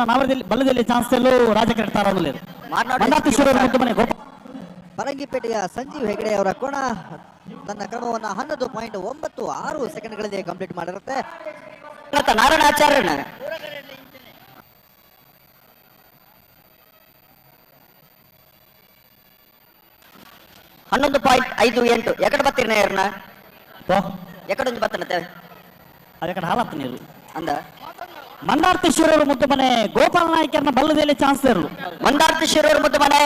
ನಾವರದಲ್ಲಿ ಬಲ್ಲದಲ್ಲಿ chance ಎಲ್ಲೂ ರಾಜಕೀಯ ತಾರಾಗಲಿದೆ ಮನೆ ಪರಂಗಿಪೇಟೆಯ ಸಂಜೀವ್ ಹೆಗಡೆ ಅವರ ಕೋಣ ತನ್ನ ಕ್ರಮವನ್ನು 11.96 ಸೆಕೆಂಡ್ಗಳಲ್ಲಿ ಕಂಪ್ಲೀಟ್ ಮಾಡಿರುತ್ತೆ. ನಾರಾಯಣಾಚಾರ್ಯನ 11.58 ಎಕಡೆ ಬತ್ತೀರ್ನ ಯಾರನ್ನ ಎಕಡೆ ಬತ್ತನತೆ ಅದಕ್ಕೆ ಹಾಲತ್ತ ನೀರು ಅಂದ ಮಂದಾರ್ತಿ ಶಿರೂರು ಮುದ್ದು ಮನೆ ಗೋಪಾಲ ನಾಯ್ಕರ್ನ ಬಲ್ಲದಲ್ಲಿ ಚಾನ್ಸ್ ಇರಲು ಮಂದಾರ್ತಿ ಶಿರೂರು ಮುದ್ದು ಮನೆ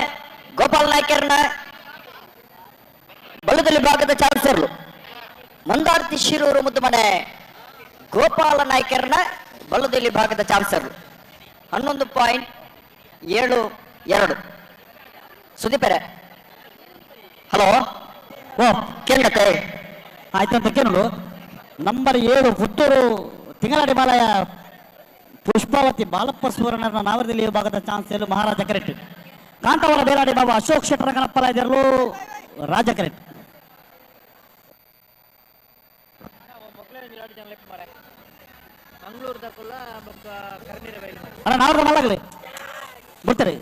ಗೋಪಾಲ ನಾಯ್ಕರ್ನ ಬಲ್ಲದಲ್ಲಿ ಭಾಗದ ಚಾನ್ಸ್ ಇರಲು ಮಂದಾರ್ತಿ ಶಿರೂರು ಮುದ್ದು ಮನೆ ಗೋಪಾಲ ನಾಯ್ಕರ್ನ ಬಲ್ಲದಲ್ಲಿ ಭಾಗದ ಚಾನ್ಸ್ ಇರಲು 11.72 ಸುದೀಪರೆ ಹಲೋ ಓ ಕೇಳತ್ತೆ ಆಯ್ತಂತ ಕೇಳಲು ನಂಬರ್ 7 ಪುತ್ತೂರು ತಿಂಗಳಾಡಿ ಬಾಲಯ ಪುಷ್ಪಾವತಿ ಬಾಲಪ್ಪ ಸುವರ್ಣನ ನಾವರದಲ್ಲಿ ಭಾಗದ ಚಾನ್ಸ್ ಎಲ್ಲೂ ಮಹಾರಾಜ ಕರೆಕ್ಟ್ ಕಾಂತವರ ಬೇಲಾಡಿ ಬಾಬು ಅಶೋಕ್ ಶೆಟ್ಟರ ಕಣಪ್ಪಲ ಇದರಲ್ಲೂ ರಾಜ ಕರೆಕ್ಟ್ ನಾವ್ರ ಮಲ್ಲಾಗಲಿ ಬಿಡ್ತಾರೆ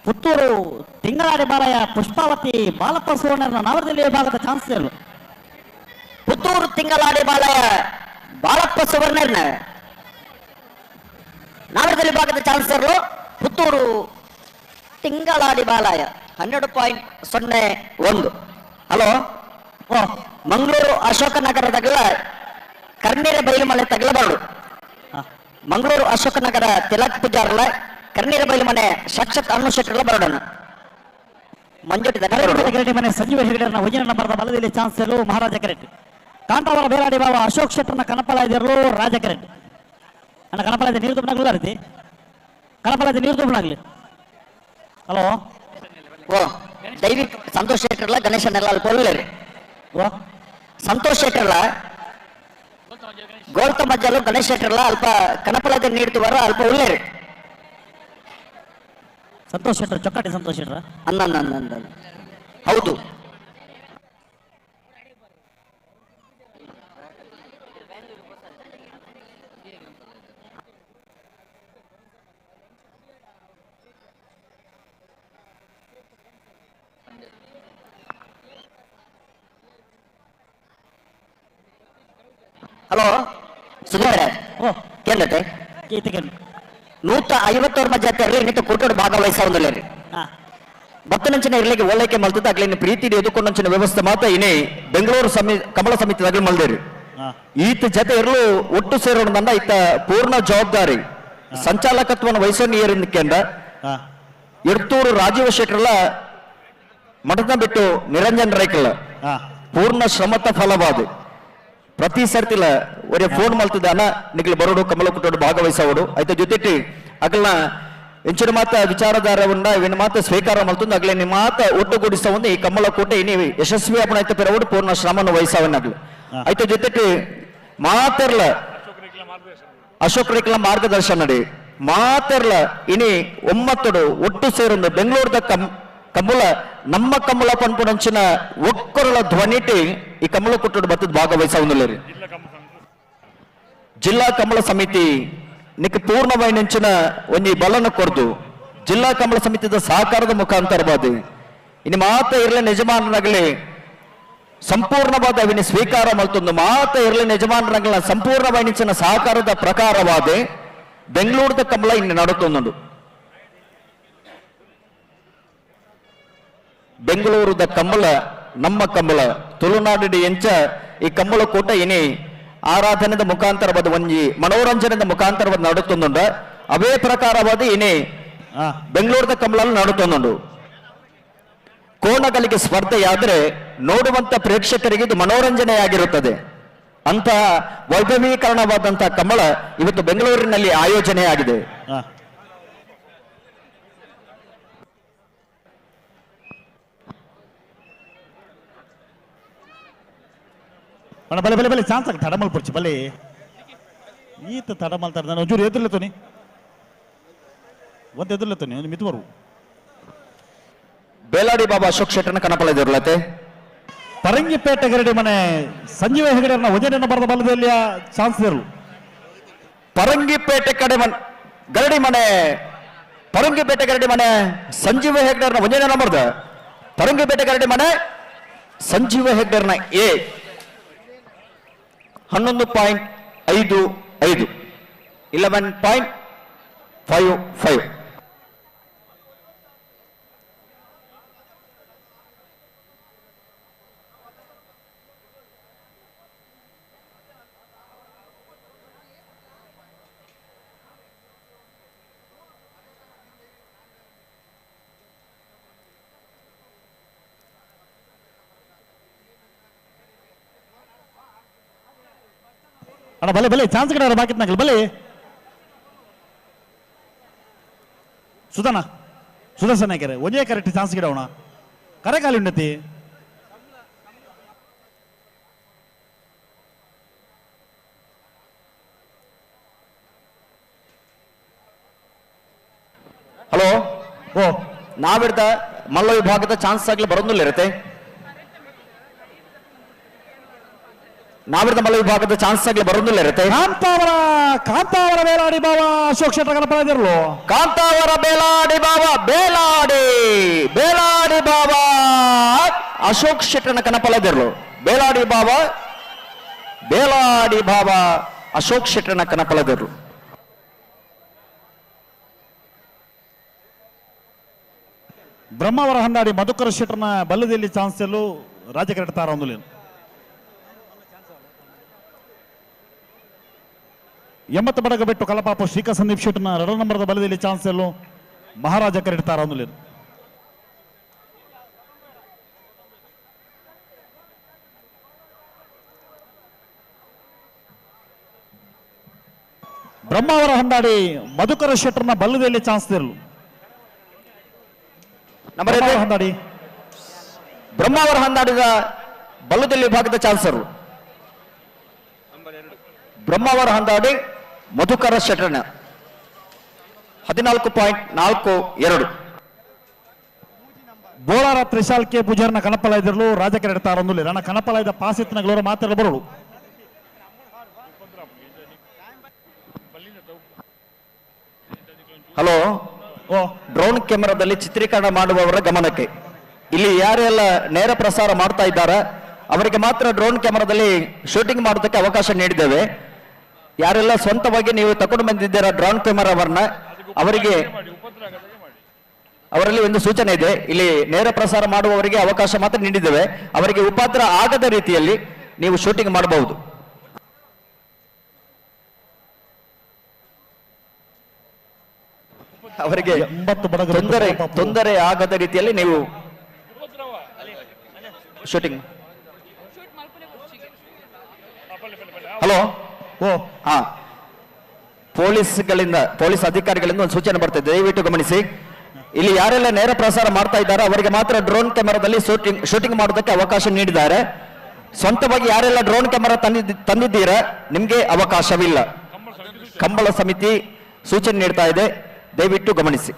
ಪುತ್ತೂರು ತಿಂಗಳಾಡಿ ಬಾಲಯ ಪುಷ್ಪಾವತಿ ಬಾಲಪ್ಪ ಸುವರ್ಣನ ನಾವರದಲ್ಲಿ ಭಾಗದ ಚಾನ್ಸ್ ಎಲ್ಲೂ ಪುತ್ತೂರು ತಿಂಗಳಾಡಿ ಬಾಲಯ ಬಾಳಪ್ಪ ಸುವರ್ಣರ್ನ ನಾವರದಲ್ಲಿ ಭಾಗದ ಚಾನ್ಸ್ ಇರಲು ಪುತ್ತೂರು ತಿಂಗಳಾಡಿ ಬಾಲಯ 12.01 ಹಲೋ ಮಂಗಳೂರು ಅಶೋಕನಗರ ತಗಲ ಕರ್ನೀರ ಬೈಲುಮನೆ ತಗಲಬಾರ್ದು ಮಂಗಳೂರು ಅಶೋಕನಗರ ತಿಲಕ್ ಪೂಜಾರ್ಲ ಕರ್ನೀರ ಬೈಲುಮನೆ ಸಾಕ್ಷಾತ್ ಅನುಶೇಖರ ಬರೋಣ ಮಂಜುಟಿ ಮನೆ ಸಂಜೀವ ಹೆಗಡೆಯನ್ನ ವಜಿನ ನಂಬರ್ದ ಬಲದಲ್ಲಿ ಚಾನ್ಸ್ ಎಲ್ಲೂ ಮಹಾರಾಜ ಕರೆಕ್ಟ್ ಕಾಂತವರ ಬೇಲಾಡಿ ಬಾಬಾ ಅಶೋಕ್ ಶೆಟ್ಟರ್ನ ಕನಪಲ ಇದರಲ್ಲೂ ರಾಜ ಕರೆಕ್ಟ್ ಅಣ್ಣ ಕನಪಲ ಇದೆ ನೀರು ತುಂಬನಾಗ್ಲಿಲ್ಲ ರೀತಿ ಕನಪಲ ಇದೆ ನೀರು ತುಂಬನಾಗ್ಲಿ ಹಲೋ ಓ ದೈವಿಕ್ ಸಂತೋಷ್ ಶೆಟ್ಟರ್ಲ ಗಣೇಶನೆಲ್ಲ ಅಲ್ಪ ಒಳ್ಳೆ ಓ ಸಂತೋಷ್ ಶೆಟ್ಟರ್ಲ ಗೌತಮ್ ಅಜ್ಜಲು ಗಣೇಶ್ ಶೆಟ್ಟರ್ಲ ಅಲ್ಪ ಕನಪಲದ ನೀಡ್ತು ಬರೋ ಅಲ್ಪ ಒಳ್ಳೆ ಸಂತೋಷ್ ಶೆಟ್ಟರ್ ಚೊಕ್ಕಾಟಿ ಸಂತೋಷ್ ಶೆಟ್ಟರ ಅಂದ ಹೌದು ಹಲೋ ಸುಧೀರ್ ಓ ಕೇಳತ್ತೆ ಗೀತೆ 150 ಮಧ್ಯದಲ್ಲಿ ಇನ್ನಿಟ್ಟು ಕೂಟೋಡು ಭಾಗವಹಿಸೋದಿಲ್ಲ ರೀ ಭಕ್ತನಂಚಿನ ಇರ್ಲಿಕ್ಕೆ ಓಲೈಕೆ ಮಲ್ತದ ಆಗ್ಲಿ ಪ್ರೀತಿ ಎದುಕೊಂಡಂಚಿನ ವ್ಯವಸ್ಥೆ ಮಾತ್ರ ಇನ್ನೇ ಬೆಂಗಳೂರು ಕಮಲ ಸಮಿತಿದಾಗಲಿ ಮಲ್ದೇರಿ ಈತ ಜೊತೆ ಇರಲು ಒಟ್ಟು ಸೇರೋಣ ಈತ ಪೂರ್ಣ ಜವಾಬ್ದಾರಿ ಸಂಚಾಲಕತ್ವವನ್ನು ವಹಿಸೋನಿಯರಿಂದ ಎಡ್ತೂರು ರಾಜೀವ ಶೆಟ್ಟರ್ಲ ಮಠದ ಬಿಟ್ಟು ನಿರಂಜನ್ ರೈಕಲ್ಲ ಪೂರ್ಣ ಶ್ರಮತ ಫಲವಾದ ಪ್ರತಿ ಸರ್ತಿಲ ಒರೇ ಫೋನ್ ಮಲ್ತದಾನ ನಿಗ್ಲು ಬರೋಡು ಕಮಲ ಕುಟ್ಟೋಡು ಭಾಗವಹಿಸೋಡು ಆಯ್ತ ಜೊತೆಟಿ ಅಗಲ್ನ ಎಂಚಿನ ಮಾತ ವಿಚಾರಧಾರವನ್ನ ಇವಿನ ಮಾತ ಸ್ವೀಕಾರ ಮಲ್ತಂದು ಅಗ್ಲೆ ನಿಮ್ಮ ಮಾತ ಒಟ್ಟುಗೂಡಿಸವನ್ನು ಈ ಕಮಲ ಕೋಟೆ ಇನಿ ಯಶಸ್ವಿ ಅಪನ ಆಯ್ತ ಪೆರವಡು ಪೂರ್ಣ ಶ್ರಮವನ್ನು ವಹಿಸವನ್ನಾಗ್ಲಿ ಆಯ್ತ ಜೊತೆಟಿ ಮಾತೆರ್ಲ ಅಶೋಕ್ ರೇಖಲ ಮಾರ್ಗದರ್ಶನ ನಡಿ ಮಾತೆರ್ಲ ಇನಿ ಒಮ್ಮತ್ತೊಡು ಒಟ್ಟು ಸೇರೊಂದು ಬೆಂಗಳೂರದ ಕಮಲ ನಮ್ಮ ಕಮಲ ಪನ್ಪುಣಂಚಿನ ಒಕ್ಕರುಳ ಧ್ವನಿಟಿ ಈ ಕಮಲ ಕುಟ್ಟೋಡು ಬತ್ತದ ಭಾಗವಹಿಸವನ್ನುಲ್ಲ ರೀ ಜಿಲ್ಲಾ ಕಮಲ ಸಮಿತಿ ನಿಕ್ ಪೂರ್ಣವೈನಂಚಿನ ಒಂಜಿ ಬಲನ ಕೊರ್ದು ಜಿಲ್ಲಾ ಕಮಲ ಸಮಿತಿದ ಸಹಕಾರದ ಮುಖಾಂತರವಾದ ಇನ್ನು ಮಾತ ಇರಲಿ ಯಜಮಾನರಾಗಲಿ ಸಂಪೂರ್ಣವಾದ ಅವಿನ ಸ್ವೀಕಾರ ಮಲ್ತೊಂದು ಮಾತ ಇರಲಿ ಯಜಮಾನರಾಗಲ ಸಂಪೂರ್ಣವೈನಿಂಚಿನ ಸಹಕಾರದ ಪ್ರಕಾರವಾದ ಬೆಂಗಳೂರದ ಕಮಲ ಇನ್ನು ನಡುತ್ತೊಂದು ಬೆಂಗಳೂರದ ಕಮಲ ನಮ್ಮ ಕಮಲ ತುಳುನಾಡಿ ಎಂಚ ಈ ಕಮಲ ಕೋಟ ಇನಿ ಆರಾಧನೆದ ಮುಖಾಂತರವಾದ ಒಂಜಿ ಮನೋರಂಜನೆದ ಮುಖಾಂತರವಾದ ನಡುತ್ತೊಂದುಂಡ ಅವೇ ಪ್ರಕಾರವಾದ ಇನಿ ಬೆಂಗಳೂರದ ಕಮಲ ನಡುತ್ತೊಂದುಂಡು ಕೋಣಗಳಿಗೆ ಸ್ಪರ್ಧೆಯಾದರೆ ನೋಡುವಂತ ಪ್ರೇಕ್ಷಕರಿಗೆ ಇದು ಮನೋರಂಜನೆಯಾಗಿರುತ್ತದೆ ಅಂತ ವೈಭವೀಕರಣವಾದಂತಹ ಕಮಲ ಇವತ್ತು ಬೆಂಗಳೂರಿನಲ್ಲಿ ಆಯೋಜನೆಯಾಗಿದೆ ಬಲೆ ಬಲೆ ಬಲೆ ಚಾನ್ಸ್ ಆಗ ತಡಮಲ್ ಪಡ್ಚಿ ಬಲೆ ಈತ ತಡಮಲ್ತಾರೆ ನಾನು ಒಂಚೂರು ಎದುರ್ಲತ್ತೋನಿ ಒಂದು ಎದುರ್ಲತ್ತೋನಿ ಒಂದು ಮಿತ್ವರು ಬೇಲಾಡಿ ಬಾಬಾ ಅಶೋಕ್ ಶೆಟ್ಟರ್ನ ಕನಪಲ ಎದುರ್ಲತೆ ಪರಂಗಿಪೇಟೆ ಗರಡಿ ಮನೆ ಸಂಜೀವ ಹೆಗಡೆಯನ್ನ ವಜನ ಬರದ ಬಲದಲ್ಲಿ ಚಾನ್ಸ್ ಇರಲು ಪರಂಗಿಪೇಟೆ ಕಡೆ ಗರಡಿ ಮನೆ ಪರಂಗಿಪೇಟೆ ಗರಡಿ ಮನೆ ಸಂಜೀವ ಹೆಗ್ಡರ್ನ 1ನೇ ನಂಬರ್ದ ಪರಂಗಿಪೇಟೆ ಗರಡಿ ಮನೆ ಸಂಜೀವ ಹೆಗ್ಡರ್ನ ಎ 11.55 11.55. ಅಣ್ಣ ಬಲೆ ಬಲೆ ಚಾನ್ಸ್ ಕಡೆ ಬಾಕಿತ್ ನಕಲ್ ಬಲೆ ಸುದರ್ಶನ ಕೆರೆ ಒಂದೇ ಕರೆಕ್ಟ್ ಚಾನ್ಸ್ ಗಿಡವಣ ಕರೆ ಕಾಲಿ ಉಂಡತಿ ಹಲೋ ಓ ನಾವಿಡ್ದ ಮಲ್ಲ ವಿಭಾಗದ ಚಾನ್ಸ್ ಆಗ್ಲಿ ಬರೋದಿಲ್ಲ ಇರುತ್ತೆ ನಾವಿಡ್ದ ಮಲ್ಲ ವಿಭಾಗದ ಚಾನ್ಸ್ ಆಗ್ಲಿ ಬರೋದಿಲ್ಲ ಇರುತ್ತೆ ಕಾಂತಾವರ ಬೇಲಾಡಿ ಬಾವ ಅಶೋಕ್ ಶೆಟ್ಟ ಕನಪರ ಇದಿರ್ಲು ಕಾಂತಾವರ ಬೇಲಾಡಿ ಬಾವ ಅಶೋಕ್ ಶೆಟ್ಟನ ಕನಪಲದಿರ್ಲು ಬೇಲಾಡಿ ಬಾವ ಅಶೋಕ್ ಶೆಟ್ಟನ ಕನಪಲದಿರ್ಲು ಬ್ರಹ್ಮಾವರ ಹಂದಾಡಿ ಮಧುಕರ ಶೆಟ್ಟರ್ನ ಬಲ್ಲದಲ್ಲಿ ಚಾನ್ಸ್ ಎಲ್ಲೂ ರಾಜ್ಯ ಕರೆಕ್ಟಾರ ಒಂದು ಎಂಬತ್ತು ಬಡಗ ಬಿಟ್ಟು ಕಲಪಾಪ ಶ್ರೀಕಾ ಸಂದೀಪ್ ಶೆಟ್ಟರ್ನ 2 ನಂಬರ್ದ ಬಲದಲ್ಲಿ ಚಾನ್ಸ್ ಎಲ್ಲೂ ಮಹಾರಾಜ ಕರೆಡ್ತಾರ ಒಂದು ಬ್ರಹ್ಮಾವರ ಹಂದಾಡಿ ಮಧುಕರ ಶೆಟ್ಟರ್ನ ಬಲ್ಲದಲ್ಲಿ ಚಾನ್ಸ್ ಇರಲು ಹಂದಾಡಿ ಬ್ರಹ್ಮಾವರ ಹಂದಾಡಿದ ಬಲ್ಲದಲ್ಲಿ ವಿಭಾಗದ ಚಾನ್ಸರು ಬ್ರಹ್ಮಾವರ ಹಂದಾಡಿ ಮಧುಕರ ಶೆಟ್ಟರ್ನ 14.42 ಬೋಳಾರ ತ್ರಿಶಾಲ್ ಕೆ ಪೂಜಾರ್ನ ಕನಪಲ ಇದ್ರಲು ರಾಜ ಕರೆಡ್ತಾರ ಒಂದು ರಣ ಕನಪಲ ಇದ್ದ ಪಾಸ್ ಇತ್ತನಗಳವರು ಮಾತಾಡ ಬರೋಡು ಹಲೋ ಓ ಡ್ರೋನ್ ಕ್ಯಾಮೆರಾದಲ್ಲಿ ಚಿತ್ರೀಕರಣ ಮಾಡುವವರ ಗಮನಕ್ಕೆ ಇಲ್ಲಿ ಯಾರೆಲ್ಲ ನೇರ ಪ್ರಸಾರ ಮಾಡ್ತಾ ಇದ್ದಾರೆ ಅವರಿಗೆ ಮಾತ್ರ ಡ್ರೋನ್ ಕ್ಯಾಮೆರಾದಲ್ಲಿ ಶೂಟಿಂಗ್ ಮಾಡೋದಕ್ಕೆ ಅವಕಾಶ ನೀಡಿದ್ದೇವೆ ಯಾರೆಲ್ಲ ಸ್ವಂತವಾಗಿ ನೀವು ತಗೊಂಡು ಬಂದಿದ್ದೀರಾ ಡ್ರೋನ್ ಕ್ಯಾಮೆರಾವನ್ನ ಅವರಲ್ಲಿ ಒಂದು ಸೂಚನೆ ಇದೆ ಇಲ್ಲಿ ನೇರ ಪ್ರಸಾರ ಮಾಡುವವರಿಗೆ ಅವಕಾಶ ಮಾತ್ರ ನೀಡಿದ್ದೇವೆ ಅವರಿಗೆ ಉಪದ್ರ ಆಗದ ರೀತಿಯಲ್ಲಿ ನೀವು ಶೂಟಿಂಗ್ ಮಾಡಬಹುದು ಅವರಿಗೆ ತೊಂದರೆ ಆಗದ ರೀತಿಯಲ್ಲಿ ನೀವು ಶೂಟಿಂಗ್ ಹಲೋ ಓ ಹಾ ಪೊಲೀಸ್ ಅಧಿಕಾರಿಗಳಿಂದ ಒಂದು ಸೂಚನೆ ಬರ್ತಿದೆ ದಯವಿಟ್ಟು ಗಮನಿಸಿ ಇಲ್ಲಿ ಯಾರೆಲ್ಲ ನೇರ ಪ್ರಸಾರ ಮಾಡ್ತಾ ಇದ್ದಾರೆ ಅವರಿಗೆ ಮಾತ್ರ ಡ್ರೋನ್ ಕ್ಯಾಮೆರಾದಲ್ಲಿ ಶೂಟಿಂಗ್ ಮಾಡೋದಕ್ಕೆ ಅವಕಾಶ ನೀಡಿದ್ದಾರೆ ಸ್ವಂತವಾಗಿ ಯಾರೆಲ್ಲ ಡ್ರೋನ್ ಕ್ಯಾಮೆರಾ ತಂದಿದ್ದೀರಾ ನಿಮ್ಗೆ ಅವಕಾಶವಿಲ್ಲ ಕಂಬಳ ಸಮಿತಿ ಸೂಚನೆ ನೀಡ್ತಾ ಇದೆ ದಯವಿಟ್ಟು ಗಮನಿಸಿ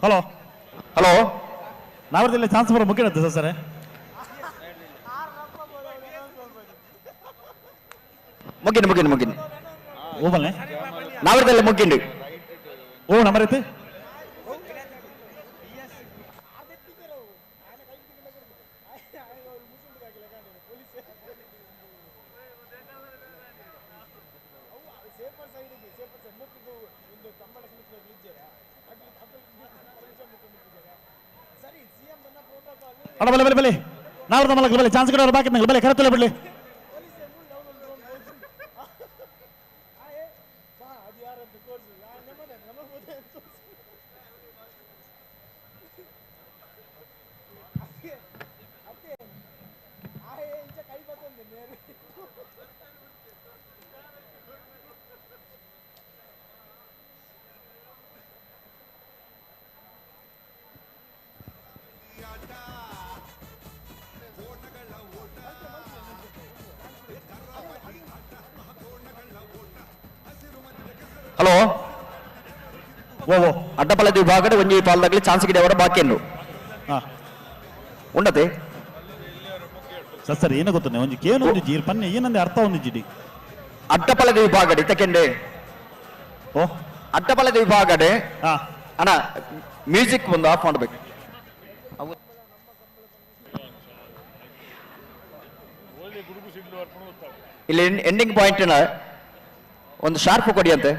ಹಲೋ ಹಲೋ ನಾವರ್ದಲ್ಲಿ ಚಾನ್ಸ್ ಬರೋ ಮುಖ್ಯ ಸರ್ ಮುಗಿನಿ ಓ ಬಲ್ಲೆ ನಾವರ್ದಲ್ಲಿ ಮುಗಿಂಡಿ ಓ ನಂಬರ್ ಐತಿ ಅಣ್ಣ ಬಲೆ ಬಲೆ ಬಲೆ ನಾವ್ರದ ಮಲಕ ಬಲೆ ಚಾನ್ಸ್ ಕಡೆ ಬಾಕಿ ನಂಗೆ ಬಲೆ ಕರೆತಲೆ ಬಿಡ್ಲಿ ಹಲೋ ಓ ಓ ಅಡ್ಡಪಲ್ಲದ ವಿಭಾಗದ ಒಂಜಿ ಪಾಲ್ದಾಗಲಿ ಚಾನ್ಸ್ ಗಿಡವರ ಬಾಕಿಯನ್ನು ಹಾ ಉಂಡತೆ ಸರ್ ಏನು ಗೊತ್ತ ಒಂಜಿ ಕೇನು ಒಂದು ಜೀರ್ ಪನ್ನೆ ಏನಂದ್ರೆ ಅರ್ಥ ಒಂದು ಜಿಡಿ ಅಡ್ಡಪಲ್ಲದ ವಿಭಾಗಡೆ ಇತ್ತಕೆಂಡೆ ಓ ಅಡ್ಡಪಲ್ಲದ ವಿಭಾಗಡೆ ಹಾ ಅಣ್ಣ ಮ್ಯೂಸಿಕ್ ಒಂದು ಆಫ್ ಮಾಡಬೇಕು ಇಲ್ಲಿ ಎಂಡಿಂಗ್ ಪಾಯಿಂಟ್ ಒಂದು ಶಾರ್ಪ್ ಕೊಡಿ ಅಂತೆ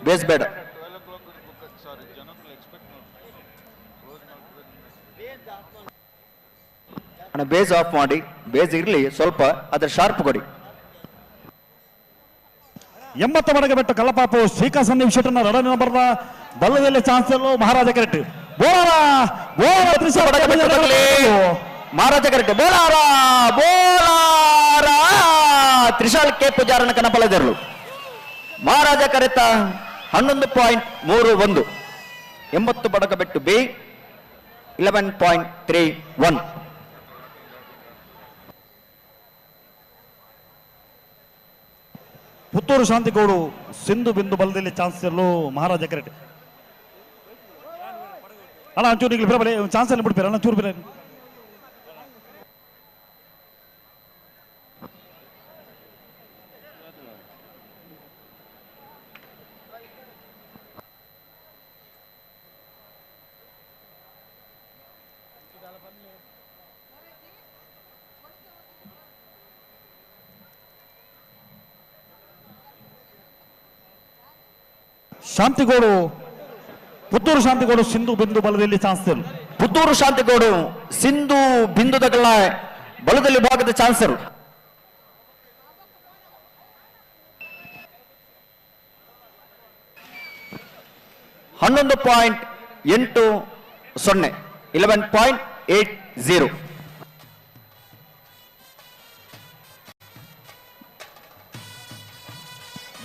ಬೇಸ್ ಬೇಡ ಅಣ್ಣ ಬೇಸ್ ಆಫ್ ಮಾಡಿ ಬೇಸ್ ಇರ್ಲಿ ಸ್ವಲ್ಪ ಅದ್ರ ಶಾರ್ಪ್ ಕೊಡಿ 80 ಮಡಗ ಬೆಟ್ಟು ಕಲ್ಲಪಾಪು ಶ್ರೀಕಾ ಸಂದೀಪ್ ಶೆಟ್ಟನ 2ನೇ ನಂಬರ್ನ ಬಲ್ಲದಲ್ಲಿ ಚಾನ್ಸ್ ಎಲ್ಲೋ ಮಹಾರಾಜ ಕರೆಕ್ಟ್ ಬೋಲಾರ ಬೋಲಾರ ತ್ರಿಶಾ ಮಡಗ ಬೆಟ್ಟದಲ್ಲಿ ಮಹಾರಾಜ ಕರೆಕ್ಟ್ ಬೋಲಾರ ತ್ರಿಶಾಲ್ ಕೆ ಪೂಜಾರನ ಕನಪಲದೆರಳು ಮಹಾರಾಜ ಕರೆತ 11.31 80 ಬಡಗ ಬೆಟ್ಟು ಬಿ 11.31 ಪುತ್ತೂರು ಶಾಂತಿಗೌಡು ಸಿಂಧು ಬಿಂದು ಬಲದಲ್ಲಿ ಚಾನ್ಸ್ ಎಲ್ಲೋ ಮಹಾರಾಜ ಕರೆಕ್ಟ್ ಅಣ್ಣ ಒಂಚೂರು ಈಗ ಬಿಡಬಲೆ ಚಾನ್ಸ್ ಅಲ್ಲಿ ಬಿಡ್ಬೇರ ಅಣ್ಣ ಚೂರು ಬಿಡ ಶಾಂತಿಗೌಡು ಪುತ್ತೂರು ಶಾಂತಿಗೌಡು ಸಿಂಧು ಬಿಂದು ಬಲದಲ್ಲಿ ಚಾನ್ಸ್ ಇಲ್ಲ ಪುತ್ತೂರು ಶಾಂತಿಗೌಡು ಸಿಂಧು ಬಿಂದುದಗಳ ಬಲದಲ್ಲಿ ಭಾಗದ ಚಾನ್ಸರು .80 11.80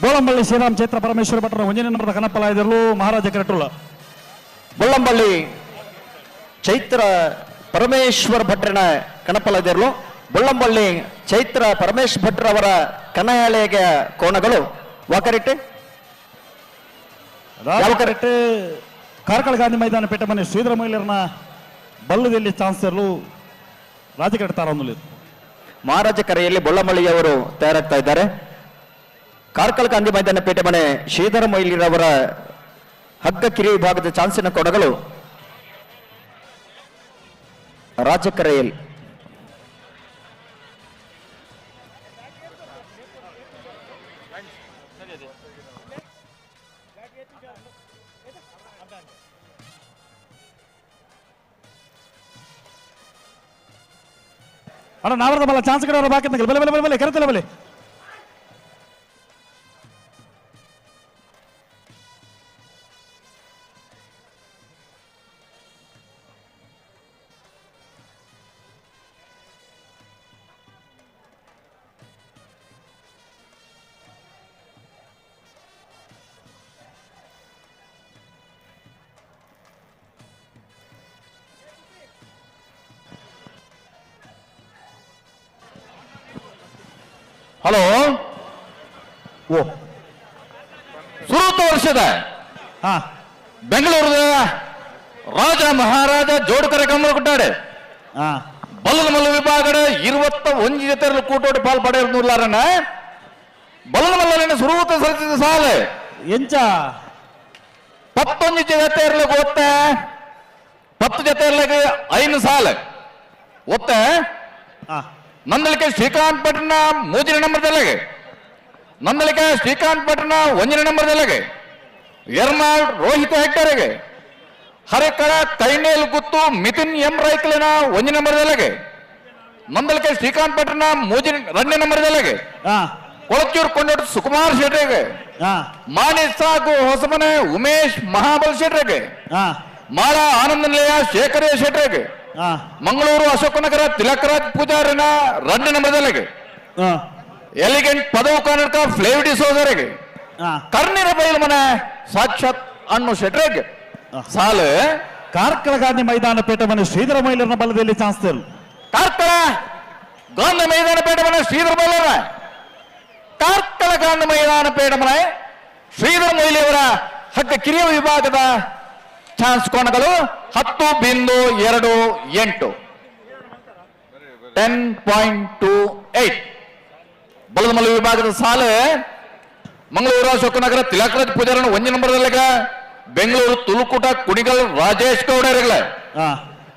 ಬೋಳಂಬಳ್ಳಿ ಶ್ರೀರಾಮ್ ಚೈತ್ರ ಪರಮೇಶ್ವರ ಭಟ್ರ 1ನೇ ನಂಬರ್ದ ಕನಪಲಾಯದಲ್ಲೂ ಮಹಾರಾಜ ಕರೆಕ್ಟುಲ್ಲ ಬೊಳ್ಳಂಬಳ್ಳಿ ಚೈತ್ರ ಪರಮೇಶ್ವರ್ ಭಟ್ರನ ಕನಪಲದಿರಲು ಬೊಳ್ಳಂಬಳ್ಳಿ ಚೈತ್ರ ಪರಮೇಶ್ ಭಟ್ರವರ ಕನಯಾಳೆಗೆ ಕೋಣಗಳು ವಾಕರಿಟ್ಟೆ ಯಾವ ಕರೆಕ್ಟ್ ಕಾರ್ಕಳ ಗಾಂಧಿ ಮೈದಾನ ಪೇಟೆ ಮನೆ ಶ್ರೀಧರ ಮಹಿಳೆಯರನ್ನ ಬಲ್ಲದಲ್ಲಿ ಚಾನ್ಸ್ ಇರಲು ರಾಜ ಕಟ್ತಾರ ಮಹಾರಾಜ ಕರೆಯಲ್ಲಿ ಬೊಳ್ಳಂಬಳ್ಳಿಯವರು ತಯಾರಾಗ್ತಾ ಇದ್ದಾರೆ ಕಾರ್ಕಳ ಗಾಂಧಿ ಮೈದಾನ ಪೇಟೆ ಮನೆ ಶ್ರೀಧರ ಮೊಯ್ಲಿರವರ ಹಗ್ಗ ಕಿರಿ ವಿಭಾಗದ ಚಾನ್ಸಿನ ಕೊಡಗಳು ರಾಜಕರೆಯಲ್ಲಿ ಅಣ್ಣ ನಾವರದ ಬಲ್ಲ ಚಾನ್ಸ್ ಕಡೆ ಬಾಕಿ ಬಲೆ ಬಲೆ ಬಲೆ ಬಲೆ ಕರೆತಲ್ಲ ಬಲೆ ಹಲೋ ಓ ಸುರತ ವರ್ಷದ ಹಾ ಬೆಂಗಳೂರದ ರಾಜ ಮಹಾರಾಜ ಜೋಡುಕರ ಕಮ್ಮಲ ಕೊಟ್ಟಾಡೆ ಹಾ ಬಲ್ಲದ ಮಲ್ಲ ವಿಭಾಗದ 21 ಜೊತೆ ಕೂಟೋಡಿ ಪಾಲ್ ಪಡೆಯರ್ನೂರ್ಲಾರಣ್ಣ ಬಲ್ಲದ ಮಲ್ಲನ ಸುರುವತ ಸರಿಸಿದ ಸಾಲ ಎಂಚ 11 ಜೊತೆ ಇರ್ಲಿಕ್ಕೆ ಒತ್ತ 10 ಜೊತೆ ಇರ್ಲಿಕ್ಕೆ 5 ಸಾಲ ಒತ್ತ ಹಾ ನಂದಲಿಕೆ ಶ್ರೀಕಾಂತ್ ಭಟ್ನ 3ನೇ ನಂಬರ್ದಲ್ಲಿಗೆ ನಂದಲಿಕೆ ಶ್ರೀಕಾಂತ್ ಭಟ್ನ 1ನೇ ನಂಬರ್ದಲ್ಲಿಗೆ ಯರ್ಮಾಳ್ ರೋಹಿತ್ ಹೆಕ್ಟರ್ಗೆ ಹರೆಕಳ ಕೈನೇಲ್ ಗುತ್ತು ಮಿಥುನ್ ಎಂ ರೈಕಲಿನ 1ನೇ ನಂಬರ್ದಲ್ಲಿಗೆ ನಂದಲಿಕೆ ಶ್ರೀಕಾಂತ್ ಭಟ್ನ 2ನೇ ನಂಬರ್ದಲ್ಲಿಗೆ ಹಾ ಕೊಳಚೂರು ಕೊಂಡೋಡು ಸುಕುಮಾರ್ ಶೆಟ್ರಿಗೆ ಹಾ ಮಾಣಿ ಸಾಕು ಹೊಸಮನೆ ಉಮೇಶ್ ಮಹಾಬಲ್ ಶೆಟ್ರಿಗೆ ಹಾ ಮಾಳ ಆನಂದ ನಿಲಯ ಶೇಖರ ಶೆಟ್ರಿಗೆ ಹಾ ಮಂಗಳೂರು ಅಶೋಕನಗರ ತಿಲಕರಾಜ್ ಪೂಜಾರಿನ 2ನೇ ನಂಬರ್ದಲ್ಲಿಗೆ ಹಾ ಎಲಿಗೆಂಟ್ ಪದವು ಕನ್ನಡಕ ಫ್ಲೇವಿಡಿ ಸೋದರಿಗೆ ಹಾ ಕರ್ಣಿರ ಬೈಲ್ ಮನೆ ಸಾಕ್ಷಾತ್ ಅಣ್ಣು ಶೆಟ್ರಿಗೆ ಸಾಲು ಕಾರ್ಕಳ ಗಾಂಧಿ ಮೈದಾನ ಪೇಟೆ ಮನೆ ಶ್ರೀಧರ ಮಹಿಳೆಯರನ್ನ ಬಲದಲ್ಲಿ ಚಾನ್ಸ್ ಇಲ್ಲ ಕಾರ್ಕಳ ಗಾಂಧಿ ಮೈದಾನ ಪೇಟ ಮನೆ ಶ್ರೀಧರ ಬೈಲರ ಕಾರ್ಕಳ ಗಾಂಧಿ ಮೈದಾನ ಪೇಟ ಮನೆ ಶ್ರೀಧರ್ ಮೊಯ್ಲಿಯವರ ಹಗ್ಗ ಕಿರಿಯ ವಿಭಾಗದ ಚಾನ್ಸ್ ಕೋನಗಳು 10.28 10.28. ಬಲದಮಲ್ಲ ವಿಭಾಗದ ಸಾಲು ಮಂಗಳೂರು ಅಶೋಕನಗರ ತಿಲಕರಾಜ್ ಪೂಜಾರನ 1 ನಂಬರ್ದಲ್ಲಿಗ ಬೆಂಗಳೂರು ತುಳುಕೂಟ ಕುಣಿಗಲ್ ರಾಜೇಶ್ ಗೌಡರಿಗಳ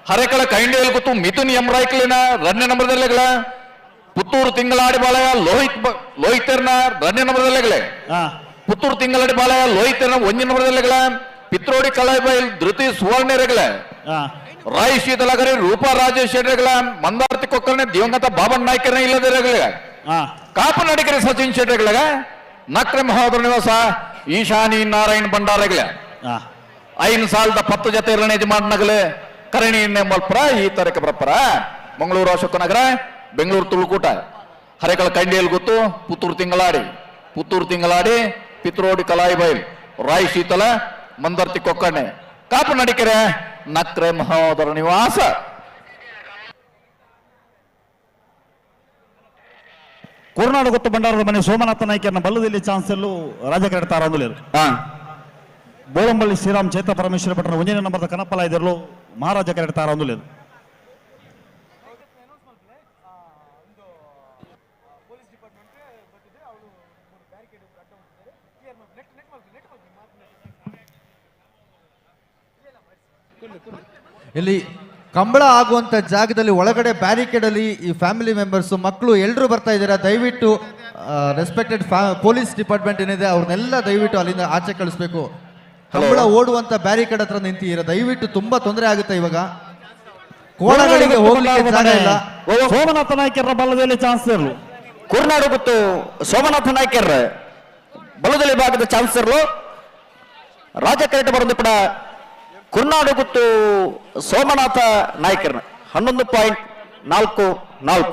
ಹರೇಕಳ ಕೈಂಡಿಯಲ್ಲಿ ಕೂತು ಮಿಥುನ್ ಎಂ ರಾಯ್ಕಲಿನ 2 ನಂಬರ್ದಲ್ಲಿಗಳ ಪುತ್ತೂರು ತಿಂಗಳಾಡಿ ಬಾಳಯ ಲೋಹಿತರ್ನ 2 ನಂಬರ್ದಲ್ಲಿಗಳೇ ಪುತ್ತೂರು ತಿಂಗಳಾಡಿ ಬಾಳಯ ಲೋಹಿತರ್ನ 1 ನಂಬರ್ದಲ್ಲಿಗಳ ಪಿತ್ರೋಡಿ ಕಲಾಯಿಬೈಲ್ ಧೃತಿ ಸುವರ್ಣರೆಗಳ ರಾಯ್ ಶೀತಲಗರಿ ರೂಪಾ ರಾಜೇಶ್ ಶೆಟ್ಟಿಗಳ ಮಂದಾರ್ತಿ ಕೊಕ್ಕರ್ನೆ ದಿವಂಗತ ಬಾಬನ್ ನಾಯ್ಕರನ್ನ ಇಲ್ಲದಿರಗಳಿಗೆ ಕಾಪು ನಡಿಕರಿ ಸಚಿನ್ ಶೆಟ್ಟಿಗಳ ನಕ್ರೆ ಮಹೋದರ ನಿವಾಸ ಈಶಾನಿ ನಾರಾಯಣ್ ಭಂಡಾರಗಳ 5 ಸಾಲದ 10 ಜೊತೆ ಯಜಮಾನಗಲೆ ಕರಣಿ ಮಲ್ಪುರ ಈ ತರಕ ಬರಪ್ಪರ ಮಂಗಳೂರು ಅಶೋಕನಗರ ಬೆಂಗಳೂರು ತುಳುಕೂಟ ಹರೇಕಳ ಕಂಡಿಯಲ್ಲಿ ಗೊತ್ತು ಪುತ್ತೂರು ತಿಂಗಳಾಡಿ ಪಿತ್ರೋಡಿ ಕಲಾಯಿಬೈಲ್ ರಾಯ್ ಶೀತಲ ಮಂದರ್ತಿ ಕೊಕ್ಕಣ್ಣೆ ಕಾಪು ನಡಿಕೆರೆ ನಕ್ರೆ ಮಹೋದರ ನಿವಾಸ. ಕೋರ್ನಾಡು ಗೊತ್ತು ಬಂಡಾರದ ಮನೆ ಸೋಮನಾಥ ನಾಯ್ಕರನ್ನ ಬಲ್ಲದಲ್ಲಿ ಚಾನ್ಸ್ ಎಲ್ಲೂ ರಾಜಕೀಯ ತಾರಂದುಲೇರು ಬೋಳಂಬಳ್ಳಿ ಶ್ರೀರಾಮ್ ಚೈತ್ರ ಪರಮೇಶ್ವರ ಭಟ್ರ 1 ನಂಬರ್ದ ಕನಪಲ ಇದ್ರಲು ಮಹಾರಾಜ ಕೆರೆಟ ತಾರಂದುಲೇರು ಇಲ್ಲಿ ಕಂಬಳ ಆಗುವಂತ ಜಾಗದಲ್ಲಿ ಒಳಗಡೆ ಬ್ಯಾರಿಕೇಡ್ ಅಲ್ಲಿ ಈ ಫ್ಯಾಮಿಲಿ ಮೆಂಬರ್ಸ್ ಮಕ್ಕಳು ಎಲ್ಲರೂ ಬರ್ತಾ ಇದ್ದೀರಾ. ದಯವಿಟ್ಟು ರೆಸ್ಪೆಕ್ಟೆಡ್ ಪೊಲೀಸ್ ಡಿಪಾರ್ಟ್ಮೆಂಟ್ ಏನಿದೆ ಅವ್ರನ್ನೆಲ್ಲ ದಯವಿಟ್ಟು ಅಲ್ಲಿಂದ ಆಚೆ ಕಳಿಸ್ಬೇಕು. ಕಂಬಳ ಓಡುವಂತ ಬ್ಯಾರಿಕೇಡ್ ಹತ್ರ ನಿಂತಿದ್ದೀರಾ, ದಯವಿಟ್ಟು ತುಂಬಾ ತೊಂದರೆ ಆಗುತ್ತೆ. ಇವಾಗ ಕೋಣಗಳಿಗೆ ಹೋಗ್ಲಿಕ್ಕೆ ಜಾಗ ಇಲ್ಲ. ಸೋಮನಾಥ ನಾಯ್ಕರ ಬಲ್ಲದಲ್ಲಿ ಚಾನ್ಸ್ ಇರಲು ಕೋರ್ನಾಡು ಗೊತ್ತು ಸೋಮನಾಥ ನಾಯ್ಕರ್ ಬಲದಲ್ಲಿ ಭಾಗದ ಚಾನ್ಸ್ ಇರಲು ರಾಜಕೀಯ ಬರೋದು ಕೂಡ ಕುರ್ನಾಡು ಗುತ್ತು ಸೋಮನಾಥ ನಾಯ್ಕರ್ನ 11.44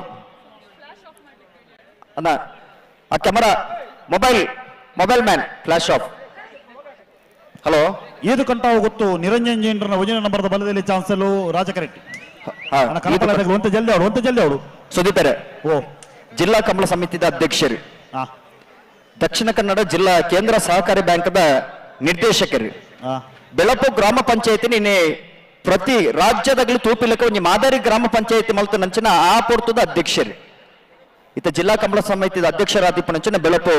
ಅನ್ನ ಆ camera mobile man flash of. Hello ಇದು ಕಂಟ ಗೊತ್ತು ನಿರಂಜನ್ ಜೈನ್ರನ್ನ 1 ನಂಬರ್ದ ಬಲದಲ್ಲಿ ಚಾನ್ಸ್ ಎಲ್ಲೂ ರಾಜಕೀಯ ಒಂತ ಜಲ್ದಿ ಅವರು ಸುದೀಪರೆ ಓ ಜಿಲ್ಲಾ ಕಂಬಳ ಸಮಿತಿದ ಅಧ್ಯಕ್ಷರು, ದಕ್ಷಿಣ ಕನ್ನಡ ಜಿಲ್ಲಾ ಕೇಂದ್ರ ಸಹಕಾರಿ ಬ್ಯಾಂಕ್ದ ನಿರ್ದೇಶಕರು, ಬೆಳಪು ಗ್ರಾಮ ಪಂಚಾಯತಿ ನಿನ್ನೆ ಪ್ರತಿ ರಾಜ್ಯದಾಗಲೂ ತೂಪಿಲಕ್ಕೆ ಒಂದು ಮಾದರಿ ಗ್ರಾಮ ಪಂಚಾಯತಿ ಮಲ್ತು ನಂಚಿನ ಆ ಪೋರ್ತದ ಅಧ್ಯಕ್ಷರು ಇತ ಜಿಲ್ಲಾ ಕಂಬಳ ಸಮಿತಿದ ಅಧ್ಯಕ್ಷರಾದಿಪ್ಪ ನಂಚಿನ ಬೆಳಪು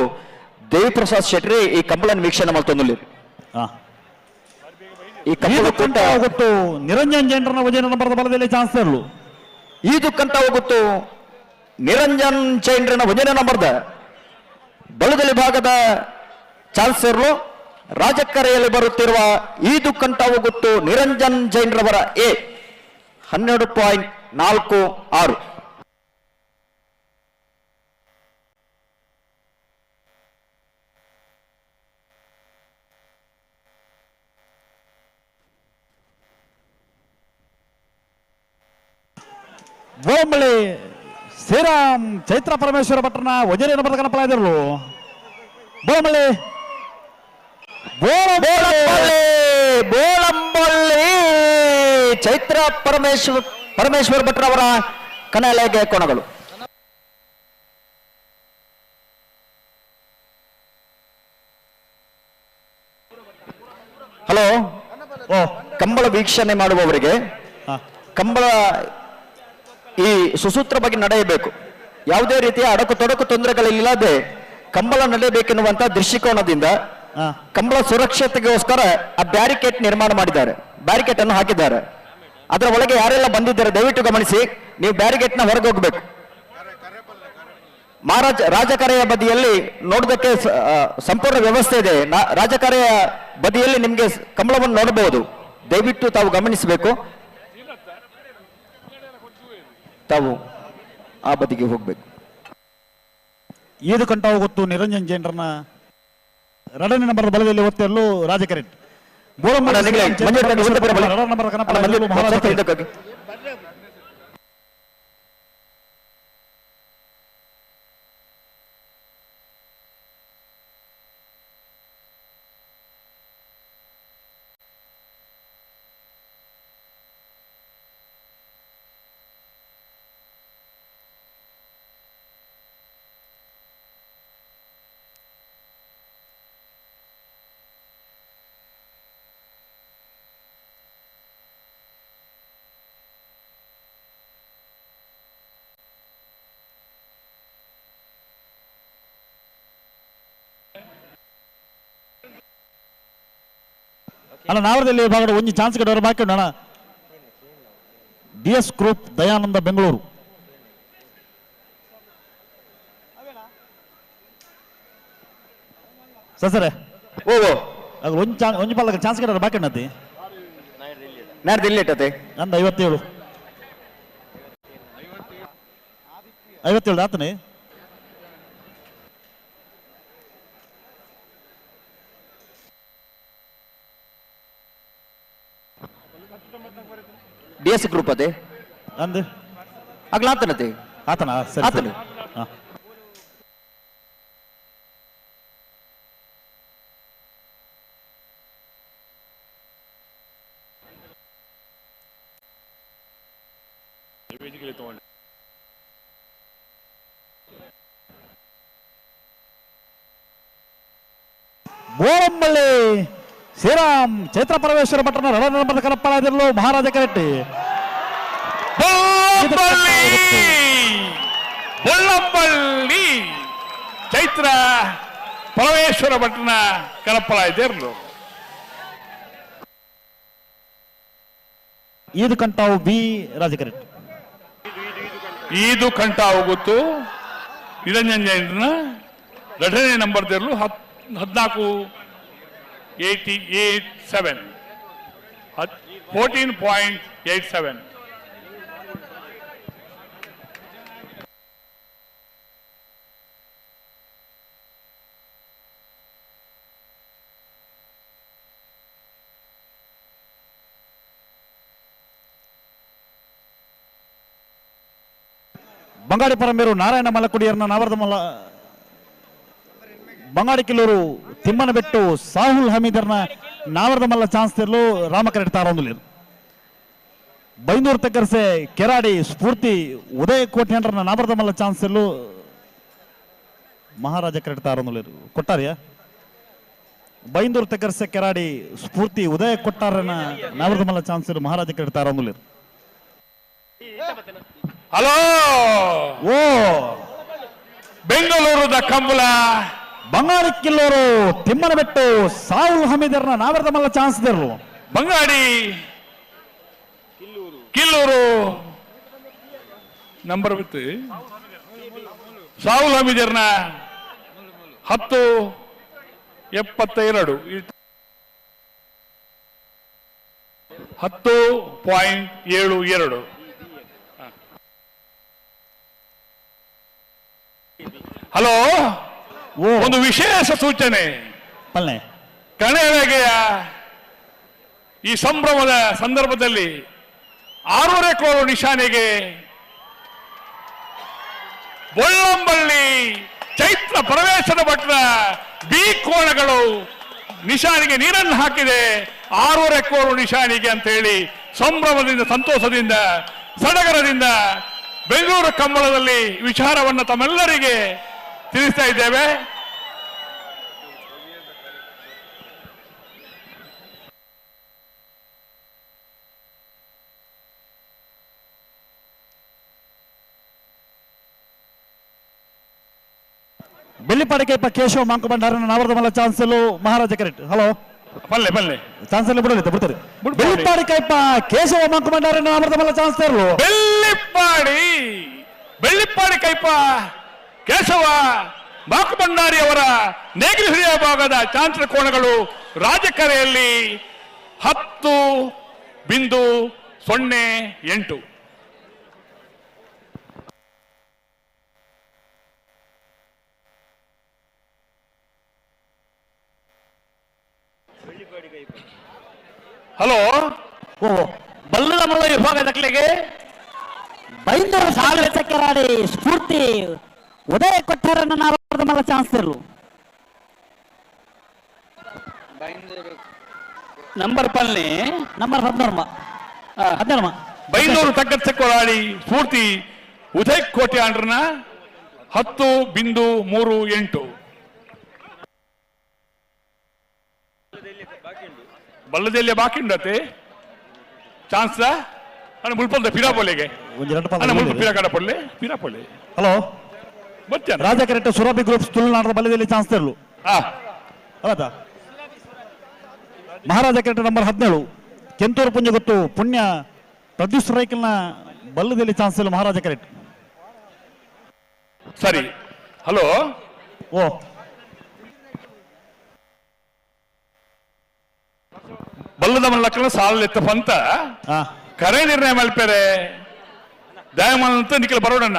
ದೇವಿ ಪ್ರಸಾದ್ ಶೆಟ್ಟಿ ಈ ಕಂಬಳನ ವೀಕ್ಷಣೆ ಮಲ್ತೊಂದು ಈ ಕಂಬಳ ಕೂಟ ಗೊತ್ತು ನಿರಂಜನ್ ಜೈನ್ರನ್ನ 1 ನಂಬರ್ದ ಬಲದಲ್ಲಿ ಚಾನ್ಸ್ ಇರಲು ಈದುಕ್ಕಂತ ಹೋಗುತ್ತು ನಿರಂಜನ್ ಜೈನ್ರನ್ನ 1 ನಂಬರ್ದ ಬಲದಲ್ಲಿ ಭಾಗದ ಚಾನ್ಸ್ ಇರಲು ರಾಜಕರೆಯಲ್ಲಿ ಬರುತ್ತಿರುವ ಈದುಕ್ಕಂತ ಹೋಗುತ್ತು ನಿರಂಜನ್ ಜೈನ್ರವರ 12.46. ಬೋಂಬಳಿ ಶ್ರೀರಾಮ್ ಚೈತ್ರ ಪರಮೇಶ್ವರ ಭಟ್ರನ 1 ನಂಬರ್ದ ಕನಪಲ ಇದ್ರಲು ಬೋಂಬಳಿ ಬೋಳಂಬಳ್ಳಿ ಚೈತ್ರ ಪರಮೇಶ್ವರ ಭಟ್ರವರ ಕನಲೆಗೆ ಕೋಣಗಳು. ಹಲೋ, ಕಂಬಳ ವೀಕ್ಷಣೆ ಮಾಡುವವರಿಗೆ ಕಂಬಳ ಈ ಸುಸೂತ್ರ ಬಗ್ಗೆ ನಡೆಯಬೇಕು. ಯಾವುದೇ ರೀತಿಯ ಅಡಕು ತೊಡಕು ತೊಂದರೆಗಳಿಲ್ಲದೆ ಕಂಬಳ ನಡೆಯಬೇಕೆನ್ನುವಂತ ದೃಷ್ಟಿಕೋನದಿಂದ ಕಂಬಳ ಸುರಕ್ಷತೆಗೋಸ್ಕರ ಆ ಬ್ಯಾರಿಕೇಡ್ ನಿರ್ಮಾಣ ಮಾಡಿದ್ದಾರೆ, ಬ್ಯಾರಿಕೇಡ್ ಅನ್ನು ಹಾಕಿದ್ದಾರೆ. ಅದರ ಒಳಗೆ ಯಾರೆಲ್ಲ ಬಂದಿದ್ದಾರೆ ದಯವಿಟ್ಟು ಗಮನಿಸಿ, ನೀವು ಬ್ಯಾರಿಕೇಡ್ ನ ಹೊರಗೆ ಹೋಗ್ಬೇಕು. ರಾಜಕರೆಯ ಬದಿಯಲ್ಲಿ ನೋಡೋದಕ್ಕೆ ಸಂಪೂರ್ಣ ವ್ಯವಸ್ಥೆ ಇದೆ. ರಾಜಕರೆಯ ಬದಿಯಲ್ಲಿ ನಿಮಗೆ ಕಂಬಳವನ್ನು ನೋಡಬಹುದು, ದಯವಿಟ್ಟು ತಾವು ಗಮನಿಸಬೇಕು. ತಾವು ಆ ಬದಿಗೆ ಹೋಗ್ಬೇಕು. ಈದು ಕಂಟ ಹೋಗುತ್ತು ನಿರಂಜನ್ ಜೈನ್ರನ್ನ 2 ನಂಬರ್ ಬಲದಲ್ಲಿ ಒತ್ತೆಲ್ಲೂ ರಾಜಕೀಯ ಅಲ್ಲ ನಾವರದಲ್ಲಿ ವಿಭಾಗದ ಒಂಜಿ ಚಾನ್ಸ್ ಕಡೆ ಬಾಕಿ ಉಂಡು ಅಣ್ಣ. DS group Dayananda Bengaluru. Sir ಓ ಅದು ಒಂಜಿ ಪಾಲಕ ಚಾನ್ಸ್ ಕಡೆ ಬಾಕಿ ಉಂಡತಿ ನಾಡ್ದು ಇಲ್ಲಿ ಇಟ್ಟತೆ ನಂದು 57 ಆತನೇ. DS ಗ್ರೂಪ್ ಅದೇ ಅಂದು ಆಗ್ಲಾತನತೆ ಆತನ ಸರಿ ಆತನ. ಹಾಂ ಬೋಳಂಬಳ್ಳಿ ಶ್ರೀರಾಮ್ ಚೈತ್ರ ಪರಮೇಶ್ವರ ಭಟ್ರನ 2 ನಂಬರ್ ಕನಪ್ಪಳಾದಿರಲು ಮಹಾರಾಜ ಕರೆಟ್ಟಿ. ಬೊಳ್ಳಂಬಳ್ಳಿ ಚೈತ್ರ ಪರಮೇಶ್ವರ ಭಟ್ನ ಕನಪ್ಪಳ ಇದೇರ್ಲು ಈದು ಕಂಟಾವು ಬಿ ರಾಜ ಕರೆಟ್ಟಿ. ಈದು ಕಂಠ ಹೋಗುತ್ತು ನಿರಂಜನ 2ನೇ ನಂಬರ್ ದೇರ್ಲು 14.87 14.87. ಬಂಗಾಡಿ ಪರಮೇರು ನಾರಾಯಣ ಮಲಕುಡಿಯರ್ನ ನಾವರದ ಮಲ್ಲ ಬಂಗಾಡಿ ಕಿಲ್ಲೂರು ತಿಮ್ಮನಬೆಟ್ಟು ಸಾಹುಲ್ ಹಮೀದರ್ನ ನಾವರದ ಮಲ್ಲ ಚಾನ್ಸ್ ತಿರ್ಲು ರಾಮಕರೆಟ್ ತಾರೊಂದುಲೇರು. ಬೈಂದೂರು ತೆಕ್ಕರ್ಸೆ ಕೆರಾಡಿ ಸ್ಫೂರ್ತಿ ಉದಯ ಕೋಟ್ಯಾಂಡ್ರನ ನಾವರದ ಮಲ್ಲ ಚಾನ್ಸ್ ತಿರ್ಲು ಮಹಾರಾಜ ಕರೆಟ್ ತಾರೊಂದುಲೇರು ಕೊಟ್ಟಾರ್ಯ. ಬೈಂದೂರು ತೆಕ್ಕರ್ಸೆ ಕೆರಾಡಿ ಸ್ಫೂರ್ತಿ ಉದಯ ಕೊಟ್ಟಾರನ ನಾವರದ ಮಲ್ಲ ಚಾನ್ಸ್ ತಿರ್ಲು ಮಹಾರಾಜ ಕರೆಟ್ ತಾರೊಂದುಲೇರು. ಹಲೋ ಓ ಬೆಂಗಳೂರದ ಕಂಬಳ ಬಂಗಾಡಿ ಕಿಲ್ಲೂರು ತಿಮ್ಮನಬೆಟ್ಟು ಸಾಹುಲ್ ಹಮೀದರ್ನ ನಾವರದ ಮಲ್ಲ ಚಾನ್ಸ್ ತಿರ್ಲು ಬಂಗಾಡಿ ಕಿಲ್ಲೂರು ನಂಬರ್ ಬಿತ್ತು ಸಾಹುಲ್ ಹಮೀದರ್ನ 10.72 10.72. ಹಲೋ ಓ ಒಂದು ವಿಶೇಷ ಸೂಚನೆ. ಪಲ್ಲೆ ಕಣೆವೆಗೆಯ ಈ ಸಂಭ್ರಮದ ಸಂದರ್ಭದಲ್ಲಿ 6.5 ಕೋಲು ನಿಶಾನೆಗೆ ಬೊಳ್ಳಂಬಳ್ಳಿ ಚೈತ್ರ ಪರಮೇಶ್ವರ ಭಟ್ರ ಬಿ ಕೋಣಗಳು ನಿಶಾನೆಗೆ ನೀರನ್ನು ಹಾಕಿದೆ. 6.5 ಕೋಲು ನಿಶಾನೆಗೆ ಅಂತ ಹೇಳಿ ಸಂಭ್ರಮದಿಂದ ಸಂತೋಷದಿಂದ ಸಡಗರದಿಂದ ಬೆಂಗಳೂರು ಕಂಬಳದಲ್ಲಿ ವಿಚಾರವನ್ನು ತಮ್ಮೆಲ್ಲರಿಗೆ ತಿಳಿಸ್ತಾ ಇದ್ದೇವೆ. ಬೆಳ್ಳಿಪಾಡಿಕೆ ಕೇಶವ ಮಾಂಕು ಭಂಡಾರನ ನಾವರದ ಮಲ್ಲ ಚಾನ್ಸಲು ಮಹಾರಾಜ ಕರೆಕ್ಟ್. ಹಲೋ ಬಲ್ಲೆ ಬಲ್ಲೆ ಚಾನ್ಸಲ್ ಬಿಡಲಿಲ್ಲ ಬಿಡ್ತಾರೆ. ಬೆಳ್ಳಿಪಾಡಿಕೆ ಕೇಶವ ಮಾಂಕು ಭಂಡಾರನ ನಾವರದ ಮಲ್ಲ ಚಾನ್ಸ್ ತರಲು ಬೆಳ್ಳಿಪ್ಪಾಡಿ ಕೈಪ ಕೇಶವ ಮಾಕು ಭಂಡಾರಿ ಅವರ ನೇಗಿಲು ಹಿರಿಯ ಭಾಗದ ಚಾಂಚಲ ಕೋಣಗಳು ರಾಜಕರೆಯಲ್ಲಿ 10.08. ಹಲೋ ಓ ಬಲ್ಲದ ಮಲ್ಲ ವಿಭಾಗದಕ್ಕೆ ಬೈಂದೂರು ಸಾಗರ ಕೆರಾಡಿ ಸ್ಫೂರ್ತಿ ಉದಯ ಕೊಟ್ಟಾರನ್ನ ನಾವರದ ಮಲ್ಲ ಚಾನ್ಸ್ ತಿರ್ಲು ನಂಬರ್ ಪಲ್ಲೆ ನಂಬರ್ 14 ಬೈಂದೂರು ತಗ್ಗತ್ತ ಕೊರಾಡಿ ಸ್ಫೂರ್ತಿ ಉದಯ ಕೋಟೆ ಆಂಡ್ರನ 10.38. ಬಲ್ಲದೆಲ್ಲ ಬಾಕಿ ಉಂಡತೆ ಚಾನ್ಸ್ ಅಣ್ಣ ಮುಲ್ಪಲ್ದ ಪಿರಾಪೊಲೆಗೆ ಅಣ್ಣ ಮುಲ್ಪ ಪಿರಾ ಕಡಪೊಳ್ಳೆ ಪಿರಾಪೊಳ್ಳೆ. ಹಲೋ ಬಚ್ಚ ರಾಜ ಕರೆಕ್ಟ್ ಸುರಭಿ ಗ್ರೂಪ್ಸ್ ತುಳುನಾಡದ ಬಲ್ಯದಲ್ಲಿ ಚಾನ್ಸ್ ತರಲು ಹಾ ಹೌದಾ ಮಹಾರಾಜ ಕೆರೆಟ್ ನಂಬರ್ 17 ಕೆಂತೂರು ಪುಂಜಗೊತ್ತು ಪುಣ್ಯ ಪ್ರದ್ಯುತ್ ರೈಕಲ್ನ ಬಲ್ಲದಲ್ಲಿ ಚಾನ್ಸ್ ಇಲ್ಲ ಮಹಾರಾಜ ಕೆರೆಟ್. ಸರಿ, ಹಲೋ ಓ ಬಲ್ಲದ ಮಲ್ಲಕ್ಕನ ಸಾಲ ಎತ್ತ ಪಂತ ಹಾ ಕರೆ ನಿರ್ಣಯ ಮಲ್ಪೇರೆ ದಯಮಾನಂತ ನಿಖಿಲ ಬರೋಡಣ್ಣ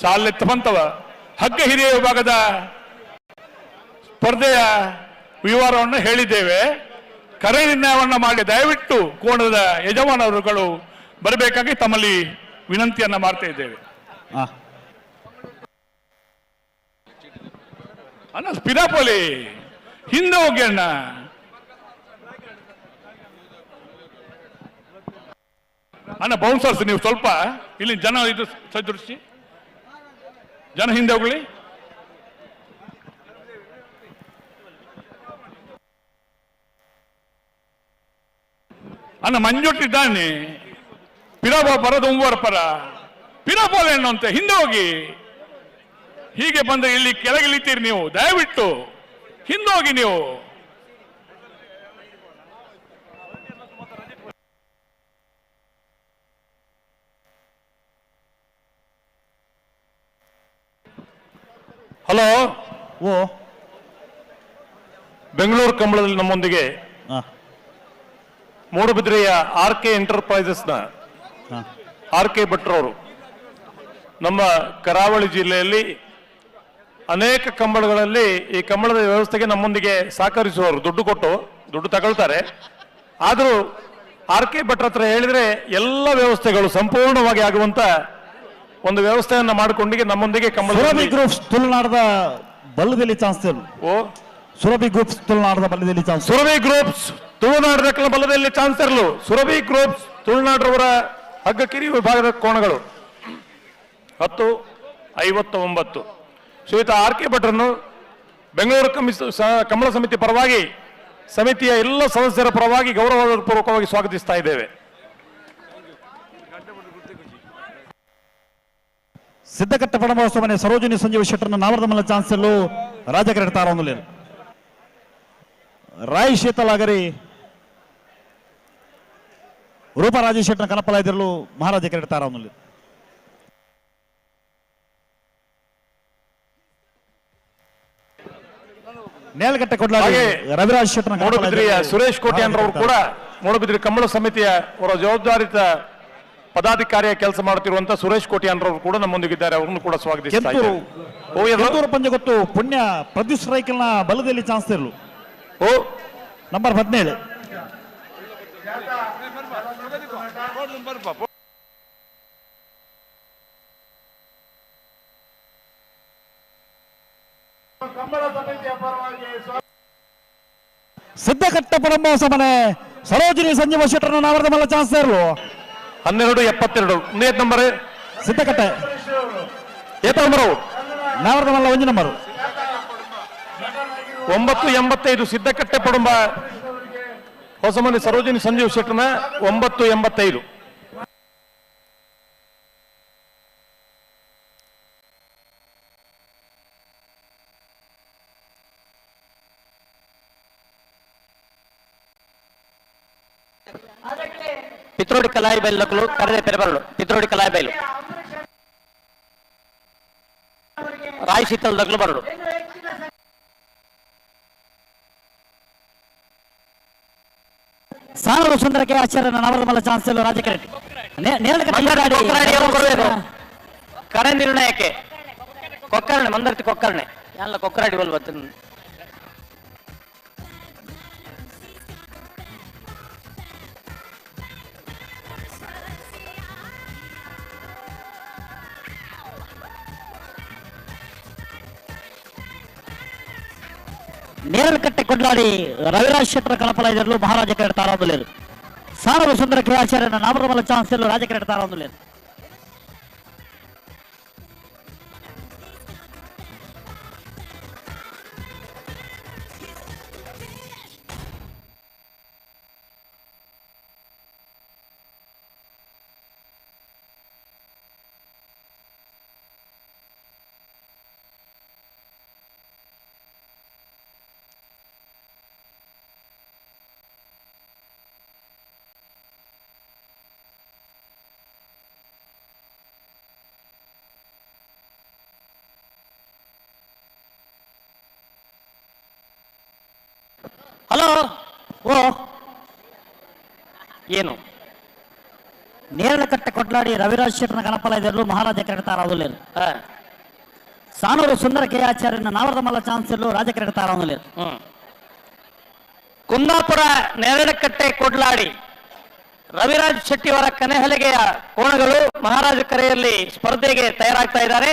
ಸಾಲ ಎತ್ತ ಪಂತವ ಹಗ್ಗ ಹಿರಿಯ ವಿಭಾಗದ ಸ್ಪರ್ಧೆಯ ವಿವರವನ್ನು ಹೇಳಿದ್ದೇವೆ. ಕರೆ ನಿರ್ಣಯವನ್ನು ಮಾಡಿ ದಯವಿಟ್ಟು ಕೋಣದ ಯಜಮಾನರುಗಳು ಬರಬೇಕಾಗಿ ತಮ್ಮಲ್ಲಿ ವಿನಂತಿಯನ್ನ ಮಾಡ್ತಾ ಇದ್ದೇವೆ. ಹಾ ಅಣ್ಣ ಪಿರಾಪೋಲಿ ಹಿಂದೆ ಹೋಗಿ ಅಣ್ಣ. ಅಣ್ಣ ಬೌನ್ಸರ್ಸ್ ನೀವು ಸ್ವಲ್ಪ ಇಲ್ಲಿ ಜನ ಇದು ಸದೃಶಿ ಜನ ಹಿಂದೆ ಹೋಗ್ಲಿ. ಅಣ್ಣ ಮಂಜೊಟ್ಟಿದ್ದಾನೆ ಪಿರಾಬ ಬರೋದು ಒಂಬರ ಪರ ಪಿರಾಪೋಲೆ ಅಣ್ಣ ಅಂತ ಹಿಂದೆ ಹೋಗಿ. ಹೀಗೆ ಬಂದ್ರೆ ಇಲ್ಲಿ ಕೆಳಗೆ ಇಳಿತೀರಿ ನೀವು, ದಯವಿಟ್ಟು ಹಿಂದೆ ಹೋಗಿ ನೀವು. ಹಲೋ, ಓ ಬೆಂಗಳೂರು ಕಂಬಳದಲ್ಲಿ ನಮ್ಮೊಂದಿಗೆ ಹಾ ಮೂಡುಬಿದ್ರೆಯ ಆರ್ ಕೆ ಎಂಟರ್ಪ್ರೈಸಸ್ನ ಹಾ ಆರ್ ಕೆ ಭಟ್ರವರು ನಮ್ಮ ಕರಾವಳಿ ಜಿಲ್ಲೆಯಲ್ಲಿ ಅನೇಕ ಕಂಬಳಗಳಲ್ಲಿ ಈ ಕಂಬಳದ ವ್ಯವಸ್ಥೆಗೆ ನಮ್ಮೊಂದಿಗೆ ಸಹಕರಿಸುವವರು ದುಡ್ಡು ಕೊಟ್ಟು ದುಡ್ಡು ತಗೊಳ್ತಾರೆ. ಆದರೂ ಆರ್ ಕೆ ಭಟ್ರ ಹತ್ರ ಹೇಳಿದ್ರೆ ಎಲ್ಲ ವ್ಯವಸ್ಥೆಗಳು ಸಂಪೂರ್ಣವಾಗಿ ಆಗುವಂತ ಒಂದು ವ್ಯವಸ್ಥೆಯನ್ನ ಮಾಡಿಕೊಂಡಿಗೆ ನಮ್ಮೊಂದಿಗೆ ಸುರಭಿ ಗ್ರೂಪ್ಸ್ ತುಳುನಾಡದ ಬಲ್ಲದಲ್ಲಿ ಚಾನ್ಸ್ ಇಲ್ಲ. ಓ ಸುರಭಿ ಗ್ರೂಪ್ಸ್ ತುಳುನಾಡದ ಬಲ್ಲದಲ್ಲಿ ಚಾನ್ಸ್. ಸುರಭಿ ಗ್ರೂಪ್ಸ್ ತುಳುನಾಡದ ಬಲದಲ್ಲಿ ಚಾನ್ಸ್ ಇರಲು ಸುರಭಿ ಗ್ರೂಪ್ಸ್ ತುಳುನಾಡ್ರವರ ಹಗ್ಗಕಿರಿ ವಿಭಾಗದ ಕೋಣಗಳು 10:59. ಶ್ರೀಯುತ ಆರ್ ಕೆ ಭಟ್ರನ್ನು ಬೆಂಗಳೂರು ಕಂಬಳ ಸಮಿತಿ ಪರವಾಗಿ ಸಮಿತಿಯ ಎಲ್ಲ ಸದಸ್ಯರ ಪರವಾಗಿ ಗೌರವಪೂರ್ವಕವಾಗಿ ಸ್ವಾಗತಿಸ್ತಾ ಇದ್ದೇವೆ. ಸಿದ್ದಕಟ್ಟ ಪಡಮಹೋತ್ಸವ ಮನೆ ಸರೋಜಿನಿ ಸಂಜೀವ ಶೆಟ್ಟರ್ನ ನಾವರದ ಮಲ್ಲ ಚಾನ್ಸ್ ಎಲ್ಲೂ ರಾಜಕೀಯ ತಾರೊಂದು ರಾಯ್ ಶೀತಲಾಗರಿ ರೂಪ ರಾಜೇಶ್ ಶೆಟ್ಟರ್ನ ಕನಪಲ ಇದ್ರಲು ಮಹಾರಾಜ ಕೆರೆಟ್ ತಾರೊಂದು ನೇಲ್ಗಟ್ಟೆ ಕೊಡ್ಲಾಗಿ ರವಿರಾಜ್ ಶೆಟ್ಟರ್ನ ಮೂಡುಬಿದ್ರಿಯ ಸುರೇಶ್ ಕೋಟ್ಯಾನ್ರವರು ಕೂಡ ಮೂಡುಬಿದ್ರಿ ಕಂಬಳ ಸಮಿತಿಯ ಅವರ ಜವಾಬ್ದಾರಿತ ಪದಾಧಿಕಾರಿಯ ಕೆಲಸ ಮಾಡುತ್ತಿರುವಂತ ಸುರೇಶ್ ಕೋಟ್ಯಾನ್ರವರು ಕೂಡ ನಮ್ಮೊಂದಿಗಿದ್ದಾರೆ. ಅವರನ್ನು ಕೂಡ ಸ್ವಾಗತಿಸ್ತಾ ಇದ್ದೇವೆ. ಕೆಂತೂರು ಪಂಜ ಗೊತ್ತು ಪುಣ್ಯ ಪ್ರದ್ಯುತ್ ರೈಕಲ್ನ ಬಲದಲ್ಲಿ ಚಾನ್ಸ್ ಇರಲು ಓ ನಂಬರ್ 17. ಸಿದ್ದಕಟ್ಟ ಪಡಂಬ ಮನೆ ಸರೋಜಿನಿ ಸಂಜೀವ ಶೆಟ್ಟರ್ನ ನಾವರದ ಮಲ್ಲ ಚಾನ್ಸ್ ಇರಲು 12:72 ಒಂದೇ ನಂಬರ್ ಸಿದ್ದಕಟ್ಟೆ ಏತ ನಂಬರು ನಾವರದ ಮಲ್ಲ ಒಂಜಿ ನಂಬರು 9:85 ಸಿದ್ದಕಟ್ಟೆ ಪಡುಂಬ ಹೊಸಮನೆ ಸರೋಜಿನಿ ಸಂಜೀವ್ ಶೆಟ್ಟರ್ನ 9:85. ಪಿತ್ರೋಡಿ ಕಲಾಯಿ ಬೈಲಕ್ಕಲು ಕರೆದೆ ಪೆರಬರಳು ಪಿತ್ರೋಡಿ ಕಲಾಯಿ ಬೈಲು ರಾಯ್ ಶೀತಲ್ ದಗ್ಲು ಬರಡು ಸಾನೂರು ಸುಂದರಕ್ಕೆ ಆಚಾರ್ಯನ ನವರದ ಮಲ್ಲ ಚಾನ್ಸ್ ಎಲ್ಲ ರಾಜಕೀಯ ಕರೆ ನಿರ್ಣಯಕ್ಕೆ ಕೊಕ್ಕರ್ಣೆ ಮಂದರ್ತಿ ಕೊಕ್ಕರ್ಣೆ ಎಲ್ಲ ಕೊಕ್ಕರಾಡಿ ಬಲ್ ಬತ್ತ ನೇರಲಕಟ್ಟೆ ಕೊಡ್ಲಾಡಿ ರವಿರಾಜ್ ಶೆಟ್ಟರ್ ಕಲಪಲ ಇದರಲ್ಲೂ ಮಹಾರಾಜ ಕೆರೆಟ್ ತಾರಾಂದುಲೇರು ಸಾನೂರು ಸುಂದರ ಕೆ ಆಚಾರ್ಯನ ನವರದ ಮಲ್ಲ ಚಾನ್ಸ್ ಎಲ್ಲ ರಾಜ ಕೆರೆಟ್ ತಾರಾಂದುಲೇರು ಹಲೋ ಓ ಏನು ನೇರಳಕಟ್ಟೆ ಕೊಡ್ಲಾಡಿ ರವಿರಾಜ್ ಶೆಟ್ಟನ ಗಣಪಾಲಯದಲ್ಲೂ ಮಹಾರಾಜ ಕ್ರೀಡೆ ತಾರಾವುಲೇರು ಸಾನೂರು ಸುಂದರ ಕೆ ಆಚಾರ್ಯನ ನಾವರದ ಮಲ್ಲ ಚಾನ್ಸಲ್ಲೂ ರಾಜ ಕ್ರೀಡೆ ತಾರಾವುಲೇರು ಕುಂದಾಪುರ ನೇರಳಕಟ್ಟೆ ಕೊಡ್ಲಾಡಿ ರವಿರಾಜ್ ಶೆಟ್ಟಿಯವರ ಕನೆಹಲಿಗೆಯ ಕೋಣಗಳು ಮಹಾರಾಜ ಕರೆಯಲ್ಲಿ ಸ್ಪರ್ಧೆಗೆ ತಯಾರಾಗ್ತಾ ಇದ್ದಾರೆ.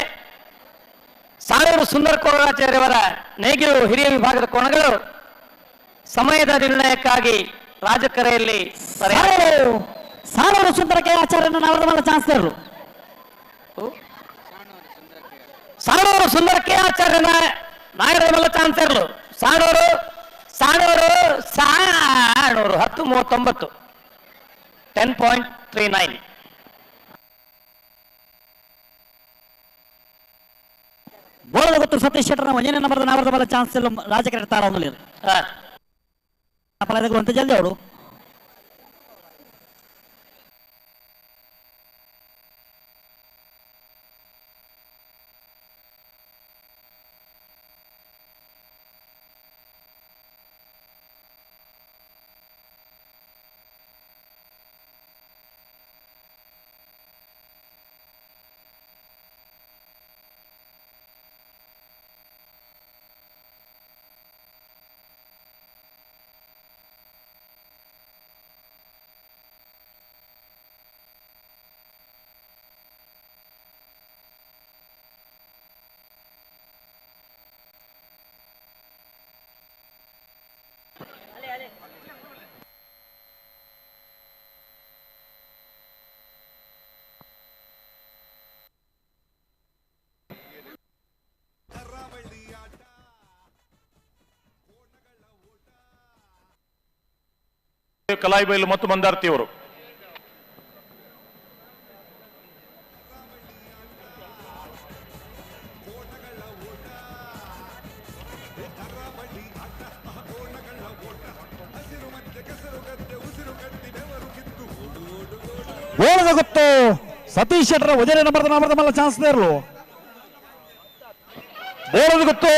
ಸಾನೂರು ಸುಂದರ ಕೋಣಾಚಾರ್ಯವರ ನೇಗಿಲು ಹಿರಿಯ ವಿಭಾಗದ ಕೋಣಗಳು ಸಮಯದ ನಿರ್ಣಯಕ್ಕಾಗಿ ರಾಜಕರೆಯಲ್ಲಿ ಸಾನೂರು ಸುಂದರ ಕೆ ಆಚಾರ್ಯನ ನಾವರದ ಮಲ್ಲ ಚಾನ್ಸಲ್ಲೂ ಸಾಣೂರು ಸುಂದರ ಕೆ ಆಚಾರ್ಯನ ನಾಗರದ ಮಲ್ಲ ಚಾನ್ಸರ್ಲು ಸಾಣೂರು ಸಾಣೂರು ಸಾಣೂರು 10:39 10.39. ಬೋಳದ ಗೊತ್ತು ಸತೀಶ್ ಶೆಟ್ಟರ್ನ 1ನೇ ನಂಬರ್ದ ನಾವರದ ಮಲ್ಲ ಚಾನ್ಸಲ್ಲೂ ರಾಜ ಕ್ರೀಡೆ ತಾರಾವುಲೇರು ಗಣಪಾಲಯದಾಗ ಅಂತ ಜಲ್ದಿ ಅವಳು ಕಲಾಯಿಬೈಲು ಮತ್ತು ಮಂದಾರ್ತಿಯವರು. ಬೋಳದ ಗೊತ್ತು ಸತೀಶ್ ಶೆಟ್ಟರ 1ನೇ ನಂಬರ್ದ ನಾವರದ ಮಲ್ಲ ಚಾನ್ಸ್ ಇರಲು ಬೋಳದ ಗೊತ್ತು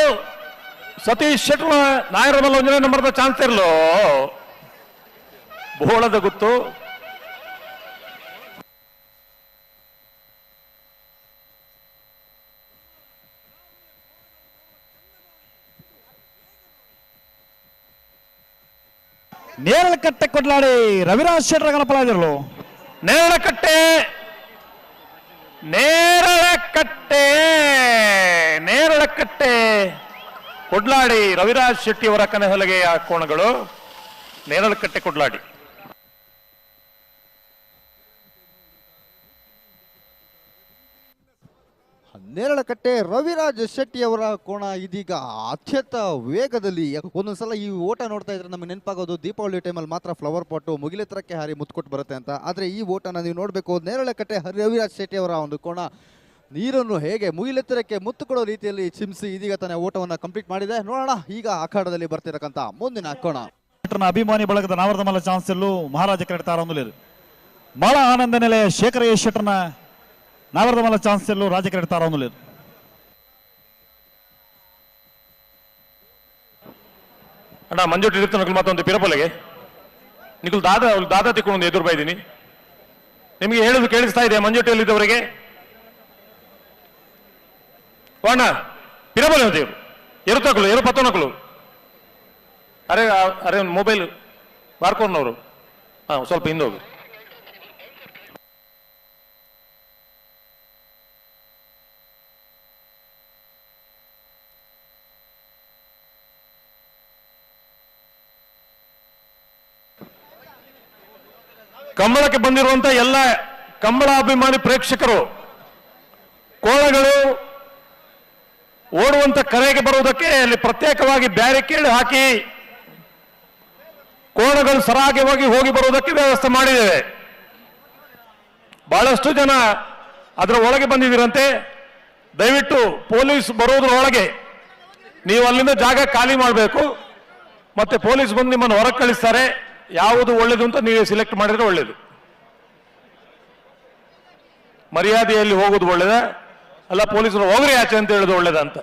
ಸತೀಶ್ ಶೆಟ್ಟರ್ ನಾಯರದ ಮಲ್ಲ 1ನೇ ನಂಬರ್ದ ಚಾನ್ಸ್ ಇರಲು ಬೋಳದ ಗೊತ್ತು ನೇರಳಕಟ್ಟೆ ಕೊಡ್ಲಾಡಿ ರವಿರಾಜ್ ಶೆಟ್ಟರ ಗಣಪಾಲಯದಲ್ಲೂ ನೇರಳಕಟ್ಟೆ ನೇರಳಕಟ್ಟೆ ನೇರಳಕಟ್ಟೆ ಕೊಡ್ಲಾಡಿ ರವಿರಾಜ್ ಶೆಟ್ಟಿಯವರ ಕನೆಹಲಗೆಯ ಕೋಣಗಳು ನೇರಳಕಟ್ಟೆ ಕೊಡ್ಲಾಡಿ. ನೇರಳಕಟ್ಟೆ ರವಿರಾಜ್ ಶೆಟ್ಟಿ ಅವರ ಕೋಣ ಇದೀಗ ಅತ್ಯಂತ ವೇಗದಲ್ಲಿ ಒಂದೊಂದ್ಸಲ ಈ ಓಟ ನೋಡ್ತಾ ಇದ್ರೆ ನಮಗೆ ನೆನಪಾಗೋದು ದೀಪಾವಳಿ ಟೈಮಲ್ಲಿ ಮಾತ್ರ ಫ್ಲವರ್ ಪಾಟು ಮುಗಿಲೆತ್ತರಕ್ಕೆ ಹಾರಿ ಮುತ್ಕೊಟ್ಟು ಬರುತ್ತೆ ಅಂತ. ಆದರೆ ಈ ಓಟನ ನೀವು ನೋಡಬೇಕು, ನೇರಳಕಟ್ಟೆ ರವಿರಾಜ್ ಶೆಟ್ಟಿ ಅವರ ಒಂದು ಕೋಣ ನೀರನ್ನು ಹೇಗೆ ಮುಗಿಲೆತ್ತರಕ್ಕೆ ಮುತ್ತು ಕೊಡೋ ರೀತಿಯಲ್ಲಿ ಚಿಮ್ಸಿ ಇದೀಗ ತಾನೇ ಓಟವನ್ನು ಕಂಪ್ಲೀಟ್ ಮಾಡಿದೆ. ನೋಡೋಣ ಈಗ ಅಖಾಡದಲ್ಲಿ ಬರ್ತಿರಕ್ಕಂಥ ಮುಂದಿನ ಕೋಣ. ಅಭಿಮಾನಿ ಬಳಗದ ನಾವರದ ಮಲ್ಲ ಚಾನ್ಸಲ್ಲೂ ಮಹಾರಾಜ ಕ್ರೀಡೆ ತಾರಾವುಲೇರು ಬಹಳ ಆನಂದ ನೆಲೆಯ ಶೇಖರ ಎಸ್ ಶೆಟ್ಟರ್ನ ನಾವರದ ಮಲ್ಲ ಚಾನ್ಸಲ್ಲೂ ರಾಜ ಕ್ರೀಡೆ ತಾರಾವುಲೇರು ಅಣ್ಣ ಮಂಜುಟ್ ಇರುತ್ತೆ ನಕಲು ಮತ್ತೊಂದು ಪಿರಪೊಲೆಗೆ ನಿಖಲ್ ದಾದಾ ತಿಕ್ಕೊಂಡು ಎದುರು ಬೈದೀನಿ. ನಿಮಗೆ ಹೇಳುದು ಕೇಳಿಸ್ತಾ ಇದೆ ಮಂಜುಟಿಯಲ್ಲಿದ್ದವರಿಗೆ? ಅಣ್ಣ ಪಿರಪೊಲೆ ದೇವರು ಎರುತ್ತಕಲು ಎರು ಪತ್ತೊನಕಲು ಅರೆ ಅರೆ ಮೊಬೈಲ್ ಬಾರ್ಕೋರ್ನವರು ಸ್ವಲ್ಪ ಹಿಂದೆ ಹೋಗಿ. ಕಂಬಳಕ್ಕೆ ಬಂದಿರುವಂತ ಎಲ್ಲ ಕಂಬಳಾಭಿಮಾನಿ ಪ್ರೇಕ್ಷಕರು ಕೋಣಗಳು ಓಡುವಂತ ಕರೆಗೆ ಬರುವುದಕ್ಕೆ ಅಲ್ಲಿ ಪ್ರತ್ಯೇಕವಾಗಿ ಬ್ಯಾರಿಕೇಡ್ ಹಾಕಿ ಕೋಣಗಳು ಸರಾಗವಾಗಿ ಹೋಗಿ ಬರುವುದಕ್ಕೆ ವ್ಯವಸ್ಥೆ ಮಾಡಿದ್ದೇವೆ. ಬಹಳಷ್ಟು ಜನ ಅದರ ಒಳಗೆ ಬಂದಿದ್ದೀರಂತೆ. ದಯವಿಟ್ಟು ಪೊಲೀಸ್ ಬರುವುದರೊಳಗೆ ನೀವು ಅಲ್ಲಿಂದ ಜಾಗ ಖಾಲಿ ಮಾಡಬೇಕು. ಮತ್ತೆ ಪೊಲೀಸ್ ಬಂದು ನಿಮ್ಮನ್ನು ಹೊರಗೆ ಕಳಿಸ್ತಾರೆ. ಯಾವುದು ಒಳ್ಳೇದು ಅಂತ ನೀವು ಸಿಲೆಕ್ಟ್ ಮಾಡಿದ್ರೆ ಒಳ್ಳೇದು. ಮರ್ಯಾದೆಯಲ್ಲಿ ಹೋಗೋದು ಒಳ್ಳೇದ ಅಲ್ಲ ಪೊಲೀಸರು ಹೋಗ್ರಿ ಆಚೆ ಅಂತ ಹೇಳೋದು ಒಳ್ಳೇದ ಅಂತ.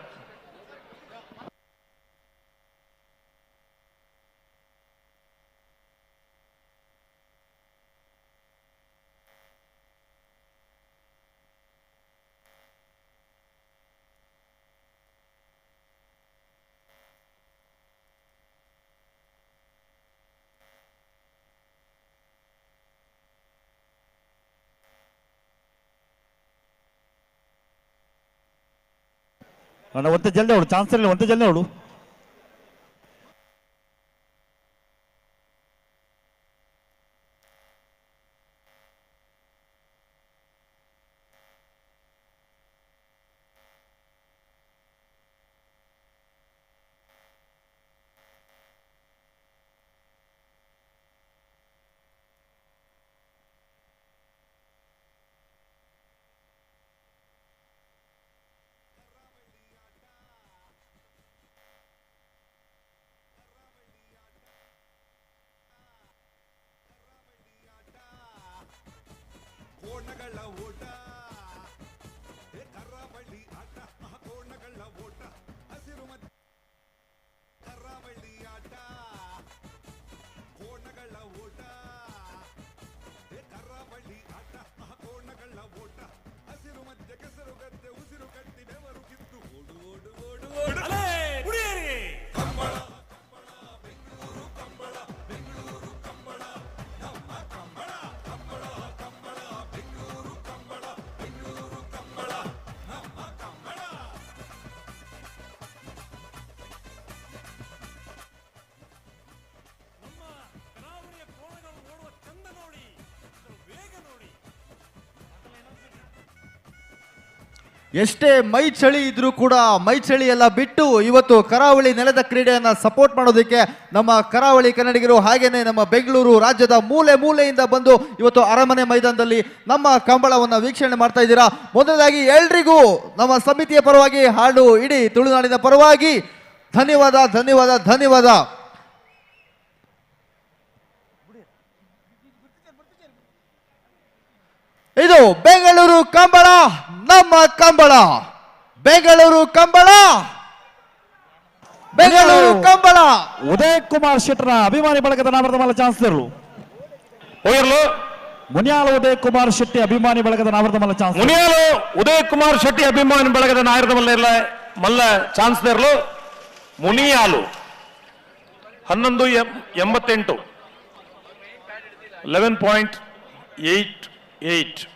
ಅಣ್ಣ ಒಂತೆ ಜಲ್ದಿ ಅವಳು ಚಾನ್ಸ್ ಇಲ್ಲ, ಒಂತೆ ಜಲ್ದಿ ಅವಳು. ಎಷ್ಟೇ ಮೈ ಚಳಿ ಇದ್ರೂ ಕೂಡ ಮೈ ಚಳಿ ಎಲ್ಲ ಬಿಟ್ಟು ಇವತ್ತು ಕರಾವಳಿ ನೆಲದ ಕ್ರೀಡೆಯನ್ನ ಸಪೋರ್ಟ್ ಮಾಡೋದಕ್ಕೆ ನಮ್ಮ ಕರಾವಳಿ ಕನ್ನಡಿಗರು ಹಾಗೇನೆ ನಮ್ಮ ಬೆಂಗಳೂರು ರಾಜ್ಯದ ಮೂಲೆ ಮೂಲೆಯಿಂದ ಬಂದು ಇವತ್ತು ಅರಮನೆ ಮೈದಾನದಲ್ಲಿ ನಮ್ಮ ಕಂಬಳವನ್ನ ವೀಕ್ಷಣೆ ಮಾಡ್ತಾ ಇದ್ದೀರಾ. ಮೊದಲದಾಗಿ ಎಲ್ರಿಗೂ ನಮ್ಮ ಸಮಿತಿಯ ಪರವಾಗಿ ಹಾಡು ಇಡೀ ತುಳುನಾಡಿನ ಪರವಾಗಿ ಧನ್ಯವಾದ ಧನ್ಯವಾದ ಧನ್ಯವಾದ. ಇದು ಬೆಂಗಳೂರು ಕಂಬಳ, ನಮ್ಮ ಕಂಬಳ, ಬೆಂಗಳೂರು ಕಂಬಳ, ಬೆಂಗಳೂರು ಕಂಬಳ. ಉದಯ್ ಕುಮಾರ್ ಶೆಟ್ಟರ ಅಭಿಮಾನಿ ಬಳಗದ ನಾಮರದ ಮೇಲೆ ಚಾನ್ಸ್ ಇರಲು ಹೋಗಿರ್ಲು ಮುನಿಯಾಲ ಉದಯ್ ಕುಮಾರ್ ಶೆಟ್ಟಿ ಅಭಿಮಾನಿ ಬಳಗದ ನಾಮರದ ಮೇಲೆ ಚಾನ್ಸ್. ಮುನಿಯಾಲು ಉದಯ್ ಕುಮಾರ್ ಶೆಟ್ಟಿ ಅಭಿಮಾನಿ ಬಳಗದ ನಾಯರದ ಮಲ್ಲ ಚಾನ್ಸ್ ಇರಲು ಮುನಿಯಾಲು 11.88 11.88.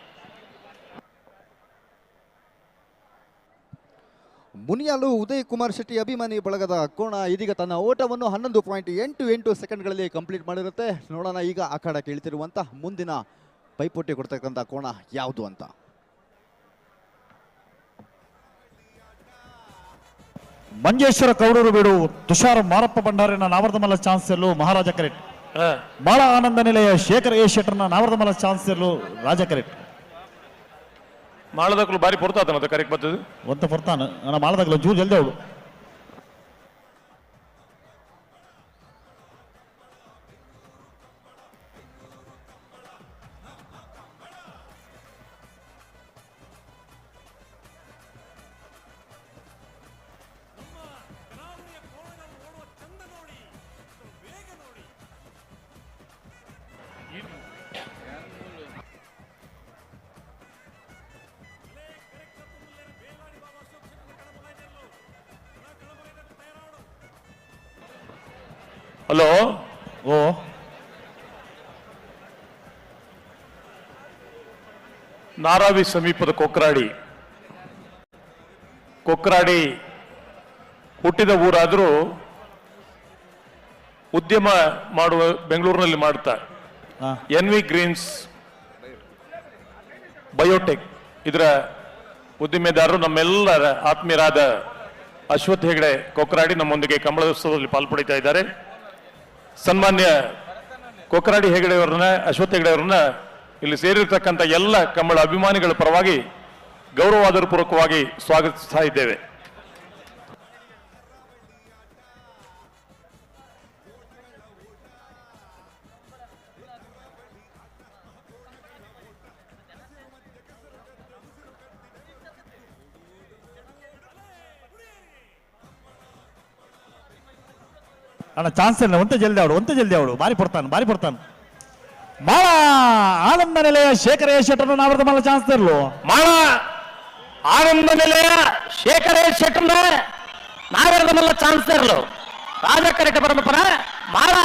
ಮುನಿಯಾಲು ಉದಯ್ ಕುಮಾರ್ ಶೆಟ್ಟಿ ಅಭಿಮಾನಿ ಬಳಗದ ಕೋಣ ಇದೀಗ ತನ್ನ ಓಟವನ್ನು 11.88 ಸೆಕೆಂಡ್ಗಳಲ್ಲಿ ಕಂಪ್ಲೀಟ್ ಮಾಡಿರುತ್ತೆ. ನೋಡೋಣ ಈಗ ಅಖಾಡ ಕೇಳ್ತಿರುವಂತ ಮುಂದಿನ ಪೈಪೋಟಿ ಕೊಡ್ತಕ್ಕಂಥ ಕೋಣ ಯಾವುದು ಅಂತ. ಮಂಜೇಶ್ವರ ಕೌಡೂರು ಬೀಡು ತುಷಾರ್ ಮಾರಪ್ಪ ಭಂಡಾರಿನ ನಾವರದ ಮಲ್ಲ ಚಾನ್ಸ್ ಎಲ್ಲು ಮಹಾರಾಜ ಕರೆಕ್ಟ್. ಮಾಳ ಆನಂದ ನಿಲಯ ಶೇಖರ್ ಎ ಶೆಟ್ಟರ್ನ ನಾವರದ ಮಲ್ಲ ಚಾನ್ಸ್ ಎಲ್ಲು ರಾಜ ಕರೆಕ್ಟ್. ಮಾಳದಕ್ಕೂ ಬಾರಿ ಪೊರ್ತಾತ ಕರೆಕ್ಟ್ ಬರ್ತದೆ ಒಂತ ಪೊರ್ತಾನ ನಾನು ಮಾಳದಾಗಲು ಜೂರ್ ಜಲ್ದಿ ಅವಳು. ಹಲೋ ಓ ನಾರಾವಿ ಸಮೀಪದ ಕೊಕ್ರಾಡಿ ಹುಟ್ಟಿದ ಊರಾದರೂ ಉದ್ಯಮ ಮಾಡುವ ಬೆಂಗಳೂರಿನಲ್ಲಿ ಮಾಡ್ತಾರೆ. NV ಗ್ರೀನ್ಸ್ ಬಯೋಟೆಕ್ ಇದರ ಉದ್ದಿಮೆದಾರರು ನಮ್ಮೆಲ್ಲರ ಆತ್ಮೀಯರಾದ ಅಶ್ವಥ್ ಹೆಗಡೆ ಕೊಕ್ರಾಡಿ ನಮ್ಮೊಂದಿಗೆ ಕಂಬಳೋತ್ಸವದಲ್ಲಿ ಪಾಲ್ಪಡಿತಾ ಇದ್ದಾರೆ. ಸನ್ಮಾನ್ಯ ಕೊಕ್ರಾಡಿ ಹೆಗಡೆಯವರನ್ನ ಅಶ್ವಥ್ ಹೆಗಡೆಯವರನ್ನ ಇಲ್ಲಿ ಸೇರಿರ್ತಕ್ಕಂಥ ಎಲ್ಲ ಕಂಬಳ ಅಭಿಮಾನಿಗಳ ಪರವಾಗಿ ಗೌರವಾದರ ಪೂರ್ವಕವಾಗಿ ಸ್ವಾಗತಿಸ್ತಾ ಇದ್ದೇವೆ. ಅಣ್ಣ ಚಾನ್ಸ್ ಇಲ್ಲ, ಒಂತೆ ಜಲ್ದಿ ಅವಳು ಬಾರಿ ಪಡ್ತಾನೆ ಮಾಳ ಆನಂದ ನಿಲಯ ಶೇಖರ ಎ ಶೆಟ್ಟರ್ನ ನಾವರದ ಮೇಲೆ ಚಾನ್ಸ್ ಇರಲು. ಮಾಳ ಆನಂದ ನಿಲಯ ಶೇಖರ ಎ ಶೆಟ್ಟರ್ನ ನಾವರದ ಮೇಲೆ ಚಾನ್ಸ್ ಇರಲು ರಾಜ ಕರೆಕ್ಟ್ ಪರಮಪರ. ಮಾಳ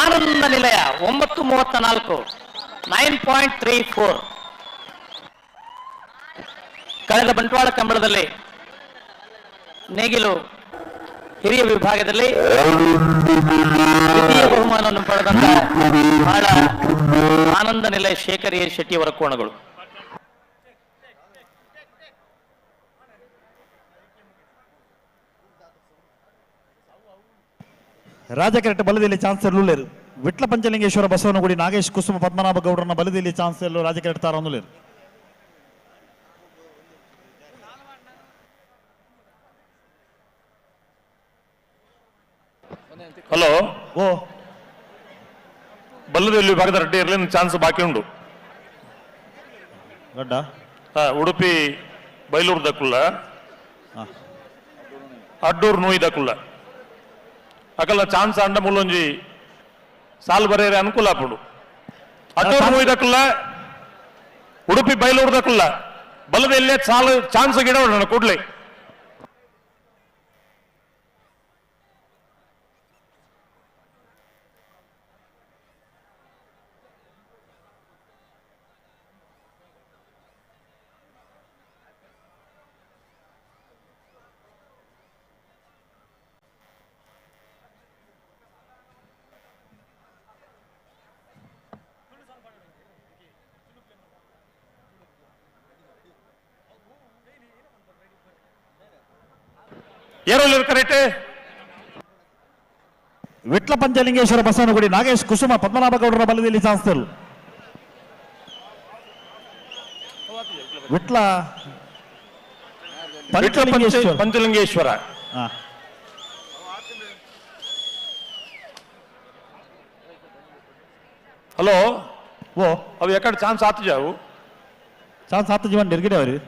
ಆನಂದ ನಿಲಯ 9:34 9.34. ಕಳೆದ ಬಂಟ್ವಾಳ ಕಂಬಳದಲ್ಲಿ ನೇಗಿಲು ಹಿರಿಯ ವಿಭಾಗದಲ್ಲಿ ದ್ವಿತೀಯ ಬಹುಮಾನವನ್ನು ಪಡೆದಂತ ಬಹಳ ಆನಂದ ನಿಲಯ ಶೇಖರ್ ಎ ಶೆಟ್ಟಿ ಅವರ ಕೋಣಗಳು. ರಾಜಕೆರೆಟ್ ಬಲದಲ್ಲಿ ಚಾನ್ಸ್ ಇರಲಿಲ್ಲ. ವಿಟ್ಲ ಪಂಚಲಿಂಗೇಶ್ವರ ಬಸವನಗುಡಿ ನಾಗೇಶ್ ಕುಸುಮ ಪದ್ಮನಾಭ ಗೌಡರನ್ನ ಬಲದಲ್ಲಿ ಚಾನ್ಸ್ ಎಲ್ಲೂ ರಾಜಕೆರೆಟ್ ತಾರ ಅನ್ನಲಿಲ್ಲ. ಹಲೋ, ಓ ಬಲ್ಲದಲ್ಲಿ ವಿಭಾಗದ ರೆಡ್ಡಿ ಇರಲಿ ಚಾನ್ಸ್ ಬಾಕಿ ಉಂಟು. ಗಡ್ಡ ಉಡುಪಿ ಬೈಲೂರು ದಕ್ಕುಲ್ಲ, ಅಡ್ಡೂರು ನೂಯಿ ದಕ್ಕುಲ್ಲ ಅಕಲ್ಲ ಚಾನ್ಸ್ ಅಂಡ ಮುಲ್ಲೊಂಜಿ ಸಾಲು ಬರೆಯರೆ ಅನುಕೂಲ ಆಪುಂಡು. ಅಡ್ಡೂರು ನೂಯಿ ದಕ್ಕುಲ್ಲ, ಉಡುಪಿ ಬೈಲೂರು ದಕ್ಕುಲ್ಲ ಬಲ್ಲದಲ್ಲೇ ಸಾಲು ಚಾನ್ಸ್ ಗಿಡ ಉಂಟು ಕೂಡ್ಲೆ. ಏರೋಲಿ ಕರೆಕ್ಟ್. ವಿಟ್ಲ ಪಂಚಲಿಂಗೇಶ್ವರ ಬಸವನಗುಡಿ ನಾಗೇಶ್ ಕುಸುಮ ಪದ್ಮನಾಭ ಗೌಡರ ಬಲದಲ್ಲಿ ಚಾನ್ಸ್ ತರು. ವಿಟ್ಲ ಪಂಚಲಿಂಗೇಶ್ವರ ಹಲೋ, ಓ ಅವು ಯಾಕಡೆ ಚಾನ್ಸ್ ಆತು ಜಾವು ಚಾನ್ಸ್ ಆತ ಜೀವನ್ ನಿರ್ಗಿಡೆ ಅವ್ರಿ.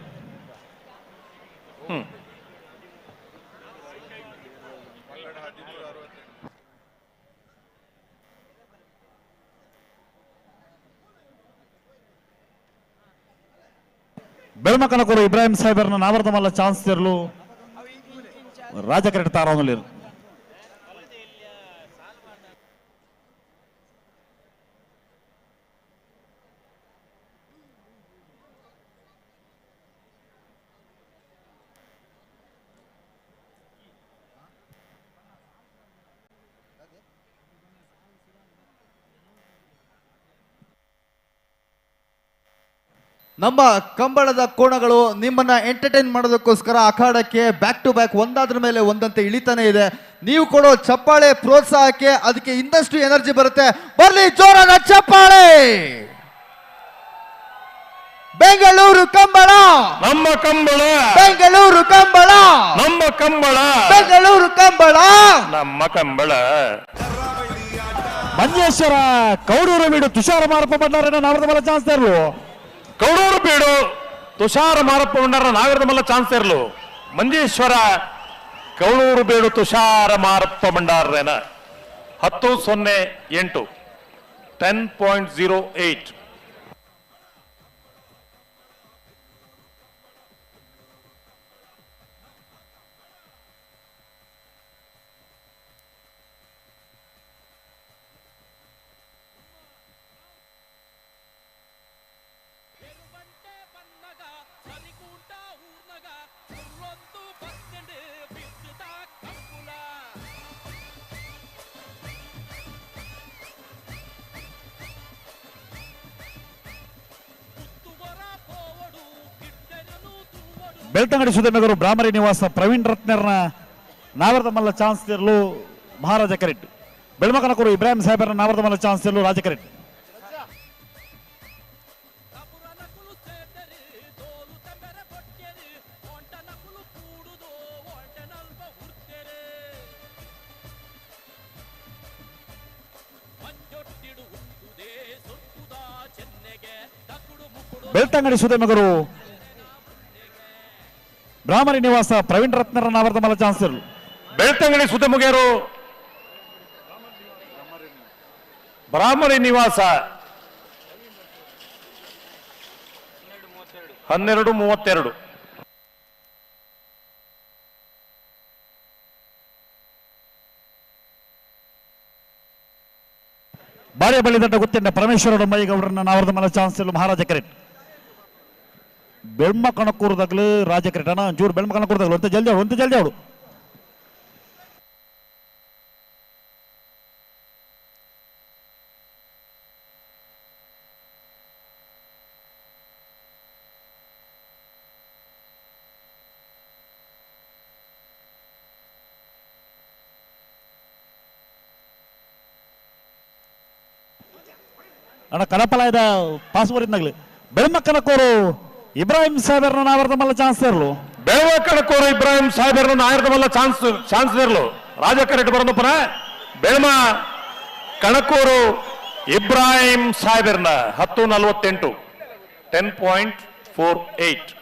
ಬೆಳ್ಮಕನಕೂರು ಇಬ್ರಾಹಿಂ ಸಾಹೇಬರ್ನ ನಾವರ್ದ ಮಲ್ಲ ಚಾನ್ಸ್ ತೆರಲು ರಾಜಕೆರೆಟ್ ತಾರ ಅನ್ನಲಿರು. ನಮ್ಮ ಕಂಬಳದ ಕೋಣಗಳು ನಿಮ್ಮನ್ನ ಎಂಟರ್ಟೈನ್ ಮಾಡೋದಕ್ಕೋಸ್ಕರ ಅಖಾಡಕ್ಕೆ ಬ್ಯಾಕ್ ಟು ಬ್ಯಾಕ್ ಒಂದಾದ್ರ ಮೇಲೆ ಒಂದಂತೆ ಇಳಿತಾನೆ ಇದೆ. ನೀವು ಕೊಡೋ ಚಪ್ಪಾಳೆ ಪ್ರೋತ್ಸಾಹಕ್ಕೆ ಅದಕ್ಕೆ ಇನ್ನಷ್ಟು ಎನರ್ಜಿ ಬರುತ್ತೆ. ಬರ್ಲಿ ಜೋರಾದ ಚಪ್ಪಾಳೆ. ಬೆಂಗಳೂರು ಕಂಬಳ ನಮ್ಮ ಕಂಬಳ, ಬೆಂಗಳೂರು ಕಂಬಳ, ನಮ್ಮ ಕಂಬಳ, ಬೆಂಗಳೂರು ಕಂಬಳ, ನಮ್ಮ ಕಂಬಳ. ಮಂಜೇಶ್ವರ ಕೌಡೂರು ಬೀಡು ತುಷಾರ ಮಾರಪ್ಪ ಬಂಡಾರನ ನಾವರ್ದ ಮಲ್ಲ ಚಾನ್ಸ್ ತೆರಲು. ಕೌಡೂರು ಬೀಡು ತುಷಾರ ಮಾರಪ್ಪ ಬಂಡಾರ ನಾಗರದ ಮಲ್ಲ ಚಾನ್ಸ್ ಇರಲು. ಮಂಜೇಶ್ವರ ಕೌಡೂರು ಬೀಡು ತುಷಾರ ಮಾರಪ್ಪ ಭಂಡಾರನ 10-08 10.08. ಬೆಳ್ತಂಗಡಿ ಸುಧೀರ್ನಗರು ಬ್ರಾಹ್ಮರಿ ನಿವಾಸ ಪ್ರವೀಣ್ ರತ್ನರ್ನ ನಾವರ್ದ ಮಲ್ಲ ಚಾನ್ಸ್ ತೆರಲು ಮಹಾರಾಜ ಕೆರೆಟ್. ಬೆಳ್ಮಕನಕೂರು ಇಬ್ರಾಹಿಂ ಸಾಹೇಬರ್ನ ನಾವರ್ದ ಮಲ್ಲ ಚಾನ್ಸ್ ತೆರಲು ರಾಜ ಕೆರೆಟ್. ಬೆಳ್ತಂಗಡಿ ಸುಧೀರ್ನಗರು ಬ್ರಾಹ್ಮರಿ ನಿವಾಸ ಪ್ರವೀಣ್ ರತ್ನರ ನಾವರ್ದ ಮಲ್ಲ ಚಾನ್ಸ್ ತೆರಲು. ಬೆಳ್ತಂಗಡಿ ಸುಧಮುಗೇರು ಬ್ರಾಹ್ಮಣಿ ನಿವಾಸ 12:32. ಬಾಳೆ ಬಳಿದಂಡ ಗೊತ್ತಿಂದ ಪರಮೇಶ್ವರ ಮೈಗೌಡರನ್ನ ನಾವರ್ದ ಮಲ್ಲ ಚಾನ್ಸ್ ತೆರಲು ಮಹಾರಾಜ ಕೆರೆಟ್. ಬೆಳ್ಮ ಕಣಕೂರದಾಗ್ಲು ರಾಜ ಕೆರೆಟ್ ಅಣ್ಣ ಒಂಚೂರು ಬೆಳ್ಮ ಕಣಕೂರದಾಗ್ಲು ಅಂತ ಜಲ್ದಿ ಅವಳು ಅಣ್ಣ ಕನಪಲಾಯದ ಪಾಸ್ವರಿದ್ನಾಗ್ಲಿ ಬೆಳಮಕ್ಕನಕೋರು ಇಬ್ರಾಹಿಂ ಸಾಹೇಬರ್ನ ನಾವರ್ದ ಮಲ್ಲ ಚಾನ್ಸ್ ಇರಲು ಬೆಳಮಕ್ಕನಕೋರು ಇಬ್ರಾಹಿಂ ಸಾಹೇಬರ್ನ ನಾಯರ್ದ ಮಲ್ಲ ಚಾನ್ಸ್ ಇರಲು ರಾಜ ಕರೆಕ್ಟ್ ಬರೋದಪ್ಪನ ಬೆಳಮ ಕಣಕೂರು ಇಬ್ರಾಹಿಂ ಸಾಹೇಬರ್ನ 10:48 10.48.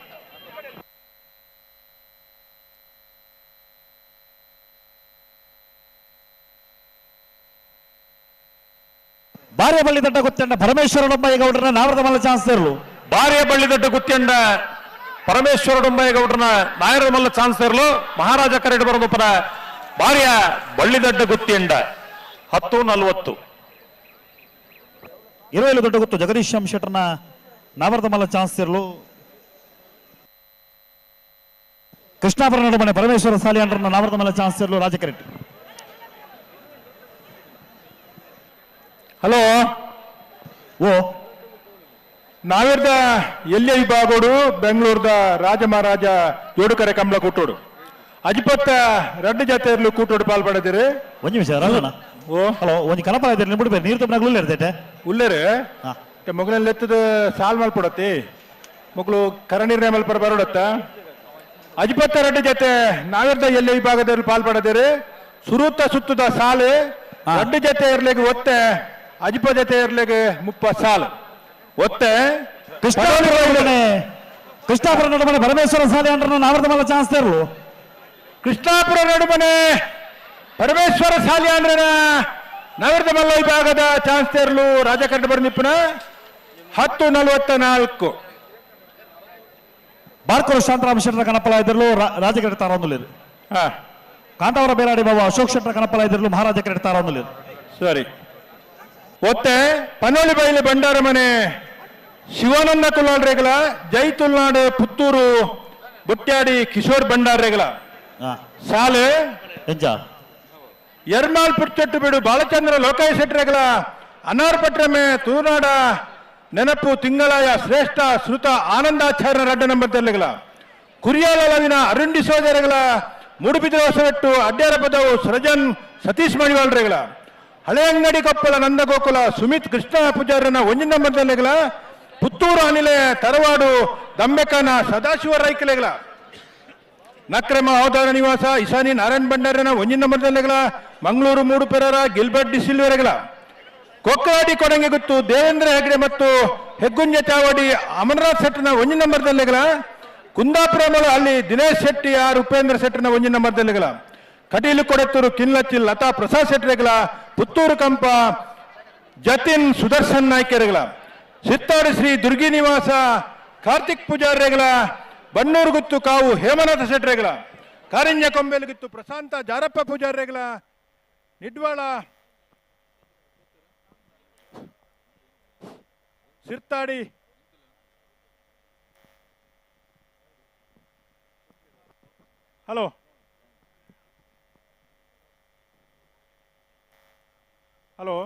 ಬಾರ್ಯ ಬಳ್ಳಿ ದಡ್ಡ ಗೊತ್ತಂಡ ಪರಮೇಶ್ವರ ಡೊಂಬಯ್ಯಗೌಡರನ್ನ ನಾವರ್ದ ಮಲ್ಲ ಚಾನ್ಸ್ ಇರಲು ಬಾರ್ಯ ಬಳ್ಳಿ ದಡ್ಡ ಗುತ್ತಿಯಂಡ ಪರಮೇಶ್ವರ ಡೊಂಬಯ್ಯಗೌಡರನ್ನ ನಾಯರದ ಮಲ್ಲ ಚಾನ್ಸ್ ಇರಲು ಮಹಾರಾಜ ಕರೆಕ್ಟ್ ಬರೋದಪ್ಪನ ಬಾರ್ಯ ಬಳ್ಳಿ ದಡ್ಡ ಗುತ್ತಿಯಂಡ 10:40. 20 ದೊಡ್ಡ ಗೊತ್ತು ಜಗದೀಶ್ ಶೆಟ್ಟರ್ನ ನಾವರ್ದ ಮಲ್ಲ ಚಾನ್ಸ್ ಇರಲು ಕೃಷ್ಣಾಪುರ ನಡುಮನೆ ಪರಮೇಶ್ವರ ಸಾಲಿಯಾಂಡ್ರನ್ನ ನಾವರ್ದ ಮಲ್ಲ ಚಾನ್ಸ್ ಇರಲು ರಾಜ ಕರೆಕ್ಟ್. ಹಲೋ ಓ ನಾವಿರ್ದ ಎಲ್ಲಿ ವಿಭಾಗೋಡು ಬೆಂಗಳೂರದ ರಾಜ ಮಹಾರಾಜ ಜೋಡುಕರೆ ಕಂಬಳ ಕೂಟೋಡು ಅಜಿಪತ್ತ ರಡ್ಡು ಜಾತಿಯರ್ಲು ಕೂಟೋಡು ಪಾಲ್ಪಡಿದಿರಿ ಒಂದು ನಿಮಿಷ ರಲ್ಲಣ್ಣ. ಓ ಹಲೋ ಒಂದು ಕನಪ ಇದ್ದೀರಿ ಬಿಡ್ಬೇಕು ನೀರು ತುಂಬನಾಗ್ಲೂ ಇರ್ತೈತೆ ಉಳ್ಳೇರೆ ಮಗನಲ್ಲಿ ಎತ್ತದ ಸಾಲ್ ಮಲ್ಪಡತ್ತಿ ಮಗಳು ಕರನೀರ್ನೆ ಮಲ್ಪರ ಬರೋಡತ್ತ ಅಜಿಪತ್ತ ರಡ್ಡು ಜೊತೆ ನಾವಿರ್ದ ಎಲ್ಲಿ ವಿಭಾಗದಲ್ಲಿ ಪಾಲ್ಪಡದಿರಿ ಸುರುತ್ತ ಸುತ್ತದ ಸಾಲು ರಡ್ಡು ಜೊತೆ ಇರ್ಲಿಕ್ಕೆ ಒತ್ತೆ ಅಜಿಪ ಜೊತೆ ಇರ್ಲಿಕ್ಕೆ 30 ಸಾಲು ಒತ್ತೆ ಕೃಷ್ಣಾಪುರ ನಡುಮನೆ ಪರಮೇಶ್ವರ ಸಾಲಿಯಾಂಡ್ರನ್ನ ನಾವರ್ದ ಮಲ್ಲ ಚಾನ್ಸ್ ಇರಲು ಕೃಷ್ಣಾಪುರ ನಡುಮನೆ ಪರಮೇಶ್ವರ ಸಾಲಿಯಾಂಡ್ರನ ನಗರದ ಮಲ್ಲ ವಿಭಾಗದ ಚಾನ್ಸ್ ತೆರಲು ರಾಜಕಟ್ಟ ಬರ್ನಿಪ್ಪನ 10:44. ಬಾರ್ಕೂರು ಶಾಂತರಾಮ ಶೆಟ್ಟರ ಕನಪಲ ಇದ್ರಲು ರಾಜ ಕರೆಕ್ಟ್ ತಾರೊಂದುಲೇರು ಕಾಂತಾವರ ಬೇರಾಡಿ ಬಾಬು ಅಶೋಕ್ ಶೆಟ್ಟರ ಕನಪಲ ಇದ್ರಲು ಮಹಾರಾಜ ಕರೆಕ್ಟ್ ತಾರೊಂದುಲೇರು ಸರಿ ಒತ್ತೆ ಪನೋಳಿ ಬೈಲಿ ಬಂಡಾರ ಮನೆ ಶಿವಾನಂದ ತುಲಾಳ್ ರೇಗಲ ಜೈ ತುಲ್ನಾಡು ಪುತ್ತೂರು ಬುಟ್ಟ್ಯಾಡಿ ಕಿಶೋರ್ ಬಂಡಾರ್ ರೇಗಲ ಸಾಲೆ ಎಂಜ ಎರ್ಮಾಲ್ ಪುಟ್ಟೆಟ್ಟು ಬಿಡು ಬಾಲಚಂದ್ರ ಲೋಕಾಯ ಶೆಟ್ರೇಗಲ ಅನಾರ್ ಪಟ್ರಮೆ ತುಳುನಾಡ ನೆನಪು ತಿಂಗಳಾಯ ಶ್ರೇಷ್ಠ ಶ್ರುತ ಆನಂದಾಚಾರ್ಯ ರಡ್ಡ ನಂಬರ್ದಲ್ಲಿಗಲ ಕುರಿಯಾಲವಿನ ಅರುಂಡಿ ಸೋದರಗಳ ಮೂಡುಬಿದಿರೋಸವೆಟ್ಟು ಅಡ್ಡ್ಯಾರ ಪದವು ಸೃಜನ್ ಸತೀಶ್ ಮಣಿವಾಳ್ ರೇಗಲ ಹಳೆ ಅಂಗಡಿ ಕೊಪ್ಪಳ ನಂದಗೋಕುಲ ಸುಮಿತ್ ಕೃಷ್ಣ ಪೂಜಾರನ ಒಂಜಿ ನಂಬರ್ದಲ್ಲಿಗಲ ಪುತ್ತೂರು ಅನಿಲೆ ತರವಾಡು ದಂಬೆಕನ ಸದಾಶಿವ ರೈಕಲೆಗಲ ನಕ್ರಮ ಅವತಾರ ನಿವಾಸ ಇಸಾನಿ ನಾರಾಯಣ್ ಭಂಡಾರನ ಒಂಜಿ ನಂಬರ್ದಲ್ಲಿಗಲ ಮಂಗಳೂರು ಮೂಡು ಪೆರರ ಗಿಲ್ಬರ್ಟ್ ಡಿಸಿಲ್ವೆರಗಲ ಕೊಕ್ಕವಾಡಿ ಕೊಡಂಗೆ ಗುತ್ತು ದೇವೇಂದ್ರ ಹೆಗ್ಡೆ ಮತ್ತು ಹೆಗ್ಗುಂಜ ಚಾವಡಿ ಅಮರನಾಥ್ ಶೆಟ್ಟನ ಒಂಜಿ ನಂಬರ್ದಲ್ಲಿಗಲ ಕುಂದಾಪುರ ಅಲ್ಲಿ ದಿನೇಶ್ ಶೆಟ್ಟಿ ಆರ್ ಉಪೇಂದ್ರ ಶೆಟ್ಟನ ಒಂಜಿ ನಂಬರ್ದಲ್ಲಿಗಲ ಕಟೀಲು ಕೊಡತ್ತೂರು ಕಿನ್ಲಚ್ಚಿ ಲತಾ ಪ್ರಸಾದ್ ಶೆಟ್ರೆಗಲ ಪುತ್ತೂರು ಕಂಪ ಜತಿನ್ ಸುದರ್ಶನ್ ನಾಯ್ಕೆರೆಗಲ ಸಿತ್ತಾಡಿ ಶ್ರೀ ದುರ್ಗಿ ನಿವಾಸ ಕಾರ್ತಿಕ್ ಪೂಜಾರ್ರೆಗಲ ಬನ್ನೂರು ಗುತ್ತು ಕಾವು ಹೇಮನಾಥ ಶೆಟ್ರೆಗಲ ಕಾರಿಂಜ ಕೊಂಬೆಲು ಗುತ್ತು ಪ್ರಶಾಂತ ಜಾರಪ್ಪ ಪೂಜಾರ್ರೆಗಲ ನಿಡ್ವಾಳ ಸಿರ್ತಾಡಿ ಹಲೋ ಹಲೋ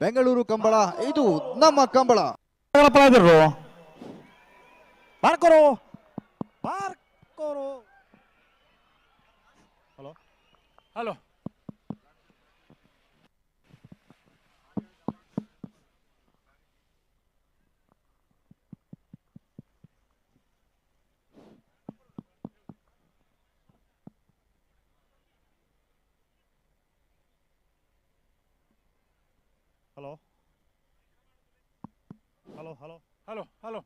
ಬೆಂಗಳೂರು ಕಂಬಳ ಇದು ನಮ್ಮ Kambala. Barkur Barkur hello hello hello hello hello hello hello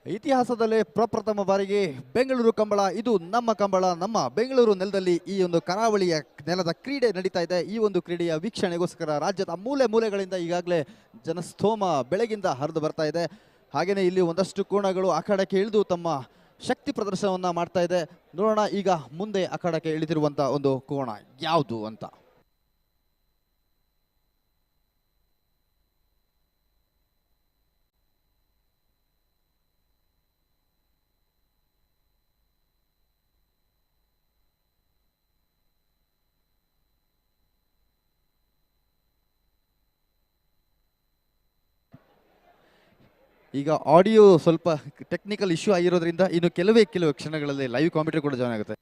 ಇತಿಹಾಸದಲ್ಲೇ ಪ್ರಪ್ರಥಮ ಬಾರಿಗೆ ಬೆಂಗಳೂರು ಕಂಬಳ, ಇದು ನಮ್ಮ ಕಂಬಳ, ನಮ್ಮ ಬೆಂಗಳೂರು ನೆಲದಲ್ಲಿ ಈ ಒಂದು ಕರಾವಳಿಯ ನೆಲದ ಕ್ರೀಡೆ ನಡೀತಾ ಇದೆ. ಈ ಒಂದು ಕ್ರೀಡೆಯ ವೀಕ್ಷಣೆಗೋಸ್ಕರ ರಾಜ್ಯದ ಮೂಲೆ ಮೂಲೆಗಳಿಂದ ಈಗಾಗಲೇ ಜನಸ್ತೋಮ ಬೆಳಗಿಂದ ಹರಿದು ಬರ್ತಾ ಇದೆ. ಹಾಗೆಯೇ ಇಲ್ಲಿ ಒಂದಷ್ಟು ಕೋಣಗಳು ಅಖಾಡಕ್ಕೆ ಇಳಿದು ತಮ್ಮ ಶಕ್ತಿ ಪ್ರದರ್ಶನವನ್ನ ಮಾಡ್ತಾ ಇದೆ. ನೋಡೋಣ ಈಗ ಮುಂದೆ ಅಖಾಡಕ್ಕೆ ಇಳಿದಿರುವಂತ ಒಂದು ಕೋಣ ಯಾವುದು ಅಂತ. ಈಗ ಆಡಿಯೋ ಸ್ವಲ್ಪ ಟೆಕ್ನಿಕಲ್ ಇಶ್ಯೂ ಆಗಿರೋದ್ರಿಂದ ಇನ್ನು ಕೆಲವೇ ಕೆಲವು ಕ್ಷಣಗಳಲ್ಲಿ ಲೈವ್ ಕಾಮೆಂಟ್ರಿ ಕೂಡ ಜಾಯ್ನ್ ಆಗುತ್ತೆ.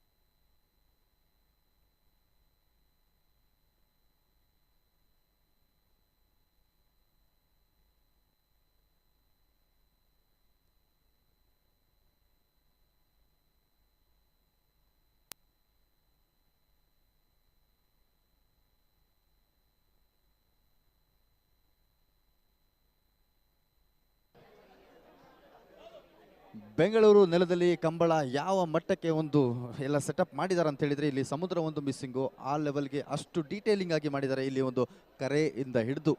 ಬೆಂಗಳೂರು ನೆಲದಲ್ಲಿ ಕಂಬಳ ಯಾವ ಮಟ್ಟಕ್ಕೆ ಒಂದು ಎಲ್ಲ ಸೆಟಪ್ ಮಾಡಿದ್ದಾರೆ ಅಂತ ಹೇಳಿದ್ರೆ, ಇಲ್ಲಿ ಸಮುದ್ರ ಒಂದು ಮಿಸ್ಸಿಂಗು, ಆ ಲೆವೆಲ್ಗೆ ಅಷ್ಟು ಡೀಟೇಲಿಂಗ್ ಆಗಿ ಮಾಡಿದ್ದಾರೆ. ಇಲ್ಲಿ ಒಂದು ಕರೆಯಿಂದ ಹಿಡಿದು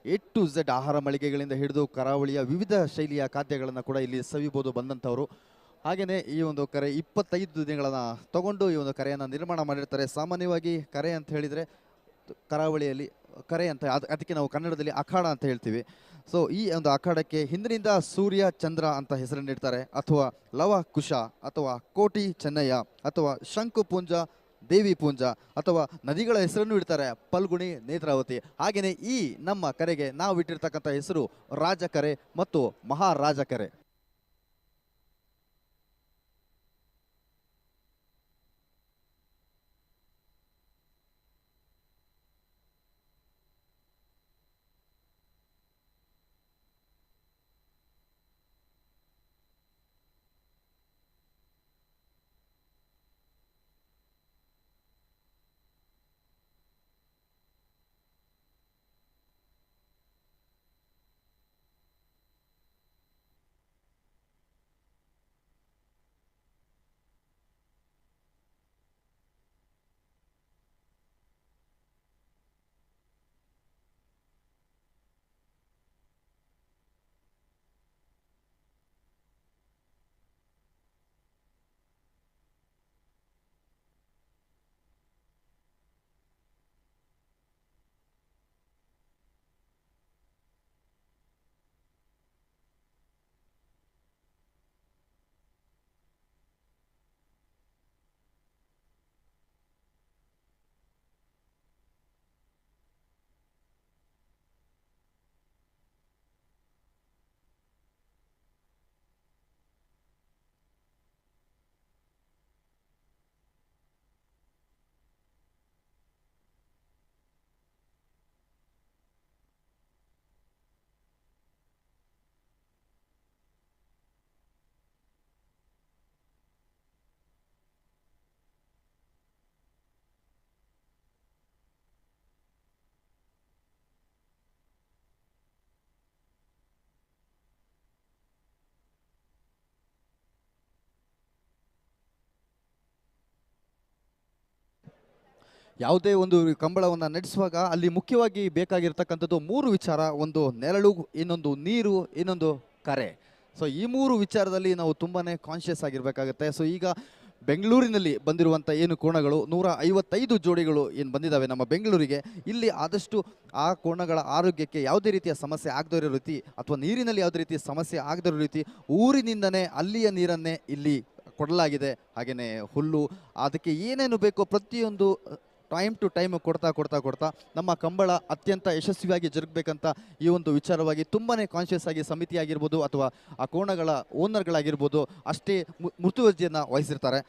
A to Z ಆಹಾರ ಮಳಿಗೆಗಳಿಂದ ಹಿಡಿದು ಕರಾವಳಿಯ ವಿವಿಧ ಶೈಲಿಯ ಖಾದ್ಯಗಳನ್ನು ಕೂಡ ಇಲ್ಲಿ ಸವಿಬೋದು ಬಂದಂಥವ್ರು. ಹಾಗೆಯೇ ಈ ಒಂದು ಕರೆ 25 ದಿನಗಳನ್ನು ತಗೊಂಡು ಈ ಒಂದು ಕರೆಯನ್ನು ನಿರ್ಮಾಣ ಮಾಡಿರ್ತಾರೆ. ಸಾಮಾನ್ಯವಾಗಿ ಕರೆ ಅಂತ ಹೇಳಿದರೆ ಕರಾವಳಿಯಲ್ಲಿ ಕರೆ ಅಂತ, ಅದಕ್ಕೆ ನಾವು ಕನ್ನಡದಲ್ಲಿ ಅಖಾಡ ಅಂತ ಹೇಳ್ತೀವಿ. ಸೊ ಈ ಒಂದು ಅಖಾಡಕ್ಕೆ ಹಿಂದಿನಿಂದ ಸೂರ್ಯ ಚಂದ್ರ ಅಂತ ಹೆಸರನ್ನಿಡ್ತಾರೆ, ಅಥವಾ ಲವ ಕುಶ, ಅಥವಾ ಕೋಟಿ ಚೆನ್ನಯ್ಯ, ಅಥವಾ ಶಂಕುಪುಂಜ, ದೇವಿ ಪುಂಜ, ಅಥವಾ ನದಿಗಳ ಹೆಸರನ್ನು ಇಡ್ತಾರೆ, ಪಲ್ಗುಣಿ, ನೇತ್ರಾವತಿ. ಹಾಗೆಯೇ ಈ ನಮ್ಮ ಕರೆಗೆ ನಾವು ಇಟ್ಟಿರ್ತಕ್ಕಂಥ ಹೆಸರು ರಾಜಕರೆ ಮತ್ತು ಮಹಾರಾಜಕರೆ. ಯಾವುದೇ ಒಂದು ಕಂಬಳವನ್ನು ನಡೆಸುವಾಗ ಅಲ್ಲಿ ಮುಖ್ಯವಾಗಿ ಬೇಕಾಗಿರ್ತಕ್ಕಂಥದ್ದು 3 ವಿಚಾರ. ಒಂದು ನೆರಳು, ಇನ್ನೊಂದು ನೀರು, ಇನ್ನೊಂದು ಕರೆ. ಸೊ ಈ 3 ವಿಚಾರದಲ್ಲಿ ನಾವು ತುಂಬಾ ಕಾನ್ಷಿಯಸ್ ಆಗಿರಬೇಕಾಗುತ್ತೆ. ಸೊ ಈಗ ಬೆಂಗಳೂರಿನಲ್ಲಿ ಬಂದಿರುವಂಥ ಏನು ಕೋಣಗಳು 155 ಜೋಡಿಗಳು ಏನು ಬಂದಿದ್ದಾವೆ ನಮ್ಮ ಬೆಂಗಳೂರಿಗೆ, ಇಲ್ಲಿ ಆದಷ್ಟು ಆ ಕೋಣಗಳ ಆರೋಗ್ಯಕ್ಕೆ ಯಾವುದೇ ರೀತಿಯ ಸಮಸ್ಯೆ ಆಗದೇ ಇರೋ ರೀತಿ, ಅಥವಾ ನೀರಿನಲ್ಲಿ ಯಾವುದೇ ರೀತಿಯ ಸಮಸ್ಯೆ ಆಗದೇ ಇರೋ ರೀತಿ ಊರಿನಿಂದನೇ ಅಲ್ಲಿಯ ನೀರನ್ನೇ ಇಲ್ಲಿ ಕೊಡಲಾಗಿದೆ. ಹಾಗೆಯೇ ಹುಲ್ಲು, ಅದಕ್ಕೆ ಏನೇನು ಬೇಕೋ ಪ್ರತಿಯೊಂದು ಟೈಮ್ ಟು ಟೈಮ್ ಕೊಡ್ತಾ ನಮ್ಮ ಕಂಬಳ ಅತ್ಯಂತ ಯಶಸ್ವಿಯಾಗಿ ಜರುಗಬೇಕಂತ ಈ ಒಂದು ವಿಚಾರವಾಗಿ ತುಂಬಾ ಕಾನ್ಷಿಯಸ್ ಆಗಿ ಸಮಿತಿ ಆಗಿರ್ಬೋದು ಅಥವಾ ಆ ಕೋಣಗಳ ಓನರ್ಗಳಾಗಿರ್ಬೋದು ಅಷ್ಟೇ ಮೃತುವರ್ಜಿಯನ್ನು ವಹಿಸಿರ್ತಾರೆ.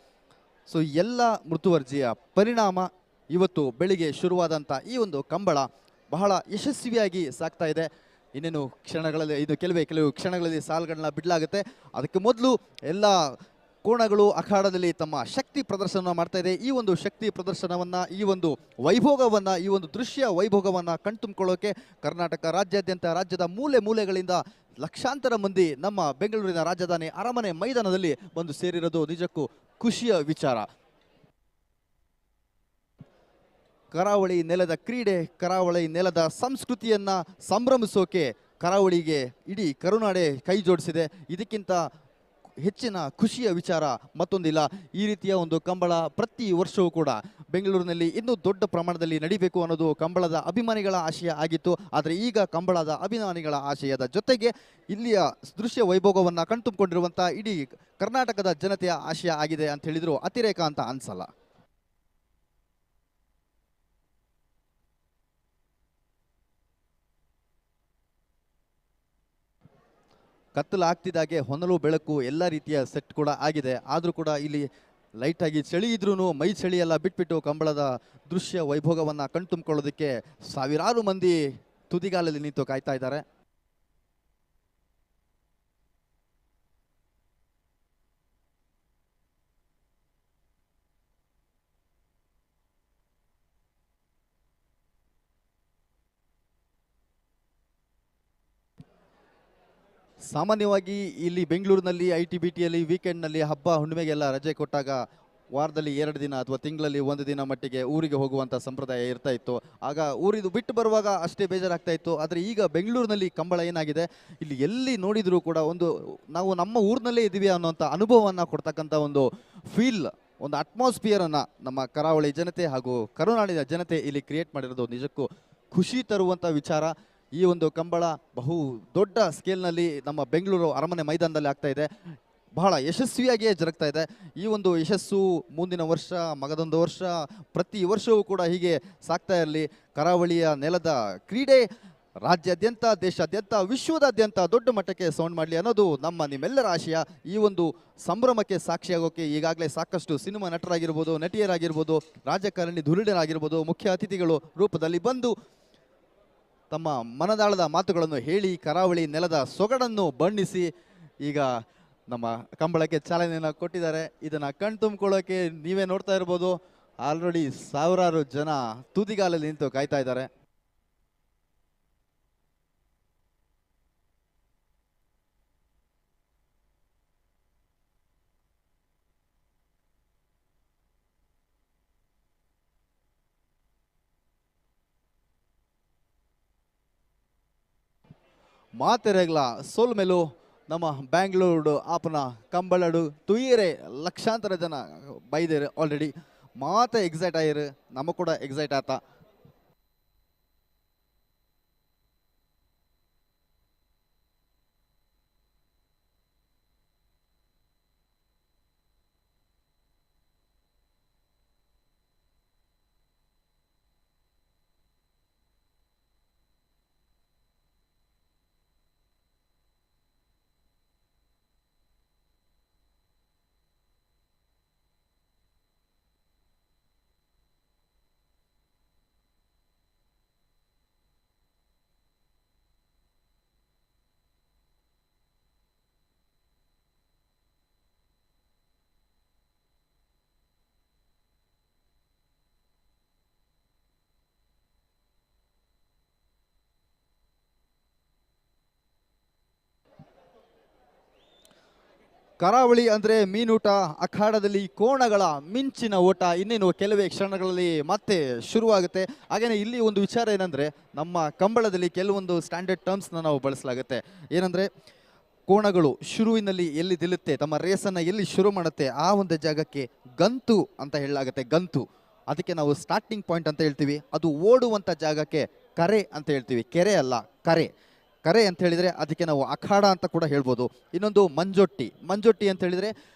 ಸೊ ಎಲ್ಲ ಮೃತುವರ್ಜಿಯ ಪರಿಣಾಮ ಇವತ್ತು ಬೆಳಿಗ್ಗೆ ಶುರುವಾದಂಥ ಈ ಒಂದು ಕಂಬಳ ಬಹಳ ಯಶಸ್ವಿಯಾಗಿ ಸಾಗ್ತಾ ಇದೆ. ಇನ್ನೇನು ಕ್ಷಣಗಳಲ್ಲಿ, ಇದು ಕೆಲವು ಕ್ಷಣಗಳಲ್ಲಿ ಸಾಲುಗಳನ್ನ ಬಿಡಲಾಗುತ್ತೆ. ಅದಕ್ಕೆ ಮೊದಲು ಎಲ್ಲ ಕೋಣಗಳು ಅಖಾಡದಲ್ಲಿ ತಮ್ಮ ಶಕ್ತಿ ಪ್ರದರ್ಶನ ಮಾಡ್ತಾ ಇದೆ. ಈ ಒಂದು ಶಕ್ತಿ ಪ್ರದರ್ಶನವನ್ನು, ಈ ಒಂದು ವೈಭೋಗವನ್ನು, ಈ ಒಂದು ದೃಶ್ಯ ವೈಭೋಗವನ್ನು ಕಣ್ತುಂಬಿಕೊಳ್ಳೋಕೆ ಕರ್ನಾಟಕ ರಾಜ್ಯಾದ್ಯಂತ, ರಾಜ್ಯದ ಮೂಲೆ ಮೂಲೆಗಳಿಂದ ಲಕ್ಷಾಂತರ ಮಂದಿ ನಮ್ಮ ಬೆಂಗಳೂರಿನ ರಾಜಧಾನಿ ಅರಮನೆ ಮೈದಾನದಲ್ಲಿ ಬಂದು ಸೇರಿರೋದು ನಿಜಕ್ಕೂ ಖುಷಿಯ ವಿಚಾರ. ಕರಾವಳಿ ನೆಲದ ಕ್ರೀಡೆ, ಕರಾವಳಿ ನೆಲದ ಸಂಸ್ಕೃತಿಯನ್ನ ಸಂಭ್ರಮಿಸೋಕೆ ಕರಾವಳಿಗೆ ಇಡೀ ಕರುನಾಡೆ ಕೈ ಜೋಡಿಸಿದೆ. ಇದಕ್ಕಿಂತ ಹೆಚ್ಚಿನ ಖುಷಿಯ ವಿಚಾರ ಮತ್ತೊಂದಿಲ್ಲ. ಈ ರೀತಿಯ ಒಂದು ಕಂಬಳ ಪ್ರತಿ ವರ್ಷವೂ ಕೂಡ ಬೆಂಗಳೂರಿನಲ್ಲಿ ಇನ್ನೂ ದೊಡ್ಡ ಪ್ರಮಾಣದಲ್ಲಿ ನಡಿಬೇಕು ಅನ್ನೋದು ಕಂಬಳದ ಅಭಿಮಾನಿಗಳ ಆಶಯ ಆಗಿತ್ತು. ಆದರೆ ಈಗ ಕಂಬಳದ ಅಭಿಮಾನಿಗಳ ಆಶಯದ ಜೊತೆಗೆ ಇಲ್ಲಿಯ ದೃಶ್ಯ ವೈಭೋಗವನ್ನು ಕಣ್ತುಂಬಿಕೊಂಡಿರುವಂಥ ಇಡೀ ಕರ್ನಾಟಕದ ಜನತೆಯ ಆಶಯ ಆಗಿದೆ ಅಂತ ಹೇಳಿದ್ರು ಅತಿರೇಕ ಅಂತ ಅನ್ಸಲ್ಲ. ಕತ್ತಲು ಆಗ್ತಿದ್ದಾಗೆ ಹೊನಲು ಬೆಳಕು ಎಲ್ಲ ರೀತಿಯ ಸೆಟ್ ಕೂಡ ಆಗಿದೆ. ಆದರೂ ಕೂಡ ಇಲ್ಲಿ ಲೈಟಾಗಿ ಚಳಿ ಇದ್ರೂ ಮೈ ಚಳಿ ಎಲ್ಲ ಬಿಟ್ಬಿಟ್ಟು ಕಂಬಳದ ದೃಶ್ಯ ವೈಭೋಗವನ್ನು ಕಣ್ತುಂಬಿಕೊಳ್ಳೋದಕ್ಕೆ ಸಾವಿರಾರು ಮಂದಿ ತುದಿಗಾಲಲ್ಲಿ ನಿಂತು ಕಾಯ್ತಾ ಇದ್ದಾರೆ. ಸಾಮಾನ್ಯವಾಗಿ ಇಲ್ಲಿ ಬೆಂಗಳೂರಿನಲ್ಲಿ ITBTಯಲ್ಲಿ ವೀಕೆಂಡ್ನಲ್ಲಿ ಹಬ್ಬ ಹುಣ್ಣಿಮೆಗೆಲ್ಲ ರಜೆ ಕೊಟ್ಟಾಗ ವಾರದಲ್ಲಿ 2 ದಿನ ಅಥವಾ ತಿಂಗಳಲ್ಲಿ 1 ದಿನ ಮಟ್ಟಿಗೆ ಊರಿಗೆ ಹೋಗುವಂಥ ಸಂಪ್ರದಾಯ ಇರ್ತಾ ಇತ್ತು. ಆಗ ಊರಿದು ಬಿಟ್ಟು ಬರುವಾಗ ಅಷ್ಟೇ ಬೇಜಾರಾಗ್ತಾ ಇತ್ತು. ಆದರೆ ಈಗ ಬೆಂಗಳೂರಿನಲ್ಲಿ ಕಂಬಳ ಏನಾಗಿದೆ, ಇಲ್ಲಿ ಎಲ್ಲಿ ನೋಡಿದರೂ ಕೂಡ ನಾವು ನಮ್ಮ ಊರಿನಲ್ಲೇ ಇದ್ದೀವಿ ಅನ್ನೋಂಥ ಅನುಭವವನ್ನು ಕೊಡ್ತಕ್ಕಂಥ ಒಂದು ಫೀಲ್, ಒಂದು ಅಟ್ಮಾಸ್ಫಿಯರನ್ನು ನಮ್ಮ ಕರಾವಳಿ ಜನತೆ ಹಾಗೂ ಕರುನಾಡಿನ ಜನತೆ ಇಲ್ಲಿ ಕ್ರಿಯೇಟ್ ಮಾಡಿರೋದು ನಿಜಕ್ಕೂ ಖುಷಿ ತರುವಂಥ ವಿಚಾರ. ಈ ಒಂದು ಕಂಬಳ ಬಹು ದೊಡ್ಡ ಸ್ಕೇಲ್ನಲ್ಲಿ ನಮ್ಮ ಬೆಂಗಳೂರು ಅರಮನೆ ಮೈದಾನದಲ್ಲಿ ಆಗ್ತಾ ಇದೆ. ಬಹಳ ಯಶಸ್ವಿಯಾಗಿಯೇ ಜರುಗ್ತಾ ಇದೆ. ಈ ಒಂದು ಯಶಸ್ಸು ಮುಂದಿನ ವರ್ಷ, ಮಗದೊಂದು ವರ್ಷ, ಪ್ರತಿ ವರ್ಷವೂ ಕೂಡ ಹೀಗೆ ಸಾಕ್ತಾ ಇರಲಿ. ಕರಾವಳಿಯ ನೆಲದ ಕ್ರೀಡೆ ರಾಜ್ಯಾದ್ಯಂತ, ದೇಶಾದ್ಯಂತ, ವಿಶ್ವದಾದ್ಯಂತ ದೊಡ್ಡ ಮಟ್ಟಕ್ಕೆ ಸೌಂಡ್ ಮಾಡಲಿ ಅನ್ನೋದು ನಿಮ್ಮೆಲ್ಲರ ಆಶಯ. ಈ ಒಂದು ಸಂಭ್ರಮಕ್ಕೆ ಸಾಕ್ಷಿಯಾಗೋಕೆ ಈಗಾಗಲೇ ಸಾಕಷ್ಟು ಸಿನಿಮಾ ನಟರಾಗಿರ್ಬೋದು, ನಟಿಯರಾಗಿರ್ಬೋದು, ರಾಜಕಾರಣಿ ಧುರೀಣರಾಗಿರ್ಬೋದು, ಮುಖ್ಯ ಅತಿಥಿಗಳು ರೂಪದಲ್ಲಿ ಬಂದು ತಮ್ಮ ಮನದಾಳದ ಮಾತುಗಳನ್ನು ಹೇಳಿ ಕರಾವಳಿ ನೆಲದ ಸೊಗಡನ್ನು ಬಣ್ಣಿಸಿ ಈಗ ನಮ್ಮ ಕಂಬಳಕ್ಕೆ ಚಾಲನೆಯನ್ನು ಕೊಟ್ಟಿದ್ದಾರೆ. ಇದನ್ನು ಕಣ್ತುಂಬಿಕೊಳ್ಳೋಕೆ ನೀವೇ ನೋಡ್ತಾ ಇರ್ಬೋದು, ಆಲ್ರೆಡಿ ಸಾವಿರಾರು ಜನ ತುದಿಗಾಲಲ್ಲಿ ನಿಂತು ಕಾಯ್ತಾ ಇದ್ದಾರೆ. ಮಾತೆರೆಗ್ಲ ಸೋಲ್ಮೆಲು ನಮ್ಮ ಬ್ಯಾಂಗ್ಳೂರು ಆಪನ ಕಂಬಳಡು ತುಯ್ಯರೆ ಲಕ್ಷಾಂತರ ಜನ ಬೈದೇರು ಆಲ್ರೆಡಿ. ಮಾತೆ ಎಕ್ಸೈಟ್ ಆಯಿರು, ನಮಗೆ ಕೂಡ ಎಕ್ಸೈಟ್ ಆತ. ಕರಾವಳಿ ಅಂದರೆ ಮೀನೂಟ, ಅಖಾಡದಲ್ಲಿ ಕೋಣಗಳ ಮಿಂಚಿನ ಓಟ ಇನ್ನೇನು ಕೆಲವೇ ಕ್ಷಣಗಳಲ್ಲಿ ಮತ್ತೆ ಶುರುವಾಗುತ್ತೆ. ಹಾಗೆಯೇ ಇಲ್ಲಿ ಒಂದು ವಿಚಾರ ಏನಂದರೆ, ನಮ್ಮ ಕಂಬಳದಲ್ಲಿ ಕೆಲವೊಂದು ಸ್ಟ್ಯಾಂಡರ್ಡ್ ಟರ್ಮ್ಸ್ನ ನಾವು ಬಳಸಲಾಗುತ್ತೆ. ಏನಂದರೆ, ಕೋಣಗಳು ಶುರುವಿನಲ್ಲಿ ಎಲ್ಲಿ ನಿಲ್ಲುತ್ತೆ, ತಮ್ಮ ರೇಸನ್ನು ಎಲ್ಲಿ ಶುರು ಮಾಡುತ್ತೆ, ಆ ಒಂದು ಜಾಗಕ್ಕೆ ಗಂತು ಅಂತ ಹೇಳಲಾಗುತ್ತೆ. ಗಂತು, ಅದಕ್ಕೆ ನಾವು ಸ್ಟಾರ್ಟಿಂಗ್ ಪಾಯಿಂಟ್ ಅಂತ ಹೇಳ್ತೀವಿ. ಅದು ಓಡುವಂಥ ಜಾಗಕ್ಕೆ ಕರೆ ಅಂತ ಹೇಳ್ತೀವಿ. ಕೆರೆ ಅಲ್ಲ, ಕರೆ. ಕರೆ ಅಂತ ಹೇಳಿದರೆ ಅದಕ್ಕೆ ನಾವು ಅಖಾಡ ಅಂತ ಕೂಡ ಹೇಳ್ಬೋದು. ಇನ್ನೊಂದು ಮಂಜೊಟ್ಟಿ. ಮಂಜೊಟ್ಟಿ ಅಂತ ಹೇಳಿದರೆ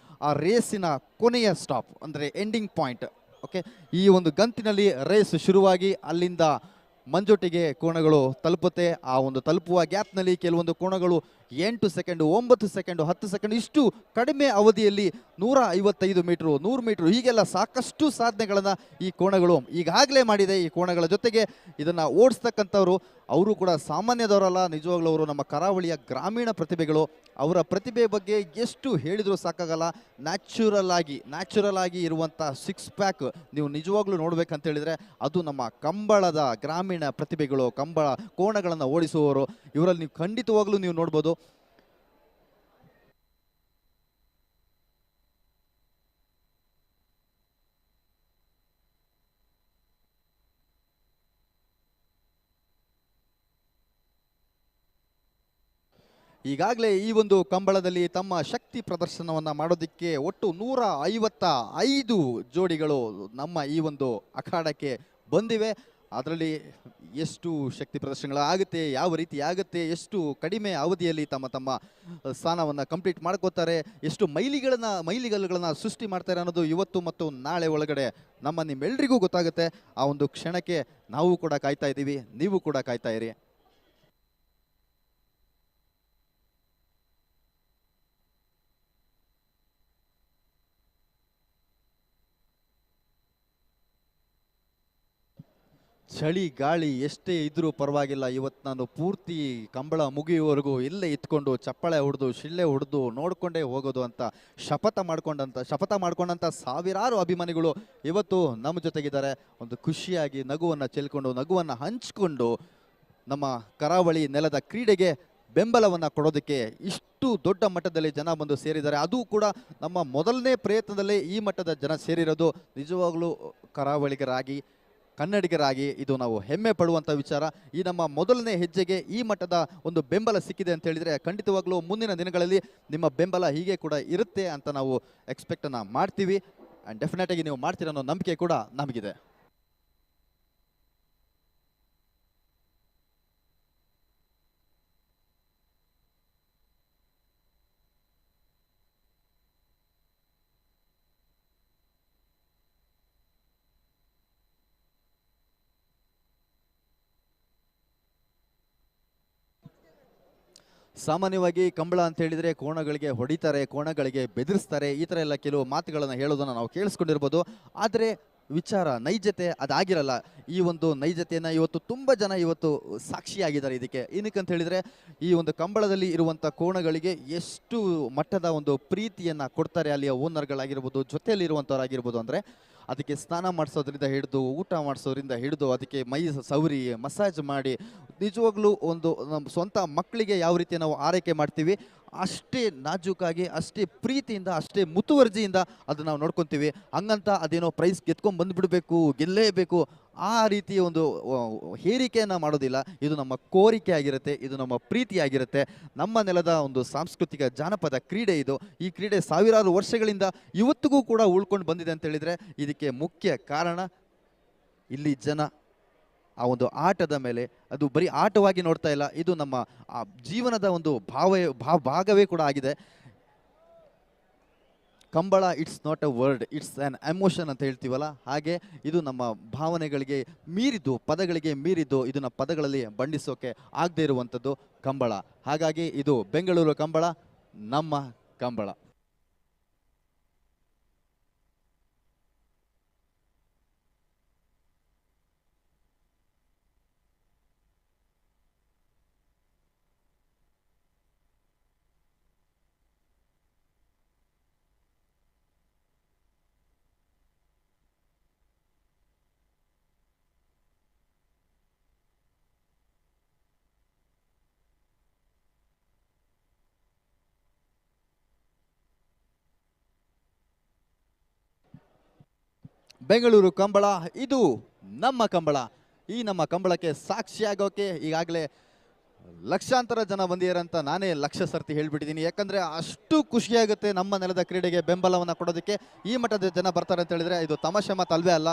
ಆ ರೇಸಿನ ಕೊನೆಯ ಸ್ಟಾಪ್, ಅಂದರೆ ಎಂಡಿಂಗ್ ಪಾಯಿಂಟ್. ಓಕೆ, ಈ ಒಂದು ಗಂತಿನಲ್ಲಿ ರೇಸ್ ಶುರುವಾಗಿ ಅಲ್ಲಿಂದ ಮಂಜೊಟ್ಟಿಗೆ ಕೋಣಗಳು ತಲುಪುತ್ತೆ. ಆ ಒಂದು ತಲುಪುವ ಗ್ಯಾಪ್ನಲ್ಲಿ ಕೆಲವೊಂದು ಕೋಣಗಳು 8 ಸೆಕೆಂಡು, 9 ಸೆಕೆಂಡು, 10 ಸೆಕೆಂಡ್, ಇಷ್ಟು ಕಡಿಮೆ ಅವಧಿಯಲ್ಲಿ 155 ಮೀಟ್ರು, 100 ಮೀಟ್ರು, ಹೀಗೆಲ್ಲ ಸಾಕಷ್ಟು ಸಾಧನೆಗಳನ್ನು ಈ ಕೋಣಗಳು ಈಗಾಗಲೇ ಮಾಡಿದೆ. ಈ ಕೋಣಗಳ ಜೊತೆಗೆ ಇದನ್ನು ಓಡಿಸ್ತಕ್ಕಂಥವ್ರು ಅವರು ಕೂಡ ಸಾಮಾನ್ಯದವರಲ್ಲ, ನಿಜವಾಗ್ಲೂ ಅವರು ನಮ್ಮ ಕರಾವಳಿಯ ಗ್ರಾಮೀಣ ಪ್ರತಿಭೆಗಳು. ಅವರ ಪ್ರತಿಭೆ ಬಗ್ಗೆ ಎಷ್ಟು ಹೇಳಿದರೂ ಸಾಕಾಗಲ್ಲ. ನ್ಯಾಚುರಲ್ ಆಗಿ ಇರುವಂಥ 6 ಪ್ಯಾಕ್ ನೀವು ನಿಜವಾಗ್ಲೂ ನೋಡ್ಬೇಕಂತ ಹೇಳಿದರೆ ಅದು ನಮ್ಮ ಕಂಬಳದ ಗ್ರಾಮೀಣ ಪ್ರತಿಭೆಗಳು, ಕಂಬಳ ಕೋಣಗಳನ್ನು ಓಡಿಸುವವರು. ಇವರಲ್ಲಿ ನೀವು ಖಂಡಿತವಾಗ್ಲೂ ನೀವು ನೋಡ್ಬೋದು. ಈಗಾಗಲೇ ಈ ಒಂದು ಕಂಬಳದಲ್ಲಿ ತಮ್ಮ ಶಕ್ತಿ ಪ್ರದರ್ಶನವನ್ನು ಮಾಡೋದಕ್ಕೆ ಒಟ್ಟು 155 ಜೋಡಿಗಳು ನಮ್ಮ ಈ ಒಂದು ಅಖಾಡಕ್ಕೆ ಬಂದಿವೆ. ಅದರಲ್ಲಿ ಎಷ್ಟು ಶಕ್ತಿ ಪ್ರದರ್ಶನಗಳು ಆಗುತ್ತೆ, ಯಾವ ರೀತಿ ಆಗುತ್ತೆ, ಎಷ್ಟು ಕಡಿಮೆ ಅವಧಿಯಲ್ಲಿ ತಮ್ಮ ಸ್ಥಾನವನ್ನು ಕಂಪ್ಲೀಟ್ ಮಾಡ್ಕೋತಾರೆ, ಎಷ್ಟು ಮೈಲಿಗಲ್ಲುಗಳನ್ನು ಸೃಷ್ಟಿ ಮಾಡ್ತಾರೆ ಅನ್ನೋದು ಇವತ್ತು ಮತ್ತು ನಾಳೆ ಒಳಗಡೆ ನಿಮ್ಮೆಲ್ಲರಿಗೂ ಗೊತ್ತಾಗುತ್ತೆ. ಆ ಒಂದು ಕ್ಷಣಕ್ಕೆ ನಾವು ಕೂಡ ಕಾಯ್ತಾ ಇದ್ದೀವಿ, ನೀವು ಕೂಡ ಕಾಯ್ತಾ ಇರಿ. ಚಳಿ ಗಾಳಿ ಎಷ್ಟೇ ಇದ್ರೂ ಪರವಾಗಿಲ್ಲ, ಇವತ್ತು ನಾನು ಪೂರ್ತಿ ಕಂಬಳ ಮುಗಿಯುವವರೆಗೂ ಇಲ್ಲೇ ಇತ್ಕೊಂಡು ಚಪ್ಪಳೆ ಹೊಡೆದು ಶಿಳ್ಳೆ ಹೊಡೆದು ನೋಡ್ಕೊಂಡೇ ಹೋಗೋದು ಅಂತ ಶಪಥ ಮಾಡ್ಕೊಂಡಂಥ ಸಾವಿರಾರು ಅಭಿಮಾನಿಗಳು ಇವತ್ತು ನಮ್ಮ ಜೊತೆಗಿದ್ದಾರೆ. ಒಂದು ಖುಷಿಯಾಗಿ ನಗುವನ್ನು ಚೆಲ್ಕೊಂಡು ನಗುವನ್ನು ಹಂಚಿಕೊಂಡು ನಮ್ಮ ಕರಾವಳಿ ನೆಲದ ಕ್ರೀಡೆಗೆ ಬೆಂಬಲವನ್ನು ಕೊಡೋದಕ್ಕೆ ಇಷ್ಟು ದೊಡ್ಡ ಮಟ್ಟದಲ್ಲಿ ಜನ ಬಂದು ಸೇರಿದ್ದಾರೆ. ಅದು ಕೂಡ ನಮ್ಮ ಮೊದಲನೇ ಪ್ರಯತ್ನದಲ್ಲೇ ಈ ಮಟ್ಟದ ಜನ ಸೇರಿರೋದು ನಿಜವಾಗ್ಲೂ ಕರಾವಳಿಗರಾಗಿ, ಕನ್ನಡಿಗರಾಗಿ ಇದು ನಾವು ಹೆಮ್ಮೆ ಪಡುವಂಥ ವಿಚಾರ. ಈ ನಮ್ಮ ಮೊದಲನೇ ಹೆಜ್ಜೆಗೆ ಈ ಮಟ್ಟದ ಒಂದು ಬೆಂಬಲ ಸಿಕ್ಕಿದೆ ಅಂತ ಹೇಳಿದರೆ ಖಂಡಿತವಾಗ್ಲೂ ಮುಂದಿನ ದಿನಗಳಲ್ಲಿ ನಿಮ್ಮ ಬೆಂಬಲ ಹೀಗೆ ಕೂಡ ಇರುತ್ತೆ ಅಂತ ನಾವು ಎಕ್ಸ್ಪೆಕ್ಟನ್ನು ಮಾಡ್ತೀವಿ. ಆ್ಯಂಡ್ ಡೆಫಿನೆಟಾಗಿ ನೀವು ಮಾಡ್ತೀರ ಅನ್ನೋ ನಂಬಿಕೆ ಕೂಡ ನಮಗಿದೆ. ಸಾಮಾನ್ಯವಾಗಿ ಕಂಬಳ ಅಂತ ಹೇಳಿದರೆ ಕೋಣಗಳಿಗೆ ಹೊಡಿತಾರೆ, ಕೋಣಗಳಿಗೆ ಬೆದರಿಸ್ತಾರೆ, ಈ ಥರ ಎಲ್ಲ ಕೆಲವು ಮಾತುಗಳನ್ನು ಹೇಳೋದನ್ನು ನಾವು ಕೇಳಿಸ್ಕೊಂಡಿರ್ಬೋದು. ಆದರೆ ವಿಚಾರ ನೈಜತೆ ಅದಾಗಿರಲ್ಲ. ಈ ಒಂದು ನೈಜತೆಯನ್ನು ಇವತ್ತು ತುಂಬ ಜನ ಇವತ್ತು ಸಾಕ್ಷಿಯಾಗಿದ್ದಾರೆ. ಇದಕ್ಕೆ ಏನಕ್ಕಂತ ಹೇಳಿದರೆ ಈ ಒಂದು ಕಂಬಳದಲ್ಲಿ ಇರುವಂಥ ಕೋಣಗಳಿಗೆ ಎಷ್ಟು ಮಟ್ಟದ ಒಂದು ಪ್ರೀತಿಯನ್ನು ಕೊಡ್ತಾರೆ ಅಲ್ಲಿಯ ಓನರ್ಗಳಾಗಿರ್ಬೋದು, ಜೊತೆಯಲ್ಲಿರುವಂಥವ್ರಾಗಿರ್ಬೋದು. ಅಂದರೆ ಅದಕ್ಕೆ ಸ್ನಾನ ಮಾಡಿಸೋದ್ರಿಂದ ಹಿಡಿದು, ಊಟ ಮಾಡಿಸೋದ್ರಿಂದ ಹಿಡಿದು, ಅದಕ್ಕೆ ಮೈ ಸವರಿ ಮಸಾಜ್ ಮಾಡಿ, ನಿಜವಾಗ್ಲೂ ಒಂದು ನಮ್ಮ ಸ್ವಂತ ಮಕ್ಕಳಿಗೆ ಯಾವ ರೀತಿ ನಾವು ಆರೈಕೆ ಮಾಡ್ತೀವಿ ಅಷ್ಟೇ ನಾಜೂಕಾಗಿ, ಅಷ್ಟೇ ಪ್ರೀತಿಯಿಂದ, ಅಷ್ಟೇ ಮುತುವರ್ಜಿಯಿಂದ ಅದನ್ನು ನಾವು ನೋಡ್ಕೊತೀವಿ. ಹಂಗಂತ ಅದೇನೋ ಪ್ರೈಸ್ ಗೆದ್ಕೊಂಡು ಬಂದುಬಿಡಬೇಕು, ಗೆಲ್ಲೇಬೇಕು, ಆ ರೀತಿಯ ಒಂದು ಹೇರಿಕೆಯನ್ನು ಮಾಡೋದಿಲ್ಲ. ಇದು ನಮ್ಮ ಕೋರಿಕೆ ಆಗಿರುತ್ತೆ, ಇದು ನಮ್ಮ ಪ್ರೀತಿ ಆಗಿರುತ್ತೆ. ನಮ್ಮ ನೆಲದ ಒಂದು ಸಾಂಸ್ಕೃತಿಕ ಜಾನಪದ ಕ್ರೀಡೆ ಇದು. ಈ ಕ್ರೀಡೆ ಸಾವಿರಾರು ವರ್ಷಗಳಿಂದ ಇವತ್ತಿಗೂ ಕೂಡ ಉಳ್ಕೊಂಡು ಬಂದಿದೆ ಅಂತ ಹೇಳಿದರೆ ಇದಕ್ಕೆ ಮುಖ್ಯ ಕಾರಣ ಇಲ್ಲಿ ಜನ ಆ ಒಂದು ಆಟದ ಮೇಲೆ, ಅದು ಬರೀ ಆಟವಾಗಿ ನೋಡ್ತಾ ಇಲ್ಲ, ಇದು ನಮ್ಮ ಜೀವನದ ಒಂದು ಭಾಗವೇ ಕೂಡ ಆಗಿದೆ. Kambala it's not a word, it's an emotion ಅಂತ ಹೇಳ್ತೀವಲ್ಲ, ಹಾಗೆ ಇದು ನಮ್ಮ ಭಾವನೆಗಳಿಗೆ ಮೀರಿದ್ದು, ಪದಗಳಿಗೆ ಮೀರಿದ್ದು, ಇದನ್ನು ಪದಗಳಲ್ಲಿ ಬಣ್ಣಿಸೋಕೆ ಆಗದೆ ಇರುವಂಥದ್ದು ಕಂಬಳ. ಹಾಗಾಗಿ ಇದು ಬೆಂಗಳೂರು ಕಂಬಳ, ನಮ್ಮ ಕಂಬಳ. ಬೆಂಗಳೂರು ಕಂಬಳ, ಇದು ನಮ್ಮ ಕಂಬಳ. ಈ ನಮ್ಮ ಕಂಬಳಕ್ಕೆ ಸಾಕ್ಷಿಯಾಗೋಕೆ ಈಗಾಗಲೇ ಲಕ್ಷಾಂತರ ಜನ ಬಂದಿರಂತ ನಾನೇ ಲಕ್ಷ ಸರ್ತಿ ಹೇಳ್ಬಿಟ್ಟಿದ್ದೀನಿ. ಯಾಕಂದರೆ ಅಷ್ಟು ಖುಷಿಯಾಗುತ್ತೆ ನಮ್ಮ ನೆಲದ ಕ್ರೀಡೆಗೆ ಬೆಂಬಲವನ್ನು ಕೊಡೋದಕ್ಕೆ. ಈ ಮಟ್ಟದ ಜನ ಬರ್ತಾರೆ ಅಂತ ಹೇಳಿದರೆ ಇದು ತಮಾಷೆ ಮಾತು ಅಲ್ವೇ ಅಲ್ಲ.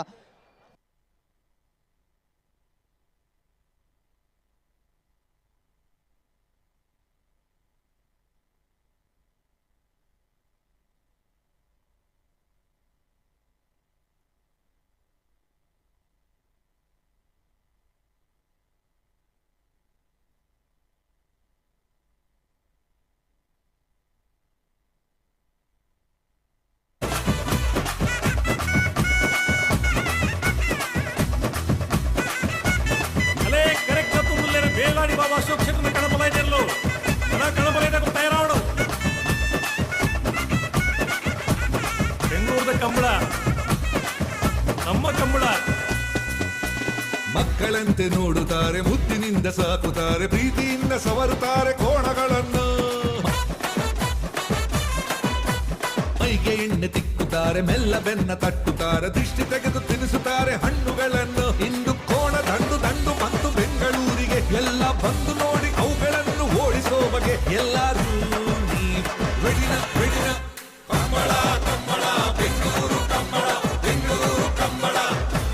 అశోక్ క్షేత్రం కడప లైటర్లు కడప లైటర్కు తయారవడం ಬೆಂಗಳೂರದ ಕಂಬಳ ನಮ್ಮ ಕಂಬಳ ಮಕ್ಕಳಂತೆ ನೋಡುತ್ತಾರೆ ಮುದ್ದಿನಿಂದ ಸಾಕುತ್ತಾರೆ ಪ್ರೀತಿಯಿಂದ ಸವರುತ್ತಾರೆ ಕೋಣಗಳನ್ನು ಮೈಗೆ ಎಣ್ಣೆ ತಿಕ್ಕುತ್ತಾರೆ ಮೆಲ್ಲ ಬೆನ್ನ ತಟ್ಟುತ್ತಾರೆ ದೃಷ್ಟಿ ತೆಗೆದು ತಿನ್ನಿಸುತ್ತಾರೆ ಹಣ್ಣುಗಳನ್ನು ಇಂದು ಕೋಣ ದಂಡು ದಂಡು ಮತ್ತು ಬೆಂಗಳೂರಿಗೆ ಎಲ್ಲ ಬಂದು ನೋಡಿ ಅವುಗಳನ್ನು ಓಡಿಸೋ ಬಗೆ ಎಲ್ಲರೂ ರೆಡಿನ ರೆಡಿನ ಕಂಬಳ ಕಂಬಳ ಬೆಂಗಳೂರು ಕಂಬಳ ಬೆಂಗಳೂರು ಕಂಬಳ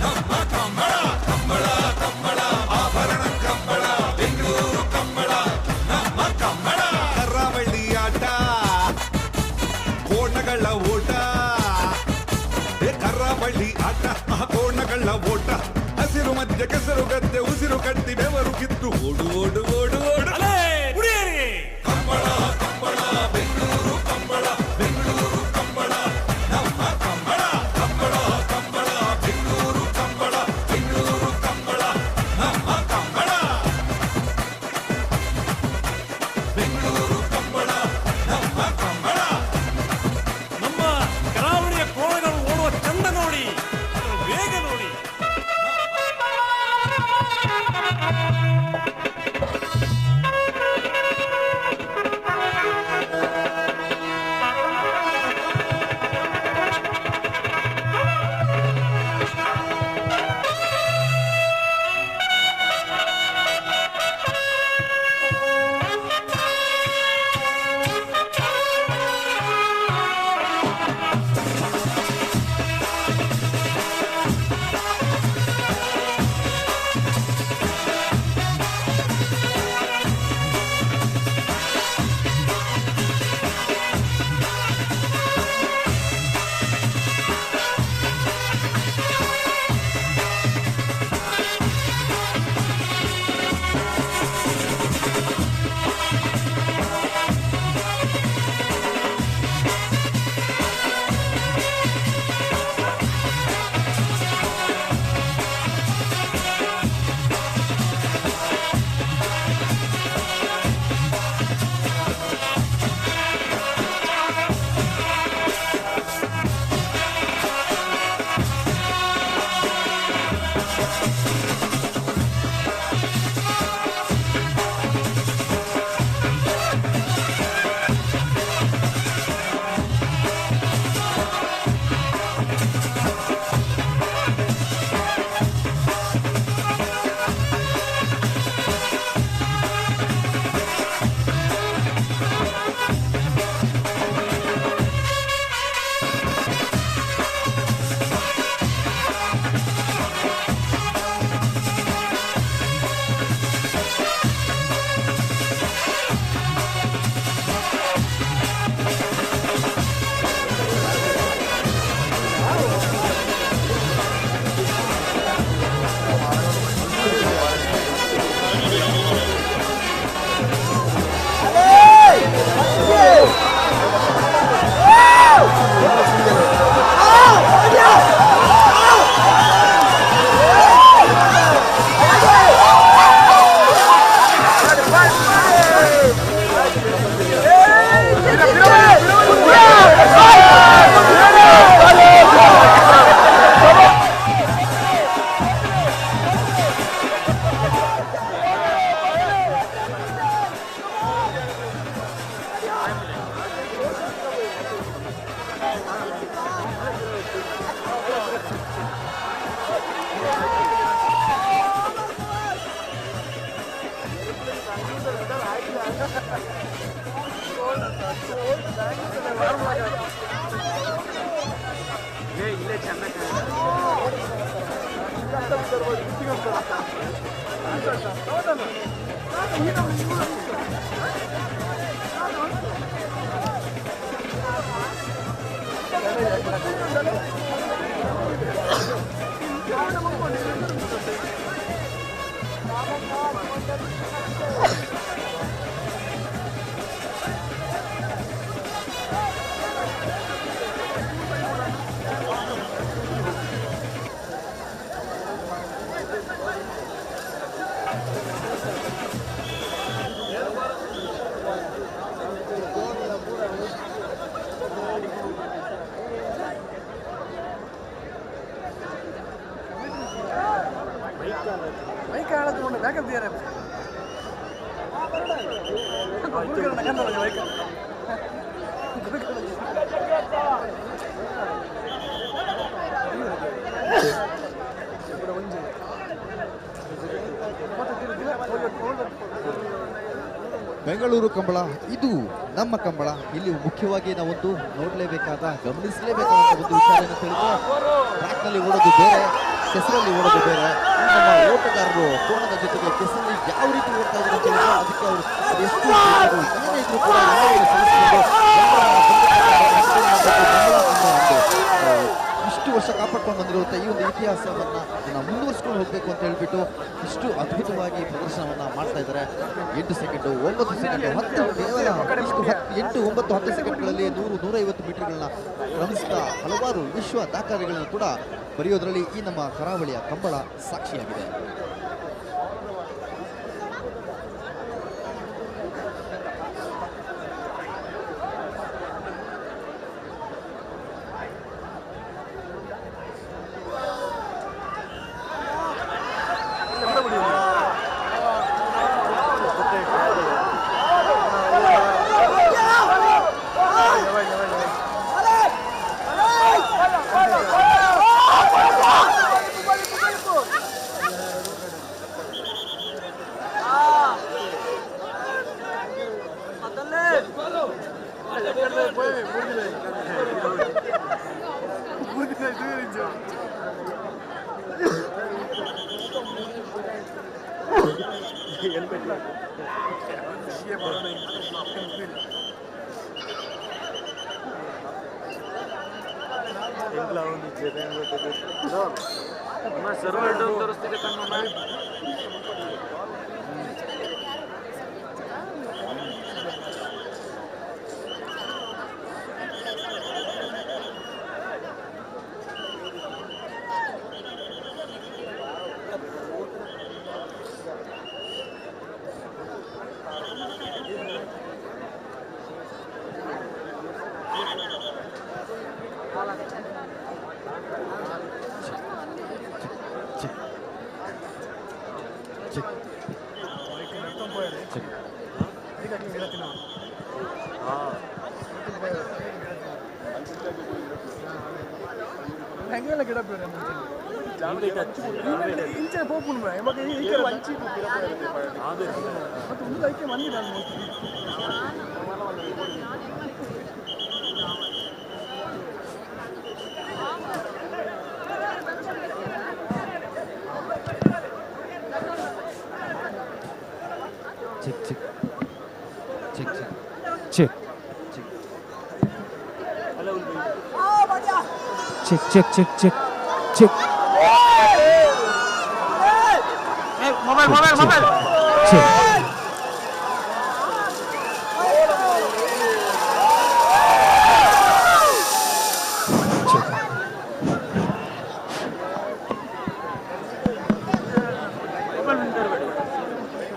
ನಮ್ಮ ಕಂಬಳ ಕಂಬಳ ಕಂಬಳ ಆಭರಣ ಕಂಬಳ ಬೆಂಗಳೂರು ಕಂಬಳ ನಮ್ಮ ಕಂಬಳ ಕರಾವಳಿ ಆಟ ಕೋಣಗಳ ಓಟ ಕರಾವಳಿ ಆಟ ಕೋಣಗಳ ಓಟ ಹಸಿರು ಮಧ್ಯ ಕೆಸರು ಗದ್ದೆ ಉಸಿರು ಕಟ್ಟಿ ಬೆವರು ಕಿತ್ತು ಓಡು ಓಡು ಓಡು ಓಡು ಕಂಬಳ ಕಂಬಳ ಬೆಂಗಳೂರು ಕಂಬಳ ಬೆಂಗಳೂರು ಕಂಬಳ ನಮ್ಮ ಕಂಬಳ ಕಂಬಳ ಕಂಬಳ ಬೆಂಗಳೂರು ಕಂಬಳ ಬೆಂಗಳೂರು ಕಂಬಳ ನಮ್ಮ ಕಂಬಳ ಬೆಂಗಳೂರು ಕಂಬಳ ನಮ್ಮ ಕಂಬಳ ನಮ್ಮ ಕರಾವಳಿಯ ಕೋಣಗಳು ಓಡುವ ಚಂದ ನೋಡಿ ಅದರ ವೇಗ ನೋಡಿ ಬೆಂಗಳೂರು ಕಂಬಳ ಇದು ನಮ್ಮ ಕಂಬಳ. ಇಲ್ಲಿ ಮುಖ್ಯವಾಗಿ ನಾವೊಂದು ನೋಡಲೇಬೇಕಾದ ಗಮನಿಸಲೇಬೇಕಾದ ಒಂದು ವಿಚಾರ ಏನಂತ ಹೇಳಿದ್ರೆ ಟ್ರ್ಯಾಕ್ನಲ್ಲಿ ಓಡೋದು ಬೇರೆ, ಕೆಸರಲ್ಲಿ ಓಡೋದು ಬೇರೆ. ನಮ್ಮ ಓಟಗಾರರು ಕೋಣದ ಜೊತೆಗೆ ಕೆಸರಲ್ಲಿ ಯಾವ ರೀತಿ ಓಡ್ತಾ ಇದ್ದಾರೆ ಅಂತ ಹೇಳಿದ್ರೆ ಅದಕ್ಕೆ ಅವರು ಎಷ್ಟು ಏನೇ ಇದ್ರು ಕೂಡ ಇಷ್ಟು ವರ್ಷ ಕಾಪಾಡ್ಕೊಂಡು ಬಂದಿರುವಂಥ ಈ ಒಂದು ಇತಿಹಾಸವನ್ನು ಅದನ್ನು ಮುಂದುವರಿಸ್ಕೊಂಡು ಹೋಗಬೇಕು ಅಂತ ಹೇಳ್ಬಿಟ್ಟು ಇಷ್ಟು ಅದ್ಭುತವಾಗಿ ಪ್ರದರ್ಶನವನ್ನು ಮಾಡ್ತಾ ಇದ್ದಾರೆ. 8 ಸೆಕೆಂಡು 9 ಸೆಕೆಂಡು 10 ಕೇವಲ ಇಷ್ಟು 8, 9, 10 ಸೆಕೆಂಡ್ಗಳಲ್ಲಿ 100-150 ಮೀಟರ್ಗಳನ್ನ ಕ್ರಮಿಸಿದ ಹಲವಾರು ವಿಶ್ವ ದಾಖಲೆಗಳನ್ನು ಕೂಡ ಬರೆಯೋದ್ರಲ್ಲಿ ಈ ನಮ್ಮ ಕರಾವಳಿಯ ಕಂಬಳ ಸಾಕ್ಷಿಯಾಗಿದೆ.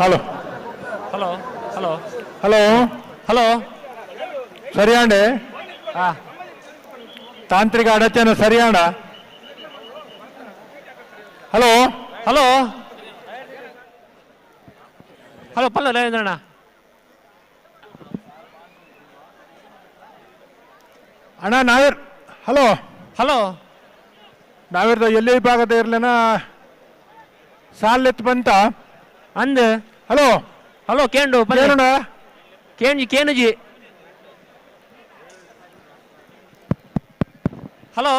Hello hello hello hello hello ಸರಿಯಾಂಡೆ ತಾಂತ್ರಿಕ ಅಡಚಣೆ ಸರಿಯಾಣ. ಹಲೋ ಹಲೋ ಹಲೋ ಪಲ್ಲ ರವೀಂದ್ರಣ್ಣ ಅಣ್ಣ ನಾವೇರ್ ಹಲೋ ಹಲೋ ನಾವೇರ್ದ ಎಲ್ಲಿ ಭಾಗದ ಇರ್ಲೇನ ಸಾಲೆತ್ ಬಂತ ಅಂದ್ ಹಲೋ ಹಲೋ ಕೇಂಡು ಏನಣ್ಣ ಕೇಂಜಿ ಕೇನುಜಿ hello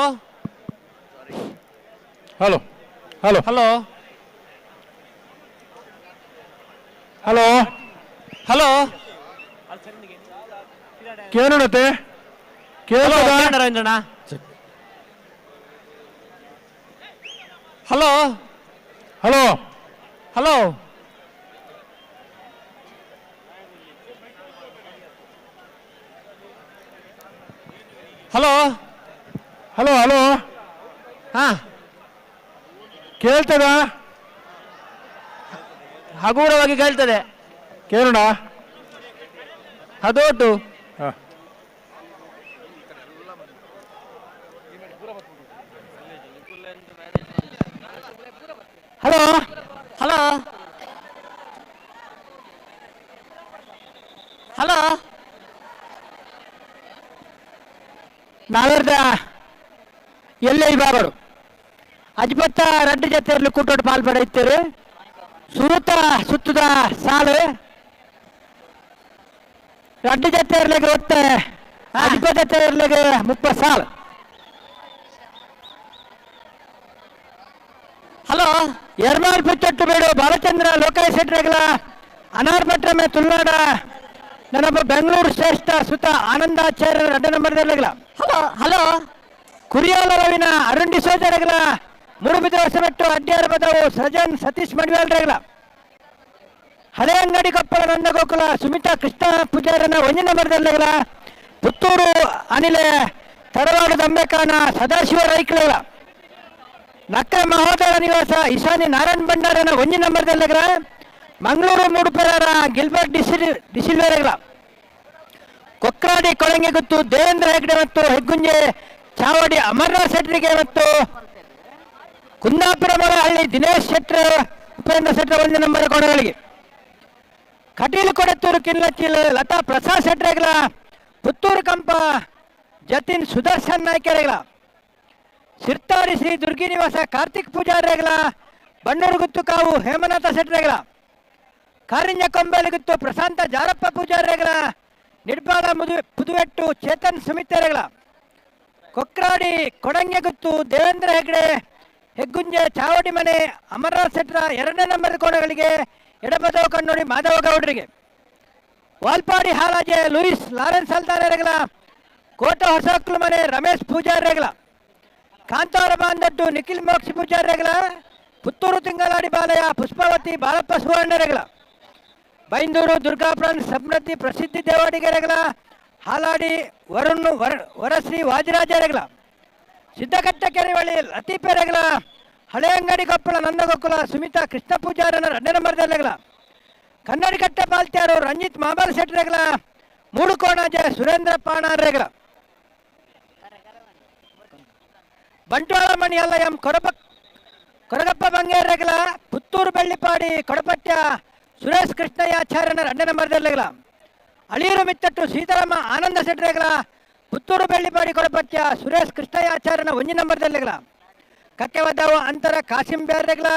hello hello hello hello hello ಕೇನಣತೆ ಹಲೋ ಕೇಳ ರವೀಂದ್ರಣ್ಣ hello hello hello hello hello hello ಹಾ ಕೇಳ್ತದ ಹಗುರವಾಗಿ ಕೇಳ್ತದೆ ಕೇಳೋಣ ಅದೋಟು ಹಲೋ ನಾವೇರ್ದ ಎಲ್ಲೇ ವಿಭಾಗಗಳು ಅಜ್ಬತ್ತ ರೆಡ್ಡು ಜೊತೆಯಲ್ಲಿ ಕೂಟೋಡು ಪಾಲ್ಪಡುತ್ತೀರಿ ಸುತ್ತದ ಸಾಲು ರೆಡ್ಡು ಜೊತೆಯರ್ಲಿಗೆ ಒತ್ತೆ ಅಜ್ಬತ್ತ ಜೊತೆಯರ್ಲಿಗೆ 30 ಸಾಲು. ಹಲೋ ಎರ್ಮಾಲ್ ಪುಚ್ಚಟ್ಟು ಬೇಡು ಬಾಲಚಂದ್ರ ಲೋಕಾಯ ಶೆಟ್ರಗಳ ಅನಾರ್ ಭಟ್ರಮೆ ತುಳುನಾಡ ನನ್ನೊಬ್ಬ ಬೆಂಗಳೂರು ಶ್ರೇಷ್ಠ ಸುತ ಆನಂದಾಚಾರ್ಯ 2 ನಂಬರ್ದಲ್ಲಿಗಳ ಹಲೋ ಹಲೋ ಕುರಿಯಾಲ ರವಿನ ಅರುಣ್ ಡಿಸೋಜರಗಳ ಮೂಡುಬಿದ್ರೆ ಹೊಸಬೆಟ್ಟು ಅಡ್ಡಿಯಾರ ಬದವು ಸಜನ್ ಸತೀಶ್ ಮಡಿವಾಲ್ರಗಳ ಹಳೆ ಅಂಗಡಿ ಕೊಪ್ಪಳ ನಂದಗೋಕುಲ ಸುಮಿತಾ ಕೃಷ್ಣ ಪೂಜಾರನ 1 ನಂಬರ್ದಲ್ಲಿಗಳ ಪುತ್ತೂರು ಅನಿಲೆ ತರವಾಡ ದಂಬೆಕಾನ ಸದಾಶಿವ ರೈಕಳಗಳ ನಕ್ಕ ಮಹೋದಯ ನಿವಾಸ ಈಶಾನಿ ನಾರಾಯಣ್ ಭಂಡಾರನ 1 ನಂಬರ್ದಲ್ಲಿಗಳ ಮಂಗಳೂರು ಮೂಡುಪೆರಾರ ಗಿಲ್ಬರ್ಟ್ ಡಿಸಿಲ್ವೇರಗಳ ಕೊಕ್ರಾಡಿ ಕೊಳಂಗೆ ಗುತ್ತು ದೇವೇಂದ್ರ ಹೆಗ್ಡೆ ಮತ್ತು ಹೆಗ್ಗುಂಜೆ ಚಾವಡಿ ಅಮರನಾಥ್ ಶೆಟ್ರಿಗೆ ಮತ್ತು ಕುಂದಾಪುರ ಮೊಳಹಳ್ಳಿ ದಿನೇಶ್ ಶೆಟ್ರ್ ಉಪೇಂದ್ರ ಶೆಟ್ರ್ 1 ನಂಬರ್ ಕೋಣಗಳಿಗೆ ಕಟೀಲು ಕೊಡತ್ತೂರು ಕಿನ್ಲಚ್ಚಿಲ್ ಲತಾ ಪ್ರಸಾದ್ ಶೆಟ್ರೆಗಳ ಪುತ್ತೂರು ಕಂಪ ಜತಿನ್ ಸುದರ್ಶನ್ ನಾಯ್ಕೆರೆಗಳ ಸಿರ್ತಾಡಿ ಶ್ರೀ ದುರ್ಗಿ ನಿವಾಸ ಕಾರ್ತಿಕ್ ಪೂಜಾರಿಗಳ ಬಣ್ಣೂರು ಗುತ್ತು ಕಾವು ಹೇಮನಾಥ ಶೆಟ್ರೆಗಳ ಕಾರಿಂಜ ಕೊಂಬೆಲಿ ಗುತ್ತು ಪ್ರಶಾಂತ ಜಾರಪ್ಪ ಪೂಜಾರಿಗಳ ನಿಡ್ಪಾದ ಪುದುವೆಟ್ಟು ಚೇತನ್ ಸುಮಿತೆರೆಗಳ ಕೊಕ್ರಾಡಿ ಕೊಡಂಗೆ ಗುತ್ತು ದೇವೇಂದ್ರ ಹೆಗ್ಡೆ ಹೆಗ್ಗುಂಜೆ ಚಾವಡಿ ಮನೆ ಅಮರನಾಥ್ ಶೆಟ್ರ 2 ನಂಬರ್ ಕೋಣಗಳಿಗೆ ಎಡಬದವ ಕಣ್ಣೋಡಿ ಮಾಧವ ಗೌಡರಿಗೆ ವಾಲ್ಪಾಡಿ ಹಾಲಾಜೆ ಲೂಯಿಸ್ ಲಾರೆನ್ಸ್ ಹಲ್ದಾರೆಗಳ ಕೋಟ ಹೊಸಕ್ಲು ಮನೆ ರಮೇಶ್ ಪೂಜಾರಿಗಳ ಕಾಂತಾರ ಬಾಂದಡ್ಡು ನಿಖಿಲ್ ಮೋಕ್ಷಿ ಪೂಜಾರಿಗಳ ಪುತ್ತೂರು ತಿಂಗಳಾಡಿ ಬಾಲಯ ಪುಷ್ಪಾವತಿ ಬಾಲಪ್ಪ ಸುವರ್ಣರೆಗಳ ಬೈಂದೂರು ದುರ್ಗಾಪುರನ್ ಸಮೃದ್ಧಿ ಪ್ರಸಿದ್ಧಿ ದೇವಾಡಿಗೆರೆಗಳ ಹಾಲಾಡಿ ವರುಣ್ ವರಶ್ರೀ ವಾಜಿರಾಜರೆಗಳ ಸಿದ್ದಕಟ್ಟ ಕೆರೆವಳ್ಳಿ ಲತೀಪೆರೆಗಳ ಹಳೆ ಅಂಗಡಿ ಕೊಪ್ಪಳ ನಂದಗೋಕುಲ ಸುಮಿತಾ ಕೃಷ್ಣ ಪೂಜಾರನ 2 ನಂಬರ್ದಲ್ಲಿಗಳ ಕನ್ನಡಿ ಕಟ್ಟ ಪಾಲ್ತ್ಯಾರು ರಂಜಿತ್ ಮಾಬಾಲ್ ಶೆಟ್ರೆಗಳ ಮೂಡುಕೋಣಾಜೆ ಸುರೇಂದ್ರ ಪಾಣಾರೆಗಳ ಬಂಟ್ವಾಳ ಮಣಿಯಲ್ಲ ಎಂ ಕೊರಗಪ್ಪ ಬಂಗೇರೆಗಳ ಪುತ್ತೂರು ಬೆಳ್ಳಿಪಾಡಿ ಕೊಡಪಟ್ಟ ಸುರೇಶ್ ಕೃಷ್ಣಯ್ಯಾಚಾರ್ಯನ 2 ನಂಬರ್ದಲ್ಲಿಗಳ ಅಳಿಯೂರು ಮಿತ್ತಟ್ಟು ಸೀತಾರಾಮ ಆನಂದ ಶೆಟ್ರೆಗಳ ಪುತ್ತೂರು ಬೆಳ್ಳಿಪಾಡಿ ಕೊಡಪಟ್ಟ ಸುರೇಶ್ ಕೃಷ್ಣಯ್ಯಾಚಾರ್ಯನ 1 ನಂಬರ್ದಲ್ಲಿಗಳ ಕಕ್ಕೆವದವು ಅಂತರ ಕಾಸಿಂ ಬ್ಯಾರೆಗಳ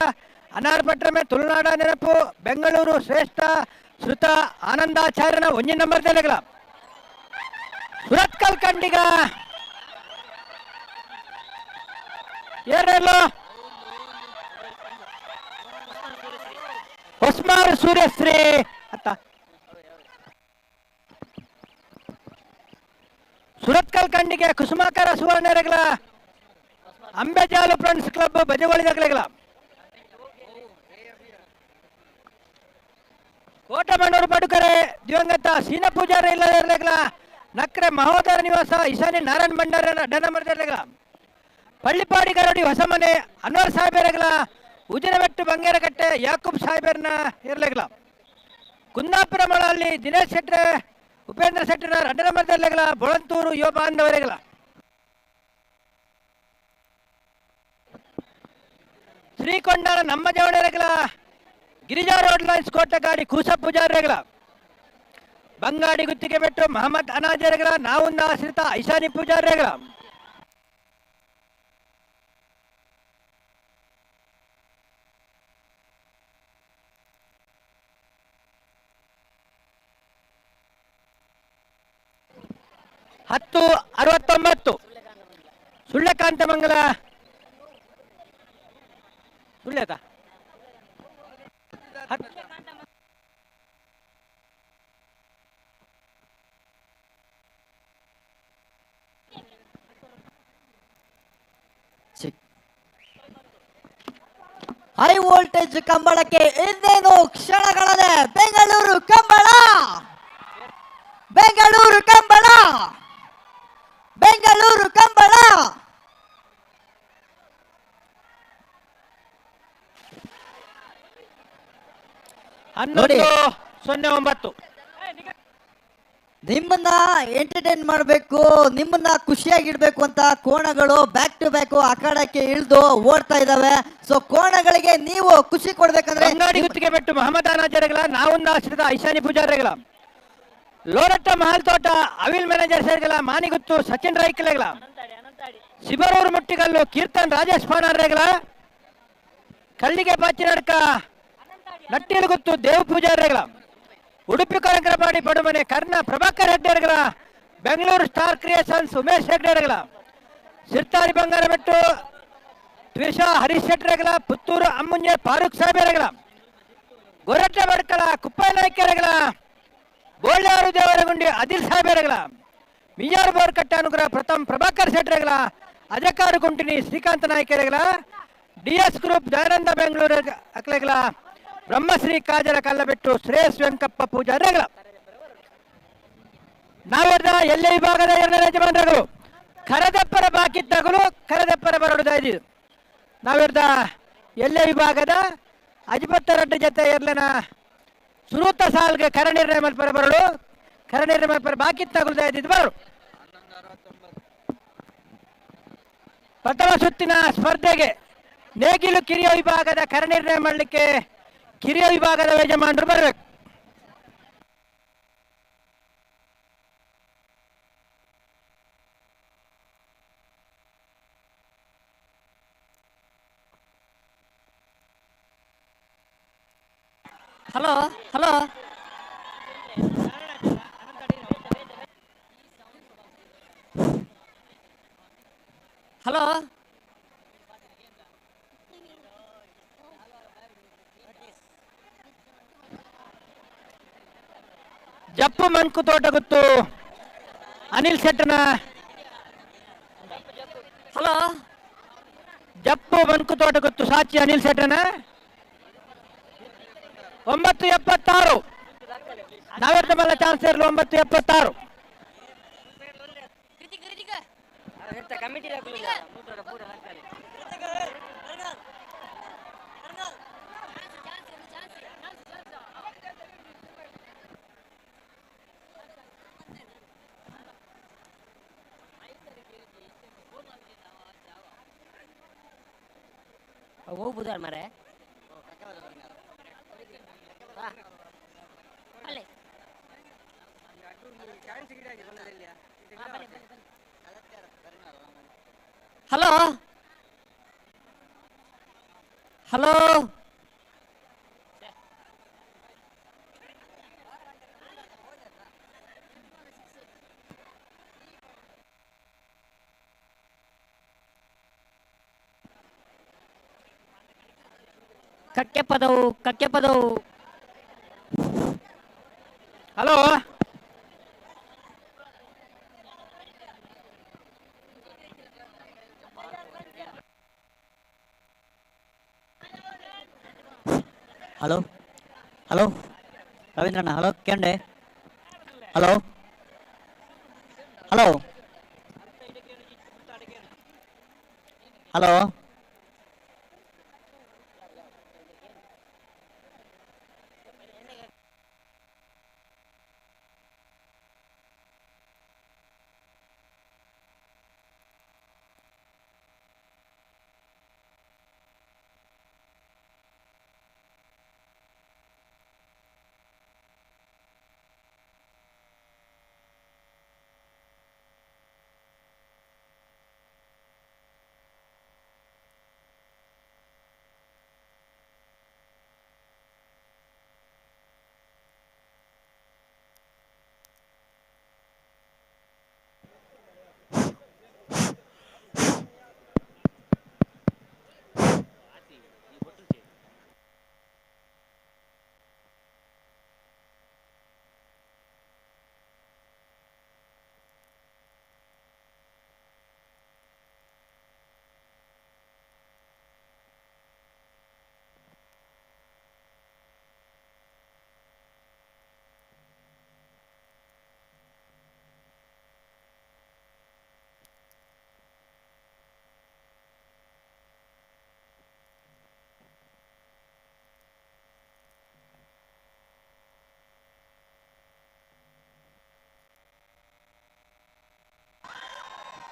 ಅನಾರ್ ಭಟ್ರಮೆ ತುಳುನಾಡ ನೆನಪು ಬೆಂಗಳೂರು ಶ್ರೇಷ್ಠ ಶ್ರುತ ಆನಂದಾಚಾರ್ಯನ 1 ನಂಬರ್ದಲ್ಲಿಗಳ ಸುರತ್ಕಲ್ ಕಂಡಿಗ ಏನೆಲ್ಲ ಹೊಸ್ಮಾರ್ ಸೂರ್ಯಶ್ರೀ ಅತ್ತ ಸುರತ್ಕಲ್ ಕಂಡಿಗೆ ಕುಸುಮಾಕರ ಸುವರ್ಣರೆಗಳ ಅಂಬೆಜಾಲು ಫ್ರೆಂಡ್ಸ್ ಕ್ಲಬ್ ಬಜವಳಿದಗಳ ಕೋಟಮಣ್ಣೂರು ಬಡುಕರೆ ದಿವಂಗತ ಸೀನ ಪೂಜಾರಿ ಇಲ್ಲದರ್ಲೆಗಳ ನಕ್ರೆ ಮಹೋದರ ನಿವಾಸ ಈಶಾನಿ ನಾರಾಯಣ್ ಭಂಡಾರನ 2 ನಂಬರ್ದರ್ಲೆಗಳ ಪಳ್ಳಿಪಾಡಿ ಗರಡಿ ಹೊಸಮನೆ ಅನ್ವರ್ ಸಾಹೇಬರೆಗಳ ಉಜಿನಬೆಟ್ಟು ಬಂಗೇರಕಟ್ಟೆ ಯಾಕೂಬ್ ಸಾಹೇಬರ್ನ ಇರಲೆಗಳ ಕುಂದಾಪುರ ಮೊಳಹಳ್ಳಿ ದಿನೇಶ್ ಶೆಟ್ರೆ ಉಪೇಂದ್ರ ಶೆಟ್ಟರ 2 ನಂಬರ್ದರ್ಲೆಗಳ ಬೊಳಂತೂರು ಯುವ ಬಾಂಧವರೆಗಳ ಶ್ರೀಕೊಂಡಾಲ ನಮ್ಮ ಜವಡರೆಗಳ ಗಿರಿಜಾ ರೋಡ್ ಲೈನ್ಸ್ ಕೋಟಗಾಡಿ ಕೂಸ ಪೂಜಾರಿಗಳ ಬಂಗಾಡಿ ಗುತ್ತಿಗೆ ಬೆಟ್ಟು ಮಹಮ್ಮದ್ ಅನಾಜರೆಗಳ ನಾವುಂದ ಆಶ್ರಿತ ಐಶಾನಿ ಪೂಜಾರಿಗಳ ಹತ್ತು 69 ಸುಳ್ಯಕಾಂತಮಂಗಲ ಸುಳ್ಯದ ಹೈ ವೋಲ್ಟೇಜ್ ಕಂಬಳಕ್ಕೆ ಇನ್ನೇನು ಕ್ಷಣಗಳಲ್ಲೇ ಬೆಂಗಳೂರು ಕಂಬಳ ಬೆಂಗಳೂರು ಕಂಬಳ ಬೆಂಗಳೂರು ಕಂಬಳ ನೋಡಿ 09 ನಿಮ್ಮನ್ನ ಎಂಟರ್ಟೈನ್ ಮಾಡಬೇಕು, ನಿಮ್ಮನ್ನ ಖುಷಿಯಾಗಿಡ್ಬೇಕು ಅಂತ ಕೋಣಗಳು ಬ್ಯಾಕ್ ಟು ಬ್ಯಾಕ್ ಅಖಾಡಕ್ಕೆ ಇಳಿದು ಓಡ್ತಾ ಇದಾವೆ. ಸೊ ಕೋಣಗಳಿಗೆ ನೀವು ಖುಷಿ ಕೊಡ್ಬೇಕಂದ್ರೆ ಅಂಗಡಿ ಗುತ್ತಿಗೆ ಬಿಟ್ಟು ಮಹಮ್ಮದ್ ಅನಾಜರೆಗಳ ನಾವುಂದ ಆಶ್ರಿತ ಐಶಾನಿ ಪೂಜಾರಿಗಳ ಲೋರಟ್ಟ ಮಹಲ್ತೋಟ ಅವಿಲ್ ಮ್ಯಾನೇಜರ್ ಸೇರ್ಗಲ ಮಾನಿಗುತ್ತು ಸಚಿನ್ ರೈಕಲೆಗಲ ಶಿಬರೂರು ಮುಟ್ಟಿಗಲ್ಲು ಕೀರ್ತನ್ ರಾಜೇಶ್ ಪಾನಾರ್ರೆಗಲ ಕಳ್ಳಿಗೆ ಪಾಚಿನಡ್ಕ ನಟ್ಟಿಲುಗುತ್ತು ದೇವ್ ಪೂಜಾರ್ರೆಗಲ ಉಡುಪಿ ಕನಕರಪಾಡಿ ಬಡುಮನೆ ಕರ್ಣ ಪ್ರಭಾಕರ್ ಹೆಗ್ಡೆರ್ಗಲ ಬೆಂಗಳೂರು ಸ್ಟಾರ್ ಕ್ರಿಯೇಷನ್ಸ್ ಉಮೇಶ್ ಹೆಗ್ಡೆರ್ಗಲ ಸಿರ್ತಾರಿ ಬಂಗಾರಬೆಟ್ಟು ತ್ರಿಷಾ ಹರೀಶ್ ಶೆಟ್ಟರೆಗಲ ಪುತ್ತೂರು ಅಮ್ಮುಂಜೆ ಫಾರೂಕ್ ಸಾಹೇಬರೆಗಲ ಗೊರಟ್ಟ ಬಡ್ಕಲ ಕುಪ್ಪೈ ನಾಯ್ಕರೆಗಲ ಬೋಳ್ಯಾರು ದೇವರಗುಂಡಿ ಅದಿಲ್ ಸಾಹೇಬರೆಗಲ ವಿಜಾರ್ ಬೋರ್ಕಟ್ಟ ಅನುಗ್ರಹ ಪ್ರಥಮ್ ಪ್ರಭಾಕರ್ ಶೆಟ್ಟರೆಗಲ ಅಜಕಾರು ಕುಂಟಿನಿ ಶ್ರೀಕಾಂತ ನಾಯ್ಕರೆಗಲ ಡಿಎಸ್ ಗ್ರೂಪ್ ದಯಾನಂದ ಬೆಂಗಳೂರು ಅಕ್ಲೆಗಲ ಬ್ರಹ್ಮಶ್ರೀ ಕಾಜರ ಕಲ್ಲಬೆಟ್ಟು ಶ್ರೇಯಸ್ ವೆಂಕಪ್ಪ ಪೂಜಾರೆಗಲ ನಾವೆಲ್ಲ ಎಲ್ಲೇ ವಿಭಾಗದ ಎರಡನೇ ಯಜಮಾನರುಗಳು ಕರದಪ್ಪರ ಬಾಕಿದ್ದಗಳು ಕರದಪ್ಪರ ಬರಡುದಾಯ್ದು ನಾವೆಲ್ಲ ಎಲ್ಲೇ ವಿಭಾಗದ ಅಜಿಪತ್ತರಡ್ಡ ಜೊತೆ ಎರಲನ ಸುರೂತ ಸಾಲ್ಗೆ ಕರಣಿರ್ಣಯ ಮಲ್ಪರ ಬರಡು ಕರಣಿರ್ಣಯ ಮಲ್ಪರ ಬಾಕಿತ್ತಾಗುದಾಯ್ದು ಬರಡು ಪ್ರಥಮ ಸುತ್ತಿನ ಸ್ಪರ್ಧೆಗೆ ನೇಗಿಲು ಕಿರಿಯ ವಿಭಾಗದ ಕರನಿರ್ಣಯ ಮಾಡಲಿಕ್ಕೆ ಕಿರಿಯ ವಿಭಾಗದ ಯಜಮಾನರು ಬರಬೇಕು. ಹಲೋ ಹಲೋ ಹಲೋ ಜಪ್ಪು ಮಣ್ಕು ತೋಟ ಗೊತ್ತು ಅನಿಲ್ ಶೆಟ್ಟನ ಹಲೋ ಜಪ್ಪು ಮಣ್ಕು ತೋಟ ಗೊತ್ತು ಸಾಚಿ ಅನಿಲ್ ಶೆಟ್ಟನ 976 ನಾವೆಲ್ಲ ಮೇಲೆ ಚಾನ್ಸ್ ಇರಲು 976 ಹೋಗ್ಬೋದಾರ ಮರೆ ಹಲೋ ಹಲೋ ಕಕ್ಕೆ ಪದವು ಹಲೋ ಹಲೋ ಹಲೋ ರವೀಂದ್ರಣ್ಣ ಹಲೋ ಕೇಂಡೆ ಹಲೋ ಹಲೋ ಹಲೋ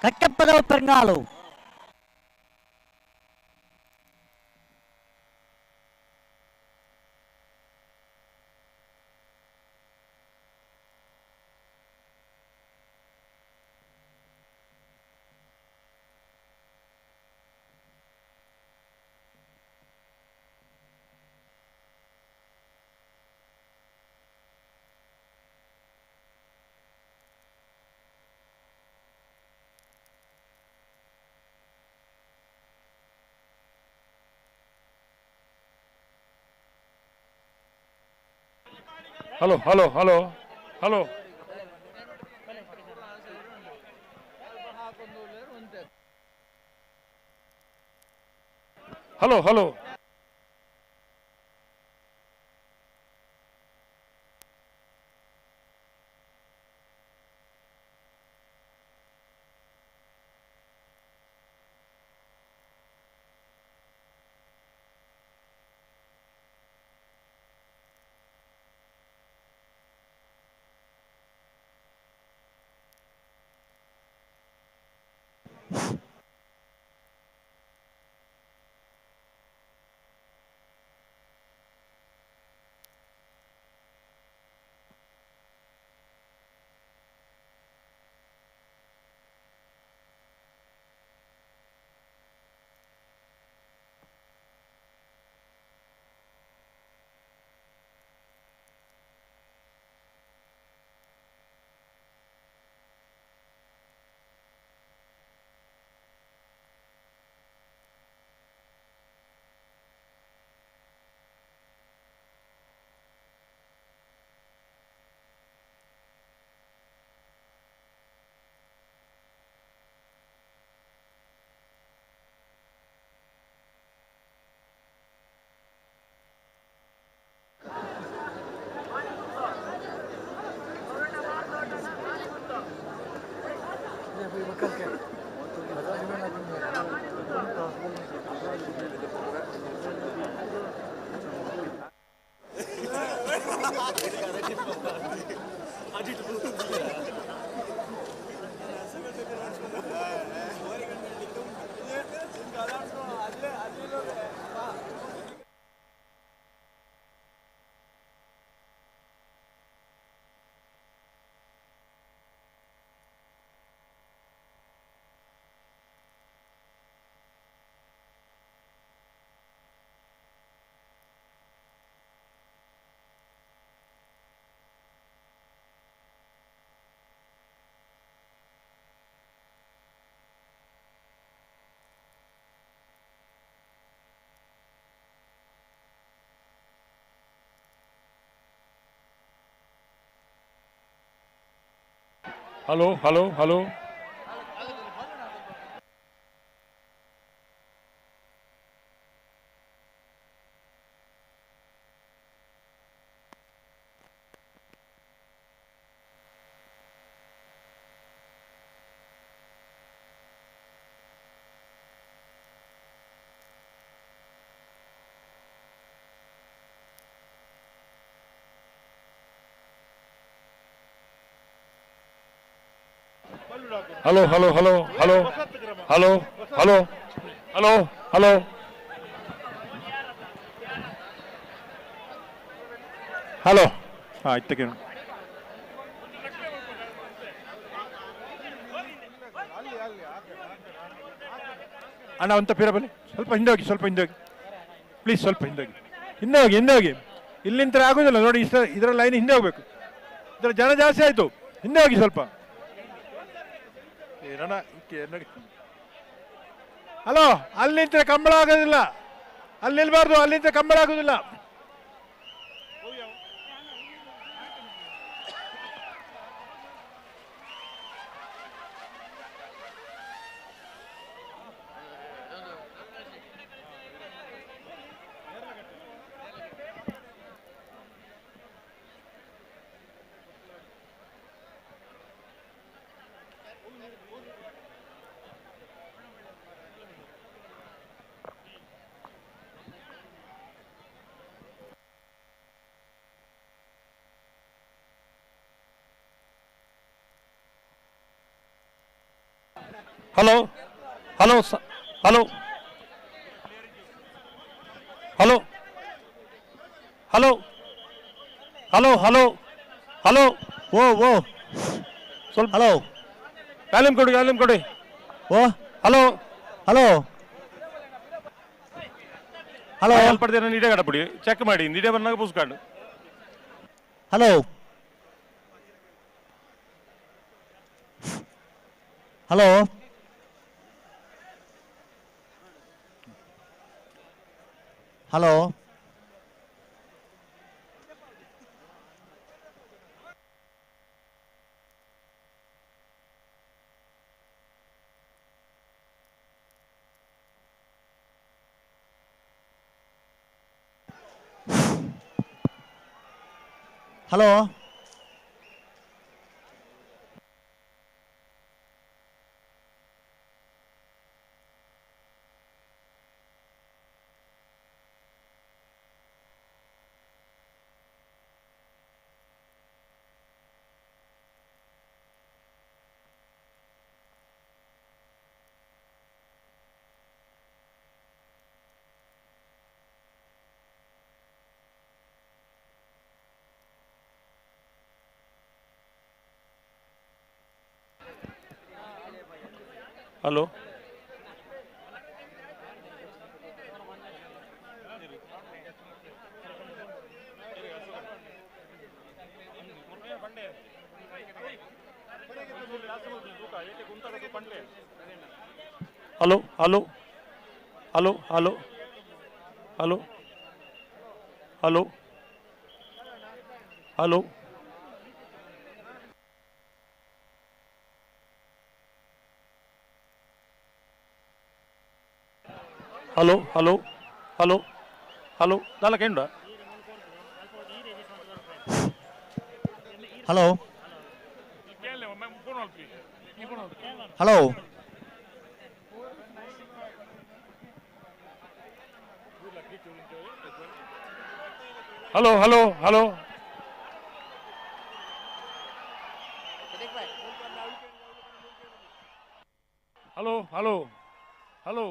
ಕಟ್ಟಪ್ಪದವು ಪೆರ್ನಾಳು hello hello hello hello hello hello hello hello hello hello hello hello hello hello hello hello hello hello ಆಯ್ತು ತೆಗೆ ಅಣ್ಣ ಒಂದು ತಪ್ಪಿರ ಬನ್ನಿ ಸ್ವಲ್ಪ ಹಿಂದೆ ಹೋಗಿ ಪ್ಲೀಸ್ ಸ್ವಲ್ಪ ಹಿಂದೆ ಹೋಗಿ ಇಲ್ಲಿ ನಿಂತರೆ ಆಗೋದಿಲ್ಲ ನೋಡಿ ಇದರ ಲೈನ್ ಹಿಂದೆ ಹೋಗ್ಬೇಕು ಇದರ ಜನ ಜಾಸ್ತಿ ಆಯಿತು ಹಿಂದೆ ಹೋಗಿ ಸ್ವಲ್ಪ ಹಲೋ ಅಲ್ಲಿ ನಿಂತರೆ ಕಂಬಳ ಆಗೋದಿಲ್ಲ ಅಲ್ಲಿ ನಿಲ್ಬಾರ್ದು ಅಲ್ಲಿ ನಿಂತರೆ ಕಂಬಳ ಆಗೋದಿಲ್ಲ hello hello hello hello hello hello hello hello ಓ ಸ್ವಲ್ಪ ಹಲೋ ವ್ಯಾಲ್ಯೂಮ್ ಕೊಡಿ ಓ ಹಲೋ ಹಲೋ ಹಲೋ ಪಡ್ತೀರ ನೀಡೇ ಕಡಪಡಿ ಚೆಕ್ ಮಾಡಿ ನೀಡೇ ಬಂದಾಗ ಪುಸ್ಕಾಡು hello hello hello hello hello hello hello hello hello hello hello hello hello hello hello hello ನಾಲ್ಕೇಂಡ hello hello hello hello hello hello hello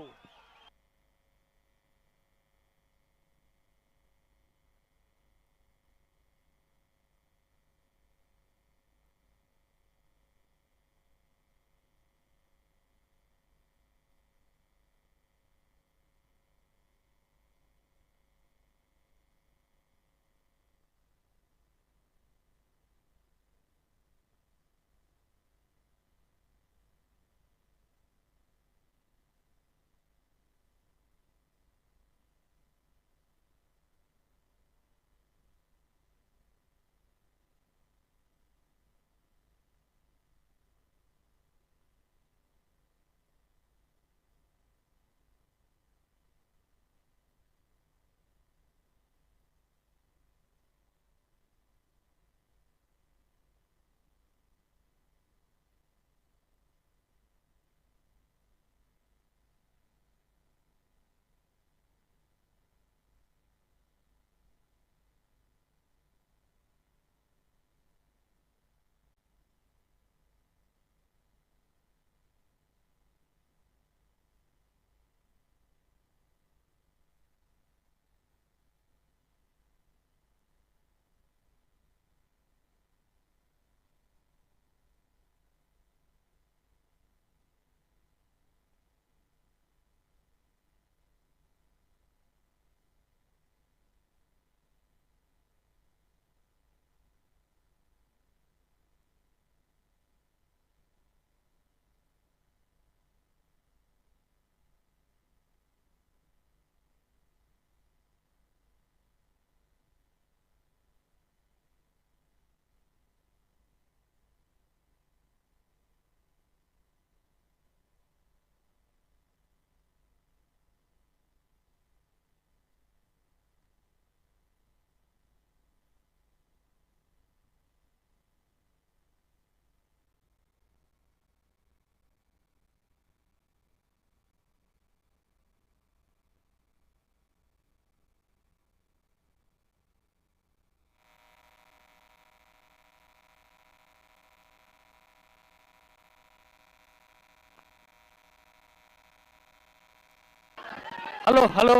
hello hello hello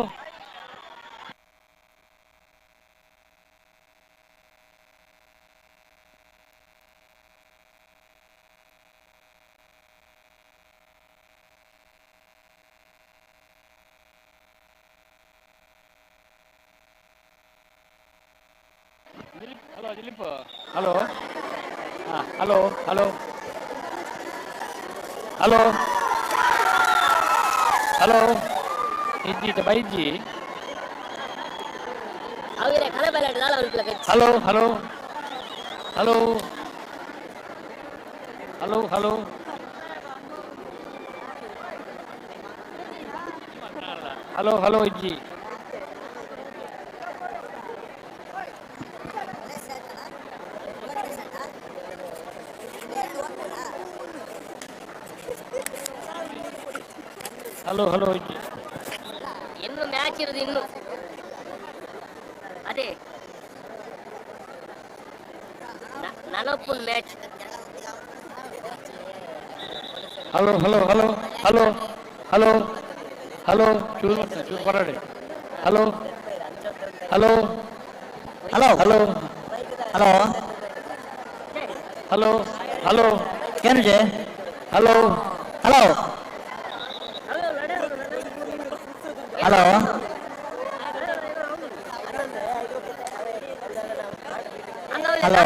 hello Dilip hello ಹಾಂ hello hello hello hello ಇಜ್ಜಿ ಬೈಜಿ hello hello hello hello hello hello hello ಇಜ್ಜಿ hello hello ಇನ್ನು match ಇರೋದು ಇನ್ನು ಅದೇ ನಲವತ್ತು match. Hello hello hello hello hello hello ಚೂರು ಹೊರಡಿ. Hello hello hello hello hello hello hello ಕೇನುಜೆ hello hello hello hello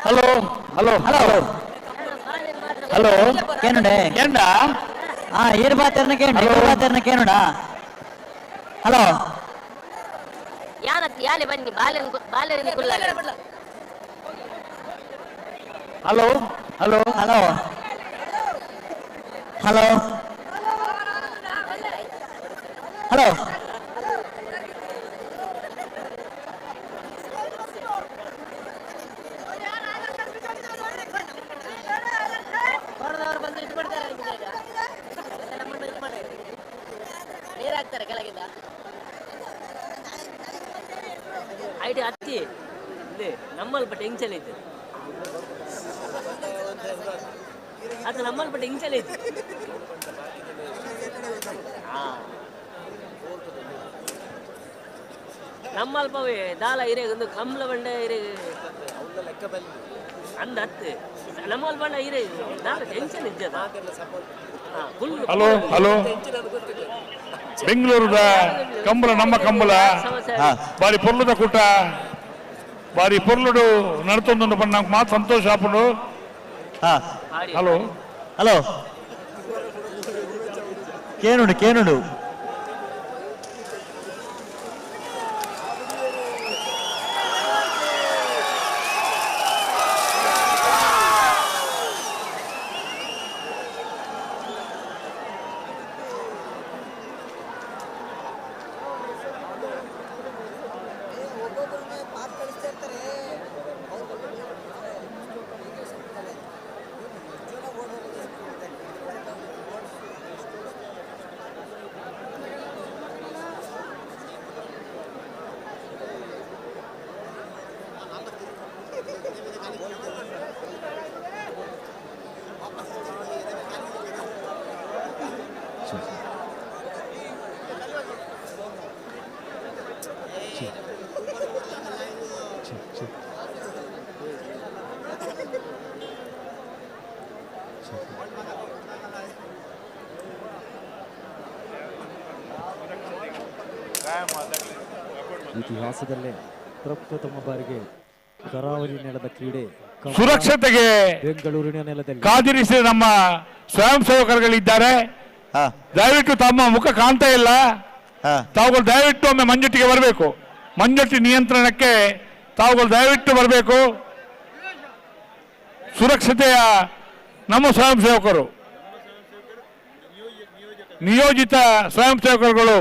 hello hello hello hello ಕೇನುಡೆ ಏನ್ಡ ಈರ್ಬಾತೆರ್ನ ಕೇನುಡ ಹಲೋ ಯಾಲೆ ಬನ್ನಿ ಬಾಲ್ಯ ಕುಲ್ಲ hello hello hello hello hello ನೀರಾಗ್ತಾರೆ ಕೆಳಗಿಂದ ಐಡಿ ಹತ್ತಿ ಇಲ್ಲಿ ನಮ್ಮಲ್ಲಿ ಬಟ್ ಹೆಂಚಲ್ ಐತೆ ಅದು ನಮ್ಮಲ್ಲಿ ಬಟ್ ಹೆಂಚಲ್ ಐತೆ ನಮ್ಮಲ್ಪವೇ ದಾಲ ಇರೇ ಒಂದು ಕಂಬಳ ಬಂಡೆ ಇರೇ ಅಂದ ಹತ್ತು ನಮ್ಮಲ್ಲಿ ಬಂಡ ಇರೇ ದಾಲ ಟೆನ್ಷನ್ ಇದ್ದದ ಹಲೋ ಹಲೋ ಬೆಂಗಳೂರದ ಕಂಬಳ ನಮ್ಮ ಕಂಬಳ ಬಾರಿ ಪೊರ್ಲುದ ಕೂಟ ಬಾರಿ ಪೊರ್ಲುಡು ನಡ್ತೊಂದು ಪಂಡ ನಮ್ಗೆ ಮಾತು ಸಂತೋಷ ಆಪುಂಡು. ಹಲೋ ಹಲೋ ಕೇನುಡು ಇತಿಹಾಸದಲ್ಲೇ ಪ್ರಪ್ರಥಮ ಬಾರಿಗೆ ಕರಾವಳಿ ನೆಲದ ಕ್ರೀಡೆ ಸುರಕ್ಷತೆಗೆ ಬೆಂಗಳೂರಿನ ನೆಲದಲ್ಲಿ ಕಾದಿರಿಸಿದ ನಮ್ಮ ಸ್ವಯಂ ಸೇವಕರುಗಳಿದ್ದಾರೆ. ದಯವಿಟ್ಟು ತಮ್ಮ ಮುಖ ಕಾಣ್ತಾ ಇಲ್ಲ, ತಾವುಗಳು ದಯವಿಟ್ಟು ಒಮ್ಮೆ ಮಂಜುಟ್ಟಿಗೆ ಬರಬೇಕು. ಮಂಜುಟ್ಟಿ ನಿಯಂತ್ರಣಕ್ಕೆ ತಾವುಗಳು ದಯವಿಟ್ಟು ಬರಬೇಕು. ಸುರಕ್ಷತೆಯ ನಮ್ಮ ಸ್ವಯಂ ಸೇವಕರು, ನಿಯೋಜಿತ ಸ್ವಯಂ ಸೇವಕರುಗಳು,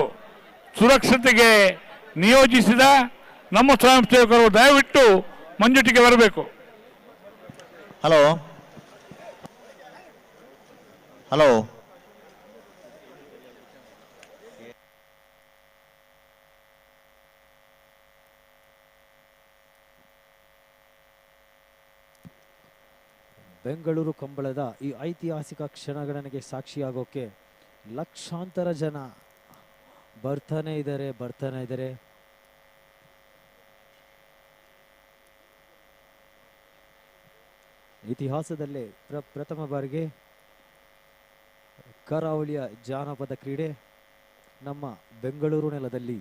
ಸುರಕ್ಷತೆಗೆ ನಿಯೋಜಿಸಿದ ನಮ್ಮ ಸ್ವಯಂ ಸೇವಕರು ದಯವಿಟ್ಟು ಮಂಜುಟ್ಟಿಗೆ ಬರಬೇಕು. ಹಲೋ ಹಲೋ ಬೆಂಗಳೂರು ಕಂಬಳದ ಈ ಐತಿಹಾಸಿಕ ಕ್ಷಣಗಣನೆಗೆ ಸಾಕ್ಷಿಯಾಗೋಕೆ ಲಕ್ಷಾಂತರ ಜನ ಬರ್ತಾನೆ ಇದ್ದಾರೆ. ಇತಿಹಾಸದಲ್ಲೇ ಪ್ರಥಮ ಬಾರಿಗೆ ಕರಾವಳಿಯ ಜಾನಪದ ಕ್ರೀಡೆ ನಮ್ಮ ಬೆಂಗಳೂರು ನೆಲದಲ್ಲಿ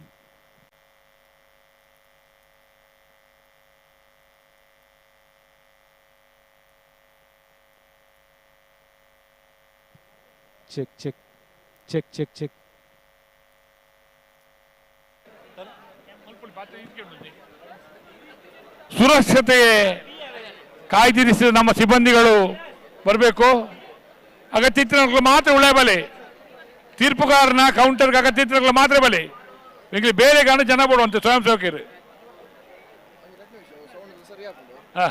check check check check check ಸುರಕ್ಷತೆಗೆ ಕಾಯ್ದಿರಿಸಿದ ನಮ್ಮ ಸಿಬ್ಬಂದಿಗಳು ಬರಬೇಕು. ಅಗತ್ಯ ಮಾತ್ರ ಉಳಬಲೆ, ತೀರ್ಪುಗಾರನ ಕೌಂಟರ್ಗೆ ಅಗತ್ಯ ಮಾತ್ರ ಬಲೆ, ಬೇರೆ ಗಾನ ಜನ ಬಿಡುವಂತೆ ಸ್ವಯಂ ಸೇವಕರು. ಹಾ.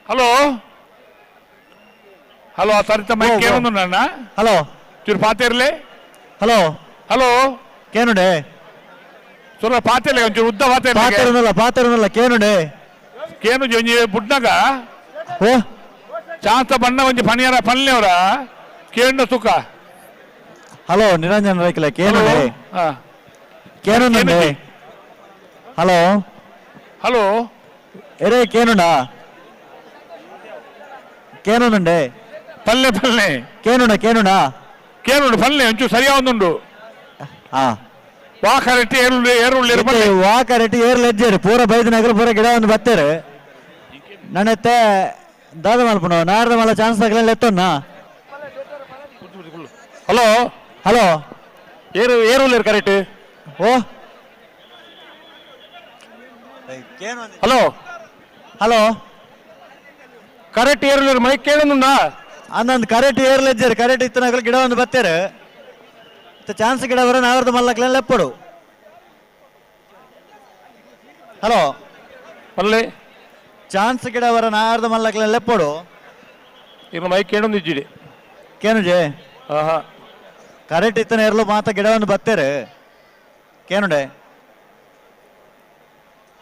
హలో హలో సరిత మైక్ ఏముందన్నా హలో చూడు పాతేర్లే హలో హలో ಕೇನುಡೆ ಸುರ ಪಾತೇರ್ಲೆ ಒಂಚೂರು ಉದ್ದ ಪಾತೇರುನಲ್ಲ ಕೇನುಡೆ ಕೇನು ಒಂಜಿ ಬುಡ್ನಾಗ ಓ ಚಾಂತ ಬಣ್ಣ ಒಂಜಿ ಪಣಿಯರ ಪಲ್ಲೆಯವರ ಕೇಂದ್ರ ಸುಖ ಹಲೋ ನಿರಂಜನ್ ರೈಕಲ ಕೇನುಡೆ ಕೇನುಂಡೆ ಹಲೋ ಹಲೋ ಎರೆ ಕೇನುಂಡ ಕೇನುಂಡೆ ಪಲ್ಲೆ ಪಲ್ಲೆ ಕೇನುಂಡ ಕೇನುಂಡ ಕೇನುಂಡು ಪಲ್ಲೆ ಒಂಚೂರು ಸರಿಯಾವುದುಂಡು ಹಾ ವಾಕರೆಟ್ಟಿ ಏರುಳ್ಳಿ ವಾಕರೆಟ್ಟಿ ಏರ್ಲು ಹೆಜ್ಜೇರು ಪೂರ ಬೈದಿನಾಗಲು ಪೂರ ಗಿಡ ಒಂದು ಬತ್ತೇರು ನನ್ನತ್ತೆ ದಾದ ಮಲ್ಪುಣ ನಾರದ ಮಲ ಚಾನ್ಸ್ ಆಗಲಿಲ್ಲ ಎತ್ತೊನ್ನ ಹಲೋ ಹಲೋ ಏರುಳ್ಳಿ ಕರೆಕ್ಟ್ ಓ ಹಲೋ ಹಲೋ ಕರೆಕ್ಟ್ ಏರುಳ್ಳಿ ಮೈಕ್ ಕೇಳುന്നുಂಡ ಅಂದಂದು ಕರೆಕ್ಟ್ ಏರ್ಲು ಹೆಜ್ಜೇರು ಕರೆಕ್ಟ್ ಇತ್ತನಾಗಲು ಗಿಡ ಒಂದು ಬತ್ತೇರು ಚಾನ್ಸ್ ಗಿಡ ಬರ ನಾರದ ಮಲ್ಲಕ್ಲೆಲ್ಲ ಎಪ್ಪಡು ಹಲೋ ಪಲ್ಲೆ ಚಾನ್ಸ್ ಗಿಡ ಬರ ನಾರದ ಮಲ್ಲಕ್ಲೆಲ್ಲ ಎಪ್ಪಡು ಈಗ ಮೈಕ್ ಕೇಳೊಂದಿಜ್ಜಿಡಿ ಕೇನುಜೆ ಆಹಾ ಕರೆಕ್ಟ್ ಇತ್ತನ ಇರಲು ಮಾತ ಗಿಡವನ್ನು ಬತ್ತೇರು ಕೇನುಡೆ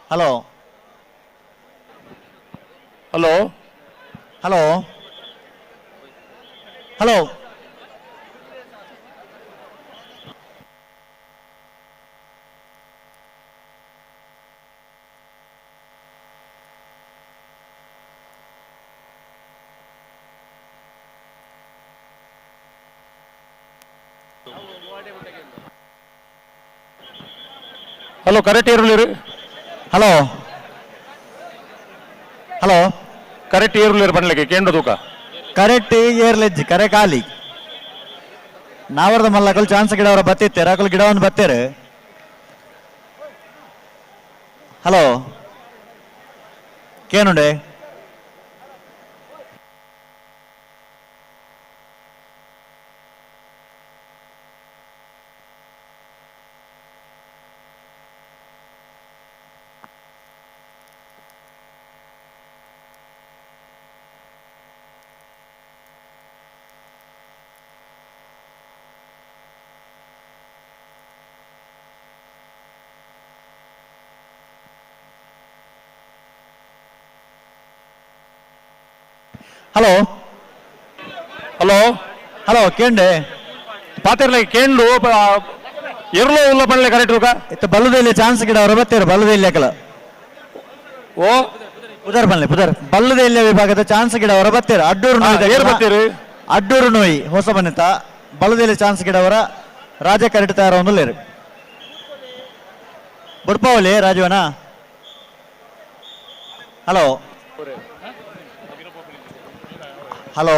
hello hello hello hello hello correct ಈರುಳ್ಳಿ ಹಲೋ ಹಲೋ ಕರೆಕ್ಟ್ ಈರುಳ್ಳಿ ಬಣ್ಲಿಕ್ಕೆ ಕೇಂದ್ರ ತೂಕ ಕರೆಕ್ಟ್ ಏರ್ಲೆಜ್ಜಿ ಕರೆ ಖಾಲಿ ನಾವರ್ದ ಮಲ್ಲಕಲ್ ಚಾನ್ಸ್ ಗಿಡ ಅವರ ಬತ್ತಿತ್ತೇರ ಅಕಲ್ ಗಿಡವನ್ನು ಬತ್ತೇರು ಹಲೋ ಕೇನುಂಡೆ ಹಲೋ ಹಲೋ ಹಲೋ ಕೇಂಡೆ ಪಾತಿರ್ಲೆ ಕೇಂಡು ಇರ್ಲೋ ಉಲ್ಲ ಬಣ್ಲೆ ಕರೆಕ್ಟ್ ತೂಕ ಇತ್ತ ಬಲ್ಲದಲ್ಲಿ ಚಾನ್ಸ್ ಗಿಡ ಅವರ ಬತ್ತೇರು ಬಲ್ಲದಲ್ಲಿ ಅಕಲ ಓ ಪುದರ್ ಬನ್ಲೆ ಪುದರ್ ಬಲ್ಲದಲ್ಲಿ ವಿಭಾಗದ ಚಾನ್ಸ್ ಗಿಡ ಅವರ ಬತ್ತೇರು ಅಡ್ಡೂರು ಏರ್ ಬತ್ತೀರಿ ಅಡ್ಡೂರು ನೋಯಿ ಹೊಸ ಬನ್ನಿತ ಬಲ್ಲದಲ್ಲಿ ಚಾನ್ಸ್ ಗಿಡ ಅವರ ರಾಜ ಕರೆಕ್ಟ್ ತಯಾರ ಒಂದು ಲೇರು ಬುಡ್ಪಾವಲಿ ರಾಜವನ hello hello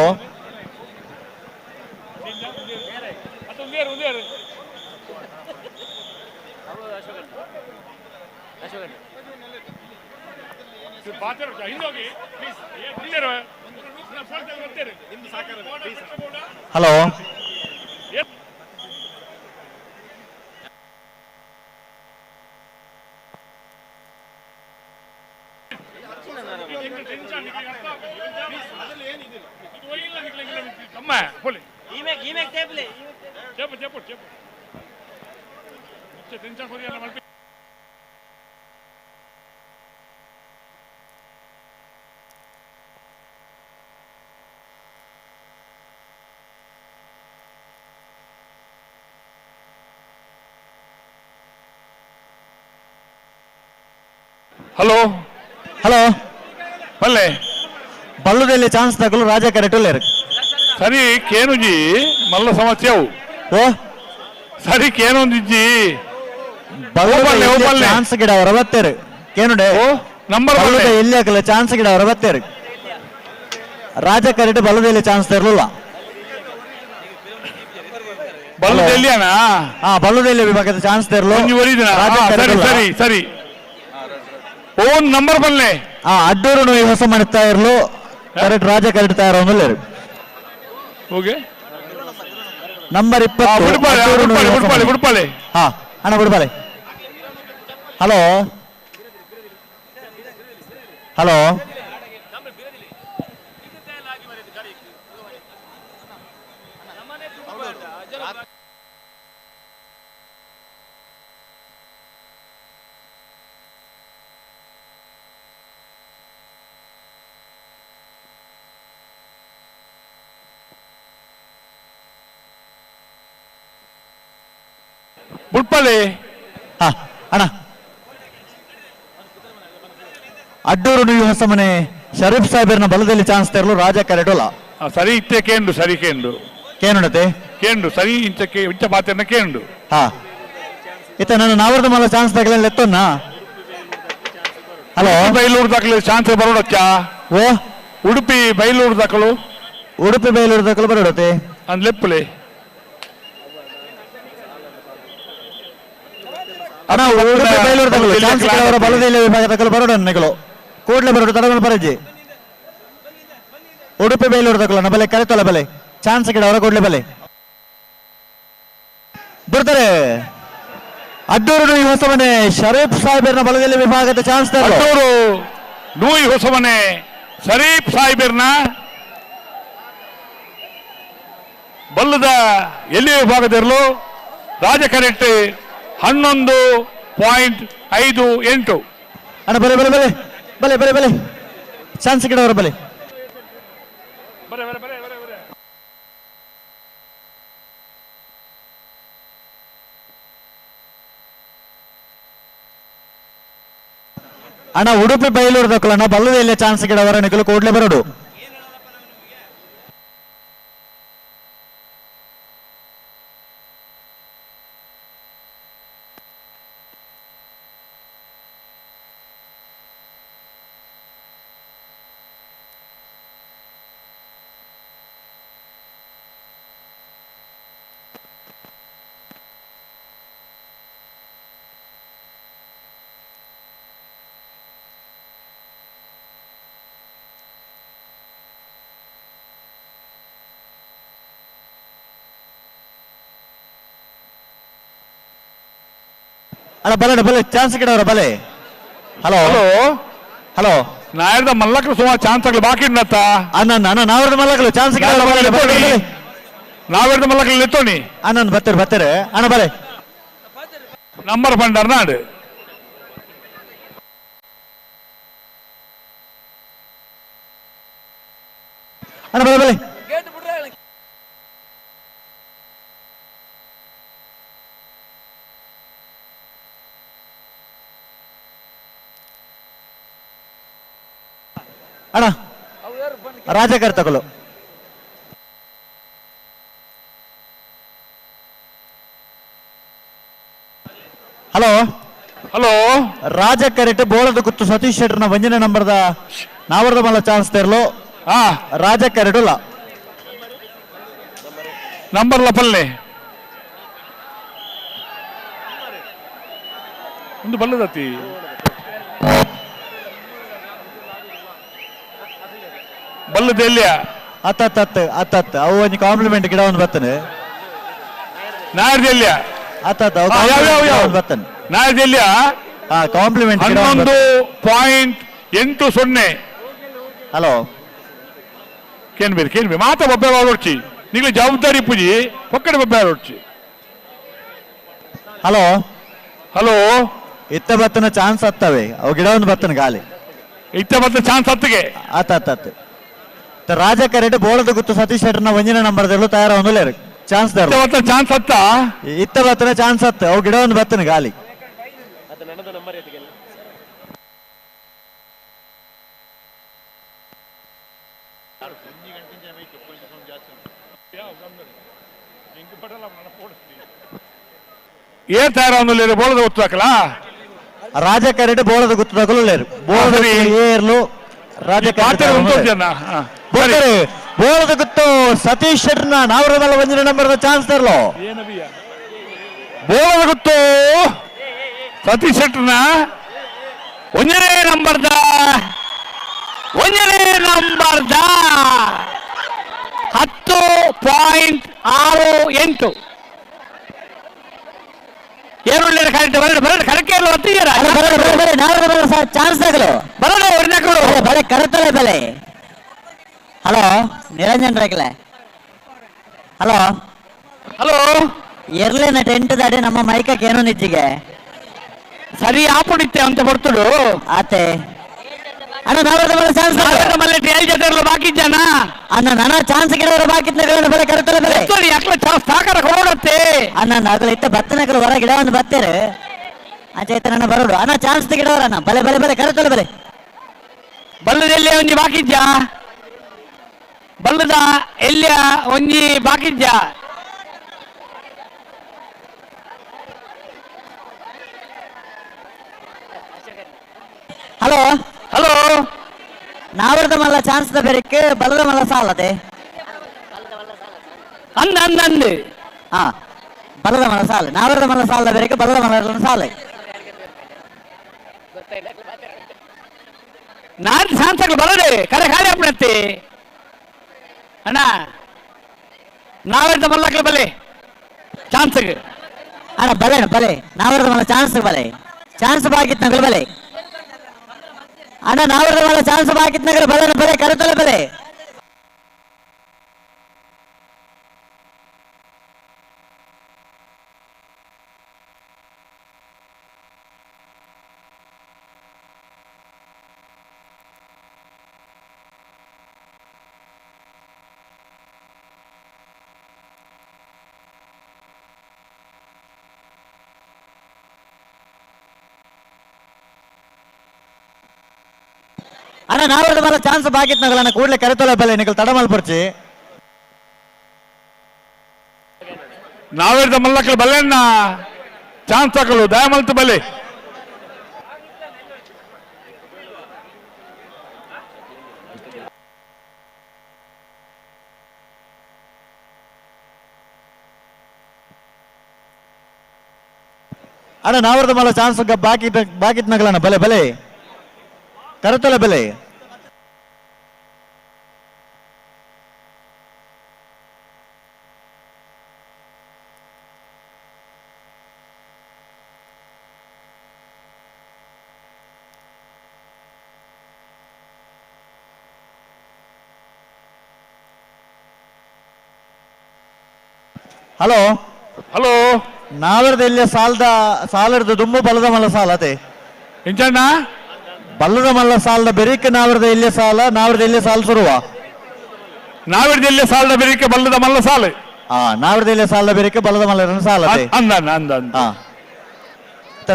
hello hello hello ಪಲ್ಲೆ ಬಲ್ಲದಲ್ಲಿ ಚಾನ್ಸ್ ತಗೊಳ್ಳು ರಾಜ ಕರೆಕ್ಟ್ ಸರಿ ಕೇನುಜಿ ಮಲ್ಲ ಸಮಸ್ಯೆವು ಓ ಸರಿ ಕೇನೊಂದಿಜ್ಜಿ ಚಾನ್ಸ್ ಗಿಡ ಅವರ ಬತ್ತೇರು ಕೇನುಡೆ ನಂಬರ್ ಎಲ್ಲಿ ಹಾಕಲ್ಲ ಚಾನ್ಸ್ ಗಿಡ ಅವರ ಬತ್ತೇರು ರಾಜ ಕರೆಕ್ಟ್ ಬಲ್ಲದಲ್ಲಿ ಚಾನ್ಸ್ ತರಲಿಲ್ಲ ಬಲ್ಲದೆಲ್ಲಿಯಾನ ಹಾ ಬಲ್ಲದಲ್ಲಿ ವಿಭಾಗದ ಚಾನ್ಸ್ ತರಲು ಸರಿ ಸರಿ ಸರಿ ಓನ್ ನಂಬರ್ ಬಲ್ಲೆ ಅಡ್ಡೂರು ನೋಯಿ ಹೊಸ ಮಾಡ್ತಾ ಇರ್ಲು ಕರೆಕ್ಟ್ ರಾಜ ಕರೆಕ್ಟ್ ತಯಾರ ಓಕೆ ನಂಬರ್ 20 ಗುಡ್ಪಾಳೆ ಹಾ ಅಣ್ಣ ಗುಡ್ಪಾಳೆ ಹಲೋ ಹಲೋ ಗುಡ್ಪಾಳೆ ಹಾ ಅಣ್ಣ ಅಡ್ಡೂರು ನೀವು ಹೊಸ ಮನೆ ಶರೀಫ್ ಸಾಹೇಬರ್ನ ಬಲದಲ್ಲಿ ಚಾನ್ಸ್ ತರಲು ರಾಜ ಕರೆಡೋಲ್ಲ ಸರಿ ಇತ್ತೆ ಕೇಂಡು ಸರಿ ಕೇಂಡು ಕೇನುಡತೆ ಕೇಂಡು ಸರಿ ಇಂಚಕ್ಕೆ ಇಂಚ ಮಾತನ್ನ ಕೇಂಡು ಹಾ ಇತ್ತ ನಾನು ನಾವರ್ದ ಮಲ್ಲ ಚಾನ್ಸ್ ತಗಲಿಲ್ಲ ಎತ್ತೊನ್ನ ಹಲೋ ಬೈಲೂರು ದಾಖಲೆ ಚಾನ್ಸ್ ಬರೋಡಚ್ಚ ಓ ಉಡುಪಿ ಬೈಲೂರು ದಾಖಲು ಉಡುಪಿ ಬೈಲೂರು ದಾಖಲು ಬರೋಡತೆ ಅಂದ್ ಲೆಪ್ಪಲೆ ಅಣ್ಣ ಉಡುಪಿ ಬೈಲೂರು ದಾಖಲು ಚಾನ್ಸ್ ಅವರ ಬಲದಲ್ಲಿ ವಿಭಾಗ ದಾಖಲು ಬರೋಡ ನೆಗಳು ಕೂಡಲೇ ಬರೋಡು ತಡಗಳು ಬರಜಿ ಉಡುಪಿ ಬೈಲೂರು ದಾಖಲು ನ ಬಲೆ ಕರೆತಲ್ಲ ಬಲೆ ಚಾನ್ಸ್ ಗಿಡ ಅವರ ಕೂಡಲೇ ಬಲೆ ಬರ್ತಾರೆ ಅಡ್ಡೂರು ನೂಯಿ ಹೊಸಮನೆ ಶರೀಫ್ ಸಾಹೇಬರ್ನ ಬಲದಲ್ಲಿ ವಿಭಾಗದ ಚಾನ್ಸ್ ಅಡ್ಡೂರು ನೂಯಿ ಹೊಸಮನೆ ಶರೀಫ್ ಸಾಹೇಬರ್ನ ಬಲ್ಲದ ಎಲ್ಲಿ ವಿಭಾಗದಿರಲು ರಾಜ ಕರೆಕ್ಟ್ 11.58 ಅಣ್ಣ ಬಲೆ ಬಲೆ ಬಲೆ ಬಲೆ ಬಲೆ ಬಲೆ ಚಾನ್ಸ್ ಗಿಡ ಅವರ ಬಲೆ ಅಣ್ಣ ಉಡುಪಿ ಬಯಲೂರು ದಕ್ಕಲಣ್ಣ ಬಲ್ಲದಲ್ಲಿ ಚಾನ್ಸ್ ಗಿಡ ಅವರ ನಿಖಲು ಕೂಡಲೇ ಬರೋಡು ಅಣ್ಣ ಬಲೆ ಬಲೆ ಚಾನ್ಸ್ ಗಿಡ ಅವರ ಬಲೆ ಹಲೋ ಹಲೋ ಹಲೋ ನಾಯರ್ದ ಮಲ್ಲಕ್ಕಲು ಸುಮಾರು ಚಾನ್ಸ್ ಆಗಲಿ ಬಾಕಿ ಇನ್ನತ್ತ ಅಣ್ಣ ನಾವ್ರದ್ದು ಮಲ್ಲಕಲು ಚಾನ್ಸ್ ಗಿಡ ನಾವೆರ್ದ ಮಲ್ಲಕ್ಕಲು ಎತ್ತೋಣಿ ಅಣ್ಣ ಬರ್ತಾರೆ ಬರ್ತಾರೆ ಅಣ್ಣ ಬಲೆ ನಂಬರ್ ಪಂಡರ್ ನಾಡು ಅಣ್ಣ ಬಲೆ ಬಲೆ ಅಣ್ಣ ರಾಜಕರ್ ತಗೊಳ್ಳು ಹಲೋ ಹಲೋ ರಾಜ ಕರೆಕ್ಟ್ ಬೋಳದ ಗುತ್ತು ಸತೀಶ್ ಶೆಟ್ಟರ್ನ ವಂಜನೆ ನಂಬರ್ದ ನಾವರ್ದ ಮಲ್ಲ ಚಾನ್ಸ್ ತೆರಲು ರಾಜ ಕರೆಡುಲ್ಲ ನಂಬರ್ಲ ಪಲ್ಲೆ ಒಂದು ಬಲ್ಲದತಿ ಬಲ್ಲದ ಎಲ್ಲಿಯ ಅತ್ತ ಅವು ಒಂದು ಕಾಂಪ್ಲಿಮೆಂಟ್ ಗಿಡ ಒಂದು ಬರ್ತಾನೆ ನಾಯರ್ದ ಎಲ್ಲಿಯ ಬರ್ತಾನೆ ನಾಯರ್ದ ಎಲ್ಲಿಯ ಕಾಂಪ್ಲಿಮೆಂಟ್ 11.80 ಹಲೋ ಕೇನ್ಬೇರಿ ಮಾತ ಬಬ್ಬೆ ಹೊಡ್ಚಿ ನಿಗ್ಲ ಜವಾಬ್ದಾರಿ ಪೂಜಿ ಒಕ್ಕಡೆ ಬಬ್ಬೆ ಹೊಡ್ಚಿ ಹಲೋ ಹಲೋ ಇತ್ತ ಬತ್ತನ ಚಾನ್ಸ್ ಹತ್ತವೆ ಅವು ಗಿಡ ಒಂದು ಬತ್ತನ ಗಾಲಿ ಇತ್ತ ಬತ್ತ ಚಾನ್ಸ್ ಹತ್ತಿಗೆ ಆತ ರಾಜ ಕರೆಕ್ಟ್ ಬೋಳದ ಗುತ್ತು ಸತೀಶ್ ಶೆಟ್ಟರ್ನ ವಂಜನೆ ನಂಬರ್ ತಯಾರ ಒಂದು ಚಾನ್ಸ್ ಚಾನ್ಸ್ ಹತ್ತ ಇತ್ತ ಬತ್ತನ ಚಾನ್ಸ್ ಹತ್ತ ಅವು ಗಿಡ ಒಂದು ಬತ್ತನ ಗಾಲಿ ఏ తయారు అందులో బోళద గుర్తుకలా రాజకరెడ్డి బోళద గుర్తుదకులు లేరు బోళద ఏర్లు ರಾಜಕಾರಣ ಬೋಳದ ಗುತ್ತು ಸತೀಶ್ ಶೆಟ್ಟರ್ನ ನಾವರದಲ್ಲ ಒಂದನೇ ನಂಬರ್ದ ಚಾನ್ಸ್ ತರಲು ಬೋಳದ ಗುತ್ತು ಸತೀಶ್ ಶೆಟ್ಟರ್ನ ಒಂದನೇ ನಂಬರ್ದ 10.68 ಏರುಳ್ಳಿ ಕರೆಕ್ಟ್ ಬರಡು ಕರೆಕ್ಟ್ ಚಾನ್ಸ್ ತಗಲು ಬರಡು ಕರೆತಲೆ ಬೆಲೆ ಹಲೋ ನಿರಂಜನ್ ರೇಖಲೆ ಹಲೋ ಹಲೋ ಎರ್ಲಿನ ಟೆಂಟ್ ದಾಡಿ ನಮ್ಮ ಮೈಕಕ್ಕೆ ಏನೋ ನಿಜ್ಜಿಗೆ ಸರಿ ಆಪುಡಿತ್ತೆ ಅಂತ ಬರ್ತಡು ಆತೆ ಅಣ್ಣ ನಾವರದ ಮೇಲೆ ಚಾನ್ಸ್ ಮಲ್ಲೆ ಟ್ರೈಲ್ ಜೊತೆ ಬಾಕಿ ಜನ ಅಣ್ಣ ನನ್ನ ಚಾನ್ಸ್ ಗಿಡವರು ಬಾಕಿ ಬೆಲೆ ಕರೆತಲೆ ಬೆಲೆ ಸಾಕಾರ ಕೊಡತ್ತೆ ಅಣ್ಣ ನಗಲು ಇತ್ತ ಬತ್ತನಗಲು ಹೊರ ಗಿಡ ಒಂದು ಬತ್ತೇರು ಆಚೆ ನನ್ನ ಬರೋಡು ಅಣ್ಣ ಚಾನ್ಸ್ ಗಿಡವರ ಅಣ್ಣ ಬಲೆ ಬಲೆ ಬಲೆ ಕರೆತಲೆ ಬೆಲೆ ಬಲ್ಲದಲ್ಲಿ ಒಂಜಿ ಬಾಕಿಜ್ಜ ಬಲ್ಲದ ಎಲ್ಲಿಯ ಒಂಜಿ ಬಾಕಿಜ್ಜ ಹಲೋ ಹಲೋ ನಾವರದ ಮಲ್ಲ ಚಾನ್ಸ್ ದ ಬೆರಕ್ಕೆ ಬಲದ ಮಲ್ಲ ಸಾಲದೆ ಅಂದ ಅಂದ ಅಂದು ಹಾ ಬಲದ ಮಲ್ಲ ಸಾಲ ನಾವರದ ಮಲ್ಲ ಸಾಲದ ಬೆರಕ್ಕೆ ಬಲದ ಮಲ್ಲ ಸಾಲ ನಾನು ಸಾನ್ಸಗಳು ಬರೋದೆ ಕರೆ ಖಾಲಿ ಆಗ್ಬಿಡತ್ತೆ ಅಣ್ಣ ನಾವೆಂತ ಮಲ್ಲಕ್ಲ ಬಲೆ ಚಾನ್ಸ್ಗೆ ಅಣ್ಣ ಬಲೆ ಬಲೆ ನಾವರದ ಮಲ್ಲ ಚಾನ್ಸ್ ಬಲೆ ಚಾನ್ಸ್ ಬಾಕಿತ್ ನಗಲು ಬಲೆ ಅಣ್ಣ ನಾವರದ ಮಲ್ಲ ಚಾನ್ಸ್ ಬಾಕಿತ್ ನಗಲು ಬಲೆ ಬಲೆ ಕರೆತಲೆ ಬಲೆ ಅಣ್ಣ ನಾವರದ ಮಲ್ಲ ಚಾನ್ಸ್ ಬಾಕಿತ್ ನಗಲನ್ನ ಕೂಡಲೇ ಕರೆತಲೆ ಬಲೆ ನಿಕಲ್ ತಡ ಮಲ್ಪರ್ಚಿ ನಾವೆಡ್ದ ಮಲ್ಲಕ್ಲ ಬಲೆನ್ನ ಚಾನ್ಸ್ ಹಾಕಲು ದಯಮಲ್ತು ಬಲೆ ಅಣ್ಣ ನಾವರದ ಮಲ್ಲ ಚಾನ್ಸ್ ಬಾಕಿತ್ ನಗಲನ್ನ ಬಲೆ ಬಲೆ ಕರೆತಲೆ ಬೆಲೆ ಹಲೋ ಹಲೋ ನಾವರದ ಇಲ್ಲೇ ಸಾಲದ ದುಮ್ಮು ಬಲದ ಮಲ್ಲ ಸಾಲ ಅದೇ ಇಂಚಣ್ಣ ಬಲ್ಲದ ಮಲ್ಲ ಸಾಲದ ಬೆರಿಕೆ ನಾವರದ ಇಲ್ಲೇ ಸಾಲ ನಾವರದ ಇಲ್ಲೇ ಸಾಲ ಸುರುವ ನಾವೆಡ್ದ ಇಲ್ಲೇ ಸಾಲದ ಬೆರಿಕೆ ಬಲ್ಲದ ಮಲ್ಲ ಸಾಲು ನಾವರದ ಇಲ್ಲೇ ಸಾಲದ ಬೆರಿಕೆ ಬಲ್ಲದ ಮಲ್ಲ ಸಾಲ ಅಂದ ಅಂದ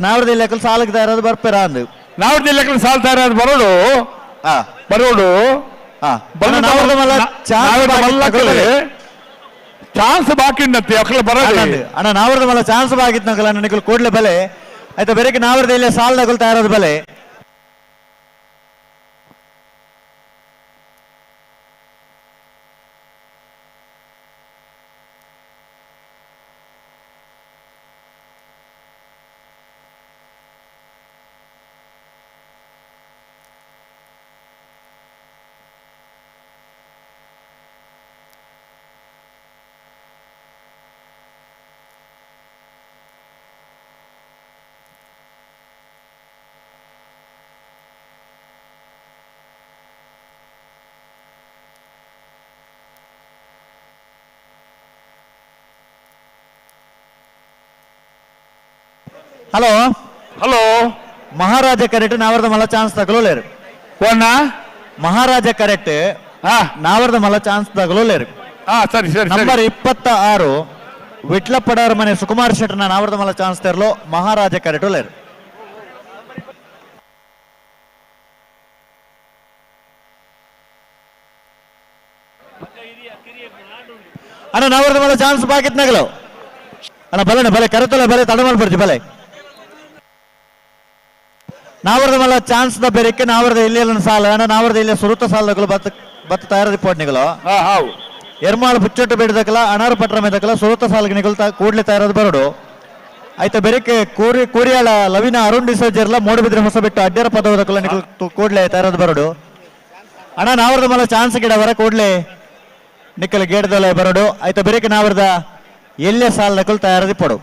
ನಾವರದ ಇಲ್ಲೇ ಸಾಲಕ್ಕೆ ತಯಾರಾದ ಬರ್ಪೇರ ಅಂದು ನಾವೆಡ್ದ ಇಲ್ಲೇ ಸಾಲ ತಯಾರಾದ ಬರೋಡು ಬರೋಡು ಚಾನ್ಸ್ ಬಾಕಿ ಅಣ್ಣ ನಾವರದ ಮಲ್ಲ ಚಾನ್ಸ್ ಬಾಕಿತ್ ನಗಲ ನನಗೆ ಕೂಡಲೇ ಬೆಲೆ ಆಯ್ತಾ ಬೆರಕೆ ನಾವರದ ಇಲ್ಲೇ ಸಾಲದಾಗಲು ತಯಾರಾದ ಬೆಲೆ ಹಲೋ ಹಲೋ ಮಹಾರಾಜ ಕರೆಕ್ಟ್ ನಾವರದ ಮಲ್ಲ ಚಾನ್ಸ್ ತಗಲೋಲೇರು ಮಹಾರಾಜ ಕರೆಕ್ಟ್ ನಾವರದ ಮಲ್ಲ ಚಾನ್ಸ್ ತಗಲೋಲೇರು ಸರಿ ಸರಿ ನಂಬರ್ 26 ವಿಟ್ಲಪ್ಪಡವರ ಮನೆ ಸುಕುಮಾರ್ ಶೆಟ್ಟರ್ನ ನಾವರದ ಮಲ್ಲ ಚಾನ್ಸ್ ತೆರಲು ಮಹಾರಾಜ ಕರೆಕ್ಟ್ ಲೇರು ಅಣ್ಣ ನಾವರ್ದ ಮೇಲೆ ಚಾನ್ಸ್ ಬಾಕಿತ್ ನಗಲು ಅಣ್ಣ ಬಲೆ ಬಲೆ ಕರೆತಲ್ಲ ಬಲೆ ತಡಮಲ್ ಬರ್ತಿ ಬಲೆ ನಾವರ್ದ ಮೇಲೆ ಚಾನ್ಸ್ ದ ಬೆರಕ್ಕೆ ನಾವರ್ದ ಇಲ್ಲಿ ಸಾಲ ಅಣ್ಣ ನಾವರ್ದ ಇಲ್ಲಿ ಸುರುತ ಸಾಲಗಳು ಬತ್ತ ತಯಾರ ರಿಪೋರ್ಟ್ ನಿಗಲು ಎರ್ಮಾಳು ಪುಚ್ಚೊಟ್ಟು ಬೇಡದಕ್ಕಲ್ಲ ಅನಾರ ಪಟ್ರ ಮೇದಕ್ಕಲ್ಲ ಸುರುತ ಸಾಲಗೆ ನಿಗಲ್ ಕೂಡ್ಲೆ ತಯಾರದು ಬರಡು ಆಯ್ತಾ ಬೆರಕ್ಕೆ ಕೂರಿಯಾಳ ಲವಿನ ಅರುಣ್ ಡಿಸೋಜರ್ಲ ಮೋಡಬಿದ್ರೆ ಹೊಸ ಬಿಟ್ಟು ಅಡ್ಡರ ಪದವದಕ್ಕಲ್ಲ ನಿಗಲ್ ಕೂಡ್ಲೆ ತಯಾರದು ಬರಡು ಅಣ್ಣ ನಾವರ್ದ ಮೇಲೆ ಚಾನ್ಸ್ ಗಿಡ ಬರ ಕೂಡ್ಲೆ ನಿಕ್ಕಲ ಗೇಡದಲ್ಲ ಬರಡು ಆಯ್ತಾ ಬೆರಕ್ಕೆ ನಾವರ್ದ ಎಲ್ಲೇ ಸಾಲದಕ್ಕಲ್ ತಯಾರದಿ ಪಡು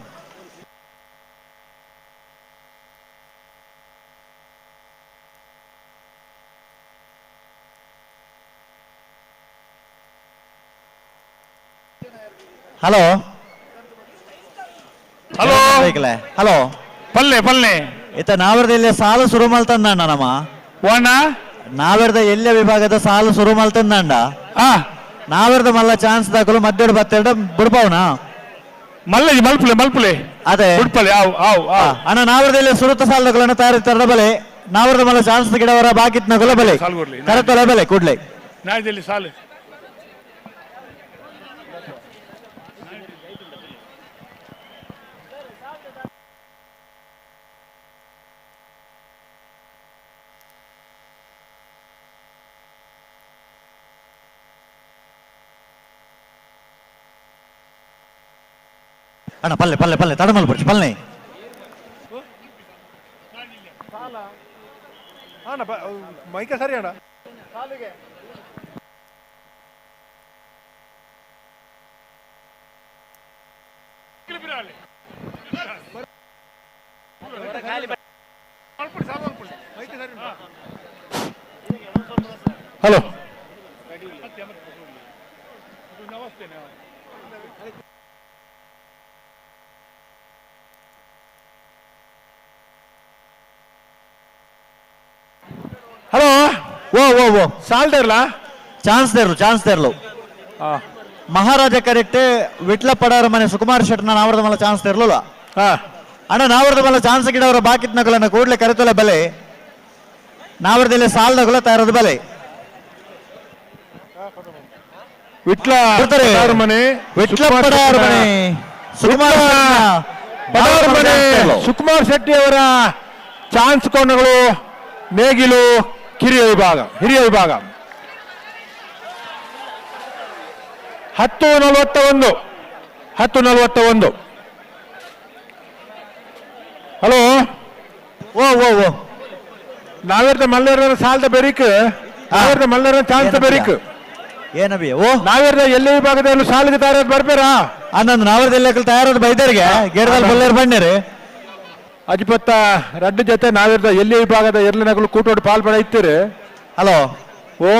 ಹಲೋ ಹಲೋ ಹಲೋ ಪಲ್ಲೆ ಪಲ್ಲೆ ಇತ್ತ ನಾವರ್ದ ಎಲ್ಲೇ ಸಾಲು ಶುರು ಮಲ್ತಂದ ನಮ್ಮ ಓಣ ನಾವರ್ದ ಎಲ್ಲೇ ವಿಭಾಗದ ಸಾಲು ಶುರು ಮಲ್ತಂದ ನಾವರ್ದ ಮಲ್ಲ ಚಾನ್ಸ್ ದಾಖಲು ಮದ್ದೆಡು ಬತ್ತೆರಡು ಬಿಡ್ಬಾವ್ನಾ ಮಲ್ಲಜಿ ಮಲ್ಪುಲೆ ಮಲ್ಪುಲೆ ಅದೇ ಬಿಡ್ಪಲೆ ಅಣ್ಣ ನಾವರ್ದ ಎಲ್ಲೇ ಸುರುತ ಸಾಲಗಳನ್ನು ತಯಾರಿಸ್ತಾರ ಬಲೆ ನಾವರ್ದ ಮಲ್ಲ ಚಾನ್ಸ್ ಗಿಡವರ ಬಾಕಿತ್ ನಗಲ ಬಲೆ ಕರೆತೊಲೆ ಬೆಲೆ ಕೂಡ್ಲೆ ನಾಯದಲ್ಲಿ ಸಾಲು ಅಣ್ಣ ಪಲ್ಲೆ ಪಲ್ಲೆ ಪಲ್ಲೆ ತಡಮಲ್ ಬರ್ಚಿ ಪಲ್ಲೆ ಮೈಕ ಸರಿ ಅಣ್ಣ ಹಲೋ ಹಲೋ ಓ ಸಾಲ್ದಿರ್ಲಾ ಚಾನ್ಸ್ ತೆರ್ಲು ಮಹಾರಾಜ ಕರೆಕ್ಟ್ ವಿಟ್ಲ ಪಡಾರ ಮನೆ ಸುಕುಮಾರ್ ಶೆಟ್ನ ನಾವರ್ದ ಮಲ್ಲ ಚಾನ್ಸ್ ತೆರ್ಲಲ್ಲ ಅಣ್ಣ ನಾವರ್ದ ಮಲ್ಲ ಚಾನ್ಸ್ ಗಿಡವರ ಬಾಕಿತ್ ನಗಲನ್ನ ಕೂಡ್ಲೆ ಕರೆತೊಲೆ ಬಲೆ ನಾವರ್ದಲ್ಲಿ ಸಾಲದಗುಲ ತಯಾರದ ಬಲೆ ವಿಟ್ಲ ಮನೆ ವಿಟ್ಲ ಪಡಾರ ಮನೆ ಸುಕುಮಾರ್ ಮನೆ ಸುಕುಮಾರ್ ಶೆಟ್ಟಿ ಅವರ ಚಾನ್ಸ್ ಕೋಣಗಳು ನೇಗಿಲು ಹಿರಿಯ ವಿಭಾಗ 10:41 ಹಲೋ ಓ ನಾವೇರ್ದ ಮಲ್ಲೇರ ಸಾಲದ ಬೆರಿಕ್ ನಾವೇರ್ದ ಮಲ್ಲೇರ ಚಾನ್ಸ್ ಬೆರಿಕ್ ಏನಬಿ ಓ ನಾವೇರ್ದ ಎಲ್ಲ ವಿಭಾಗದಲ್ಲಿ ಸಾಲಿಗೆ ತಯಾರದ್ ಬರ್ಬೇರಾ ಅನ್ನೊಂದು ನಾವರ್ದ ಎಲ್ಲ ತಯಾರದ ಬೈದರಿಗೆ ಗೇಡದಲ್ಲಿ ಬಲ್ಲೇರು ಬಣ್ಣರಿ ಅಜಿಪತ್ತ ರಡ್ಡು ಜೊತೆ ನಾವಿರ್ದ ಎಲ್ಲಿ ವಿಭಾಗದ ಎರಲಿನಗಳು ಕೂಟೋಡು ಪಾಲ್ಪಡ ಇತ್ತೀರಿ ಹಲೋ ಓ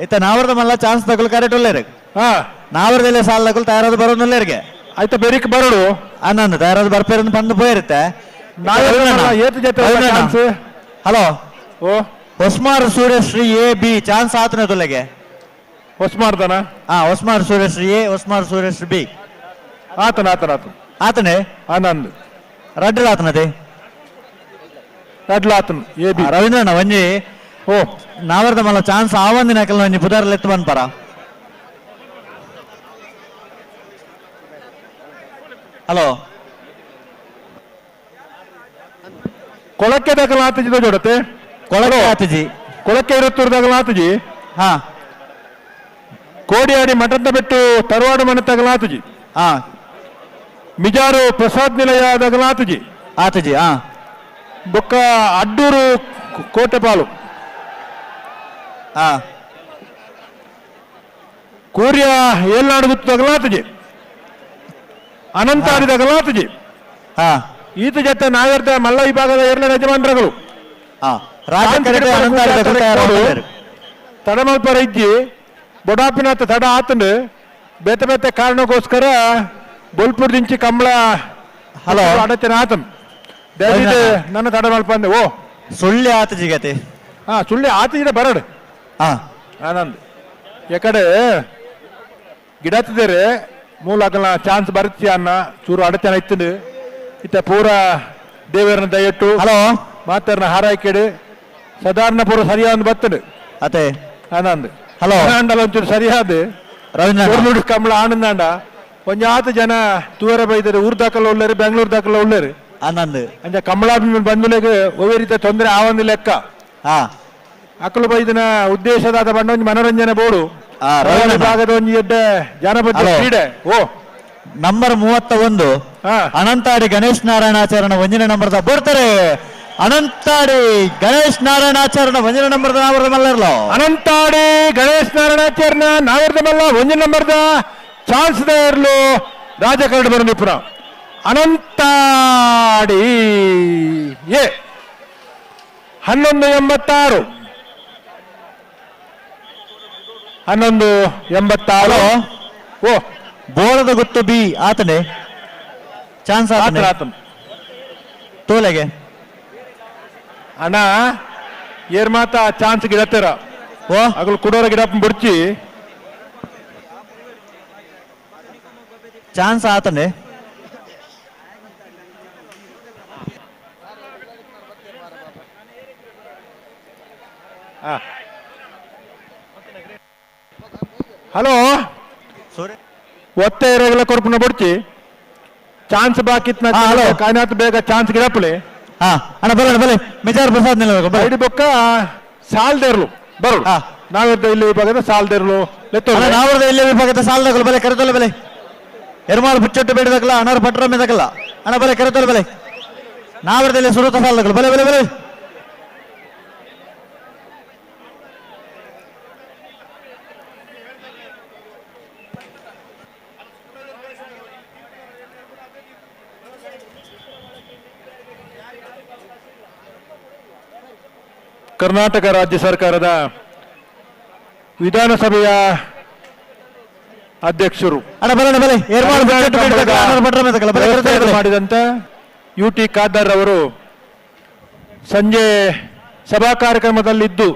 ಇತ್ತ ನಾವರ್ದ ಮಲ್ಲ ಚಾನ್ಸ್ ತಗೊಳ್ ಕರೆಕ್ಟ್ ಒಳ್ಳೆರಿ ನಾವರ್ದಲ್ಲೇ ಸಾಲ ತಗೊಳ್ ತಯಾರದ ಬರೋಲ್ಲರಿಗೆ ಆಯ್ತಾ ಬೆರಿಕ್ ಬರೋಡು ಅನ್ನೊಂದು ತಯಾರದ ಬರ್ಪೇರ ಬಂದು ಹೋಯಿರುತ್ತೆ ಏತು ಜೊತೆ ಹಲೋ ಓ Hosmar Suryashree A B chance ಆತನ ತೊಲೆಗೆ ಹೊಸ್ಮಾರ್ದನ ಹೊಸ್ಮಾರ್ ಸೂರ್ಯಶ್ರೀ ಎ ಹೊಸ್ಮಾರ್ ಸೂರ್ಯಶ್ರೀ ಬಿ ಆತನೇ ಆನಂದ್ ರಡ್ಡಲಾತನದೆ ರಡ್ಲಾತನ್ ಎ ಬಿ ರವೀಂದ್ರಣ್ಣ ಒಂಜಿ ಓ ನಾವರ್ದ ಮಲ್ಲ ಚಾನ್ಸ್ ಆವಂದಿನ ಹಾಕಲ್ಲ ಒಂಜಿ ಪುದಾರಲ್ಲಿ ಎತ್ತು ಬಂದ್ಪರ ಹಲೋ ಕೊಳಕ್ಕೆ ದಾಖಲಾತಜಿ ಜೋಡತೆ ಕೊಳಗೆ ಆತಜಿ ಕೊಳಕ್ಕೆ ಇರುತ್ತೂರು ದಾಖಲಾತಜಿ ಹಾ ಕೋಡಿಯಾಡಿ ಮಠದ ಬಿಟ್ಟು ತರವಾಡು ಮನೆ ತಗಲಾತಜಿ ಮಿಜಾರು ಪ್ರಸಾದ್ ನಿಲಯ ತಗಲಾತಜಿ ಆತಜಿ ಬೊಕ್ಕ ಅಡ್ಡೂರು ಕೋಟೆಪಾಲು ಕೂರ್ಯ ಏಳ್ನಾಡು ಗುತ್ತು ತಗಲಾತಜಿ ಅನಂತಾಡಿ ತಗಲಾತಜಿ ಈತ ಜೊತೆ ನಾಗರ್ದ ಮಲ್ಲ ವಿಭಾಗದ ಎರಡ ಯಜಮಾನರುಗಳು ತಡಮಲ್ಪರ ಇಜ್ಜಿ ಬೊಡಾಪಿನಾಥ ತಡ ಆತಂಡು ಬೇತೆ ಬೇತೆ ಕಾರಣಕ್ಕೋಸ್ಕರ ಬೋಲ್ಪುರ್ ದಿಂಚಿ ಕಂಬಳ ಹಲೋ ಅಡಚಣೆ ಆತನ್ ನನ್ನ ತಡಮಲ್ಪ ಅಂದೆ ಓ ಸುಳ್ಳಿ ಆತಜಿ ಗತಿ ಸುಳ್ಳಿ ಆತಜಿದ ಬರಡು ಆನಂದ್ ಎಕಡೆ ಗಿಡತ್ತಿದ್ದಾರೆ ಮೂಲಕಲ ಚಾನ್ಸ್ ಬರುತ್ತೆ ಅನ್ನ ಚೂರು ಅಡಚಣೆ ಇತ್ತು ಇತ್ತ ಪೂರ ದೇವರನ್ನ ದಯಟ್ಟು ಹಲೋ ಮಾತಾರನ ಹಾರೈಕೆಡು ಸಾಧಾರಣ ಪೂರ ಸರಿಯಾದ ಬತ್ತಡು ಅತೆ ಆನಂದ್ ಹಲೋ ಒಂಚೂರು ಸರಿಯಾದ ಊರ್ನುಡಿ ಕಂಬಳ ಆನಂದಾಂಡ ಒಂಜಾತ ಜನ ತೂರ ಬೈದರು ಊರ್ ದಾಖಲ ಉಳ್ಳರು ಬೆಂಗಳೂರು ದಾಖಲ ಉಳ್ಳರು ಆನಂದ್ ಅಂಚ ಕಂಬಳಾಭಿಮಾನ ಬಂಧುಲೆಗ್ ಒವ್ವೇ ರೀತಿಯ ತೊಂದರೆ ಆವಂದು ಲೆಕ್ಕ ಅಕ್ಕಲು ಬೈದಿನ ಉದ್ದೇಶದಾದ ಬಂಡ ಒಂಜಿ ಮನೋರಂಜನೆ ಬೋಡು ಭಾಗದ ಒಂಜಿ ಎಡ್ಡ ಜಾನಪದ ಕ್ರೀಡೆ ಓ ನಂಬರ್ 31 ಅನಂತಾಡಿ ಗಣೇಶ್ ನಾರಾಯಣಾಚಾರ್ಯನ ಒಂಜನೇ ನಂಬರ್ದ ಬೋಡ್ತಾರೆ ಅನಂತಾಡಿ ಗಣೇಶ್ ನಾರಾಯಣಾಚಾರ್ಯನ ಒಂಜನೇ ನಂಬರ್ದ ನಾವರ್ದ ಮಲ್ಲರ್ಲ ಅನಂತಾಡಿ ಗಣೇಶ್ ನಾರಾಯಣಾಚಾರ್ಯನ ನಾವರ್ದ ಮಲ್ಲ ಒಂಜನೇ ನಂಬರ್ದ ಚಾನ್ಸ್ ಇರ್ಲು ರಾಜಕಾರಣ ಬರೋದು ಪುರ ಅನಂತಾಡಿ 1186 1186 ಓ ಬೋಳದ ಗೊತ್ತು ಬಿ ಆತನೆ ಚಾನ್ಸ್ ಆತನೆ ತೋಲೆಗೆ ಅಣ್ಣ ಏರ್ ಮಾತ ಚಾನ್ಸ್ ಗಿಡತ್ತರ ಓ ಅಗಲು ಕುಡೋರ ಗಿಡಪ್ಪ ಬುಡ್ಚಿ ಚಾನ್ಸ್ ಆತನೆ ಹಲೋ ಒತ್ತೆ ಇರೋಲ್ಲ ಕೊರ್ಪುನ ಬುಡ್ಚಿ ಚಾನ್ಸ್ ಬಾಕಿತ್ನ ಕಾಯ್ನಾತ್ ಬೇಗ ಚಾನ್ಸ್ ಗಿಡಪ್ಪಲೆ ಅಣ್ಣ ಬರೋಣ ಮೆಜಾರ್ ಪ್ರಸಾದ್ ಐಡಿ ಬೊಕ್ಕ ಸಾಲ್ದೇರ್ಲು ಬರೋಣ ನಾವಿದ್ದ ಇಲ್ಲಿ ವಿಭಾಗದ ಸಾಲ್ದೇರ್ಲು ನಾವರ್ದ ಇಲ್ಲಿ ವಿಭಾಗದ ಸಾಲದಗಲು ಬಲೆ ಕರೆತೊಲೆ ಬೆಲೆ ಎರ್ಮಾಳು ಬುಚ್ಚೊಟ್ಟು ಬೇಡದಕ್ಕಲ್ಲ ಅಣರ್ ಪಟ್ರ ಮೇದಕ್ಕಲ್ಲ ಅಣ್ಣ ಬಲೆ ಕರೆತೊಲೆ ಬೆಲೆ ನಾವರ್ದಲ್ಲಿ ಸುರತ ಸಾಲದಗಲು ಬಲೆ ಬೆಲೆ ಬೆಲೆ ಕರ್ನಾಟಕ ರಾಜ್ಯ ಸರ್ಕಾರದ ವಿಧಾನಸಭೆಯ ಅಧ್ಯಕ್ಷರು ಮಾಡಿದಂತ UT ಖಾದರ್ ಅವರು ಸಂಜೆ ಸಭಾ ಕಾರ್ಯಕ್ರಮದಲ್ಲಿದ್ದು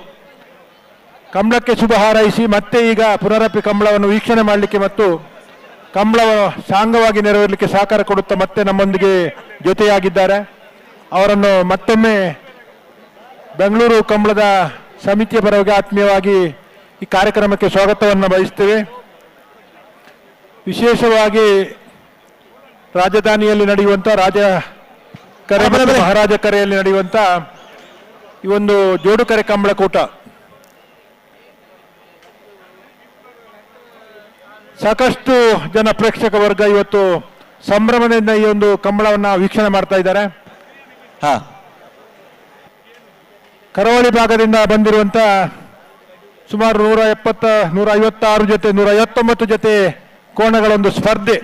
ಕಂಬಳಕ್ಕೆ ಶುಭ ಹಾರೈಸಿ ಮತ್ತೆ ಈಗ ಪುನರಪಿ ಕಂಬಳವನ್ನು ವೀಕ್ಷಣೆ ಮಾಡಲಿಕ್ಕೆ ಮತ್ತು ಕಂಬಳ ಸಾಂಗವಾಗಿ ನೆರವೇರಲಿಕ್ಕೆ ಸಹಕಾರ ಕೊಡುತ್ತಾ ಮತ್ತೆ ನಮ್ಮೊಂದಿಗೆ ಜೊತೆಯಾಗಿದ್ದಾರೆ. ಅವರನ್ನು ಮತ್ತೊಮ್ಮೆ ಬೆಂಗಳೂರು ಕಂಬಳದ ಸಮಿತಿಯ ಪರವಾಗಿ ಆತ್ಮೀಯವಾಗಿ ಈ ಕಾರ್ಯಕ್ರಮಕ್ಕೆ ಸ್ವಾಗತವನ್ನು ಬಯಸ್ತೇವೆ. ವಿಶೇಷವಾಗಿ ರಾಜಧಾನಿಯಲ್ಲಿ ನಡೆಯುವಂಥ ಮಹಾರಾಜ ಕರೆಯಲ್ಲಿ ನಡೆಯುವಂಥ ಈ ಒಂದು ಜೋಡುಕರೆ ಕಂಬಳ ಕೂಟ ಸಾಕಷ್ಟು ಜನ ಪ್ರೇಕ್ಷಕ ವರ್ಗ ಇವತ್ತು ಸಂಭ್ರಮದಿಂದ ಈ ಒಂದು ಕಂಬಳವನ್ನು ವೀಕ್ಷಣೆ ಮಾಡ್ತಾ ಇದ್ದಾರೆ. ಕರಾವಳಿ ಭಾಗದಿಂದ ಬಂದಿರುವಂತ ಸುಮಾರು 156 ಜೊತೆ 159 ಜೊತೆ ಕೋಣಗಳೊಂದು ಸ್ಪರ್ಧೆ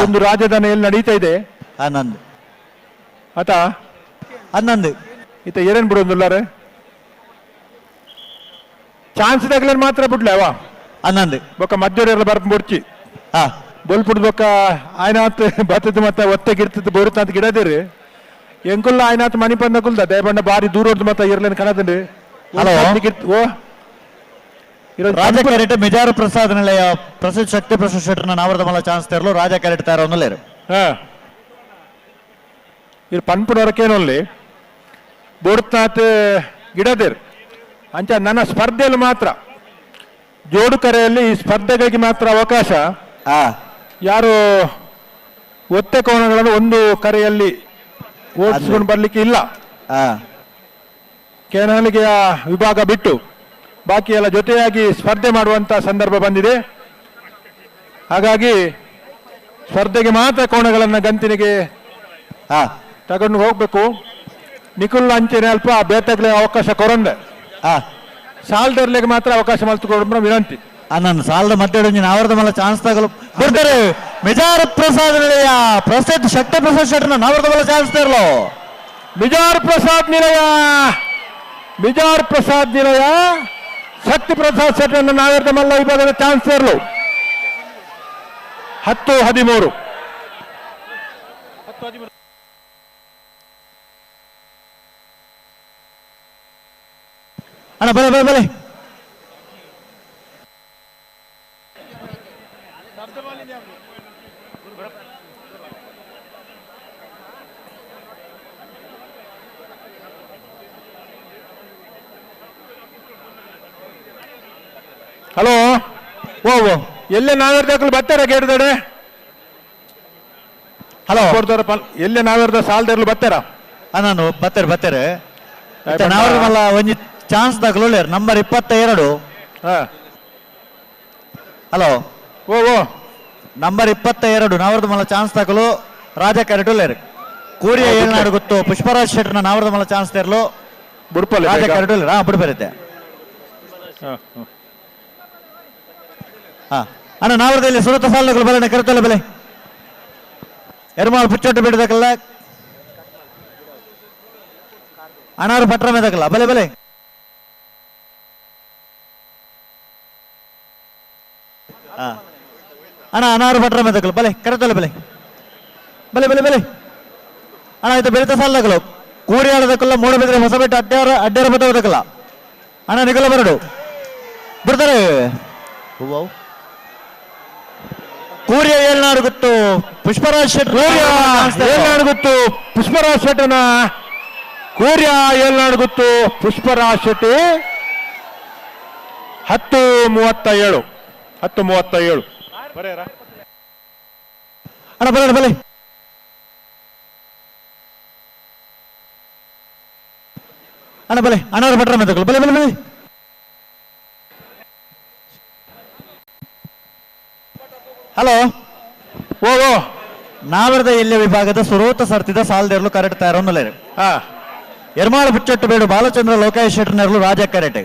ಒಂದು ರಾಜಧಾನಿಯಲ್ಲಿ ನಡೀತಾ ಇದೆ. ಆನಂದ್ ಆತ ಹನ್ನೊಂದು ಈತ ಏನೇನ್ ಬಿಡೋದಿಲ್ಲಾರೆ ಚಾನ್ಸ್ ತಗಲೇನ್ ಮಾತ್ರ ಬಿಡ್ಲೆ ಅವ ಹನ್ನೊಂದು ಬೊಕ್ಕ ಮಧ್ಯರೆಲ್ಲ ಬರ್ಪ ಮುಡ್ಚಿ ಬೊಲ್ಪುಡ್ ಬೊಕ್ಕ ಆಯ್ನಾತ್ ಬತ್ತದ ಮತ್ತೆ ಒತ್ತೆಗಿರ್ತದ ಬರುತ್ತ ಅಂತ ಗಿಡದಿರಿ ಎಂಕುಲ್ಲ ಆಯ್ನಾತ್ ಮನಿ ಪಂದಕುಲ್ದ ದಯಬಂಡ ಬಾರಿ ದೂರ ಮತ್ತೆ ಇರ್ಲೇನ್ ಕಣದಂಡು ಓ ರಾಜ ಕ್ಯಾರೆಟ್ ಮೆಜಾರ್ ಪ್ರಸಾದ್ ನಿಲಯ ಪ್ರಸಿದ್ಧ ಶಕ್ತಿ ಪ್ರಸಾದ್ ಶೆಟ್ಟರ್ನ ನಾವರದ ಮಲ್ಲ ಚಾನ್ಸ್ ತೆರಲು ರಾಜ ಕ್ಯಾರೆಟ್ ತಾರ ಒಂದಲೇರು ಇರು ಪನ್ಪುನವರಕ್ಕೇನೊಲ್ಲಿ ಬೋಡ್ತಾತ್ ಗಿಡದೇರು ಅಂಚ ನನ್ನ ಸ್ಪರ್ಧೆಯಲ್ಲಿ ಮಾತ್ರ ಜೋಡು ಕರೆಯಲ್ಲಿ ಈ ಸ್ಪರ್ಧೆಗಳಿಗೆ ಮಾತ್ರ ಅವಕಾಶ. ಯಾರು ಒತ್ತೆ ಕೋಣಗಳನ್ನು ಒಂದು ಕರೆಯಲ್ಲಿ ಓಡಿಸ್ಕೊಂಡು ಬರ್ಲಿಕ್ಕೆ ಇಲ್ಲ. ಕೆನಲಿಗೆಯ ವಿಭಾಗ ಬಿಟ್ಟು ಬಾಕಿ ಎಲ್ಲ ಜೊತೆಯಾಗಿ ಸ್ಪರ್ಧೆ ಮಾಡುವಂತ ಸಂದರ್ಭ ಬಂದಿದೆ. ಹಾಗಾಗಿ ಸ್ಪರ್ಧೆಗೆ ಮಾತ್ರ ಕೋಣಗಳನ್ನ ಗಂತಿನಿಗೆ ತಗೊಂಡು ಹೋಗ್ಬೇಕು. ನಿಖುಲ್ ಅಂಚೆನೆ ಅಲ್ಪ ಬೇತಗ್ಲೆ ಅವಕಾಶ ಕೊರಂದೆ ಸಾಲ್ದರ್ಲೆಗೆ ಮಾತ್ರ ಅವಕಾಶ ಮಲ್ತುಕೊಂಡ್ರ ವಿನಂತಿ. ನನ್ನ ಸಾಲದ ಮಧ್ಯೆ ನಾವರದ ಮಲ್ಲ ಚಾನ್ಸ್ ತಗಲು ಬರ್ತಾರೆ ಮೆಜಾರ್ ಪ್ರಸಾದ್ ನಿಲಯ ಪ್ರಸಿದ್ಧ ಶಕ್ತಿ ಪ್ರಸಾದ್ ಶೆಟ್ಟರ್ನ ನಾವರದ ಮಲ್ಲ ಚಾನ್ಸ್ ತೆರಲು ಮಿಜಾರ್ ಪ್ರಸಾದ್ ನಿಲಯ ಶಕ್ತಿ ಪ್ರಸಾದ್ ಶೆಟ್ಟರ್ನ ನಾವರದ ಮಲ್ಲ ವಿಭಾಗದ ಚಾನ್ಸ್ ತೆರಲು 10-13 ಅಣ್ಣ ಬಲೆ ಬಲೆ ಬಲೆ ಹಲೋ ಓ ಎಲ್ಲೇ ನಾವೇರ್ದಾಕಲು ಬರ್ತಾರ ಗೇಡ್ದಡೆ ಹಲೋ ಕೊಡ್ತಾರ ಎಲ್ಲೇ ನಾವೇರ್ದ ಸಾಲದಾರಲು ಬರ್ತಾರ ನಾನು ಬತ್ತೇರೆ ನಾವ್ರ ಮಲ್ಲ ಒಂಜಿ ಚಾನ್ಸ್ ದಾಖಲು ನಂಬರ್ 22. ಹಲೋ ಓ ಓ ನಂಬರ್ 22 ನಾವ್ರದ ಮಲ್ಲ ಚಾನ್ಸ್ ದಾಖಲು ರಾಜ ಕರೆಟುಲೇರು ಕೂರಿಯ ಏಳ್ನಾಡು ಗೊತ್ತು ಪುಷ್ಪರಾಜ್ ಶೆಟ್ರನ ನಾವ್ರದ ಮಲ್ಲ ಚಾನ್ಸ್ ತೆರಲು ಬುಡ್ಪಲ್ಲಿ ರಾಜ ಕರೆಟುಲೇರು ಬಿಡು ಬರುತ್ತೆ ಅಣ್ಣ ನಾವ್ರದಲ್ಲಿ ಸುರತ ಸಾಲಗಳು ಬರೋಣ ಕರೆತಲ್ಲ ಬೆಲೆ ಎರ್ಮಾಳು ಪುಚ್ಚೊಟ್ಟು ಬಿಡದಕ್ಕಲ್ಲ ಅನಾರು ಪಟ್ರ ಮೇದಕ್ಕಲ್ಲ ಬಲೆ ಬಲೆ ಅಣ್ಣ ಅನಾರು ಪಟ್ರ ಮೇದಕ್ಕಲ್ಲ ಬಲೆ ಕರೆತಲ್ಲ ಬೆಲೆ ಬಲೆ ಬಲೆ ಬಲೆ ಅಣ್ಣ ಆಯ್ತು ಬೆಳತ ಸಾಲದಾಗಲು ಕೂರಿ ಆಡದಕ್ಕಲ್ಲ ಮೂಡಬಿದ್ರೆ ಹೊಸ ಬೆಟ್ಟ ಅಡ್ಡಾರ ಬತ್ತೋದಕ್ಕಲ್ಲ ಅಣ್ಣ ನಿಗಲ ಬರಡು ಬಿಡ್ತಾರೆ ಕೂರಿಯ ಏಳ್ನಾಡು ಗೊತ್ತು ಪುಷ್ಪರಾಜ್ ಶೆಟ್ ಏಳ್ನಾಡು ಗೊತ್ತು ಪುಷ್ಪರಾಜ್ ಶೆಟ್ಟನ ಕೂರ್ಯ ಏಳ್ನಾಡು ಗೊತ್ತು ಪುಷ್ಪರಾಜ್ ಶೆಟ್ಟಿ 10:37 ಅಣ್ಣ ಬರೋಣ ಬಲೆ ಅಣ್ಣ ಬಲೆ ಅಣ್ಣವ್ರ ಭಟ್ರ ಮೇದಕ್ಕಲ್ಲ ಬಲೆ ಬಲೆ ಬಲೆ ಹಲೋ ಓ ನಾವರದ ಇಲ್ಲಿಯ ವಿಭಾಗದ ಸುರೋತ ಸರ್ತಿದ ಸಾಲದೇರ್ಲು ಕರೆಕ್ಟ್ ತಯಾರೊಂದಲೇ ಎರ್ಮಾಳು ಬುಚ್ಚೊಟ್ಟು ಬೇಡು ಬಾಲಚಂದ್ರ ಲೋಕಾಯ್ ಶೆಟ್ರನೆರ್ಲು ರಾಜ ಕರೆಕ್ಟ್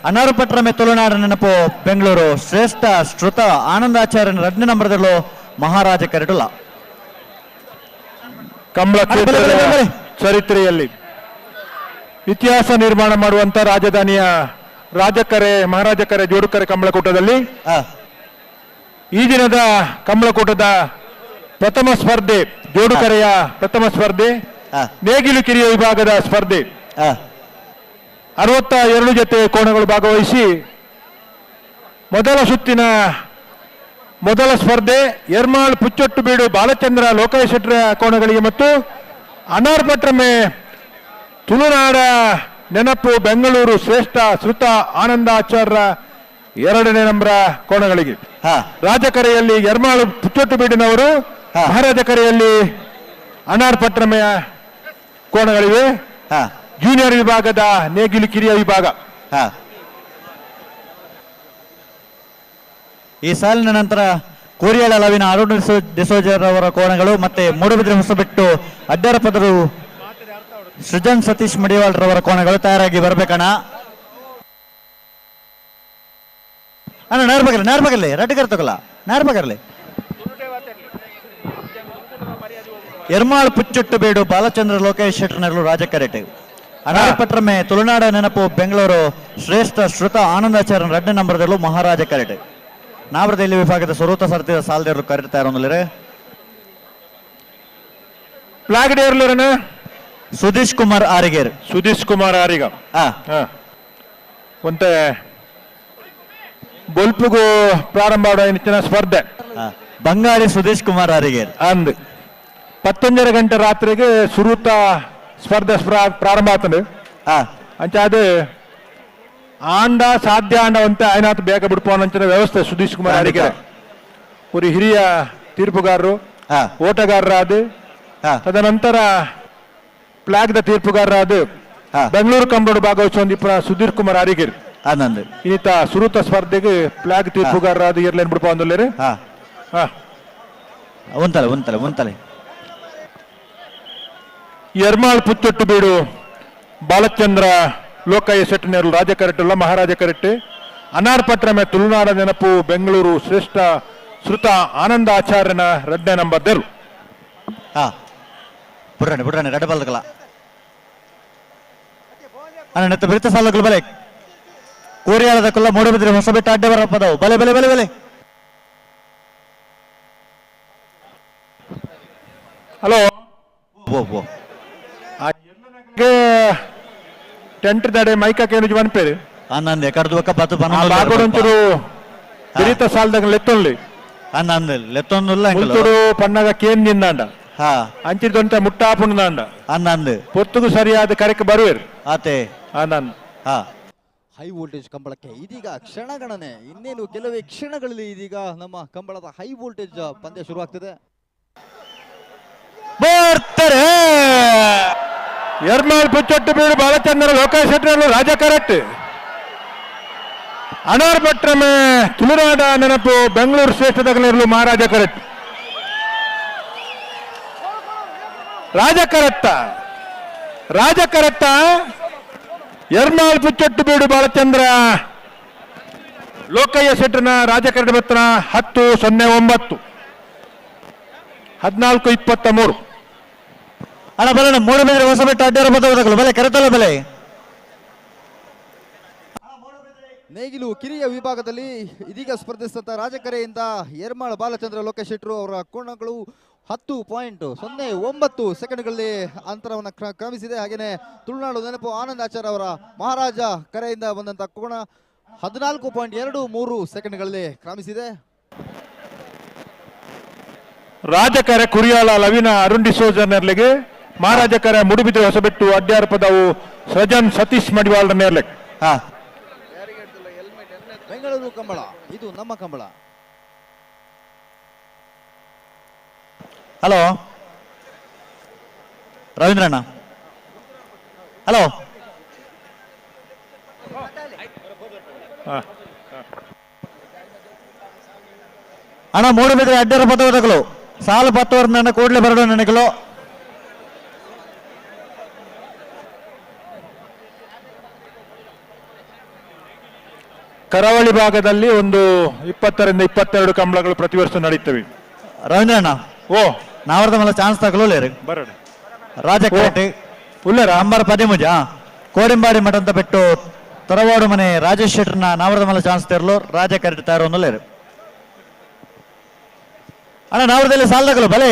ಅನಾರು ಪಟ್ರ ಮೆ ತುಳುನಾಡು ನೆನಪು ಬೆಂಗಳೂರು ಶ್ರೇಷ್ಠ ಶ್ರುತ ಆನಂದಾಚಾರ್ಯನ 2ನೇ ನಂಬರ್ದಲ್ಲೂ ಮಹಾರಾಜ ಕರೆಟುಲ ಕಂಬಳ ಚರಿತ್ರೆಯಲ್ಲಿ ಇತಿಹಾಸ ನಿರ್ಮಾಣ ಮಾಡುವಂತ ರಾಜಧಾನಿಯ ಮಹಾರಾಜ ಕರೆ ಜೋಡುಕರೆ ಕಂಬಳಕೂಟದಲ್ಲಿ ಈ ದಿನದ ಕಂಬಳಕೂಟದ ಪ್ರಥಮ ಸ್ಪರ್ಧೆ ಜೋಡುಕರೆಯ ಪ್ರಥಮ ಸ್ಪರ್ಧೆ ನೇಗಿಲು ಕಿರಿಯ ವಿಭಾಗದ ಸ್ಪರ್ಧೆ 62 ಜೊತೆ ಕೋಣಗಳು ಭಾಗವಹಿಸಿ ಮೊದಲ ಸುತ್ತಿನ ಮೊದಲ ಸ್ಪರ್ಧೆ ಎರ್ಮಾಳ್ ಪುಚ್ಚೊಟ್ಟು ಬೀಡು ಬಾಲಚಂದ್ರ ಲೋಕಾಯ್ ಶೆಟ್ರ ಕೋಣಗಳಿಗೆ ಮತ್ತು ಅನಾರ್ ಪಟ್ರಮೆ ತುಳುನಾಡ ನೆನಪು ಬೆಂಗಳೂರು ಶ್ರೇಷ್ಠ ಶ್ರುತ ಆನಂದಾಚಾರ್ಯ 2ನೇ ನಂಬರ ಕೋಣಗಳಿಗೆ ರಾಜಕರೆಯಲ್ಲಿ ಎರ್ಮಾಳು ಪುಚ್ಚೊಟ್ಟು ಬೀಡಿನವರು ಮಹಾರಾಜ ಕರೆಯಲ್ಲಿ ಅನಾರ್ ಪಟ್ರಮೆಯ ಕೋಣಗಳಿವೆ ಜೂನಿಯರ್ ವಿಭಾಗದ ನೇಗಿಲು ಕಿರಿಯ ವಿಭಾಗ ಈ ಸಾಲಿನ ನಂತರ ಕೋರಿಯಾಳ ಅಲವಿನ ಅರುಣ್ ಡಿಸೋಜರ್ ಅವರ ಕೋಣಗಳು ಮತ್ತೆ ಮೂಡುಬಿದ್ರೆ ಹೊಸಬಿಟ್ಟು ಅಡ್ಡರ ಪದರು ಸೃಜನ್ ಸತೀಶ್ ಮಡಿವಾಳ್ ರವರ ಕೋಣಗಳು ತಯಾರಾಗಿ ಬರ್ಬೇಕಣ್ಣ ಅಣ್ಣ ನಾರ್ಬಗಲ್ಲಿ ರಟ್ಟಿಗರ್ ತಗೊಲ್ಲ ನಾರ್ಬಗರ್ಲಿ ಎರ್ಮಾಳ್ ಪುಚ್ಚೊಟ್ಟು ಬೇಡು ಬಾಲಚಂದ್ರ ಲೋಕೇಶ್ ಶೆಟ್ರನೆರಲು ರಾಜ ಕರೆಟ್ ಅನಾರ ಪಟ್ರಮೆ ತುಳುನಾಡ ನೆನಪು ಬೆಂಗಳೂರು ಶ್ರೇಷ್ಠ ಶ್ರುತ ಆನಂದಾಚಾರ್ಯನ 2ನೇ ನಂಬರ್ದಲ್ಲೂ ಮಹಾರಾಜ ಕರೆಟ್ ನಾವರದಲ್ಲಿ ವಿಭಾಗದ ಸ್ವರೂತ ಸರ್ತಿದ ಸಾಲದೇರು ಕರೆಕ್ಟ್ ತಯಾರೊಂದಿಲ್ಲರೆ ಫ್ಲಾಗ್ ಡೇರ್ಲರನ ಸುಧೀಶ್ ಕುಮಾರ್ ಆರಿಗ ಒಂತೆ ಬೊಲ್ಪುಗು ಪ್ರಾರಂಭ ಆಡುವ ಸ್ಪರ್ಧೆ ಬಂಗಾಳಿ ಸುಧೀಶ್ ಕುಮಾರ್ ಆರಿಗೇರ್ ಅಂದ್ 11 ಗಂಟೆ ರಾತ್ರಿಗೆ ಸುರೂತ ಸ್ಪರ್ಧೆ ಪ್ರಾರಂಭ ಆಗ್ತದೆ ಅಂಚ ಅದು ಆಂಡ ಸಾಧ್ಯ ಆಂಡ ಅಂತ ಆಯ್ನಾತ್ ಬೇಗ ಬಿಡ್ಪೋನಂಚಿನ ವ್ಯವಸ್ಥೆ ಸುಧೀಶ್ ಕುಮಾರ್ ಅಡಿಗೆ ಒಂದು ಹಿರಿಯ ತೀರ್ಪುಗಾರರು ಓಟಗಾರರಾದ ತದನಂತರ ಫ್ಲಾಗ್ ದ ತೀರ್ಪುಗಾರರಾದ ಬೆಂಗಳೂರು ಕಂಬಳು ಭಾಗವಹಿಸುವ ಸುಧೀರ್ ಕುಮಾರ್ ಅರಿಗಿರ್ ಈತ ಸುರೂತ ಸ್ಪರ್ಧೆಗೆ ಫ್ಲಾಗ್ ತೀರ್ಪುಗಾರರಾದ ಇರ್ಲೇನ್ ಬಿಡ್ಪ ಅಂದಲ್ಲೇ ಒಂತಲೆ ಎರ್ಮಾಳ್ ಪುಚ್ಚೊಟ್ಟು ಬೀಡು ಬಾಲಚಂದ್ರ ಲೋಕಾಯ ಶೆಟ್ಟನೆರಲು ರಾಜ ಕರೆಟ್ಟಲ್ಲ ಮಹಾರಾಜ ಕರೆಟ್ಟೆ ಅನಾರ್ ಪಟ್ರಮೆ ತುಳುನಾಡ ನೆನಪು ಬೆಂಗಳೂರು ಶ್ರೇಷ್ಠ ಶ್ರುತ ಆನಂದಾಚಾರ್ಯನ 2ನೇ ನಂಬರ್ದರು ಬಿಡ್ರಾಣಿ ರೆಡ್ ಬಾಲ್ಗಳ ನೆತ್ತ ಬಿರಿತ ಸಾಲಗಳು ಬಲೆ ಕೋರಿಯಾಳದ ಕೊಲ್ಲ ಮೂಡಬಿದ್ರೆ ಹೊಸಬೆಟ್ಟ ಅಡ್ಡೆ ಬರ ಪದವು ಬಲೆ ಬಲೆ ಬಲೆ ಬಲೆ ಹಲೋ ಟೆಂಟ್ ದಡೆ ಮೈಕೇನು ಬನ್ಪೇರು ಅನ್ನಂದೆ ಕಡ್ದುವಕ್ಕ ಪತ್ತು ಬಾಗೋಡೊಂಚೂರು ಬಿರಿತ ಸಾಲದಾಗ ಲೆತ್ತೊನ್ಲಿ ಅನ್ನಂದೆ ಲೆತ್ತೊಂದುಲ್ಲ ಮುಲ್ತುಡು ಪನ್ನಗ ಕೇನ್ ನಿಂದಾಂಡ ಅಂಚಿದೊಂತ ಮುಟ್ಟಾಪುಂದಾಂಡ ಅನ್ನಂದು ಪೊತ್ತುಗು ಸರಿಯಾದ ಕರೆಕ್ ಬರುವೇರು ಆತೆ ಆನಂದ್ ಹೈ ವೋಲ್ಟೇಜ್ ಕಂಬಳಕ್ಕೆ ಇದೀಗ ಕ್ಷಣಗಣನೆ, ಇನ್ನೇನು ಕೆಲವೇ ಕ್ಷಣಗಳಲ್ಲಿ ಇದೀಗ ನಮ್ಮ ಕಂಬಳದ ಹೈ ವೋಲ್ಟೇಜ್ ಪಂದ್ಯ ಶುರುವಾಗ್ತಿದೆ. ಎರ್ಮಾಳ್ ಪುಚ್ಚೊಟ್ಟು ಬೀಡು ಬಾಲಚಂದ್ರ ಲೋಕೇಶ್ ಶೆಟ್ಟರು ರಾಜ ಕರೆಕ್ಟ್. ಅನಾರ್ ಭಟ್ರಮೆ ತುಳುನಾಡ ನೆನಪು ಬೆಂಗಳೂರು ಶ್ರೇಷ್ಠದಲ್ಲಿರಲು ಮಹಾರಾಜ ಕರೆಕ್ಟ್. ರಾಜ ಕರೆಕ್ಟ ಎರ್ಮಾಳ್ ಪುಚ್ಚೊಟ್ಟು ಬೀಡು ಬಾಲಚಂದ್ರ ಲೋಕಯ್ಯ ಶೆಟ್ಟರ್ನ ರಾಜ ಕರೆಕ್ಟ್ ಬತ್ತನ 10-09 14-23. ಅಣ್ಣ ಬರೋಣ ಮೂಡುಬಿದ್ರೆ ಹೊಸಬೆಟ್ಟು ಅಡ್ಡಾರ ಬದಲು ಬೆಲೆ ಕರೆತಲ್ಲ ಬೆಲೆ. ನೇಗಿಲು ಕಿರಿಯ ವಿಭಾಗದಲ್ಲಿ ಇದೀಗ ಸ್ಪರ್ಧಿಸಿದಂತ ರಾಜಕರೆಯಿಂದ ಯರ್ಮಾಳ್ ಬಾಲಚಂದ್ರ ಲೋಕೇಶ್ ಶೆಟ್ರು ಅವರ ಕೋಣಗಳು 10.09 ಸೆಕೆಂಡ್ಗಳಲ್ಲಿ ಅಂತರವನ್ನು ಕ್ರಮಿಸಿದೆ. ಹಾಗೆಯೇ ತುಳುನಾಡು ನೆನಪು ಆನಂದ್ ಆಚಾರ್ ಅವರ ಮಹಾರಾಜ ಕರೆಯಿಂದ ಬಂದಂತ ಕೋಣ 14.23 ಸೆಕೆಂಡ್ಗಳಲ್ಲಿ ಕ್ರಮಿಸಿದೆ. ರಾಜಕರೆ ಕುರಿಯಾಳ ಲವಿನ ಅರುಣ್ ಡಿಸೋಜರ್ನರ್ಲೆಗೆ ಮಹಾರಾಜ ಕರೆ ಮುಡುಬಿದ್ರೆ ಹೊಸಬೆಟ್ಟು ಅಡ್ಡಾರ ಪದವು ಸೃಜನ್ ಸತೀಶ್ ಮಡಿವಾಳರ ನೇರ್ಲೆಗ್. ಬೆಂಗಳೂರು ಕಂಬಳ ಇದು ನಮ್ಮ ಕಂಬಳ. ಹಲೋ ರವೀಂದ್ರಣ್ಣ, ಹಲೋ ಅಣ್ಣ ಮೂಡುಬಿದ್ರೆ ಅಡ್ಡಾರ ಪದಗಳು ಸಾಲು 10 ನನ್ನ ಕೂಡಲೇ ಬರಡು ನನಗಳು. ಕರಾವಳಿ ಭಾಗದಲ್ಲಿ ಒಂದು 20-22 ಕಂಬಳಗಳು ಪ್ರತಿ ವರ್ಷ ನಡೀತವೆ. ರವೀಂದ್ರಣ್ಣ ಓ ನಾವರ್ದ ಮೇಲೆ ಚಾನ್ಸ್ ತಗೊಳ್ಳೇ ಬರೋಣ ರಾಜ ಕರೆಕ್ಟ್ ಉಲ್ಲರ ನಂಬರ್ 13 ಕೋಡಿಂಬಾಡಿ ಮಠ ಅಂತ ಬಿಟ್ಟು ತರವಾಡು ಮನೆ ರಾಜೇಶ್ ಶೆಟ್ಟರ್ನ ನಾವರ್ದ ಮೇಲೆ ಚಾನ್ಸ್ ತೆರಲು ರಾಜ ಕರೆಕ್ಟ್ ತಯಾರು ಒಂದಲ್ಲೇರು. ಅಣ್ಣ ನಾವರದಲ್ಲಿ ಸಾಲದಗಳು ಬಲೆ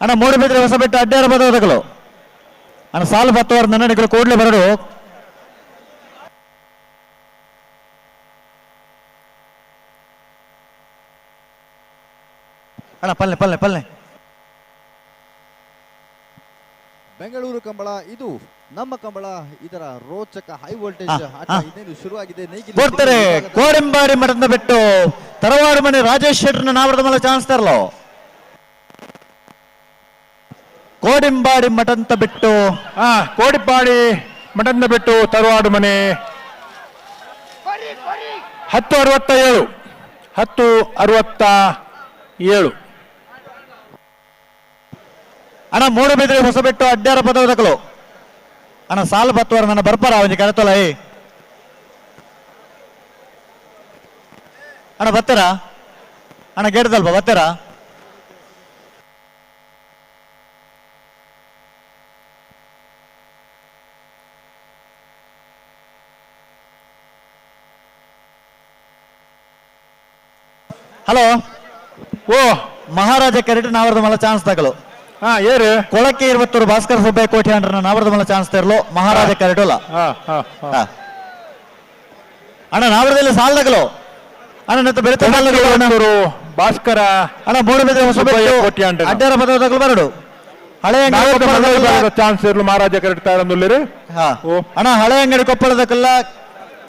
ಅಣ್ಣ ಮೂಡುಬಿದ್ರೆ ಹೊಸಬೆಟ್ಟು ಅಡ್ಡಾರ ಬದಗಳು ಅಣ್ಣ ಸಾಲು 10 ನನ್ನಡಿಗಳು ಕೂಡಲೇ ಬರಡು. ಅಣ್ಣ ಪಲ್ಲೆ ಪಲ್ಲೆ ಪಲ್ಲೆ ಬೆಂಗಳೂರು ಕಂಬಳ ಇದು ನಮ್ಮ ಕಂಬಳ. ಇದರ ರೋಚಕ ಹೈ ವೋಲ್ಟೇಜ್ ಆಟ ಇನ್ನೇನು ಶುರುವಾಗಿದೆ. ಬರ್ತಾರೆ ಕೋಡಿಂಬಾಡಿ ಮಠದಿಂದ ಬಿಟ್ಟು ತರವಾಡು ಮನೆ ರಾಜೇಶ್ ಶೆಟ್ಟರ್ನ ನಾವರದ ಮೇಲೆ ಚಾನ್ಸ್ ತರಲು. ಕೋಡಿಂಬಾಡಿ ಮಠ ಅಂತ ಬಿಟ್ಟು ಕೋಡಿಂಬಾಡಿ ಮಠದಿಂದ ಬಿಟ್ಟು ತರವಾಡು ಮನೆ 10-67 ಅಣ್ಣ ಮೂಡುಬಿದ್ರೆ ಹೊಸಬೆಟ್ಟು ಅಡ್ಡಾರ ಪದಗಳು ಅಣ್ಣ ಸಾಲು 10 ನನ್ನ ಬರ್ಪಾರ ಅವನಿಗೆ ಕರೆತಲ್ಲ ಅಣ್ಣ ಬತ್ತರ ಅಣ್ಣ ಗೆಡ್ದಲ್ಪ ಬತ್ತರ. ಹಲೋ ಓ ಮಹಾರಾಜ ಕರೆಕ್ಟ್ ನಾವರ್ದ ಮಲ ಚಾನ್ಸ್ ತಗಲು. ಏರು ಕೊಳಕ್ಕೆ 20 ಭಾಸ್ಕರ್ ಸುಬ್ಬಯ್ಯ ಕೋಟಿ ಅಂಡ್ರನ್ನ ನಾವರ್ದ ಮಲ ಚಾನ್ಸ್ ತೆರಲು ಮಹಾರಾಜ ಕರೆಕ್ಟ್ ಅಲ್ಲ ಅಣ್ಣ ನಾವರದಲ್ಲಿ ಸಾಲದಗಳು ಅಣ್ಣ ನೆತ್ತ ಬೆರೆತ ಭಾಸ್ಕರ ಅಣ್ಣ ಮೂಡುಬಿದ್ರೆ ಹೊಸಬೆಟ್ಟು ಅಡ್ಡಾರ ಪದಗಳು ಬರಡು ಹಳೆ ಚಾನ್ಸ್ ಇರಲು ಮಹಾರಾಜ ಕರೆಕ್ಟ್ ತಯಾರಂದುಲ್ಲೇರು. ಅಣ್ಣ ಹಳೆ ಅಂಗಡಿ ಕೊಪ್ಪಳದಕ್ಕಲ್ಲ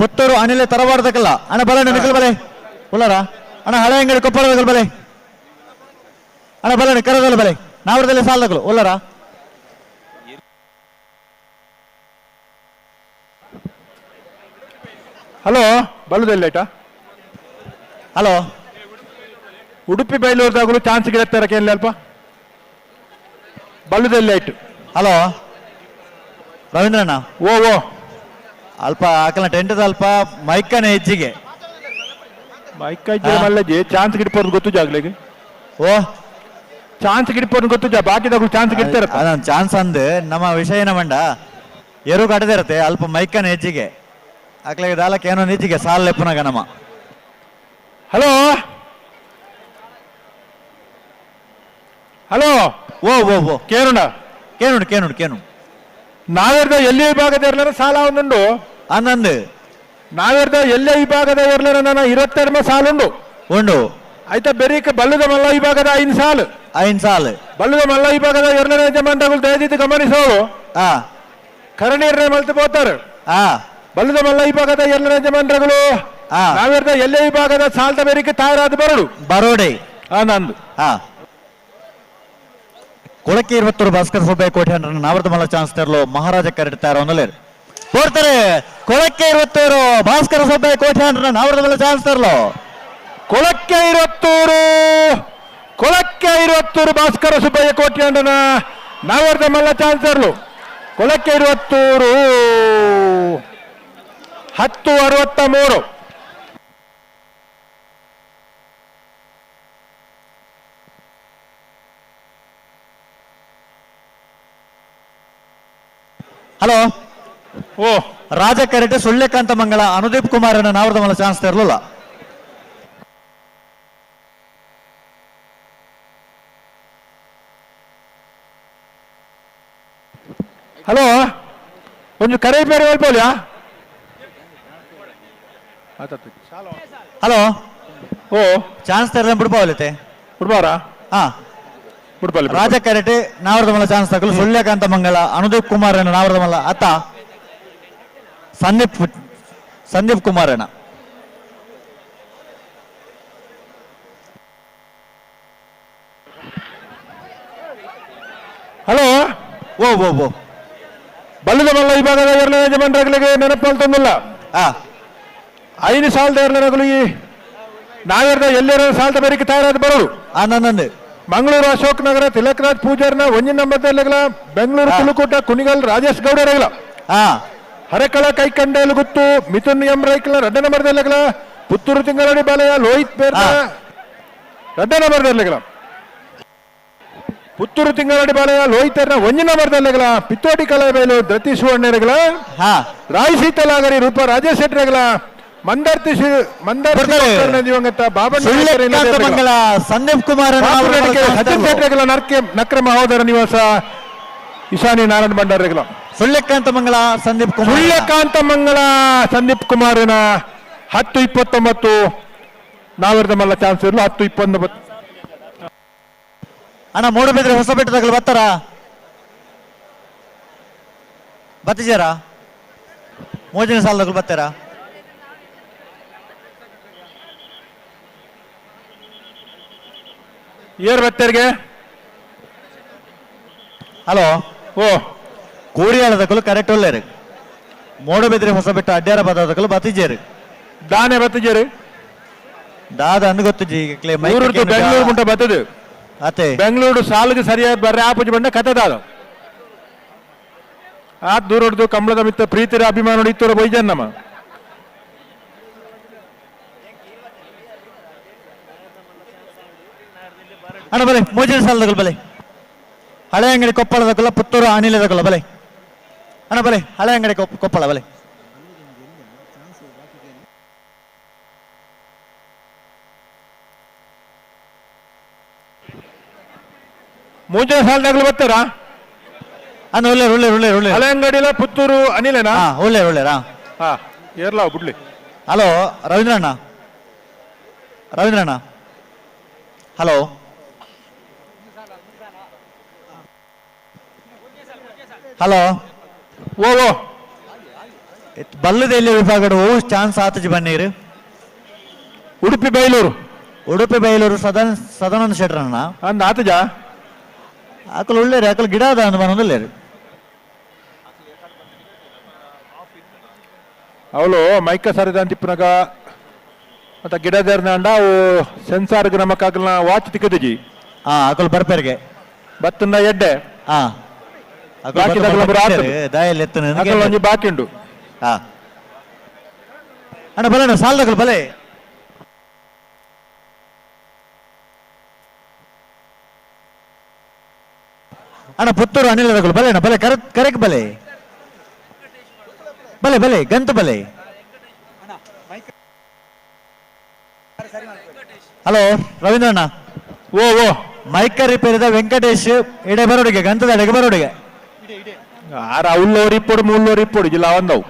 ಪುತ್ತೂರು ಅನಿಲೆ ತರವಾಡದಕ್ಕಲ್ಲ ಅಣ್ಣ ಬಲ ನಿಖಲ್ ಬಲೆ ಉಳ್ಳಾರ ಅಣ್ಣ ಹಳೆ ಅಂಗಡಿ ಕೊಪ್ಪಳದಕ್ಕಲ್ಲ ಬಲೆ ಅಣ್ಣ ಬಲ ಕರದಲ್ಲ ಬಲೆ ನಾವರದಲ್ಲಿ ಸಾಲದಗಳು ಉಳ್ಳಾರ. ಹಲೋ ಬಲ್ಲುದಲ್ಲಿ ಆಯ್ತಾ ಹಲೋ ಉಡುಪಿ ಬೈಲೂರದಾಗಲೂ ಚಾನ್ಸ್ ಗಿಡತ್ತಾರೆ ಕೇಳಿ ಅಲ್ಪ ಬಲ್ಲುದಲ್ಲಿ ಆಯ್ತು. ಹಲೋ ರವೀಂದ್ರಣ್ಣ ಓ ಅಲ್ಪ ಆಕಲ ಟೆಂಟ್ ಅಲ್ಪ ಮೈಕನ ಹೆಜ್ಜಿಗೆ ಮೈಕ ಮಲ್ಲಜಿ ಚಾನ್ಸ್ ಗಿಡ್ಪೋದು ಗೊತ್ತು ಜಾಗ್ಲಿಗೆ ಓ ಚಾನ್ಸ್ ಗಿಡ್ಪೋದು ಗೊತ್ತು ಬಾಕಿದಾಗಲು ಚಾನ್ಸ್ ಗಿಡ್ತಾರೆ ಅದೊಂದು ಚಾನ್ಸ್ ಅಂದ್ ನಮ್ಮ ವಿಷಯ ಏನ ಮಂಡ ಎರು ಕಟ್ಟದಿರತ್ತೆ ಅಲ್ಪ ಮೈಕನ ಹೆಜ್ಜಿಗೆ ಆಕಲಿಗೆ ದಾಲಕ್ಕೆ ಏನೋ ಹೆಜ್ಜಿಗೆ ಸಾಲ ಲೆಪ್ಪನಾಗ ನಮ್ಮ. ಹಲೋ ಹಲೋ ಓ ಓ ಓ ಕೇನುಡ ಕೇನುಡು ಕೇನುಡು ಕೇನು ನಾವೆರ್ದ ಎಲ್ಲಿ ವಿಭಾಗದ ಇರ್ಲಾರ ಸಾಲ ಒಂದುಂಡು ಅನ್ನಂದು ನಾವೆರ್ದ ಎಲ್ಲೇ ವಿಭಾಗದ ಇರ್ಲಾರ ನಾನು 22 ಸಾಲ ಉಂಡು ಆಯ್ತಾ ಬೆರೀಕ ಬಲ್ಲದ ಮಲ್ಲ ವಿಭಾಗದ 5 ಸಾಲು ಬಲ್ಲದ ಮಲ್ಲ ವಿಭಾಗದ ಎರಡನೇ ಯಜಮಾನಗಳು ದಯದಿದ್ದು ಗಮನಿಸೋರು ಕರಣೀರ್ನೇ ಮಲ್ತು ಹೋಗ್ತಾರೆ ಬಲ್ಲದ ಮಲ್ಲ ವಿಭಾಗದ ಎಲ್ಲ ಯಜಮಾನರುಗಳು ನಾವಿರ್ದ ಎಲ್ಲ ವಿಭಾಗದ ಸಾಲ್ದ ಬೇರಿಕೆ ತಯಾರಾದ ಬರೋಡೆ ನಂದು ಕೊಳಕ್ಕೆ 20 ಭಾಸ್ಕರ್ ಸುಬ್ಬಯ್ಯ ಕೋಟೆ ನಾವರ್ದ ಮಲ್ಲ ಚಾನ್ಸ್ ತರಲು ಮಹಾರಾಜ ಕರೆಕ್ಟ್ ತಯಾರ ಕೋರ್ತಾರೆ ಕೊಳಕ್ಕೆ 20 ಭಾಸ್ಕರ ಸುಬ್ಬಯ್ಯ ಕೋಟೆ ನಾವರ್ದ ಮಲ್ಲ ಚಾನ್ಸ್ ತರಲು ಕೊಳಕ್ಕೆ 20 ಭಾಸ್ಕರ ಸುಬ್ಬಯ್ಯ ಕೋಟೆ ನಾವರ್ದ ಮಲ್ಲ ಚಾನ್ಸ್ ತರಲು ಕೊಳಕ್ಕೆ 20 10:63. ಹಲೋ ಓ ರಾಜ ಕರೆಕ್ಟ್ ಸುಳ್ಳೆಕಾಂತ ಮಂಗಳ ಅನುದೀಪ್ ಕುಮಾರ್ ನಾವರ್ದ ಮಲ್ಲ ಚಾನ್ಸ್ ತರಲಿಲ್ಲ. ಹಲೋ ಒಂದು ಕರೆ ಬೇರೆ ಹೇಳ್ಬೋಲ್ಯಾ ಹಲೋ ಓ ಚಾನ್ಸ್ ತರಲ ಬಿಡ್ಬೋಲತೆ ಬಿಡ್ಬಾರಾ ಬಿಡ್ಬಾಲಿ ರಾಜ ಕರೆಕ್ಟ್ ನಾವರ್ದ ಮಲ್ಲ ಚಾನ್ಸ್ ತಗಲು ಸುಳ್ಳೆಕಾಂತ ಮಂಗಳ ಅನುದೀಪ್ ಕುಮಾರ್ ನಾವರ್ದ ಮಲ್ಲ ಅತ್ತ ಸಂದೀಪ್ ಕುಮಾರ್ ಹಲೋ ಓ ಓ ಓ ಬಲ್ಲದ ಮಲ್ಲ ವಿಭಾಗದ ಎರಡನೇ ಯಜಮಾನರುಗಳಿಗೆ ನೆನಪಲ್ತಂದಿಲ್ಲ 5 ಸಾಲದ ಎರಡನೇಗಳಿಗೆ ನಾವಿರ್ದ ಎಲ್ಲರ ಸಾಲದ ಬೇರಿಕೆ ತಯಾರಾದ ನಂದು ಮಂಗಳೂರು ಅಶೋಕ್ ನಗರ ತಿಲಕರಾಜ್ ಪೂಜಾರ್ನ 1 ನಂಬರ್ದಲ್ಲ ಬೆಂಗಳೂರು ತುಳುಕೂಟ ಕುಣಿಗಲ್ ರಾಜೇಶ್ ಗೌಡರಲ್ಲ ಹರಕಳ ಕೈಕಂಡೇಲು ಗುತ್ತು ಮಿಥುನ್ ಎಂ ರೈಕಲ್ 2 ನಂಬರ್ದಲ್ಲ ಪುತ್ತೂರು ತಿಂಗಳಡಿ ಬಾಲಯ ಲೋಹಿತ್ ಬೇರ್ನ 2 ನಂಬರ್ದಲ್ಲ ಪುತ್ತೂರು ತಿಂಗಳಡಿ ಬಾಲಯ ಲೋಹಿತರ್ನ 1 ನಂಬರ್ದಲ್ಲ ಪಿತ್ತೋಟಿ ಕಲಾಬೇಲು ದತ್ತಿ ಸುವರ್ಣರಗಳ ರಾಯಸೀತಲಾಗರಿ ರೂಪ ರಾಜೇಶ್ ಶೆಟ್ಟರಗಳ ಮಂದರ್ತಿ ದಿವಂಗತ ಮಂಗಳ ಸಂದೀಪ್ ಕುಮಾರ್ ನಕ್ರ ಮಹೋದರ ನಿವಾಸ ಈಶಾನಿ ನಾರಾಯಣ ಭಂಡಾರಗಳ ಸುಳ್ಳೆಕಾಂತ ಮಂಗಳ ಸಂದೀಪ್ ಕುಮಾರನ 10:29 ನಾವಿರ್ದ ಮಲ್ಲ ಚಾನ್ಸ್ ಇರಲು 10:29. ಅಣ್ಣ ಮೂಡಬಿದ್ರೆ ಹೊಸ ಬೆಟ್ಟದಾಗ ಬರ್ತಾರ ಬತ್ತಿಜಾರ ಮೋಜಿನ ಸಾಲದಾಗ ಬರ್ತಾರಾ ಏರ್ ಬತ್ತೇರ್ಗೆ ಹಲೋ ಓ ಕೋಡಿಯಾಳದಕ್ಕಲು ಕರೆಕ್ಟ್ ಒಳ್ಳೆರು ಮೋಡಬಿದ್ರೆ ಹೊಸ ಬೆಟ್ಟ ಅಡ್ಡಾರ ಬದಕಲು ಬತ್ತಿಜೇರು ದಾನೆ ಬತ್ತಿಜೇರು ದಾದ ಅಂದ್ ಗೊತ್ತಿಜಿ ಬೆಂಗಳೂರು ಮುಂಟ ಬತ್ತದು ಅತೆ ಬೆಂಗಳೂರು ಸಾಲಿಗೆ ಸರಿಯಾಗಿ ಬರ್ರೆ ಆಪುಜಿ ಬಂಡ ಕತೆ ದಾದ ಆ ದೂರ ಹೊಡೆದು ಕಂಬಳದ ಮಿತ್ತ ಪ್ರೀತಿರ ಅಭಿಮಾನ ಇತ್ತೂರ ಬೈಜನ್ ನಮ್ಮ ಅಣ್ಣ ಬಲೆ ಮೋಜಿನ ಸಾಲದಗಲ್ ಬಲೆ ಹಳೆ ಅಂಗಡಿ ಕೊಪ್ಪಳದಕ್ಕಲ್ಲ ಪುತ್ತೂರು ಅನಿಲದಕ್ಕಲ್ಲ ಬಲೆ ಅಣ್ಣ ಬಲೆ ಹಳೆ ಅಂಗಡಿ ಕೊಪ್ಪಳ ಬಲೆ ಮುಂಚಿನ ಸಾಲದಾಗಲು ಬರ್ತಾರಾ ಅಣ್ಣ ಒಳ್ಳೆ ಹಳೆ ಅಂಗಡಿಲ ಪುತ್ತೂರು ಅನಿಲೇನಾ ಒಳ್ಳೆರಾ ಏರ್ಲಾ ಬಿಡ್ಲಿ. ಹಲೋ ರವೀಂದ್ರಣ್ಣ ಹಲೋ ಹಲೋ ಓ ಬಲ್ಲದೆಲ್ಲಿ ವಿಭಾಗ ಚಾನ್ಸ್ ಆತಜಿ ಬನ್ನೀರು ಉಡುಪಿ ಬೈಲೂರು ಸದಾನಂದ ಶೆಟ್ರಣ್ಣ ಅಂದ ಆತಜ ಆಕಲು ಒಳ್ಳೆರು ಆಕಲು ಗಿಡ ಅದ ಅಂದ್ ಮನೊಂದಿಲ್ಲೇರು ಅವಳು ಮೈಕ ಸರಿದ ಅಂತಿಪ್ಪನಾಗ ಮತ್ತ ಗಿಡದೇರ್ನ ಅಂಡ ಅವು ಸೆನ್ಸಾರ್ಗೆ ನಮಕಾಗಲ್ನ ವಾಚ್ ತಿಕ್ಕದಿಜಿ ಆಕಲು ಬರ್ಪೇರ್ಗೆ ಬತ್ತನ್ನ ಎಡ್ಡೆ ದಾಯಲ್ಲಿ ಎತ್ತನ ಒಂಜಿ ಬಾಕಿ ಉಂಡು ಅಣ್ಣ ಬಲೆ ಸಾಲದಕ್ಕಲು ಬಲೆ ಅಣ್ಣ ಪುತ್ತೂರು ಅನಿಲದಕ್ಕಲು ಬಲೆ ಬಲೆ ಕರೆಕ್ಟ್ ಬಲೆ ಗಂತು ಬಲೆ ಹಲೋ ರವೀಂದ್ರಣ್ಣ ಓ ಮೈಕ ರಿಪೇರಿದ ವೆಂಕಟೇಶ್ ಎಡೆ ಬರೋಡಿಗೆ ಗಂತದ ಎಡೆಗೆ ಬರೋಡಿಗೆ ಆರ ಉಳ್ಳೋರು ಇಪ್ಪಡು ಮುಳ್ಳೋರು ಇಪ್ಪಡು ಜಿಲ್ಲ ಒಂದವು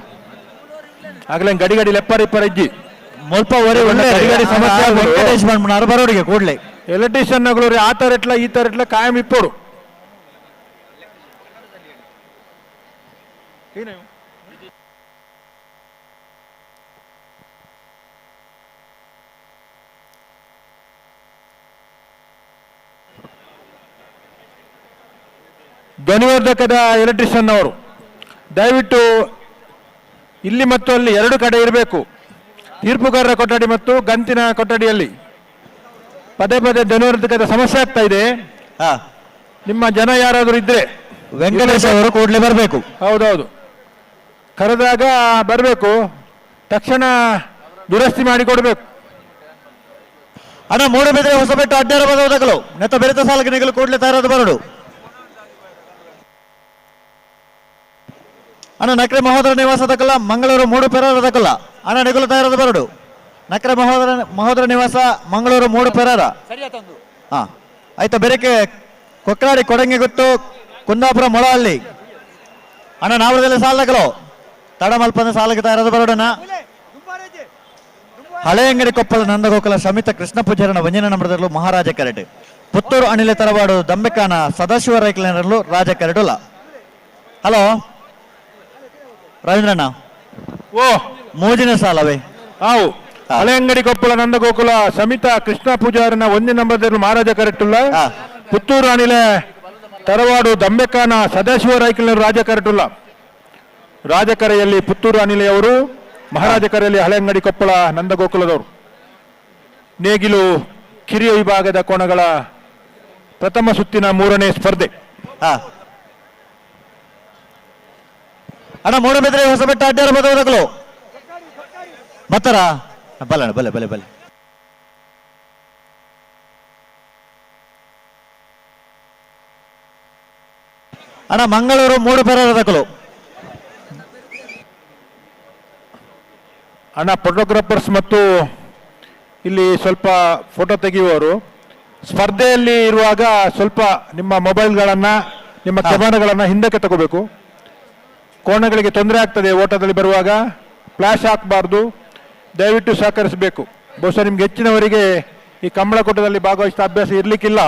ಆಗ್ಲೇ ಗಡಿ ಲೆಪ್ಪರ್ ಇಪ್ಪರ್ ಇಜ್ಜಿ ಮುಲ್ಪ ಒರೆ ಸಮಸ್ಯೆ ವೆಂಕಟೇಶ್ ಬಂದ್ಬಿಡಾರು ಬರೋಡಿಗೆ ಕೂಡ್ಲೆ ಎಲೆಕ್ಟ್ರಿಷಿಯನ್ ನಗಳು ಆ ತರ ಇಟ್ಲ ಈ ತರ ಇಟ್ಲ ಕಾಯಂ ಇಪ್ಪಡು ಧ್ವನಿವರ್ಧಕದ ಎಲೆಕ್ಟ್ರಿಷಿಯನ್ ಅವರು ದಯವಿಟ್ಟು ಇಲ್ಲಿ ಮತ್ತು ಅಲ್ಲಿ ಎರಡು ಕಡೆ ಇರಬೇಕು. ತೀರ್ಪುಗಾರರ ಕೊಠಡಿ ಮತ್ತು ಗಂತಿನ ಕೊಠಡಿಯಲ್ಲಿ ಪದೇ ಪದೇ ಧ್ವನಿವರ್ಧಕದ ಸಮಸ್ಯೆ ಆಗ್ತಾ ಇದೆ. ನಿಮ್ಮ ಜನ ಯಾರಾದರೂ ಇದ್ರೆ ವೆಂಕಟೇಶ್ ಅವರು ಕೂಡಲೇ ಬರಬೇಕು. ಹೌದೌದು, ಕರೆದಾಗ ಬರಬೇಕು, ತಕ್ಷಣ ದುರಸ್ತಿ ಮಾಡಿ ಕೊಡಬೇಕು. ಅಣ್ಣ ಮೂಡಬಿದ್ರೆ ಹೊಸಬೆಟ್ಟು ಅಡ್ಡಾರ ಬದಲು ನೆತ್ತ ಬೆರೆತ ಸಾಲಗಿನಿಗಳು ಕೂಡಲೇ ತಯಾರಾದ ಬರಡು. ಅಣ್ಣ ನಕ್ರೆ ಮಹೋದರ ನಿವಾಸದಕ್ಕಲ್ಲ ಮಂಗಳೂರು ಮೂಡು ಪೆರಾರದಕ್ಕಲ್ಲ ಅಣ್ಣ ನಿಗುಲು ತಯಾರಾದ ಬರಡು. ನಕ್ರೆ ಮಹೋದರ ನಿವಾಸ ಮಂಗಳೂರು ಮೂಡು ಪೆರಾರ. ಹಾ ಆಯ್ತಾ. ಬೆರಕೆ ಕೊಕ್ಕರಾಡಿ ಕೊಡಂಗಿ ಗುತ್ತು ಕುಂದಾಪುರ ಮೊಳಹಳ್ಳಿ ಅಣ್ಣ ನಾವರದಲ್ಲಿ ಸಾಲದಕ್ಕಲು ತಡ ಮಲ್ಪಂದ ಸಾಲಕ್ಕೆ ತಯಾರಾದ ಬರಡನ. ಹಳೆ ಅಂಗಡಿ ಕೊಪ್ಪಳ ನಂದಗೋಕುಲ ಶಮಿತ ಕೃಷ್ಣ ಪೂಜಾರನ ವಂಜನ ನಂಬರದಲ್ಲೂ ಮಹಾರಾಜ ಕೆರೆಟ್. ಪುತ್ತೂರು ಅನಿಲ ತರವಾಡು ದಂಬೆಕಾನ ಸದಾಶಿವ ರೈಕಲನರಲ್ಲೂ ರಾಜ ಕೆರೆಡುಲ್ಲ. ಹಲೋ ರವೀಂದ್ರಣ್ಣ, ಓ ಮೂಜಿನ ಸಾಲವೇ? ಹಾವು ಹಳೆ ಅಂಗಡಿ ಕೊಪ್ಪಳ ನಂದಗೋಕುಲ ಸಮಿತ ಕೃಷ್ಣ ಪೂಜಾರನ ಒಂದೇ ನಂಬರದಲ್ಲೂ ಮಹಾರಾಜ ಕೆರೆಟ್ಟುಲ್ಲ. ಪುತ್ತೂರು ಅನಿಲ ತರವಾಡು ದಂಬೆಕಾನ ಸದಾಶಿವ ರೈಕಲನರು ರಾಜ ಕೆರೆಟುಲ್ಲ. ರಾಜಕರೆಯಲ್ಲಿ ಪುತ್ತೂರು ಅನಿಲೆಯವರು, ಮಹಾರಾಜ ಕರೆಯಲ್ಲಿ ಹಳೆ ಅಂಗಡಿ ಕೊಪ್ಪಳ ನಂದಗೋಕುಲದವರು. ನೇಗಿಲು ಕಿರಿಯ ವಿಭಾಗದ ಕೋಣಗಳ ಪ್ರಥಮ ಸುತ್ತಿನ 3ನೇ ಸ್ಪರ್ಧೆ. ಅಣ್ಣ ಮೂಡಬಿದ್ರೆ ಹೊಸಬೆಟ್ಟ ಅಡ್ಡಾರ ಬದಲು ಮತ್ತರ ಬಲ್ಲ ಬಲೆ ಬಲೆ ಬಲೆ. ಅಣ್ಣ ಮಂಗಳೂರು ಮೂಡು ಪೆರಾರದಕ್ಕಲು. ಅಣ್ಣ ಫೋಟೋಗ್ರಾಫರ್ಸ್ ಮತ್ತು ಇಲ್ಲಿ ಸ್ವಲ್ಪ ಫೋಟೋ ತೆಗೆಯುವವರು ಸ್ಪರ್ಧೆಯಲ್ಲಿ ಇರುವಾಗ ಸ್ವಲ್ಪ ನಿಮ್ಮ ಮೊಬೈಲ್ಗಳನ್ನು ನಿಮ್ಮ ಕ್ಯಾಮರಾಗಳನ್ನು ಹಿಂದಕ್ಕೆ ತಗೋಬೇಕು. ಕೋಣಗಳಿಗೆ ತೊಂದರೆ ಆಗ್ತದೆ ಓಟದಲ್ಲಿ ಬರುವಾಗ. ಫ್ಲಾಶ್ ಹಾಕಬಾರ್ದು, ದಯವಿಟ್ಟು ಸಹಕರಿಸಬೇಕು. ಬಹುಶಃ ನಿಮ್ಗೆ ಹೆಚ್ಚಿನವರಿಗೆ ಈ ಕಂಬಳಕೂಟದಲ್ಲಿ ಭಾಗವಹಿಸಿದ ಅಭ್ಯಾಸ ಇರಲಿಕ್ಕಿಲ್ಲ.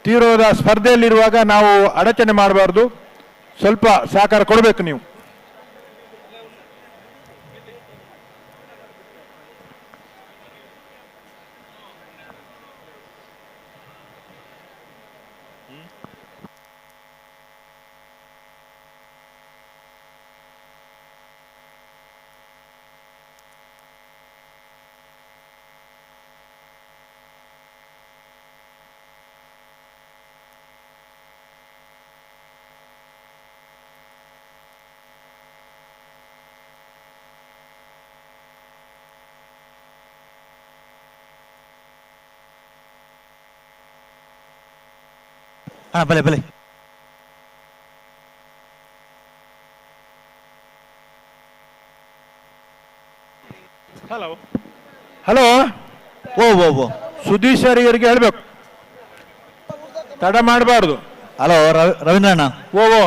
ತೀವ್ರವಾದ ಸ್ಪರ್ಧೆಯಲ್ಲಿರುವಾಗ ನಾವು ಅಡಚಣೆ ಮಾಡಬಾರ್ದು, ಸ್ವಲ್ಪ ಸಹಕಾರ ಕೊಡಬೇಕು ನೀವು. ಅಣ್ಣ ಬಲೆ ಬಲೆ. ಹಲೋ ಹಲೋ, ಓ ಓ ಓ ಸುದೀಶ್ ಅವರಿಗೆ ಹೇಳ್ಬೇಕು, ತಡ ಮಾಡಬಾರ್ದು. ಹಲೋ ರವೀಂದ್ರಣ್ಣ, ಓ ಓ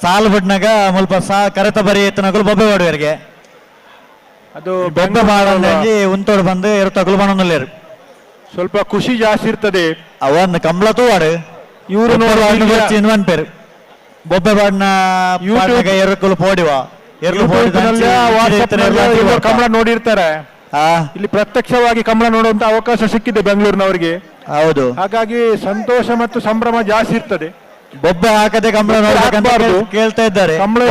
ಸಾಲು ಬಿಟ್ನಾಗ ಮುಲ್ಪ ಕರೆತ ಬರಿ ಎತ್ತನಗಳು ಬೊಬ್ಬೆ ಮಾಡುವರಿಗೆ ಅದು ಬೊಬ್ಬೆ ಮಾಡಿ ಉಂತೋಡು ಬಂದು ಇರು ತಗಲು ಬಣ್ಣಲೇರು ಸ್ವಲ್ಪ ಖುಷಿ ಜಾಸ್ತಿ ಇರ್ತದೆ. ಅವನ್ ಕಂಬಳ ತೂವಾಡು ಇವರು ಇನ್ವನ್ ಪೇರು ಬೊಬ್ಬೆ ಬಾಡ್ನ ಎರಕಲು ಪೋಡಿವ ಕಂಬಳ ನೋಡಿರ್ತಾರೆ. ಇಲ್ಲಿ ಪ್ರತ್ಯಕ್ಷವಾಗಿ ಕಂಬಳ ನೋಡುವಂತ ಅವಕಾಶ ಸಿಕ್ಕಿದೆ ಬೆಂಗಳೂರಿನವರಿಗೆ. ಹೌದು, ಹಾಗಾಗಿ ಸಂತೋಷ ಮತ್ತು ಸಂಭ್ರಮ ಜಾಸ್ತಿ ಇರ್ತದೆ. ಬೊಬ್ಬೆ ಹಾಕದೆ ಕಂಬಳ ನೋಡಬೇಕಂತ ಕೇಳ್ತಾ ಇದ್ದಾರೆ. ಕಂಬಳ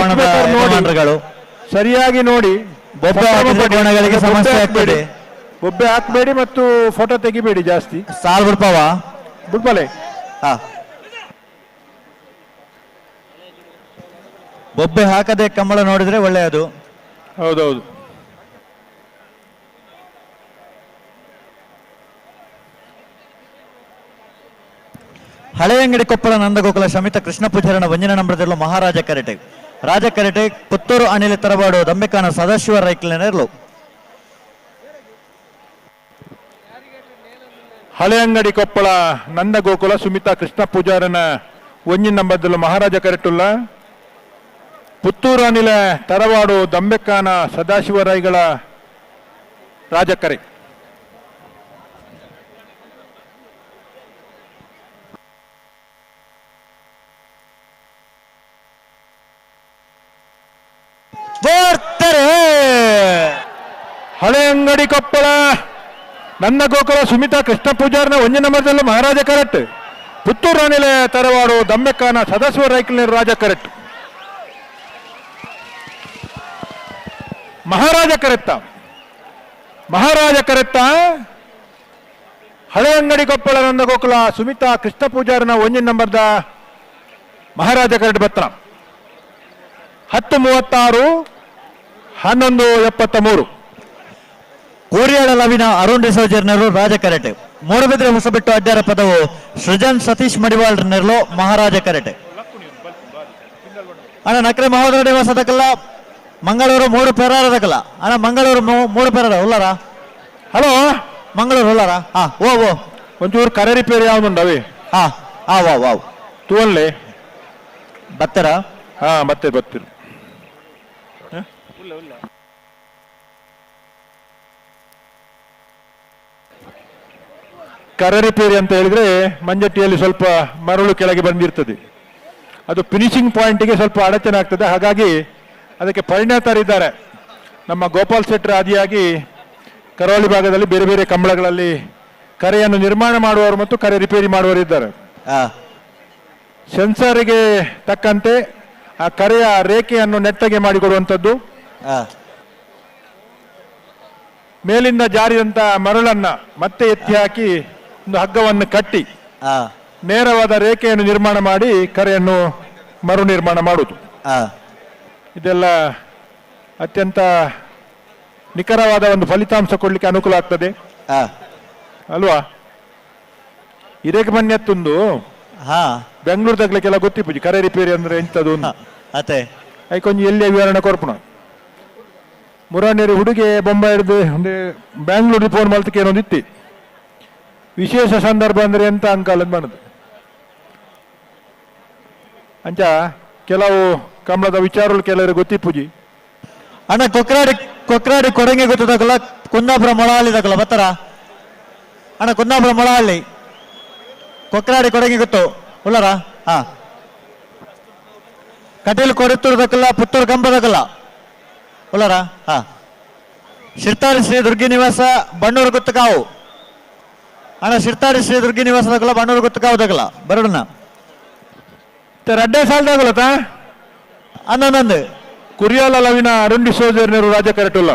ಸರಿಯಾಗಿ ನೋಡಿ, ಬೊಬ್ಬೆ ಸಮಸ್ಯೆ ಆಗ್ತದೆ. ಬೊಬ್ಬೆ ಹಾಕ್ಬೇಡಿ ಮತ್ತು ಫೋಟೋ ತೆಗಿಬೇಡಿ ಜಾಸ್ತಿ. ಸಾಲ್ ಬಿಡ್ಪಾವ ಬಿಡ್ಬಲೆ. ಬೊಬ್ಬೆ ಹಾಕದೆ ಕಂಬಳ ನೋಡಿದ್ರೆ ಒಳ್ಳೆಯದು. ಹೌದೌದು. ಹಳೆ ಅಂಗಡಿ ಕೊಪ್ಪಳ ನಂದಗೋಕುಲ ಶಮಿತ ಕೃಷ್ಣ ಪೂಜಾರನ ವಂಜನ ನಂಬರದಲ್ಲೂ ಮಹಾರಾಜ ಕೆರೆಟೆ ರಾಜ ಕೆರೆಟೆ ಪುತ್ತೂರು ಅನಿಲ ತರವಾಡು ದಂಬೆಕಾನ ಸದಾಶಿವ ರೈಕಲನೇರ್ಲು. ಹಳೆ ಅಂಗಡಿ ಕೊಪ್ಪಳ ನಂದಗೋಕುಲ ಸುಮಿತಾ ಕೃಷ್ಣ ಪೂಜಾರನ ಒಂಜಿನ ನಂಬರದಲ್ಲೂ ಮಹಾರಾಜ ಕೆರೆಟುಲ್ಲ. ಪುತ್ತೂರು ಅನಿಲ ತರವಾಡು ದಂಬೆಕಾನ ಸದಾಶಿವರಾಯಿಗಳ ರಾಜಕರೆ. ಹಳೆ ಅಂಗಡಿ ಕೊಪ್ಪಳ ನಂದಗೋಕುಲ ಸುಮಿತಾ ಕೃಷ್ಣ ಪೂಜಾರನ ಒಂಜ ನಂಬರದಲ್ಲೂ ಮಹಾರಾಜ ಕರೆಟ್ ಪುತ್ತೂರು ನಿಲೆ ತರವಾಡು ದಮ್ಮೆಕ್ಕಾನ ಸದಸ್ಯ ರೈಕಲ್ ರಾಜ ಕರೆಕ್ಟ್ ಮಹಾರಾಜ ಕರೆತ್ತ ಹಳೆ ಅಂಗಡಿ ಕೊಪ್ಪಳ ನಂದ ಗೋಕುಲ ಸುಮಿತಾ ಕೃಷ್ಣ ಪೂಜಾರನ 1 ನಂಬರ್ದ ಮಹಾರಾಜ ಕರೆಕ್ಟ್ ಬತ್ರ 10:36 11:73 ಕೂರಿಯಾಳ ಲವಿನ ಅರುಣ್ ಡಿಸೋಜರ್ನರು ರಾಜ ಕರೆಟೆ ಮೂಡಬಿದ್ರೆ ಹೊಸಬೆಟ್ಟು ಅಡ್ಡಾರ ಪದವು ಸೃಜನ್ ಸತೀಶ್ ಮಡಿವಾಳ್ ನೆರಳು ಮಹಾರಾಜ ಕರೆಟೆ ಅಣ್ಣ ನಕ್ರೆ ಮಹೋದಯ ನಿವಾಸದಕ್ಕಲ್ಲ ಮಂಗಳೂರು 3 ಪೇರಾರದಕ್ಕಲ್ಲ ಅಣ್ಣ ಮಂಗಳೂರು 3 ಪೇರಾರ ಉಲ್ಲಾರ ಹಲೋ ಮಂಗಳೂರು ಉಲ್ಲಾರ ಹಾ ಓ ಒಂಚೂರು ಕರೆ ರಿಪೇರಿ ಯಾವ್ದುಂಡವೆ ಹಾ ಹಾ ವಾವ್ ತೂವಲ್ಲೇ ಬತ್ತರ ಹಾ ಬತ್ತಿರು ಕರೆ ರಿಪೇರಿ ಅಂತ ಹೇಳಿದ್ರೆ ಮಂಜಟ್ಟಿಯಲ್ಲಿ ಸ್ವಲ್ಪ ಮರಳು ಕೆಳಗೆ ಬಂದಿರ್ತದೆ, ಅದು ಫಿನಿಶಿಂಗ್ ಪಾಯಿಂಟ್ಗೆ ಸ್ವಲ್ಪ ಅಡಚಣೆ ಆಗ್ತದೆ. ಹಾಗಾಗಿ ಅದಕ್ಕೆ ಪರಿಣತರಿದ್ದಾರೆ. ನಮ್ಮ ಗೋಪಾಲ್ ಶೆಟ್ಟರ್ ಆದಿಯಾಗಿ ಕರಾವಳಿ ಭಾಗದಲ್ಲಿ ಬೇರೆ ಬೇರೆ ಕಂಬಳಗಳಲ್ಲಿ ಕರೆಯನ್ನು ನಿರ್ಮಾಣ ಮಾಡುವವರು ಮತ್ತು ಕರೆ ರಿಪೇರಿ ಮಾಡುವವರು ಇದ್ದಾರೆ. ಸೆನ್ಸರ್ಗೆ ತಕ್ಕಂತೆ ಆ ಕರೆಯ ರೇಖೆಯನ್ನು ನೆಟ್ಟಗೆ ಮಾಡಿಕೊಡುವಂಥದ್ದು, ಮೇಲಿಂದ ಜಾರಿದಂತ ಮರಳನ್ನ ಮತ್ತೆ ಎತ್ತಿ ಹಾಕಿ ಒಂದು ಹಗ್ಗವನ್ನು ಕಟ್ಟಿ ನೇರವಾದ ರೇಖೆಯನ್ನು ನಿರ್ಮಾಣ ಮಾಡಿ ಕರೆಯನ್ನು ಮರು ನಿರ್ಮಾಣ ಮಾಡುವುದು. ಇದೆಲ್ಲ ಅತ್ಯಂತ ನಿಖರವಾದ ಒಂದು ಫಲಿತಾಂಶ ಕೊಡ್ಲಿಕ್ಕೆ ಅನುಕೂಲ ಆಗ್ತದೆ ಅಲ್ವಾ. ಇರೇಕ ಮನ್ಯತ್ತೊಂದು ಬೆಂಗಳೂರದಾಗ್ಲಿಕ್ಕೆಲ್ಲ ಗೊತ್ತಿಪ್ಪುಜಿ ಕರೆ ರಿಪೇರಿ ಅಂದ್ರೆ ಎಂತದು ಅತೆ ಐಕೊಂಜಿ ಎಲ್ಲಿ ವಿವರಣೆ ಕೊರ್ಪುಣ ಮುರಾನೇರಿ ಹುಡುಗಿ ಬೊಂಬಾಯಿ ಹಿಡಿದು ಬ್ಯಾಂಗ್ಳೂರಿಗೆ ಫೋನ್ ಮಾಡ್ಲಿಕ್ಕೆ ಏನೊಂದು ಇತ್ತಿ ವಿಶೇಷ ಸಂದರ್ಭ ಅಂದ್ರೆ ಎಂತ ಅಂಕಲ್ ಅಂತ ಮಾಡೋದು ಅಂಚ ಕೆಲವು ಕಮಲದ ವಿಚಾರಗಳು ಕೆಲವರು ಗೊತ್ತಿಪ್ಪುಜಿ. ಅಣ್ಣ ಕೊಕ್ರಾಡಿ ಕೊಡಂಗೆ ಗೊತ್ತದಕ್ಕಲ್ಲ ಕುಂದಾಪುರ ಮೊಳಹಳ್ಳಿದಕ್ಕಲ್ಲ ಬತ್ತರ ಅಣ್ಣ ಕುಂದಾಪುರ ಮೊಳಹಳ್ಳಿ ಕೊಕ್ರಾಡಿ ಕೊಡಂಗೆ ಗೊತ್ತು ಉಳ್ಳರ ಹಾ ಕಟೀಲು ಕೊಡಿತ್ತೂರ್ದಕ್ಕಲ್ಲ ಪುತ್ತೂರು ಕಂಬದಕ್ಕಲ್ಲ ಉಳ್ಳರ ಹಾ ಶಿರ್ತಾಡಿ ಶ್ರೀ ದುರ್ಗಿ ನಿವಾಸ ಬಣ್ಣೂರು ಗೊತ್ತಕಾವು ಅಣ್ಣ ಶಿರ್ತಾಡಿ ಶ್ರೀ ದುರ್ಗಿ ನಿವಾಸದಕ್ಕಲ್ಲ ಬಣ್ಣೂರು ಗೊತ್ತಕಾವುದಕ್ಕಲ್ಲ ಬರಡನ್ನ ರಡ್ಡೆ ಸಾಲದಾಗಲತ್ತ ಅನ್ನೊಂದು ಕುರಿಯಾಲ ಲವಿನ ಅರುಣ್ ಡಿಸೋಜರ್ನರು ರಾಜ ಕರೆಟುಲ್ಲ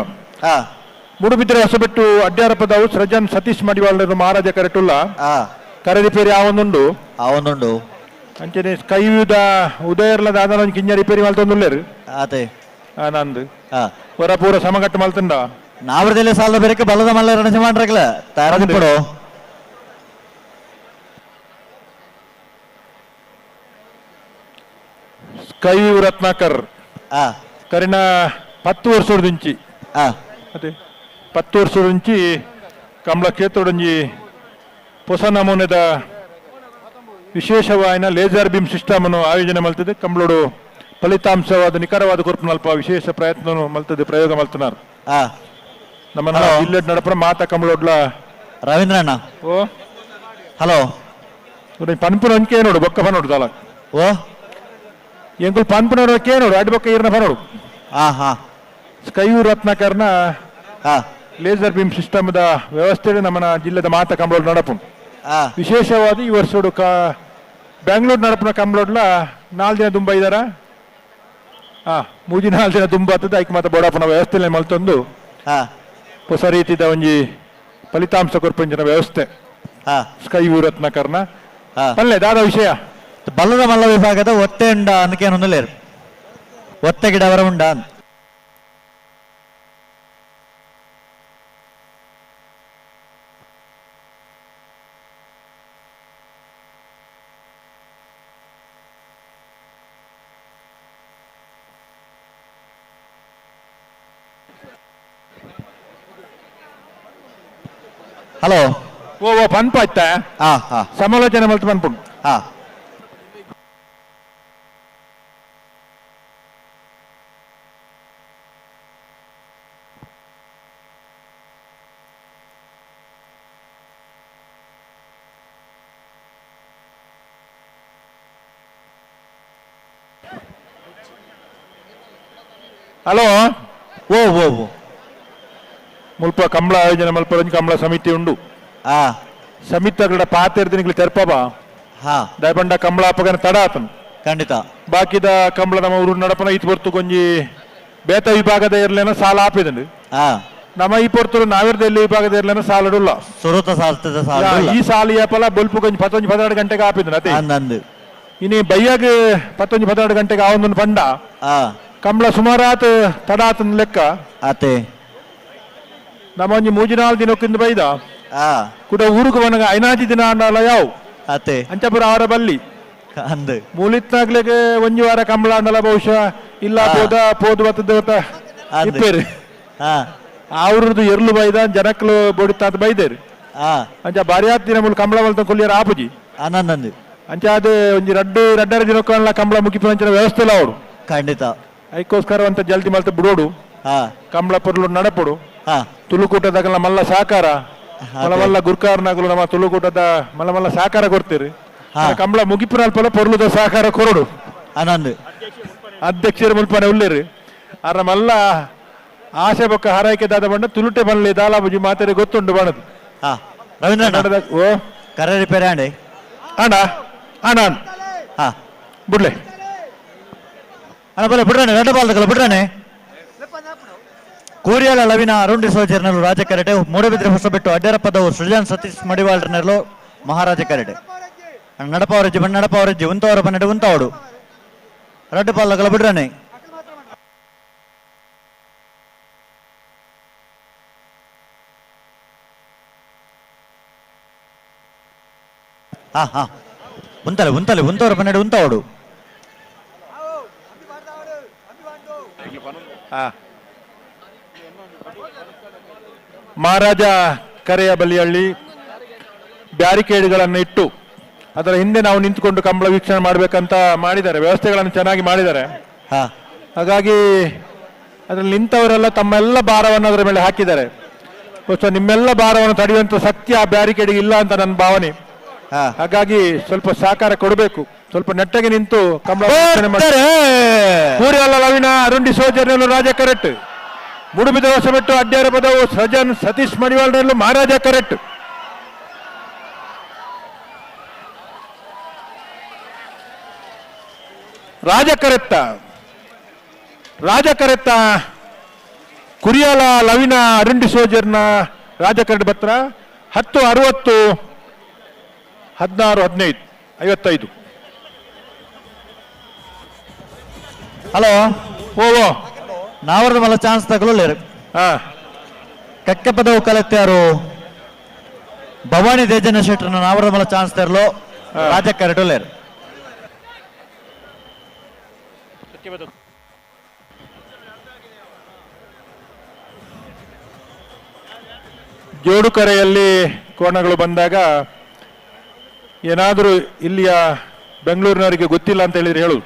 ಮುಡುಬಿದ್ರೆ ಹೊಸಬೆಟ್ಟು ಅಡ್ಡಾರ ಪದವು ಸೃಜನ್ ಸತೀಶ್ ಮಡಿವಾಳರು ಮಹಾರಾಜ ಕರೆಟುಲ್ಲ ಕರೆ ರಿಪೇರಿ ಆವೊಂದುಂಡು ಅಂಚನೆ ಕೈಯುದ ಉದಯರ್ಲದ ಆದ ಕಿಂಜ ರಿಪೇರಿ ಮಲ್ತೊಂದುಲ್ಲೇರು ಅದೇ ನಂದು ಹೊರ ಪೂರ ಸಮಗಟ್ಟು ಮಲ್ತಂಡ ನಾವರದಲ್ಲಿ ಸಾಲದ ಬೇರೆ ಬಲದ ಮಲ್ಲ ರಣಸ ಮಾಡ್ರಕಲ ತಯಾರಿಪಡು ಕೈಯು ರತ್ನಾಕರ್ ಕರಿನ 10 ವರ್ಷದಿಂಚಿ ಅದೇ 10 ವರ್ಷದಿಂಚಿ ಕಮಲ ಕ್ಷೇತ್ರಡೊಂಜಿ ಹೊಸ ನಮೂನೆದ ವಿಶೇಷವಾಯಿನ ಲೇಸರ್ ಬೀಮ್ ಸಿಸ್ಟಮ್ ಅನ್ನು ಆಯೋಜನೆ ಮಲ್ತದೆ. ಕಂಬಳೋಡು ಫಲಿತಾಂಶವಾದ ನಿಖರವಾದ ಕುರುಪು ನಲ್ಪ ವಿಶೇಷ ಪ್ರಯತ್ನ ಮಲ್ತದೆ ಪ್ರಯೋಗ ಮಲ್ತನಾರು ನಮ್ಮ ಜಿಲ್ಲೆ ನಡಪರ ಮಾತಾ ಕಂಬಳೋಡ್ಲ ರವೀಂದ್ರಣ್ಣ ಓ ಹಲೋ ಪನ್ಪುನ ಅಂಕೆ ನೋಡು ಬೊಕ್ಕ ಪನೋಡು ತಾಲ ಓ ಎಂಕುಲ್ ಪನ್ಪುನವ್ರ ಕೇನೋಡು ಅಡ್ಡಿ ಬೊಕ್ಕ ಈರ್ನ ಪನೋಡು ಸ್ಕೈಯು ರತ್ನಾಕರ್ನ ಲೇಸರ್ ಬೀಮ್ ಸಿಸ್ಟಮ್ ದ ವ್ಯವಸ್ಥೆ ನಮ್ಮ ಜಿಲ್ಲೆದ ಮಾತಾ ಕಂಬಳೋಡು ನಡಪು ವಿಶೇಷವಾದ ಈ ವರ್ಷೋಡು ಬ್ಯಾಂಗ್ಳೂರ್ ನಡಪನ ಕಂಬಳೋಡ್ಲ 4 ದಿನ ದುಂಬ ಇದಾರ ಮೂಜಿ 4 ದಿನ ದುಂಬ ಆಗ್ತದೆ ಐಕ್ ಮಾತ ಬೋಡಪ್ಪನ ವ್ಯವಸ್ಥೆ ಮಲ್ತೊಂದು ಹೊಸ ರೀತಿದ ಒಂಜಿ ಫಲಿತಾಂಶ ಕೊರ್ಪಂಚಿನ ವ್ಯವಸ್ಥೆ ಸ್ಕೈಯು ರತ್ನಾಕರ್ನ ಪಲ್ಲೆ ದಾದ ವಿಷಯ ಬಲ್ಲದ ಮಲ್ಲ ವಿಭಾಗದ ಒತ್ತೆ ಉಂಡ ಅನ್ನಕೇನೊಂದುಲೇರು ಒತ್ತೆ ಗಿಡವರ ಉಂಡ ಹಲೋ ಓ ಪನ್ಪ ಆಯ್ತ ಸಮಾಲೋಚನೆ ಮಲ್ತು ಪನ್ಪುಂಡು ಹಲೋ ಓ ಓ ಮುಲ್ಪ ಕಂಬಳ ಆಯೋಜನೆ ಮಲ್ಪ ಕಂಬಳ ಸಮಿತಿ ಉಂಡು ಸಮಿತಿಗಳ ಪಾತ್ರ ತೆರ್ಪಬ ಹಾ ದಯಪಂಡ ಕಂಬಳ ಅಪ್ಪಗನ ತಡ ಆತನು ಖಂಡಿತ ಬಾಕಿದ ಕಂಬಳ ನಮ್ಮ ಊರು ನಡಪನ ಇತ್ತು ಬರ್ತು ಕೊಂಜಿ ಬೇತ ವಿಭಾಗದ ಇರ್ಲೇನ ಸಾಲ ಆಪಿದಂಡು ಹಾ ನಮ್ಮ ಈ ಪೊರ್ತರು ನಾವಿರ್ದಲ್ಲಿ ವಿಭಾಗದ ಇರ್ಲೇನ ಸಾಲಡುಲ್ಲ ಸುರುತ ಸಾಲ್ತದ ಈ ಸಾಲ ಯಾಪಲ ಬೊಲ್ಪು ಕೊಂಚ 11-12 ಗಂಟೆಗೆ ಆಪಿದನು ಅದೇ ಅಂದಂದು ಇನಿ ಬಯ್ಯಾಗ 11-12 ಗಂಟೆಗೆ ಆವೊಂದು ಪಂಡ ಕಂಬಳ ಸುಮಾರಾತ್ ತಡ ಆತನ ಲೆಕ್ಕ ಆತೆ ನಮ್ಮ ಒಂಜಿ 3-4 ದಿನಕ್ಕಿಂದ ಬೈದ ಕೂಡ ಊರಿಗೆ ಬನಗ ಐನಾಜಿ ದಿನ ಅಂಡಲ್ಲ ಯಾವ್ ಆತೆ ಅಂಚಪುರ ಅವರ ಬಲ್ಲಿ ಅಂದ್ ಮೂಲಿತ್ನಾಗ್ಲಿಗೆ ಒಂಜಿ ವಾರ ಕಂಬಳ ಅಂಡಲ್ಲ ಬಹುಶಃ ಇಲ್ಲ ಪೋದು ಬತ್ತದ ಇಪ್ಪೇರು ಅವ್ರದ್ದು ಎರ್ಲು ಬೈದ ಜನಕ್ಕಲು ಬೊಡಿತಾತ ಬೈದೇರು ಅಂಚ ಬಾರಿ ಆತ್ ದಿನ ಮೂಲ ಕಂಬಳ ಬಲ್ತ ಕೊಲ್ಲಿಯರ ಆಪುಜಿ ಆನಂದ್ ಅಂಚ ಅದು ಒಂಜಿ ರಡ್ಡರ ದಿನಕ್ಕಲ್ಲ ಕಂಬಳ ಮುಗಿಪು ಅಂಚಿನ ವ್ಯವಸ್ಥೆ ಇಲ್ಲ ಅವಡು ಖಂಡಿತ ಅದಕ್ಕೋಸ್ಕರ ಅಂತ ಜಲ್ದಿ ಮಲ್ತ ಬಿಡೋಡು ಕಂಬಳ ಪೊರ್ಲು ನಡಪಡು ಹಾ ತುಳುಕೂಟದಾಗಲ್ಲ ಮಲ್ಲ ಸಹಕಾರ ಮಲ್ಲ ಗುರ್ಕಾರ್ನಾಗಲು ನಮ್ಮ ತುಳುಕೂಟದ ಮಲ್ಲ ಸಹಕಾರ ಕೊಡ್ತೀರಿ ಕಂಬಳ ಮುಗಿಪುರ ಅಲ್ಪಲ್ಲ ಪೊರ್ಲುದ ಸಹಕಾರ ಕೊರಡು ಆನಂದ್ ಅಧ್ಯಕ್ಷರ ಮುಲ್ಪನೆ ಉಳ್ಳೇರಿ ಅರ ಮಲ್ಲ ಆಸೆ ಬೊಕ್ಕ ಹಾರೈಕೆ ದಾದ ಬಂಡ ತುಳುಟೆ ಬನ್ಲಿ ದಾಲಾಬುಜಿ ಮಾತಾಡಿ ಗೊತ್ತುಂಡು ಬಣದು ರವೀಂದ್ರ ಓ ಕರೆ ರಿಪೇರಿ ಅಂಡಿ ಅಣ್ಣ ಅಣ್ಣ ಹಾ ಬಿಡ್ಲೆ ಅಣ್ಣ ಬಲ್ಲ ಬಿಡ್ರಾನೆ ರೆಡ್ ಬಾಲ್ ತಗಲ ಬಿಡ್ರಾನೆ ಕೂರಿಯಾಲ ಲವಿನ ಅರುಣ್ ಸೋಜರ್ನಲು ರಾಜ ಕರೆಟೆ ಮೂಡಬಿದ್ರೆ ಹೊಸಬೆಟ್ಟು ಅಡ್ಡೇರಪ್ಪದವು ಸೃಜನ್ ಸತೀಶ್ ಮಡಿವಾಳ್ರನಲು ಮಹಾರಾಜ ಕರೆಟೆ ನಡಪವರಜ್ಜಿ ಬಣ್ಣ ನಡಪವರಜ್ಜಿ ಉಂತವರ ಬನ್ನಡೆ ಉಂತವಡು ರೆಡ್ ಬಾಲ್ ತಗಲ ಬಿಡ್ರಾನೆ ಹಾ ಹಾ ಉಂತಲೆ ಉಂತವರ ಬನ್ನಡೆ ಉಂತವಡು ಮಹಾರಾಜ ಕರೆಯ ಬಲಿಯಳ್ಳಿ ಬ್ಯಾರಿಕೇಡ್ಗಳನ್ನು ಇಟ್ಟು ಅದರ ಹಿಂದೆ ನಾವು ನಿಂತುಕೊಂಡು ಕಂಬಳ ವೀಕ್ಷಣೆ ಮಾಡಬೇಕಂತ ಮಾಡಿದ್ದಾರೆ, ವ್ಯವಸ್ಥೆಗಳನ್ನು ಚೆನ್ನಾಗಿ ಮಾಡಿದ್ದಾರೆ. ಹಾಗಾಗಿ ಅದರಲ್ಲಿ ನಿಂತವರೆಲ್ಲ ತಮ್ಮೆಲ್ಲ ಭಾರವನ್ನು ಅದರ ಮೇಲೆ ಹಾಕಿದ್ದಾರೆ. ಬಹುಶಃ ನಿಮ್ಮೆಲ್ಲ ಭಾರವನ್ನು ತಡೆಯುವಂತ ಶಕ್ತಿ ಆ ಬ್ಯಾರಿಕೇಡ್ಗೆ ಇಲ್ಲ ಅಂತ ನನ್ನ ಭಾವನೆ. ಹಾಗಾಗಿ ಸ್ವಲ್ಪ ಸಹಕಾರ ಕೊಡಬೇಕು, ಸ್ವಲ್ಪ ನೆಟ್ಟಗೆ ನಿಂತು ಕಂಬಳ ವೀಕ್ಷಣೆ ಮಾಡಿ. ಕೂರಿಯಾಲ ಲವಿನ ಅರುಣ್ ಸೋಜರ್ನಲ್ಲೂ ರಾಜ ಕರೆಕ್ಟ್, ಮುಡುಬಿದ ಹೊಸಬೆಟ್ಟು ಅಡ್ಡೇರ ಪದವು ಸೃಜನ್ ಸತೀಶ್ ಮಡಿವಾಳ್ರಲ್ಲೂ ಮಹಾರಾಜ ಕರೆಕ್ಟ್. ರಾಜ ಕರೆತ್ತ ಕುರಿಯಾಲ ಲವಿನ ಅರುಣ್ ಸೋಜರ್ನ ರಾಜ ಕರೆಕ್ಟ್ ಬತ್ರ 10, 60, 16, 15, 55. ಹಲೋ ಓ ನಾವರ್ದ ಮಲ್ಲ ಚಾನ್ಸ್ ತಗೊಳ್ಳೇರು. ಕಕ್ಕೆ ಪದವು ಕಲೆತ್ತಾರು ಭವಾನಿ ದೇಜನ ಶೆಟ್ರನ್ನ ನಾವರ್ದ ಮಲ್ಲ ಚಾನ್ಸ್ ತರಲು ರಾಜ ಕರೆಟೋಲೇರು. ಜೋಡುಕರೆಯಲ್ಲಿ ಕೋಣಗಳು ಬಂದಾಗ ಏನಾದರೂ ಇಲ್ಲಿಯ ಬೆಂಗಳೂರಿನವರಿಗೆ ಗೊತ್ತಿಲ್ಲ ಅಂತ ಹೇಳಿದ್ರೆ ಹೇಳುದು,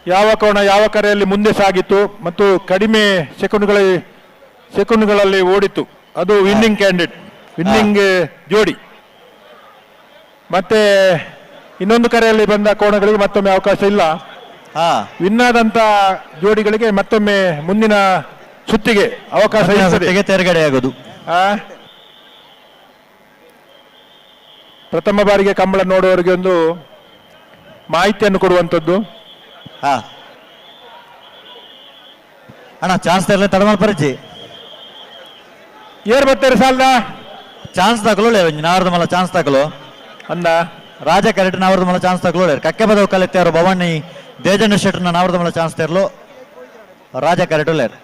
ಯಾವ ಕೋಣ ಯಾವ ಕರೆಯಲ್ಲಿ ಮುಂದೆ ಸಾಗಿತ್ತು ಮತ್ತು ಕಡಿಮೆ ಸೆಕೆಂಡ್ಗಳಲ್ಲಿ ಓಡಿತು, ಅದು ವಿನ್ನಿಂಗ್ ಕ್ಯಾಂಡಿಡೇಟ್, ವಿನ್ನಿಂಗ್ ಜೋಡಿ. ಮತ್ತೆ ಇನ್ನೊಂದು ಕರೆಯಲ್ಲಿ ಬಂದ ಕೋಣಗಳಿಗೆ ಮತ್ತೊಮ್ಮೆ ಅವಕಾಶ ಇಲ್ಲ. ವಿನ್ ಆದಂತ ಜೋಡಿಗಳಿಗೆ ಮತ್ತೊಮ್ಮೆ ಮುಂದಿನ ಸುತ್ತಿಗೆ ಅವಕಾಶ ತೆರೆಗಡೆಯಾಗೋದು. ಪ್ರಥಮ ಬಾರಿಗೆ ಕಂಬಳ ನೋಡುವವರಿಗೆ ಒಂದು ಮಾಹಿತಿಯನ್ನು ಕೊಡುವಂಥದ್ದು. ಅಣ್ಣ ಚಾನ್ಸ್ ತರಲಿ ತಡಮಾಲ್ ಪರಿಚಿ ಏರ್ ಬರ್ತಾರೆ ಸಾಲದ ಚಾನ್ಸ್ ತಗೊಳ್ಳೇ ನಾವರ್ದ ಮಲ್ಲ ಚಾನ್ಸ್ ತಗೊಳ್ಳೋ ಅಂದ ರಾಜ ಕರೆಕ್ಟ್ ನಾವರ್ದ ಮಲ್ಲ ಚಾನ್ಸ್ ತಗೊಳ್ಳೇ. ಕಕ್ಕೆ ಪದವು ಕಲೆತ್ತಾರು ಭವಾನಿ ದೇಜನ ಶೆಟ್ರನ್ನ ನಾವರ್ದ ಮಲ್ಲ ಚಾನ್ಸ್ ತರಲು ರಾಜ ಕರೆಟೋಲೇರು.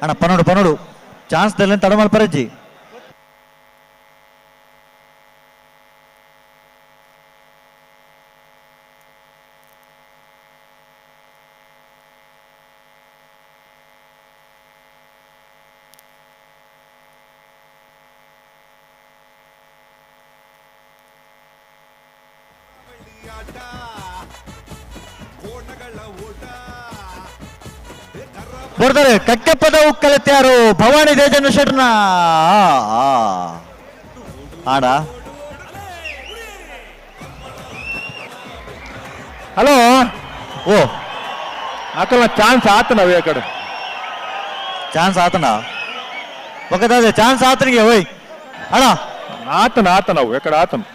ಅಣ್ಣ ಪನೋಡು ಚಾನ್ಸ್ ತರಲಿ ತಡಮಾಲ್ ಪರಿಚಿ ಬರ್ತಾರೆ. ಕಕ್ಕೆ ಪದವು ಕಲೆತ್ತಾರು ಭವಾನಿ ದೇಜನ ಶೆಟ್ರನ್ನ ಆಡ. ಹಲೋ ಓ ಆಕಲ್ಲ ಚಾನ್ಸ್ ಆತನವೇ ಕಡೆ ಚಾನ್ಸ್ ಆತನ ఒకదాదే ఛాన్స్ ఆతనికి ఓయ్ అಣ್ಣ ఆతనవు ఎక్కడ ఆతను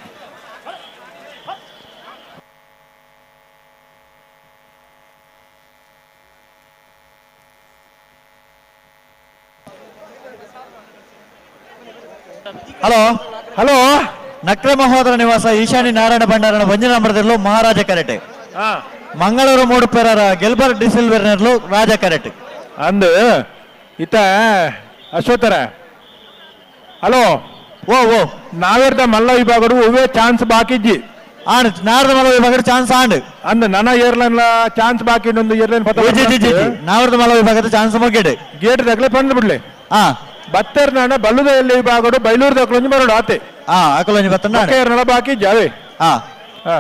ಹಲೋ ಹಲೋ ನಕ್ರೆ ಮಹೋದರ ನಿವಾಸ ಈಶಾನಿ ನಾರಾಯಣ ಭಂಡಾರನ ಒಂಜಿ ನಂಬರ್ದಲ್ಲೂ ಮಹಾರಾಜ ಕರೆಟ್ ಮಂಗಳೂರು ಮೂಡು ಪೇರರ ಗೆಲ್ಬರ್ಟ್ ಡಿಸಿಲ್ವೆರ್ನರ್ಲು ರಾಜ ಕರೆಟ್ ಅಂದು ಇತ್ತ ಅಶ್ವತ್ಥರ ಹಲೋ ಓ ಓ ನಾವೇರ್ದ ಮಲ್ಲ ವಿಭಾಗಡು ಒವ್ವೇ ಚಾನ್ಸ್ ಬಾಕಿಜ್ಜಿ ಆಂಡ್ ನಾರ್ದ ಮಲ್ಲ ವಿಭಾಗದ ಚಾನ್ಸ್ ಆಂಡ್ ಅಂದ್ ನನ್ನ ಏರ್ಲೈನ್ ಚಾನ್ಸ್ ಬಾಕಿ ಇನ್ನೊಂದು ಏರ್ಲೈನ್ ನಾವರ್ದ ಮಲ್ಲ ವಿಭಾಗದ ಚಾನ್ಸ್ ಮುಗಿಡು ಗೇಟ್ ತಗಲೆ ಪಂದ್ ಬಿಡ್ಲೆ ಹಾ ಬತ್ತರ್ ನಾನ ಬಲ್ಲುದ ಎಲ್ಲಿ ವಿಭಾಗಡು ಬೈಲೂರು ತಗೊಳಂಜಿ ಬರೋಡು ಆತೆ ಅಕಲೊಂಜಿ ಬತ್ತನ ನಳ ಬಾಕಿ ಜಾವೆ ಹಾ ಹಾ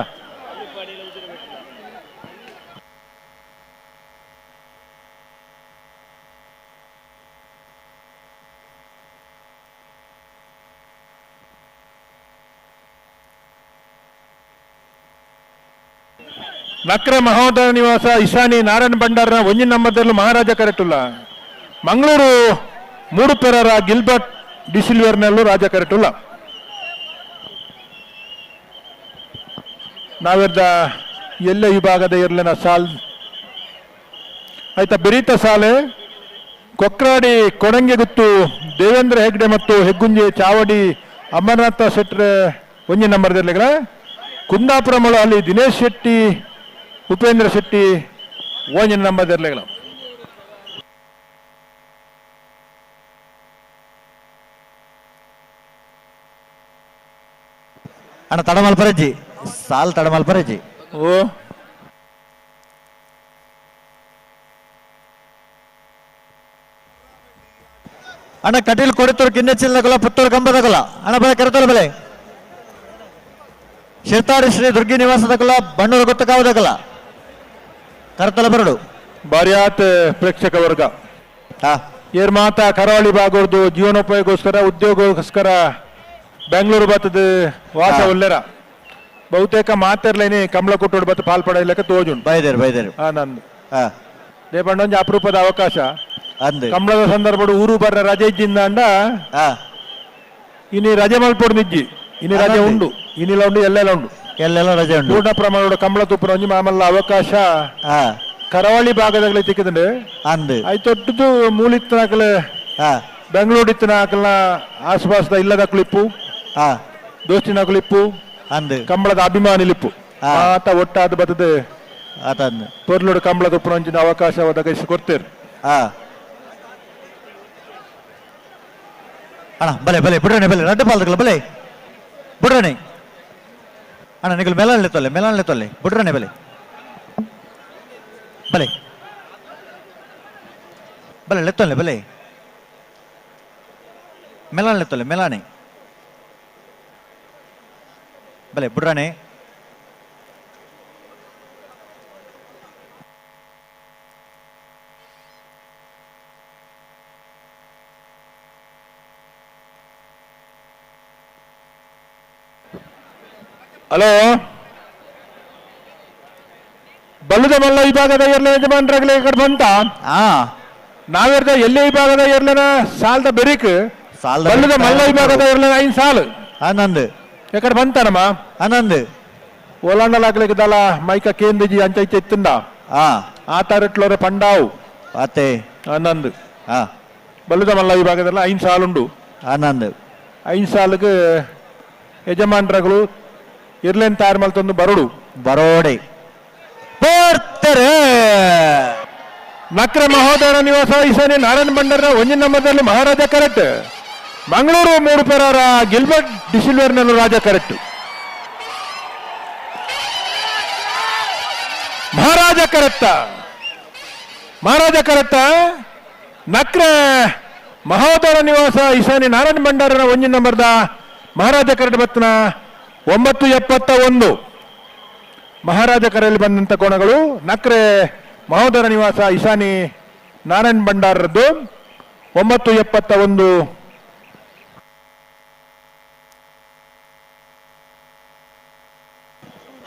ನಕ್ರೆ ಮಹೋದರ ನಿವಾಸ ಇಶಾನಿ ನಾರಾಯಣ ಭಂಡಾರನ ಒಂಜಿ ನಂಬರ್ದಲ್ಲೂ ಮಹಾರಾಜ ಕರೆಕ್ಟುಲ್ಲ ಮಂಗಳೂರು ಮೂಡು ಪೆರರ ಗಿಲ್ಬರ್ಟ್ ಡಿಸಿಲ್ವೇರ್ನಲ್ಲೂ ರಾಜ ಕರೆಕ್ಟುಲ್ಲ ನಾವೆರ್ದ ಎಲ್ಲ ವಿಭಾಗದ ಇರ್ಲಿನ ಸಾಲ್ ಆಯ್ತಾ ಬೆರೀತ ಸಾಲೆ ಕೊಕ್ರಾಡಿ ಕೊಡಂಗೆ ಗುತ್ತು ದೇವೇಂದ್ರ ಹೆಗ್ಡೆ ಮತ್ತು ಹೆಗ್ಗುಂಜಿ ಚಾವಡಿ ಅಮರನಾಥ ಶೆಟ್ರೆ ಒಂಜಿ ನಂಬರ್ದಲ್ಲಿಗಳ ಕುಂದಾಪುರ ಮೊಳ ಅಲ್ಲಿ ದಿನೇಶ್ ಶೆಟ್ಟಿ ಉಪೇಂದ್ರ ಶೆಟ್ಟಿ ಒಂಜಿ ನಂಬರ್ದಲ್ಲಿಗಳ ಅಣ್ಣ ತಡಮಲ್ಪರಜ್ಜಿ ಸಾಲ್ ತಡಮಲ್ಪರಜ್ಜಿ ಓ ಅಣ್ಣ ಕಟೀಲ್ ಕೊಡಿತೂರು ಕಿನ್ನೆಚ್ಚಿಲ್ದಗಲ ಪುತ್ತೂರು ಕಂಬದಗಲ ಅಣ್ಣ ಬಲೆ ಕರೆತೋಲ ಬೆಲೆ ಶಿರ್ತಾಡಿ ಶ್ರೀ ದುರ್ಗಿ ನಿವಾಸದಗಲ ಬಣ್ಣೂರು ಗೊತ್ತಕಾವುದಗಲ ಕರೆತೋಲ ಬರಡು ಬಾರಿಯಾತ್ ಪ್ರೇಕ್ಷಕ ವರ್ಗ ಏರ್ ಮಾತಾ ಕರಾವಳಿ ಭಾಗವರ್ದು ಜೀವನೋಪಾಯಕ್ಕೋಸ್ಕರ ಉದ್ಯೋಗಕ್ಕೋಸ್ಕರ ಬೆಂಗಳೂರು ಬತ್ತದ ವಾಸ ಒಲ್ಲೆರ ಬಹುತೇಕ ಮಾತಿರ್ಲೇನಿ ಕಮಲ ಕೊಟ್ಟೋಡು ಬತ್ತ ಪಾಲ್ಪಡ ಇಲ್ಲಕ್ಕೆ ತೋಜುಂಡು ಬೈದೇರು ನಂದು ದೇಪಂಡೊಂಜಿ ಅಪರೂಪದ ಅವಕಾಶ ಕಮಲದ ಸಂದರ್ಭ ಊರು ಬರ್ರ ರಜೆ ಇದ್ದಿಂದ ಅಂಡ ಇನಿ ರಜೆ ಮಲ್ಪೋಡು ನಿಜ್ಜಿ ಇನಿ ರಜೆ ಉಂಡು ಇನ್ನಿಲ್ಲ ಉಂಡು ಎಲ್ಲೆಲ್ಲ ಉಂಡು ಎಲ್ಲೆಲ್ಲ ರಜೆ ಉಂಡು ಪೂರ್ಣ ಪ್ರಮಾಣದ ಕಮಲ ತುಪ್ಪನ ಒಂಜಿ ಮಾಮಲ್ಲ ಅವಕಾಶ ಕರಾವಳಿ ಭಾಗದಾಗಲಿ ತಿಕ್ಕದಂಡು ಅಂದು ಐತೊಟ್ಟು ಮೂಲಿತ್ತನಾಕಲ ಬೆಂಗಳೂರು ಇತ್ತನಾಕಲ್ನ ಆಸುಪಾಸದ ಇಲ್ಲದ ಕ್ಲಿಪ್ಪು ದೋಸ್ತಿನ ಕ್ಲಿಪ್ಪು ಅಂದು ಕಂಬಳದ ಅಭಿಮಾನಿ ಆತ ಒಟ್ಟಾದ ಬತ್ತದ ಆತಂದು ಪೊರ್ಲುಡು ಕಂಬಳದ ಉಪ್ಪುನಂಚಿನ ಅವಕಾಶ ಒದಗಿಸಿ ಕೊಡ್ತೇರು ಅಣ್ಣ ಬಲೆ ಬಲೆ ಬಿಡ್ರಣೆ ಬಲೆ ರಡ್ಡು ಪಾಲ್ದಗಲ ಬಲೆ ಬಿಡ್ರಣೆ ಅಣ್ಣ ನಿಗಲು ಮೇಲಾಳೆ ತೊಲ್ಲೆ ಬಿಡ್ರಣೆ ಬಲೆ ಬಲೆ ಬಲೆ ಲೆತ್ತೊಲ್ಲೆ ಬಲೆ ಮೇಲಾಳೆ ತೊಲ್ಲೆ ಮೇಲಾಣೆ ಬಲೆ ಬಿಡ್ರಣೆ ಹಲೋ ಬಲ್ಲುದ ಮಲ್ಲ ವಿಭಾಗದ ಏರ್ಲ ಯಜಮಾನ್ರಾಗಲೇ ಈ ಕಡೆ ಬಂತ ನಾವೆರ್ದ ಎಲ್ಲೇ ವಿಭಾಗದ ಏರ್ಲನ ಸಾಲ್ದ ಬೆರಿಕ್ ಬಲ್ಲುದ ಮಲ್ಲ ವಿಭಾಗದ ಏರ್ಲನ 5 ಸಾಲು ಆನಂದ್ ಎಕಡೆ ಬಂತಾನಮ್ಮ ಆನಂದ್ ಓಲಾಂಡಲಾಗ್ಲಿಕ್ಕೆ ದಲ ಮೈಕ ಕೇಂದ್ರಜಿ ಅಂಚೈತೆ ಎತ್ತುಂಡ ಆತಾರಟ್ಲೋರ ಪಂಡಾವು ಆತೆ ಆನಂದ್ ಬಲ್ಲುದ ಮಲ್ಲ ವಿಭಾಗದಲ್ಲ 5 ಸಾಲುಂಡು ಆನಂದ್ 5 ಸಾಲಿಗೆ ಯಜಮಾನ್ರಗಳು ಇರ್ಲೇನ್ ತಯಾರು ಮಲ್ತೊಂದು ಬರೋಡು ಬರೋಡೆ ನಕ್ರೆ ಮಹೋದರ ನಿವಾಸ ಈಶಾನಿ ನಾರಾಯಣ ಭಂಡಾರ ಒಂಜಿ ನಂಬರ್ದಲ್ಲಿ ಮಹಾರಾಜ ಕರೆಕ್ಟ್ ಮಂಗಳೂರು ಮೂರು ಪೇರರ ಗಿಲ್ಬರ್ಟ್ ಡಿಸಿಲ್ವೇರ್ನಲ್ಲೂ ರಾಜ ಕರೆಕ್ಟ್ ಮಹಾರಾಜ ಕರೆಕ್ಟ ನಕ್ರೆ ಮಹೋದರ ನಿವಾಸ ಈಶಾನಿ ನಾರಾಯಣ ಭಂಡಾರನ ಒಂಜಿ ನಂಬರ್ದ ಮಹಾರಾಜ ಕರೆಕ್ಟ್ ಬತ್ತನ 971 ಮಹಾರಾಜ ಕರೆಯಲ್ಲಿ ಬಂದಂತ ಕೋಣಗಳು ನಕ್ರೆ ಮಹೋದರ ನಿವಾಸ Ishani Narayan ಭಂಡಾರದ್ದು 971.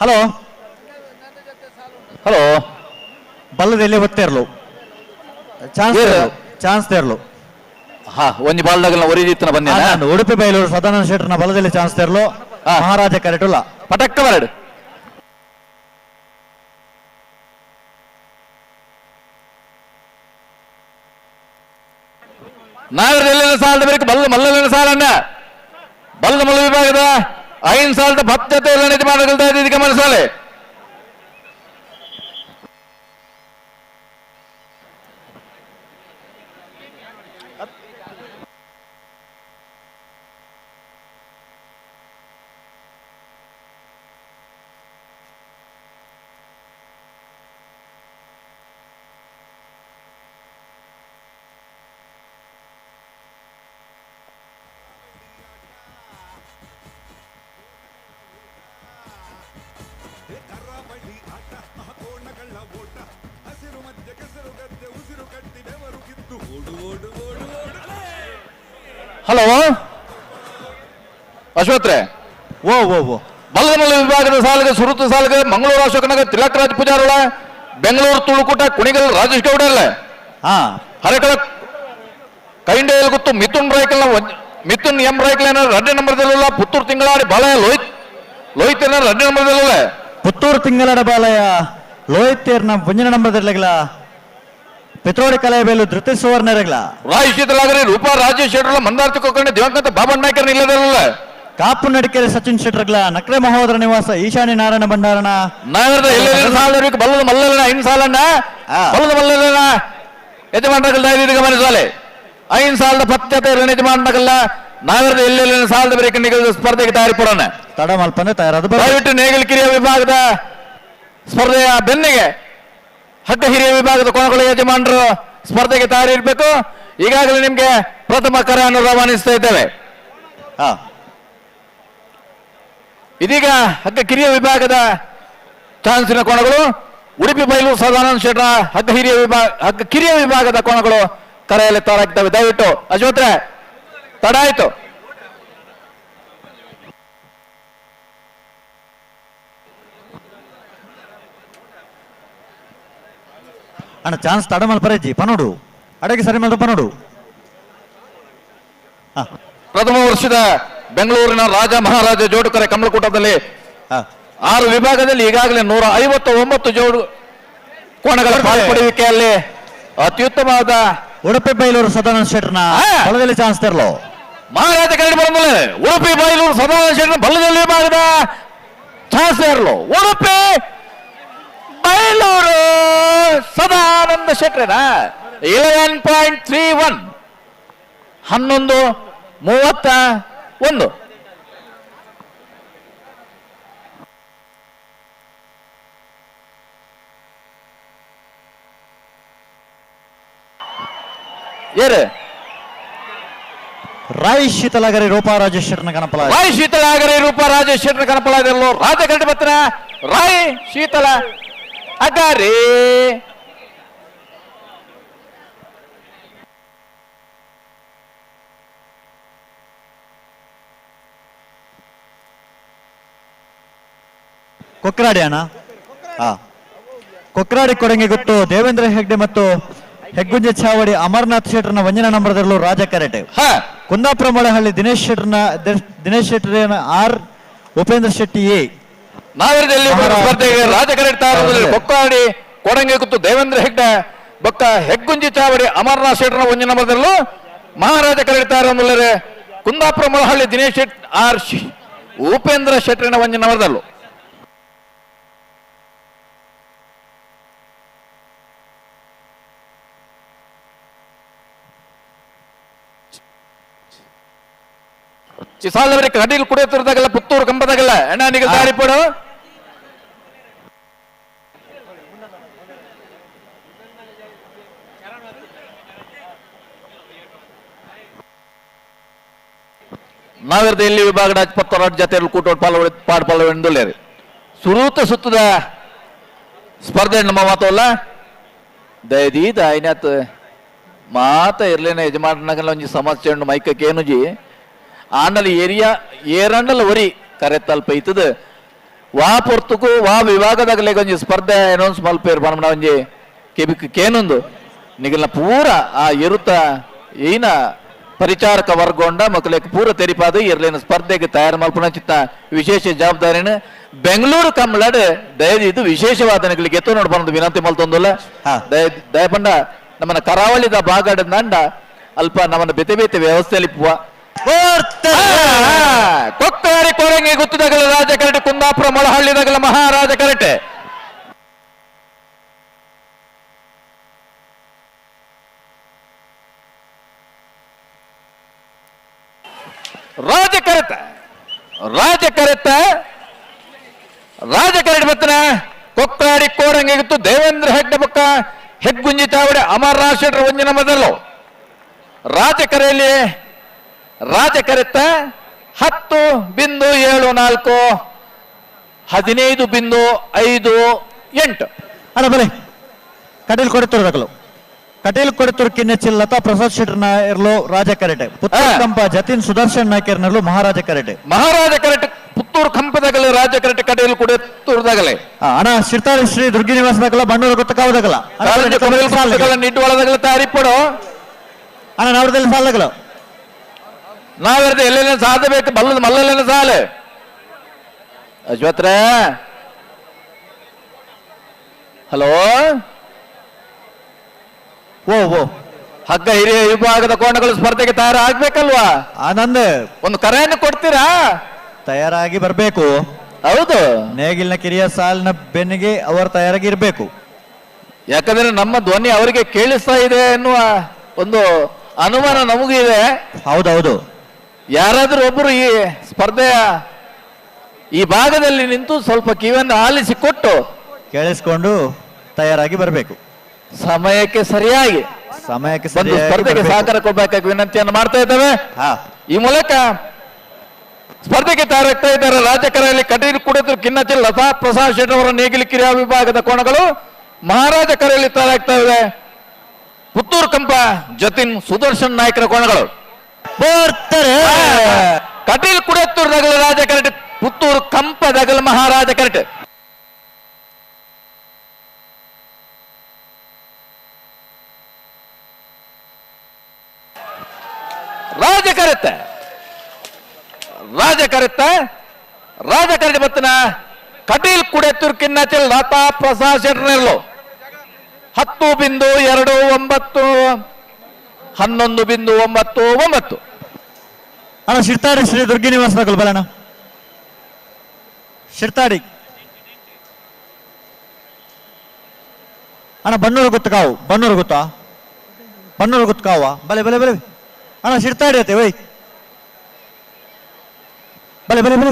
Hello hello ಬಲ್ಲದಲ್ಲಿ ಒತ್ತೇರ್ಲು chance ತೇರ್ಲು ಹಾ ಒಂಜಿ ಬಾಲ್ದಾಗಲ ಒರಿದಿತ್ತನ ಬನ್ನಿ ಉಡುಪಿ ಬೈಲೂರು ಸದಾನಂದ ಶೆಟ್ಟರ್ನ ಬಲದಲ್ಲಿ ಚಾನ್ಸ್ ತೆರಲು ಮಹಾರಾಜ ಕರೆಟುಲ್ಲ ಪಟಕ್ಕ ಬರಡು ನಾಗರದಲ್ಲಿನ ಸಾಲದ ಬೇಕು ಬಲ್ಲ ಮಲ್ಲಲಿನ ಸಾಲನ್ನ ಬಲ್ಲದ ಮಲ್ಲ ವಿಭಾಗದ 5 ಸಾಲದ 10 ಜೊತೆ ಯಜಮಾನಗಳ್ತಾ ಇದೀಗ ಗಮನಿಸಾಲೆ ಕರಾವಳಿ ಆಟ ಕೋಣಗಳ ಓಟ ಹಸಿರು ಮಧ್ಯೆ ಕೆಸರು ಗದ್ದೆ ಉಸಿರು ಕಟ್ಟಿ ಬೆವರು ಕಿತ್ತು ಓಡು ಓಡು ಓಡು ಓಡು ಹಲೋ ಅಶ್ವತ್ರೆ ಓ ಓ ಓ ಬಲ್ಲಮಲ್ಲ ವಿಭಾಗದ ಸಾಲಿಗೆ ಸುರುತು ಸಾಲಿಗೆ ಮಂಗಳೂರು ಅಶೋಕನಗರ ತಿಲಕ್ ರಾಜ್ ಪೂಜಾರೋಳ ಬೆಂಗಳೂರು ತುಳುಕೂಟ ಕುಣಿಗಲ್ ರಾಜೇಶ್ ಗೌಡ ಅಲ್ಲ ಹರಕಳ ಕೈಂಡೆಯಲ್ಲಿ ಗೊತ್ತು ಮಿಥುನ್ ರಾಯ್ಕಲ್ ಮಿಥುನ್ ಎಂ ರಾಯ್ಕಲ್ ಎರಡನೇ ನಂಬರ್ದಲ್ಲ ಪುತ್ತೂರು ತಿಂಗಳಾಡಿ ಬಾಳಯ ಲೋಹಿತ್ ಎರಡನೇ ನಂಬರ್ದಲ್ಲ ಪುತ್ತೂರು ತಿಂಗಳಾಡ ಬಾಲಯ ಲೋಹಿತೇರ್ನ ಮುಂಜಿನ ನಂಬರ್ದಲ್ಲ ಪಿತ್ರೋಡಿ ಕಲೆಯಬೇಲು ಧೃತಿ ಸುವರ್ಣರಗಳ ರಾಯ್ ಶೀತಲಾಗರಿ ರೂಪಾ ರಾಜೇಶ್ ಶೆಟ್ಟರ್ಲ ಮಂದಾರ್ತಿ ಕೊಕ್ಕಂಡೆ ದಿವಂಗತ ಬಾಬಣ್ಣ ನಾಯ್ಕರ್ ಇಲ್ಲದಲ್ಲ ಕಾಪು ನಡಿಕೆರೆ ಸಚಿನ್ ಶೆಟ್ಟರ್ಗಳ ನಕ್ರೆ ಮಹೋದರ ನಿವಾಸ ಈಶಾನಿ ನಾರಾಯಣ ಭಂಡಾರಣ ನಾಗರದ ಎಲ್ಲ ಸಾಲ ಬಲ್ಲದ ಮಲ್ಲನ 5 ಸಾಲನ್ನ ಬಲ್ಲದ ಮಲ್ಲನ ಯಜಮಾನಗಲ್ಲ ಗಮನಿಸಾಲೆ 5 ಸಾಲದ 10 ಜೊತೆ ಯಜಮಾನಗಲ್ಲ ನಾಗರದ ಎಲ್ಲೆಲ್ಲಿನ ಸಾಲದ ಬರೀ ಸ್ಪರ್ಧೆಗೆ ತಯಾರಿ ಪಡೋಣ ತಡ ಮಲ್ಪನೆ ತಯಾರಾದ ದಯವಿಟ್ಟು ನೇಗಿಲ್ ಕಿರಿಯ ವಿಭಾಗದ ಸ್ಪರ್ಧೆಯ ಬೆನ್ನಿಗೆ ಹಗ್ಗ ಹಿರಿಯ ವಿಭಾಗದ ಕೊನೆಗಳ ಯಜಮಾನರು ಸ್ಪರ್ಧೆಗೆ ತಯಾರಿ ಇರಬೇಕು. ಈಗಾಗಲೇ ನಿಮ್ಗೆ ಪ್ರಥಮ ಕರೆಯನ್ನು ರವಾನಿಸ್ತಾ ಇದ್ದೇವೆ. ಇದೀಗ ಹಗ್ಗ ಕಿರಿಯ ವಿಭಾಗದ ಚಾನ್ಸಿನ ಕೋಣಗಳು ಉಡುಪಿ ಬೈಲೂರು ಸದಾನಂದ ಶೆಟ್ಟರ ಹಗ್ಗ ಕಿರಿಯ ವಿಭಾಗದ ಕೋಣಗಳು ಕರೆಯಲ್ಲಿ ತಯಾರಾಗ್ತವೆ. ದಯವಿಟ್ಟು ಅಶ್ವತ್ರೆ ತಡ ಆಯ್ತು. ಅಣ್ಣ ಚಾನ್ಸ್ ತಡ ಮಲ್ ಪರೇಜಿ ಪನೋಡು ಅಡಗೆ ಸರಿ ಮಲ್ ಪನೋಡು. ಪ್ರಥಮ ವರ್ಷದ ಬೆಂಗಳೂರಿನ ರಾಜ ಮಹಾರಾಜ ಜೋಡುಕರೆ ಕಮಲಕೂಟದಲ್ಲಿ 6 ವಿಭಾಗದಲ್ಲಿ ಈಗಾಗಲೇ 159 ಜೋಡು ಕೋಣಗಳ ಪಾಲ್ಪಡುವಿಕೆಯಲ್ಲಿ ಅತ್ಯುತ್ತಮವಾದ ಉಡುಪಿ ಬೈಲೂರು ಸದಾನಂದ ಶೆಟ್ಟರ್ನ ಬಲದಲ್ಲಿ ಚಾನ್ಸ್ ತೆರಲು ಮಹಾರಾಜ ಕರಡಿ ಬಂದ ಉಡುಪಿ ಬೈಲೂರು ಸದಾನಂದ ಶೆಟ್ಟರ್ನ ಬಲದಲ್ಲಿ ವಿಭಾಗದ ಚಾನ್ಸ್ ತೆರಲು ಉಡುಪಿ ಬೈಲೂರು ಸದಾನಂದ ಶೆಟ್ಟರ 11.31 11:31. ಏರು ರಾಯ್ ಶೀತಲಾಗರಿ ರೂಪಾ ರಾಜೇಶ್ ಶೆಟ್ಟರ್ನ ಕನಪಲ ರಾಯ್ ಶೀತಲಾಗರಿ ರೂಪಾ ರಾಜೇಶ್ ಶೆಟ್ಟರ್ನ ಕನಪಲ ಇದೆಲ್ಲೋ ರಾಜ ಕರಡಿ ಬತ್ರ ರಾಯ್ ಶೀತಲ ಅಗಾರಿ ಕೊಕ್ರಾಡಿ ಅಣ್ಣ ಕೊಕ್ರಾಡಿ ಕೊಡಂಗೆ ಗೊತ್ತು ದೇವೇಂದ್ರ ಹೆಗ್ಡೆ ಮತ್ತು ಹೆಗ್ಗುಂಜೆ ಚಾವಡಿ ಅಮರನಾಥ್ ಶೆಟ್ಟರ್ನ ವಂಜನ ನಂಬರ್ದಲ್ಲೂ ರಾಜ ಕರೆಟೆ ಕುಂದಾಪುರ ಮೊಳೆಹಳ್ಳಿ ದಿನೇಶ್ ಶೆಟ್ಟರ್ ಆರ್ ಉಪೇಂದ್ರ ಶೆಟ್ಟಿ ಎ ನಾಗರದಲ್ಲಿ ಸ್ಪರ್ಧೆಗೆ ರಾಜ ಕರೆಟ್ ಕೊಕ್ರಾಡಿ ಕೊಡಂಗೆ ಗೊತ್ತು ದೇವೇಂದ್ರ ಹೆಗ್ಡೆ ಬೊಕ್ಕ ಹೆಗ್ಗುಂಜಿ ಚಾವಡಿ ಅಮರನಾಥ್ ಶೆಟ್ಟರ್ನ ವಂಜನ ನಂಬರ್ದಲ್ಲೂ ಮಹಾರಾಜ ಕರೆಡ್ತಾರೆ ಕುಂದಾಪುರ ಮೊಳಹಳ್ಳಿ ದಿನೇಶ್ ಶೆಟ್ ಆರ್ ಉಪೇಂದ್ರ ಶೆಟ್ಟರಿನ ವಂಜನ ನಂಬರ್ದಲ್ಲೂ ಚಿಸಾಲವರಿಗೆ ಕಡೀಲ್ ಕುಡಿಯುತ್ತಿರದಾಗಲ್ಲ ಪುತ್ತೂರು ಕಂಬದಾಗಲ್ಲ ಎಣ್ಣ ನಿಗ ದಾರಿ ಪಡು ನಾಗರದ ಎಲ್ಲಿ ವಿಭಾಗದ 22 ಜೊತೆಯಲ್ಲಿ ಕೂಟೋಟ್ ಪಾಡ್ಪಾಲವೆಂದುಳ್ಳೇರಿ ಸುರೂತ ಸುತ್ತದ ಸ್ಪರ್ಧೆ ನಮ್ಮ ಮಾತವಲ್ಲ ದಯದೀದ ಐನಾತ್ ಮಾತ ಇರ್ಲೇನ ಯಜಮಾನನಾಗಲ್ಲ ಒಂಜಿ ಸಮಸ್ಯೆ ಉಂಡು ಮೈಕಕ್ಕೆ ಏನುಜಿ ಆಂಡಲ್ ಏರಿಯಾ ಏರಂಡಲ್ ಒರಿ ಕರೆ ತಲ್ಪ ಇತ್ತದ ವಾ ಪೊರ್ತುಕು ವಾ ವಿಭಾಗದಾಗಲೇ ಒಂಜಿ ಸ್ಪರ್ಧೆ ಅನೌನ್ಸ್ ಮಲ್ಪೇರ್ ಬಣ್ಣ ಒಂಜಿ ಕೆಬಿಕ್ ಕೇನೊಂದು ನಿಗಲ್ನ ಪೂರ ಆ ಇರುತ್ತ ಏನ ಪರಿಚಾರಕ ವರ್ಗೊಂಡ ಮಕ್ಕಳಿಗೆ ಪೂರ ತೆರಿಪಾದು ಇರ್ಲಿನ ಸ್ಪರ್ಧೆಗೆ ತಯಾರು ಮಲ್ಪನಚಿತ್ತ ವಿಶೇಷ ಜವಾಬ್ದಾರಿನ ಬೆಂಗಳೂರು ಕಮ್ಮಲಾಡ್ ದಯದಿ ಇದು ವಿಶೇಷವಾದ ಎತ್ತು ನೋಡ್ಬಂದು ವಿನಂತಿ ಮಲ್ತೊಂದಲ್ಲ ದಯಪಂಡ ನಮ್ಮನ್ನ ಕರಾವಳಿದ ಭಾಗದ ನಂಡ ಅಲ್ಪ ನಮ್ಮನ್ನ ಬೆತೆ ಬೇತೆ ವ್ಯವಸ್ಥೆಯಲ್ಲಿ ಕೊಕ್ಕಾರಿ ಕೊರಂಗಿ ಗುತ್ತದಗಲ ರಾಜ ಕರಟೆ ಕುಂದಾಪುರ ಮೊಳಹಳ್ಳಿದಗಲ ಮಹಾರಾಜ ಕರಟೆ ರಾಜಕರಟೆ ಬತ್ತನ ಕೊಕ್ಕಾಡಿ ಕೋರಂಗಿ ಗುತ್ತು ದೇವೇಂದ್ರ ಹೆಗ್ಡೆ ಬಕ್ಕ ಹೆಗ್ಗುಂಜಿ ಚಾವಡೆ ಅಮರ ರಾಷ್ಟ್ರ ಒಂಜಿನ ಮೊದಲು ರಾಜಕರೆತ್ತ 10.74 15.58 ಅಲ್ಲ ಬಲೆ ಕಟೀಲ್ ಕೊಡುತ್ತಿರಬೇಕಲ್ಲ ಕಟೀಲ್ ಕೊಡುತ್ತೂರು ಕಿನ್ನೆಚ್ಚಿಲ್ ಲತಾ ಪ್ರಸಾದ್ ಶೆಟ್ಟರ್ನ ಇರಲು ರಾಜ ಕರೆಟೆ ಪುತ್ತೂರು ಕಂಪ ಜತಿನ್ ಸುದರ್ಶನ್ ನಾಯ್ಕರ್ನಲ್ಲೂ ಮಹಾರಾಜ ಕರೆಟೆ ಪುತ್ತೂರು ಕಂಪದಾಗಲೇ ರಾಜ ಕರೆಟೆ ಕಟೀಲ್ ಕೊಡುತ್ತೂರದಾಗಲೇ ಅಣ್ಣ ಶಿರ್ತಾರಿ ಶ್ರೀ ದುರ್ಗಿ ನಿವಾಸದಾಗಲ್ಲ ಬಣ್ಣೂರು ಗೊತ್ತಕ್ಕಾವದಾಗಲ್ಲ ನಿಟ್ಟುವಳದಾಗಲ ತಯಾರಿಪಡು ಅಣ್ಣ ನಾವ್ರದಲ್ಲಿ ಸಾಲಾಗಲ್ಲ ನಾವಿರದ ಎಲ್ಲೆಲ್ಲ ಸಾಧಬೇಕು ಬಲ್ಲದ ಮಲ್ಲೆಲ್ಲ ಸಾಲು ಅಶ್ವತ್ರ ಹಲೋ ಓ ಹಗ್ಗ ಹಿರಿಯ ವಿಭಾಗದ ಕೋಣಗಳು ಸ್ಪರ್ಧೆಗೆ ತಯಾರಾಗ್ಬೇಕಲ್ವಾ ಆನಂದ್ ಒಂದು ಕರೆಯನ್ನು ಕೊಡ್ತೀರಾ ತಯಾರಾಗಿ ಬರ್ಬೇಕು ಹೌದು ನೇಗಿಲ್ನ ಕಿರಿಯ ಸಾಲಿನ ಬೆನ್ನಿಗೆ ಅವರು ತಯಾರಾಗಿ ಇರ್ಬೇಕು ಯಾಕಂದ್ರೆ ನಮ್ಮ ಧ್ವನಿ ಅವರಿಗೆ ಕೇಳಿಸ್ತಾ ಇದೆ ಎನ್ನುವ ಒಂದು ಅನುಮಾನ ನಮಗೂ ಇದೆ ಹೌದೌದು ಯಾರಾದ್ರೂ ಒಬ್ಬರು ಈ ಸ್ಪರ್ಧೆಯ ಈ ಭಾಗದಲ್ಲಿ ನಿಂತು ಸ್ವಲ್ಪ ಕಿವಿಯನ್ನು ಆಲಿಸಿ ಕೊಟ್ಟು ಕೇಳಿಸ್ಕೊಂಡು ತಯಾರಾಗಿ ಬರಬೇಕು ಸಮಯಕ್ಕೆ ಸರಿಯಾಗಿ ಸ್ಪರ್ಧೆಗೆ ಸಹಕಾರ ಕೊಡಬೇಕಾಗಿ ವಿನಂತಿಯನ್ನು ಮಾಡ್ತಾ ಇದ್ದೇವೆ ಈ ಮೂಲಕ ಸ್ಪರ್ಧೆಗೆ ತಯಾರಾಗ್ತಾ ಇದ್ದಾರೆ ರಾಜಕರಲ್ಲಿ ಕಟೀಲು ಕುಡಿದ್ರು ಕಿನ್ನಚಿಲ್ ಲತಾ ಪ್ರಸಾದ್ ಶೆಟ್ಟಿ ಅವರ ನೇಗಿಲು ಕಿರಿಯ ವಿಭಾಗದ ಕೋಣಗಳು ಮಹಾರಾಜ ಕರೆಯಲ್ಲಿ ತಯಾರಾಗ್ತಾ ಇದೆ ಪುತ್ತೂರು ಕಂಪ ಜತಿನ್ ಸುದರ್ಶನ್ ನಾಯ್ಕರ ಕೋಣಗಳು ಕಟೀಲ್ ಕುಡಿಯತ್ತೂರು ದಗಲ ರಾಜ ಕರಟೆ ಪುತ್ತೂರು ಕಂಪ ದಗಲ ಮಹಾರಾಜ ಕರಟೆ ರಾಜಕರಟೆ ಬತ್ತನ ಕಟೀಲ್ ಕುಡಿಯತ್ತೂರು ಕಿನ್ನಚಿಲ್ ಲತಾ ಪ್ರಸಾದ್ ಶೆಟ್ಟರ್ನಲ್ಲೂ 10.29 11.99 ಅಣ್ಣ ಶಿರ್ತಾಡಿ ಶ್ರೀ ದುರ್ಗಿ ನಿವಾಸದಾಗಲ್ಲ ಬಲಣ್ಣ ಶಿರ್ತಾಡಿ ಅಣ್ಣ ಬನ್ನೂರು ಗೊತ್ತಕಾವು ಬನ್ನೂರು ಗೊತ್ತಾ ಬನ್ನೂರು ಗೊತ್ತಕಾವ ಬಲೆ ಬಲೆ ಬಲೆ ಅಣ್ಣ ಶಿರ್ತಾಡಿ ಐತೆ ವೈ ಬಲೆ ಬಲೆ ಬಲೆ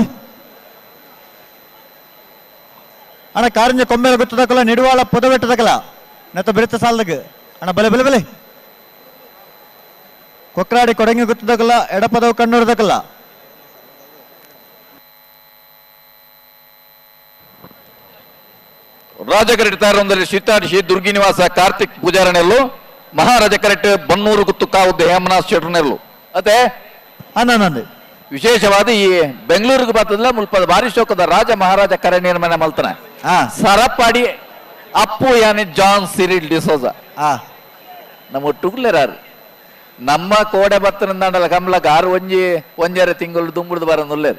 ಅಣ್ಣ ಕಾರಿಂಜ ಕೊಂಬೆಲ ಗೊತ್ತದಕ್ಕಲ್ಲ ನಿಡುವಾಳ ಪೊದವೆಟ್ಟದಕ್ಕಲ್ಲ ನೆತ್ತ ಬಿಡುತ್ತ ಸಾಲದಾಗ ಅಣ್ಣ ಬಲೆ ಬಲೆ ಬಲೆ ಕೊಕ್ರಾಡಿ ಕೊಡಂಗಿ ಗೊತ್ತದಕ್ಕಲ್ಲ ಎಡಪದವು ಕಣ್ಣೂರದಕ್ಕಲ್ಲ ರಾಜಕರಟೆ ತಾರೊಂದರಲ್ಲಿ ಶಿರ್ತಾಡಿ ದುರ್ಗಿ ನಿವಾಸ ಕಾರ್ತಿಕ್ ಪೂಜಾರನೆಲ್ಲೂ ಮಹಾರಾಜ ಕರಟೆ ಬನ್ನೂರು ಗುತ್ತು ಕಾವುದ್ದು ಹೇಮನಾಥ್ ಶೆಟ್ಟರ್ನೆಲ್ಲೂ ಅದೇ ಅನ್ನಂದು ವಿಶೇಷವಾದ ಈ ಬೆಂಗಳೂರಿಗೆ ಬರ್ತದಲ್ಲ ಮುಲ್ಪದ ಭಾರಿ ಶೋಕದ ರಾಜ ಮಹಾರಾಜ ಕರೆ ನಿರ್ಮಾಣ ಮಲ್ತನ ಸರಪಾಡಿ ಅಪ್ಪು ಯಾನಿ ಜಾನ್ ಸಿರಿಲ್ ಡಿಸೋಜ ನಮ್ಮ ಒಟ್ಟುಗ್ಲೇರಾರು ನಮ್ಮ ಕೋಡೆ ಬತ್ತನಂದಾಂಡಲ ಕಮಲ ಗಾರು ಒಂಜರ ತಿಂಗಳು ದುಂಬುಡ್ದು ಬರೋದು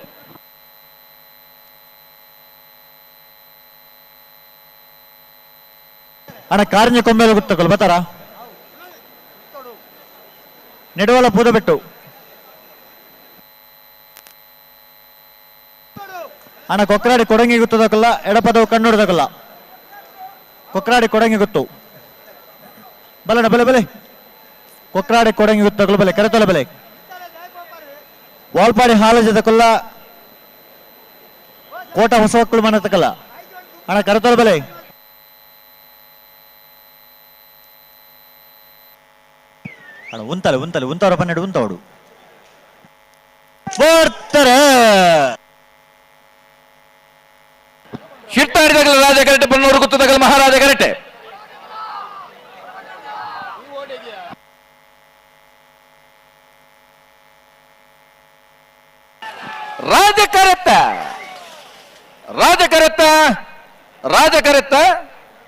ಅಣ್ಣ ಕಾರಿಂಜ ಕೊಂಬೆಲು ಗೊತ್ತಕ್ಕಲ್ಲ ಬತ್ತಾರ ನೆಡುವಲ ಪೂದ ಬೆಟ್ಟು ಅಣ್ಣ ಕೊಕ್ರಾಡಿ ಕೊಡಂಗಿ ಗೊತ್ತದಕ್ಕಲ್ಲ ಎಡಪದವು ಕಣ್ಣುಡ್ದಕ್ಕಲ್ಲ ಕೊಕ್ರಾಡಿ ಕೊಡಂಗಿ ಗೊತ್ತು ಬಲಣ್ಣ ಬಲೆ ಬಲೆ ಕೊಕ್ರಾಡಿ ಕೊಡಂಗಿ ಗೊತ್ತಕ್ಕಲ್ಲ ಬಲೆ ಕರೆತೊಲ ಬಲೆ ವಾಲ್ಪಾಡಿ ಹಾಲಜದಕ್ಕಲ್ಲ ಕೋಟ ಹೊಸ ಮಕ್ಕಳು ಮನತಕ್ಕಲ್ಲ ಅಣ್ಣ ಕರೆತೊಲ ಬಲೆ ಅಣ್ಣ ಉಂತವರ ಪನ್ನೆರಡು ಉಂತವಡು ಶಿರ್ತಾಡಿದಾಗಲ ರಾಜ ಕರಟೆ ಬನ್ನೂರು ಗುತ್ತದಾಗಲ ಮಹಾರಾಜ ಕರಟೆ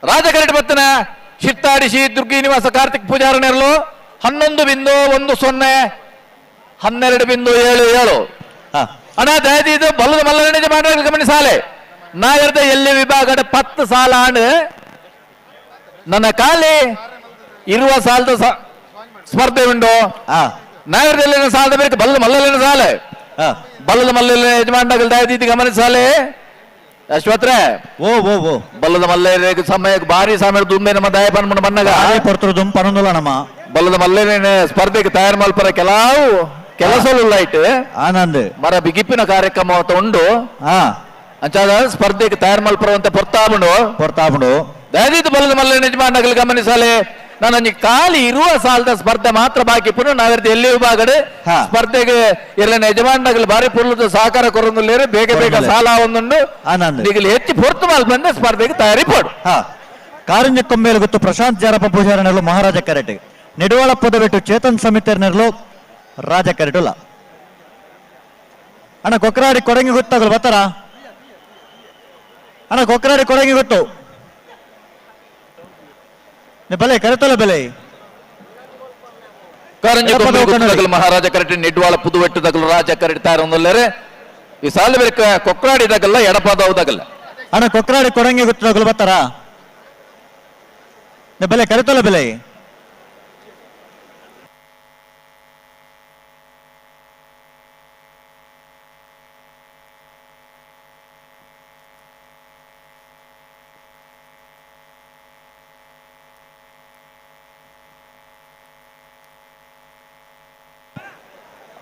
ರಾಜಕರಟೆ ಬತ್ತನ ಶಿರ್ತಾಡಿ ಶ್ರೀ ದುರ್ಗಿ ನಿವಾಸ ಕಾರ್ತಿಕ್ ಪೂಜಾರನೆರಲು 11.10 12.77 ಅಣ್ಣ ದಯದಿ ಇದು ಬಲ್ಲದ ಮಲ್ಲರಣಿಜ ಮಾಡಿ ಗಮನಿಸಾಲೆ ನಾಗರದ ಎಲ್ಲಿ ವಿಭಾಗದ 10 ಸಾಲ ಆಂಡು ನನ್ನ ಖಾಲಿ ಇರುವ ಸಾಲದ ಸ್ಪರ್ಧೆ ಉಂಟು ನಾಗರದಲ್ಲಿ ಸಾಲದ ಬೇಕು ಬಲ್ಲದ ಮಲ್ಲಲಿನ ಸಾಲೆ ಬಲ್ಲದ ಮಲ್ಲಲಿನ ಯಜಮಾನಗಳು ದಯದಿ ಗಮನಿಸಾಲೆ ಅಶ್ವತ್ರೆ ಓ ಓ ಓ ಬಲ್ಲದ ಮಲ್ಲೇರ ಸಮಯ ಭಾರಿ ಸಮಯ ದುಂಬೆ ನಮ್ಮ ದಯ ಪನ್ಮಣ ಮನ್ನಗ ಪಡ್ತರು ದುಂಬ ಪನೊಂದುಲ ನಮ್ಮ ಬಲ್ಲದ ಮಲ್ಲೇರಿನ ಸ್ಪರ್ಧೆಗೆ ತಯಾರು ಮಲ್ಪರ ಕೆಲಸಲು ಲೈಟ್ ಆನಂದ್ ಮರ ಬಿಗಿಪಿನ ಕಾರ್ಯಕ್ರಮ ಉಂಡು ಅಂಚಾದ ಸ್ಪರ್ಧೆಗೆ ತಯಾರು ಮಲ್ಪರಂತ ಪೊರ್ತಾಬುಂಡು ದಯದಿದ್ದು ಬಲ್ಲದ ಮಲ್ಲೇರಿನ ಯಜಮಾನಗಳು ಗಮನಿಸಲೆ ನಾನು ಖಾಲಿ ಇರುವ ಸಾಲದ ಸ್ಪರ್ಧೆ ಮಾತ್ರ ಬಾಕಿ ಪುನಃ ನಾಗರಿಕ ಎಲ್ಲಿ ವಿಭಾಗಡೆ ಸ್ಪರ್ಧೆಗೆ ಇರಲಿನ ಯಜಮಾನಗಳು ಬಾರಿ ಪುರ್ಲದ ಸಹಕಾರ ಕೊರೊಂದುಲ್ಲೇರು ಬೇಗ ಬೇಗ ಸಾಲ ಒಂದುಂಡು ಈಗಲೇ ಹೆಚ್ಚು ಪೊರ್ತು ಮಾಲ್ ಬಂದ ಸ್ಪರ್ಧೆಗೆ ತಯಾರಿ ಪಡು ಕಾರಂಜ ಕೊಮ್ಮೇಲು ಗೊತ್ತು ಪ್ರಶಾಂತ್ ಜಾರಪ್ಪ ಪೂಜಾರನರ್ಲು ಮಹಾರಾಜ ಕರೆಟ್ ನಿಡುವಾಳ ಪದ ಬಿಟ್ಟು ಚೇತನ್ ಸಮಿತಿಯರ್ನರ್ಲು ರಾಜ ಕರೆಟುಲ್ಲ ಅಣ್ಣ ಕೊಕ್ಕರಾಡಿ ಕೊಡಂಗಿ ಗೊತ್ತಾಗಲು ಬರ್ತಾರ ಅಣ್ಣ ಕೊಕ್ಕರಾಡಿ ಕೊಡಂಗಿ ಗೊತ್ತು ಬೆಲೆ ಕರೆತಲ್ಲ ಬೆಲೆ ಮಹಾರಾಜ ಕರೆಕ್ಟ್ ನಿಡ್ವಾಳ ಪುದುವೆಟ್ಟದಾಗಲು ರಾಜ ಕರೆಕ್ಟ್ ತಾರೊಂದಲ್ಲರೆ ಈ ಸಾಲ ಬೇಕ ಕೊಕ್ಕರಾಡಿದಾಗಲ್ಲ ಎಡಪಾದವುದಾಗಲ್ಲ ಅಣ್ಣ ಕೊಕ್ಕರಾಡಿ ಕೊಡಂಗಿ ಗೊತ್ತಾಗಲು ಬರ್ತಾರ ಬೆಲೆ ಕರೆತಲ್ಲ ಬೆಲೆ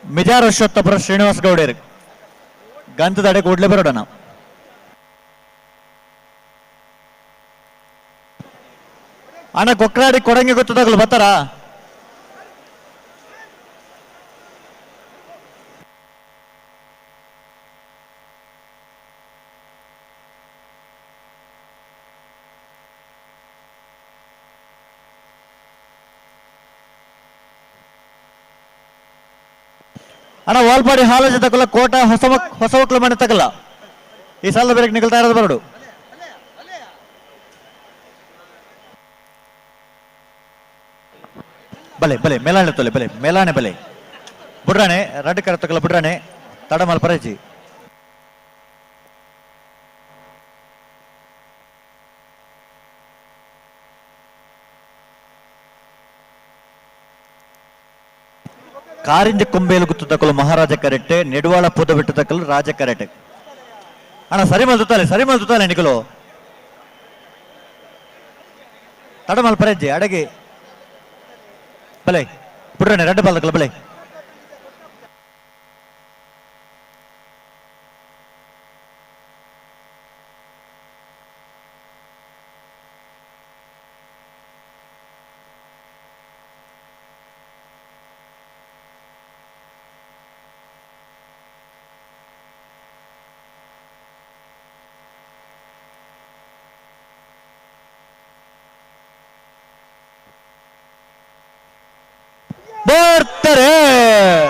ಮಿಜಾರ್ ಅಶ್ವತ್ಥಪುರ ಶ್ರೀನಿವಾಸ ಗೌಡೇರ್ ಗಂಧದಡೆ ಕೂಡ್ಲೆ ಬರೋಣ ಅಣ್ಣ ಕೊಕ್ಕರಾಡಿ ಕೊಡಂಗಿ ಗೊತ್ತದಾಗಲು ಬರ್ತಾರ ಅಣ್ಣ ವಾಲ್ಪಾಡಿ ಹಾಲಜ ತಗಲ್ಲ ಕೋಟ ಹೊಸ ಮಕ್ಕಳ ಮನೆ ತಗಲ್ಲ ಈ ಸಾಲ ಬೇರೆ ನಿಗಲ್ತಾ ಇರೋದು ಬರಡು ಬಲೆ ಬಲೆ ಮೇಲಾಣೆ ತೊಲೆ ಬಲೆ ಮೇಲಾಣೆ ಬಲೆ ಬಿಡ್ರಾಣೆ ರಡ್ ಕರ ತಗಲ್ಲ ಬಿಡ್ರಾಣೆ ತಡ ಮಲ್ ಪರಚಿ ಕಾರಿಂಜ ಕೊಂಬೇಲು ಗುತ್ತು ತಕ್ಕಲು ಮಹಾರಾಜ ಕರೆಕ್ಟೆ ನೆಡುವಾಳ ಪುದ ಬಿಟ್ಟು ತಕ್ಕಲು ರಾಜ ಕರೆಕ್ಟೆ ಅಣ್ಣ ಸರಿ ಮಲ್ತುತ್ತಾಲೆ ನಿಗಲು ತಡಮಲ್ ಪರೆಜ್ಜಿ ಅಡಗಿ ಬಲೆ ಬಿಡ್ರನೆ ರೆಡ್ ಬಾಲ್ ತಕ್ಕಲು ಬಲೆ ಬರ್ತಾರೆ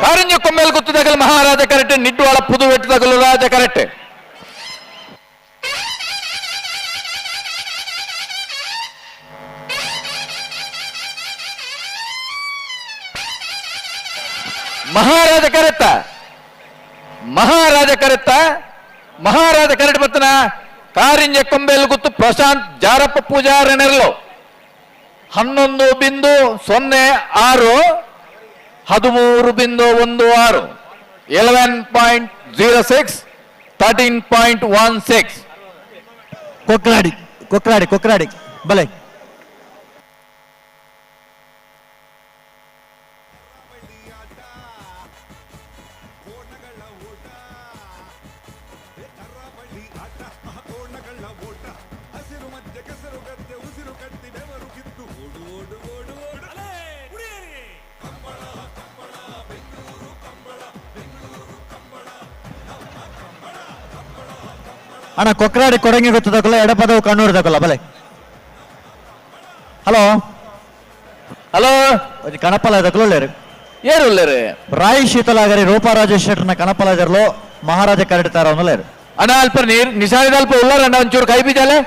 ಕಾರಿಂಜ ಕೊಮ್ಮೇಲು ಗುತ್ತದಾಗಲು ಮಹಾರಾಜ ಕರೆಕ್ಟ್ ನಿಡ್ವಾಳ ಪುದುವೆಟ್ಟದಾಗಲು ರಾಜ ಕರೆಕ್ಟ್ ಮಹಾರಾಜ ಕರೆಕ್ಟ್ ಬತ್ತನ ಕಾರಿಂಜ ಕೊಂಬೇಲು ಗುತ್ತು ಪ್ರಶಾಂತ್ ಜಾರಪ್ಪ ಪೂಜಾರನೆರಲು 11.06 13.16 11.06 13.16 ಕೊಕ್ಕರಾಡಿ ಬಲೆ ಅಣ್ಣ ಕೊಕ್ಕರಾಡಿ ಕೊಡಂಗಿ ಗೊತ್ತದಕ್ಕಲ್ಲ ಎಡಪದವು ಕಣ್ಣೂರು ತಗೊಲ್ಲ ಬಲೆ ಹಲೋ ಕಣಪಲ ತಗೊಳ್ಳೇರು ಏರು ಉಳ್ಳೇರು ರಾಯಿ ಶೀತಲಾಗರಿ ರೂಪಾರಾಜೇಶ್ ಶೆಟ್ಟರ್ನ ಕಣಪಲ ಇದರಲು ಮಹಾರಾಜ ಕರೆಡ್ತಾರ ಅವನಲ್ಲೇರು ಅಣ್ಣ ಅಲ್ಪ ನೀರು ನಿಶಾನಿದಲ್ಪ ಉಳ್ಳಾರಣ್ಣ ಒಂಚೂರು ಕೈ ಬೀಜಾಲೆ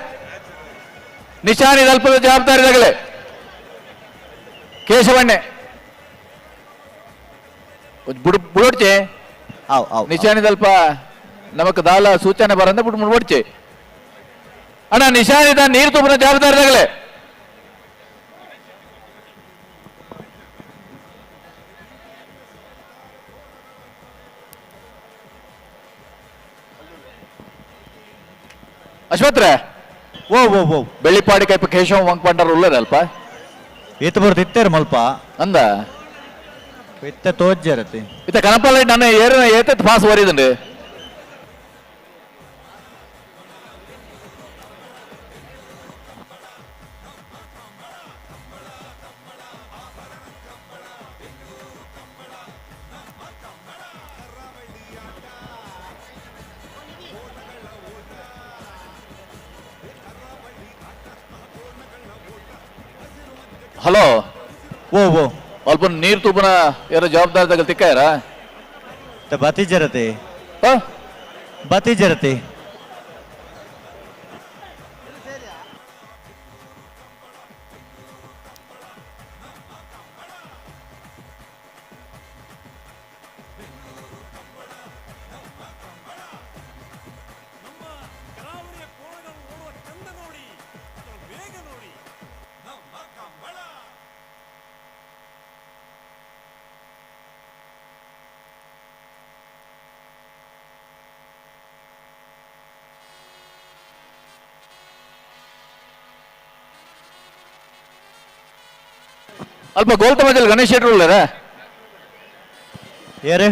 ನಿಶಾನಿದಲ್ಪದ ಜವಾಬ್ದಾರಿದಾಗಲೇ ಕೇಶವಣ್ಣೆ ಬುಡೋಡ್ಚೆ ನಿಶಾನಿ ಸ್ವಲ್ಪ ನಮಕ್ ದಾಲ ಸೂಚನೆ ಬರಂದ ಬಿಟ್ಟು ಮುಡ್ಬೋಡ್ಚೆ ಅಣ್ಣ ನಿಶಾನಿದ ನೀರು ತುಂಬನ ಜವಾಬ್ದಾರಿದಾಗಲೇ ಅಶ್ವತ್ರೆ ಓ ಓ ಓ ಬೆಳ್ಳಿಪಾಡಿ ಕೈಪ ಕೇಶವ ವಂಕ್ ಪಂಡರ್ ಉಳ್ಳದ ಅಲ್ಪ ಈತ ಬರ್ದು ಇತ್ತೇರು ಮಲ್ಪ ಅಂದ ಇತ್ತ ತೋಜ್ಜರತಿ ಇತ್ತ ಕನಪಲ್ಲ ನಾನು ಏತ ಪಾಸ್ ವರಿದುಂಡು ಹಲೋ ಓ ಓ ಅಲ್ಪ ನೀರು ತೂಪನ ಏನೋ ಜವಾಬ್ದಾರಿ ತಗಲ್ ತಿಕ್ಕಾಯರ ಬತಿ ಜರತಿ ಬತಿ ಜರತಿ ಅಲ್ಪ ಗೋಲ್ತಮಜಲ್ ಗಣೇಶ್ ಶೆಟ್ರು ಉಳ್ಳರ ಏರೆ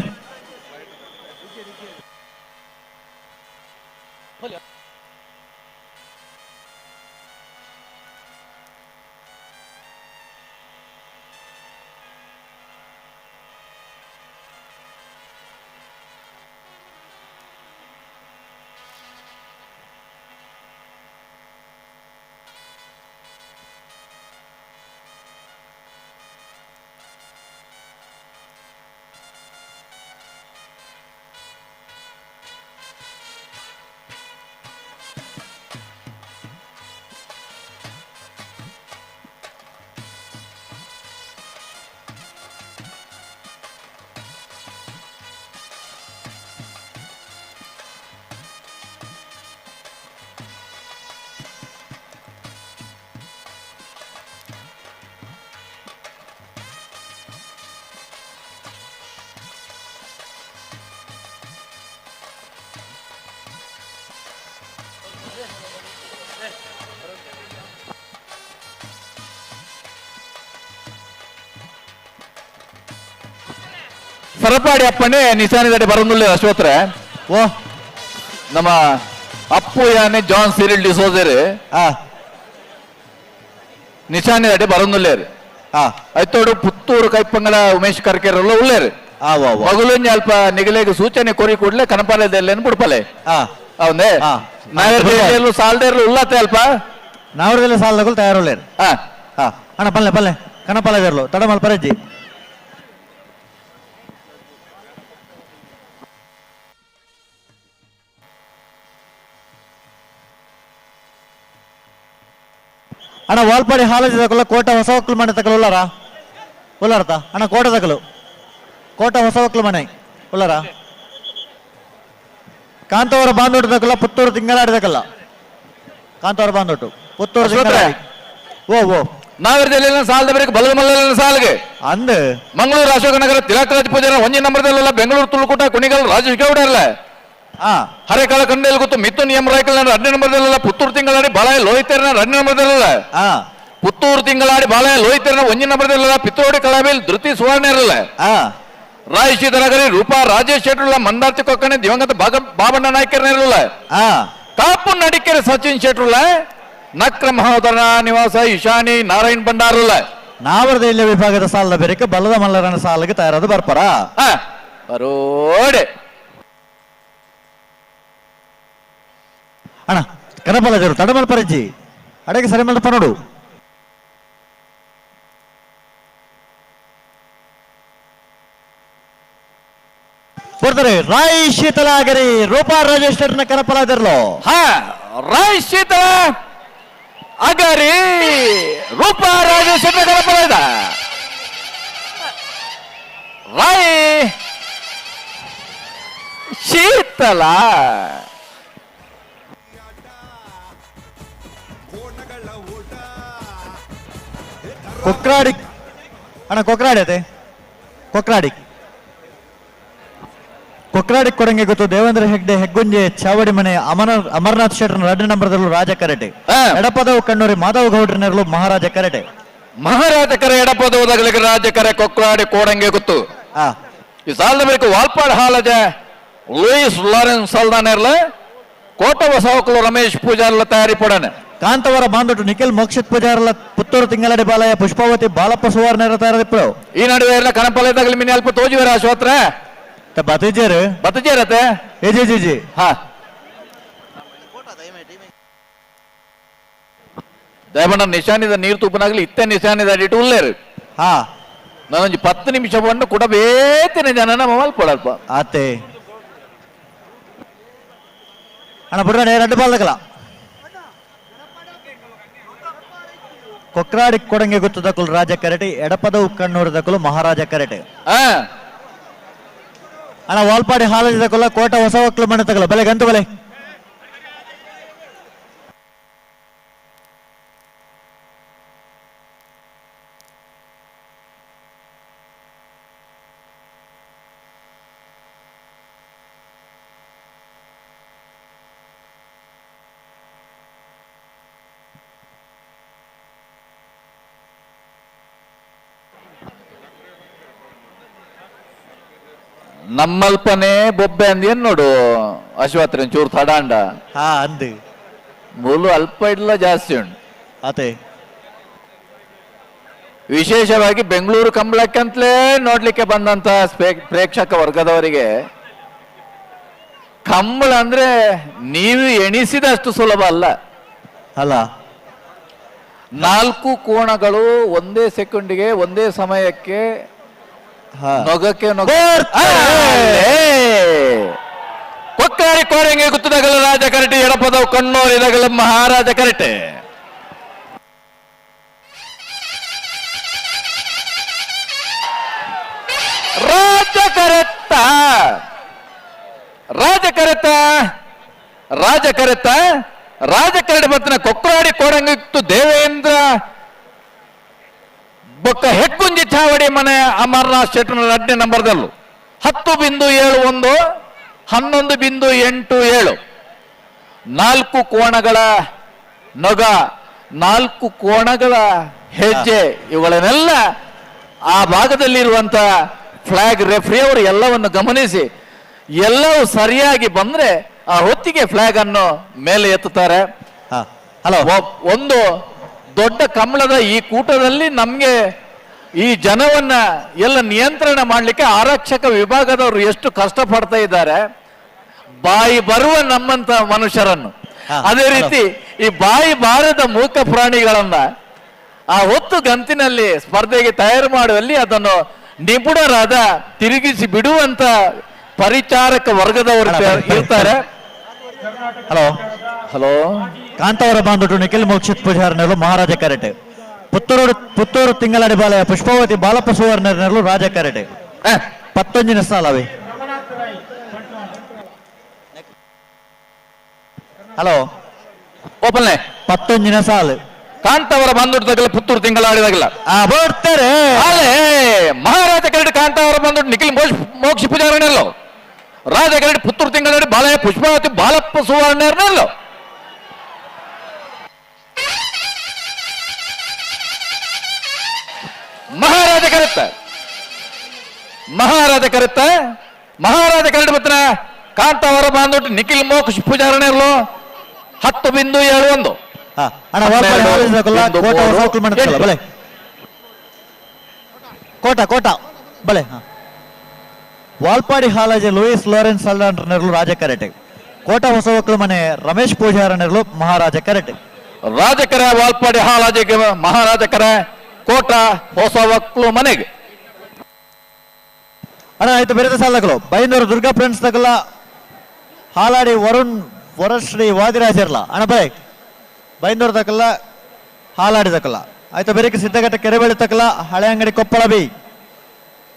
ಸರಪಾಡಿ ಅಪ್ಪನೇ ನಿಶಾನಿದಡಿ ಬರಂದುಳ್ಳ ಅಶ್ವತ್ರೆ ಓ ನಮ್ಮ ಅಪ್ಪು ಯಾನೆ ಜಾನ್ ಸಿರಿಲ್ ಡಿಸೋಜರ್ ನಿಶಾನಿದಡಿ ಬರಂದುಳ್ಳೇರು ಐತೋಡು ಪುತ್ತೂರು ಕೈಪಂಗಲ ಉಮೇಶ್ ಕರ್ಕೇರಲ್ಲ ಉಳ್ಳೇರು ಮಗುಲೊಂಜಿ ಅಲ್ಪ ನಿಗಲೆಗೆ ಸೂಚನೆ ಕೊರಿ ಕೂಡಲೇ ಕನಪಾಲದಲ್ಲಿ ಬಿಡ್ಪಲೆ ಅವನೇ ನಾವೆಲ್ಲೂ ಸಾಲ್ದೇರ್ಲು ಉಳ್ಳತ್ತೆ ಅಲ್ಪ ನಾವ್ರದೆಲ್ಲ ಸಾಲದಗಳು ತಯಾರುಳ್ಳೇರು ಅಣ್ಣ ಪಲ್ಲೆ ಪಲ್ಲೆ ಕನಪಾಲದಿರ್ಲು ತಡ ಮಲ್ಪರಜ್ಜಿ ಅಣ್ಣ ವಾಲ್ಪಾಡಿ ಹಾಲಜಿ ತಗೊಳ್ಳ ಕೋಟ ಹೊಸ ಒಕ್ಕಲು ಮನೆ ತಗೊಳ್ಳ ಉಳ್ಳಾರ ಉಳ್ಳಾರತ ಅಣ್ಣ ಕೋಟ ತಗೊಳ್ಳು ಕೋಟ ಹೊಸ ಒಕ್ಕಲು ಮನೆ ಉಳ್ಳಾರ ಕಾಂತವರ ಬಾಂದೋಟ ತಗೊಳ್ಳ ಪುತ್ತೂರು ತಿಂಗಳಾಡಿ ತಗೊಳ್ಳ ಕಾಂತವರ ಬಾಂದೋಟು ಪುತ್ತೂರು ತಿಂಗಳಾಡಿ ಓ ಓ ನಾವಿರ್ದೆಲ್ಲ ಸಾಲದ ಬರೀ ಬಲದ ಮಲ್ಲ ಸಾಲಿಗೆ ಅಂದ ಮಂಗಳೂರು ಅಶೋಕನಗರ ತಿಲಕರಾಜ ಪೂಜಾರ ಒಂಜಿ ನಂಬರ್ದಲ್ಲ ಬೆಂಗಳೂರು ತುಳುಕೂಟ ಕುಣಿಗಲ್ ರಾಜೇಶ್ ಗೌಡ ಇರಲ್ಲ ಹರೇಕಾಳ ಕಂಡೆಲ್ ಗೊತ್ತು ಮಿಥುನ್ ಎಂ ರಾಯ್ಕಲ್ ಎರಡನೇ ನಂಬರ್ದಲ್ಲ ಪುತ್ತೂರು ತಿಂಗಳಾಡಿ ಬಾಳೆ ಲೋಹಿತೇರನ ಎರಡನೇ ನಂಬರ್ದಲ್ಲ ಪುತ್ತೂರು ತಿಂಗಳಾಡಿ ಬಾಳೆ ಲೋಹಿತೇರನ ಒಂಜಿ ನಂಬರ್ದಲ್ಲ ಪಿತ್ತೋಡಿ ಕಳಾಬಿಲ್ ಧೃತಿ ಸುವರ್ಣ ಇರಲ್ಲ ರಾಯಶಿ ದರಗರಿ ರೂಪಾ ರಾಜೇಶ್ ಶೆಟ್ರುಲ್ಲ ಮಂದಾರ್ತಿ ಕೊಕ್ಕಣೆ ದಿವಂಗತ ಬಾಬಣ್ಣ ನಾಯ್ಕರ್ನ ಇರಲ್ಲ ಕಾಪು ನಡಿಕೆರೆ ಸಚಿನ್ ಶೆಟ್ರುಲ್ಲ ನಕ್ರ ಮಹೋದರ ನಿವಾಸ ಇಶಾನಿ ನಾರಾಯಣ್ ಭಂಡಾರುಲ್ಲ ನಾವರದ ಇಲ್ಲ ವಿಭಾಗದ ಸಾಲದ ಬೇರೆಕ್ಕೆ ಬಲದ ಮಲ್ಲರನ ಸಾಲಿಗೆ ತಯಾರಾದ ಬರ್ಪರ ಬರೋಡೆ ಅಣ್ಣ ಕನಪಲದರು ತಡಮಲ್ ಪರಜ್ಜಿ ಅಡಗೆ ಸರಿ ಮಲ್ಪ ನೋಡು ಬರ್ತಾರೆ ರಾಯ್ ಶೀತಲಾಗರಿ ರೂಪಾ ರಾಜೇಶ್ವರನ ಕನಪಲಾದಿರ್ಲು ರಾಯ್ ಶೀತಲ ಅಗರಿ ರೂಪಾ ರಾಜೇಶ್ವರನ ಕನಪಲಾದ ರಾಯ್ ಶೀತಲ ಕೊಕ್ರಾಡಿ ಅಣ್ಣ ಕೊಕ್ರಾಡಿ ಅತೆ ಕೊಕ್ರಾಡಿ ಕೊಡಂಗೆ ಗೊತ್ತು ದೇವೇಂದ್ರ ಹೆಗ್ಡೆ ಹೆಗ್ಗುಂಜೆ ಚಾವಡಿ ಮನೆ ಅಮರನಾಥ್ ಶೆಟ್ಟರ್ 2 ನಂಬರ್ದಲ್ಲೂ ರಾಜ ಕರಟೆ ಎಡಪದವು ಕಣ್ಣೂರಿ ಮಾಧವ ಗೌಡ್ರನೆರಲು ಮಹಾರಾಜ ಕರಟೆ ಮಹಾರಾಜ ಕರೆ ಎಡಪದವುದಗಳಿಗೆ ರಾಜ ಕರೆ ಕೊಕ್ರಾಡಿ ಕೋಡಂಗೆ ಗೊತ್ತು ಈ ಸಾಲದ ಬೇಕು ವಾಲ್ಪಾಡ್ ಹಾಲಜ ಲೂಯಿಸ್ ಲಾರೆನ್ಸ್ ಸಲ್ದಾನೆರ್ಲ ಕೋಟ ಬಸವಕಲು ರಮೇಶ್ ಪೂಜಾರ್ಲ ತಯಾರಿ ಪಡನೆ ಕಾಂತವರ ಬಾಂಧುಟು ನಿಖಿಲ್ ಮೋಕ್ಷಿತ್ ಪೂಜಾರಲ ಪುತ್ತೂರು ತಿಂಗಳಡಿ ಬಾಲಯ ಪುಷ್ಪಾವತಿ ಬಾಲಪ್ಪ ಸುವರ್ಣರ ತಯಾರಿಪ್ಪಳು ಈ ನಡುವೆ ಎಲ್ಲ ಕನಪಲಯದಾಗಲಿ ಮಿನಿ ಅಲ್ಪ ತೋಜುವರ ಆಶ್ವತ್ರ ಬತಜೇರು ಬತಜೇರತೆ ಜಿ ಹಾ ದಯಮಾಡ ನಿಶಾನಿದ ನೀರು ತೂಪನಾಗ್ಲಿ ಇತ್ತೆ ನಿಶಾನಿದ ಅಡಿಟ್ಟು ಉಳ್ಳೇರು ಹಾ ನಾನೊಂದು 10 ನಿಮಿಷ ಬಂದು ಕೂಡ ಬೇತಿನ ಜನನ ಮಲ್ಪಡಲ್ಪ ಆತೆ ಅಣ್ಣ ಬಿಡ್ರ 2 ಬಾಲ್ದಕಲ ಕೊಕ್ರಾಡಿ ಕೊಡಂಗೆ ಗೊತ್ತದಕ್ಕಲು ರಾಜ ಕರಟೆ ಎಡಪದವು ಕಣ್ಣೂರದಕ್ಕಲು ಮಹಾರಾಜ ಕರಟೆ ಅಣ್ಣ ವಾಲ್ಪಾಡಿ ಹಾಲದಕ್ಕಲ್ಲ ಕೋಟ ಹೊಸ ಒಕ್ಕಲು ಮನೆ ತಗಲ ಬೆಲೆ ಗಂತು ಬೆಲೆ ನಮ್ಮಲ್ಪನೆ ಬೊಬ್ಬೆ ಅಂದೇನ್ ನೋಡು ಅಶ್ವತ್ಥನ್ ಚೂರು ತಡಾಂಡ ಹಾ ಅಂದು ಮೂಲು ಅಲ್ಪ ಇಡ್ಲ ಜಾಸ್ತಿ ಉಂಟು ಆತೆ ವಿಶೇಷವಾಗಿ ಬೆಂಗಳೂರು ಕಂಬಳಕ್ಕಂತಲೇ ನೋಡ್ಲಿಕ್ಕೆ ಬಂದಂತ ಪ್ರೇಕ್ಷಕ ವರ್ಗದವರಿಗೆ ಕಂಬಳ ಅಂದ್ರೆ ನೀವು ಎಣಿಸಿದಷ್ಟು ಸುಲಭ ಅಲ್ಲ ಅಲ್ಲ 4 ಕೋಣಗಳು ಒಂದೇ ಸೆಕೆಂಡಿಗೆ ಒಂದೇ ಸಮಯಕ್ಕೆ ನೊಗಕ್ಕೆ ಕೊಕ್ಕಾರಿ ಕೋರೆಂಗೆ ಗುತ್ತದಗಲ ರಾಜ ಕರಟೆ ಎಡಪದವು ಕಣ್ಣೋರಿದಗಲ ಮಹಾರಾಜ ಕರಟೆ ರಾಜ ಕರೆತ್ತ ರಾಜ ಕರೆತ ರಾಜ ಕರೆತ ರಾಜ ಕರಟೆ ಬತ್ತನ ಕೊಕ್ಕಾಡಿ ಕೋರಂಗಿತ್ತು ದೇವೇಂದ್ರ ಬೊಕ್ಕ ಹೆಕ್ಕುಂಜಿ ಚಾವಡಿ ಮನೆ ಅಮರನಾಥ್ ಶೆಟ್ಟರ್ 2 ನಂಬರ್ದಲ್ಲೂ 10.71 11.87 4 ಕೋಣಗಳ ನೊಗ 4 ಕೋಣಗಳ ಹೆಜ್ಜೆ ಇವುಗಳನ್ನೆಲ್ಲ ಆ ಭಾಗದಲ್ಲಿರುವಂತ ಫ್ಲಾಗ್ ರೆಫ್ರಿ ಅವರು ಎಲ್ಲವನ್ನು ಗಮನಿಸಿ ಎಲ್ಲವೂ ಸರಿಯಾಗಿ ಬಂದ್ರೆ ಆ ಹೊತ್ತಿಗೆ ಫ್ಲಾಗ್ ಅನ್ನು ಮೇಲೆ ಎತ್ತುತ್ತಾರೆ. ಒಂದು ದೊಡ್ಡ ಕಂಬಳದ ಈ ಕೂಟದಲ್ಲಿ ನಮ್ಗೆ ಈ ಜನವನ್ನ ಎಲ್ಲ ನಿಯಂತ್ರಣ ಮಾಡಲಿಕ್ಕೆ ಆರಕ್ಷಕ ವಿಭಾಗದವರು ಎಷ್ಟು ಕಷ್ಟಪಡ್ತಾ ಇದ್ದಾರೆ. ಬಾಯಿ ಬರುವ ನಮ್ಮಂತ ಮನುಷ್ಯರನ್ನು, ಅದೇ ರೀತಿ ಈ ಬಾಯಿ ಬಾರದ ಮೂಕ ಪ್ರಾಣಿಗಳನ್ನ ಆ ಹೊತ್ತು ಗಂತಿನಲ್ಲಿ ಸ್ಪರ್ಧೆಗೆ ತಯಾರು ಮಾಡುವಲ್ಲಿ ಅದನ್ನು ನಿಪುಣರಾದ ತಿರುಗಿಸಿ ಬಿಡುವಂತ ಪರಿಚಾರಕ ವರ್ಗದವರು ಇರ್ತಾರೆ. ಹಲೋ ಹಲೋ, ಕಾಂತವರ ಬಾಂಧುಟು ನಿಖಿಲ್ ಮೋಕ್ಷಿತ್ ಪೂಜಾರನರು ಮಹಾರಾಜ ಕರಟೆ, ಪುತ್ತೂರು ತಿಂಗಳಡಿ ಬಾಲಯ ಪುಷ್ಪಾವತಿ ಬಾಲಪ್ಪ ಸುವರ್ಣರು ರಾಜ ಕರಟೆ 11 ಸಾಲವೇ. ಹಲೋ ಓಪನ್ಲೆ 11 ಸಾಲು ಕಾಂತವರ ಬಂದುಟದಾಗಲ ಪುತ್ತೂರು ತಿಂಗಳಾಡಿದಾಗಲ ಬರ್ತಾರೆ ಮಹಾರಾಜ ಕರಟೆ ಕಾಂತವರ ಬಂದುಟು ನಿಖಿಲ್ ಮೋಕ್ಷ ಪೂಜಾರನಲ್ಲೋ ರಾಜ ಕರಟೆ ಪುತ್ತೂರು ತಿಂಗಳಾಡಿ ಬಾಲಯ ಪುಷ್ಪಾವತಿ ಬಾಲಪ್ಪ ಸುವರ್ಣರ್ನಲ್ಲೋ ಮಹಾರಾಜ ಕರಟೆ ಬತ್ತನ ಕಾಂತವರ ಬಂದುಟು ನಿಖಿಲ್ ಮೋಕ್ಷ ಪೂಜಾರನಲ್ಲೋ 10.71 ಕೋಟ ಬಲೆ ವಾಲ್ಪಾಡಿ ಹಾಲಜೆ ಲೂಯಿಸ್ ಲಾರೆನ್ಸ್ ನೆರಳು ರಾಜ ಕರಟೆ, ಕೋಟ ಹೊಸ ಒಕ್ಕಲು ಮನೆ ರಮೇಶ್ ಪೂಜಾರ ನೆರಳು ಮಹಾರಾಜ ಕರಟೆ, ರಾಜಕರ ವಾಲ್ಪಾಡಿ ಹಾಲಾಜೆಗೆ ಮಹಾರಾಜಕರ ಕೋಟ ಹೊಸ ಒಕ್ಕಲು ಮನೆಗೆ ಅಣ್ಣ ಆಯ್ತು. ಬೇರೆ ಸಾಲಗಳು ಬೈಂದೂರು ದುರ್ಗಾ ಫ್ರೆಂಡ್ಸ್ ತಗಲ್ಲ ಹಾಲಾಡಿ ವರಶ್ರೀ ವಾದಿರಾಜರ್ಲ ಅಣ್ಣ ಬೈ ಬೈಂದೂರು ತಕಲ್ಲ ಹಾಲಾಡಿ ತಕಲ್ಲ ಆಯ್ತು. ಬೇರೆ ಸಿದ್ದಘಟ್ಟ ಕೆರೆಬೇಳೆ ತಕಲ್ಲ ಹಳೆ ಅಂಗಡಿ ಕೊಪ್ಪಳ ಬೈ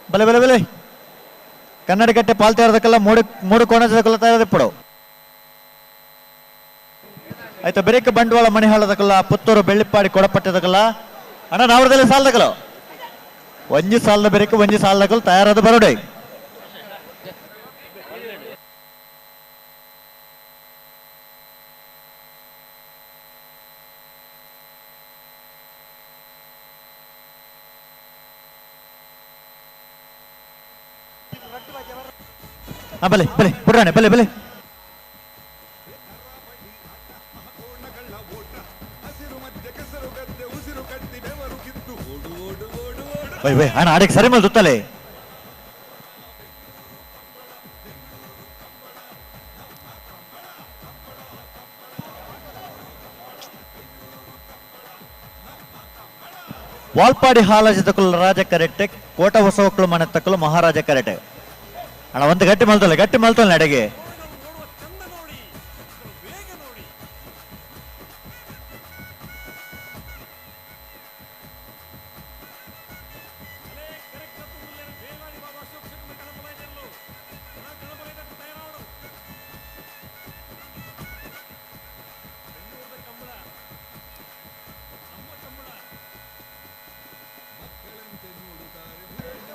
ಬಲೆ కన్నడగట్టె పాల్తేరదకల్లా మూడు కోణజదకల్లా తయారదిప్పుడు అయితే ಬೆರೇಕ ಬಂಡವಾಳ ಮಣಿಹಾಳದಕಲ್ಲ ಪುತ್ತೂರು ಬೆಳ್ಳಿಪ್ಪಾಡಿ ಕೊಡಪಟ್ಟದಕಲ್ಲ ಅಣ್ಣ ನಾವರದಲ್ಲಿ ಸಾಲದಕಲ್ಲ ಒಂಜಿ ಸಾಲದ ಬೆರೇಕ ಒಂಜಿ ಸಾಲದಕಲ್ ತಯಾರಾದ ಬರೋಡೆ ಬಲೆ ಬಲೆ ಬಿಡ್ರಾಣೆ ಬಲೆ ಬಲೆ ಅಣ್ಣ ಆಡಿಗೆ ಸರಿ ಮೇಲೆ ಸುತ್ತಲೇ ವಾಲ್ಪಾಡಿ ಹಾಲಾಜ ತಕ್ಕಲು ರಾಜ ಕರೆಕ್ಟೆ ಕೋಟ ಹೊಸ ಒಕ್ಕಳು ಮನೆ ತಕ್ಕಲು ಮಹಾರಾಜ ಕರೆಕ್ಟೆ ಅಣ್ಣ ಒಂದು ಗಟ್ಟಿ ಮಲ್ತಲ್ಲ ನಡೆಗೆ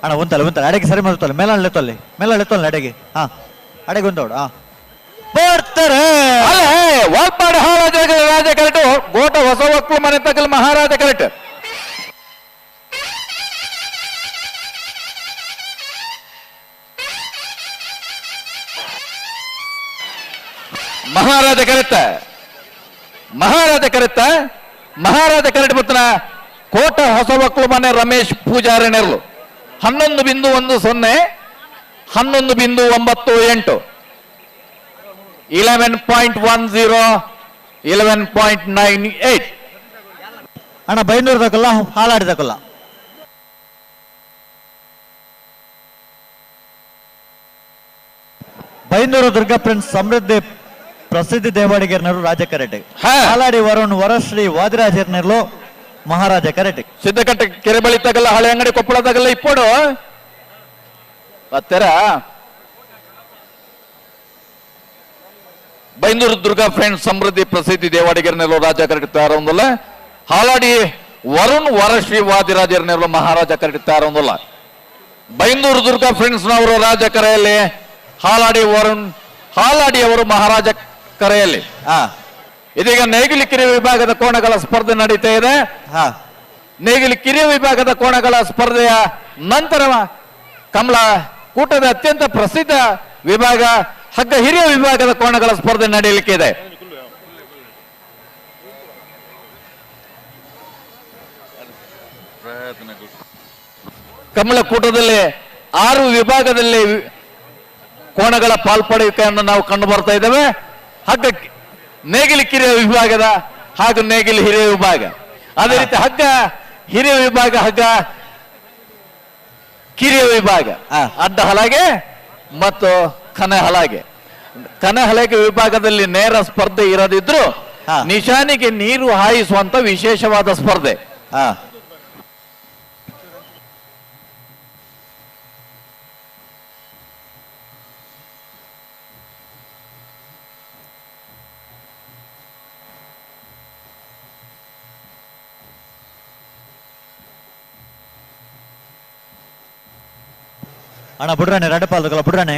ಅಣ್ಣ ಒಂತಲ್ಲ ಅಡೆಗೆ ಸರಿ ಮಾಡ್ತಲ್ಲ ಮೇಲೆತ್ತಲ್ಲ ಅಡೆಗೆ ಹಾ ಅಡೆಗೆ ಒಂದೋಡು ಹಾ ಬರ್ತಾರೆ ವಾಲ್ಪಾಡಿ ಹಾಲಾಜ ರಾಜ ಕರೆಕ್ಟು ಗೋಟ ಹೊಸ ಒಕ್ಕಲು ಮನೆ ತಕ್ಕಲು ಮಹಾರಾಜ ಕರೆಕ್ಟ್ ಮಹಾರಾಜ ಕರೆಕ್ಟ್ ಬರ್ತನ ಕೋಟ ಹೊಸ ಒಕ್ಕಲು ಮನೆ ರಮೇಶ್ ಪೂಜಾರಿ ನೆರಳು 11.10 11.98 11.10 11.98 ಅಣ್ಣ ಬೈಂದೂರದಕ್ಕಲ್ಲ ಹಾಲಾಡಿದಕ್ಕಲ್ಲ ಬೈಂದೂರು ದುರ್ಗಾ ಫ್ರೆಂಡ್ಸ್ ಸಮೃದ್ಧಿ ಪ್ರಸಿದ್ಧಿ ದೇವಾಡಿಗೇರ್ನರು ರಾಜ ಕರೆಕ್ಟ್ ಹಾಲಾಡಿ ವರುಣ್ ವರಶ್ರೀ ವಾದಿರಾಜೇರ್ನರ್ಲು ಮಹಾರಾಜ ಕರೆಕ್ಟ್ ಸಿದ್ದಕಟ್ಟೆ ಕೆರೆ ಬಳಿ ತಗಲ್ಲ ಹಳೆ ಅಂಗಡಿ ಕೊಪ್ಪಳದಾಗಲ್ಲ ಇಪ್ಪಡು ಹತ್ತರ ಬೈಂದೂರು ದುರ್ಗಾ ಫ್ರೆಂಡ್ಸ್ ಸಮೃದ್ಧಿ ಪ್ರಸಿದ್ಧಿ ದೇವಾಡಿಗರ್ನೆಲ್ಲೋ ರಾಜ ಕರೆಕ್ಟ್ ತಯಾರೊಂದಲ್ಲ ಹಾಲಾಡಿ ವರುಣ್ ವರಶ್ರೀ ವಾದಿರಾಜರ್ನೆಲ್ಲೋ ಮಹಾರಾಜ ಕರೆಕ್ಟ್ ತಯಾರೊಂದಲ್ಲ ಬೈಂದೂರು ದುರ್ಗಾ ಫ್ರೆಂಡ್ಸ್ ನವರು ರಾಜ ಕರೆಯಲ್ಲಿ ಹಾಲಾಡಿ ಅವರು ಮಹಾರಾಜ ಕರೆಯಲ್ಲಿ ಇದೀಗ ನೇಗಿಲಿ ಕಿರಿಯ ವಿಭಾಗದ ಕೋಣಗಳ ಸ್ಪರ್ಧೆ ನಡೀತಾ ಇದೆ ನೇಗಿಲಿ ಕಿರಿಯ ವಿಭಾಗದ ಕೋಣಗಳ ಸ್ಪರ್ಧೆಯ ನಂತರ ಕಮಲ ಕೂಟದ ಅತ್ಯಂತ ಪ್ರಸಿದ್ಧ ವಿಭಾಗ ಹಗ್ಗ ಹಿರಿಯ ವಿಭಾಗದ ಕೋಣಗಳ ಸ್ಪರ್ಧೆ ನಡೆಯಲಿಕ್ಕೆ ಇದೆ ಕಮಲ ಕೂಟದಲ್ಲಿ 6 ವಿಭಾಗದಲ್ಲಿ ಕೋಣಗಳ ಪಾಲ್ಪಡುವಿಕೆಯನ್ನು ನಾವು ಕಂಡು ಬರ್ತಾ ಇದ್ದೇವೆ ಹಗ್ಗ ನೇಗಿಲಿ ಕಿರಿಯ ವಿಭಾಗದ ಹಾಗೂ ನೇಗಿಲಿ ಹಿರಿಯ ವಿಭಾಗ ಅದೇ ರೀತಿ ಹಗ್ಗ ಹಿರಿಯ ವಿಭಾಗ ಹಗ್ಗ ಕಿರಿಯ ವಿಭಾಗ ಅಡ್ಡ ಹಲಗೆ ಮತ್ತು ಕನೆ ಹಲಗೆ ವಿಭಾಗದಲ್ಲಿ ನೇರ ಸ್ಪರ್ಧೆ ಇರದಿದ್ರು ನಿಶಾನಿಗೆ ನೀರು ಹಾಯಿಸುವಂತ ವಿಶೇಷವಾದ ಸ್ಪರ್ಧೆ ಅಣ್ಣ ಬಿಡ್ರಾನೆ ರಡ್ಡಪಾಲ್ದಕ್ಕಲ್ಲ ಬಿಡ್ರಾನೆ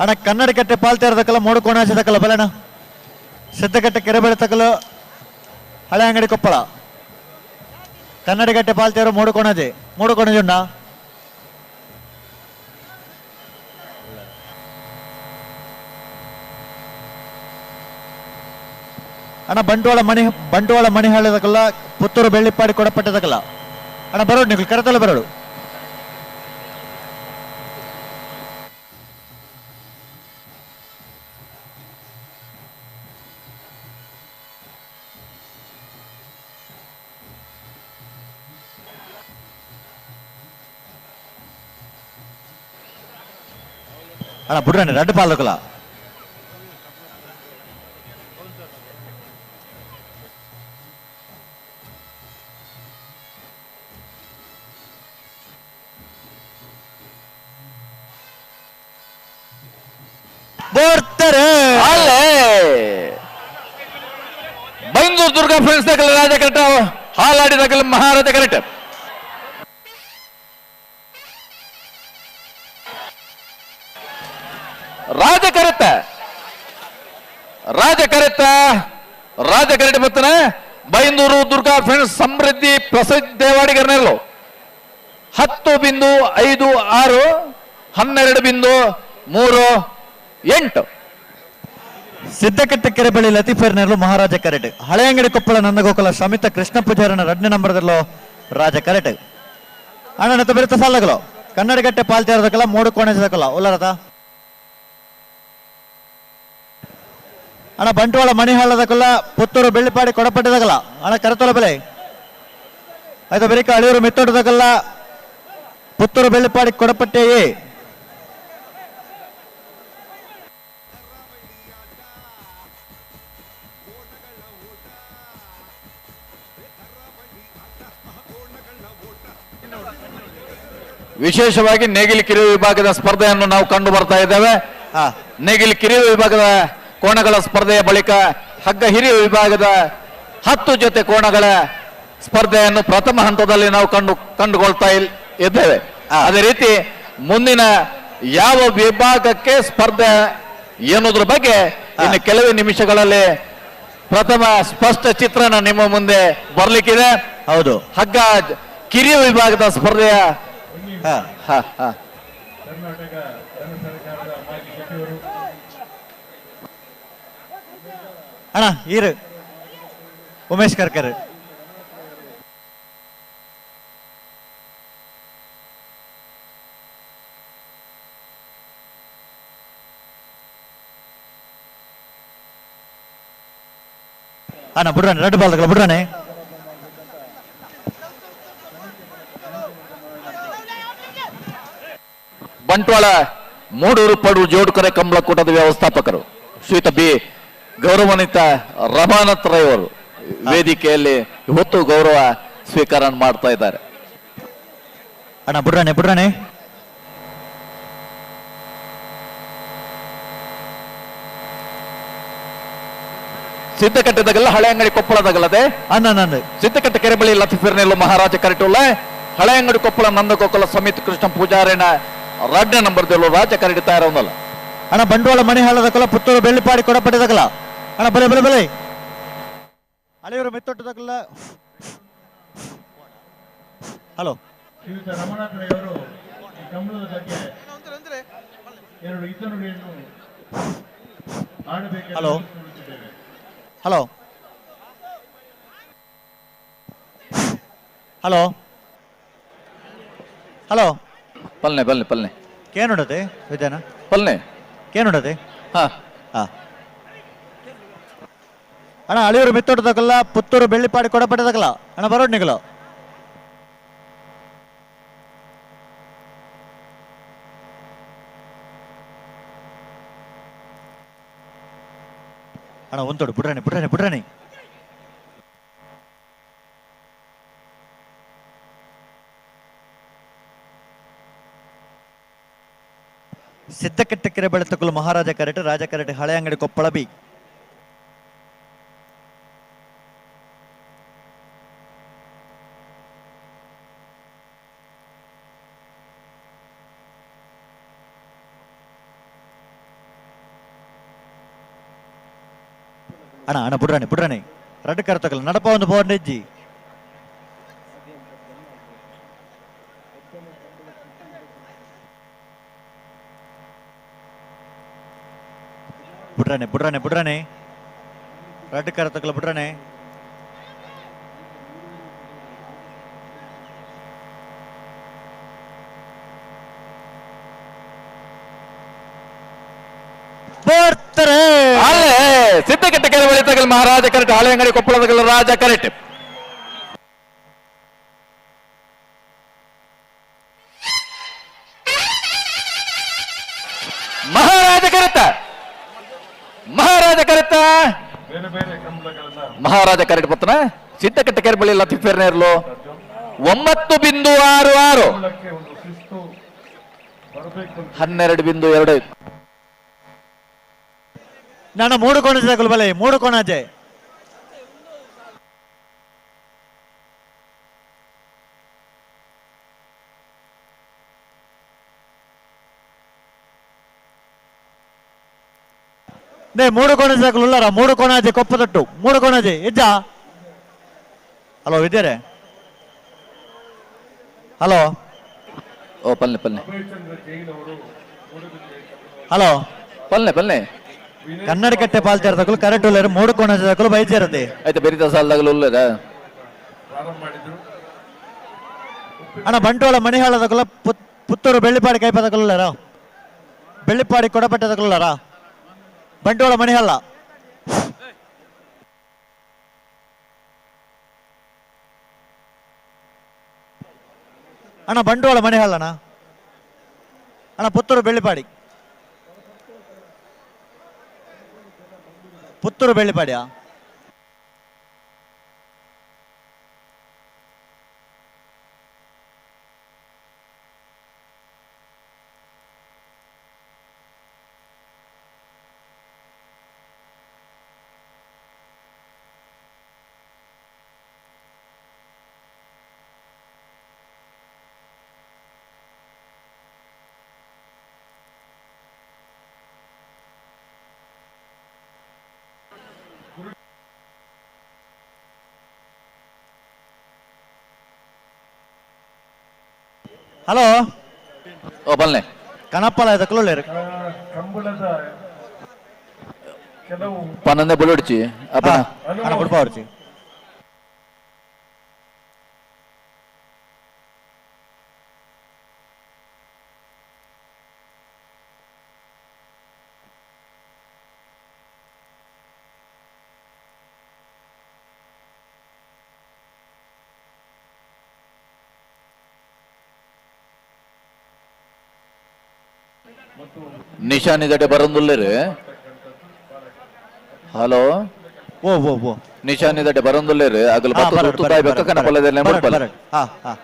ಅಣ್ಣ ಕನ್ನಡಕಟ್ಟೆ ಪಾಲ್ತೇರದಕ್ಕಲ್ಲ ಮೂಡು ಕೋಣಾಚದಕ್ಕಲ್ಲ ಬಲಣ್ಣ ಸಿದ್ದಕಟ್ಟೆ ಕೆರೆ ಬೆಳೆತಕ್ಕಲು ಹಳೆ ಅಂಗಡಿ ಕೊಪ್ಪಳ ಕನ್ನಡಗಟ್ಟೆ ಪಾಲ್ತೇರು ಮೂಡು ಕೋಣಜೆ ಉಂಡ ಅಣ್ಣ ಬಂಟ್ವಾಳ ಮಣಿ ಹಾಳದಕ್ಕಲ್ಲ ಪುತ್ತೂರು ಬೆಳ್ಳಿಪ್ಪಾಡಿ ಕೊಡಪಟ್ಟದಕ್ಕಲ್ಲ ಅಣ್ಣ ಬರೋಡು ನೀವು ಕರೆತಲ್ಲ ಬರೋಡು ಅಣ್ಣ ಬಿಡ್ರಾನೆ ರಡ್ಡು ಪಾಲಕಲ್ಲ ದುರ್ಗಾ ಫ್ರೆಂಡ್ಸ್ ದಕ್ಕಲ ರಾಜ ಕರೆಕ್ಟ್ ಹಾಲಾಡಿ ದಕ್ಕಲ ಮಹಾರಾಜ ಕರೆಕ್ಟ್ ರಾಜ ಕರೆಕ್ಟ್ ಬರ್ತನ ಬೈಂದೂರು ದುರ್ಗಾ ಫ್ರೆಂಡ್ಸ್ ಸಮೃದ್ಧಿ ಪ್ರಸಿದ್ಧ ದೇವಾಡಿಗರನೆಲ್ಲೋ 10.56 12.38 ಸಿದ್ದಕಟ್ಟೆ ಕೆರೆ ಬಳಿ ಲತೀಫರ್ ನೆರಳು ಮಹಾರಾಜ ಕರೆಟ್ ಹಳೆ ಅಂಗಡಿ ಕೊಪ್ಪಳ ನಂದಗೋಕುಲ ಶಮಿತ ಕೃಷ್ಣ ಪೂಜಾರನ 2ನೇ ನಂಬರ್ದಲ್ಲೋ ರಾಜ ಕರೆಟ್ ಅಣ್ಣ ಬೆರೆತ ಸಾಲಗಳು ಕನ್ನಡಗಟ್ಟೆ ಪಾಲ್ತಿಯಾರದಕ್ಕಲ್ಲ 3 ಕೋಣೆದಕ್ಕಲ್ಲ ಉಲ್ಲರತ ಅಣ್ಣ ಬಂಟ್ವಾಳ ಮಣಿಹಾಳದಕ್ಕಲ್ಲ ಪುತ್ತೂರು ಬೆಳ್ಳಿಪಾಡಿ ಕೊಡಪಟ್ಟಿದಾಗಲ್ಲ ಅಣ್ಣ ಕರೆತೋಲ ಬೆಲೆ ಆಯ್ತು ಬರೀಕ ಅಳಿಯೂರು ಮಿತ್ತೋಟದಾಗಲ್ಲ ಪುತ್ತೂರು ಬೆಳ್ಳಿಪಾಡಿ ಕೊಡಪಟ್ಟೆಯೇ ವಿಶೇಷವಾಗಿ ನೇಗಿಲು ಕಿರಿಯ ವಿಭಾಗದ ಸ್ಪರ್ಧೆಯನ್ನು ನಾವು ಕಂಡು ಬರ್ತಾ ಇದ್ದೇವೆ. ನೇಗಿಲು ಕಿರಿಯ ವಿಭಾಗದ ಕೋಣಗಳ ಸ್ಪರ್ಧೆಯ ಬಳಿಕ ಹಗ್ಗ ಹಿರಿಯ ವಿಭಾಗದ 10 ಜೊತೆ ಕೋಣಗಳ ಸ್ಪರ್ಧೆಯನ್ನು ಪ್ರಥಮ ಹಂತದಲ್ಲಿ ನಾವು ಕಂಡುಕೊಳ್ತಾ ಇದ್ದೇವೆ. ಅದೇ ರೀತಿ ಮುಂದಿನ ಯಾವ ವಿಭಾಗಕ್ಕೆ ಸ್ಪರ್ಧೆ ಎನ್ನುವುದ್ರ ಬಗ್ಗೆ ಇನ್ನು ಕೆಲವೇ ನಿಮಿಷಗಳಲ್ಲಿ ಪ್ರಥಮ ಸ್ಪಷ್ಟ ಚಿತ್ರಣ ನಿಮ್ಮ ಮುಂದೆ ಬರ್ಲಿಕ್ಕಿದೆ. ಹೌದು, ಹಗ್ಗ ಕಿರಿಯ ವಿಭಾಗದ ಸ್ಪರ್ಧೆಯ ಅಣ್ಣ ಈರು ಉಮೇಶ್ ಕರ್ಕರ್ ಅಣ್ಣ ಬಿಡ್ರಾನೆ 2 ಬಾಲ್ ಬಿಡ್ರಾನೆ ಬಂಟ್ವಾಳ ಮೂಡೂರು ಪಡೂರು ಜೋಡುಕರೆ ಕಂಬಳಕೂಟದ ವ್ಯವಸ್ಥಾಪಕರು ಶ್ರೀಯುತ ಬಿ ಗೌರವಾನ್ವಿತ ರಮಾನಾಥ್ ರೈ ಅವರು ವೇದಿಕೆಯಲ್ಲಿ ಇವತ್ತು ಗೌರವ ಸ್ವೀಕಾರ ಮಾಡ್ತಾ ಇದ್ದಾರೆ. ಅಣ್ಣ ಬಿಡ್ರಾನೆ ಸಿದ್ದಕಟ್ಟೆದಾಗಲ್ಲ ಹಳೆ ಅಂಗಡಿ ಕೊಪ್ಪಳದಾಗಲ್ಲದೆ ಸಿದ್ದಕಟ್ಟೆ ಕೆರೆ ಬಳಿ ಲತೀಫಿರ್ನೆಲ್ಲೂ ಮಹಾರಾಜ ಕರೆಟುಳ್ಳ ಹಳೆ ಅಂಗಡಿ ಕೊಪ್ಪಳ ನಂದಗೋಕುಲ ಸಮಿತಿ ಕೃಷ್ಣ ಪೂಜಾರಿನ 2ನೇ ನಂಬರ್ದಲ್ಲೂ ರಾಜ ಕರೆಡಿತಾ ಇರೋದಲ್ಲ. ಅಣ್ಣ ಬಂಟ್ವಾಳ ಮಣಿಹಾಳದಕ್ಕಲ್ಲ ಪುತ್ತೂರು ಬೆಳ್ಳಿಪಾಡಿ ಕೊಡಪಟ್ಟಿದಾಗಲ್ಲ ಅಣ್ಣ ಬಲೆ ಅಳಿಯೂರು ಮಿತ್ತೊಟ್ಟದಾಗಲ್ಲ. ಹಲೋ ರಮಣಾಥ್ ರೈ ಅವರು ಈ ಕಂಬಳದ ಬಗ್ಗೆ 2 ಹಿತನುಡಿಯನ್ನು ಆಡಬೇಕು. ಹಲೋ ಹಲೋ ಹಲೋ ಹಲೋ ಪಲ್ನೆ ಕೇನುಡತೆ ವಿದ್ಯಾನ ಪಲ್ನೆ ಕೇನುಡತೆ ಹಾ ಅಣ್ಣ ಅಳಿಯೂರು ಮಿತ್ತೋಟದಾಗಲ್ಲ ಪುತ್ತೂರು ಬೆಳ್ಳಿಪಾಡಿ ಕೊಡಪಟ್ಟಿದಾಗಲ್ಲ ಅಣ್ಣ ಬರೋಡ್ ನಿಗಲು ಅಣ್ಣ ಒಂದೋಡು ಬಿಡ್ರಾಣಿ ಸಿದ್ದಕಟ್ಟೆ ಕೆರೆ ಬಳಿ ತಕ್ಕಲು ಮಹಾರಾಜ ಕರೆಟ್ ರಾಜ ಕರೆಟ್ ಹಳೆ ಅಂಗಡಿ ಕೊಪ್ಪಳ ಬಿ ಅಣ್ಣ ಬಿಡ್ರಾಣಿ ರಡ್ ಕರ್ತಕಲ್ಲ ನಡಪ ಒಂದು ಬೋರ್ನೆಜ್ಜಿ ಬಿಡ್ರಾನೆ ರಡ್ ಕರ್ತಕಲ್ಲ ಬಿಡ್ರಾನೆ ಸಿದ್ದಕಟ್ಟೆ ಕೆರೆ ಬಳಿ ತಗಲ್ ಮಹಾರಾಜ ಕರೆಟ್ ಹಳೆ ಅಂಗಡಿ ಕೊಪ್ಪಳದ ರಾಜ ಕರೆಟ್ ಮಹಾರಾಜ ಕರೆಟ್ ಬರ್ತನ ಸಿದ್ದಕಟ್ಟೆ ಕೆರೆ ಬಳಿ ಲತೀಫಿರ್ನೇರ್ಲು 9.66 12.2 ನಾನು 3 ಕೋಣೆ ಬಲೆ 3 ಕೋಣಾಜೆ నే 3 కోణ జాకులు ఉల్లారా 3 కోణాజೆ ಕೊಪ್ಪದಟ್ಟು 3 ಕೋಣಾಜೆ ಎಜ್ಜ ಹಲೋ ಇದ್ದೀರೆ ಹಲೋ ಓ ಪಲ್ಲೆ ಪಲ್ಲೆ ಹಲೋ ಪಲ್ಲೆ ಪಲ್ಲೆ ಕನ್ನಡ ಕಟ್ಟೆ ಪಾಲ್ತಿರ್ತಕ್ಕಲು ಕರೆಕ್ಟ್ ಉಳ್ಳಾರ 3 ಕೋಣ ಜಾಕಲು ಬೈತಿರತ್ತೆ ಆಯ್ತು ಬೆರಿತ ಸಾಲದಾಗಲು ಉಳ್ಳದ ಅಣ್ಣ ಬಂಟ್ವಾಳ ಮಣಿಹಾಳದಕ್ಕಲ ಪುತ್ತೂರು ಬೆಳ್ಳಿಪಾಡಿ ಕೈಪದಕ್ಕಲ್ಲಾರ ಬೆಳ್ಳಿಪಾಡಿ ಕೊಡಪಟ್ಟದಕ್ಕಲ್ಲಾರ ಬಂಟ್ವಾಳ ಮಣಿಹಾಳ ಅಣ್ಣ ಬಂಟ್ವಾಳ ಮಣಿಹಾಳಣ್ಣ ಅಣ್ಣ ಪುತ್ತೂರು ಬೆಳ್ಳಿಪಾಡಿ ಪುತ್ತೂರು ಬೆಳ್ಳಿಪಾಡಿಯಾ ಹಲೋ ಓ ಬಲ್ಲೆ ಕಣಪ್ಪಲ ಇದಕ್ಕಲ್ಲೇರು ಕಂಬಳದ ಕೆಲವು ಪನ್ನೊಂದೇ ಬುಲ್ಡಿಚಿ ಅಪ್ಪನ ಅಣ್ಣ ಬಿಡ್ಪಾವರ್ಚಿ ನಿಶಾನಿ ದಡೆ ಬರಂದುಲ್ಲೇರು ಹಲೋ ಓ ಓ ಓ ನಿಶಾನಿ ದಡೆ ಬರಂದುಲ್ಲೇರು ಆಗಲು ಬತ್ತು ತುತ್ತು ಕಾಯ್ಬೇಕ ಕನಪಲ್ಲದಲ್ಲಿ ಬಿಡ್ಪಲ್ಲ ಹಾ ಹಾ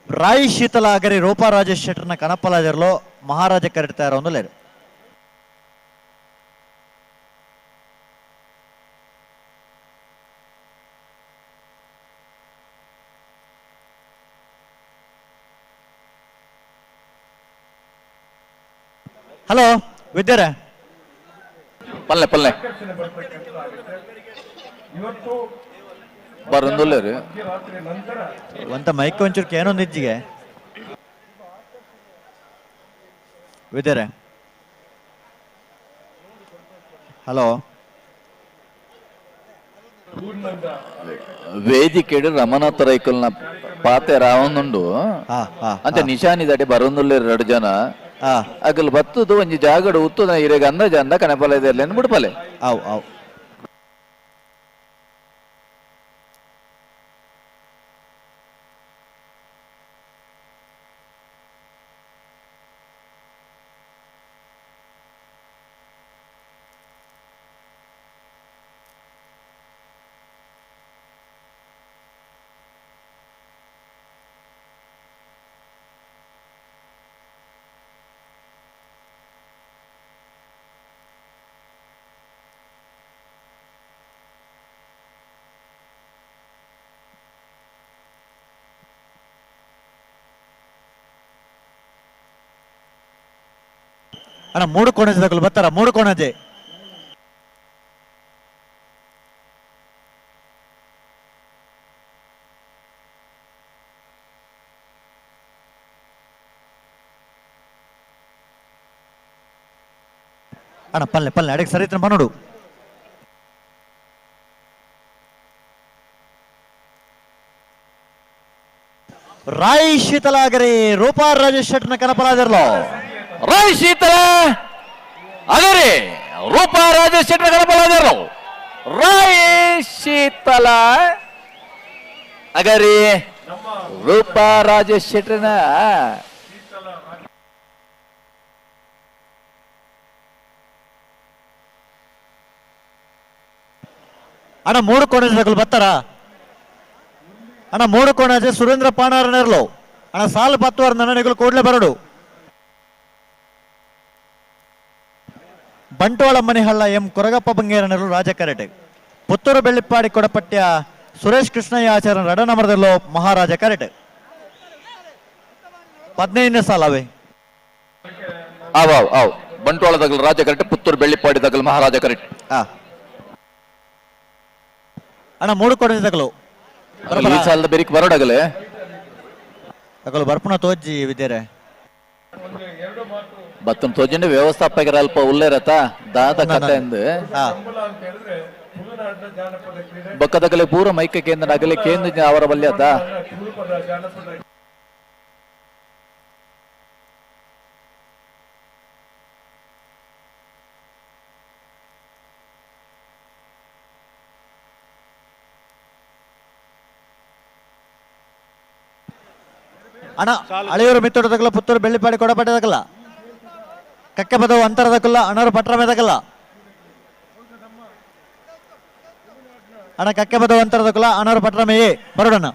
ರಾಯಿ ಶೀತಲ ಆಗರಿ ರೂಪಾ ರಾಜೇಶ್ ಶೆಟ್ಟರ್ನ ಕಣಪ್ಪಲಾಜರ್లో ಮಹಾರಾಜ ಕರೆಡ್ತಾ ಇರೋ ಒಂದು ಲೇರು ಹಲೋ ವಿದ್ಯಾರೆ ಪಲ್ಲೆ ಪಲ್ಲೆ ಇವತ್ತು ಬರಂದುಲ್ಲೇರು ರಾತ್ರಿ ನಂತರ ಒಂತ ಮೈಕ್ ಒಂಚೂರು ಏನೊಂದು ಇಜ್ಜಿಗೆ ವಿದ್ಯಾರೆ ಹಲೋ ವೇದಿಕೆಡು ರಮನಾಥ ರೈಕಲ್ನ ಪಾತೆ ರಾವಣುಂಡು ಅಂತೆ ನಿಶಾನಿ ದಡೆ ಬರಂದುಲ್ಲೇರು 2 ಜನ ಅಗಲ್ ಬತ್ತದು ಒಂಜಿ ಜಾಗಡು ಉತ್ತುದ ಇರೆಗ ಅಂದಾಜ ಅಂದ ಕನಪಲೆದೆಲ್ಲ ಬಿಡ್ಪಲೆ ಅವು ಅವು ಅಣ್ಣ 3 ಕೋಣಜೆ ತಗೊಳ್ಳಿ ಬರ್ತಾರ 3 ಕೋಣಜೆ ಅಣ್ಣ ಪಲ್ಲೆ ಪಲ್ಲೆ ಅಡಿಗೆ ಸರಿ ಇತ್ತು ನೋಡು ರಾಯಿ ಶೀತಲಾಗರಿ ರೂಪಾ ರಾಜೇಶ್ ಶೆಟ್ಟರ್ನ ಕನಪಲಾಜರ್లో ರಾಯ್ ಶೀತಲ ಅಗರಿ ರೂಪಾ ರಾಜೇಶ್ ಶೆಟ್ಟರ್ ಕನಪಲಾಜರ್లో ರಾಯ್ ಶೀತಲ ಅಗರಿ ರೂಪಾ ರಾಜೇಶ್ ಶೆಟ್ರನ ಅಣ್ಣ 3 ಕೋಣಜಗಳು ಬರ್ತಾರ ಅಣ್ಣ 3 ಕೋಣಜೆ ಸುರೇಂದ್ರ ಪಾಣಾರ ನೆರಲು ಅಣ್ಣ ಸಾಲು 10 ನನಗಳು ಕೂಡಲೇ ಬರಡು ಬಂಟ್ವಾಳ ಮನಿಹಳ್ಳ ಎಂ ಕೊರಗಪ್ಪ ಬಂಗೇರ ನೆರಳು ರಾಜ ಕರೆಟೆ ಪುತ್ತೂರು ಬೆಳ್ಳಿಪ್ಪಾಡಿ ಕೊಡಪಟ್ಟ್ಯ ಸುರೇಶ್ ಕೃಷ್ಣಯ್ಯ ಆಚಾರ್ಯ ರಡನಮರದಲ್ಲೋ ಮಹಾರಾಜ ಕರೆಟೆ 15ನೇ ಸಾಲವೇ ಆವ್ ಬಂಟ್ವಾಳದಾಗಲು ರಾಜ ಕರೆಕ್ಟ್ ಪುತ್ತೂರು ಬೆಳ್ಳಿಪ್ಪಾಡಿದಾಗಲು ಮಹಾರಾಜ ಕರೆಕ್ಟ್ ಅಣ್ಣ 3 ಕೋಣಜಗಳು ಈ ಸಾಲದ ಬೆರಿಕ್ ಬರೋಡಾಗಲೇ ತಗಲು ಬರ್ಪುಣ ತೋಜ್ಜಿ ವಿದ್ಯಾರೆ ಬತ್ತನ್ ತೋಜಿನ ವ್ಯವಸ್ಥಾಪಕರ ಅಲ್ಪ ಉಲ್ಲೇರತ ದಾದ ಕತೆ ಎಂದು ಬಕ್ಕದಗಲೆ ಪೂರ ಮೈಕ ಕೇಂದ್ರ ಅಗಲೆ ಕೇಂದ್ರ ಅವರ ಬಲ್ಯದ ಅಣ್ಣ ಹಳೆಯೂರು ಮಿತ್ತೋಟದಗಲ್ಲ ಪುತ್ತೂರು ಬೆಳ್ಳಿಪಾಡಿ ಕೊಡಪಟ್ಟದಗಲ್ಲ ಕಕ್ಕೆ ಬದವು ಅಂತರದಕ್ಕಲ್ಲ ಅಣ್ಣರು ಪಟ್ರಮೇದಗಲ್ಲ ಅಣ್ಣ ಕಕ್ಕೆ ಬದವು ಅಂತರದಕ್ಕಲ್ಲ ಅಣ್ಣರು ಪಟ್ರಮೇಯೇ ಬರೋಡಣ್ಣ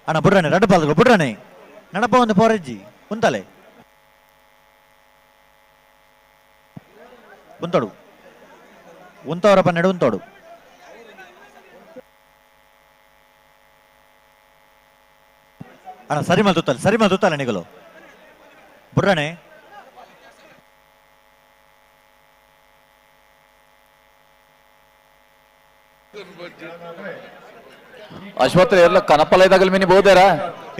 ಅಣ್ಣ ಬಿಡ್ರಾನೆ ರಡ್ಡು ಪಾಲ್ಗಳು ಬಿಡ್ರಾನೆ ನಡಪ ಒಂದು ಪೋರಜ್ಜಿ ಉಂತಲೆ ಉಂತೋಡು ಉಂತವರಪ್ಪ ನೆಡು ಉಂತೋಡು ಅಣ್ಣ ಸರಿ ಮಲ್ತುತ್ತಲೆ ನಿಗಲು ಬಿಡ್ರಾನೆ ಆಸ್ಪತ್ರೆ ಎಲ್ಲ ಕನಪಲಯದಾಗಲ್ ಮಿನಿ ಬಹುದೇರ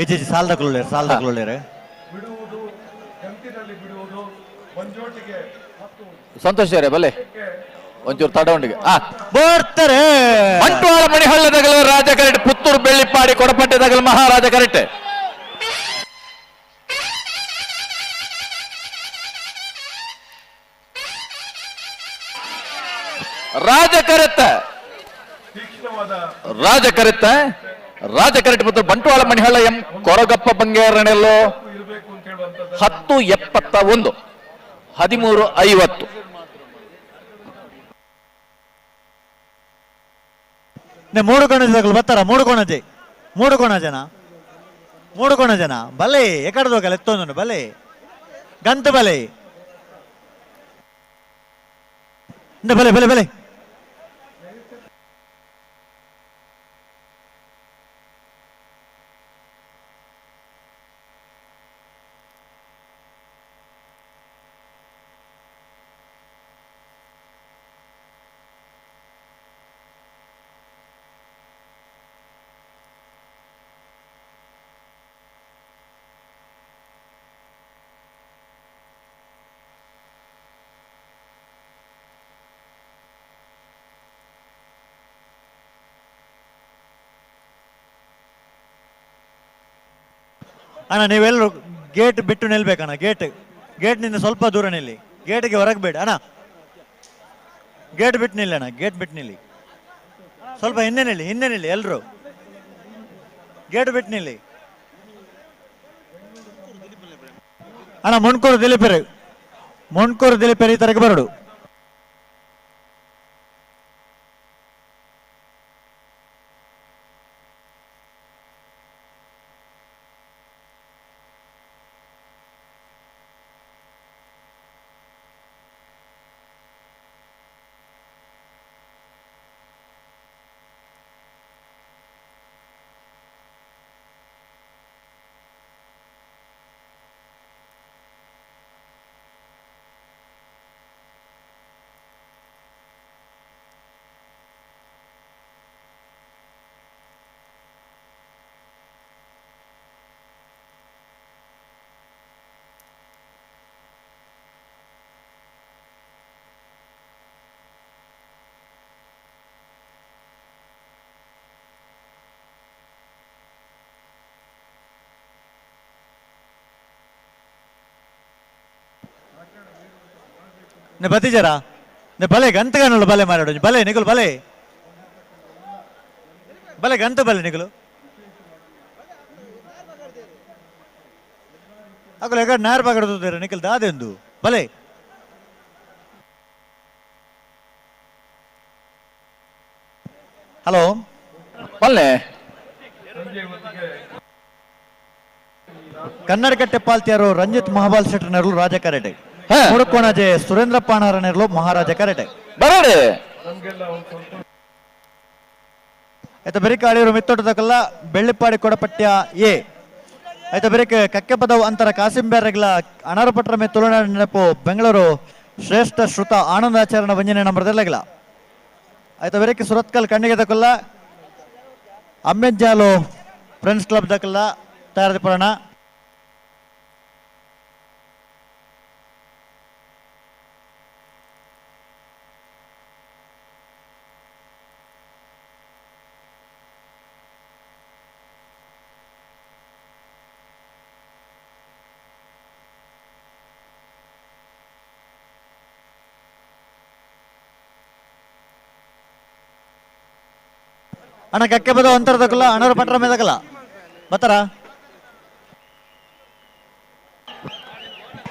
ಈಚೆ ಸಾಲದಕ್ಕುಳ್ಳೇರೆ ಸಂತೋಷ ರೇ ಬಲ್ಲೆ ಒಂಚೂರು ತಡವಂಡಿಗೆ ಬರ್ತಾರೆ ಬಂಟ್ವಾಳ ಮಣಿಹಳ್ಳದಾಗಲು ರಾಜ ಕರೆಕ್ಟ್ ಪುತ್ತೂರು ಬೆಳ್ಳಿಪ್ಪಾಡಿ ಕೊಡಪಟ್ಟೆದಾಗಲು ಮಹಾರಾಜ ಕರೆಕ್ಟ್ ರಾಜ ಕರೆಕ್ಟ್ ಮತ್ತು ಬಂಟ್ವಾಳ ಮಣಿಹಳ್ಳ ಎಂ ಕೊರಗಪ್ಪ ಬಂಗೇರನೆಲ್ಲೋ 10:71 13:50 3 ಕೋಣಜಗಳು ಬರ್ತಾರ 3 ಕೋಣಜನ ಬಲೆ ಎಕಡದೋಗಲ್ಲ ಎತ್ತೊಂದು ಬಲೆ ಗಂತ ಬಲೆ ಬಲೆ ಬಲೆ ಬಲೆ ಅಣ್ಣ ನೀವೆಲ್ಲರೂ ಗೇಟ್ ಬಿಟ್ಟು ನಿಲ್ಬೇಕಣ್ಣ ಗೇಟ್ನಿಂದ ಸ್ವಲ್ಪ ದೂರ ನಿಲ್ಲಿ ಗೇಟ್ಗೆ ಹೊರಗೆ ಬೇಡ ಅಣ್ಣ ಗೇಟ್ ಬಿಟ್ಟು ನಿಲ್ಲಿ ಅಣ್ಣ ಗೇಟ್ ಬಿಟ್ಟು ನಿಲ್ಲಿ ಸ್ವಲ್ಪ ಹಿಂದೆ ನಿಲ್ಲಿ ಎಲ್ಲರೂ ಗೇಟ್ ಬಿಟ್ಟು ನಿಲ್ಲಿ ಅಣ್ಣ ಮೊಣ್ಕೂರು ದಿಲೀಪೆರೆ ಈ ತರಕ್ಕೆ ಬರಡು ನೆ ಬತ್ತಿಜರಾ ನೆ ಬಲೆ ಗಂತಗನಲ್ಲ ಬಲೆ ಮಾರಾಡು ಬಲೆ ನಿಗುಲು ಬಲೆ ಬಲೆ ಗಂತ ಬಲೆ ನಿಗುಲು ಅಗಲ ಎಗಡ್ ನಾರ್ ಬಗಡದು ನಿಖಿಲ್ ದಾದೆಂದು ಬಲೆ ಹಲೋ ಬಲ್ಲೆ ಕನ್ನಡಕಟ್ಟೆ ಪಾಲ್ತಿಯರು ರಂಜಿತ್ ಮಹಾಬಾಲ್ ಶೆಟ್ಟರ್ ನೆರಳು ರಾಜ ಕರೆಟೆ ಮುಡುಕೋಣಜೆ ಸುರೇಂದ್ರ ಪಾಣಾರ ನೆರಳು ಮಹಾರಾಜ ಕರೆಟೆ ಬರಡೆ ಆಯ್ತ ಬೆರಿಕ ಅಳಿಯರು ಮಿತ್ತೋಟದಕಲ್ಲ ಬೆಳ್ಳಿಪ್ಪಾಡಿ ಕೊಡಪಟ್ಯ ಎ ಆಯ್ತ ಬೆರಿಕ ಕಕ್ಕೆ ಪದವು ಅಂತರ ಕಾಸಿಂಬೇರಗ್ಲ ಅಣಾರಪಟ್ರ ಮೇ ತುಲನಾ ನೆನಪು ಬೆಂಗಳೂರು ಶ್ರೇಷ್ಠ ಶ್ರುತ ಆನಂದಾಚರಣ ವಂಜನೆ ನಂಬರ್ದೆಲ್ಲಗಿಲ್ಲ ಆಯ್ತ ಬೆರಿಕ ಸುರತ್ಕಲ್ ಕಣ್ಣಿಗೆ ದಕ್ಕಲ್ಲ ಅಮ್ಮೆಜ್ಜಾಲು ಫ್ರೆಂಡ್ಸ್ ಕ್ಲಬ್ ದಕ್ಕಲ್ಲ ತಯಾರಿ ಪಡೋಣ ಅಣ್ಣ ಕಕ್ಕೆ ಬದ ಅಂತರದಕ್ಕಲ್ಲ ಅಣ್ಣವ್ರ ಪಟ್ರ ಮೇದಕಲ್ಲ ಬತ್ತಾರ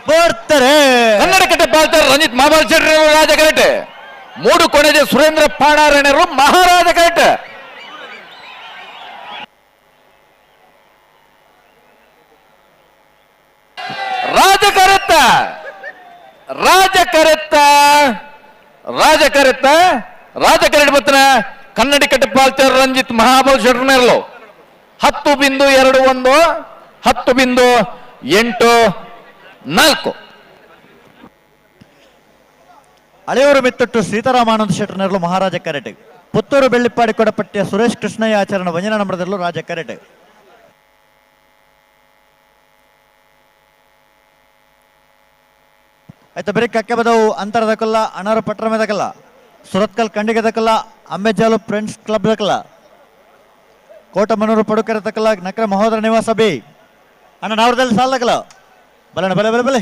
ಬರ್ತಾರೆ ಕನ್ನಡಕಟ್ಟೆ ಪಾಲ್ತಾರೆ ರಂಜಿತ್ ಮಹಾಬಾಲ್ ಶೆಟ್ಟಿ ರಾಜ ಕರೆಟೆ ಮೂಡು ಕೊನೆಜೆ ಸುರೇಂದ್ರ ಪಾಣಾರಣರು ಮಹಾರಾಜ ಕರೆಟೆ ರಾಜ ಕರೆತ್ತ ರಾಜ ಕರೆತ್ತ ರಾಜ ಕರೆತ್ತ ರಾಜ ಕರೆಟ್ ಬತ್ತನ ಕನ್ನಡಕಟ್ಟೆ ಪಾಲ್ತಾರೆ ರಂಜಿತ್ ಮಹಾಬಾಲ್ ಶೆಟ್ಟಿ ನೆರಳು 10.21 10.84 ಹಳೆಯೂರು ಮಿತ್ತಟ್ಟು ಸೀತಾರಾಮಾನಂದ ಶೆಟ್ಟರ್ ನೆರಳು ಮಹಾರಾಜ ಕರೆಟೆ ಪುತ್ತೂರು ಬೆಳ್ಳಿಪ್ಪಾಡಿ ಕೊಡಪಟ್ಯ ಸುರೇಶ್ ಕೃಷ್ಣಯ್ಯ ಆಚರಣ ವಂಜನಾ ನಂಬರದಲ್ಲೂ ರಾಜ ಕರೆಟೆ ಆಯ್ತಾ ಬರೀ ಕಕ್ಕೆ ಬದವು ಅಂತರದಕ್ಕಲ್ಲ ಅಣಾರು ಪಟ್ರ ಮೇದಕಲ್ಲ ಸುರತ್ಕಲ್ ಕಂಡಿಗೆ ದಕ್ಕಲ್ಲ ಅಮ್ಮೆಜಾಲು ಫ್ರೆಂಡ್ಸ್ ಕ್ಲಬ್ ದಕ್ಕಲ್ಲ ಕೋಟಮನೂರು ಪಡುಕೆರೆ ತಕ್ಕಲ್ಲ ನಕರ ಮಹೋದರ ನಿವಾಸ ಬಿ ಅಣ್ಣ ನಾವ್ರದಲ್ಲಿ ಸಾಲ ದಕ್ಕಲ್ಲ ಬಲಣ್ಣ ಬಲೆ ಬಲೆ ಬಲೆ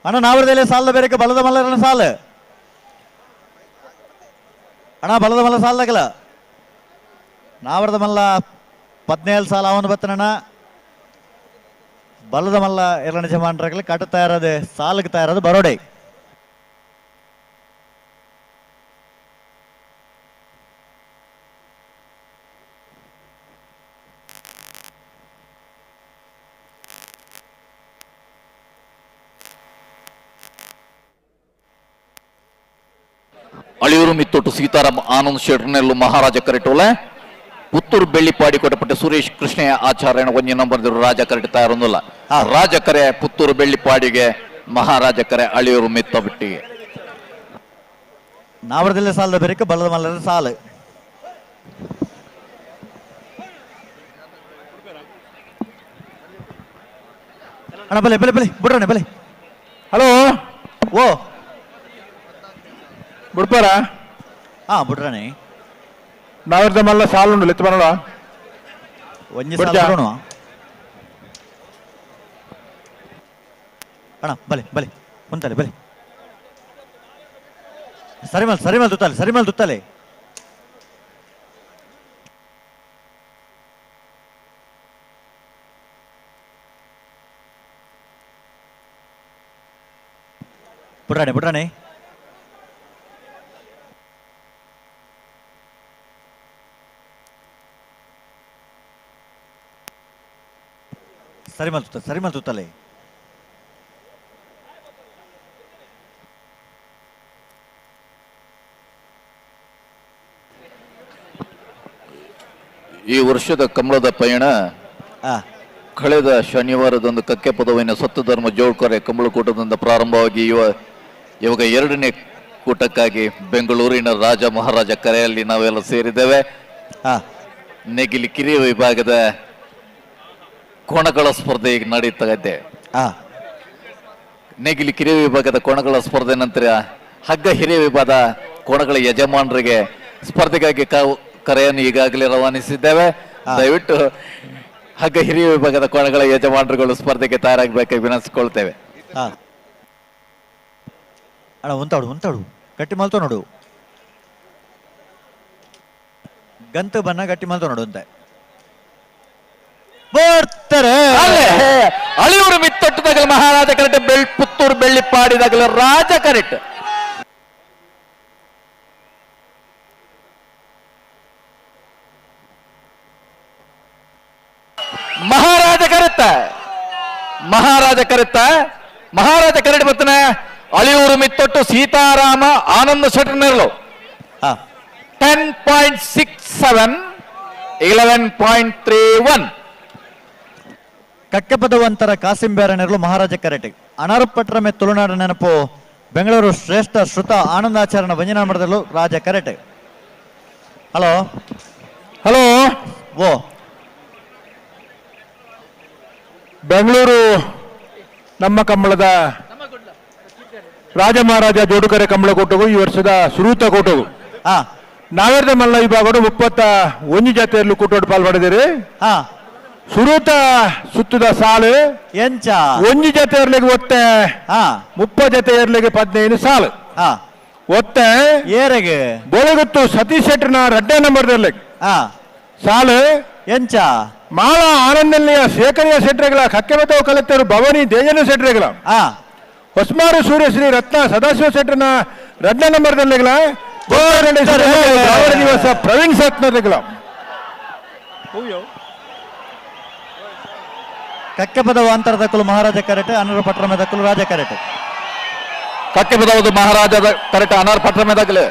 ಅಣ್ಣ ನಾವ್ರದಲ್ಲಿ ಸಾಲದ ಬೇರೆ ಬಲದ ಮಲ್ಲರನ್ನ ಸಾಲ ಅಣ್ಣ ಬಲದ ಮಲ್ಲ ಸಾಲ ದಕ್ಕಲ್ಲ ನಾವ್ರದ ಮಲ್ಲ 17 ಸಾಲ ಅವನು ಬತ್ತನಣ್ಣ ಬಲದ ಮಲ್ಲ ಎರಡನೇ ಜಮಾನ್ರಾಗಲಿ ಕಟ್ಟುತ್ತಾ ಇರೋದು ಸಾಲಗ್ತಾ ಇರೋದು ಬರೋಡೆ ಅಳಿಯೂರು ಮಿತ್ತೊಟ್ಟು ಸೀತಾರಾಮ್ ಆನಂದ್ ಶೆಟ್ಟರ್ನೆಲ್ಲು ಮಹಾರಾಜ ಕರೆಟೋಲೆ ಪುತ್ತೂರು ಬೆಳ್ಳಿಪಾಡಿ ಕೊಟ್ಟಪಟ್ಟ ಸುರೇಶ್ ಕೃಷ್ಣಯ್ಯ ಆಚಾರ್ಯನ ವಂಜಿ ನಂಬರ್ ರಾಜ ಕರೆಟ್ ತಯಾರೊಂದಿಲ್ಲ ರಾಜ ಕರೆ ಪುತ್ತೂರು ಬೆಳ್ಳಿಪಾಡಿಗೆ ಮಹಾರಾಜ ಕರೆ ಅಳಿಯೂರು ಮಿತ್ತ ಬಿಟ್ಟಿಗೆ ನಾವರದಲ್ಲೇ ಸಾಲದ ಬೇರೆ ಬಲದ ಮಲ್ಲದ ಸಾಲು ಅಣ್ಣ ಬಲೆ ಬಲೆ ಬಲೆ ಬಿಡ್ರಣ್ಣ ಬಲೆ ಹಲೋ ಓ ಬಿಡ್ಪಾರ ಹಾ ಬಿಡ್ರಣ್ಣೆ ನಾವ್ರದ ಮಲ್ಲ ಸಾಲು ಉಂಡು ಲೆತ್ತ ಬರೋಣ ಒಂಜಿ ಸಾಲ ಬಿಡೋಣ ಅಣ್ಣ ಬಲೆ ಬಲೆ ಕುಂತಲೆ ಬಲೆ ಸರಿಮಲ್ ತುತ್ತಲೆ ಬಿಡ್ರಾಣೆ ಸರಿಮಲ್ ತುತ್ತಲೆ ಈ ವರ್ಷದ ಕಮಲದ ಪಯಣ ಕಳೆದ ಶನಿವಾರದಂದು ಕಕ್ಕೆ ಪದವಿನ ಸತ್ತು ಧರ್ಮ ಜೋಳ್ಕೊರೆ ಕಂಬಳಕೂಟದಿಂದ ಪ್ರಾರಂಭವಾಗಿ ಇವಾಗ ಎರಡನೇ ಕೂಟಕ್ಕಾಗಿ ಬೆಂಗಳೂರಿನ ರಾಜ ಮಹಾರಾಜ ಕರೆಯಲ್ಲಿ ನಾವೆಲ್ಲ ಸೇರಿದ್ದೇವೆ. ನೆಗಿಲಿ ಕಿರಿಯ ವಿಭಾಗದ ಕೋಣಗಳ ಸ್ಪರ್ಧೆ ಈಗ ನಡೀತಾ ಇದೆ. ನೆಗಿಲಿ ಕಿರಿಯ ವಿಭಾಗದ ಕೋಣಗಳ ಸ್ಪರ್ಧೆ ನಂತರ ಹಗ್ಗ ಹಿರಿಯ ವಿಭಾಗದ ಕೋಣಗಳ ಯಜಮಾನರಿಗೆ ಸ್ಪರ್ಧೆಗಾಗಿ ಕರೆಯನ್ನು ಈಗಾಗಲೇ ರವಾನಿಸಿದ್ದೇವೆ. ದಯವಿಟ್ಟು ಹಗ್ಗ ಹಿರಿಯ ವಿಭಾಗದ ಕೋಣಗಳ ಯಜಮಾನರುಗಳು ಸ್ಪರ್ಧೆಗೆ ತಯಾರಾಗಬೇಕಾಗಿ ವಿನಂತಿಸಿಕೊಳ್ತೇವೆ. ಹಾ ಅಣ್ಣ ಒಂತಾಡು ಗಟ್ಟಿ ಮಲ್ತೋ ನೋಡು, ಗಂತು ಬಣ್ಣ ಗಟ್ಟಿ ಮಲ್ತೋ ನೋಡು ಅಂತ ಬರ್ತಾರೆ. ಅಳಿಯೂರು ಮಿತ್ತೊಟ್ಟದಾಗಲ ಮಹಾರಾಜ ಕರೆಕ್ಟ್, ಪುತ್ತೂರು ಬೆಳ್ಳಿಪ್ಪಾಡಿದಾಗಲ ರಾಜ ಕರೆಕ್ಟ್. ಮಹಾರಾಜ ಕರೆಕ್ಟ್ ಬರ್ತಾನೆ. ಅಳಿಯೂರು ಮಿತ್ತೊಟ್ಟು ಸೀತಾರಾಮ ಆನಂದ ಶೆಟ್ಟರ್ನರ್ಲು 10.67 11.31. ಕಕ್ಕೆಪದವಂತರ ಕಾಸಿಂ ಬೇರನೆರಲು ಮಹಾರಾಜ ಕರೆಟ್. ಅನಾರ್ಪಟ್ರ ಮೆ ತುಳುನಾಡ ನೆನಪು ಬೆಂಗಳೂರು ಶ್ರೇಷ್ಠ ಶ್ರುತ ಆನಂದಾಚಾರ್ಯ ವಂಜನಾ ಮಾಡಿದಲು ರಾಜ ಕರೆಟ್. ಹಲೋ ಓ ಬೆಂಗಳೂರು ನಮ್ಮ ಕಂಬಳದ ರಾಜ ಮಹಾರಾಜ ಜೋಡುಕರೆ ಕಂಬಳ ಕೂಟವು ಈ ವರ್ಷದ ಸುರೂತ ಕೂಟವು ನಾವೇರ್ದ ಮಲ್ಲ ವಿಭಾಗಡು 31 ಜಾತಿಯಲ್ಲೂ ಕೂಟೋಡು ಪಾಲ್ಪಡಿದಿರಿ. ಸುರೂತ ಸುತ್ತದ ಸಾಲು ಎಂಚ 1 ಜೊತೆ ಇರ್ಲಿಕ್ಕೆ ಒತ್ತೆ 30 ಜೊತೆ ಇರ್ಲಿಕ್ಕೆ 15 ಸಾಲು ಒತ್ತೆ ಏರೆಗೆ ಬೋಳಗುತ್ತು ಸತೀಶ್ ಶೆಟ್ಟರ್ನ 2ನೇ ನಂಬರ್ ಇರ್ಲಿಕ್ಕೆ ಸಾಲು ಎಂಚ ಮಾಳ ಆನಂದಲ್ಲಿಯ ಶೇಖರಿಯ ಶೆಟ್ರೆಗಳ ಕಕ್ಕೆಬತ್ತವು ಕಲೆಕ್ಟರ್ ಭವಾನಿ ದೇಜನ ಶೆಟ್ರೆಗಳ ಹೊಸ್ಮಾರು ಸೂರ್ಯಶ್ರೀ ರತ್ನ ಸದಾಶಿವ ಶೆಟ್ಟರ್ನ 2ನೇ ನಂಬರ್ ದಿವಸ ಪ್ರವೀಣ್ ಸತ್ನರ್ಗಳ ಕಕ್ಕೆಪದವ ಅಂತರದಕ್ಕಲು ಮಹಾರಾಜ ಕರೆಟ್, ಅನೂರು ಪಟ್ರಮೆದಕ್ಕಲು ರಾಜ ಕರೆಟ್. ಕಕ್ಕೆಪದವುದು ಮಹಾರಾಜದ ಕರೆಟ್, ಅನೂರು ಪಟ್ರಮೆದಕ್ಕಲು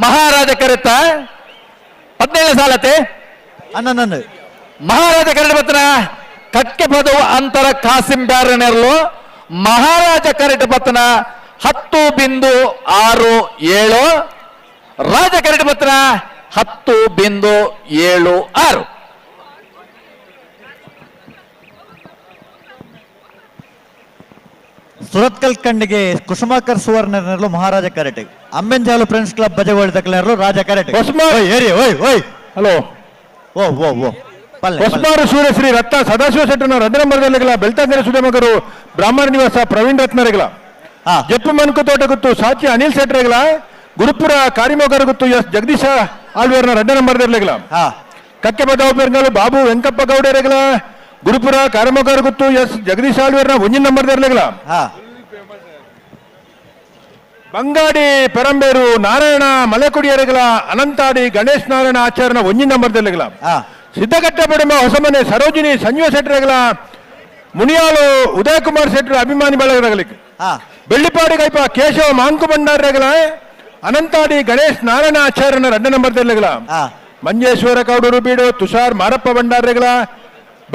ಮಹಾರಾಜ ಕರೆತ 17 ಸಾಲತೆ 11 ಮಹಾರಾಜ ಕರೆಟ್ ಬತ್ತನ. ಕಕ್ಕೆಪದವು ಅಂತರ ಕಾಸಿಂ ಬ್ಯಾರನೆರ್ಲು ಮಹಾರಾಜ ಕರೆಟ್ ಬತ್ತನ 10.67. ರಾಜ ಕರೆಟ್ ಬತ್ತನ 10.76. ಸುರತ್ಕಲ್ ಕಂಡಿಗೆ ಕುಸುಮಾಕರ್ ಸುವರ್ಣನೆರಲು ಮಹಾರಾಜ ಕರೆಟ್. ಅಂಬೆಂಜಾಲು ಫ್ರೆಂಡ್ಸ್ ಕ್ಲಬ್ ಬಜೆಗೋಳಿದಕ್ಕಲೆರಲು ರಾಜ ಕರೆಟ್. ಹಲೋ ಓ ಹೊಸ್ಮಾರು ಸೂರ್ಯಶ್ರೀ ರತ್ನ ಸದಾಶಿವ ಶೆಟ್ಟರ್ನ 2ನೇ ನಂಬರ್ದಲ್ಲಿಗಳ ಬೆಳ್ತಾಂಗರ ಸುಧಮಗರು ಬ್ರಾಹ್ಮಣ ನಿವಾಸ ಪ್ರವೀಣ್ ರತ್ನರಿಗಳ ಜಪ್ಪು ಮನ್ಕು ತೋಟಗುತ್ತು ಸಾಚಿ ಅನಿಲ್ ಶೆಟ್ಟರಿಗಳ ಗುರುಪುರ ಕಾರಿಮೋಗರಗುತ್ತು ಎಸ್ ಜಗದೀಶ ಆಳ್ವೇರ್ನ 2ನೇ ನಂಬರ್ದಲ್ಲಿಗಳ ಕಕ್ಕೆಪದ ಬೆಂಗಾಲು ಬಾಬು ವೆಂಕಪ್ಪ ಗೌಡರಿಗಳ ಗುರುಪುರ ಕಾರಿಮೋಗರಗುತ್ತು ಎಸ್ ಜಗದೀಶ ಆಳ್ವೇರ್ನ 1ನೇ ನಂಬರ್ದಲ್ಲಿಗಳ ಬಂಗಾಡಿ ಪೆರಂಬೇರು ನಾರಾಯಣ ಮಲೆಕುಡಿಯರಿಗಳ ಅನಂತಾಡಿ ಗಣೇಶ್ ನಾರಾಯಣ ಆಚಾರ್ಯನ 1ನೇ ನಂಬರ್ದಲ್ಲಿಗಳ ಸಿದ್ದಗಟ್ಟ ಬಡಿಮ ಹೊಸಮನೆ ಸರೋಜಿನಿ ಸಂಜೀವ ಶೆಟ್ಟರಿಗಳ ಮುನಿಯಾಲು ಉದಯ ಕುಮಾರ್ ಶೆಟ್ಟರ್ ಅಭಿಮಾನಿ ಬಳಗರಗಳಿಗೆ ಬೆಳ್ಳಿಪಾಡಿ ಕೈಪ ಕೇಶವ ಮಾಂಕು ಭಂಡಾರಗಳ ಅನಂತಾಡಿ ಗಣೇಶ್ ನಾರಾಯಣ ಆಚಾರ್ಯನ 2ನೇ ನಂಬರ್ದಲ್ಲಿಗಳ ಮಂಜೇಶ್ವರ ಕೌಡೂರು ಬೀಡು ತುಷಾರ್ ಮಾರಪ್ಪ ಭಂಡಾರಗಳ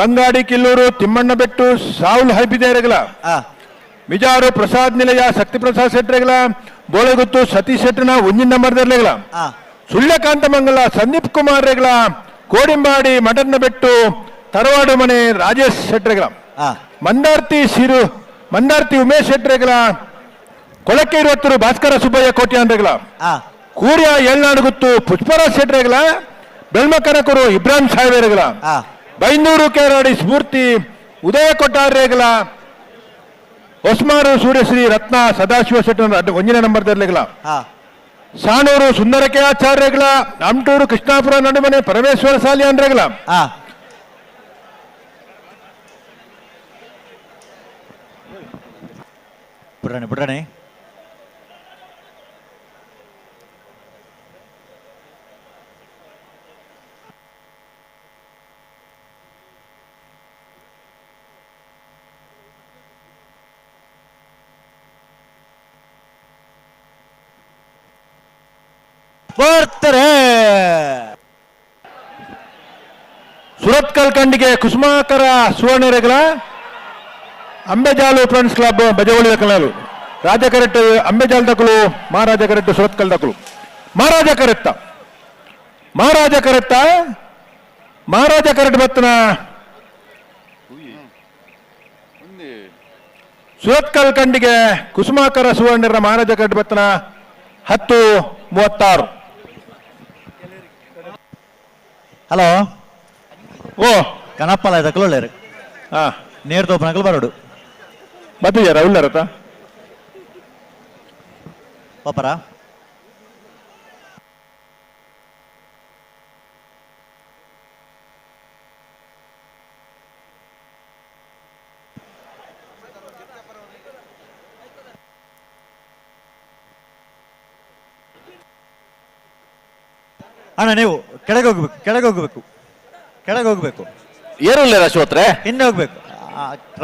ಬಂಗಾಡಿ ಕಿಲ್ಲೂರು ತಿಮ್ಮಣ್ಣ ಬೆಟ್ಟು ಸಾವುಲ್ ಹೈಬಿದೇರಗಳ ಮಿಜಾರು ಪ್ರಸಾದ್ ನಿಲಯ ಶಕ್ತಿ ಪ್ರಸಾದ್ ಶೆಟ್ಟರಿಗಳ ಬೋಳೆಗುತ್ತು ಸತೀಶ್ ಶೆಟ್ಟರ್ನ 1ನೇ ನಂಬರ್ದಲ್ಲಿಗಳ ಸುಳ್ಯಕಾಂತ ಮಂಗಲ ಸಂದೀಪ್ ಕುಮಾರ್ ರೇಗಳ ಕೋಡಿಂಬಾಡಿ ಮಟನ್ನ ಬೆಟ್ಟು ತರವಾಡು ಮನೆ ರಾಜೇಶ್ ಶೆಟ್ಟರಿಗಳ ಮಂದಾರ್ತಿ ಉಮೇಶ್ ಶೆಟ್ಟರಿಗಳ ಕೊಳಕ್ಕೆ 20 ಭಾಸ್ಕರ ಸುಬ್ಬಯ್ಯ ಕೋಟ್ಯಾನ್ರಿಗಳ ಕೂರ್ಯ ಏಳ್ನಾಡುಗುತ್ತು ಪುಷ್ಪರಾಜ್ ಶೆಟ್ಟರಿಗಳ ಬೆಳ್ಮಕನಕೂರು ಇಬ್ರಾಹಿಂ ಸಾಹೇಬರಿಗಳ ಬೈಂದೂರು ಕೇರಾಡಿ ಸ್ಫೂರ್ತಿ ಉದಯ ಕೊಟ್ಟಾರ್ರೇಗಳ ಹೊಸ್ಮಾರು ಸೂರ್ಯಶ್ರೀ ರತ್ನ ಸದಾಶಿವ ಶೆಟ್ಟರ್ 1ನೇ ನಂಬರ್ದಲ್ಲಿಗಳ ಸಾಣೂರು ಸುಂದರಕೆ ಆಚಾರ್ಯಗಳ ಅಮಟೂರು ಕೃಷ್ಣಾಪುರ ನಡುಮನೆ ಪರಮೇಶ್ವರ ಸಾಲಿಯಾನ್ರೆಗಳ ಬಿಡ್ರಣೆ ಬರ್ತಾರೆ. ಸುರತ್ಕಲ್ ಕಂಡಿಗೆ ಕುಸುಮಾಕರ ಸುವರ್ಣರೆಗಳ ಅಂಬೆಜಾಲು ಫ್ರೆಂಡ್ಸ್ ಕ್ಲಬ್ ಬಜವಳಿ ದಕ್ಕಲು ರಾಜ ಕರೆಕ್ಟ್ ಅಂಬೆಜಾಲ್ ದಕ್ಕಲು ಮಹಾರಾಜ ಕರೆಕ್ಟ್ ಸುರತ್ಕಲ್ ದಕ್ಕಲು ಮಹಾರಾಜ ಕರೆಕ್ಟ್ ಬತ್ತನ ಸುರತ್ಕಲ್ ಕಂಡಿಗೆ ಕುಸುಮಾಕರ ಸುವರ್ಣರ ಮಹಾರಾಜ ಕರೆಕ್ಟ್ ಬತ್ತನ 10.36. ಹಲೋ ಕನಪ್ಪಲ ಇದಕ್ಕಲು ಒಳ್ಳೆಯರು ನೇರ್ ತೋಪನಕಲು ಬರೋಡು ಬತ್ತಿದ್ಯಾರ ಉಳ್ಳಾರತ್ತ ಪಾಪರ ಅಣ್ಣ ನೀವು ಕೆಳಗೆ ಹೋಗ್ಬೇಕು ಏರುಲ್ಲ ಅಶ್ವತ್ರೆ ಹಿಂದೆ ಹೋಗ್ಬೇಕು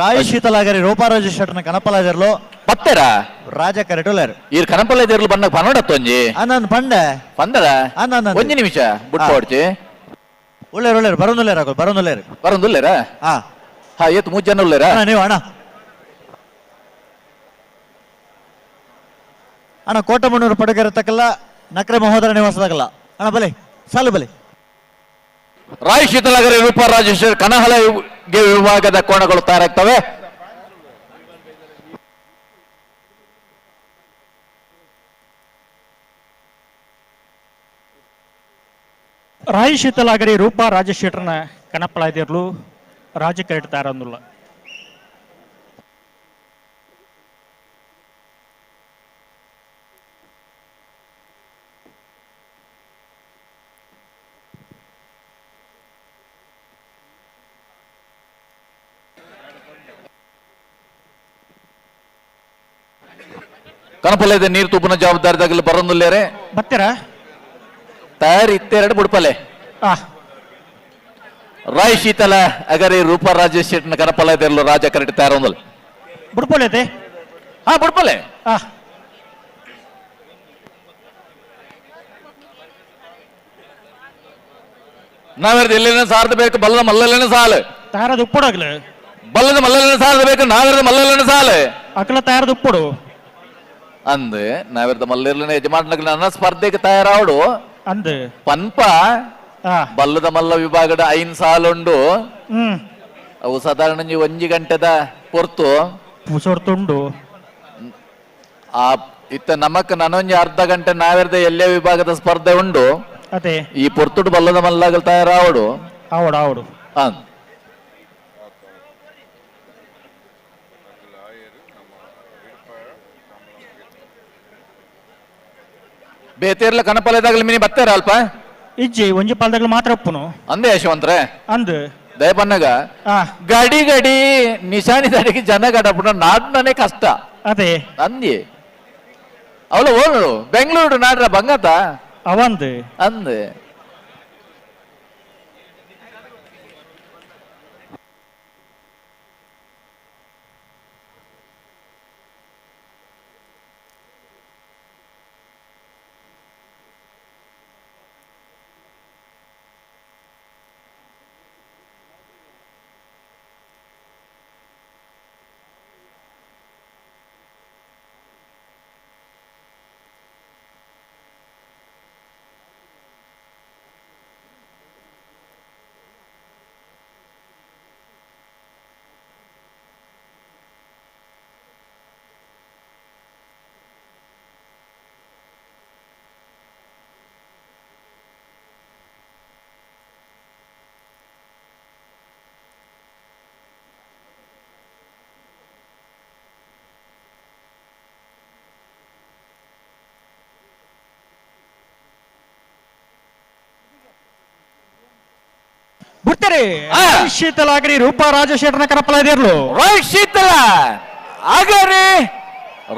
ರಾಯಿ ಶೀತಲಾಗರಿ ರೂಪಾರಾಜ ಶೆಟ್ಟನ ಕನಪಲಾಜರ್ಲು ಪತ್ತೆರ ರಾಜ ಕರೆಟುಲೇರು ಈ ಕನಪಲಾಜರ್ಲು ಬಣ್ಣ ಪನ್ನಡತ್ತೊಂಜಿ ನಾನು ಪಂಡೆ ಪಂದರ ಒಂಜಿ ನಿಮಿಷ ಬುಟ್ಟ ಹೊಡ್ಚಿ ಒಳ್ಳೆಯರು ಬರೋನುಲ್ಲೇರು ಬರೋದುಲ್ಲೇರ ಹಾ ಏತ್ 3 ಜನ ಉಳ್ಳೇರ ನೀವು ಅಣ್ಣ ಕೋಟಮಣ್ಣೂರು ಪಡುಗೆರತಕ್ಕಲ್ಲ ನಕ್ರೆ ಮಹೋದರ ನಿವಾಸದಾಗಲ್ಲ ಅಣ್ಣ ಬಲೆ ಸಾಲು ಬಲೆ ರಾಯ್ ಶೀತಲಗರಿ ರೂಪ ರಾಜೇಶ್ವರ ಕನಹಲಗೆ ವಿಭಾಗದ ಕೋಣಗಳು ತಯಾರಾಗ್ತವೆ ರಾಯಿ ಶೀತಲಾಗರಿ ರೂಪ ರಾಜಶೇಖರನ ಕನಪಲಾಯ್ದಿರ್ಲು ರಾಜಕ್ಕೆ ಇಡ್ತಾರಂದಿಲ್ಲ ಕನಪಲದ ನೀರು ತೂಪನ ಜವಾಬ್ದಾರಿದಾಗಲಿ ಬರೋದಿಲ್ಲೇರೆ ಬರ್ತೀರ ತಯಾರಿ ಇತ್ತೆರಡು ಬುಡ್ಪಲೆ ರಾಯ್ ಶೀತಲ ಅಗರಿ ರೂಪ ರಾಜೇಶ್ ಶೆಟ್ಟನ ಕನಪಲದಲ್ಲೂ ರಾಜ ಕರೆಕ್ಟ್ ತಯಾರೊಂದಲ್ಲ ಬುಡ್ಪೋಲೈತೆ ಬುಡ್ಪಲೆ ನಾವೆರ್ದು ಎಲ್ಲಿನ ಸಾರ್ದ ಬೇಕು ಬಲ್ಲದ ಮಲ್ಲಲ್ಲಿನ ಸಾಲು ತಯಾರದ ಉಪ್ಪುಡಾಗ್ಲ ಬಲ್ಲದ ಮಲ್ಲಲ್ಲಿನ ಸಾರ್ದ ಬೇಕು ನಾವೆರ್ದು ಮಲ್ಲಲ್ಲಿನ ಸಾಲು ಅಕಲ ತಯಾರದ ಉಪ್ಪುಡು ಅಂದ್ ನಾವೆರ್ದು ಮಲ್ಲಿರ್ಲಿನ ಯಜಮಾನಗಳ ನನ್ನ ಸ್ಪರ್ಧೆಗೆ ತಯಾರಾವಡು ಅಂದ್ ಪನ್ಪ ಬಲ್ಲದ ಮಲ್ಲ ವಿಭಾಗದ 5 ಸಾಲುಂಡು ಅವು ಸಾಧಾರಣ ಒಂಜಿ ಗಂಟೆದ ಪೊರ್ತು ಮುಸೋರ್ತುಂಡು ಆ ಇತ್ತ ನಮಕ್ ನನೊಂಜಿ ಅರ್ಧ ಗಂಟೆ ನಾವೆರ್ದ ಎಲ್ಲೇ ವಿಭಾಗದ ಸ್ಪರ್ಧೆ ಉಂಡು ಅದೇ ಈ ಪೊರ್ತುಡು ಬಲ್ಲದ ಮಲ್ಲಗಳು ತಯಾರಾವಡು ಆವಡು ಅಂದ್ ಬೇತೇರ್ಲ ಕನಪಲೆದಾಗಲಿ ಮಿನಿ ಬತ್ತೇರ ಅಲ್ಪ ಇಜ್ಜಿ ಒಂಜಿ ಪಾಲದಾಗಲು ಮಾತ್ರ ಒಪ್ಪುನು ಅಂದೆ ಯಶವಂತ್ರೆ ಅಂದ್ ದಯಪನ್ನಗ ಗಡಿ ಗಡಿ ನಿಶಾನಿ ದಾಡಿಗೆ ಜನ ಗಡಪುಣ ನಾಡ್ನೇ ಕಷ್ಟ ಅದೇ ಅಂದಿ ಅವಳು ಓಡು ಬೆಂಗಳೂರು ನಾಡ್ರ ಬಂಗತ ಅವಂದ್ ಅಂದ್ ಬಿಡ್ತಾರೆ ಶೀತಲಾಗರಿ ರೂಪ ರಾಜಶೇಖರನ ಕನಪಲಾಯ್ದಿರ್ಲು ರಾಯ್ ಶೀತಲ ಅಗರಿ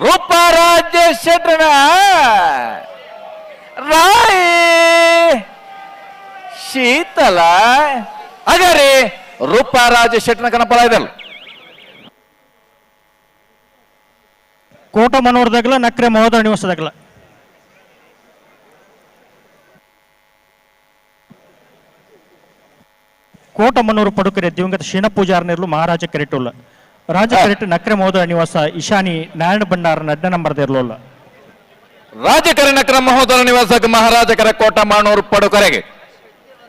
ರೂಪ ರಾಜಶೇಖರನ ರಾಯ್ ಶೀತಲ ಅಗರಿ ರೂಪ ರಾಜಶೇಖರನ ಕನಪಲಾಯ್ದಲ್ ಕೋಟ ಮನೋರ್ದಾಗಲ ನಕ್ರೆ ಮಹೋದರ ನಿವಾಸದಾಗಲ ಕೋಟಮನ್ನೂರು ಪಡುಕರೆ ದಿವಂಗತ ಶೀನಪೂಜಾರನಿರ್ಲು ಮಹಾರಾಜ ಕೆರೆಟುಲ್ಲ ರಾಜ ಕೆರೆಟ್ ನಕ್ರೆ ಮಹೋದಯ ನಿವಾಸ ಇಶಾನಿ ನಾರಾಯಣ ಭಂಡಾರ ಅಡ್ಡ ನಂಬರ್ ಇರ್ಲಿಲ್ಲ ರಾಜಕರ ನಕ್ರ ಮಹೋದರ ನಿವಾಸಕ್ಕೆ ಮಹಾರಾಜಕರ ಕೋಟ ಮಾಣೂರು ಪಡುಕರೆಗೆ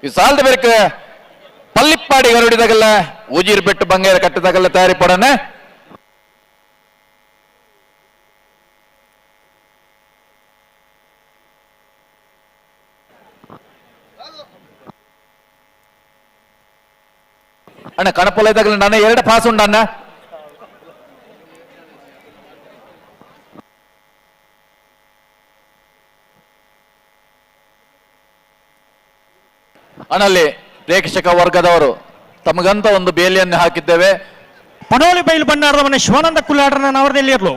ಈ ಸಾಲದ ಬೇರೆ ಪಲ್ಲಿಪ್ಪಾಡಿ ಗರುಡಿದಾಗಲ್ಲ ಉಜಿರ್ ಬೆಟ್ಟು ಬಂಗೇರ ಕಟ್ಟಿದಾಗಲ್ಲ ತಯಾರಿ ಪಡೋಣ ಅಣ್ಣ ಕಣಪೊಲ ಇದ್ದಾಗಲೇ ನಾನು 2 ಪಾಸ್ ಉಂಡ ಅಣ್ಣ. ಅಣ್ಣಲ್ಲಿ ಪ್ರೇಕ್ಷಕ ವರ್ಗದವರು ತಮಗಂತ ಒಂದು ಬೇಲಿಯನ್ನು ಹಾಕಿದ್ದೇವೆ. ಪನೋಲಿ ಬಯಲು ಭಂಡಾರದ ಮನೆ ಶಿವಾನಂದ ಕುಲಾಡ್ರನ ನವರದಲ್ಲಿ ಇರಲು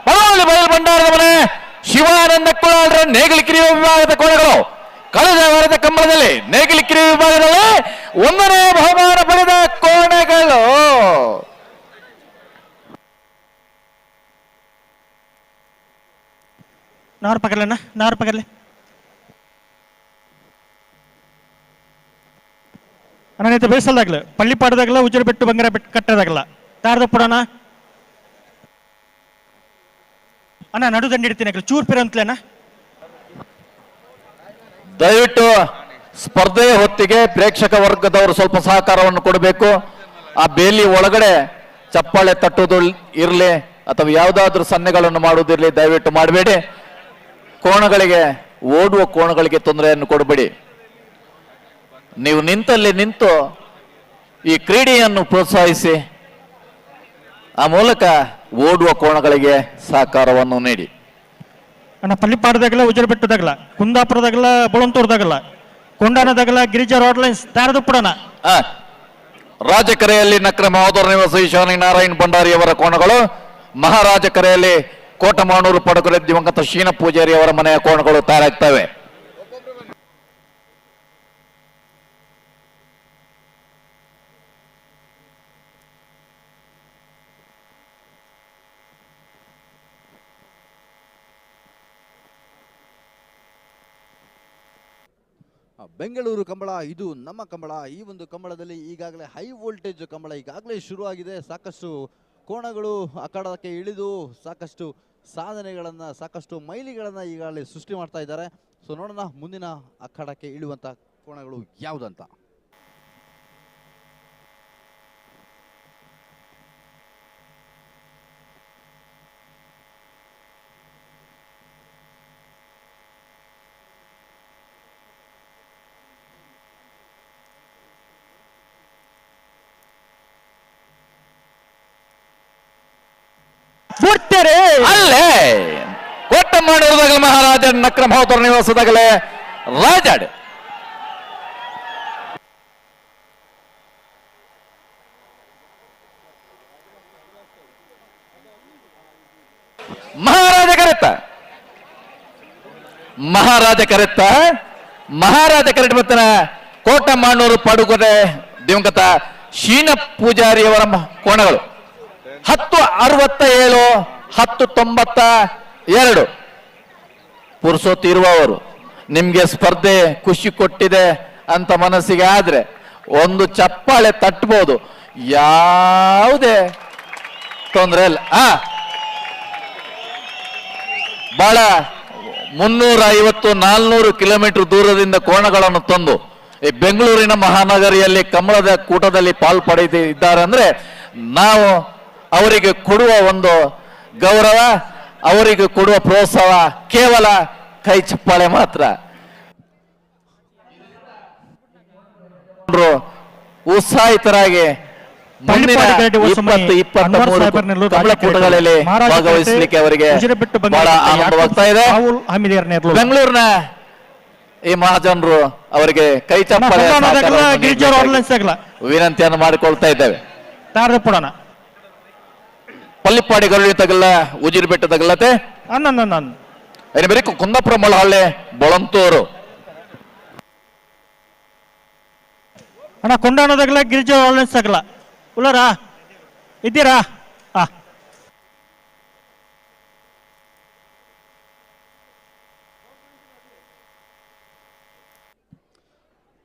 ಪನೋಲಿ ಬಯಲು ಭಂಡಾರದ ಮನೆ ಶಿವಾನಂದ ಕುಲಾಡ್ರ ನೇಗಿಲಿಕಿರಿಯುವ ವಿಭಾಗದ ಕೋಣಗಳು ಕಳೆದ ವಾರದ ಕಂಬಳದಲ್ಲಿ ನೇಗಿಲಿಕಿರಿಯುವ ವಿಭಾಗದಲ್ಲಿ 1ನೇ ಬಹುಮಾನ ಪಡೆದ ಕೋಣಗಳು. ನಾರು ಪಗಲಣ್ಣ ನಾರು ಪಗಲೆ ಅಣ್ಣ ಬೇಸಲ್ದಾಗ್ಲ ಪಳ್ಳಿ ಪಾಡದಾಗಲ್ಲ ಉಜ್ಜರ ಬೆಟ್ಟು ಬಂಗಾರ ಬೆಟ್ಟು ಕಟ್ಟದಾಗಲ್ಲ ತಾರದ ಪುಡಣ ಅಣ್ಣ ನಡು ದಂಡಿ ಇಡ್ತೀನಿ ಚೂರ್ ಪಿರ ಅಂತಲೇನ. ದಯವಿಟ್ಟು ಸ್ಪರ್ಧೆಯ ಹೊತ್ತಿಗೆ ಪ್ರೇಕ್ಷಕ ವರ್ಗದವರು ಸ್ವಲ್ಪ ಸಹಕಾರವನ್ನು ಕೊಡಬೇಕು. ಆ ಬೇಲಿ ಒಳಗಡೆ ಚಪ್ಪಾಳೆ ತಟ್ಟುವುದು ಇರಲಿ ಅಥವಾ ಯಾವುದಾದ್ರೂ ಸನ್ನೆಗಳನ್ನು ಮಾಡುವುದಿರಲಿ, ದಯವಿಟ್ಟು ಮಾಡಬೇಡಿ. ಕೋಣಗಳಿಗೆ ಓಡುವ ಕೋಣಗಳಿಗೆ ತೊಂದರೆಯನ್ನು ಕೊಡಬೇಡಿ. ನೀವು ನಿಂತಲ್ಲಿ ನಿಂತು ಈ ಕ್ರೀಡೆಯನ್ನು ಪ್ರೋತ್ಸಾಹಿಸಿ ಆ ಮೂಲಕ ಓಡುವ ಕೋಣಗಳಿಗೆ ಸಹಕಾರವನ್ನು ನೀಡಿ. ಅಣ್ಣ ಪಳ್ಳಿಪಾಡದಾಗಲ್ಲ ಉಜ್ಜರ ಬೆಟ್ಟದಾಗಲ್ಲ ಕುಂದಾಪುರದಾಗಲ್ಲ ಬೊಳಂತೂರ್ದಾಗಲ್ಲ ಕೊಂಡಾನದಾಗಲ್ಲ ಗಿರಿಜಾ ರೋಡ್ ಲೈನ್ಸ್ ತಾರದ ಪುಡಣ. ರಾಜಕೆರೆಯಲ್ಲಿ ನಕ್ರೆ ಮಹೋದರ ನಿವಾಸ ಈಶಾನಿ ನಾರಾಯಣ್ ಭಂಡಾರಿಯವರ ಕೋಣಗಳು, ಮಹಾರಾಜಕೆರೆಯಲ್ಲಿ ಕೋಟಮಾಣೂರು ಪಡಕರೆ ದಿವಂಗತ ಶೀನ ಪೂಜಾರಿ ಅವರ ಮನೆಯ ಕೋಣಗಳು ತಯಾರಾಗ್ತವೆ. ಬೆಂಗಳೂರು ಕಂಬಳ ಇದು ನಮ್ಮ ಕಂಬಳ. ಈ ಒಂದು ಕಂಬಳದಲ್ಲಿ ಈಗಾಗಲೇ ಹೈ ವೋಲ್ಟೇಜ್ ಕಂಬಳ ಈಗಾಗಲೇ ಶುರುವಾಗಿದೆ. ಸಾಕಷ್ಟು ಕೋಣಗಳು ಅಖಾಡಕ್ಕೆ ಇಳಿದು ಸಾಕಷ್ಟು ಸಾಧನೆಗಳನ್ನು ಸಾಕಷ್ಟು ಮೈಲಿಗಳನ್ನು ಈಗಾಗಲೇ ಸೃಷ್ಟಿ ಮಾಡ್ತಾ ಇದ್ದಾರೆ. ಸೊ ನೋಡೋಣ ಮುಂದಿನ ಅಖಾಡಕ್ಕೆ ಇಳುವಂಥ ಕೋಣಗಳು ಯಾವುದಂತ. ಅಲ್ಲೇ ಕೋಟಮಾಣೂರದಾಗಲೇ ಮಹಾರಾಜ ನಕ್ರ ಮಹೋದರ ನಿವಾಸದಾಗಲೇ ರಾಜಾಡ್ ಮಹಾರಾಜ ಕರೆತ್ತ ಬತ್ತನ ಕೋಟಮಾಣೂರು ಪಡುಕೋಟೆ ದಿವಂಗತ ಶೀನ ಪೂಜಾರಿಯವರ ಕೋಣಗಳು 1067 1092 ಪುರುಷೋತ್ತಿ ಇರುವವರು. ನಿಮ್ಗೆ ಸ್ಪರ್ಧೆ ಖುಷಿ ಕೊಟ್ಟಿದೆ ಅಂತ ಮನಸ್ಸಿಗೆ ಆದ್ರೆ ಒಂದು ಚಪ್ಪಾಳೆ ತಟ್ಟಬಹುದು, ಯಾವುದೇ ತೊಂದರೆ ಇಲ್ಲ. ಬಹಳ 350-400 ಕಿಲೋಮೀಟರ್ ದೂರದಿಂದ ಕೋಣಗಳನ್ನು ತಂದು ಈ ಬೆಂಗಳೂರಿನ ಮಹಾನಗರಿಯಲ್ಲಿ ಕಮಲದ ಕೂಟದಲ್ಲಿ ಪಾಲ್ಪಡೆದಿದ್ದಾರೆ ಅಂದ್ರೆ ನಾವು ಅವರಿಗೆ ಕೊಡುವ ಒಂದು ಗೌರವ, ಅವರಿಗೆ ಕೊಡುವ ಪ್ರೋತ್ಸಾಹ ಕೇವಲ ಕೈ ಚಪ್ಪಾಳೆ ಮಾತ್ರ. ಉತ್ಸಾಹಿತರಾಗಿ ಮುಂದಿನ 20-23 ಕಮಲ ಕೂಟಗಳಲ್ಲಿ ಭಾಗವಹಿಸಲಿಕ್ಕೆ ಅವರಿಗೆ ಬಹಳ ಆನಂದವಾಗ್ತಾ ಇದೆ. ಬೆಂಗಳೂರಿನ ಈ ಮಹಾಜನರು ಅವರಿಗೆ ಕೈ ಚಪ್ಪಾಳೆ ವಿನಂತಿಯನ್ನು ಮಾಡಿಕೊಳ್ತಾ ಇದ್ದೇವೆ. ಪಲ್ಲಿಪ್ಪಾಡಿ ಗರುಳಿ ತಗಲ್ಲ ಉಜಿರು ಬೆಟ್ಟ ತಗಲ್ಲತೆ ಅನ್ನ ಬರೀ ಕುಂದಾಪುರ ಮೊಳಹಳ್ಳಿ ಬೊಳಂತೂರು ಅಣ್ಣ ಕೊಂಡಾಣದಾಗಲ್ಲ ಗಿರಿಜಾ ಆನ್ಲೈನ್ಸ್ ಆಗಲ್ಲ ಉಳ್ಳಾರಾ ಇದ್ದೀರಾ?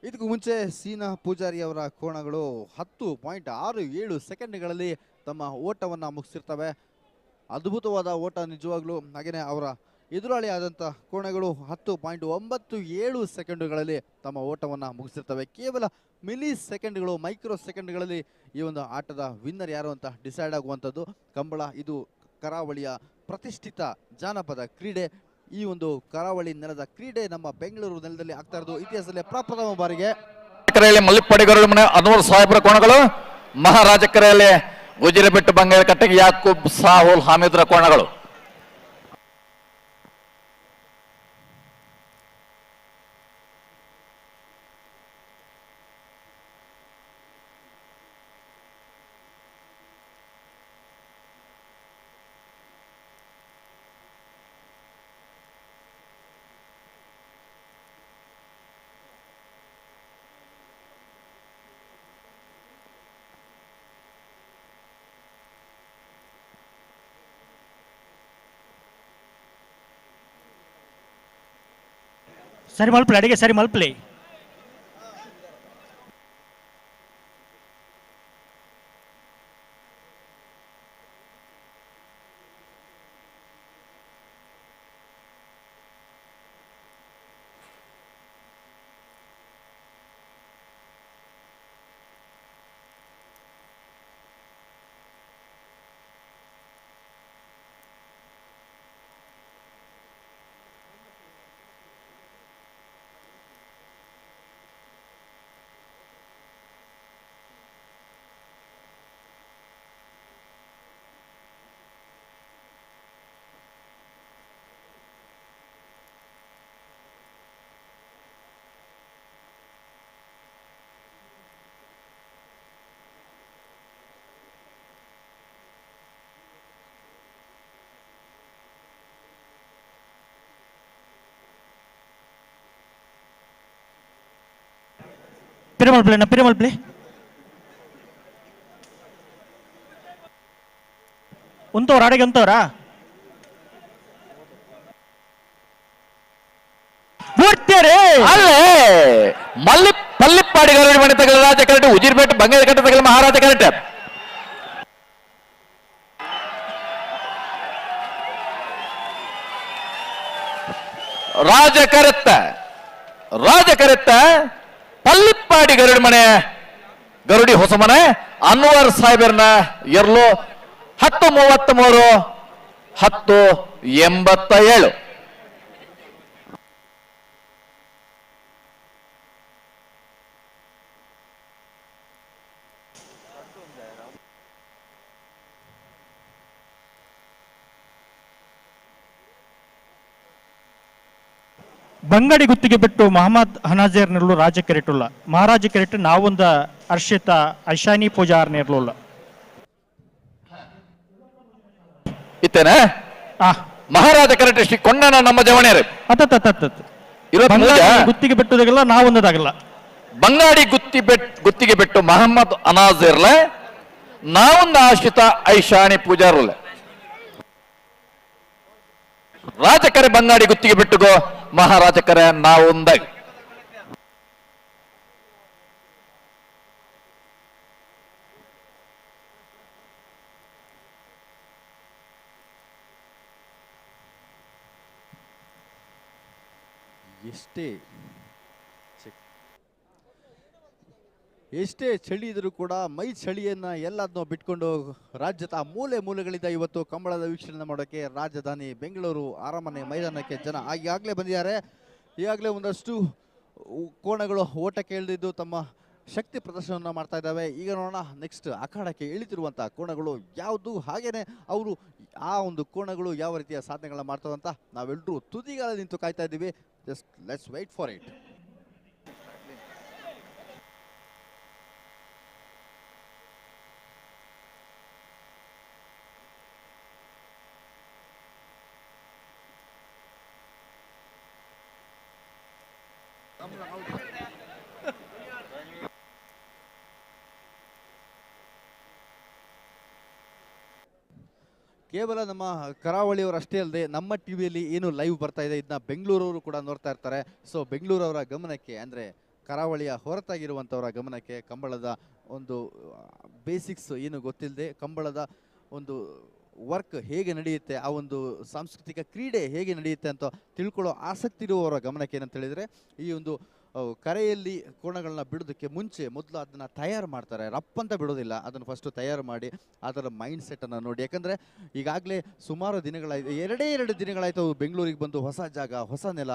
ಇದಕ್ಕೂ ಮುಂಚೆ ಸೀನಾ ಪೂಜಾರಿ ಅವರ ಕೋಣಗಳು 10.67 ಸೆಕೆಂಡ್ಗಳಲ್ಲಿ ತಮ್ಮ ಓಟವನ್ನು ಮುಗಿಸಿರ್ತವೆ. ಅದ್ಭುತವಾದ ಓಟ ನಿಜವಾಗ್ಲೂ. ಹಾಗೆಯೇ ಅವರ ಎದುರಾಳಿ ಆದಂಥ ಕೋಣಗಳು 10.97 ಸೆಕೆಂಡುಗಳಲ್ಲಿ ತಮ್ಮ ಓಟವನ್ನು ಮುಗಿಸಿರ್ತವೆ. ಕೇವಲ ಮಿಲಿ ಸೆಕೆಂಡ್ಗಳು, ಮೈಕ್ರೋ ಸೆಕೆಂಡ್ಗಳಲ್ಲಿ ಈ ಒಂದು ಆಟದ ವಿನ್ನರ್ ಯಾರು ಅಂತ ಡಿಸೈಡ್ ಆಗುವಂಥದ್ದು. ಕಂಬಳ ಇದು ಕರಾವಳಿಯ ಪ್ರತಿಷ್ಠಿತ ಜಾನಪದ ಕ್ರೀಡೆ. ಈ ಒಂದು ಕರಾವಳಿ ನೆಲದ ಕ್ರೀಡೆ ನಮ್ಮ ಬೆಂಗಳೂರು ನೆಲದಲ್ಲಿ ಆಗ್ತಾ ಇರೋದು ಇತಿಹಾಸದಲ್ಲಿ ಪ್ರಪ್ರಥಮ ಬಾರಿಗೆ. ಕೆರೆಯಲ್ಲಿ ಮಲ್ಲಿಪ್ಪಾಡಿ ಗರುಡು ಮನೆ ಅನ್ವರ್ ಸಾಹೇಬ್ರ ಕೋಣಗಳು, ಮಹಾರಾಜ ಕೆರೆಯಲ್ಲಿ ಗುಜಿರಬೆಟ್ಟು ಬಂಗಾರಕಟ್ಟೆಗೆ ಯಾಕೂಬ್ ಸಾಹುಲ್ ಹಾಮಿದ್ರ ಕೋಣಗಳು. ಸರಿ ಮಲ್ಪಲೆ, ಅಡಿಗೆ ಸರಿ ಮಲ್ಪಲೆ. ಪಿರಮಲ್ಪಲೆ ಉಂತವ್ರ ಅಡಿಗೆ ಉಂತವ್ರಾ ಅಲ್ಲೇ ಮಲ್ಲಿಪ್ಪಾಡಿ ಗರುಡಿ ಮನೆ ತಗಲ ರಾಜ ಕರೆಕ್ಟ್, ಉಜಿರ್ಬೇಟ್ ಬಂಗಾರ ಕಟ್ಟ ತಗಲ ಮಹಾರಾಜ ಕರೆಕ್ಟ್. ರಾಜ ಕರೆತ್ತ ಪಲ್ಲಿಪ್ಪಾಡಿ ಗರುಡಿ ಮನೆ ಗರುಡಿ ಹೊಸ ಮನೆ ಅನ್ವರ್ ಸಾಹೇಬರ್ನ ಎರ್ಲು 10:33 10:87. ಬಂಗಡಿ ಗುತ್ತಿಗೆ ಬಿಟ್ಟು ಮೊಹಮ್ಮದ್ ಹನಾಜೇರ್ ನಿರ್ಲು ರಾಜ ಕೆರೆಟುಲ್ಲ ಮಹಾರಾಜ ಕೆರೆಟ್ ನಾವೊಂದ ಅರ್ಷಿತ ಐಶಾನಿ ಪೂಜಾರ್ ನಿರ್ಲುಲ್ಲ ಇತ್ತೇನ ಮಹಾರಾಜ ಕೆರೆಟ್ ಶ್ರೀ ಕೊಂಡನ ನಮ್ಮ ಜವಣಿಯರು ಗುತ್ತಿಗೆ ಬಿಟ್ಟುದಾಗಲ್ಲ ನಾವೊಂದದಾಗಲ್ಲ. ಬಂಗಾಡಿ ಗುತ್ತಿಗೆ ಬಿಟ್ಟು ಮೊಹಮ್ಮದ್ ಅನಾಜೇರ್ಲ ನಾವೊಂದು ಆಶ್ರಿತ ಐಶಾನಿ ಪೂಜಾರುಲ್ಲ ರಾಜಕರೆ ಬಂಗಾಡಿ ಗುತ್ತಿಗೆ ಬಿಟ್ಟುಗೋ ಮಹಾರಾಜಕರೆ ನಾವೊಂದ. ಎಷ್ಟೇ ಚಳಿ ಇದ್ರೂ ಕೂಡ ಮೈ ಚಳಿಯನ್ನ ಎಲ್ಲದನ್ನೂ ಬಿಟ್ಕೊಂಡು ರಾಜ್ಯದ ಮೂಲೆ ಮೂಲೆಗಳಿಂದ ಇವತ್ತು ಕಂಬಳದ ವೀಕ್ಷಣೆ ಮಾಡೋಕ್ಕೆ ರಾಜಧಾನಿ ಬೆಂಗಳೂರು ಅರಮನೆ ಮೈದಾನಕ್ಕೆ ಜನ ಈಗಾಗಲೇ ಬಂದಿದ್ದಾರೆ. ಈಗಾಗಲೇ ಒಂದಷ್ಟು ಕೋಣಗಳು ಓಟಕ್ಕೆ ಇಳಿದಿದ್ದು ತಮ್ಮ ಶಕ್ತಿ ಪ್ರದರ್ಶನವನ್ನು ಮಾಡ್ತಾ ಇದ್ದಾವೆ. ಈಗ ನೋಡೋಣ ನೆಕ್ಸ್ಟ್ ಅಖಾಡಕ್ಕೆ ಇಳಿತಿರುವಂಥ ಕೋಣಗಳು ಯಾವುದು, ಹಾಗೇನೆ ಅವರು ಆ ಒಂದು ಕೋಣಗಳು ಯಾವ ರೀತಿಯ ಸಾಧನೆಗಳನ್ನ ಮಾಡ್ತವೆ ಅಂತ ನಾವೆಲ್ಲರೂ ತುದಿಗಾಲ ನಿಂತು ಕಾಯ್ತಾ ಇದ್ದೀವಿ. Just let's wait for it. ಕೇವಲ ನಮ್ಮ ಕರಾವಳಿಯವರು ಅಷ್ಟೇ ಅಲ್ಲದೆ ನಮ್ಮ ಟಿವಿಯಲ್ಲಿ ಏನು ಲೈವ್ ಬರ್ತಾ ಇದೆ ಇದನ್ನ ಬೆಂಗಳೂರವರು ಕೂಡ ನೋಡ್ತಾ ಇರ್ತಾರೆ. ಸೊ ಬೆಂಗಳೂರವರ ಗಮನಕ್ಕೆ ಅಂದರೆ ಕರಾವಳಿಯ ಹೊರತಾಗಿರುವಂಥವರ ಗಮನಕ್ಕೆ ಕಂಬಳದ ಒಂದು ಬೇಸಿಕ್ಸ್ ಏನು ಗೊತ್ತಿಲ್ಲದೆ ಕಂಬಳದ ಒಂದು ವರ್ಕ್ ಹೇಗೆ ನಡೆಯುತ್ತೆ, ಆ ಒಂದು ಸಾಂಸ್ಕೃತಿಕ ಕ್ರೀಡೆ ಹೇಗೆ ನಡೆಯುತ್ತೆ ಅಂತ ತಿಳ್ಕೊಳ್ಳೋ ಆಸಕ್ತಿ ಇರುವವರ ಗಮನಕ್ಕೆ ಏನಂತ ಹೇಳಿದರೆ ಈ ಒಂದು ಕರೆಯಲ್ಲಿ ಕೋಣಗಳನ್ನ ಬಿಡೋದಕ್ಕೆ ಮುಂಚೆ ಮೊದಲು ಅದನ್ನು ತಯಾರು ಮಾಡ್ತಾರೆ. ರಪ್ಪಂತ ಬಿಡೋದಿಲ್ಲ, ಅದನ್ನು ಫಸ್ಟು ತಯಾರು ಮಾಡಿ ಅದರ ಮೈಂಡ್ ಸೆಟ್ಟನ್ನು ನೋಡಿ. ಯಾಕಂದರೆ ಈಗಾಗಲೇ ಸುಮಾರು ದಿನಗಳಾಯಿತು, ಎರಡೇ 2 ದಿನಗಳಾಯಿತು ಬೆಂಗಳೂರಿಗೆ ಬಂದು ಹೊಸ ಜಾಗ ಹೊಸ ನೆಲ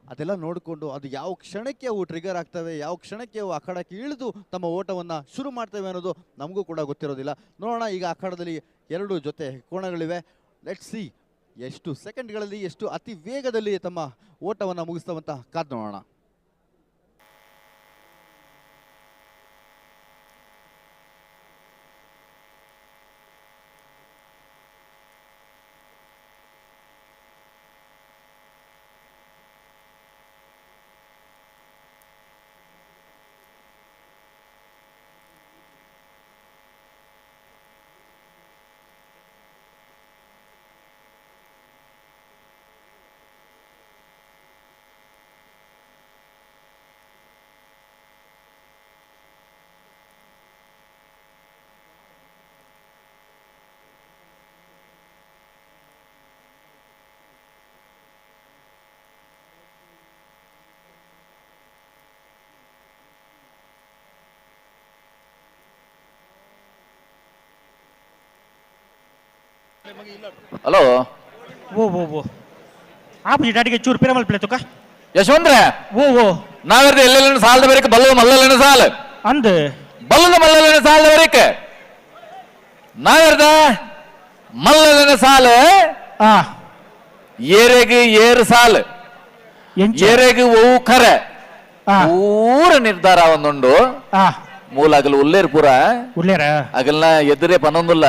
ಅದೆಲ್ಲ ನೋಡಿಕೊಂಡು ಅದು ಯಾವ ಕ್ಷಣಕ್ಕೆ ಅವು ಟ್ರಿಗರ್ ಆಗ್ತವೆ, ಯಾವ ಕ್ಷಣಕ್ಕೆ ಅವು ಅಖಾಡಕ್ಕೆ ಇಳಿದು ತಮ್ಮ ಓಟವನ್ನು ಶುರು ಮಾಡ್ತೇವೆ ಅನ್ನೋದು ನಮಗೂ ಕೂಡ ಗೊತ್ತಿರೋದಿಲ್ಲ. ನೋಡೋಣ, ಈಗ ಅಖಾಡದಲ್ಲಿ 2 ಜೊತೆ ಕೋಣಗಳಿವೆ. ಲೆಟ್ಸ್ ಸಿ ಎಷ್ಟು ಸೆಕೆಂಡ್ಗಳಲ್ಲಿ, ಎಷ್ಟು ಅತಿ ವೇಗದಲ್ಲಿ ತಮ್ಮ ಓಟವನ್ನು ಮುಗಿಸ್ತವಂತ ಕಾದು ನೋಡೋಣ. ಹಲೋ ಓ ಓ ಓ ಆಪೋಸಿಟ್ ಅಡಿಗೆ ಚೂರು ಪಿರಮಲ್ ಪ್ಲೇ ತುಕ ಯಶವಂತ್ರ ಓ ಓ ನಾವಿರ್ದು ಎಲ್ಲೆಲ್ಲ ಸಾಲದ ಬರೀಕ ಬಲ್ಲದ ಮಲ್ಲಲ್ಲಿನ ಸಾಲ ಅಂದ ಬಲ್ಲದ ಮಲ್ಲಲ್ಲಿನ ಸಾಲದ ಬರೀಕ ನಾವಿರ್ದ ಮಲ್ಲಲ್ಲಿನ ಸಾಲ ಏರೆಗೆ ಏರು ಸಾಲ ಏರೆಗೆ ಓವು ಖರ ಪೂರ ನಿರ್ಧಾರ ಒಂದುಂಡು ಮೂಲ ಅಗಲು ಉಲ್ಲೇರ್ ಪೂರ ಉಲ್ಲೇರ ಅಗಲ್ನ ಎದುರೇ ಪನ್ನೊಂದುಲ್ಲ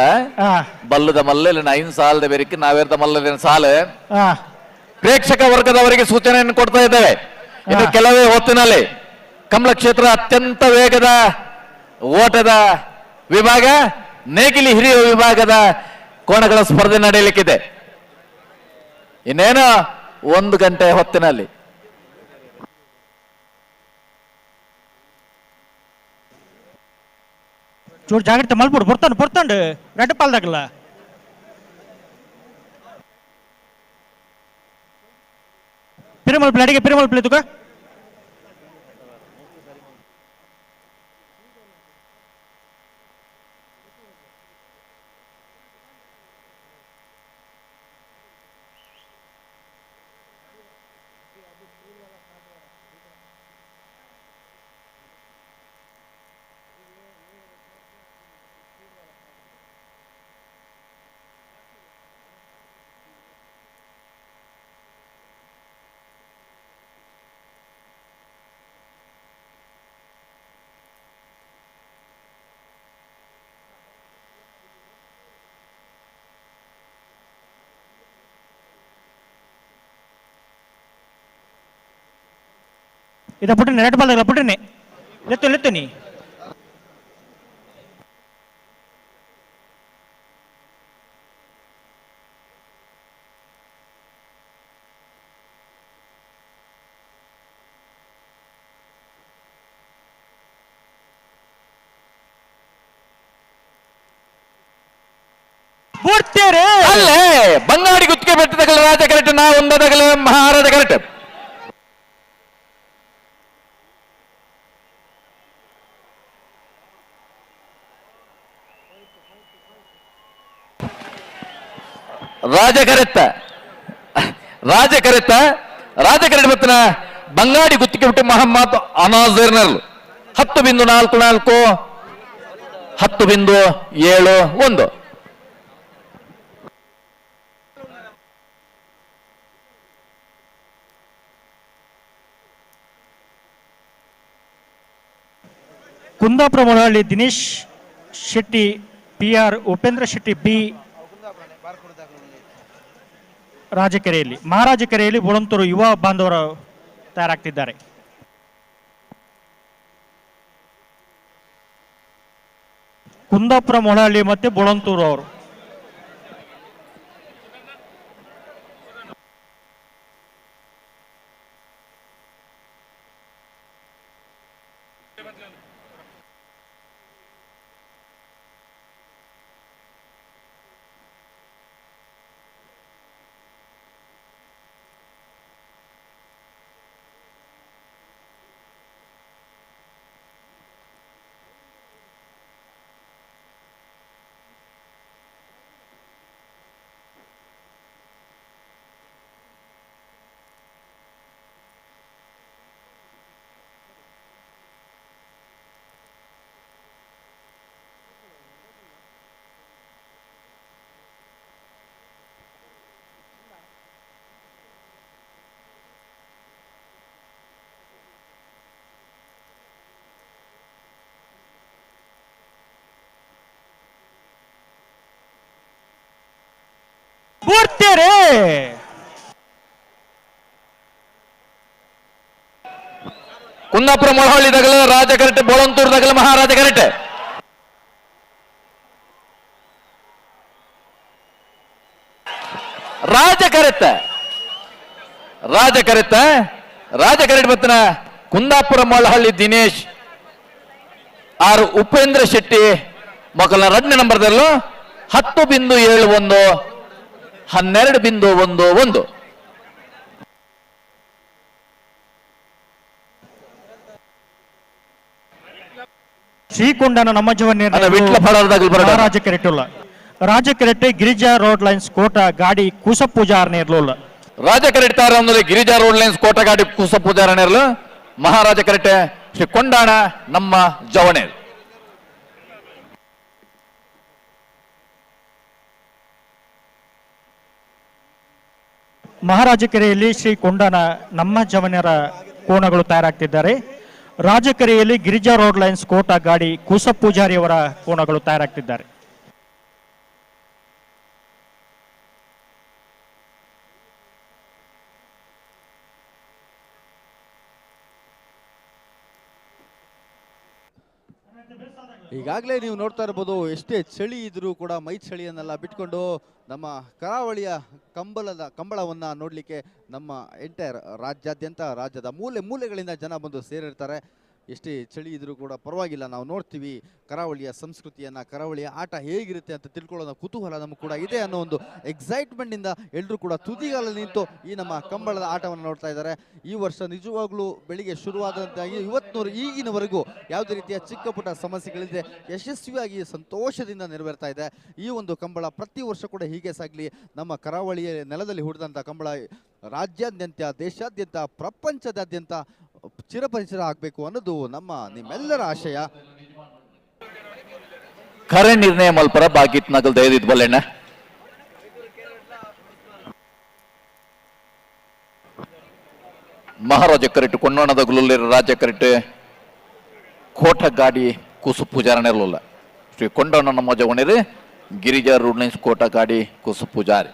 ಬಲ್ಲದ ಮಲ್ಲಲಿನ 5 ಸಾಲದ ಬೆರಕೆ ನಾವೇರ್ದ ಮಲ್ಲಲಿನ ಸಾಲ ಪ್ರೇಕ್ಷಕ ವರ್ಗದವರಿಗೆ ಸೂಚನೆಯನ್ನು ಕೊಡ್ತಾ ಇದ್ದೇವೆ. ಇನ್ನು ಕೆಲವೇ ಹೊತ್ತಿನಲ್ಲಿ ಕಮಲ ಕ್ಷೇತ್ರ ಅತ್ಯಂತ ವೇಗದ ಓಟದ ವಿಭಾಗ, ನೇಗಿಲಿ ಹಿರಿಯ ವಿಭಾಗದ ಕೋಣಗಳ ಸ್ಪರ್ಧೆ ನಡೆಯಲಿಕ್ಕಿದೆ. ಇನ್ನೇನು 1 ಗಂಟೆ ಹೊತ್ತಿನಲ್ಲಿ ಚೂರು ಜಾಗ್ರತೆ ಮಲ್ಬಿಡು, ಬರ್ತಾಂಡು ರೆಡ್ ಪಾಲ್ದಾಗಲ್ಲ ಪಿರಮಲ್ ಪ್ಲೇ ಅಡಿಗೆ ಪಿರಮಲ್ ಪ್ಲೇ ತುಕ ಇದ ಪುಟ್ಟಿನಿ ರೆಡ್ ಬಾಲ್ ಪುಟ್ಟಿನಿ ಲೆತ್ತು ನೀ ಅಲ್ಲೇ ಬಂಗಾಡಿ ಗುತ್ತಿಗೆ ಬೆಟ್ಟದಗಲ ರಾಜ ಕರೆಕ್ಟ್ ನಾ ಒಂದದಗಲ ಮಹಾರಾಜ ಕರೆಕ್ಟ್ ರಾಜಕರೆಟ್ ಬತ್ತನ ಬಂಗಾಡಿ ಗುತ್ತಿಗೆ ಬಿಟ್ಟು ಮಹಮ್ಮದ್ ಅನಾಜರ್ನರ್ 10.44 10.71 ಕುಂದಾಪುರ ಮೊಳಹಳ್ಳಿ ದಿನೇಶ್ ಶೆಟ್ಟಿ PR, ಉಪೇಂದ್ರ ಶೆಟ್ಟಿ B ರಾಜಕೆರೆಯಲ್ಲಿ, ಮಹಾರಾಜಕೆರೆಯಲ್ಲಿ ಬುಳಂತೂರು ಯುವ ಬಾಂಧವರು ತಯಾರಾಗ್ತಿದ್ದಾರೆ. ಕುಂದಾಪುರ ಮೊಳಹಳ್ಳಿ ಮತ್ತೆ ಬುಳಂತೂರು ಅವರು ಬುಡ್ತೀರಿ ಕುಂದಾಪುರ ಮೊಳಹಳ್ಳಿ ದಗಲ ರಾಜ ಕರೆಕ್ಟ್ ಬೋಳಂತೂರು ದಗಲ ಮಹಾರಾಜ ಕರೆಕ್ಟ್ ರಾಜ ಕರೆಕ್ಟ್ ಬತ್ತನ ಕುಂದಾಪುರ ಮೊಳಹಳ್ಳಿ ದಿನೇಶ್ ಆರು ಉಪೇಂದ್ರ ಶೆಟ್ಟಿ ಮಕ್ಕಳ 2ನೇ ನಂಬರ್ದಲ್ಲೂ 10.71 12.11 ಶ್ರೀಕೊಂಡನ ನಮ್ಮ ರಾಜ ಕೆರೆಟ್ಟುಲ್ಲ ರಾಜ ಕೆರೆಟ್ಟೆ ಗಿರಿಜಾ ರೋಡ್ ಲೈನ್ಸ್ ಕೋಟ ಗಾಡಿ ಕುಸ ಪೂಜಾರನೇ ಇರ್ಲಿಲ್ಲ ರಾಜ ಕರೆಕ್ಟಾರ ಅಂದ್ರೆ ಗಿರಿಜಾ ರೋಡ್ ಲೈನ್ಸ್ ಕೋಟ ಗಾಡಿ ಕುಸ ಪೂಜಾರನೇ ಇರಲು ಮಹಾರಾಜ ಕರೆಕ್ಟೆ ಶ್ರೀ ಕೊಂಡಾಣ ನಮ್ಮ ಜವಣೆ ಮಹಾರಾಜ ಕೆರೆಯಲ್ಲಿ ಶ್ರೀ ಕೊಂಡನ ನಮ್ಮ ಜವನರ ಕೋಣಗಳು ತಯಾರಾಗ್ತಿದ್ದಾರೆ ರಾಜಕೆರೆಯಲ್ಲಿ ಗಿರಿಜಾ ರೋಡ್ ಲೈನ್ಸ್ ಕೋಟ ಗಾಡಿ ಕುಸ ಪೂಜಾರಿಯವರ ಕೋಣಗಳು ತಯಾರಾಗ್ತಿದ್ದಾರೆ ಈಗಾಗಲೇ ನೀವು ನೋಡ್ತಾ ಇರ್ಬೋದು ಎಷ್ಟೇ ಚಳಿ ಇದ್ರೂ ಕೂಡ ಮೈ ಚಳಿಯನ್ನೆಲ್ಲ ಬಿಟ್ಕೊಂಡು ನಮ್ಮ ಕರಾವಳಿಯ ಕಂಬಳವನ್ನು ನೋಡಲಿಕ್ಕೆ ನಮ್ಮ ಎಂಟೈರ್ ರಾಜ್ಯದ ಮೂಲೆ ಮೂಲೆಗಳಿಂದ ಜನ ಬಂದು ಸೇರಿರ್ತಾರೆ. ಎಷ್ಟೇ ಚಳಿ ಇದ್ರೂ ಕೂಡ ಪರವಾಗಿಲ್ಲ, ನಾವು ನೋಡ್ತೀವಿ ಕರಾವಳಿಯ ಸಂಸ್ಕೃತಿಯನ್ನು, ಕರಾವಳಿಯ ಆಟ ಹೇಗಿರುತ್ತೆ ಅಂತ ತಿಳ್ಕೊಳ್ಳೋ ಕುತೂಹಲ ನಮಗೆ ಕೂಡ ಇದೆ ಅನ್ನೋ ಒಂದು ಎಕ್ಸೈಟ್ಮೆಂಟಿಂದ ಎಲ್ಲರೂ ಕೂಡ ತುದಿಗಾಲಲ್ಲಿ ನಿಂತು ಈ ನಮ್ಮ ಕಂಬಳದ ಆಟವನ್ನು ನೋಡ್ತಾ ಇದ್ದಾರೆ. ಈ ವರ್ಷ ನಿಜವಾಗ್ಲೂ ಬೆಳಿಗ್ಗೆ ಶುರುವಾದಂಥ ಈಗಿನವರೆಗೂ ಯಾವುದೇ ರೀತಿಯ ಚಿಕ್ಕ ಪುಟ್ಟ ಸಮಸ್ಯೆಗಳಿದೆ ಯಶಸ್ವಿಯಾಗಿ ಸಂತೋಷದಿಂದ ನೆರವೇರ್ತಾ ಇದೆ. ಈ ಒಂದು ಕಂಬಳ ಪ್ರತಿ ವರ್ಷ ಕೂಡ ಹೀಗೆ ಸಾಗಲಿ. ನಮ್ಮ ಕರಾವಳಿಯ ನೆಲದಲ್ಲಿ ಹುಟ್ಟಿದಂಥ ಕಂಬಳ ರಾಜ್ಯಾದ್ಯಂತ, ದೇಶಾದ್ಯಂತ, ಪ್ರಪಂಚದಾದ್ಯಂತ ಚಿರಪರಿಚಿತ ಆಗಬೇಕು ಅನ್ನೋದು ನಿಮ್ಮೆಲ್ಲರ ಆಶಯ. ಖರೆ ನಿರ್ಣಯ ಮಲ್ಪರ ಬಾಗಿತ್ ನಗಲ್ ದಯದಿದ್ ಬಲ್ಲೆಣ್ಣ ಮಹಾರಾಜ ಕರೆಕ್ಟ್ ಕೊಂಡೋಣದ ಗುಲ್ಲೂರಿನ ರಾಜ ಕರೆಕ್ಟ್ ಕೋಟ ಗಾಡಿ ಕುಸು ಪೂಜಾರನೇ ಇರಲಿಲ್ಲ. ಶ್ರೀ ಕೊಂಡೋಣ ನಮ್ಮ ಜವಣಿರಿ ಗಿರಿಜಾ ರೋಡ್ ಲೈನ್ಸ್ ಕೋಟ ಗಾಡಿ ಕುಸು ಪೂಜಾರಿ.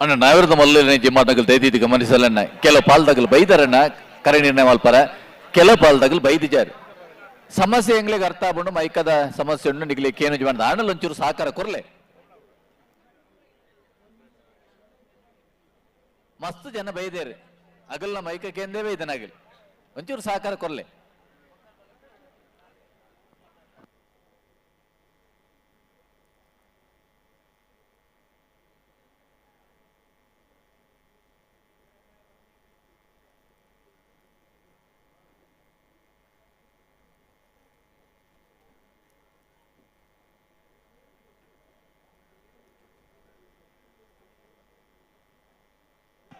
ಅಣ್ಣ ನಾವಿರದ ಮಲ್ಲ ಜಿಮ್ಮಾಟಗಳು ದೈದಿದ್ದು ಗಮನಿಸಲಣ್ಣ ಕೆಲವು ಪಾಲ್ದಾಗಲು ಬೈದಾರಣ್ಣ ಕರೆ ನಿರ್ಣಯ ಮಲ್ಪರ ಕೆಲವು ಪಾಲ್ದಾಗಲು ಬೈದಿದ್ದಾರೆ. ಸಮಸ್ಯೆ ಎಂಗ್ಲಿಗೆ ಅರ್ಥ ಆಗ್ಬಿಟ್ಟು ಮೈಕದ ಸಮಸ್ಯೆ ಉಂಡು ನಿಗ್ಲಿಕ್ಕೆ ಏನು ಜೀವನ ಆಣಲ್ ಒಂಚೂರು ಸಹಕಾರ ಕೊರ್ಲೆ. ಮಸ್ತ್ ಜನ ಬೈದೇರಿ ಅಗಲ್ನ ಮೈಕಕ್ಕೆ ಎಂದೇ ಬೈದನಾಗಲಿ ಒಂಚೂರು ಸಹಕಾರ ಕೊರ್ಲೆ.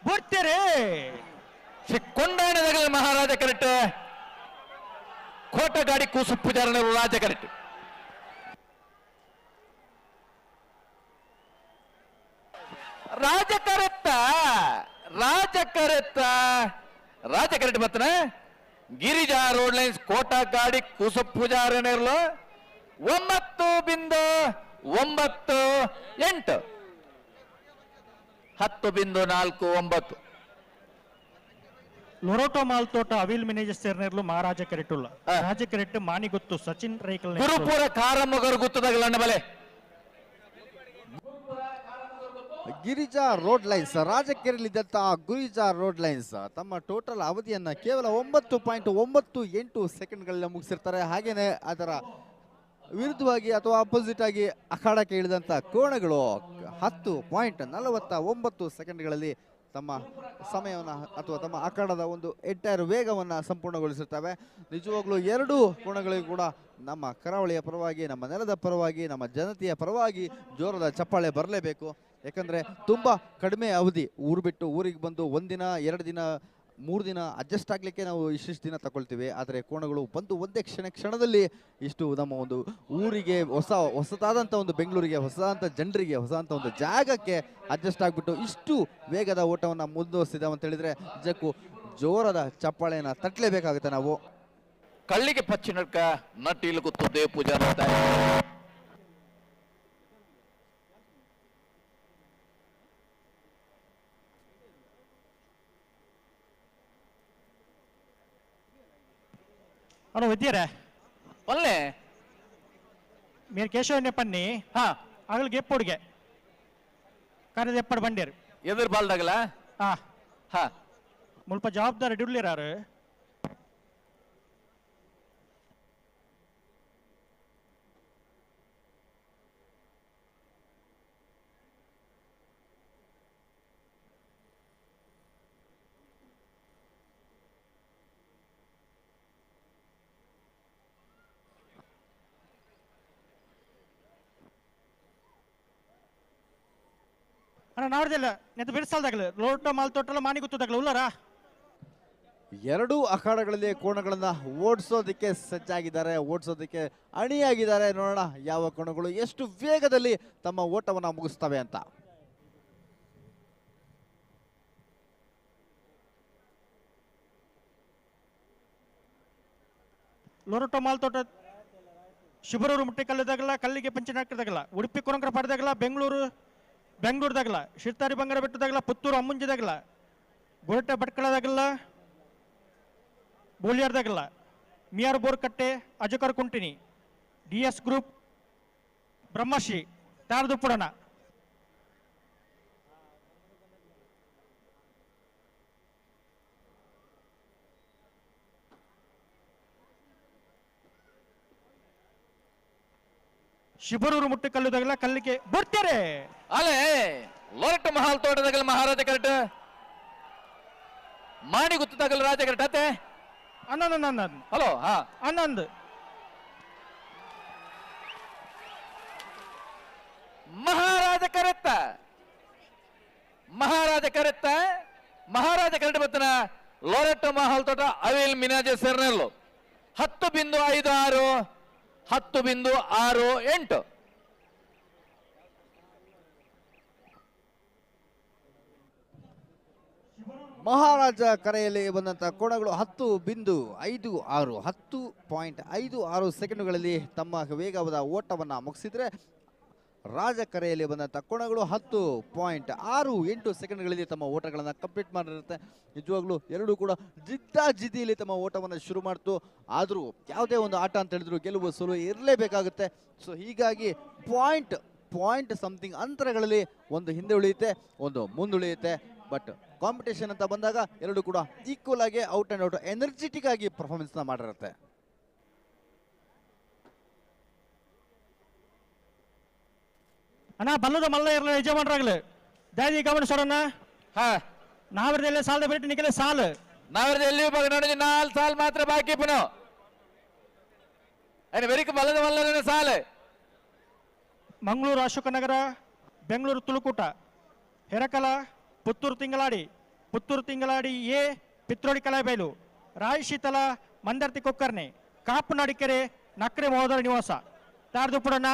ಬಿಡ್ತೀರಿ ಶ್ರೀ ಕೊಂಡಾಣದ ಮಹಾರಾಜ ಕರೆಕ್ಟ್ ಕೋಟ ಗಾಡಿ ಕೂಸು ಪೂಜಾರನೇ ರಾಜ ಕರೆಕ್ಟ್. ರಾಜ ಕರೆಕ್ಟ್ ಬರ್ತನ ಗಿರಿಜಾ ರೋಡ್ ಲೈನ್ಸ್ ಕೋಟಾ ಗಾಡಿ ಕುಸುಪ್ ಪೂಜಾರಿ ನೇರ್ಲು 9.98 10.49 ಲೊರೋಟೋ ಮಾಲ್ತೋಟ ಅವಿಲ್ ಮಿನೇಜ್ ಸೇರ್ನೇರ್ಲು ಮಹಾರಾಜ ಕೆರೆಟ್ಟುಲ್ಲ ರಾಜ ಕೆರೆಟ್ಟು ಮಾನಿಗುತ್ತು ಸಚಿನ್ ರೈಕಲ್ ಗುರುಪುರ ಕಾರಮ್ಮಗರು ಗುತ್ತದಾಗಲ್ಲ ಬಲೆ ಗಿರಿಜಾ ರೋಡ್ ಲೈನ್ಸ್ ರಾಜಕೆರೆಯಲ್ಲಿದ್ದಂತಹ ಗಿರಿಜಾ ರೋಡ್ ಲೈನ್ಸ್ ತಮ್ಮ ಟೋಟಲ್ ಅವಧಿಯನ್ನ ಕೇವಲ 9.98 ಸೆಕೆಂಡ್ಗಳಲ್ಲಿ ಮುಗಿಸಿರ್ತಾರೆ. ಹಾಗೇನೆ ಅದರ ವಿರುದ್ಧವಾಗಿ ಅಥವಾ ಅಪೋಸಿಟ್ ಆಗಿ ಅಖಾಡಕ್ಕೆ ಇಳಿದಂಥ ಕೋಣಗಳು 10.49 ಸೆಕೆಂಡ್ಗಳಲ್ಲಿ ತಮ್ಮ ಸಮಯವನ್ನು ಅಥವಾ ತಮ್ಮ ಅಖಾಡದ ಒಂದು ಎಂಟೈರ್ ವೇಗವನ್ನು ಸಂಪೂರ್ಣಗೊಳಿಸಿರ್ತವೆ. ನಿಜವಾಗ್ಲೂ ಎರಡೂ ಕೋಣಗಳಿಗೂ ಕೂಡ ನಮ್ಮ ಕರಾವಳಿಯ ಪರವಾಗಿ, ನಮ್ಮ ನೆಲದ ಪರವಾಗಿ, ನಮ್ಮ ಜನತೆಯ ಪರವಾಗಿ ಜೋರದ ಚಪ್ಪಾಳೆ ಬರಲೇಬೇಕು. ಯಾಕಂದರೆ ತುಂಬ ಕಡಿಮೆ ಅವಧಿ, ಊರು ಬಿಟ್ಟು ಊರಿಗೆ ಬಂದು 1 ದಿನ 2 ದಿನ 3 ದಿನ ಅಡ್ಜಸ್ಟ್ ಆಗಲಿಕ್ಕೆ ನಾವು ಇಷ್ಟಿಷ್ಟು ದಿನ ತಗೊಳ್ತೀವಿ. ಆದರೆ ಕೋಣಗಳು ಬಂದು ಒಂದೇ ಕ್ಷಣದಲ್ಲಿ ಇಷ್ಟು ನಮ್ಮ ಒಂದು ಊರಿಗೆ ಹೊಸದಾದಂಥ ಒಂದು ಬೆಂಗಳೂರಿಗೆ, ಹೊಸದಾದಂಥ ಜನರಿಗೆ, ಹೊಸದಾದಂಥ ಒಂದು ಜಾಗಕ್ಕೆ ಅಡ್ಜಸ್ಟ್ ಆಗಿಬಿಟ್ಟು ಇಷ್ಟು ವೇಗದ ಓಟವನ್ನು ಮುಂದುವರಿಸಿದಾವೆ ಅಂತ ಹೇಳಿದರೆ ನಿಜಕ್ಕೂ ಜೋರದ ಚಪ್ಪಾಳೆಯನ್ನು ತಟ್ಟಲೇಬೇಕಾಗುತ್ತೆ ನಾವು. ಕಳ್ಳಿಗೆ ಪಚ್ಚಿನಡ್ಕ ನಟ್ಟಿಲು ಗುತ್ತು ದೇವ್ ಪೂಜಾ ಮಾಡ್ತಾ అను విద్యరే పల్లె మీరు కేశవన్య పన్ని అగలికి ఎప్పుడుగే కానీ ఎప్పుడు బండారు ఎదురు బాల్ తగల ముಲ್ಪ జవాಬ್ದಾರಿ ಡುಡ್ಲಿರಾರು ಅಣ್ಣ ನಾಡ್ದಿಲ್ಲ ನೆತ್ತು ಬಿಡಿಸಲ್ದಾಗಲ್ಲ ಲೋಟ ಮಾಲ್ತೋಟಲ್ಲ ಮಾನಿ ಗೊತ್ತದಾಗಲ್ಲ ಉಲ್ಲರಾ ಎರಡೂ ಅಖಾಡಗಳಲ್ಲಿ ಕೋಣಗಳನ್ನು ಓಡಿಸೋದಕ್ಕೆ ಸಜ್ಜಾಗಿದ್ದಾರೆ, ಓಡಿಸೋದಕ್ಕೆ ಅಣಿಯಾಗಿದ್ದಾರೆ. ನೋಡೋಣ ಯಾವ ಕೋಣಗಳು ಎಷ್ಟು ವೇಗದಲ್ಲಿ ತಮ್ಮ ಓಟವನ್ನು ಮುಗಿಸ್ತವೆ ಅಂತ. ಲೋಟ ಮಾಲ್ತೋಟ ಶಿಬರೂರು ಮುಟ್ಟಿಕಲ್ಲದಾಗಲ್ಲ, ಕಲ್ಲಿಗೆ ಪಂಚನಾಟಕದಾಗಲ್ಲ, ಉಡುಪಿ ಕೊರಂಕರ ಪಾಡದಾಗಲ್ಲ, ಬೆಂಗಳೂರದಾಗಲ್ಲ, ಶಿರ್ತಾರಿ ಬಂಗಾರ ಬೆಟ್ಟದಾಗಲ್ಲ, ಪುತ್ತೂರು ಅಮ್ಮಂಜಿದಾಗಲ್ಲ, ಗೊರಟೆ ಭಟ್ಕಳದಾಗಲ್ಲ, ಬೋಲಿಯಾರ್ದಾಗಲ್ಲ, ಮಿಯಾರ್ ಬೋರ್ಕಟ್ಟೆ, ಅಜಕರ್ ಕುಂಟಿನಿ, DS ಗ್ರೂಪ್, ಬ್ರಹ್ಮಶ್ರೀ ತಾರದು ಪುರಾಣ ಶಿಬರೂರು ಮುಟ್ಟಿಕಲ್ಲುದಾಗಲ್ಲ, ಕಲ್ಲಿಗೆ ಬರ್ತಾರೆ ಅಲೆ ಲೋರಟ್ ಮಹಾಲ್ ತೋಟದಾಗಲ್ಲ ಮಹಾರಾಜ ಕರೆಕ್ಟ್ ಮಾಡಿ ಗುತ್ತದಾಗಲ್ಲ ರಾಜ ಕರೆಕ್ಟ್ ಅತ್ತೆ ಅನ್ನೊಂದು ಹಲೋ ಅನ್ನೊಂದು ಮಹಾರಾಜ ಕರೆತ್ತ ಮಹಾರಾಜ ಕರೆಕ್ಟ್ ಬತ್ತನ ಲೋರಟ್ ಮಹಾಲ್ ತೋಟ ಅವಿಲ್ ಮಿನಾಜೆ ಸೇರ್ನೆಲ್ಲು 10.56 10.68 ಮಹಾರಾಜ ಕರೆಯಲ್ಲಿ ಬಂದಂಥ ಕೋಣಗಳು 10.56 10.56 ಸೆಕೆಂಡುಗಳಲ್ಲಿ ತಮ್ಮ ವೇಗವಾದ ಓಟವನ್ನು ಮುಗಿಸಿದ್ರೆ, ರಾಜ ಕರೆಯಲ್ಲಿ ಬಂದಂಥ ಕೋಣಗಳು 10.68 ಸೆಕೆಂಡ್ಗಳಲ್ಲಿ ತಮ್ಮ ಓಟಗಳನ್ನು ಕಂಪ್ಲೀಟ್ ಮಾಡಿರುತ್ತೆ. ನಿಜವಾಗ್ಲೂ ಎರಡೂ ಕೂಡ ಜಿದ್ದಿಯಲ್ಲಿ ತಮ್ಮ ಓಟವನ್ನು ಶುರು ಮಾಡ್ತು. ಆದರೂ ಯಾವುದೇ ಒಂದು ಆಟ ಅಂತ ಹೇಳಿದ್ರು ಗೆಲುವು ಸೋಲು ಇರಲೇಬೇಕಾಗುತ್ತೆ. ಸೊ ಹೀಗಾಗಿ ಪಾಯಿಂಟ್ ಸಮಥಿಂಗ್ ಅಂತರಗಳಲ್ಲಿ ಒಂದು ಹಿಂದೆ ಉಳಿಯುತ್ತೆ, ಒಂದು ಮುಂದುಳಿಯುತ್ತೆ. ಬಟ್ ಕಾಂಪಿಟೇಷನ್ ಅಂತ ಬಂದಾಗ ಎರಡು ಕೂಡ ಈಕ್ವಲ್ ಆಗಿ ಔಟ್ ಆ್ಯಂಡ್ ಔಟ್ ಎನರ್ಜೆಟಿಕ್ ಆಗಿ ಪರ್ಫಾರ್ಮೆನ್ಸ್ನ ಮಾಡಿರುತ್ತೆ. ಅಣ್ಣ ಬಲ್ಲದ ಮಲ್ಲ ಇರಲ್ಲ ಯಜಮಾನರಾಗಲಿ ದಾದಿ ಗಮನಿಸೋಣ. ನಾವರದಲ್ಲೇ ಸಾಲದ ಬಿಟ್ಟು ನಿಖಲೆ ಸಾಲು ನಾವರದಲ್ಲಿ ನೋಡಿ 4 ಸಾಲ್ ಮಾತ್ರ ಬಾಕಿ ಪುನಃ ವೆರಿಕ ಬಲ್ಲದ ಮಲ್ಲನ ಸಾಲು. ಮಂಗಳೂರು ಅಶೋಕನಗರ, ಬೆಂಗಳೂರು ತುಳುಕೂಟ, ಹೆರಕಲ, ಪುತ್ತೂರು ತಿಂಗಳಾಡಿ ಎ, ಪಿತ್ರೋಡಿ ಕಲಾಬೈಲು, ರಾಯಶೀತಲ, ಮಂದರ್ತಿ ಕೊಕ್ಕರ್ನೆ, ಕಾಪುನಾಡಿಕೆರೆ, ನಕ್ರೆ ಮಹೋದರ ನಿವಾಸ ತಾರ್ದು ಪುಡಣ್ಣ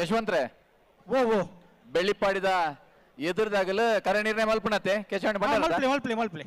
ಯಶವಂತ್ರೆ ಓ ಬೆಳ್ಳಿಪಾಡಿದ ಎದುರ್ದಾಗಲು ಕರೆ ನಿರ್ಣಯ ಮಲ್ಪನತೆ ಕೆಚಂಡ್ ಮಲ್ಪಲೆ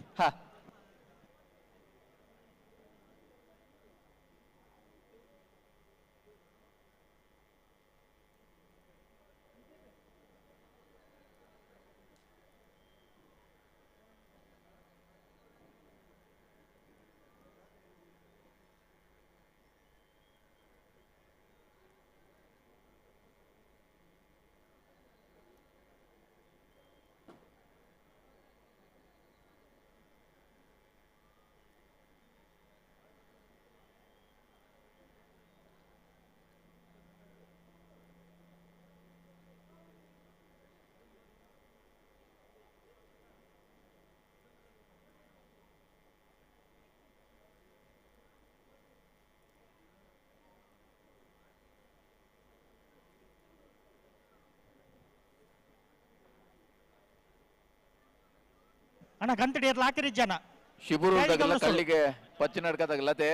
ಅಣ್ಣ ಗಂಟಡಿ ಇರ್ಲ ಹಾಕಿರಿ ಜನ ಶಿಬುರೂರು ಕಳ್ಳಿಗೆ ಪಚ್ಚಿ ನಡ್ಕದಾಗಲ್ಲತೆ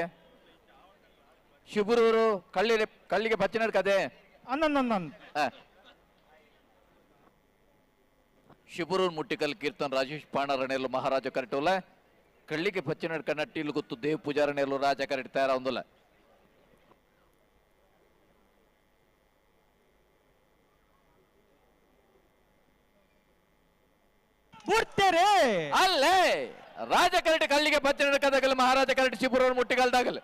ಶಿಬುರೂರು ಕಳ್ಳಿಗೆ ಪಚ್ಚಿ ನಡ್ಕದೆ ಶಿಬುರೂರು ಮುಟ್ಟಿಕಲ್ ಕೀರ್ತನ್ ರಾಜೇಶ್ ಪಾಣರಣೆಯಲ್ಲೂ ಮಹಾರಾಜ ಕರೆಟೋಲ ಕಳ್ಳಿಗೆ ಪಚ್ಚಿ ನಡ್ಕ ನಟ್ಟಿಲು ಗೊತ್ತು ದೇವ್ ಪೂಜಾರಣೆಯಲ್ಲೂ ರಾಜ ಕರೆಟ್ ತಯಾರ ಒಂದಲ್ಲ ಅಲ್ಲೇ ರಾಜ ಕರೆಟ್ ಕಳ್ಳಿಗೆ ಪಚ್ಚಿ ನಡ್ಕದಾಗಲ್ಲ ಮಹಾರಾಜ ಕರೆಟ್ ಶಿಬುರೂರು ಮುಟ್ಟಿಕಲ್ದಾಗಲ್ಲ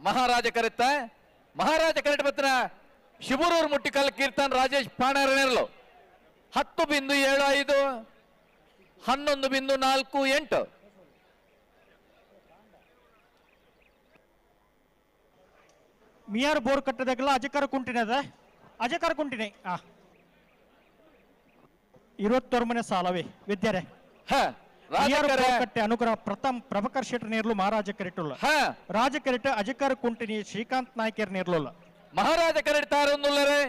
ಮಹಾರಾಜ ಕರೆಟ್ ಬತ್ತನ ಶಿಬುರೂರು ಮುಟ್ಟಿಕಲ್ ಕೀರ್ತನ್ ರಾಜೇಶ್ ಪಾಣಾರನೆರ್ಲು 10.75 11.48 ಮಿಯಾರ್ ಬೋರ್ ಕಟ್ಟದಾಗಲ್ಲ ಅಜಕಾರ ಕುಂಟಿನಿ 21 ಮನೆ ಸಾಲವೇ ವಿದ್ಯಾರೆ ಕಟ್ಟೆ ಅನುಗ್ರಹ ಪ್ರಥಮ್ ಪ್ರಭಾಕರ್ ಶೆಟ್ಟಿ ನೇರ್ಲು ಮಹಾರಾಜ ಕರೆಟುಲ್ಲ ರಾಜ ಕರೆಟ್ ಅಜಕಾರ ಕುಂಟಿನಿ ಶ್ರೀಕಾಂತ್ ನಾಯ್ಕರ್ ನೇರ್ಲುಲ್ಲ ಮಹಾರಾಜ ಕರೆಟ್ ತಾರೊಂದುಲ್ಲರೆ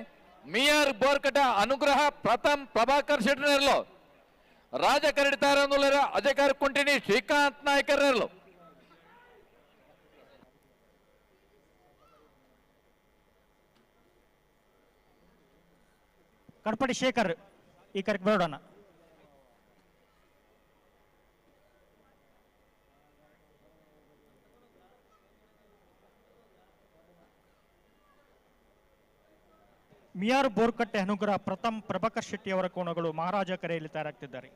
ಮಿಯಾರ್ ಬೋರ್ಕಟ ಅನುಗ್ರಹ ಪ್ರಥಮ್ ಪ್ರಭಾಕರ್ ಶೆಟ್ಟಿ ನೇರ್ಲು ರಾಜ ಕರೆಟ್ ತಾರೊಂದುಲ್ಲರೆ ಅಜಕಾರ ಕುಂಟಿನಿ ಶ್ರೀಕಾಂತ್ ನಾಯ್ಕರ್ ನೇರ್ಲು ಕಡಪಡಿ ಶೇಖರ್ ಈ ಕರೆಕ್ಟ್ ಬರೋಣ ಮಿಯಾರ್ ಬೋರ್ಕಟ್ಟೆ ಅನುಗ್ರಹ ಪ್ರಥಮ್ ಪ್ರಭಾಕರ್ ಶೆಟ್ಟಿ ಅವರ ಕೋಣಗಳು ಮಹಾರಾಜ ಕೆರೆಯಲ್ಲಿ ತಯಾರಾಗ್ತಿದ್ದಾರೆ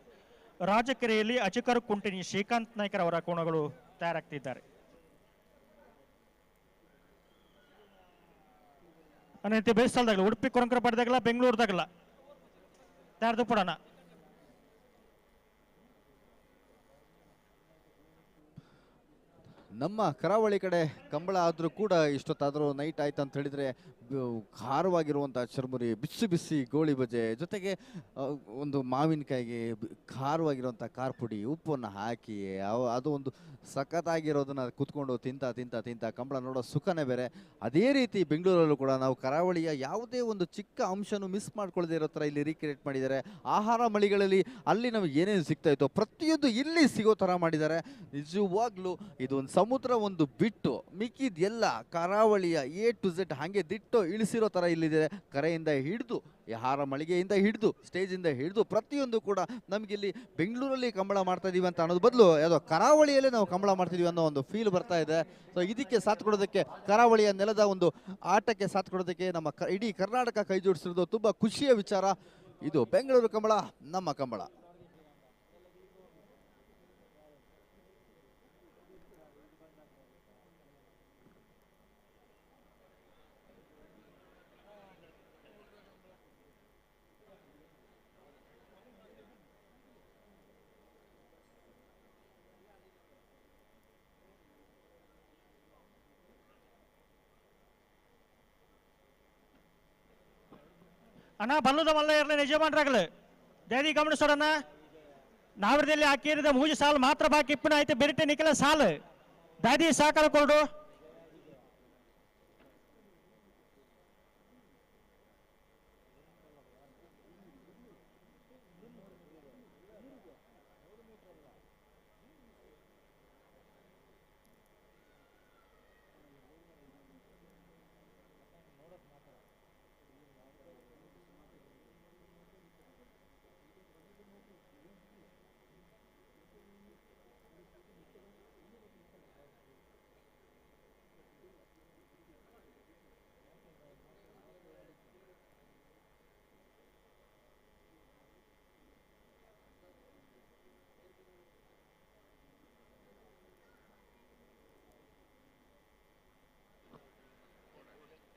ರಾಜಕೆರೆಯಲ್ಲಿ ಅಜಕರ್ ಕುಂಟಿನಿ ಶ್ರೀಕಾಂತ್ ನಾಯ್ಕರ್ ಅವರ ಕೋಣಗಳು ತಯಾರಾಗ್ತಿದ್ದಾರೆ ಅನ್ನೈತಿ ಬೇಸ್ತಲ್ದಾಗಲ್ಲ ಉಡುಪಿ ಕೊರಂಕರ ಪಡೆದಾಗಲ್ಲ ಬೆಂಗಳೂರದಾಗಲ್ಲ ತಯಾರ್ದು ಪಡೋಣ ನಮ್ಮ ಕರಾವಳಿ ಕಡೆ ಕಂಬಳ ಆದರೂ ಕೂಡ ಇಷ್ಟೊತ್ತಾದರೂ ನೈಟ್ ಆಯ್ತು ಅಂತ ಹೇಳಿದರೆ ಖಾರವಾಗಿರುವಂಥ ಚರ್ಮುರಿ ಬಿಸಿ ಬಿಸಿ ಗೋಳಿ ಬಜೆ ಜೊತೆಗೆ ಒಂದು ಮಾವಿನಕಾಯಿಗೆ ಖಾರವಾಗಿರುವಂಥ ಖಾರ ಪುಡಿ ಉಪ್ಪನ್ನು ಹಾಕಿ ಅದು ಒಂದು ಸಖತ್ತಾಗಿರೋದನ್ನು ಕುತ್ಕೊಂಡು ತಿಂತ ಕಂಬಳ ನೋಡೋ ಸುಖನೇ ಬೇರೆ. ಅದೇ ರೀತಿ ಬೆಂಗಳೂರಲ್ಲೂ ಕೂಡ ನಾವು ಕರಾವಳಿಯ ಯಾವುದೇ ಒಂದು ಚಿಕ್ಕ ಅಂಶನೂ ಮಿಸ್ ಮಾಡ್ಕೊಳ್ಳದೆ ಇರೋ ಥರ ಇಲ್ಲಿ ರೀಕ್ರಿಯೇಟ್ ಮಾಡಿದ್ದಾರೆ. ಆಹಾರ ಮಳಿಗಳಲ್ಲಿ ಅಲ್ಲಿ ನಮಗೆ ಏನೇನು ಸಿಗ್ತಾ ಇತ್ತು ಪ್ರತಿಯೊಂದು ಇಲ್ಲಿ ಸಿಗೋ ಥರ ಮಾಡಿದ್ದಾರೆ. ನಿಜವಾಗ್ಲೂ ಇದು ಒಂದು ಸಮುದ್ರ ಒಂದು ಬಿಟ್ಟು ಮಿಕ್ಕಿದೆಲ್ಲ ಕರಾವಳಿಯ A to Z ಹಾಗೆ ದಿಟ್ಟು ಇಳಿಸಿರೋ ಥರ ಇಲ್ಲಿದೆ. ಕರೆಯಿಂದ ಹಿಡಿದು ಆಹಾರ ಮಳಿಗೆಯಿಂದ ಹಿಡಿದು ಸ್ಟೇಜಿಂದ ಹಿಡಿದು ಪ್ರತಿಯೊಂದು ಕೂಡ ನಮಗಿಲ್ಲಿ ಬೆಂಗಳೂರಲ್ಲಿ ಕಂಬಳ ಮಾಡ್ತಾ ಇದೀವಿ ಅಂತ ಅನ್ನೋದು ಬದಲು ಯಾವುದೋ ಕರಾವಳಿಯಲ್ಲೇ ನಾವು ಕಂಬಳ ಮಾಡ್ತಿದೀವಿ ಅನ್ನೋ ಒಂದು ಫೀಲ್ ಬರ್ತಾ ಇದೆ. ಸೊ ಇದಕ್ಕೆ ಸಾಥ್ ಕೊಡೋದಕ್ಕೆ ಕರಾವಳಿಯ ನೆಲದ ಒಂದು ಆಟಕ್ಕೆ ಸಾಥ್ ಕೊಡೋದಕ್ಕೆ ನಮ್ಮ ಇಡೀ ಕರ್ನಾಟಕ ಕೈ ಜೋಡಿಸಿರೋದು ತುಂಬ ಖುಷಿಯ ವಿಚಾರ. ಇದು ಬೆಂಗಳೂರು ಕಂಬಳ, ನಮ್ಮ ಕಂಬಳ. ಅಣ್ಣ ಬಲ್ಲದ ಮಲ್ಲ ಇರಲಿ ಯಜಮಾನ್ರಾಗಲಿ ದೇದಿ ಗಮನಿಸೋಣ. ನಾವರದಲ್ಲಿ ಹಾಕಿರಿದ ಮೂಜು ಸಾಲು ಮಾತ್ರ ಬಾಕಿ ಇಪ್ಪನ ಆಯ್ತು ಬೆರಿಟೆ ನಿಖಲ ಸಾಲು ದಾದಿ ಸಾಕಲ ಕೊಡು.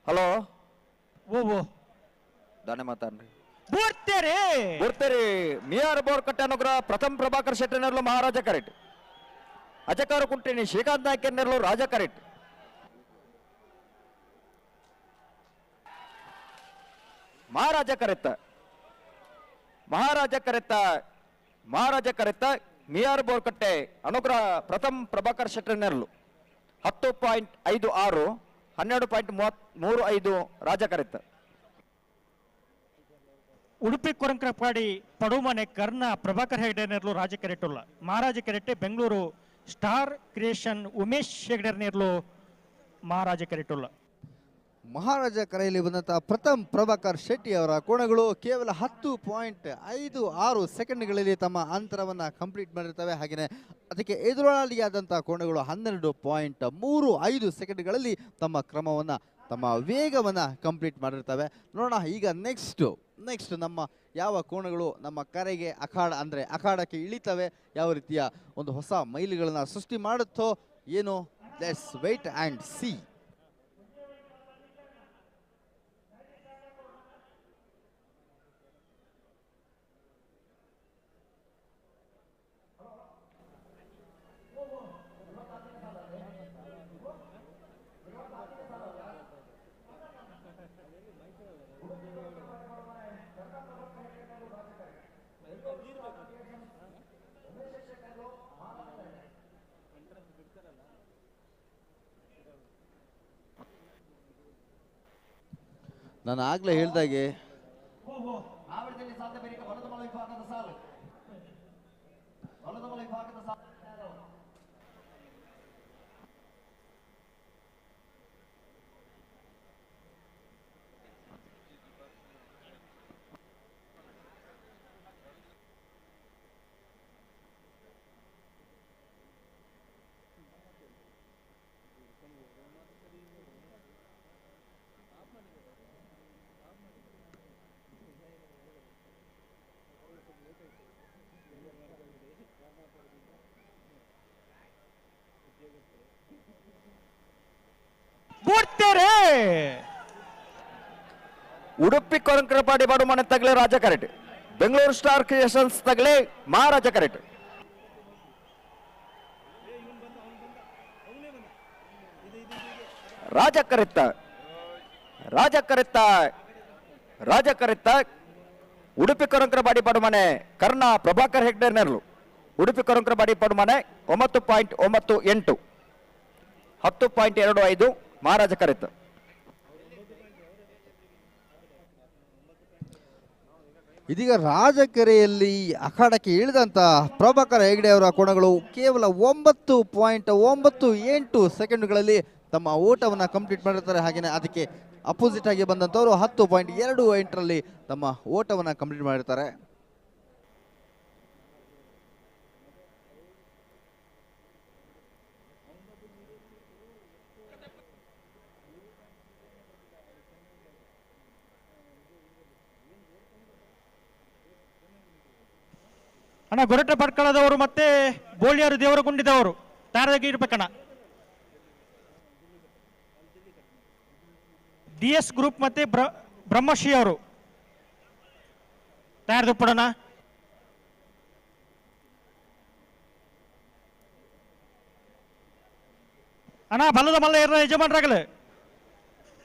ಹಲೋ ಓ ದಾನೆ ಮಾತಾಡ್ರಿ ಬೂರ್ತೆರಿ ಮಿಯಾರ್ ಬೋರ್ಕಟ್ಟೆ ಅನುಗ್ರಹ ಪ್ರಥಮ್ ಪ್ರಭಾಕರ್ ಶೆಟ್ಟಿ ನೆರಳು ಮಹಾರಾಜ ಕರೆಟ್ ಅಜಕಾರ ಕುಂಟಿನಿ ಶ್ರೀಕಾಂತ್ ನಾಯ್ಕರ್ ನೆರಳು ರಾಜ ಕರೆಟ್ ಮಹಾರಾಜ ಕರೆತ್ತ ಮಿಯಾರ್ ಬೋರ್ಕಟ್ಟೆ ಅನುಗ್ರಹ ಪ್ರಥಮ್ ಪ್ರಭಾಕರ್ ಶೆಟ್ಟಿ ನೆರಳು 10.56 12.35 ರಾಜ ಕರೆತ್ತ. ಉಡುಪಿ ಕೊರಂಕ್ರಪಾಡಿ ಪಡುಮನೆ ಕರ್ಣ ಪ್ರಭಾಕರ್ ಹೆಗ್ಡೆರ್ನೇರ್ಲು ರಾಜಕೆರೆಟ್ಟುಲ್ಲ ಮಹಾರಾಜ ಕೆರೆಟ್ಟೆ ಬೆಂಗಳೂರು ಸ್ಟಾರ್ ಕ್ರಿಯೇಷನ್ ಉಮೇಶ್ ಹೆಗ್ಡೆರ್ನೇರ್ಲು ಮಹಾರಾಜ ಕೆರೆಟ್ಟುಲ್ಲ. ಮಹಾರಾಜ ಕರೆಯಲ್ಲಿ ಬಂದಂತಹ ಪ್ರಥಮ್ ಪ್ರಭಾಕರ್ ಶೆಟ್ಟಿ ಅವರ ಕೋಣಗಳು ಕೇವಲ 10.56 ಸೆಕೆಂಡ್ಗಳಲ್ಲಿ ತಮ್ಮ ಅಂತರವನ್ನು ಕಂಪ್ಲೀಟ್ ಮಾಡಿರ್ತವೆ. ಹಾಗೆಯೇ ಅದಕ್ಕೆ ಎದುರಾಳಿಯಾದಂತಹ ಕೋಣಗಳು 12.35 ಸೆಕೆಂಡ್ಗಳಲ್ಲಿ ತಮ್ಮ ಕ್ರಮವನ್ನು ತಮ್ಮ ವೇಗವನ್ನು ಕಂಪ್ಲೀಟ್ ಮಾಡಿರ್ತವೆ. ನೋಡೋಣ ಈಗ ನೆಕ್ಸ್ಟ್ ನಮ್ಮ ಯಾವ ಕೋಣಗಳು ನಮ್ಮ ಕರೆಗೆ ಅಖಾಡಕ್ಕೆ ಇಳಿತವೆ, ಯಾವ ರೀತಿಯ ಒಂದು ಹೊಸ ಮೈಲಿಗಳನ್ನು ಸೃಷ್ಟಿ ಮಾಡುತ್ತೋ ಏನೋ. Let's wait and see. ನಾನು ಆಗಲೇ ಹೇಳ್ದಾಗೆ ಉಡುಪಿ ಕೊರಂಕ್ರಪಾಡಿ ಬಡುಮನೆ ತಗಲೆ ರಾಜ ಕರೆಟ್, ಬೆಂಗಳೂರು ಸ್ಟಾರ್ ಕ್ರಿಯೇಷನ್ಸ್ ತಗಲೆ ಮಹಾರಾಜ ಕರೆಟ್. ರಾಜ ಕರೆತ್ತ ಉಡುಪಿ ಕೊರಂಕ್ರಪಾಡಿ ಬಡುಮನೆ ಕರ್ಣ ಪ್ರಭಾಕರ್ ಹೆಗ್ಡೆರ್ನೇರ್ಲು. ಉಡುಪಿ ಕೊರಂಕ್ರಪಾಡಿ ಬಡುಮನೆ 9.98 10.25 ಮಹಾರಾಜ ಕರೆತ್ತ. ಇದೀಗ ರಾಜಕೆರೆಯಲ್ಲಿ ಅಖಾಡಕ್ಕೆ ಇಳಿದಂಥ ಪ್ರಭಾಕರ್ ಹೆಗ್ಡೆ ಅವರ ಕೋಣಗಳು ಕೇವಲ 9.98 ಸೆಕೆಂಡ್ಗಳಲ್ಲಿ ತಮ್ಮ ಓಟವನ್ನು ಕಂಪ್ಲೀಟ್ ಮಾಡಿರ್ತಾರೆ. ಹಾಗೆಯೇ ಅದಕ್ಕೆ ಅಪೋಸಿಟ್ ಆಗಿ ಬಂದಂಥವರು 10.28ರಲ್ಲಿ ತಮ್ಮ ಓಟವನ್ನು ಕಂಪ್ಲೀಟ್ ಮಾಡಿರ್ತಾರೆ. ಅಣ್ಣ ಗೊರಟೆ ಪಡ್ಕಳದವರು ಮತ್ತೆ ಗೋಳಿಯಾರು ದೇವರಗುಂಡಿದವರು ತಯಾರಾಗಿ ಇರ್ಬೇಕಣ್ಣ. DS ಗ್ರೂಪ್ ಮತ್ತೆ ಬ್ರಹ್ಮಶ್ರೀ ಅವರು ತಯಾರದಪ್ಪಡಣ. ಅಣ್ಣ ಬಲ್ಲದ ಮಲ್ಲ ಏರ ಯಜಮಾನರಾಗಲಿ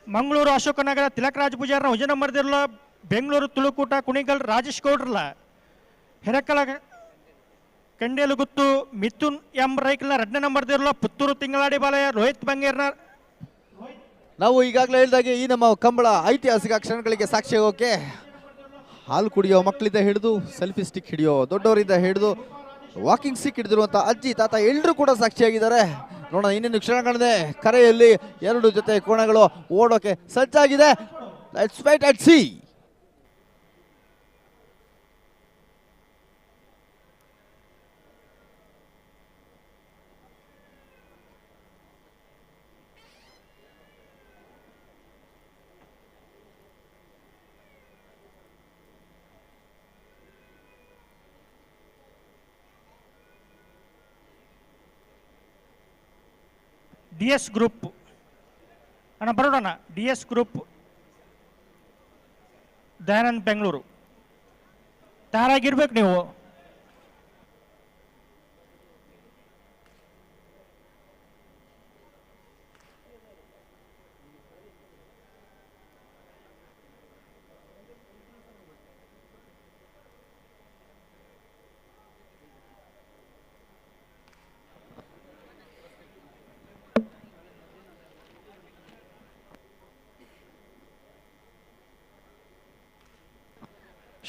ಮಂಗಳೂರು ಅಶೋಕನಗರ ತಿಲಕ್ ರಾಜ್ ಪೂಜಾರನ ಹುಜನ ಮರ್ದಿರಲ್ಲ, ಬೆಂಗಳೂರು ತುಳುಕೂಟ ಕುಣಿಗಲ್ ರಾಜೇಶ್ ಗೌಡ್ರಲ್ಲ, ಹಿರಕಲ ಕಂಡೇಲುಗುತ್ತು ಮಿಥುನ್ ಎಂ ರೈಕಲ್ನ 2ನೇ ನಂಬರ್ ದಿರಲ್ಲ, ಪುತ್ತೂರು ತಿಂಗಳಾಡಿ ಬಾಲಯ ರೋಹಿತ್ ಬಂಗೇರ್ನ. ನಾವು ಈಗಾಗಲೇ ಹೇಳಿದಾಗೆ ಈ ನಮ್ಮ ಕಂಬಳ ಐತಿಹಾಸಿಕ ಕ್ಷಣಗಳಿಗೆ ಸಾಕ್ಷಿ ಹೋಗೋಕೆ ಹಾಲು ಕುಡಿಯೋ ಮಕ್ಕಳಿಂದ ಹಿಡಿದು ಸೆಲ್ಫಿ ಸ್ಟಿಕ್ ಹಿಡಿಯೋ ದೊಡ್ಡವರಿಂದ ಹಿಡಿದು ವಾಕಿಂಗ್ ಸ್ಟಿಕ್ ಹಿಡಿದಿರುವಂಥ ಅಜ್ಜಿ ತಾತ ಎಲ್ಲರೂ ಕೂಡ ಸಾಕ್ಷಿಯಾಗಿದ್ದಾರೆ. ನೋಡೋಣ ಇನ್ನೇನು ಕ್ಷಣಗಳಿದೆ. ಕರೆಯಲ್ಲಿ 2 ಜೊತೆ ಕೋಣಗಳು ಓಡೋಕೆ ಸಜ್ಜಾಗಿದೆ. Let's wait and see. DS group ಅಣ್ಣ ಬರೋಣ. DS ಗ್ರೂಪ್ ದಯಾನಂದ್ ಬೆಂಗಳೂರು ತಯಾರಾಗಿರ್ಬೇಕು ನೀವು.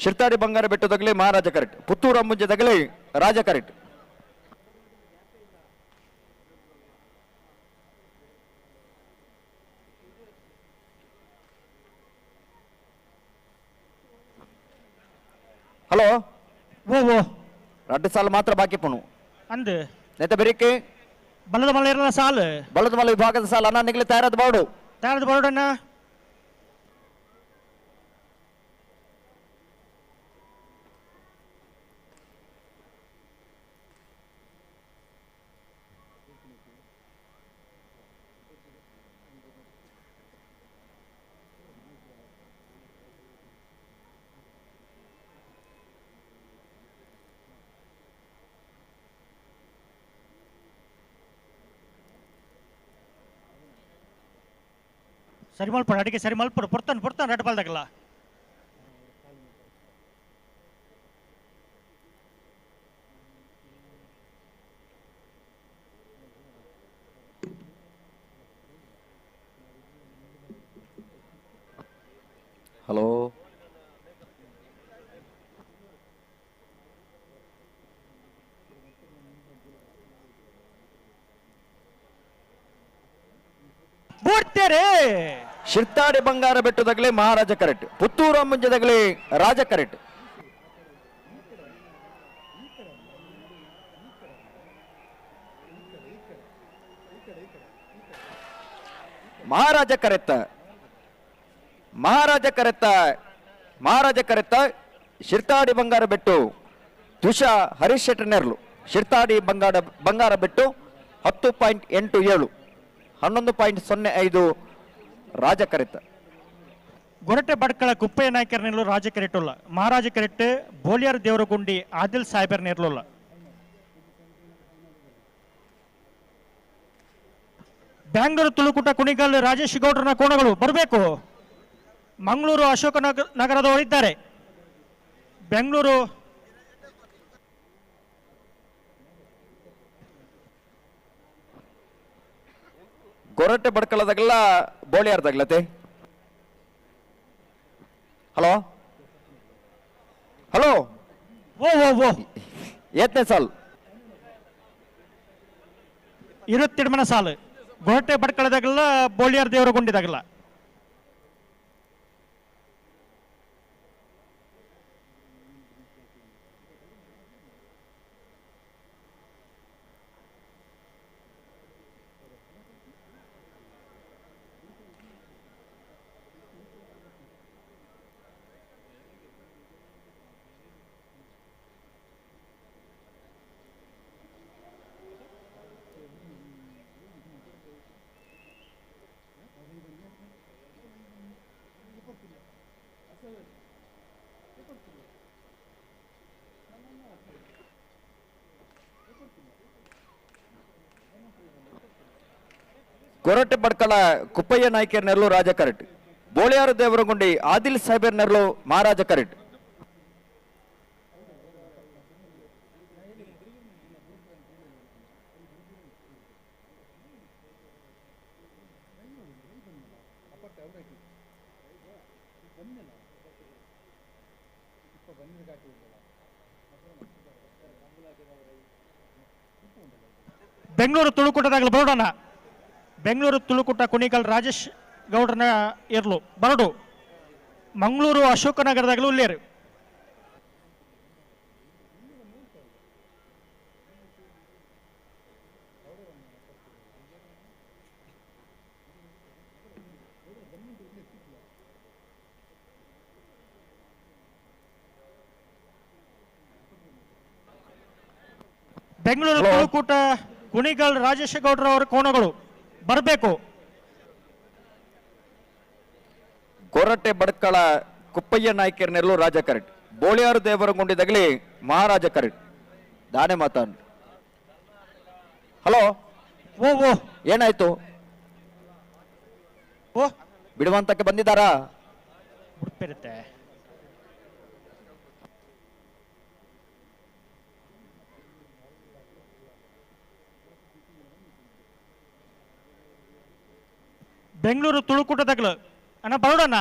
ಶಿರ್ತಾಡಿ ಬಂಗಾರ ಬೆಟ್ಟದಾಗಲಿ ಮಹಾರಾಜ ಕರೆಕ್ಟ್. ಪುತ್ತೂರು ಅಂಬುಂಜದಾಗಲಿ ರಾಜ ಕರೆಕ್ಟ್. ஹலோ ஓ ஓ 2 சால் மாத்திர ಬಾಕಿ ಪುಣು ಅಂದು ನೆತ ಬೆರಿಕೆ ಬಲದ ಮಲೆ ಇರಲ್ಲ ಸಾಲು ಬಲದ ಮಲೆ ವಿಭಾಗದ ಸಾಲ ಅನ್ನ ನಿಗಲಿ ತಯಾರಾದ ಬಾವುಡು ಸರಿ ಮಲ್ಪಡ ಅಡಿಗೆ ಸರಿ ಮಲ್ಪಡು ಪುರ್ತಾನ ರೆಡ್ ಬಾಲ್ದಾಗಲ್ಲ ಹಲೋ ಶಿರ್ತಾಡಿ ಬಂಗಾರ ಬೆಟ್ಟದಾಗಲಿ ಮಹಾರಾಜ ಕರೆಕ್ಟ್. ಪುತ್ತೂರು ಅಂಬುಂಜದಾಗಲಿ ರಾಜ ಕರೆಕ್ಟ್. ಮಹಾರಾಜ ಕರೆತ್ತ ಶಿರ್ತಾಡಿ ಬಂಗಾರ ಬೆಟ್ಟು ತುಷಾ ಹರೀಶ್ ಶೆಟ್ಟಿ ನೆರ್ಲು. ಶಿರ್ತಾಡಿ ಬಂಗಾರ ಬೆಟ್ಟು 10.87 11.05 ರಾಜ ಕರೆತ್ತ. ಗೊರಟೆ ಬಡ್ಕಳ ಕುಪ್ಪಯ್ಯ ನಾಯ್ಕರ್ ನೆರಳು ರಾಜ ಕರೆಟ್ಟುಲ್ಲ. ಮಹಾರಾಜ ಕರೆಟ್ಟು ಬೋಲಿಯಾರ್ ದೇವರಗುಂಡಿ ಆದಿಲ್ ಸಾಹೇಬರ್ ನೆರಳುಲ್ಲ. ಬ್ಯಾಂಗ್ಳೂರು ತುಳುಕುಟ ಕುಣಿಗಲ್ ರಾಜೇಶ್ ಗೌಡ್ರನ ಕೋಣಗಳು ಬರಬೇಕು. ಮಂಗಳೂರು ಅಶೋಕ ನಗರದವರು ಇದ್ದಾರೆ. ಬೆಂಗಳೂರು ಗೊರಟೆ ಬಡ್ಕಳದಾಗಲ್ಲ ಬೋಳಿಯಾರ್ದಾಗ್ಲತೆ. ಹಲೋ ಹಲೋ ಓ ಓ ಓ ಏತ್ನೇ ಸಾಲ್ 22 ಸಾಲು ಗೊರಟೆ ಬಡ್ಕಳದಾಗಲ್ಲ ಬೋಳಿಯಾರ್ ದೇವರ ಗುಂಡಿದಾಗಲ್ಲ. ಗೊರಟೆ ಬಡ್ಕಳ ಕುಪ್ಪಯ್ಯ ನಾಯ್ಕರ್ ನೆರಳು ರಾಜ ಕರೆಕ್ಟ್. ಬೋಳಿಯಾರು ದೇವರಗುಂಡಿ ಆದಿಲ್ ಸಾಹೇಬರ್ ನೆರಳು ಮಹಾರಾಜ ಕರೆಕ್ಟ್. ಬೆಂಗಳೂರು ತುಳುಕೂಟದಾಗಲು ಬರೋಣ. ಬೆಂಗಳೂರು ತುಳುಕೂಟ ಕುಣಿಗಲ್ ರಾಜೇಶ್ ಗೌಡ್ರನ ಇರ್ಲು ಬರಡು. ಮಂಗಳೂರು ಅಶೋಕನಗರದಾಗಲೂ ಇಲ್ಲೇರು. ಬೆಂಗಳೂರು ತುಳುಕೂಟ ಕುಣಿಗಲ್ ರಾಜೇಶ್ ಗೌಡ್ರ ಅವರ ಕೋಣಗಳು ಬರಬೇಕು. ಗೊರಟೆ ಬಡ್ಕಳ ಕುಪ್ಪಯ್ಯ ನಾಯ್ಕರ್ ನೆರಳು ರಾಜ ಕರೆಕ್ಟ್. ಬೋಳಿಯಾರು ದೇವರಗುಂಡಿದಾಗಲಿ ಮಹಾರಾಜ ಕರೆಕ್ಟ್. ದಾನೆ ಮಾತಾಡ್. ಹಲೋ ಓ ಓ ಏನಾಯ್ತು? ಓ ಬಿಡುವಂತಕ್ಕೆ ಬಂದಿದ್ದಾರಾ? ಬಿಡುತ್ತಿರುತ್ತೆ. ಬೆಂಗಳೂರು ತುಳುಕೂಟದಾಗಲು ಅಣ್ಣ ಬರೋಡಣ್ಣ.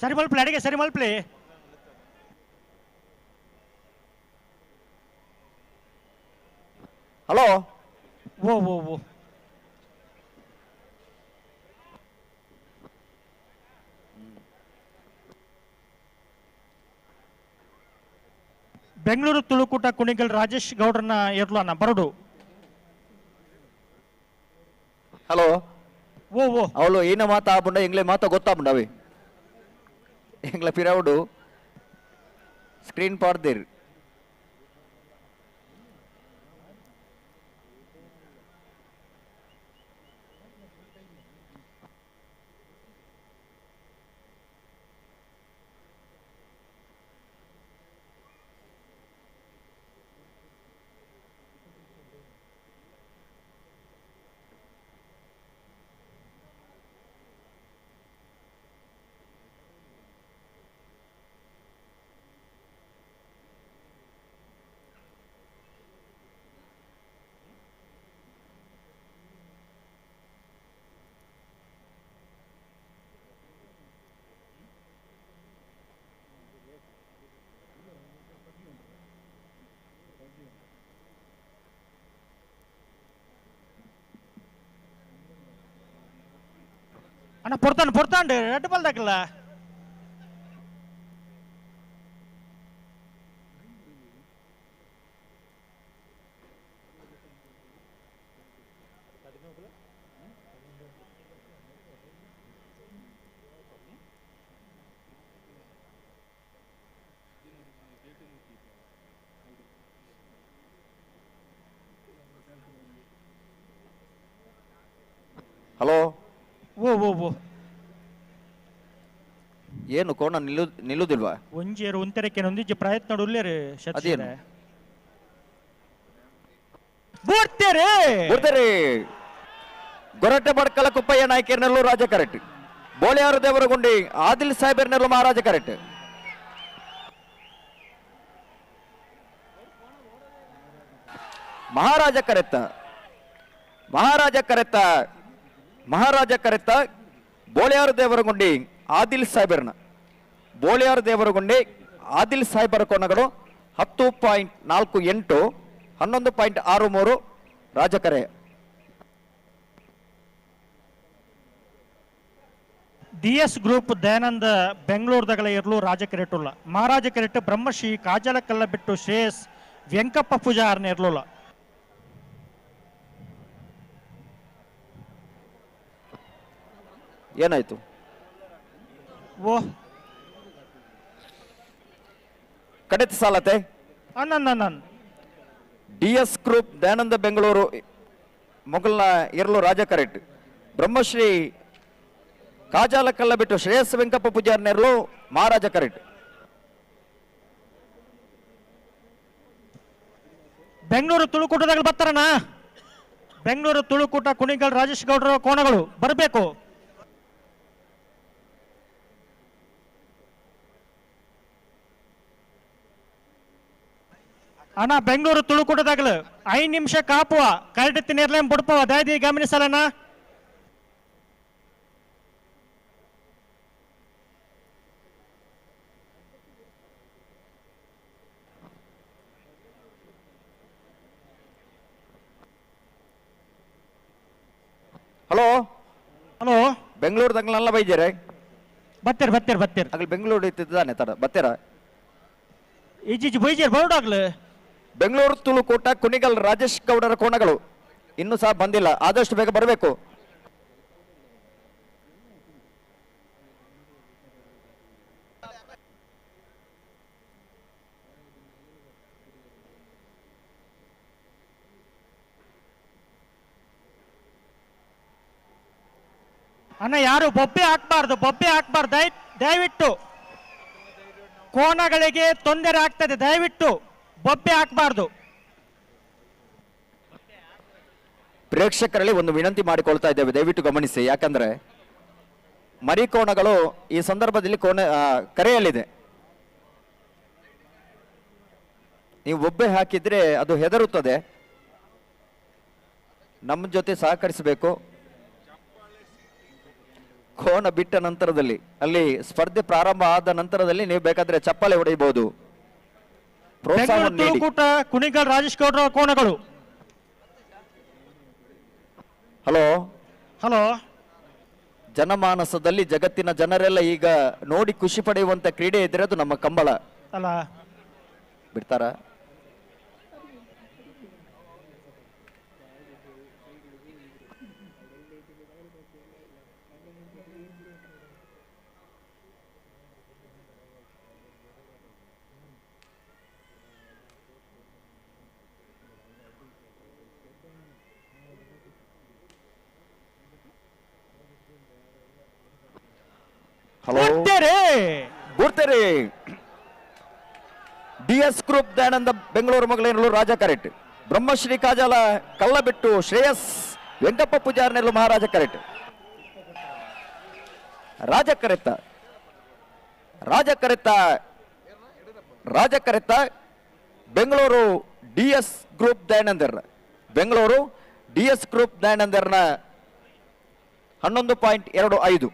ಸರಿ ಮಲ್ಪ್ಲೆ ಅಡಿಗೆ ಸರಿ ಮಲ್ಪ್ಲೆ. ಹಲೋ ಓ ಓ ಓ ಬೆಂಗಳೂರು ತುಳುಕೂಟ ಕುಣಿಗಲ್ ರಾಜೇಶ್ ಗೌಡ್ರನ್ನ ಇರ್ಲಣ್ಣ ಬರಡು. ಹಲೋ ಓ ಓ ಅವಳು ಏನ ಮಾತಾಡ್ಬಂಡ ಎಂಗ್ಲೆ ಮಾತಾ ಗೊತ್ತಾಗ್ಬಂಡ ಅವಿ ಎಂಗ್ಲ ಪಿರವುಡು ಸ್ಕ್ರೀನ್ ಪಾಡ್ದಿರ್ ಅಣ್ಣ ಪೊರ್ತಾಂಡು ರೆಡ್ ಬಾಲ್ ದಾಕಲ್ಲ. ಹಲೋ ಓ ಓ ಓ ಏನು ಕೋಣ ನಿಲ್ಲುದಿಲ್ವಾ? ಒಂಜೇರು ಒಂತೆರಕ್ಕೆ ನೊಂದಿಜ್ಜೆ ಪ್ರಯತ್ನ ಉಳ್ಳೇರು ಅದೇನು ಬೋಡ್ತೇರೆ ಗೊರಟೆ ಬಡ್ಕಲ ಕುಪ್ಪಯ್ಯ ನಾಯ್ಕರ್ನಲ್ಲೂ ರಾಜ ಕರೆಕ್ಟ್. ಬೋಳಿಯಾರು ದೇವರಗುಂಡಿ ಆದಿಲ್ ಸಾಹೇಬರ್ನಲ್ಲೂ ಮಹಾರಾಜ ಕರೆಕ್ಟ್. ಮಹಾರಾಜ ಕರೆತ್ತ ಬೋಳಿಯಾರು ದೇವರಗುಂಡಿ ಆದಿಲ್ ಸಾಹೇಬರ್ನ ಬೋಳಿಯಾರು ದೇವರಗುಂಡಿ ಆದಿಲ್ ಸಾಹೇಬರ ಕೋಣಗಳು 10.48 11.63 ರಾಜಕರೆ. DS ಗ್ರೂಪ್ ದಯಾನಂದ ಬೆಂಗಳೂರದಾಗಲ ಇರಲು ರಾಜ ಕೆರೆಟುಲ್ಲ ಮಹಾರಾಜ ಕೆರೆಟ್ ಬ್ರಹ್ಮಶ್ರೀ ಕಾಜಲಕಲ್ಲ ಬಿಟ್ಟು ಶ್ರೇಯಸ್ ವೆಂಕಪ್ಪ ಪೂಜಾರನ ಇರಲಿಲ್ಲ. ಏನಾಯ್ತು? ಓ ಕಡೆತ ಸಾಲತೆ ಅನ್ನ DS ಗ್ರೂಪ್ ದಯಾನಂದ ಬೆಂಗಳೂರು ಮೊಘಲ್ನ ಇರಲು ರಾಜ ಕರೆಕ್ಟ್. ಬ್ರಹ್ಮಶ್ರೀ ಕಾಜಾಲಕಲ್ಲ ಬಿಟ್ಟು ಶ್ರೇಯಸ್ ವೆಂಕಪ್ಪ ಪೂಜಾರ್ನ ಇರಲು ಮಹಾರಾಜ ಕರೆಕ್ಟ್. ಬೆಂಗಳೂರು ತುಳುಕೂಟದಾಗ ಬರ್ತಾರಣ್ಣ. ಬೆಂಗಳೂರು ತುಳುಕೂಟ ಕುಣಿಗಲ್ ರಾಜೇಶ್ ಗೌಡ್ರ ಕೋಣಗಳು ಬರಬೇಕು. ಅಣ್ಣ ಬೆಂಗಳೂರು ತುಳುಕೂಟದಾಗಲು 5 ನಿಮಿಷ ಕಾಪುವ ಕರೆಕ್ಟ್ ನಿರ್ಲಯ ಬಿಡ್ಪವ ದಯದಿ ಗಮನಿಸಲಣ್ಣ. ಹಲೋ ಹಲೋ ಬೆಂಗಳೂರದಾಗಲೆಲ್ಲ ಬೈಜಾರೆ ಬತ್ತೀರ್ ಆಗಲಿ ಬೆಂಗಳೂರು ಇತ್ತಿದ್ದಾನೆ ತಡ ಬತ್ತೀರ ಈಜೀಜ್ ಬೈಜೇರ್ ಬರೋಡಾಗ್ಲು. ಬೆಂಗಳೂರು ತುಳುಕೂಟ ಕುಣಿಗಲ್ ರಾಜೇಶ್ ಗೌಡರ ಕೋಣಗಳು ಇನ್ನೂ ಸಹ ಬಂದಿಲ್ಲ, ಆದಷ್ಟು ಬೇಗ ಬರಬೇಕು. ಅಣ್ಣ ಯಾರು ಬೊಬ್ಬೆ ಹಾಕ್ಬಾರ್ದು ದಯವಿಟ್ಟು ಕೋಣಗಳಿಗೆ ತೊಂದರೆ ಆಗ್ತದೆ. ದಯವಿಟ್ಟು ಬೊಬ್ಬೆ ಹಾಕ್ಬಾರ್ದು. ಪ್ರೇಕ್ಷಕರಲ್ಲಿ ಒಂದು ವಿನಂತಿ ಮಾಡಿಕೊಳ್ತಾ ಇದ್ದೇವೆ, ದಯವಿಟ್ಟು ಗಮನಿಸಿ. ಯಾಕಂದ್ರೆ ಮರಿಕೋಣಗಳು ಈ ಸಂದರ್ಭದಲ್ಲಿ ಕರೆಯಲ್ಲಿದೆ. ನೀವು ಬೊಬ್ಬೆ ಹಾಕಿದ್ರೆ ಅದು ಹೆದರುತ್ತದೆ. ನಮ್ಮ ಜೊತೆ ಸಹಕರಿಸಬೇಕು. ಕೋಣ ಬಿಟ್ಟ ನಂತರದಲ್ಲಿ, ಅಲ್ಲಿ ಸ್ಪರ್ಧೆ ಪ್ರಾರಂಭ ಆದ ನಂತರದಲ್ಲಿ ನೀವು ಬೇಕಾದ್ರೆ ಚಪ್ಪಾಳೆ ಹೊಡೆಯಬಹುದು. ಬೆಂಗಳೂರು ತುಳುಕೂಟ ಕುಣಿಗಲ್ ರಾಜೇಶ್ ಗೌಡ್ರ ಕೋಣಗಳು. Hello hello. ಜನಮಾನಸದಲ್ಲಿ ಜಗತ್ತಿನ ಜನರೆಲ್ಲ ಈಗ ನೋಡಿ ಖುಷಿ ಪಡೆಯುವಂತ ಕ್ರೀಡೆ ಇದ್ರೆ ಅದು ನಮ್ಮ ಕಂಬಳ ಅಲ್ಲ. ಬಿಡ್ತಾರ? ಹಲೋ ಗುರ್ತೇರಿ DS ಗ್ರೂಪ್ ದಯಾನಂದ ಬೆಂಗಳೂರು ಮಗಳೇನಲ್ಲೂ ರಾಜ ಕರೆಟ್, ಬ್ರಹ್ಮಶ್ರೀ ಕಾಜಾಲ ಕಳ್ಳಬಿಟ್ಟು ಶ್ರೇಯಸ್ ವೆಂಕಪ್ಪ ಪೂಜಾರನೆಲ್ಲೂ ಮಹಾರಾಜ ಕರೆಟ್, ರಾಜ ಕರೆತ್ತ ಬೆಂಗಳೂರು DS ಗ್ರೂಪ್ ದಯಾನಂದರ್, ಬೆಂಗಳೂರು DS ಗ್ರೂಪ್ ದಯಾನಂದರ್ನ 11.25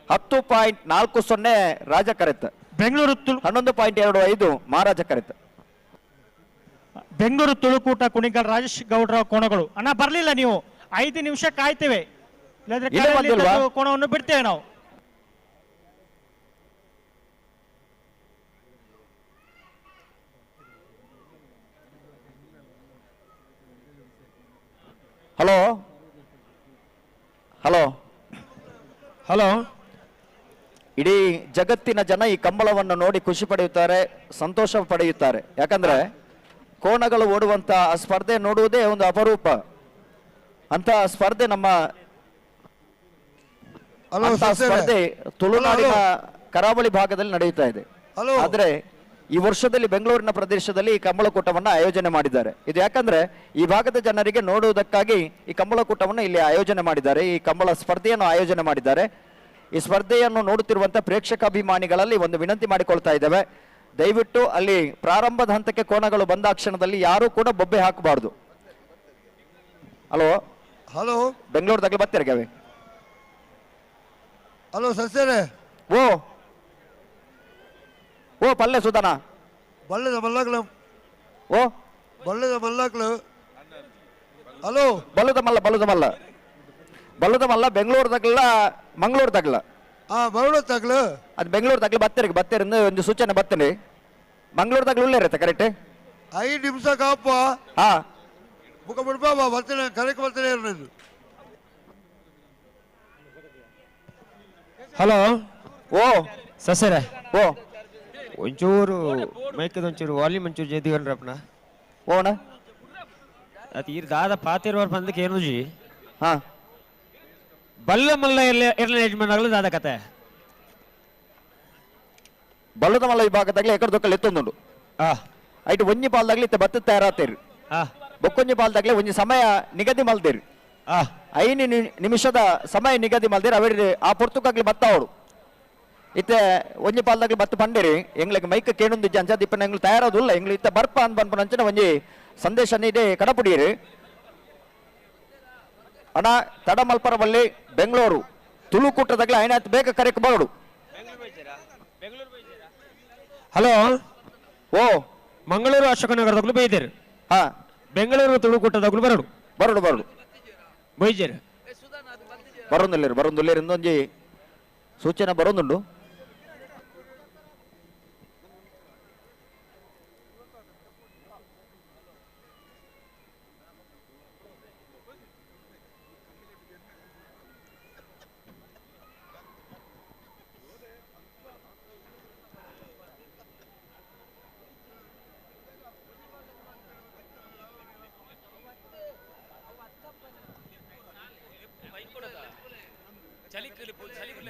10.40 ರಾಜ ಕರೆತ, ಬೆಂಗಳೂರು 11.25 ಮಹಾರಾಜ ಕರೆತ. ಬೆಂಗಳೂರು ತುಳುಕೂಟ ಕುಣಿಗಲ್ ರಾಜೇಶ್ ಗೌಡ್ರ ಕೋಣಗಳು. ಅಣ್ಣ ಬರ್ಲಿಲ್ಲ ನೀವು, 5 ನಿಮಿಷ ಕಾಯ್ತೇವೆ, ಇಲ್ಲದ್ರೆ ಕೋಣವನ್ನು ಬಿಡ್ತೇವೆ ನಾವು. Hello hello hello. ಇಡೀ ಜಗತ್ತಿನ ಜನ ಈ ಕಂಬಳವನ್ನು ನೋಡಿ ಖುಷಿ ಪಡೆಯುತ್ತಾರೆ, ಸಂತೋಷ ಪಡೆಯುತ್ತಾರೆ. ಯಾಕಂದ್ರೆ ಕೋಣಗಳು ಓಡುವಂತ ಸ್ಪರ್ಧೆ ನೋಡುವುದೇ ಒಂದು ಅಪರೂಪ. ಅಂತ ಸ್ಪರ್ಧೆ ನಮ್ಮ ಸ್ಪರ್ಧೆ ತುಳುನಾಡಿನ ಕರಾವಳಿ ಭಾಗದಲ್ಲಿ ನಡೆಯುತ್ತಾ ಇದೆ. ಆದ್ರೆ ಈ ವರ್ಷದಲ್ಲಿ ಬೆಂಗಳೂರಿನ ಪ್ರದೇಶದಲ್ಲಿ ಈ ಕಂಬಳಕೂಟವನ್ನು ಆಯೋಜನೆ ಮಾಡಿದ್ದಾರೆ. ಇದು ಯಾಕಂದ್ರೆ ಈ ಭಾಗದ ಜನರಿಗೆ ನೋಡುವುದಕ್ಕಾಗಿ ಈ ಕಂಬಳಕೂಟವನ್ನು ಇಲ್ಲಿ ಆಯೋಜನೆ ಮಾಡಿದ್ದಾರೆ, ಈ ಕಂಬಳ ಸ್ಪರ್ಧೆಯನ್ನು ಆಯೋಜನೆ ಮಾಡಿದ್ದಾರೆ. ಈ ಸ್ಪರ್ಧೆಯನ್ನು ನೋಡುತ್ತಿರುವಂತಹ ಪ್ರೇಕ್ಷಕಾಭಿಮಾನಿಗಳಲ್ಲಿ ಒಂದು ವಿನಂತಿ ಮಾಡಿಕೊಳ್ತಾ ಇದ್ದೇವೆ, ದಯವಿಟ್ಟು ಅಲ್ಲಿ ಪ್ರಾರಂಭದ ಹಂತಕ್ಕೆ ಕೋಣಗಳು ಬಂದ ಕ್ಷಣದಲ್ಲಿ ಯಾರು ಕೂಡ ಬೊಬ್ಬೆ ಹಾಕಬಾರ್ದು. ಹಲೋ ಹಲೋ, ಬೆಂಗಳೂರದಾಗಲಿ ಬರ್ತೀರಿ? ಹಲೋ ಸಸ್ಯರೇ. ಓ ಓ ಪಲ್ಲೆ ಸುಧಾನ ಬಲ್ಲದ ಮಲ್ಲಾಕ್ಲು. ಓ ಬಲ್ಲದ ಮಲ್ಲಾಕ್ಲು. ಹಲೋ ಬಲ್ಲದ ಮಲ್ಲ ಬೆಂಗಳೂರದಾಗಲ್ಲ ಮಂಗಳೂರದಾಗಲ್ಲ? ಮಂಗಳೂರದಾಗಲು. ಅದು ಬೆಂಗಳೂರದಾಗಲಿ ಬತ್ತೇರಿಂದ ಒಂದು ಸೂಚನೆ ಬರ್ತೇನೆ. ಮಂಗಳೂರದಾಗಲು ಉಳ್ಳೆ ಇರುತ್ತೆ ಕರೆಕ್ಟ್? 5 ನಿಮಿಷ ಕಾಪ. ಹಾ ಮುಖ ಬಿಡ್ಬಾ ಬರ್ತೇನೆ, ಕರೆಕ್ಟ್ ಬರ್ತೇನೆ ಇರೋದು. ಹಲೋ ಓ ಸಸರ ಓ ಒಂಚೂರು ಮೈಕದ ಒಂಚೂರು ವಾಲ್ಯೂಮ್ ಒಂಚೂರು ಜೇದಿವಲ್ರಪ್ಪನ ಓಣ ಅದು ಈರ್ ದಾದ ಪಾತಿರುವರ್ ಬಂದಕ್ಕೆ ಏನು ಜಿ ಹಾ ಬಲ್ಲ ಮಲ್ಲ ಇರ್ಲ ಯಜಮಾನ್ ಆಗಲು ದಾದ ಕತೆ ಬಲ್ಲದ ಮಲ್ಲ ವಿಭಾಗದಾಗಲಿ ಎಕಡೆ ದೊಕ್ಕಲ್ಲಿ ಎತ್ತೊಂದುಂಡು ಐಟು ಒಂಜಿ ಪಾಲ್ದಾಗ್ಲಿ ಇತ್ತೆ ಬತ್ತ ತಯಾರಾತೇರಿ ಬೊಕ್ಕೊಂಜಿ ಪಾಲ್ದಾಗ್ಲಿ ಒಂಜಿ ಸಮಯ ನಿಗದಿ ಮಲ್ದೇರಿ 5 ನಿಮಿಷದ ಸಮಯ ನಿಗದಿ ಮಲ್ದೇರಿ ಅವರಿ ಆ ಪೊರ್ತುಕಾಗ್ಲಿ ಬತ್ತ ಅವಡು ಇತ್ತೆ ಒಂಜಿ ಪಾಲ್ದಾಗ್ಲಿ ಬತ್ತ ಪಂಡೇರಿ ಎಂಗ್ಲಿಗೆ ಮೈಕ್ ಕೇಣೊಂದು ಅಂಚ ದಿಪ್ಪನ ಎಂಗ್ಲು ತಯಾರಾದುಲ್ಲ ಎಂಗ್ಲು ಇತ್ತ ಬರ್ಪ ಅನ್ಬನ್ಪನ ಅಂಚನ ಒಂಜಿ ಸಂದೇಶ ಇದೆ ಕಡಪುಡಿಯರಿ ಅಣ್ಣ ತಡ ಮಲ್ಪರವಲ್ಲಿ ಬೆಂಗಳೂರು ತುಳುಕೂಟದಾಗ್ಲಿ ಐನಾತ್ ಬೇಗ ಕರೆಕ್ ಬರಡು. ಹಲೋ ಓ ಮಂಗಳೂರು ಅಶೋಕನಗರದಾಗ್ಲು ಬೈದೇರು. ಹಾ ಬೆಂಗಳೂರು ತುಳುಕೂಟದಾಗ್ಲು ಬರಡು ಬರಡು ಬೈಜೇರು ಬರೊಂದುಲ್ಲೇರು ಒಂಜಿ ಸೂಚನೆ ಬರೋದುಂಡು.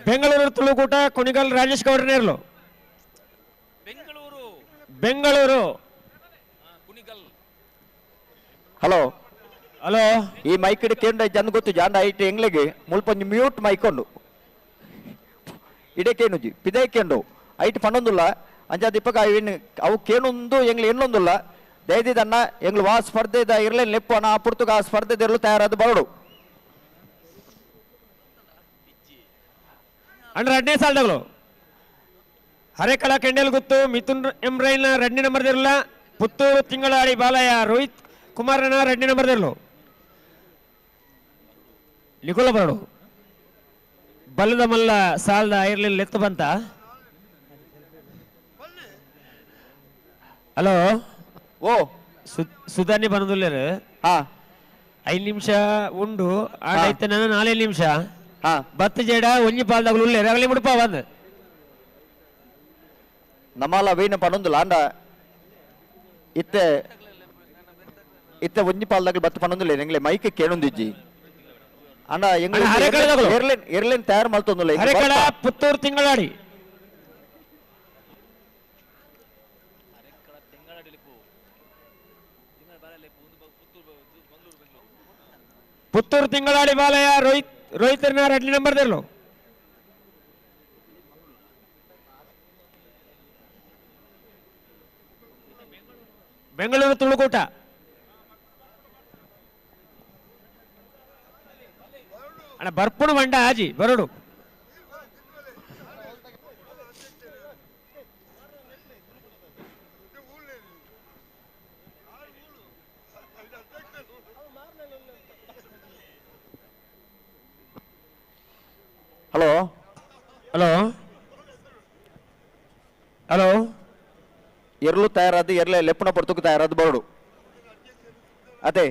ಬೆಂಗಳೂರು ತುಳುಕೂಟ ಕುಣಿಗಲ್ ರಾಜೇಶ್ ಗೌಡ್ರನೇರ್ಲು ಬೆಂಗಳೂರು. ಹಲೋ ಹಲೋ ಈ ಮೈಕ್ ಕೇಂದ್ರ ಜನ ಗೊತ್ತು ಜಾಂಡ ಐಟ್ ಎಂಗ್ಲಿಗೆ ಮುಲ್ಪೊಂಜಿ ಮ್ಯೂಟ್ ಮೈಕ್ ಉಂಡು ಇಡೇಕೇನುಜಿ ಪಿದೇಕೇಂಡು ಐಟ್ ಪಂಡೊಂದುಲ್ಲ ಅಂಚ ದಿಪ್ಪಗ ಅವು ಕೇಣೊಂದು ಎಂಗ್ಲು ಎನ್ನೊಂದುಲ್ಲ ದಯದಿದನ್ನ ಎಂಗ್ಲು ವಾ ಸ್ಪರ್ಧೆದ ಇರ್ಲೆ ಲೆಪ್ಪನ ಆ ಪುರ್ತುಗ ಆ ಸ್ಪರ್ಧೆದಿರಲು ತಯಾರಾದ ಬರಡು. ಅಂಡ್ರ 2ನೇ ಸಾಲದಗಳು ಹರೇಕಳ ಕೆಂಡಲ್ ಗುತ್ತು ಮಿಥುನ್ ಎಮ್ರೈನ್ 2ನೇ ನಂಬರ್ ಇರಲ್ಲ ಪುತ್ತೂರು ತಿಂಗಳಾಡಿ ಬಾಲಯ್ಯ ರೋಹಿತ್ ಕುಮಾರನ 2ನೇ ನಂಬರ್ ಇರಲು ನಿಕೋಲ ಬರಡು ಬಲ್ಲದ ಮಲ್ಲ ಸಾಲದ ಇರ್ಲಿಲ್ಲ ಎತ್ತು ಬಂತ ಹಲೋ ಓ ಸುಧಾನಿ ಬಂದಿಲ್ಲ 5 ನಿಮಿಷ ಉಂಡು ಆಡೈತೆ ನಾನು 4 ನಿಮಿಷ ಬತ್ತ ಜೇಡ ಒಂಜಿ ಪಾಲ್ದಾಗಲು ರಗಲಿ ಮುಡುಪ ಬಂದು ನಮ್ಮಲ್ಲ ವೀನ ಪನೊಂದುಲ ಅಂಡ ಇತ್ತೆ ಇತ್ತೆ ಒಂಜಿ ಪಾಲ್ದಾಗಲು ಬತ್ತ ಪನೊಂದುಲ್ಲ ಎಂಗ್ಲೆ ಮೈಕ್ ಕೇಳೊಂದಿಜ್ಜಿ ಅಣ್ಣ ಎರ್ಲೇನ್ ತಯಾರು ಮಾಡ್ತೊಂದುಲ್ಲ ಹರೇಕಳ ಪುತ್ತೂರು ತಿಂಗಳಾಡಿ ಪುತ್ತೂರು ತಿಂಗಳಾಡಿ ಬಾಲಯ್ಯ ರೋಹಿತ್ 2ನೇ ನಂಬರ್ ಇರಲು ಬೆಂಗಳೂರು ತುಳುಕೂಟ ಅಣ್ಣ ಬರ್ಪುಣು ಬಂಡ ಆಜಿ ಬರಡು ಹಲೋ ಹಲೋ ಹಲೋ ಎರ್ಲು ತಯಾರಾದ ಎರ್ಲೆ ಲೆಪ್ಪನ ಪೊರ್ತುಕು ತಯಾರಾದ ಬರಡು ಅದೇ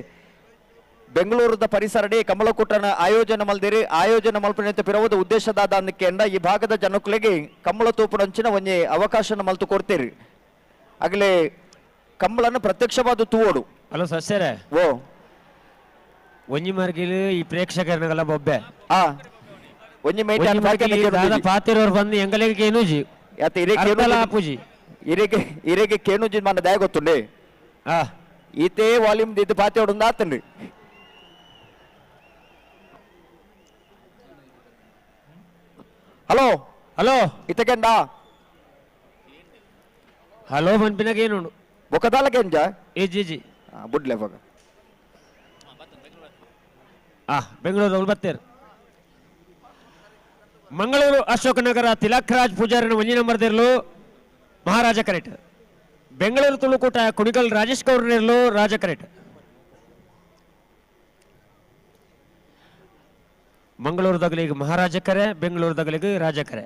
ಬೆಂಗಳೂರದ ಪರಿಸರಡಿ ಕಮಲಕೂಟನ ಆಯೋಜನೆ ಮಲ್ದಿರಿ ಆಯೋಜನೆ ಮಲ್ಪನೆ ಪಿರವದ ಉದ್ದೇಶದಾದ ಅನ್ನಕ್ಕೆಂಡ ಈ ಭಾಗದ ಜನಕ್ಕಳಿಗೆ ಕಮಲ ತೂಪುನಂಚಿನ ಒಂಜಿ ಅವಕಾಶನ ಮಲ್ತು ಕೊಡ್ತೀರಿ ಆಗಲೇ ಕಮಲನ ಪ್ರತ್ಯಕ್ಷವಾದ ತೂವೋಡು ಹಲೋ ಸಸ್ಯರೇ ಓ ಒಂಜಿ ಮಾರ್ಗಿಲು ಈ ಪ್ರೇಕ್ಷಕರನ್ನೆಲ್ಲ ಬೊಬ್ಬೆ ಒಂಜಿ ಮೇಟಿ ಪಾತಿರೋರು ಬಂದು ಎಂಗಲಿಗೆ ಕೇನುಜಿ ಯಾತ ಆಪುಜಿ ಇರೆಗೆ ಕೇನುಜಿ మన ದಯ ಗೊತ್ತುಂಡೆ ಈತೆ ವಾಲ್ಯೂಮ್ ಇದು ಪಾತಿ ಹೊಡೊಂದು ಆತನ್ರಿ ಹಲೋ ಹಲೋ ಇತಕೆಂಡ ಹಲೋ ಮನ್ಪಿನಾಗೇನು ಬೊಕದಾಲಕೆಂಜ ಏ ಜಿ ಜಿ ಬುಡ್ಲೆ ಬಗ ಬೆಂಗಳೂರು ಬತ್ತೇರು ಮಂಗಳೂರು ಅಶೋಕನಗರ ತಿಲಕ್ ರಾಜ್ ಪೂಜಾರಿನ 1ನೇ ನಂಬರ್ ಇರಲು ಮಹಾರಾಜ ಕರೆಟ್ ಬೆಂಗಳೂರು ತುಳುಕೂಟ ಕುಣಿಗಲ್ ರಾಜೇಶ್ ಗೌಡ್ರ ಇರಲು ರಾಜ ಕರೆಟ್ ಮಂಗಳೂರು ದಗಲಿಗೆ ಮಹಾರಾಜ ಕರೆ ಬೆಂಗಳೂರು ದಗಲಿಗೆ ರಾಜ ಕರೆ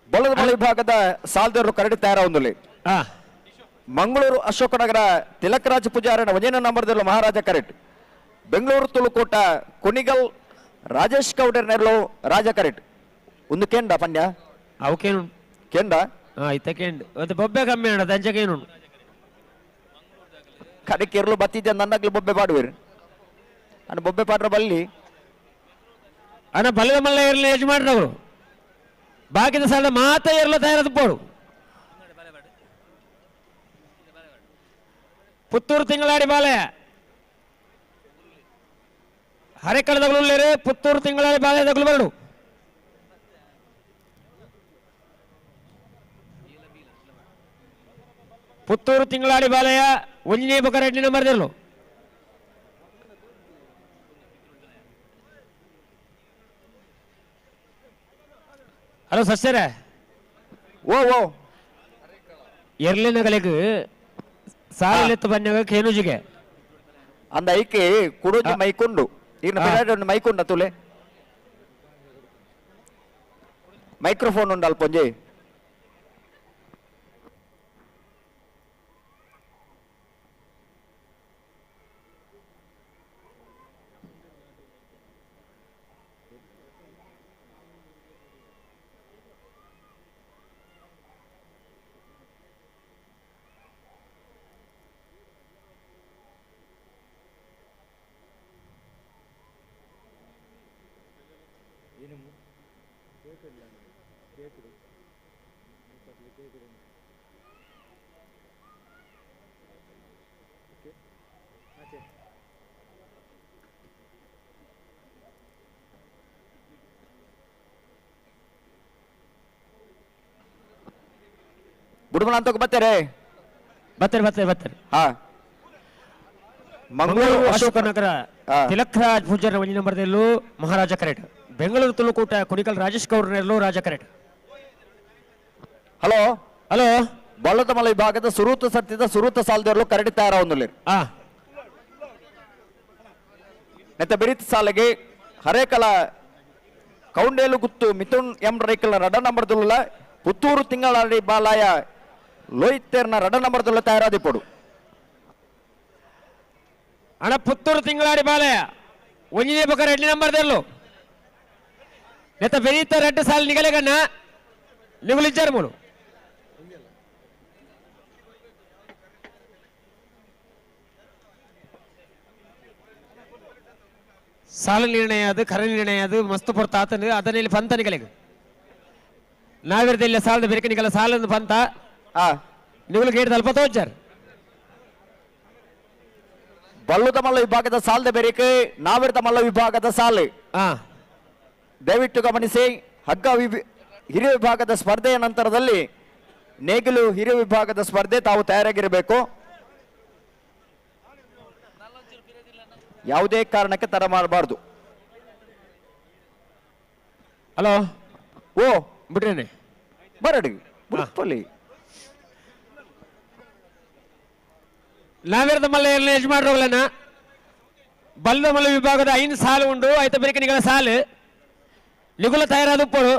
ಬಲದ ವಿಭಾಗದ ಸಾಲದವರು ಕರಡಿ ತಯಾರೊಂದುಲಿ ಮಂಗಳೂರು ಅಶೋಕನಗರ ತಿಲಕರಾಜ ಪೂಜಾರನ 1ನೇ ನಂಬರ್ ಮಹಾರಾಜ ಕರೆಟ್ ಬೆಂಗಳೂರು ತುಳುಕೂಟ ಕುಣಿಗಲ್ ರಾಜೇಶ್ ಗೌಡರ್ ನೆರಳು ರಾಜ ಕರೆಟ್ ಒಂದು ಕೇಂಡ ಪಂಡ್ಯ ಅವಕೇನು ಕೇಂಡ ಇತ್ತ ಕೇಂಡ್ ಮತ್ತೆ ಬೊಬ್ಬೆ ಕಮ್ಮಿ ಅಣ್ಣ ದಂಚಕೇನು ಕಡೆಗೆ ಎರಲು ಬತ್ತಿದ್ದೆ ನನ್ನಗ್ಲು ಬೊಬ್ಬೆ ಪಾಡುವೇರು ಅಣ್ಣ ಬೊಬ್ಬೆ ಪಾಡ್ರ ಬಲ್ಲಿ ಅಣ್ಣ ಬಲ್ಲದ ಮಲ್ಲ ಇರಲಿ ಯಜಮಾನ್ರವರು ಬಾಕಿದ ಸಾಲ ಮಾತ ಇರಲ ತಯಾರದು ಪೋಡು ಪುತ್ತೂರು ತಿಂಗಳಾಡಿ ಬಾಲಯ್ಯ ಹರೆಕಳದಗಳು ಪುತ್ತೂರು ತಿಂಗಳಾಡಿ ಬಾಲಯದಗಳು ಬರಡು ಪುತ್ತೂರು ತಿಂಗಳಾಡಿ ಬಾಲಯ್ಯ 1ನೇ ಬೊಕ 2ನೇ ನಂಬರ್ ಇರಲು ಹಲೋ ಸಸ್ಯರೇ ಓ ಎರ್ಲಿನ ಕಲೆಗೆ ಸಾಲೆತ್ತು ಬನ್ಯಾಗ ಕೇನುಜಿಗೆ ಅಂದ ಐಕೆ ಕುಡೋಜಿ ಮೈಕೊಂಡು ಈಗ ಮೈಕೊಂಡ ತುಲೆ ಮೈಕ್ರೋಫೋನ್ ಉಂಡು ಅಲ್ಪೊಂಜಿ ಬುಡುಮನ ಅಂತಕ್ಕೆ ಬರ್ತಾರೆ ಬರ್ತಾರೆ ಹಾ ಮಂಗಳೂರು ಅಶೋಕನಗರ ತಿಲಕ್ ರಾಜ್ ಪೂಜಾರ ಒಂಜಿ ನಂಬರ್ದಲ್ಲೂ ಮಹಾರಾಜ ಕರೆಟ್. ಬೆಂಗಳೂರು ತುಳುಕೂಟ ಕುಣಿಕಲ್ ರಾಜೇಶ್ ಗೌಡ್ರಲ್ಲೂ ರಾಜ ಕರೆಟ್. ಹಲೋ ಹಲೋ ಬಳ್ಳದಮಲ ವಿಭಾಗದ ಸುರೂತ ಸತ್ಯದ ಸುರೂತ ಸಾಲದವರಲು ಕರಡಿ ತಯಾರ ಒಂದುಲ್ಲಿ ನೆತ್ತ ಬಿರಿತ್ ಸಾಲಿಗೆ ಹರೇಕಲ ಕೌಂಡೇಲು ಗುತ್ತು ಮಿಥುನ್ ಎಂ ರೈಕಲ್ ರಡ ನಂಬರ್ದುಲ್ಲ ಪುತ್ತೂರು ತಿಂಗಳಾಡಿ ಬಾಲಾಯ ಲೋಹಿತೇರ್ನ ರಡ ನಂಬರ್ದುಲ್ಲ ತಯಾರಾದಿಪಡು ಅಣ್ಣ ಪುತ್ತೂರು ತಿಂಗಳಾಡಿ ಬಾಲಯ ಒಂಜೇ ಬಕ 2 ನಂಬರ್ದಲ್ಲೂ ನೆತ್ತ ಬೆರೀತ 2 ಸಾಲ ನಿಗಲೆಗಣ್ಣ ನಿಗುಲಿಜ್ಜಾರು ಮೂಲು ಸಾಲ ನಿರ್ಣಯ ಅದು ಕರ ನಿರ್ಣಯ ಅದು ಮಸ್ತ್ ಪೊರ್ತಾತನು ಅದನ್ನಲ್ಲಿ ಪಂತ ನಿಗಲೆಗ ನಾವಿರದಿಲ್ಲ ಸಾಲದ ಬೆರಕೆ ನಿಗಲ ಸಾಲದ ಪಂತ ನಿಗುಲು ಗೇಟ್ ಅಲ್ಪ ತೋಚಾರ ಬಲ್ಲುದ ಮಲ್ಲ ವಿಭಾಗದ ಸಾಲದ ಬೆರಕೆ ನಾವಿರದ ಮಲ್ಲ ವಿಭಾಗದ ಸಾಲು ದಯವಿಟ್ಟು ಗಮನಿಸಿ. ಹಗ್ಗ ಹಿರಿಯ ವಿಭಾಗದ ಸ್ಪರ್ಧೆಯ ನಂತರದಲ್ಲಿ ನೇಗಿಲು ಹಿರಿಯ ವಿಭಾಗದ ಸ್ಪರ್ಧೆ ತಾವು ತಯಾರಾಗಿರಬೇಕು. ಯಾವುದೇ ಕಾರಣಕ್ಕೆ ತರ ಮಾಡಬಾರ್ದು. ಹಲೋ ಓ ಬಿಟ್ರೇನೆ ಬರಡಿ ಬಿಡ್ಪಲ್ಲಿ ನಾವಿರದ ಮಲ್ಲ ಯಜಮಾನ್ರೋಗ್ಲನ ಬಲ್ಲದ ಮಲ್ಲ ವಿಭಾಗದ 5 ಸಾಲು ಉಂಡು ಐತ ಬೆರಕೆ ನಿಗಲ ಸಾಲು ನಿಗುಲ ತಯಾರಾದ ಉಪ್ಪಳು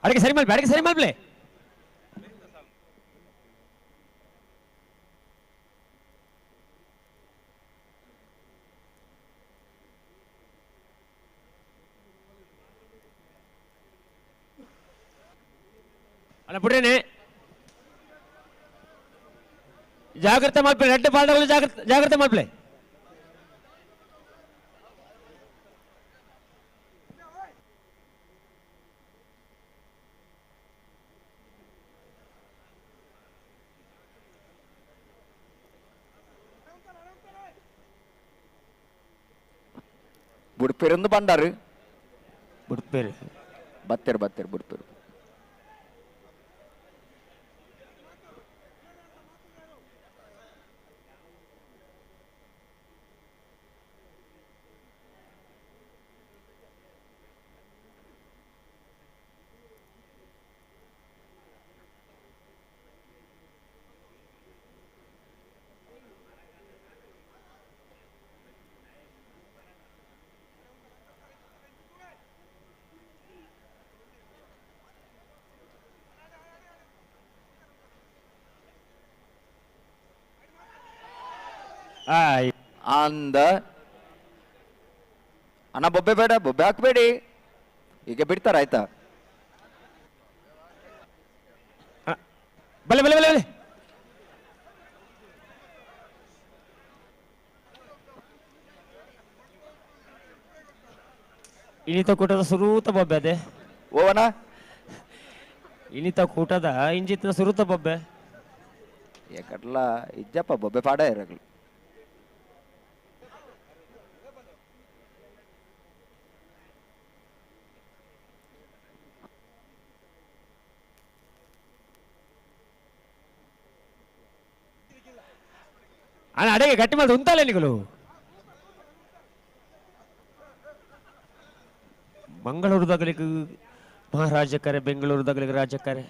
ಅಡಿಗೆ ಸರಿ ಮಲ್ಪಲೆ ಅಲ್ಲ ಬಿಡ್ರೇನೆ ಜಾಗ್ರತೆ ಮಲ್ಪಲೆ 2 ಬಾಲ್ಗಳು ಜಾಗ್ರತೆ ಮಲ್ಪಲೆ ಬುಡ್ಪೇರೊಂದು ಬಂಡಾರು ಬುಡ್ಪೇರು ಬತ್ತೇರು ಬುಡ್ಪೇರು ಅಂದ ಅಣ್ಣ ಬೊಬ್ಬೆ ಬೇಡ ಬೊಬ್ಬೆ ಹಾಕ್ಬೇಡಿ ಈಗ ಬಿಡ್ತಾರ ಆಯ್ತಾ ಬಲೆ ಬಲೆ ಬಲೆ ಇನಿತ ಕೂಟದ ಸುರೂತ ಬೊಬ್ಬೆ ಅದೇ ಓವನ ಇನಿತ ಕೂಟದ ಇಂಜಿತ್ನ ಸುರೂತ ಬೊಬ್ಬೆ ಯಾಕಟ್ಲ ಇಜ್ಜಪ್ಪ ಬೊಬ್ಬೆ ಪಾಡ ಇರಗಳು ಅಣ್ಣ ಅಡೆಗೆ ಗಟ್ಟಿ ಮಾಡಿ ಉಂಟಲ್ಲ ನಿಗಳು ಮಂಗಳೂರುದಾಗಲಿಗೆ ಮಹಾರಾಜಕರೆ ಬೆಂಗಳೂರುದಾಗಲಿಗೆ ರಾಜಕರೆ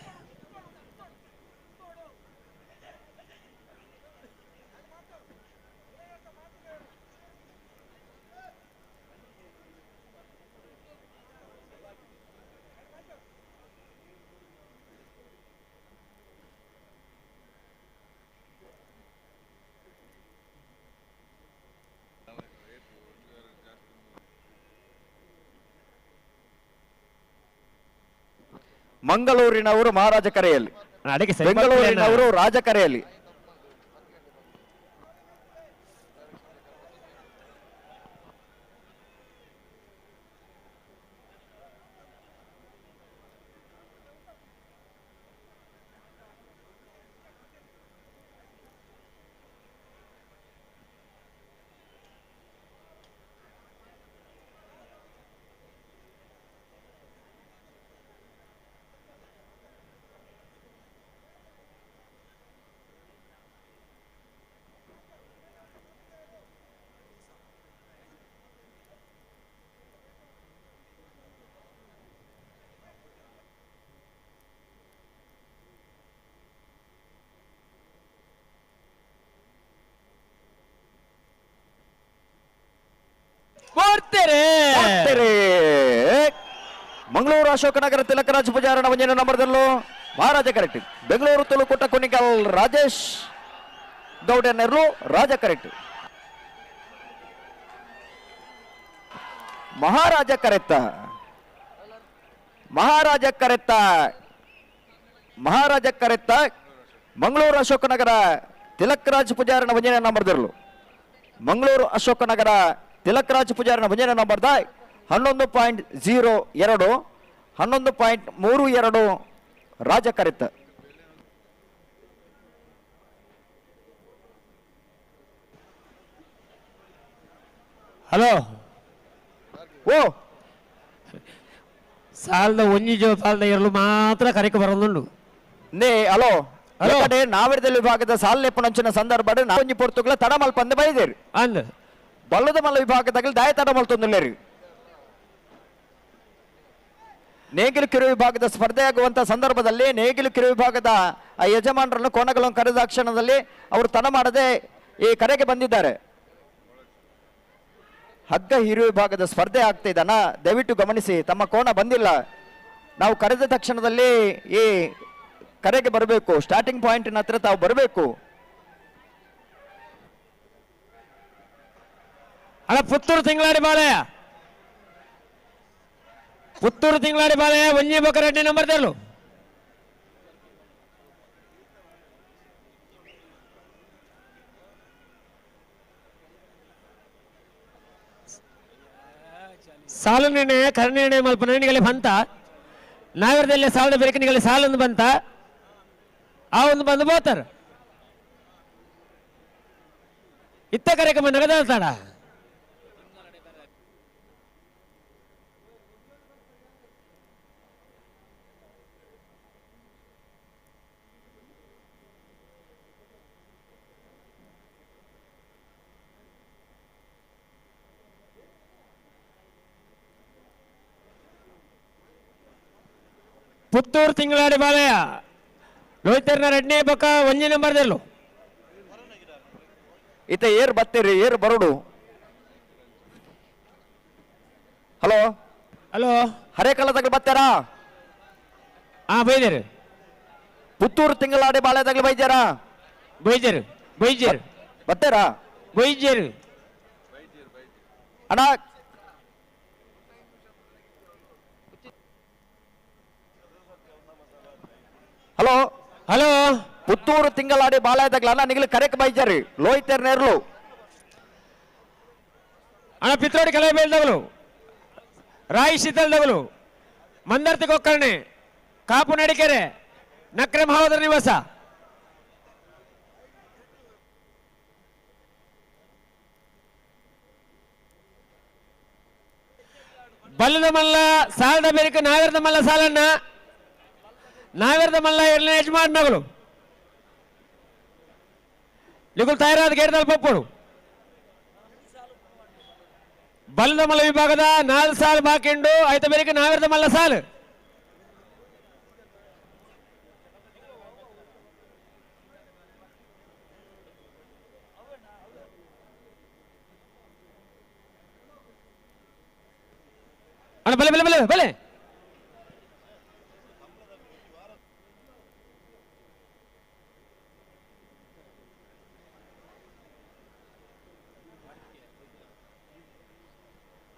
ಮಂಗಳೂರಿನವರು ಮಹಾರಾಜ ಕರೆಯಲ್ಲಿ ಅಡಿಗೆ ಸರಿ ಬೆಂಗಳೂರಿನವರು ರಾಜಕರೆಯಲ್ಲಿ. ಮಂಗಳೂರು ಅಶೋಕನಗರ ತಿಲಕರಾಜ ಪೂಜಾರಣ ಒಂದನೇ ನಂಬರ್ದಲ್ಲೂ ಮಹಾರಾಜ ಕರೆಕ್ಟ್. ಬೆಂಗಳೂರು ತುಳುಕುಟ ಕುಣಿಗಲ್ ರಾಜೇಶ್ ಗೌಡನೆರ್ಲು ರಾಜ ಕರೆಕ್ಟ್. ಮಹಾರಾಜ ಕರೆತ್ತ ಮಂಗಳೂರು ಅಶೋಕನಗರ ತಿಲಕರಾಜ ಪೂಜಾರಣ ಒಂದನೇ ನಂಬರ್ದಲ್ಲೂ ಮಂಗಳೂರು ಅಶೋಕನಗರ ತಿಲಕರಾಜ ಪೂಜಾರಣ ಒಂದನೇ ನಂಬರ್ದ 11.02 11.32 ರಾಜ ಕರೆತ್ತ. ಹಲೋ ಓ ಸಾಲದ ಒಂಜಿ ಜೋ ಸಾಲದ ಎರಲು ಮಾತ್ರ ಕರೆಕೆ ಬರೋದುಂಡು ನೇ ಹಲೋ ನಾವಿರದಲ್ಲಿ ವಿಭಾಗದ ಸಾಲೆಪ್ಪನಂಚಿನ ಸಂದರ್ಭ ನಾವಂಜಿ ಪೊರ್ತುಗಳ ತಡ ಮಲ್ಪಂದೆ ಬೈದೇರಿ ಅಂದ್ ಬಲ್ಲದ ಮಲ್ಲ ವಿಭಾಗದಾಗ ದಾಯ ತಡ ಮಲ್ತೊಂದಿಲ್ಲೇರಿ. ನೇಗಿಲು ಕಿರು ವಿಭಾಗದ ಸ್ಪರ್ಧೆಯಾಗುವಂತಹ ಸಂದರ್ಭದಲ್ಲಿ ನೇಗಿಲು ಕಿರು ವಿಭಾಗದ ಆ ಯಜಮಾನರನ್ನು ಕೋಣಗಳನ್ನು ಕರೆದ ಕ್ಷಣದಲ್ಲಿ ಅವರು ತಡ ಮಾಡದೆ ಈ ಕರೆಗೆ ಬಂದಿದ್ದಾರೆ. ಹಗ್ಗ ಹಿರು ವಿಭಾಗದ ಸ್ಪರ್ಧೆ ಆಗ್ತಾ ಇದ್ದಾನ, ದಯವಿಟ್ಟು ಗಮನಿಸಿ. ತಮ್ಮ ಕೋಣ ಬಂದಿಲ್ಲ, ನಾವು ಕರೆದ ತಕ್ಷಣದಲ್ಲಿ ಈ ಕರೆಗೆ ಬರಬೇಕು. ಸ್ಟಾರ್ಟಿಂಗ್ ಪಾಯಿಂಟ್ ಹತ್ರ ತಾವು ಬರಬೇಕು. ಅಲ್ಲ ಪುತ್ತೂರು ತಿಂಗಳಾಡಿ ಬಾಳೆಯ ಒಂಜಿ ಬೊಕ್ಕ ರೆಡ್ಡಿ ನಂಬರ್ ತೆರಲು ಸಾಲು ನಿರ್ಣಯ ಕರ ನಿರ್ಣಯ ಮಲ್ಪ ನಿರ್ಣಯಗಳಿಗೆ ಬಂತ ನಾಗರದಲ್ಲಿ ಸಾಲದ ಬೆರಕಿನಿಗಳಿಗೆ ಸಾಲೊಂದು ಬಂತ ಆ ಒಂದು ಬಂದು ಬೋತಾರ ಇತ್ತ ಕಾರ್ಯಕ್ರಮ ನಗದಾಡ್ತಾಡ. ಪುತ್ತೂರು ತಿಂಗಳಾಡಿ ಬಾಳೆಯ ರೋಹಿತರ್ನ ರೆಡ್ನೇ ಬೊಕ್ಕ ಒಂಜಿ ನಂಬರ್ ದೆರ್ಲು ಇತ ಏರ್ ಬತ್ತೀರಿ ಏರ್ ಬರೋಡು. ಹಲೋ ಹರೇಕಲ್ಲದಾಗ ಬರ್ತಾರಾ? ಬೈದೇರು ಪುತ್ತೂರು ತಿಂಗಳಾಡಿ ಬಾಳೆದಾಗ್ಲಿ ಬೈಜಾರಾ? ಬೈಜರು ಬರ್ತಾರಾ? ಬೈಜರು ಅಣ್ಣ ಹಲೋ ಪುತ್ತೂರು ತಿಂಗಳಾಡಿ ಬಾಳೆದಾಗ್ಲ ಅಣ್ಣ ನಿಗಲಿ ಕರೆಕ್ ಬೈಜಾರಿ ಲೋಹಿತರ್ ನೇರ್ಲು ಅಣ್ಣ ಪಿತ್ರೋಡಿ ಕಲೆ ಬೇಲ್ದವಳು ರಾಯಿ ಶೀತಲ್ದವಳು ಮಂದರ್ತಿ ಕೊಕ್ಕರ್ಣೆ ಕಾಪು ನಡಿಕೆರೆ ನಕ್ರೆ ಮಹೋದರ ನಿವಾಸ ಬಲ್ಲದ ಮಲ್ಲ ಸಾಲದ ಬೇರಿಕೆ ನಾಗರದ ಮಲ್ಲ ಸಾಲನ್ನ ನಾಗರದ ಮಲ್ಲ ಎರಡನೇ ಯಜಮಾನಗಳು ನಿಗುಲ್ ತಯಾರಾದ ಗೇರ್ದಲ್ಲಿ ಪಪ್ಪಡು ಬಲ್ಲದ ಮಲ್ಲ ವಿಭಾಗದ 4 ಸಾಲು ಬಾಕಿಂಡು ಐತ ಬೇರಿಕೆ ನಾಗರದ ಮಲ್ಲ ಸಾಲು ಅಣ್ಣ ಬಲೆ ಬಲೆ ಬಲೆ ಬಲೆ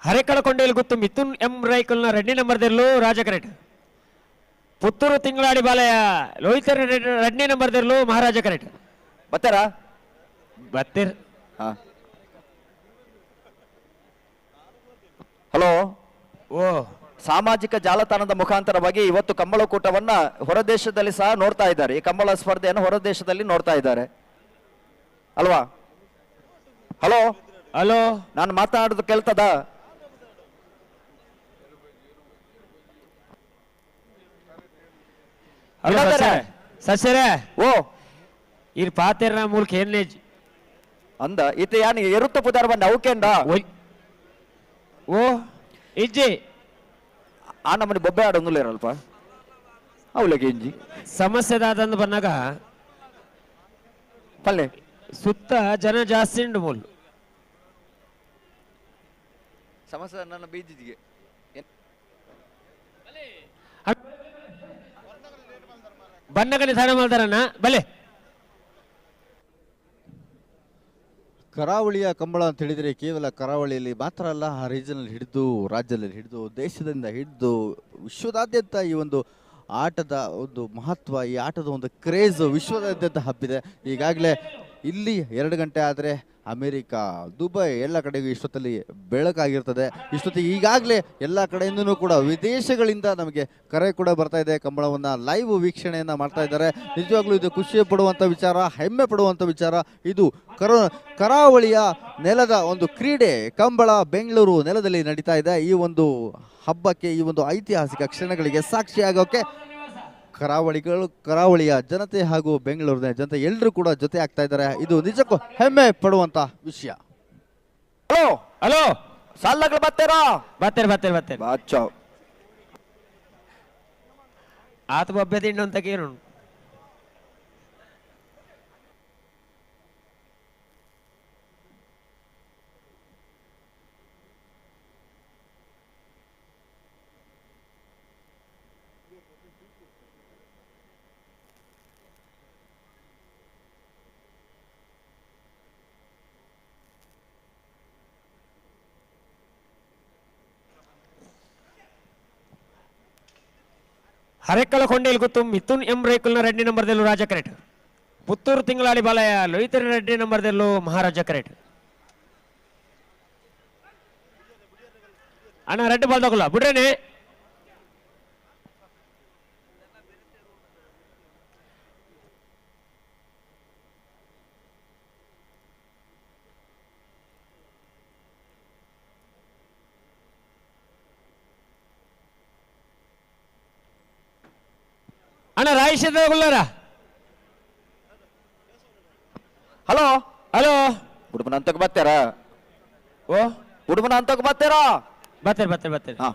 ಹರೆಕಳ ಕೊಂಡೇಲಿ ಗೊತ್ತು ಮಿಥುನ್ ಎಂ ರೈಕಲ್ನ ರೆಡ್ಡಿ ನಂಬರ್ ದೆರ್ಲು ರಾಜ ಕರೆಕ್ಟ್ ಪುತ್ತೂರು ತಿಂಗಳಾಡಿ ಬಾಲಯ ಲೋಹಿತ ರೆಡ್ನಿ ನಂಬರ್ ದಿರ್ಲು ಮಹಾರಾಜ ಕರೆಕ್ಟ್ ಬತ್ತಾರಾ ಬತ್ತೀರ್. ಹಲೋ ಓ ಸಾಮಾಜಿಕ ಜಾಲತಾಣದ ಮುಖಾಂತರವಾಗಿ ಇವತ್ತು ಕಂಬಳಕೂಟವನ್ನ ಹೊರದೇಶದಲ್ಲಿ ಸಹ ನೋಡ್ತಾ ಇದ್ದಾರೆ. ಈ ಕಂಬಳ ಸ್ಪರ್ಧೆಯನ್ನು ಹೊರದೇಶದಲ್ಲಿ ನೋಡ್ತಾ ಇದ್ದಾರೆ ಅಲ್ವಾ? ಹಲೋ ಹಲೋ ನಾನು ಮಾತಾಡೋದು ಕೇಳ್ತದ? ಸಸ್ಯರೇ ಓ ಇರ್ ಪಾತೆರ ಮೂಲಕ ಏನೇಜ್ ಅಂದ ಇತ ಯಾನ್ ಎರುತ್ತ ಪುದಾರ ಬಂದ ಅವಕೇಂಡ ಓ ಇಜ್ಜಿ ಆ ನಮ್ಮನೆ ಬೊಬ್ಬೆ ಆಡೊಂದು ಇರಲ್ಪ ಅವಳಿಗೆ ಇಂಜಿ ಸಮಸ್ಯೆ ದಾದಂದು ಬಂದಾಗ ಪಲ್ಲೆ ಸುತ್ತ ಜನ ಜಾಸ್ತಿ ಉಂಡು ಮೂಲು ಸಮಸ್ಯೆ ನನ್ನ ಬೀದಿಗೆ ಬಣ್ಣಗಲಿ ಧಾರ ಮಾಡ್ತಾರಣ್ಣ ಬಲೆ. ಕರಾವಳಿಯ ಕಂಬಳ ಅಂತ ಹೇಳಿದರೆ ಕೇವಲ ಕರಾವಳಿಯಲ್ಲಿ ಮಾತ್ರ ಅಲ್ಲ, ಆ ರೀಜನಲ್ಲಿ ಹಿಡಿದು ರಾಜ್ಯದಲ್ಲಿ ಹಿಡಿದು ದೇಶದಿಂದ ಹಿಡಿದು ವಿಶ್ವದಾದ್ಯಂತ ಈ ಒಂದು ಆಟದ ಒಂದು ಮಹತ್ವ, ಈ ಆಟದ ಒಂದು ಕ್ರೇಜ್ ವಿಶ್ವದಾದ್ಯಂತ ಹಬ್ಬಿದೆ. ಈಗಾಗಲೇ ಇಲ್ಲಿ 2 ಗಂಟೆ ಆದರೆ ಅಮೇರಿಕಾ, ದುಬೈ ಎಲ್ಲ ಕಡೆಗೂ ಇಷ್ಟೊತ್ತಲ್ಲಿ ಬೆಳಕಾಗಿರ್ತದೆ. ಇಷ್ಟೊತ್ತಿಗೆ ಈಗಾಗಲೇ ಎಲ್ಲ ಕಡೆಯಿಂದನೂ ಕೂಡ ವಿದೇಶಗಳಿಂದ ನಮಗೆ ಕರೆ ಕೂಡ ಬರ್ತಾ ಇದೆ. ಕಂಬಳವನ್ನು ಲೈವ್ ವೀಕ್ಷಣೆಯನ್ನು ಮಾಡ್ತಾ ಇದ್ದಾರೆ. ನಿಜವಾಗ್ಲೂ ಇದು ಖುಷಿ ಪಡುವಂಥ ವಿಚಾರ, ಹೆಮ್ಮೆ ಪಡುವಂಥ ವಿಚಾರ. ಇದು ಕರಾವಳಿಯ ನೆಲದ ಒಂದು ಕ್ರೀಡೆ ಕಂಬಳ ಬೆಂಗಳೂರು ನೆಲದಲ್ಲಿ ನಡೀತಾ ಇದೆ. ಈ ಒಂದು ಹಬ್ಬಕ್ಕೆ, ಈ ಒಂದು ಐತಿಹಾಸಿಕ ಕ್ಷಣಗಳಿಗೆ ಸಾಕ್ಷಿಯಾಗೋಕೆ ಕರಾವಳಿಯ ಜನತೆ ಹಾಗೂ ಬೆಂಗಳೂರಿನ ಜನತೆ ಎಲ್ಲರೂ ಕೂಡ ಜೊತೆ ಆಗ್ತಾ ಇದ್ದಾರೆ. ಇದು ನಿಜಕ್ಕೂ ಹೆಮ್ಮೆ ಪಡುವಂತ ವಿಷಯ. ಹಲೋ ಹಲೋ ಸಾಲಾಗ್ಲ ಬರ್ತೀರಾ? ಬತ್ತೇರ್ ಬಾಚೋ ಆತ ಬಬ್ಬೆ ತಿಂಡು ಅಂತ ಕೇಳು. ಹರೆಕ್ಕಳ ಕೊಂಡೇಲಿ ಗೊತ್ತು ಮಿಥುನ್ ಎಂ ರೈಕಲ್ನ ರೆಡ್ಡಿ ನಂಬರ್ದಲ್ಲೂ ರಾಜ ಕರೆಕ್ಟ್. ಪುತ್ತೂರು ತಿಂಗಳಾಡಿ ಬಾಲಯ ಲೋಹಿತ ರೆಡ್ಡಿ ನಂಬರ್ದಲ್ಲೂ ಮಹಾರಾಜ ಕರೆಕ್ಟ್. ಅಣ್ಣ ರೆಡ್ ಬಾಲ್ ತಗೊಲ್ಲ ಬಿಡ್ರೇನೆ. ಅಣ್ಣ ರಾಯಿಸಿದಗುಲ್ಲಾರ. ಹಲೋ ಹಲೋ ಹುಡುಗನ ಅಂತಕ್ಕೆ ಬರ್ತಾರಾ? ಓ ಹುಡುಗನ ಅಂತಕ್ಕೆ ಬರ್ತಾರಾ? ಬತ್ತೇರ್ ಹಾ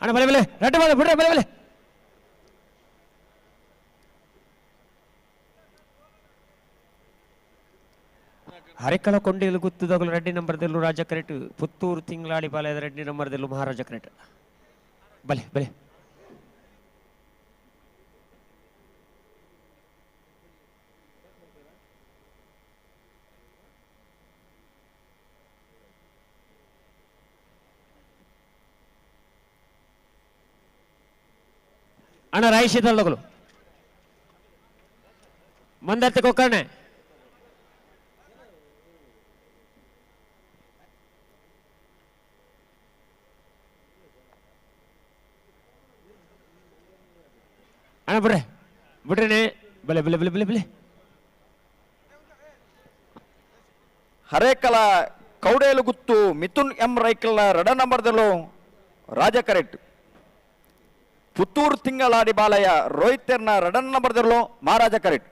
ಅಣ್ಣ ಬಲೆ ರೆಡ್ ಬಾಲ್ ಬಿಡ್ರೆ ಬಲೆ. ಹರೆಕಳ ಕೊಂಡೇಲು ಗುತ್ತುದಗಲು ರೆಡ್ಡಿ ನಂಬರ್ದಲ್ಲೂ ರಾಜ ಕರೆಕ್ಟ್. ಪುತ್ತೂರು ತಿಂಗಳಾಡಿ ಬಾಲಯದ ರೆಡ್ಡಿ ನಂಬರ್ದಲ್ಲೂ ಮಹಾರಾಜ ಕರೆಕ್ಟ್. ಬಲೆ ಅಣ್ಣ ರಾಯಿಸಿದಗಳು ಮಂದತ್ತೆ ಕೊಕ್ಕಣ್ಣೆ. ಅಣ್ಣ ಬಿಡ್ರೇನೆ ಬಲೆ. ಹರೇಕಲ ಕೌಡೇಲು ಗುತ್ತು ಮಿಥುನ್ ಎಂ ರೈಕಲ್ನ ರೆಡ ನಂಬರ್ದಲ್ಲೂ ರಾಜ ಕರೆಕ್ಟ್. ಪುತ್ತೂರು ತಿಂಗಳಾಡಿ ಬಾಲಯ ರೋಹಿತರ್ನ ರೆಡ ನಂಬರ್ದಲ್ಲೂ ಮಹಾರಾಜ ಕರೆಕ್ಟ್.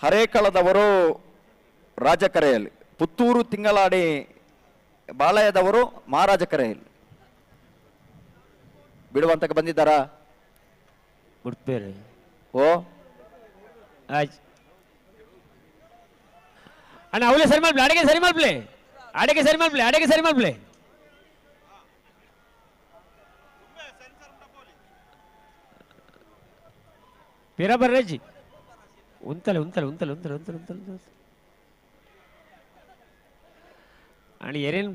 ಹರೇಕಳದವರು ರಾಜಕರೆಯಲ್ಲಿ, ಪುತ್ತೂರು ತಿಂಗಳಾಡಿ ಬಾಳಯದವರು ಮಹಾರಾಜಕರೆಯಲ್ಲಿ. ಬಿಡುವಂತಕ್ಕೆ ಬಂದಿದ್ದಾರಾ? ಬಿಡ್ತೇನೆ. ಓ ಆಯ್ತು ಅಣ್ಣ, ಅವಲೇ ಸರಿ ಮಾಡ್ಬಿಡ್ಲೆ, ಅಡಿಗೆ ಸರಿ ಮಾಡ್ಬಿಡ್ಲೆ, ಅಡಿಗೆ ಸರಿ ಮಾಡ್ಬಿಡ್ಲೆ, ಅಡಿಗೆ ಸರಿ ಮಾಡ್ಬಿಡ್ಲೆ. ಪೇರ ಬರ್ರೇಜಿ ಉಂತಲೆ ಉಂತಲೆ ಉಂತಲೆ ಉಂತಲೆ ಉಂತಲೆ ಉಂತಲೆ ಅಣ್ಣ ಏನೇನು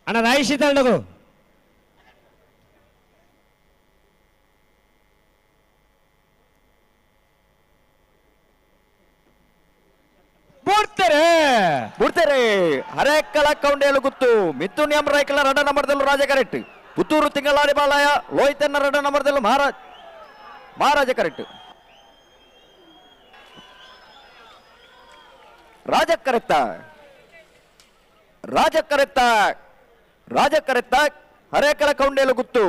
ಅಣ್ಣ ರಾಯಿ ಶೀತಳಗು ಬಿಡ್ತಾರೆ. ಹರೇಕಳ ಕೌಂಡೇಲು ಗುತ್ತು ಮಿಥುನ್ ಎಂ ರೈಕಲ ರಡ ನಂಬರ್ದಲ್ಲೂ ರಾಜ ಕರೆಕ್ಟ್. ಪುತ್ತೂರು ತಿಂಗಳಾಡಿ ಬಾಳಯ ಲೋಹಿತನ್ನ ರಡ ನಂಬರ್ದಲ್ಲೂ ಮಹಾರಾಜ ಕರೆಕ್ಟ್. ರಾಜ ಕರೆಕ್ತ ಹರೇಕಳ ಕೌಂಡೇಲು ಗುತ್ತು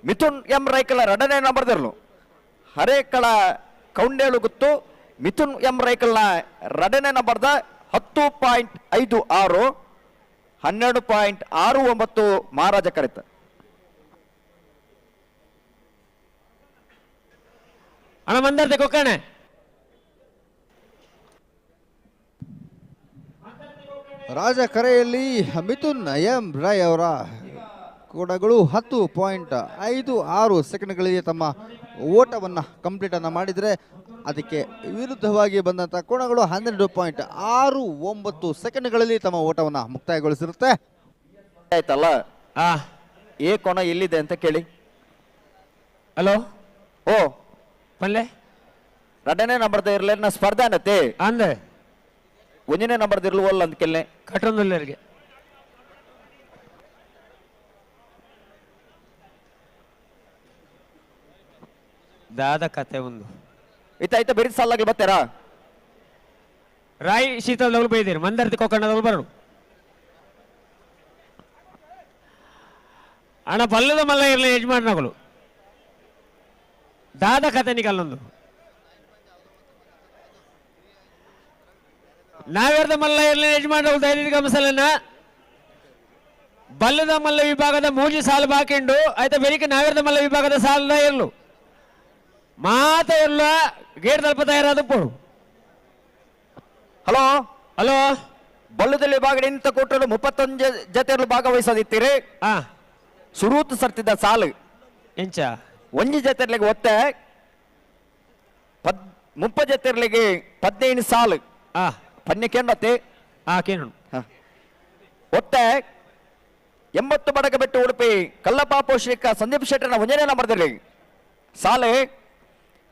ಮಿಥುನ್ ಎಂ ರೈಕಲ ರಡನೇ ನಂಬರ್ದಲ್ಲೂ. ಹರೇಕಳ ಕೌಂಡೇಲು ಗುತ್ತು ಮಿಥುನ್ ಎಂ ರೈಕಲ್ನ ರಡನೇ ನಂಬರ್ದ 10.56 12.69 ಮಹಾರಾಜ ಕರೆತ. ಅಣ್ಣ ಮಂದರ್ತೆ ಕೊಕ್ಕಣೆ ರಾಜ ಕರೆಯಲ್ಲಿ ಮಿಥುನ್ ಎಂ ರಾಯ್ ಅವರ ಕೋಣಗಳು 10.56 ಸೆಕೆಂಡ್ಗಳಿಗೆ ತಮ್ಮ ಓಟವನ್ನು ಕಂಪ್ಲೀಟ್ ಅನ್ನು ಮಾಡಿದರೆ, ಅದಕ್ಕೆ ವಿರುದ್ಧವಾಗಿ ಬಂದಂಥ ಕೋಣಗಳು 12.69 ಸೆಕೆಂಡ್ಗಳಲ್ಲಿ ತಮ್ಮ ಓಟವನ್ನು ಮುಕ್ತಾಯಗೊಳಿಸಿರುತ್ತೆ. ಆಯ್ತಲ್ಲ, ಏ ಕೋಣ ಎಲ್ಲಿದೆ ಅಂತ ಕೇಳಿ. ಹಲೋ ಓ ಪಲ್ಲೆ ರಡನೇ ನಂಬರ್ದ ಇರ್ಲಿ ನಾ ಸ್ಪರ್ಧೆ ಅನ್ನತ್ತೆ ಅಂದೆ ಒಂದನೇ ನಂಬರ್ದ ಇರ್ಲುವಲ್ಲ ಅಂತ ಕೇಳಿ ಕಟ್ಟೊಂದಿಲ್ಲರಿಗೆ ದಾದ ಕತೆ ಒಂದು ಇತ್ತ ಬೇರೆ ಸಾಲಾಗಿ ಬರ್ತಾರಾ? ರಾಯಿ ಶೀತಲದವ್ರು ಬೈದಿರಿ ಮಂದರ್ತಿ ಕೊಕ್ಕಣ್ಣದವ್ರು ಬರೋಣ. ಅಣ್ಣ ಪಲ್ಲದ ಮಲ್ಲ ಇರಲಿ ಯಜಮಾನಗಳು ದಾದ ಕತೆ ನಿಗಲ್ಲೊಂದು ನಾವ್ಯಾರ್ದ ಮಲ್ಲ ಇರಲಿ ಯಜಮಾನಗಳು ಧೈರ್ಯ ಗಮನಿಸಲನ್ನ ಬಲ್ಲದ ಮಲ್ಲ ವಿಭಾಗದ ಮೂಜಿ ಸಾಲು ಬಾಕಿಂಡು ಆಯ್ತಾ ಬೆರಿಕೆ ನಾವ್ಯಾರ್ದ ಮಲ್ಲ ವಿಭಾಗದ ಸಾಲದ ಇರಲು ಮಾತ ಇಲ್ಲ ಗೇಟ್ ತಲುಪ ತಯಾರಾದ ಪೋಡು. ಹಲೋ ಹಲೋ ಬಲ್ಲದಲ್ಲಿ ವಿಭಾಗ ನಿಂತ ಕೊಟ್ಟರು 31 ಜೊತೆಯಲ್ಲಿ ಭಾಗವಹಿಸದಿತ್ತೀರಿ. ಸುರೂತ್ ಸರ್ತಿದ್ದ ಸಾಲು ಎಂಚ ಒಂಜಿ ಜೊತೆರ್ಲಿಗೆ ಒತ್ತೆ 30 ಜೊತೆರ್ಲಿಗೆ 15 ಸಾಲು ಪನ್ಯ ಕೇಂದ್ರತೆ ಒತ್ತೆ 80 ಬಡಗ ಬೆಟ್ಟು ಉಡುಪಿ ಕಲ್ಲಪ್ಪ ಶ್ರೀಕ ಸಂದೀಪ್ ಶೆಟ್ಟರ್ನ ಒಂದನೇ ನಂಬರ್ದಲ್ಲಿ ಸಾಲೆ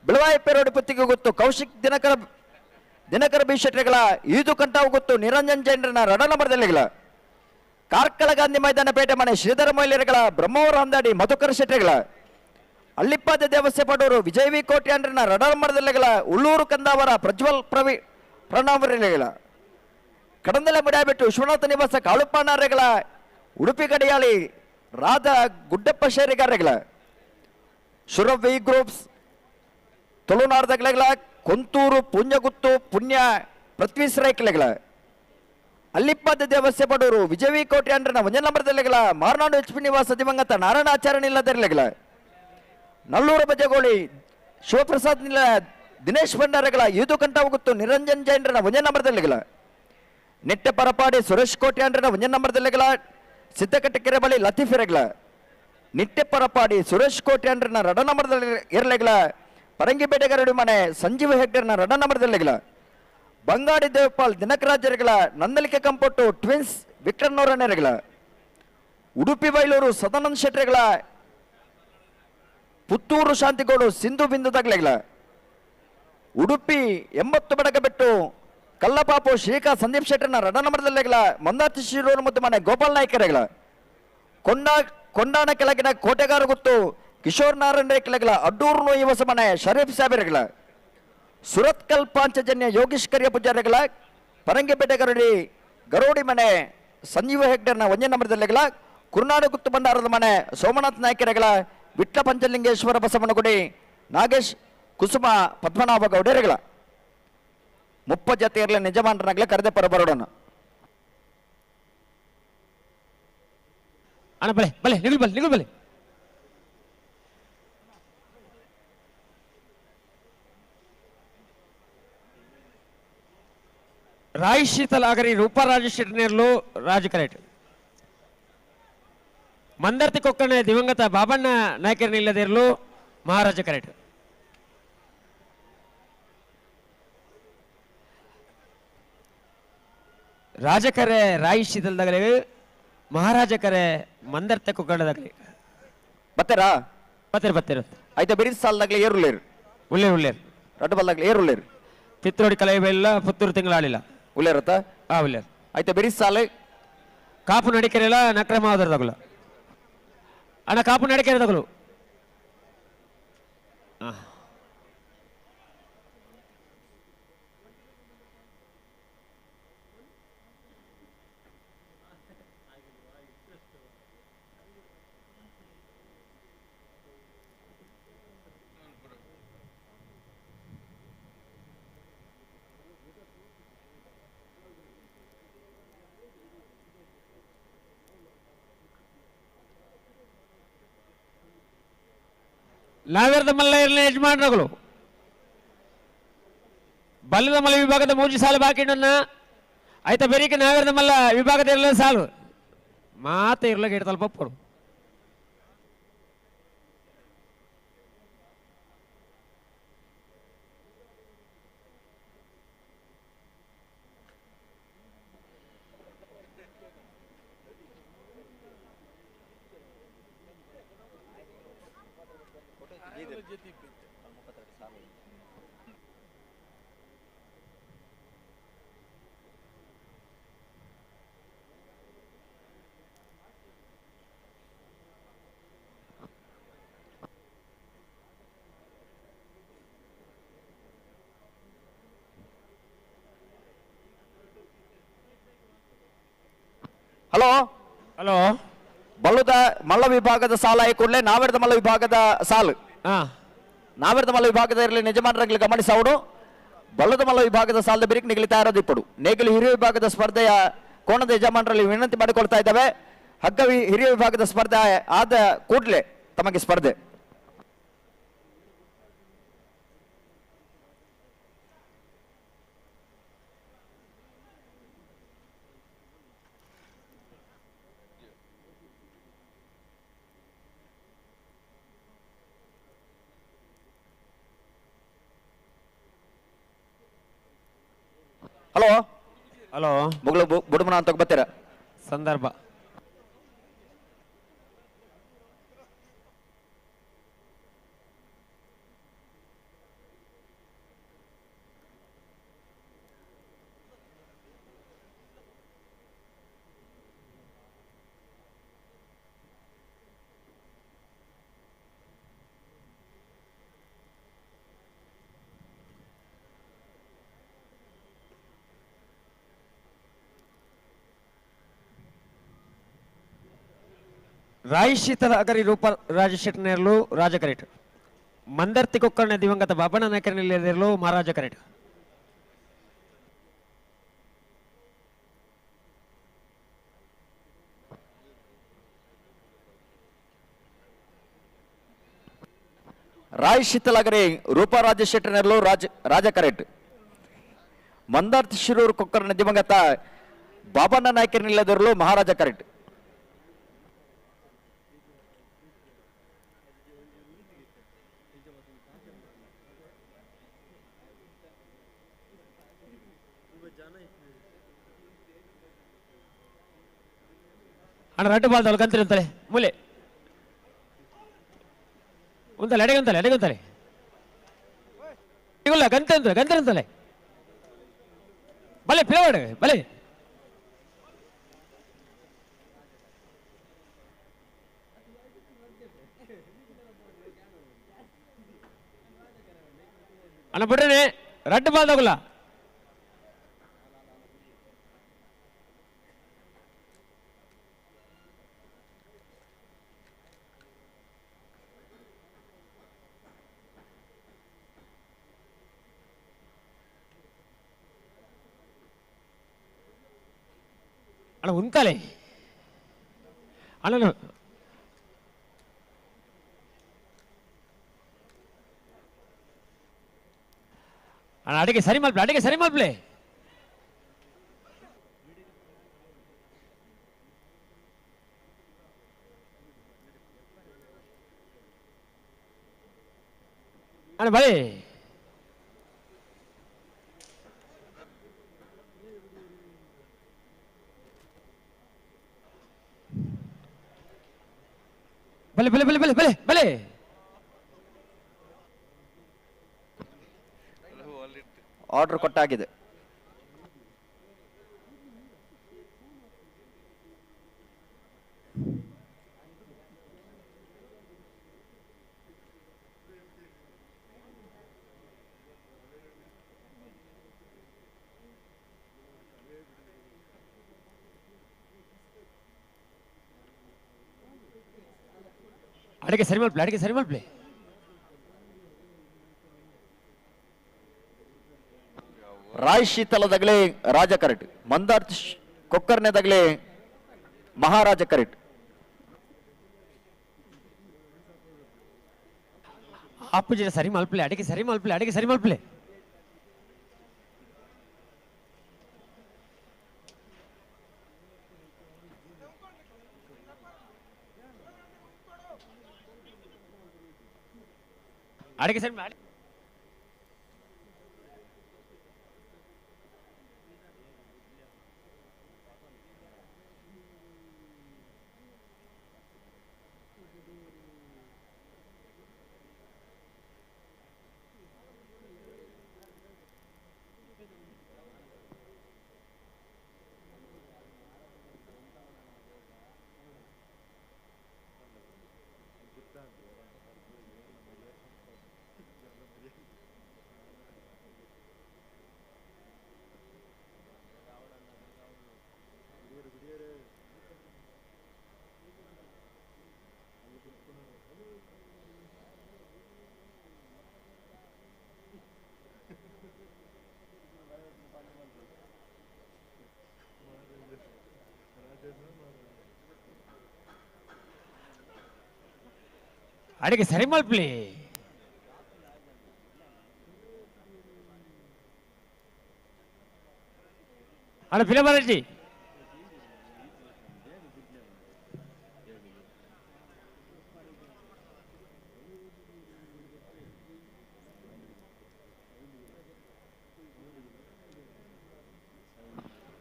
ಬಿಳವಾಯಪೇರೋಡಿ ಪುತ್ತಿಗೆ ಗೊತ್ತು ಕೌಶಿಕ್ ದಿನಕರ ಬಿ ಶೆಟ್ಟರ್ಗಳ ಈದು ಕಂಟಾವು ಗೊತ್ತು ನಿರಂಜನ್ ಜೈನರನ ರಡ ನಂಬರ್ದಲ್ಲಿಗಳ ಕಾರ್ಕಳ ಗಾಂಧಿ ಮೈದಾನ ಪೇಟೆ ಮನೆ ಶ್ರೀಧರ ಮೊಯ್ಲಿರಗಳ ಬ್ರಹ್ಮವರ ಹಂದಾಡಿ ಮಧುಕರ ಶೆಟ್ಟರ್ಗಳ ಅಳ್ಳಿಪ್ಪಾದ ದೇವಸ್ಯ ಪಡೂರು ವಿಜಯ್ ವಿ ಕೋಟ್ಯಾಂಡ್ರನ ರಡ ನಂಬರ್ದಲ್ಲಿಗಳ ಉಳ್ಳೂರು ಕಂದಾವರ ಪ್ರಜ್ವಲ್ ಪ್ರಣವರಿಗಳ ಕಡಂದಲೆ ಮುಡಿಯಾಬಿಟ್ಟು ವಿಶ್ವನಾಥ ನಿವಾಸ ಕಾಳುಪ್ಪಣ್ಣರೆಗಳ ಉಡುಪಿ ಗಡಿಯಾಳಿ ರಾಧ ಗುಡ್ಡಪ್ಪ ಶೇರಿಗಾರಗಳ ಶುರವಿ ಗ್ರೂಪ್ಸ್ ತುಳುನಾರ್ದಗಳ ಕೊಂತೂರು ಪುಣ್ಯಗುತ್ತು ಪುಣ್ಯ ಪೃಥ್ವೀಶ್ರೈಕ್ಲೆಗಳ ಅಲ್ಲಿಪ್ಪಾದ ದೇವಸ್ಯ ಪಡೂರು ವಿಜಯವಿ ಕೋಟ್ಯಾಂಡ್ರನ ಒಂದೇ ನಂಬರ್ದಲ್ಲಿಗಳ ಮಾರ್ನಾಡು ಎಚ್ ಪಿ ನಿವಾಸ ದಿವಂಗತ ನಾರಾಯಣ ಆಚಾರ್ಯ ಇಲ್ಲದರ್ಲೆಗಳ ನಲ್ಲೂರು ಬಜಗೋಳಿ ಶಿವಪ್ರಸಾದ್ ನಿಲ್ಲ ದಿನೇಶ್ ಭಂಡಾರಗಳ ಈದು ಕಂಠಾವುಗುತ್ತು ನಿರಂಜನ್ ಜೈನರನ ಒಂದೇ ನಂಬರ್ದಲ್ಲಿಗಳ ನೆಟ್ಟೆ ಪರಪಾಡಿ ಸುರೇಶ್ ಕೋಟ್ಯಾಂಡ್ರನ ಒಂದೇ ನಂಬರ್ದಲ್ಲಿಗಳ ಸಿದ್ದಕಟ್ಟಕೆರೆ ಬಳಿ ಲತೀಫಿರೆಗಳ ನಿಟ್ಟೆ ಪರಪಾಡಿ ಸುರೇಶ್ ಕೋಟ್ಯಾಂಡ್ರನ ರಡ ನಂಬರ್ದಲ್ಲಿ ಇರಲೆಗಳ ಪರಂಗಿ ಬೇಟೆಗಾರಡಿ ಮನೆ ಸಂಜೀವ ಹೆಗ್ಡರ್ನ ರಡ ನಂಬರ್ದಲ್ಲಿಗಳ ಬಂಗಾಡಿ ದೇವಪಾಲ್ ದಿನಕರಾಜರುಗಳ ನಂದಲಿಕೆ ಕಂಪೊಟ್ಟು ಟ್ವಿನ್ಸ್ ವಿಕ್ರನ್ನೋರನೆರಗಳ ಉಡುಪಿ ಬೈಲೂರು ಸದಾನಂದ ಶೆಟ್ಟರ್ಗಳ ಪುತ್ತೂರು ಶಾಂತಿಗೋಡು ಸಿಂಧು ಬಿಂದು ತಗ್ಲೆಗ್ಲ ಉಡುಪಿ 80 ಬಡಗ ಬಿಟ್ಟು ಕಲ್ಲಪಾಪು ಶ್ರೀಕಾಂತ್ ಸಂದೀಪ್ ಶೆಟ್ಟರ್ನ ರಡ ನಂಬರ್ದಲ್ಲೆಗ್ಲ ಮಂದಾತಿ ಶಿರೂರು ಮತ್ತು ಮನೆ ಗೋಪಾಲ್ ನಾಯ್ಕರೆಗ್ಲ ಕೊಂಡಾಣ ಕೆಳಗಿನ ಕೋಟೆಗಾರ ಗುತ್ತು ಕಿಶೋರ್ ನಾರಾಯಣ ರೇಖಲೆಗ್ಲ ಅಡ್ಡೂರು ಯುವಸ ಮನೆ ಶರೀಫ್ ಸಾಬಿರೆಗ್ಲ ಸುರತ್ಕಲ್ ಪಾಂಚಜನ್ಯ ಯೋಗೀಶ್ ಕರಿಯ ಪೂಜಾರಿಗಳ ಪರಂಗಿಪೇಟೆಗರಡಿ ಗರೋಡಿ ಮನೆ ಸಂಜೀವ ಹೆಗ್ಡರ್ನ 1 ನಂಬರ್ದಲ್ಲೆಗ್ಲ ಕುರುನಾಡು ಗುತ್ತು ಭಂಡಾರದ ಮನೆ ಸೋಮನಾಥ್ ನಾಯ್ಕರೆಗಳ ವಿಟ್ಲ ಪಂಚಲಿಂಗೇಶ್ವರ ಬಸವನಗುಡಿ ನಾಗೇಶ್ ಕುಸುಮ ಪದ್ಮನಾಭ ಗೌಡರೆಗಳ 30 ಜೊತೆ ಇರಲಿ ನಿಜಮಾನರಾಗಲೇ ಕರೆದೆ ಬರೋಣ ಅಣ್ಣ ಬಲೆ ಬಲೆ ನಿಗುಲ್ ಬಲೆ ರಾಯ್ ಶೀತಲ್ ಆಗರಿ ರೂಪರಾಜೇಶ್ವರಿನೇರ್ಲು ರಾಜು ಕರೆಕ್ಟ್ ಮಂದರ್ತಿ ಕೊಕ್ಕಣ ದಿವಂಗತ ಬಾಬಣ್ಣ ನಾಯಕರನ್ನ ಇಲ್ಲದಿರಲು ಮಹಾರಾಜ ಕರೆಕ್ಟ್ ರಾಜಕರೆ ರಾಯ್ ಶೀತಲ್ದಾಗಲಿ ಮಹಾರಾಜ ಕರೆ ಮಂದರ್ತೆ ಕೊಕ್ಕಣದಾಗಲಿ ಬತ್ತೀರ ಆಯ್ತಾ ಬೇರೆ ಸಾಲದಾಗ್ಲಿ ಏರುಳ್ಳೇರು ಉಳ್ಳೇರು ರಡ್ಡು ಬಲ್ದಾಗ್ಲಿ ಏರುಳ್ಳೇರು ಪಿತ್ರೋಡಿ ಕಲೆಯಲ್ಲ ಪುತ್ತೂರು ತಿಂಗಳಾಳಿಲ್ಲ ಉಳ್ಳೇರತ್ತ ಉಳ್ಳೇರು ಆಯ್ತಾ ಬೇರೆ ಸಾಲ ಕಾಪು ನಡಿಕೆರೆಲ್ಲ ನಕ್ರಮಾವದರದಾಗಲ್ಲ ಅಣ್ಣ ಕಾಪು ನಡಿಕೆರೆದಾಗಲು ನಾವೇರ್ದ ಮಲ್ಲ ಇರಲಿ ಯಜಮಾನರುಗಳು ಬಲ್ಲದ ಮಲ್ಲ ವಿಭಾಗದ ಮೂಜಿ ಸಾಲು ಬಾಕಿಡನ್ನ ಆಯ್ತಾ ಬೇರೆಗೆ ನಾವೇರ್ದ ಮಲ್ಲ ವಿಭಾಗದ ಇರಲ ಸಾಲು ಮಾತೆ ಇರ್ಲಾಗ ಇಡ್ತಲ್ಲ ಪಪ್ಪರು ಹಲೋ ಬಲ್ಲುದ ಮಲ್ಲ ವಿಭಾಗದ ಸಾಲ ಕೂಡಲೇ ನಾವೆರ್ದ ಮಲ್ಲ ವಿಭಾಗದ ಸಾಲು ನಾವೆರ್ದ ಮಲ್ಲ ವಿಭಾಗದ ಇರಲಿ ಯಜಮಾನರಾಗಲಿ ಗಮನಿಸೌಡು ಬಲ್ಲದ ಮಲ್ಲ ವಿಭಾಗದ ಸಾಲದ ಬಿರಿಕ್ ನಿಗಲಿತಾ ಇರೋದು ಇಪ್ಪಡು ನೇಗಿಲು ಹಿರಿಯ ವಿಭಾಗದ ಸ್ಪರ್ಧೆಯ ಕೋಣದ ಯಜಮಾನರಲ್ಲಿ ವಿನಂತಿ ಮಾಡಿಕೊಳ್ತಾ ಇದ್ದಾವೆ ಹಗ್ಗ ಹಿರಿಯ ವಿಭಾಗದ ಸ್ಪರ್ಧೆ ಆದ ಕೂಡಲೇ ತಮಗೆ ಸ್ಪರ್ಧೆ ಹಲೋ ಮುಗಳು ಬುಡುಮನ ಅಂತ ಬರ್ತೀರ ಸಂದರ್ಭ ರಾಯ್ ಶೀತಲ ಅಗರಿ ರೂಪ ರಾಜಶೇಖರನೇರ್ಲು ರಾಜ ಕರೆಕ್ಟ್ ಮಂದರ್ತಿ ಕೊಕ್ಕರ್ಣ ದಿವಂಗತ ಬಾಬಣ್ಣ ನಾಯಕರಲ್ಲಿರಲು ಮಹಾರಾಜ ಕರೆಕ್ಟ್ ರಾಯ್ ಶೀತಲಗರಿ ರೂಪ ರಾಜಶೇಖರನೇರ್ಲು ರಾಜ ಕರೆಕ್ಟ್ ಮಂದರ್ತಿ ಶಿರೂರು ಕೊಕ್ಕರ್ಣ ದಿವಂಗತ ಬಾಬಣ್ಣ ನಾಯಕರಲ್ಲಿರಲು ಮಹಾರಾಜ ಕರೆಕ್ಟ್ ಅಣ್ಣ ರಟ್ಟು ಬಾಲ್ದವ್ರು ಕಂತಿರ್ತಾರೆ ಮೂಲೆ ಒಂದಲೆ ಅಡೆಗೊಂತಲೆ ಇಲ್ಲ ಗಂತಂತಲೆ ಬಲೆ ಪಿಲವಾಡ ಬಲೆ ಅಣ್ಣ ಬಿಡ್ರಿ ರಡ್ಡು ಬಾಲ್ ತಗೊಲ್ಲ అలా ఉంచాలి అలా అడిగే సరి మలుపులే అన్న బలి ಬಲೆ ಆರ್ಡರ್ ಕೊಟ್ಟಾಗಿದೆ. ಅಡಿಗೆ ಸರಿ ಮಲ್ಪ್ಲೆ ರಾಯ್ ಶೀತಲ ದಗಲೆ ರಾಜ ಕರೆಟ್ ಮಂದಾರ್ತಿ ಕೊಕ್ಕರ್ನೆ ದಗಲೆ ಮಹಾರಾಜ ಕರೆಟ್ ಆಪುಜಿನ ಸರಿ ಮಲ್ಪ್ಲೆ ಅಡಿಗೆ ಸರಿ ಮಲ್ಪ್ಲೆ ಅಡಿಗೆ ಸರಿ ಮಾಡಿ ಅಡಿಗೆ ಸರಿ ಮಲ್ಪ್ಲಿ ಅಣ್ಣ ಪಿಲಬಾಲಜಿ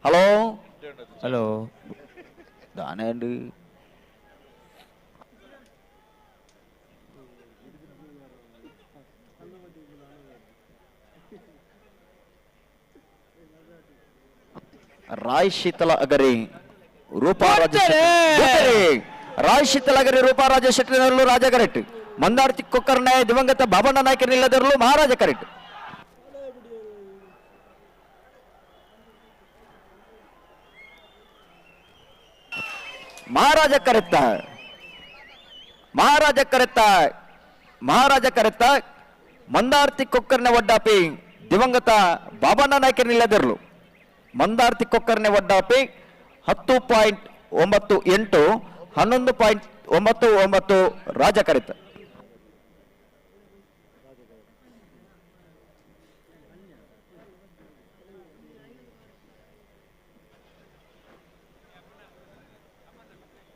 ಹಲೋ ದಾನೇಂಡು ರಾಯ್ ಶೀತಲ ಅಗರಿ ರೂಪಾರಾಜ ರಾಯ್ ಶೀತಲ ಅಗರಿ ರೂಪಾರಾಜ ಶೆಟ್ಟಿನಲ್ಲೂ ರಾಜ ಕರೆಟ್ ಮಂದಾರ್ತಿ ಕೊಕ್ಕರ್ನೆ ದಿವಂಗತ ಬಾಬಣ್ಣ ನಾಯಕನಿಲ್ಲದಿರಲು ಮಹಾರಾಜ ಕರೆಟ್ ಮಹಾರಾಜ ಕರೆತ್ತ ಮಂದಾರ್ತಿ ಕೊಕ್ಕರ್ನೆ ಒಡ್ಡಾಪಿ ದಿವಂಗತ ಬಾಬಣ್ಣ ನಾಯಕನಿಲ್ಲದಿರಲು ಮಂದಾರ್ತಿ ಕೊಕ್ಕರ್ನೆ ಒಡ್ಡಾಪಿ 10.98 11.99 ರಾಜ ಕರೆತ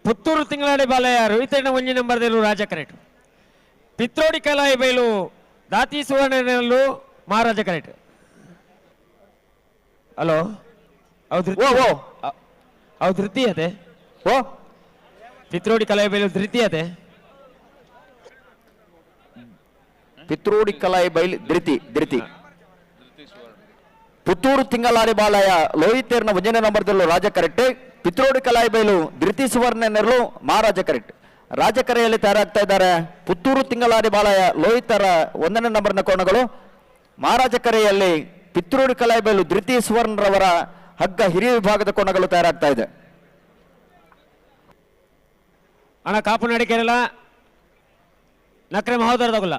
ಪುತ್ತೂರು ತಿಂಗಳಾಡಿ ಬಾಲಯ್ಯ ರೋಹಿತಣ್ಣ ಒಂಜಿ ನಂಬರ್ದಲ್ಲೂ ರಾಜ ಕರೆಟ್ ಪಿತ್ರೋಡಿ ಕಲಾಯಿ ಬೈಲು ದಾತಿ ಸುವರ್ಣನಲ್ಲೂ ಮಹಾರಾಜ ಕರೆಟ್ ಹಲೋ ಹೌದು ಧೃತಿ ಅದೇ ಪಿತ್ರೋಡಿ ಕಲಾಯಿ ಬೈಲು ಧೃತಿ ಅದೇ ಪಿತ್ರೋಡಿ ಕಲಾಯಿ ಬೈಲ್ ಧೃತಿ ಪುತ್ತೂರು ತಿಂಗಳಾಡಿ ಬಾಲಯ ಲೋಹಿತೇರ್ನ 1ನೇ ನಂಬರ್ದಲ್ಲೂ ರಾಜ ಕರೆಕ್ಟ್. ಪಿತ್ರೋಡಿ ಕಲಾಯಿ ಬೈಲು ಧೃತಿ ಸುವರ್ಣನೆರಲು ಮಹಾರಾಜ ಕರೆಕ್ಟ್. ರಾಜಕರೆಯಲ್ಲಿ ತಯಾರಾಗ್ತಾ ಇದ್ದಾರೆ ಪುತ್ತೂರು ತಿಂಗಳಾಡಿ ಬಾಲಯ ಲೋಹಿತರ 1ನೇ ನಂಬರ್ನ ಕೋಣಗಳು. ಮಹಾರಾಜ ಕರೆಯಲ್ಲಿ ಪಿತ್ರೋಡಿ ಕಲಾಯಿ ಬೈಲು ಧೃತಿ ಸುವರ್ಣರವರ ಹಗ್ಗ ಹಿರಿಯ ವಿಭಾಗದ ಕೋಣಗಳು ತಯಾರಾಗ್ತಾ ಇದೆ. ಅಣ್ಣ ಕಾಪು ನಡಿಕೆರಲ್ಲ ನಕ್ರೆ ಮಹೋದರದಗುಲ್ಲ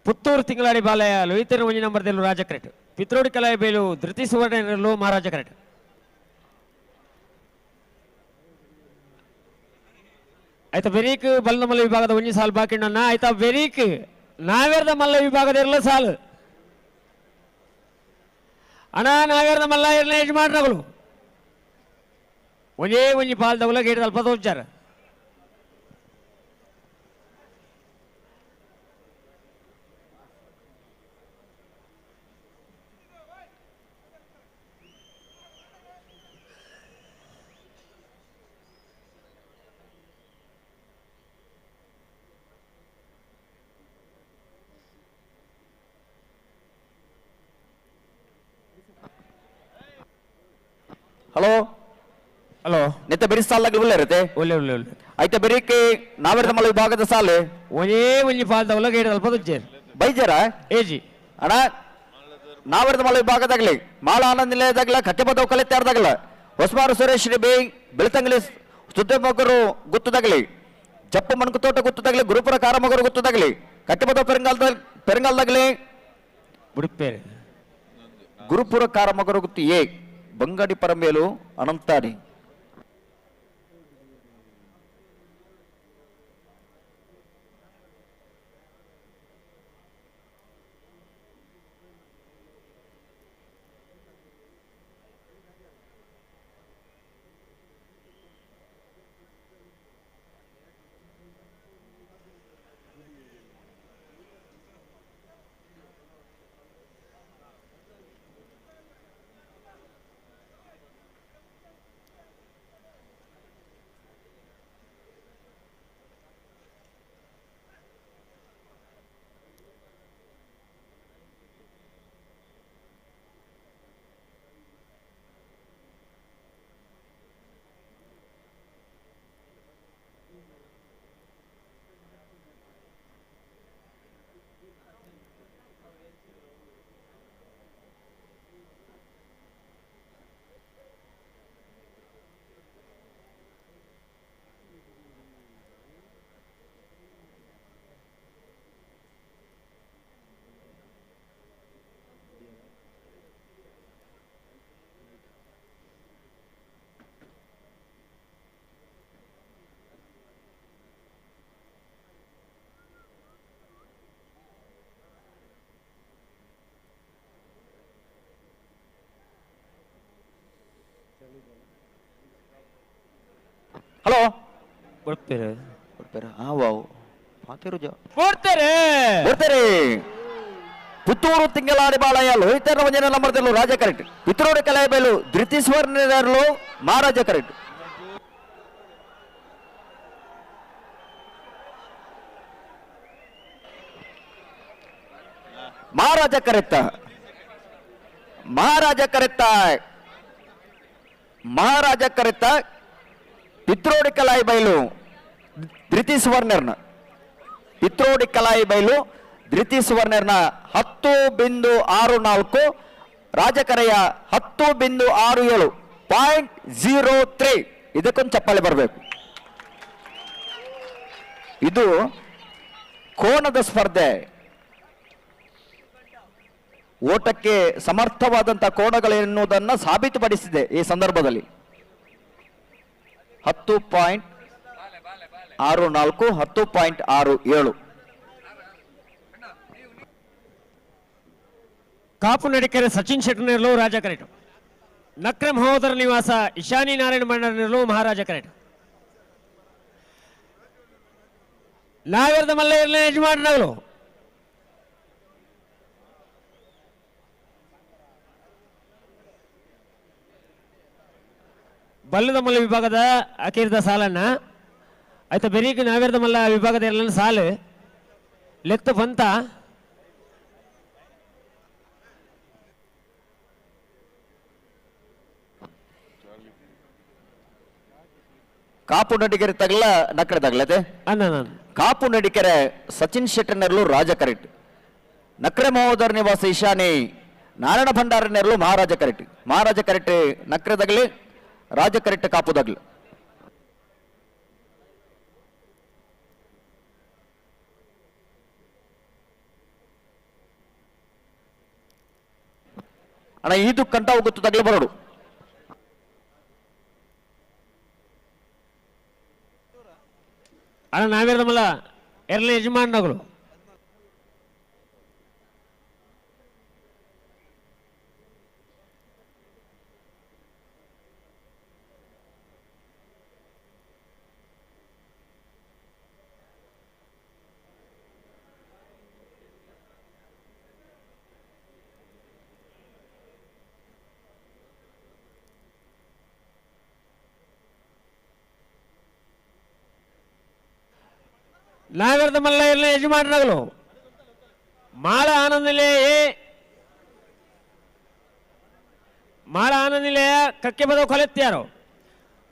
ಪುತ್ತೂರು ತಿಂಗಳಾಡಿ ಬಾಲಯ ಲೋಹಿತರ 1ನೇ ನಂಬರ್ದಲ್ಲೂ ರಾಜ ಕರೆಕ್ಟ್. ಪಿತ್ರೋಡಿ ಕಲಾಯಿ ಬೈಲು ಧೃತಿ ಸುವರ್ಣರಲ್ಲೂ ಮಹಾರಾಜ ಕರೆಕ್ಟ್. ಆಯ್ತಾ ಬೆರೀಕ್ ಬಲ್ಲದ ಮಲ್ಲ ವಿಭಾಗದ 1 ಸಾಲು ಬಾಕಿ ನನ್ನ ಆಯ್ತಾ ಬೆರೀಕ್ ನಾವೇರ್ದ ಮಲ್ಲ ವಿಭಾಗದ ಇರಲ್ಲ ಸಾಲು ಅಣ್ಣ ನಾವೇರ್ದ ಮಲ್ಲ ಇರಲ ಯಜಮಾನಗಳು ಒಂಜಿ ಪಾಲ್ ತಗೊಲ್ಲ ಗೇಟ್ ಅಲ್ಪ ತೋಚಾರ. ಹಲೋ ಹಲೋ ನಿತ್ತ ಬೆರಿ ಸಾಲಾಗಿ ಒಳ್ಳೆ ಇರುತ್ತೆ ಒಳ್ಳೆ ಆಯ್ತಾ ಬೆರೀಕೆ ನಾವೇರ್ದ ಮಲ್ಲ ವಿಭಾಗದ ಸಾಲು ಒಂಜಿ ಪಾಲ್ ತಗೊಲ್ಲ ಗೇಟ್ ಅಲ್ಪ ತೋಚಾರ ಬೈಜರ ಏಜಿ ಅಣ್ಣ ನಾವೇರ್ದ ಮಲ್ಲ ವಿಭಾಗದಾಗ್ಲಿ ಮಾಳ ಆನಂದ ನಿಲಯದಾಗ್ಲ ಕಟ್ಟೆಬದವು ಕಲಿತಾರ್ದಾಗಲ ಹೊಸಮಾರು ಸುರೇಶ್ ಬೇ ಬೆಳ್ತಂಗಲಿ ಸುದ್ದಮಗರು ಗುತ್ತದಾಗ್ಲಿ ಜಪ್ಪ ಮಣ್ಕುತೋಟ ಗುತ್ತದಾಗ್ಲಿ ಗುರುಪುರ ಕಾರಮಗರು ಗುತ್ತದಾಗ್ಲಿ ಕಟ್ಟೆಬದವು ಪೆರಂಗಾಲ್ದಾಗ್ಲಿ ಉಡುಪೇರೆ ಗುರುಪುರ ಕಾರಮಗರು ಗುತ್ತಿ ಬಂಗಾಡಿ ಪರಮೇಲು ಅನಂತಾಡಿ. ಹಲೋ ಉಡುಪೇರೆ ವಾವ್ ಕೊಡ್ತಾರೆ ಪುತ್ತೂರು ತಿಂಗಳಾಡಿ ಬಾಳಯ್ಯ ಲೋಹಿತರ 1ನೇ ನಂಬರ್ದಲ್ಲೂ ರಾಜ ಕರೆಕ್ಟ್. ಪಿತ್ರೋಡಿ ಕಲಾಯಿ ಬೈಲು ಧೃತಿ ಸುವರ್ಣರಲ್ಲೂ ಮಹಾರಾಜ ಕರೆಕ್ಟ್. ಮಹಾರಾಜ ಕರೆತ್ತ ಪಿತ್ರೋಡಿ ಕಲಾಯಿ ಬೈಲು ಧೃತಿ ಸುವರ್ಣರ್ನ ಪಿತ್ರೋಡಿ ಕಲಾಯಿ ಬೈಲು ಧೃತಿ ಸುವರ್ಣರ್ನ 10.64 ರಾಜಕರೆಯ 10.67 0.03 ಇದಕ್ಕೊಂದು ಚಪ್ಪಾಳೆ ಬರಬೇಕು. ಇದು ಕೋಣದ ಸ್ಪರ್ಧೆ. ಓಟಕ್ಕೆ ಸಮರ್ಥವಾದಂತಹ ಕೋಣಗಳು ಎನ್ನುವುದನ್ನು ಸಾಬೀತುಪಡಿಸಿದೆ ಈ ಸಂದರ್ಭದಲ್ಲಿ. 10 ಪಾಯಿಂಟ್ 6-4 10.67. ಕಾಪು ನಡಿಕೆರೆ ಸಚಿನ್ ಶೆಟ್ಟಿ ನಿರ್ಲು ರಾಜ ಕರೆಕ್ಟ್. ನಕ್ರೆ ಮಹೋದರ ನಿವಾಸ ಇಶಾನಿ ನಾರಾಯಣ ಮಂಡಲ ನಿರ್ಲು ಮಹಾರಾಜ ಕರೆಕ್ಟ್. ನಾಗರದ ಮಲ್ಲ ಯಜಮಾನಗಳು ಬಲ್ಲದ ಮಲ್ಲ ವಿಭಾಗದ ಅಕೇರಿದ ಸಾಲನ್ನ ಆಯ್ತು ಬೆರೀಗ ನಾವೇರದ ಮಲ್ಲ ವಿಭಾಗದ ಎಲ್ಲ ಸಾಲು ಲೆತ್ತ ಬಂತ ಕಾಪು ನಡಿಕೆರೆ ತಗಲ ನಕ್ಕಡೆ ತಗಲತೆ ಕಾಪು ನಡಿಕೆರೆ ಸಚಿನ್ ಶೆಟ್ಟರ್ನೆರ್ಲು ರಾಜ ಕರೆಕ್ಟ್. ನಕ್ರೆ ಮಹೋದರ ನಿವಾಸ ಈಶಾನಿ ನಾರಾಯಣ ಭಂಡಾರನೆರ್ಲು ಮಹಾರಾಜ ಕರೆಕ್ಟ್. ಮಹಾರಾಜ ಕರೆಕ್ಟ್ ನಕ್ರೆ ತಗಲಿ ರಾಜ ಕರೆಕ್ಟ್ ಕಾಪು ತಗಲು. ಅಣ್ಣ ಇದು ಕಂಟ ಹೋಗುತ್ತು ತಗಲಿ ಬರೋಡು. ಅಣ್ಣ ನಾವೇರ್ದಮಲ್ಲ ಎರಡನೇ ಯಜಮಾನಗಳು ನಾಗರದ ಮಲ್ಲ ಎಲ್ಲ ಯಜಮಾನಗಳು ಮಾಳ ಆನಂದ ನಿಲಯ ಕಕ್ಕೆ ಬದವು ಕೊಲೆತ್ಯಾರು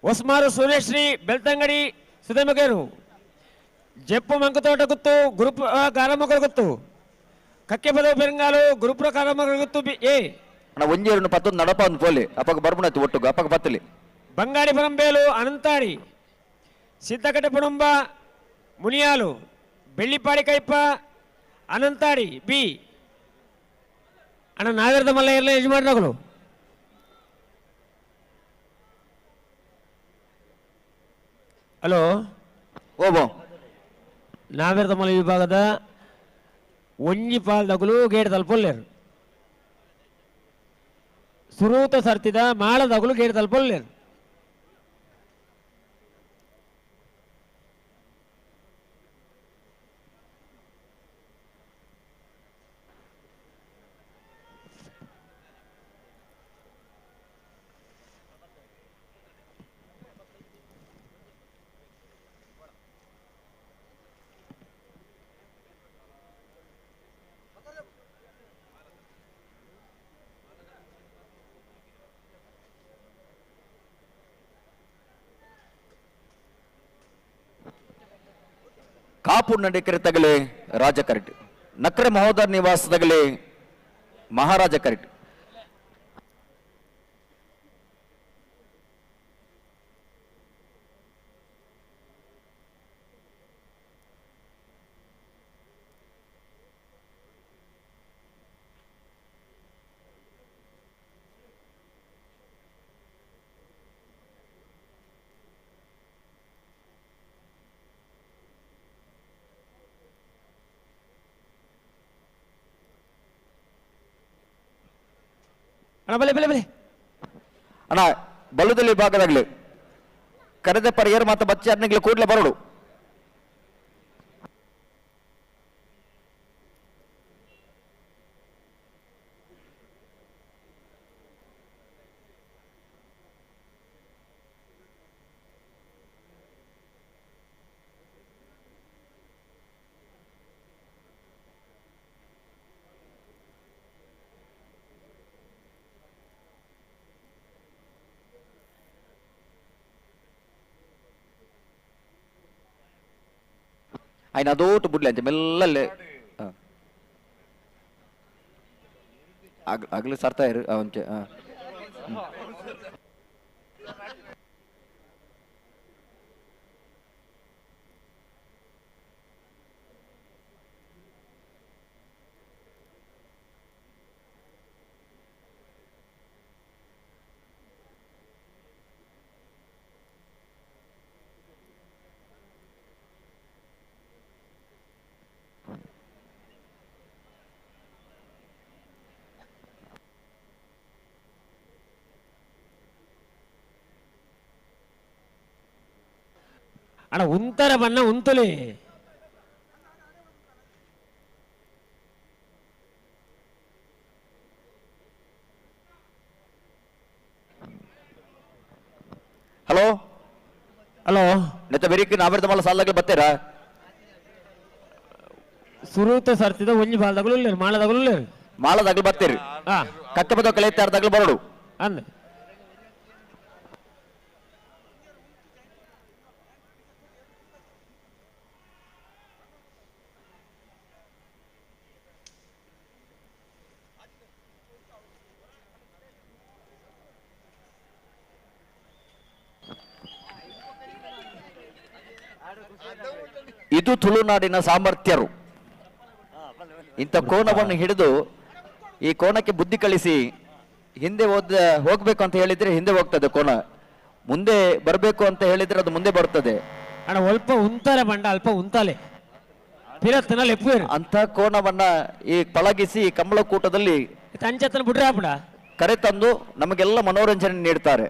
ಹೊಸ್ಮಾರು ಸುರೇಶ್ರೀ ಬೆಳ್ತಂಗಡಿ ಸುಧಮಗೇರು ಜಪ್ಪು ಮಂಕತೋಟ ಗೊತ್ತು ಗುರುಪ್ ಕಾರಮಗಳು ಗೊತ್ತು ಕಕ್ಕೆ ಬದವು ಬೆರಂಗಾಲು ಗುರುಪುರ ಕಾರಮಗಳು ಗೊತ್ತು ಏ ಒಂಜಿ 2 ನಡಪ ಒಂದು ಪೋಲಿ ಅಪ್ಪಗ ಬರ್ಬಣತ್ತು ಒಟ್ಟುಗ ಅಪ್ಪಗ ಬತ್ತಲಿ ಬಂಗಾಡಿ ಬರಂಬೇಲು ಅನಂತಾಡಿ ಸಿದ್ದಕಟ್ಟೆ ಪುಣಂಬ ಮುನಿಯಾಲು ಬೆಳ್ಳಿಪಾಡಿ ಕೈಪ ಅನಂತಾಡಿ ಬಿ ಅಣ್ಣ ನಾಗರದ ಮಲ್ಲ ಎಲ್ಲ ಯಜಮಾನಗಳು ಹಲೋ ಓಬೋ ನಾಗರದ ಮಲ್ಲ ವಿಭಾಗದ ಒಂಜಿ ಪಾಲ್ದಗಲು ಗೇಟ್ ತಲುಪಲ್ಲೇರು ಸುರೂತ ಸರ್ತಿದ ಮಾಳದಗಲು ಗೇಟ್ ತಲುಪಲ್ಲೇರು ಕಾಪು ನಡಿಕೆರೆ ತಗಲಿ ರಾಜ ಕರೆಕ್ಟ್. ನಕ್ರೆ ಮಹೋದರ ನಿವಾಸ ತಗಲಿ ಮಹಾರಾಜ ಕರೆಕ್ಟ್. ಅಣ್ಣ ಬಲ್ಲುದಲ್ಲಿ ಭಾಗದಾಗ್ಲಿ ಕರೆದ ಪರಿಯರ್ ಮತ್ತು ಬಚ್ಚಾರ್ನಿಗ್ಲಿ ಕೂಡ್ಲೆ ಬರೋಡು. ఆయన ಅದೋಟು ಬಿಡ್ಲಿ ಅಂತ ಮೆಲ್ಲಲ್ಲೇ ಆಗ್ಲಿ ಸರ್ತಾ ಇರು ಅವನ್ಕೆ ಅಣ್ಣ ಉಂತರ ಬಣ್ಣ ಉಂತುಲಿ ಹಲೋ ಹಲೋ ನೆತ್ತ ಬೆರಿಕಿ ನಾವಿರ್ದ ಮಲ್ಲ ಸಾಲಾಗ್ಲಿ ಬತ್ತೀರಾ ಸುರೂತ ಸರ್ತಿದ ಒಂಜಿ ಬಾಲ್ದಾಗಲು ಇಲ್ಲ ಮಾಳದಾಗಲು ಇಲ್ಲ ಮಾಳದಾಗ್ಲಿ ಬತ್ತೀರಿ ಕಕ್ಕೆ ಬದ ಕಲಿತಾರ್ದಾಗ್ಲಿ ಬರೋಡು ಅಂದ ಇದು ತುಳುನಾಡಿನ ಸಾಮರ್ಥ್ಯರು. ಇಂಥ ಕೋಣವನ್ನು ಹಿಡಿದು ಈ ಕೋಣಕ್ಕೆ ಬುದ್ಧಿ ಕಳಿಸಿ ಹಿಂದೆ ಹೋಗ್ಬೇಕು ಅಂತ ಹೇಳಿದ್ರೆ ಹಿಂದೆ ಹೋಗ್ತದೆ ಕೋಣ, ಮುಂದೆ ಬರಬೇಕು ಅಂತ ಹೇಳಿದ್ರೆ ಅದು ಮುಂದೆ ಬರ್ತದೆ. ಅಣ್ಣ ಅಲ್ಪ ಉಂತಾಲೆ ಬಂಡ ಅಲ್ಪ ಉಂತಾಲೆ ಅಂತ ಕೋಣವನ್ನ ಈ ಪಳಗಿಸಿ ಕಂಬಳ ಕೂಟದಲ್ಲಿ ತಂಚತನ ಬಿಡ್ರೆ ಬಿಡ ಕರೆತಂದು ನಮಗೆಲ್ಲ ಮನೋರಂಜನೆ ನೀಡ್ತಾರೆ.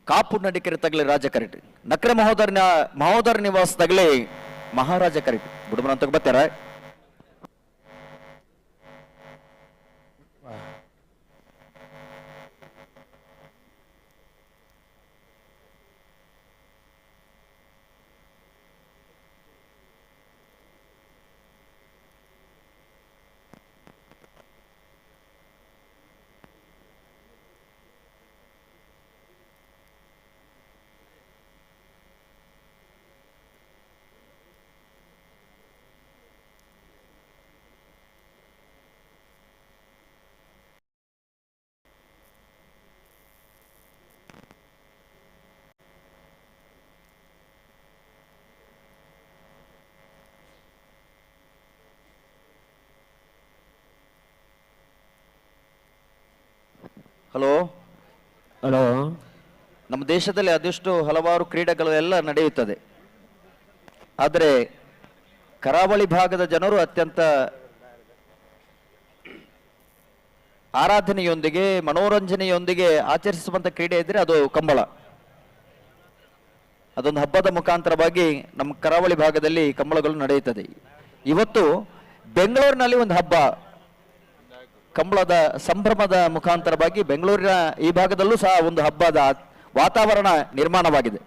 ಕಾಪು ನಡಿಕೆರೆ ತಗಲಿ ರಾಜ ಕರೆಕ್ಟ್, ನಕ್ರೆ ಮಹೋದರ ನಿವಾಸ ತಗಲಿ ಮಹಾರಾಜ ಕರೆಕ್ಟ್. ಬುಡಮನ ಅಂತ ಬರ್ತಾರ ಹಲೋ ಹಲೋ. ನಮ್ಮ ದೇಶದಲ್ಲಿ ಅದೆಷ್ಟು ಹಲವಾರು ಕ್ರೀಡೆಗಳೆಲ್ಲ ನಡೆಯುತ್ತದೆ. ಆದರೆ ಕರಾವಳಿ ಭಾಗದ ಜನರು ಅತ್ಯಂತ ಆರಾಧನೆಯೊಂದಿಗೆ ಮನೋರಂಜನೆಯೊಂದಿಗೆ ಆಚರಿಸುವಂತ ಕ್ರೀಡೆ ಇದ್ರೆ ಅದು ಕಂಬಳ. ಅದೊಂದು ಹಬ್ಬದ ಮುಖಾಂತರವಾಗಿ ನಮ್ಮ ಕರಾವಳಿ ಭಾಗದಲ್ಲಿ ಕಂಬಳಗಳು ನಡೆಯುತ್ತದೆ. ಇವತ್ತು ಬೆಂಗಳೂರಿನಲ್ಲಿ ಒಂದು ಹಬ್ಬ, ಕಂಬಳದ ಸಂಭ್ರಮದ ಮುಖಾಂತರವಾಗಿ ಬೆಂಗಳೂರಿನ ಈ ಭಾಗದಲ್ಲೂ ಸಹ ಒಂದು ಹಬ್ಬದ ವಾತಾವರಣ ನಿರ್ಮಾಣವಾಗಿದೆ.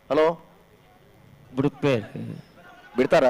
ಹಲೋ, ಬಿಡ್ತಾರ?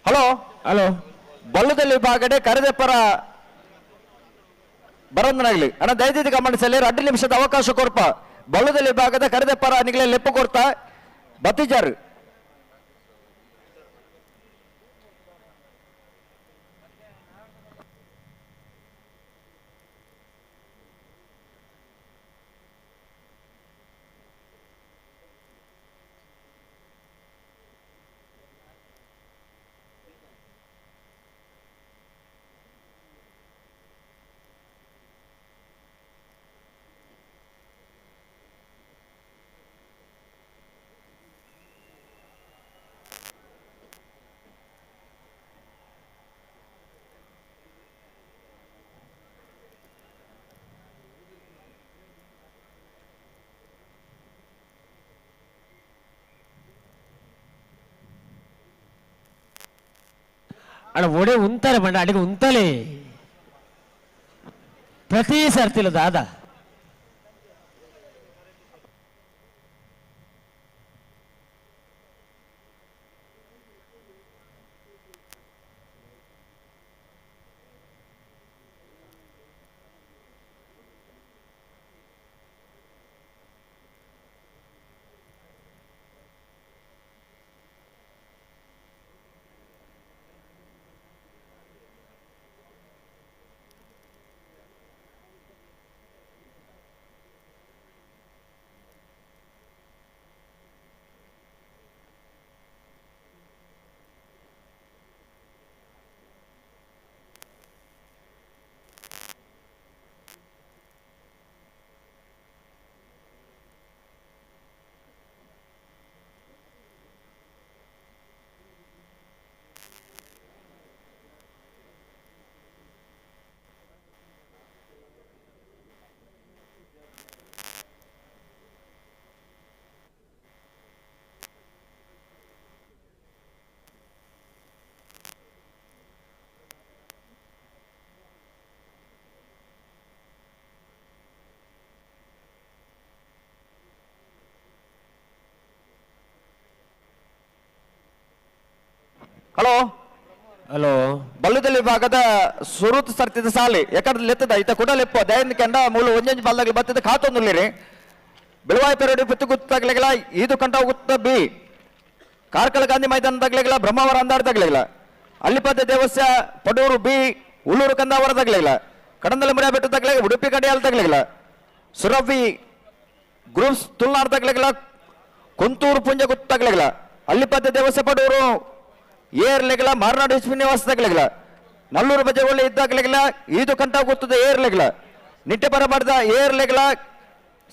Hello hello. ಬಲ್ಲದಲ್ಲಿ ವಿಭಾಗಡೆ ಕರೆದೆಪ್ಪರ ಬರಂದನಾಗ್ಲಿ ಅಣ್ಣ ದಯವಿಟ್ಟು ಗಮನಿಸಲಿ. 2 ನಿಮಿಷದ ಅವಕಾಶ ಕೊರ್ಪ. ಬಲ್ಲದಲ್ಲಿ ವಿಭಾಗದ ಕರೆದೆಪ್ಪರ ನಿಗಲೇ ಲೆಪ್ಪ ಕೊಡ್ತಾ ಬತ್ತಿಜಾರ್ ಅಡ ಒಡೆ ಉಂತಾರೆ ಬಂಡ ಅಡಿಗೆ ಉಂತಲೇ ಪ್ರತಿ ಸರ್ತಿಲ್ಲ ದಾದ ಹಲೋ ಹಲೋ ಬಲ್ಲುದಲ್ಲಿ ಭಾಗದ ಸುರುತ್ ಸರ್ತಿದ ಸಾಲಿ ಯಾಕಂದ್ರೆ ಲೆತ್ತದ ಇತ ಕೂಡ ಲೆಪ್ಪ ದಯನ್ ಕೆಂಡ ಮೂಲ ಒಂಜಂಜಿ ಬಲ್ದಾಗ ಬತ್ತದ ಖಾತೊಂದುಲ್ಲಿರಿ ಬೆಳವಾಯಿ ಪೆರಡಿ ಬಿತ್ತು ಗುತ್ತಾಗ್ಲಿಲ್ಲ ಈದು ಕಂಟ ಹೋಗುತ್ತ ಬಿ ಕಾರ್ಕಳ ಗಾಂಧಿ ಮೈದಾನದಾಗ್ಲಿಲ್ಲ ಬ್ರಹ್ಮಾವರ ಅಂದಾಡ್ದಾಗ್ಲಿಲ್ಲ ಅಲ್ಲಿಪದ ದೇವಸ್ಯ ಪಡೂರು ಬಿ ಉಳ್ಳೂರು ಕಂದಾವರದಾಗ್ಲಿಲ್ಲ ಕಡಂದಲಿ ಮುರಿಯ ಬೆಟ್ಟದಾಗ್ಲಿಲ್ಲ ಉಡುಪಿ ಕಡಿಯಾಲ್ದಾಗ್ಲಿಲ್ಲ ಸುರವಿ ಗ್ರೂಪ್ಸ್ ತುಳ್ನಾಡ್ದಾಗ್ಲಿಲ್ಲ ಕುಂತೂರು ಪುಂಜ ಗುತ್ತಾಗ್ಲಿಲ್ಲ ಅಲ್ಲಿಪದ ದೇವಸ್ಯ ಪಡೂರು ಏರ್ಲೆಗಳ ಮಾರ್ನಾಡು ಶ್ರೀನಿವಾಸದಾಗ್ಲಿಲ್ಲ ನಲ್ಲೂರು ಬಜೆ ಒಳ್ಳೆ ಇದ್ದಾಗ್ಲಿಲ್ಲ ಈದು ಕಂಟ ಗೊತ್ತದೆ ಏರ್ಲೆಗಳ ನಿಟ್ಟೆ ಬರಬಾರ್ದ ಏರ್ಲೆಗಳ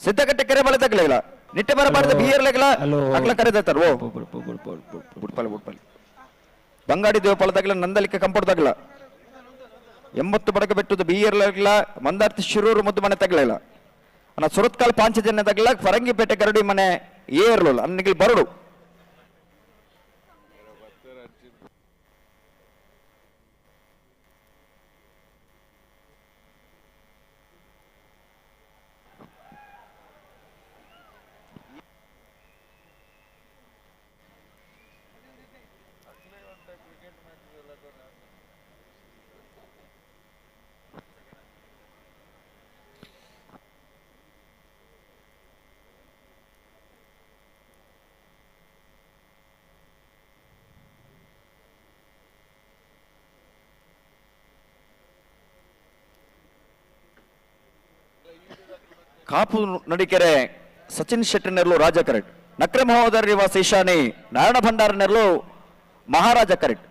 ಸಿದ್ದಗಟ್ಟೆ ಕೆರೆ ಬಳೆದಾಗ್ಲಿಲ್ಲ ನಿಟ್ಟೆ ಬರಬಾರ್ದ ಬಿಯರ್ಲೆಗಳ ಅಗ್ಲ ಕರೆದಾರ ಓ ಬುಡ್ಪಲ್ಲಿ ಬಂಗಾಡಿ ದೇವಪಾಲದಾಗ್ಲ ನಂದಲಿಕೆ ಕಂಪೌಡ್ದಾಗ್ಲ 80 ಬಡಕ ಬೆಟ್ಟದ ಬಿಯರ್ಲೆಗಳ ಮಂದಾರ್ತಿ ಶಿರೂರು ಮುದ್ದು ಮನೆ ತಗ್ಲಿಲ್ಲ ಅನ್ನ ಸುರತ್ಕಾಲ್ ಪಾಂಚಜನ್ಯದಾಗ್ಲ ಫರಂಗಿಪೇಟೆ ಗರಡಿ ಮನೆ ಏರ್ಲು ಅನ್ನಿಗೆ ಬರಡು ಕಾಪು ನಡಿಕೆರೆ ಸಚಿನ್ ಶೆಟ್ಟಿ ನೆರಲು ರಾಜ ಕರೆಕ್ಟ್ ನಕ್ರೆ ಮಹೋದರ ನಿವಾಸ ಈಶಾನಿ ನಾರಾಯಣ ಭಂಡಾರ ನೆರಲು ಮಹಾರಾಜ ಕರೆಕ್ಟ್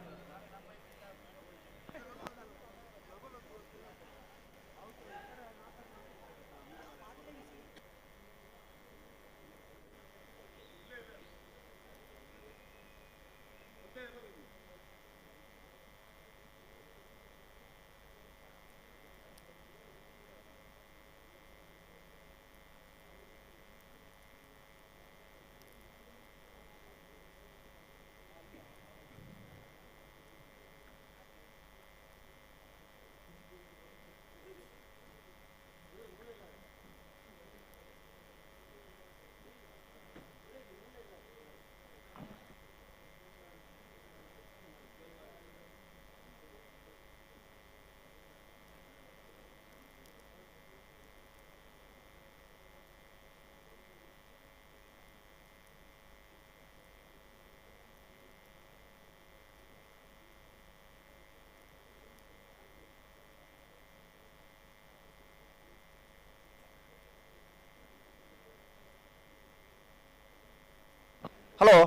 ಹಲೋ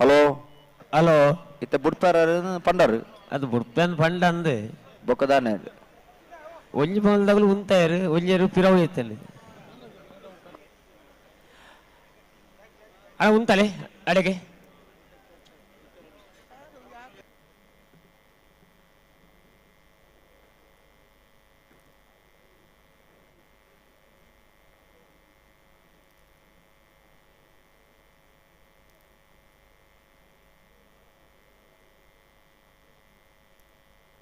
ಹಲೋ ಹಲೋ ಇತ್ತ ಬುಡ್ಪಾರ ಪಂಡರು ಅದು ಬುಡ್ಪೇನ್ ಪಂಡ ಅಂದೆ ಬೊಕ್ಕದಾನೆ ಒಂಜಿ ಮೊದಲಾಗಲು ಉಂತಾಯರು ಒಂಜೇರು ಪಿರವು ಎತ್ತಲ್ಲಿ ಉಂತಲೆ ಅಡೆಗೆ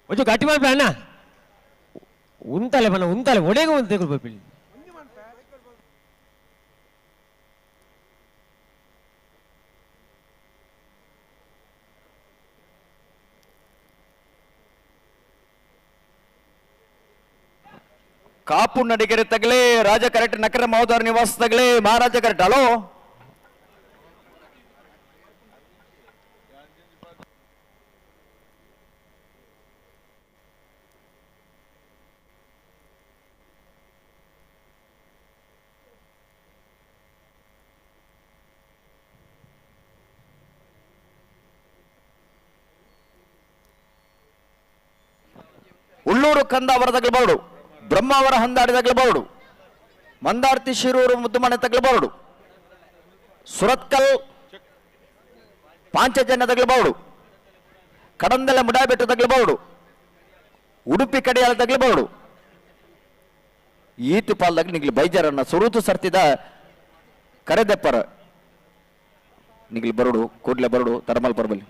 ಒಂದು ಗಟ್ಟಿ ಮಾಡ್ಬೇಡ ಅಣ್ಣ ಉಂತಲೆ ಬಣ್ಣ ಉಂತಲೆ ಒಡೆಗೆ ಒಂದು ತೆಗೆದು ಕಾಪು ನಡಿಗೆರೆ ತಗಲಿ ರಾಜ ಕರೆಕ್ಟ್ ನಕರ ಮಹೋದರ ನಿವಾಸ ತಗಲಿ ಮಹಾರಾಜ ಕರೆಕ್ಟ್ ಹಲೋ ಉಳ್ಳೂರು ಕಂದಾವರ ತಗಲಬಹುದು ಬ್ರಹ್ಮಾವರ ಹಂದಾಡಿ ತಗಲಬಹುದು ಮಂದಾರ್ತಿ ಶಿರೂರು ಮುದ್ದುಮನೆ ತಗಲಬಹುದು ಸುರತ್ಕಲ್ ಪಾಂಚಜನ್ಯ ತಗಲಬಹುದು ಕಡಂದಲೆ ಮುಡಾಬೆಟ್ಟು ತಗಲಬಹುದು ಉಡುಪಿ ಕಡೆಯಾಳ ತಗಲಬಹುದು ಈತು ಪಾಲ್ದಾಗ ನಿಗ್ಲಿ ಬೈಜಾರನ್ನ ಸುರುತು ಸರ್ತಿದ ಕರೆದೆಪ್ಪರ ನಿಗ್ಲಿ ಬರೋಡು ಕೂಡ್ಲೆ ಬರೋಡು ತರಮಲ್ ಬರಬಲ್ಲಿ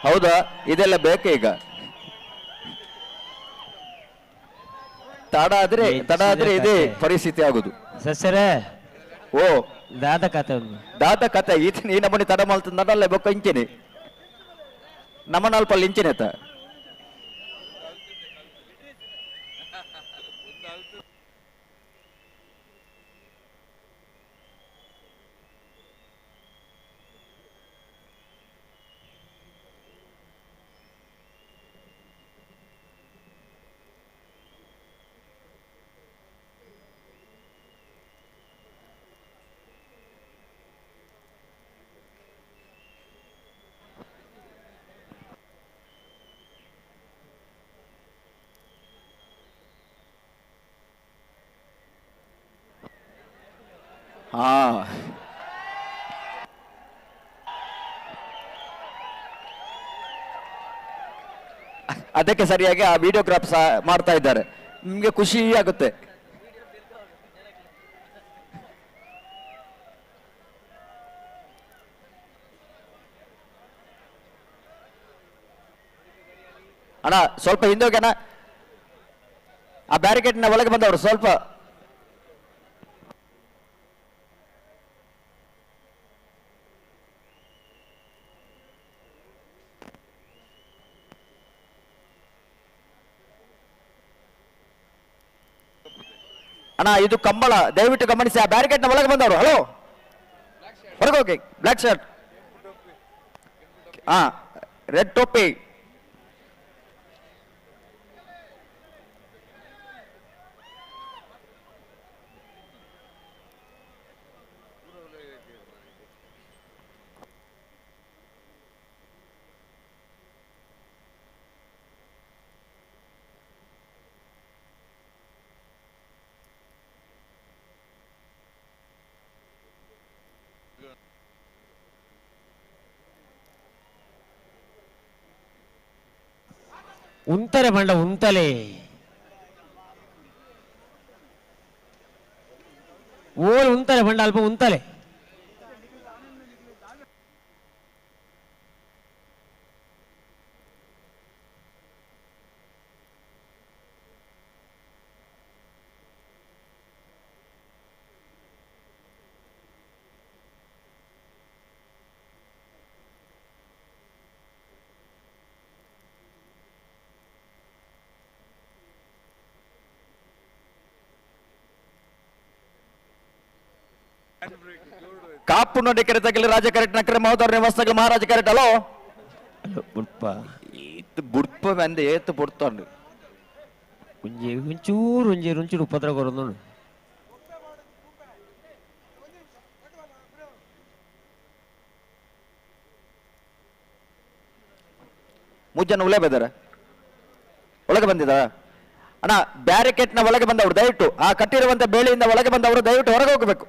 ಹೌದಾ ಇದೆಲ್ಲ ಬೇಕೇ ಈಗ ತಡ ಆದ್ರೆ ಇದೇ ಪರಿಸ್ಥಿತಿ ಆಗುದು ಸಸ್ಯರೇ ಓ ದಾದ ಕತೆ ಈತ ಈ ನಮ್ಮನೆ ತಡ ಮಲ್ತ ನಡಲ್ಲ ಬೇಕ ಇಂಚಿನಿ ನಮ್ಮನಲ್ಪ ಇಂಚಿನೇತ ಹಾ ಅದಕ್ಕೆ ಸರಿಯಾಗಿ ಆ ವಿಡಿಯೋಗ್ರಾಫ್ ಮಾಡ್ತಾ ಇದ್ದಾರೆ ನಿಮ್ಗೆ ಖುಷಿ ಆಗುತ್ತೆ ಅಣ್ಣ ಸ್ವಲ್ಪ ಹಿಂದೆ ಹೋಗ್ಯಾನ ಆ ಬ್ಯಾರಿಕೇಡ್ ನ ಒಳಗೆ ಬಂದವರು ಸ್ವಲ್ಪ ಅಣ್ಣ ಇದು ಕಂಬಳ ದಯವಿಟ್ಟು ಗಮನಿಸಿ ಆ ಬ್ಯಾರಿಕೇಡ್ ನ ಒಳಗೆ ಬಂದವರು ಹಲೋ ಹೊರಗೆ ಹೋಗಿ ಬ್ಲಾಕ್ ಶರ್ಟ್ ಹಾ ರೆಡ್ ಟೋಪಿ ಉಂತಲೆ ಬಂಡ ಉಂತಲೆ ಓಲ್ ಉಂತಲೆ ಬಂಡ ಅಲ್ಪ ಉಂತಲೆ ಕಾಪು ನೋಡಿ ಕೆರೆತಗಲಿ ರಾಜ ಕರೆಕ್ಟ್ ನಕ್ರೆ ಮಹೋದರ ನಿವಾಸಗಳು ಮಹಾರಾಜ ಕರೆಕ್ಟ್ ಅಲೋ ಬುಡ್ಪ ಇದು ಬುಡ್ಪ ಬಂದೆ ಏತು ಬುಡ್ತಾಂಡು ಒಂಚೂರು ಉಪದ್ರ ಕೊರೋದು ಮುಜ್ಜನ ಉಳೆ ಬೆದರ ಒಳಗೆ ಬಂದಿದ ಅಣ್ಣ ಬ್ಯಾರಿಕೇಡ್ ನ ಒಳಗೆ ಬಂದವರು ದಯವಿಟ್ಟು ಆ ಕಟ್ಟಿರುವಂತ ಬೇಳೆಯಿಂದ ಒಳಗೆ ಬಂದವರು ದಯವಿಟ್ಟು ಹೊರಗೆ ಹೋಗಬೇಕು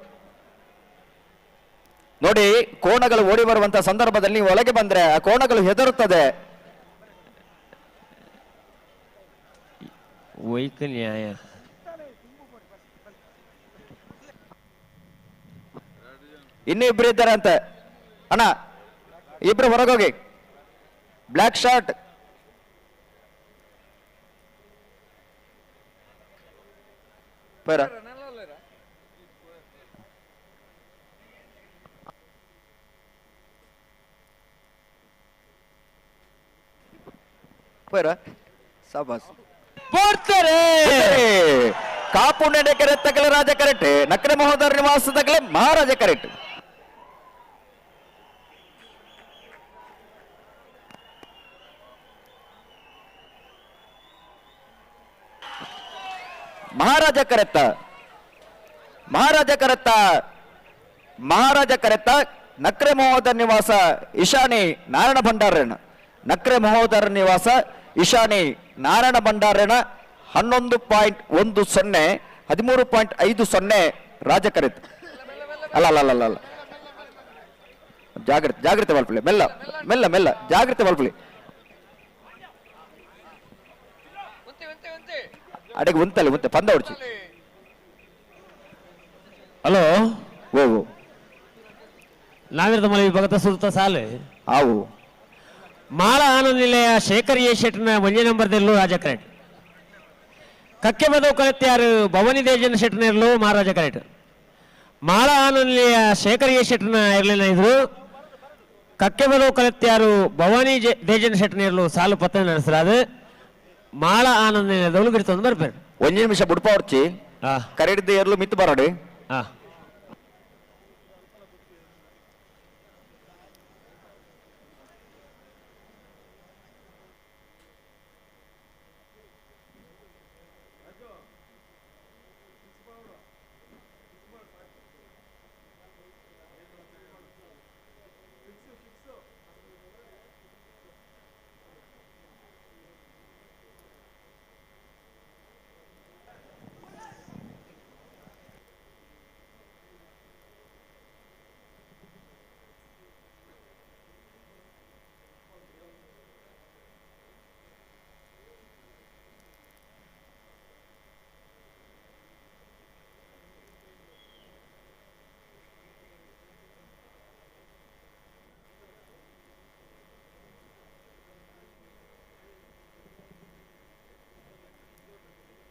ನೋಡಿ ಕೋಣಗಳು ಓಡಿ ಬರುವಂತ ಸಂದರ್ಭದಲ್ಲಿ ನೀವು ಒಳಗೆ ಬಂದ್ರೆ ಆ ಕೋಣಗಳು ಹೆದರುತ್ತದೆ ವೈಕಲ್ಯಾಯ ಇನ್ನೂ ಇಬ್ರು ಇದ್ದಾರೆ ಅಂತ ಅಣ್ಣ ಇಬ್ರು ಹೊರಗೋಗಿ ಬ್ಲ್ಯಾಕ್ ಶರ್ಟ್ ಪರ ಪರ ಸಾಬಾಸ್ ಕಾಪು ನೆಡೆ ಕೆರೆತ್ತಗಲ ರಾಜ ಕರೆಕ್ಟ್ ನಕ್ರೆ ಮಹೋದರ ನಿವಾಸದಗಲೇ ಮಹಾರಾಜ ಕರೆಕ್ಟ್ ಮಹಾರಾಜ ಕರೆತ್ತ ಮಹಾರಾಜ ಕರೆತ್ತ ನಕ್ರೆ ಮಹೋದರ ನಿವಾಸ ಇಶಾನಿ ನಾರಾಯಣ ಭಂಡಾರಣ ನಕ್ರೆ ಮಹೋದರ ನಿವಾಸ ಇಶಾನಿ ನಾರಾಯಣ ಭಂಡಾರಣ 11.10 13.50 ರಾಜ ಕರೆತ್ತ ಅಲ್ಲ ಜಾಗ್ರತೆ ಬಲ್ಪಲಿ ಮೆಲ್ಲ ಜಾಗ್ರತೆ ಬಲ್ಪಲಿ ಅಡೆಗೆ ಉಂತೆ ಪಂದ ಹೊಡ್ಚಿ ಹಲೋ ಓ ನಾವಿರದ ಮಲೆ ಭಗತ ಸುತ್ತ ಸಾಲೆ ಆವು ಮಾಳ ಆನಂದ ನಿಲಯ ಶೇಖರ್ ಎ ಶೆಟ್ನ ಒಂಜೆ ನಂಬರ್ದಲ್ಲೂ ರಾಜ ಕರೆಕ್ಟ್ ಕಕ್ಕೆ ಬದವು ಕಲೆತ್ಯಾರು ಭವಾನಿ ದೇಜನ ಶೆಟ್ನರ್ಲು ಮಹಾರಾಜ ಕರೆಕ್ಟ್ ಮಾಳ ಆನಂದ ನಿಲಯ ಶೇಖರ್ ಎ ಶೆಟ್ನ ಇರ್ಲಿನ ಇದ್ರು ಕಕ್ಕೆ ಬದವು ಕಲೆತ್ಯಾರು ಭವಾನಿ ದೇಜನ ಶೆಟ್ನರ್ಲು ಸಾಲು ಪತ್ರ ನಡೆಸಲಾದ ಮಾಳ ಆನಂದ ನಿಲಯದವಳು ಬಿಡ್ತಂದು ಬರ್ಬೇರು ಒಂದೇ ನಿಮಿಷ ಬುಡ್ಪ ಹೊಡ್ಚಿ ಕರೆಡಿದ್ದ ಏರ್ಲು ಮಿತ್ತು ಬರೋಡಿ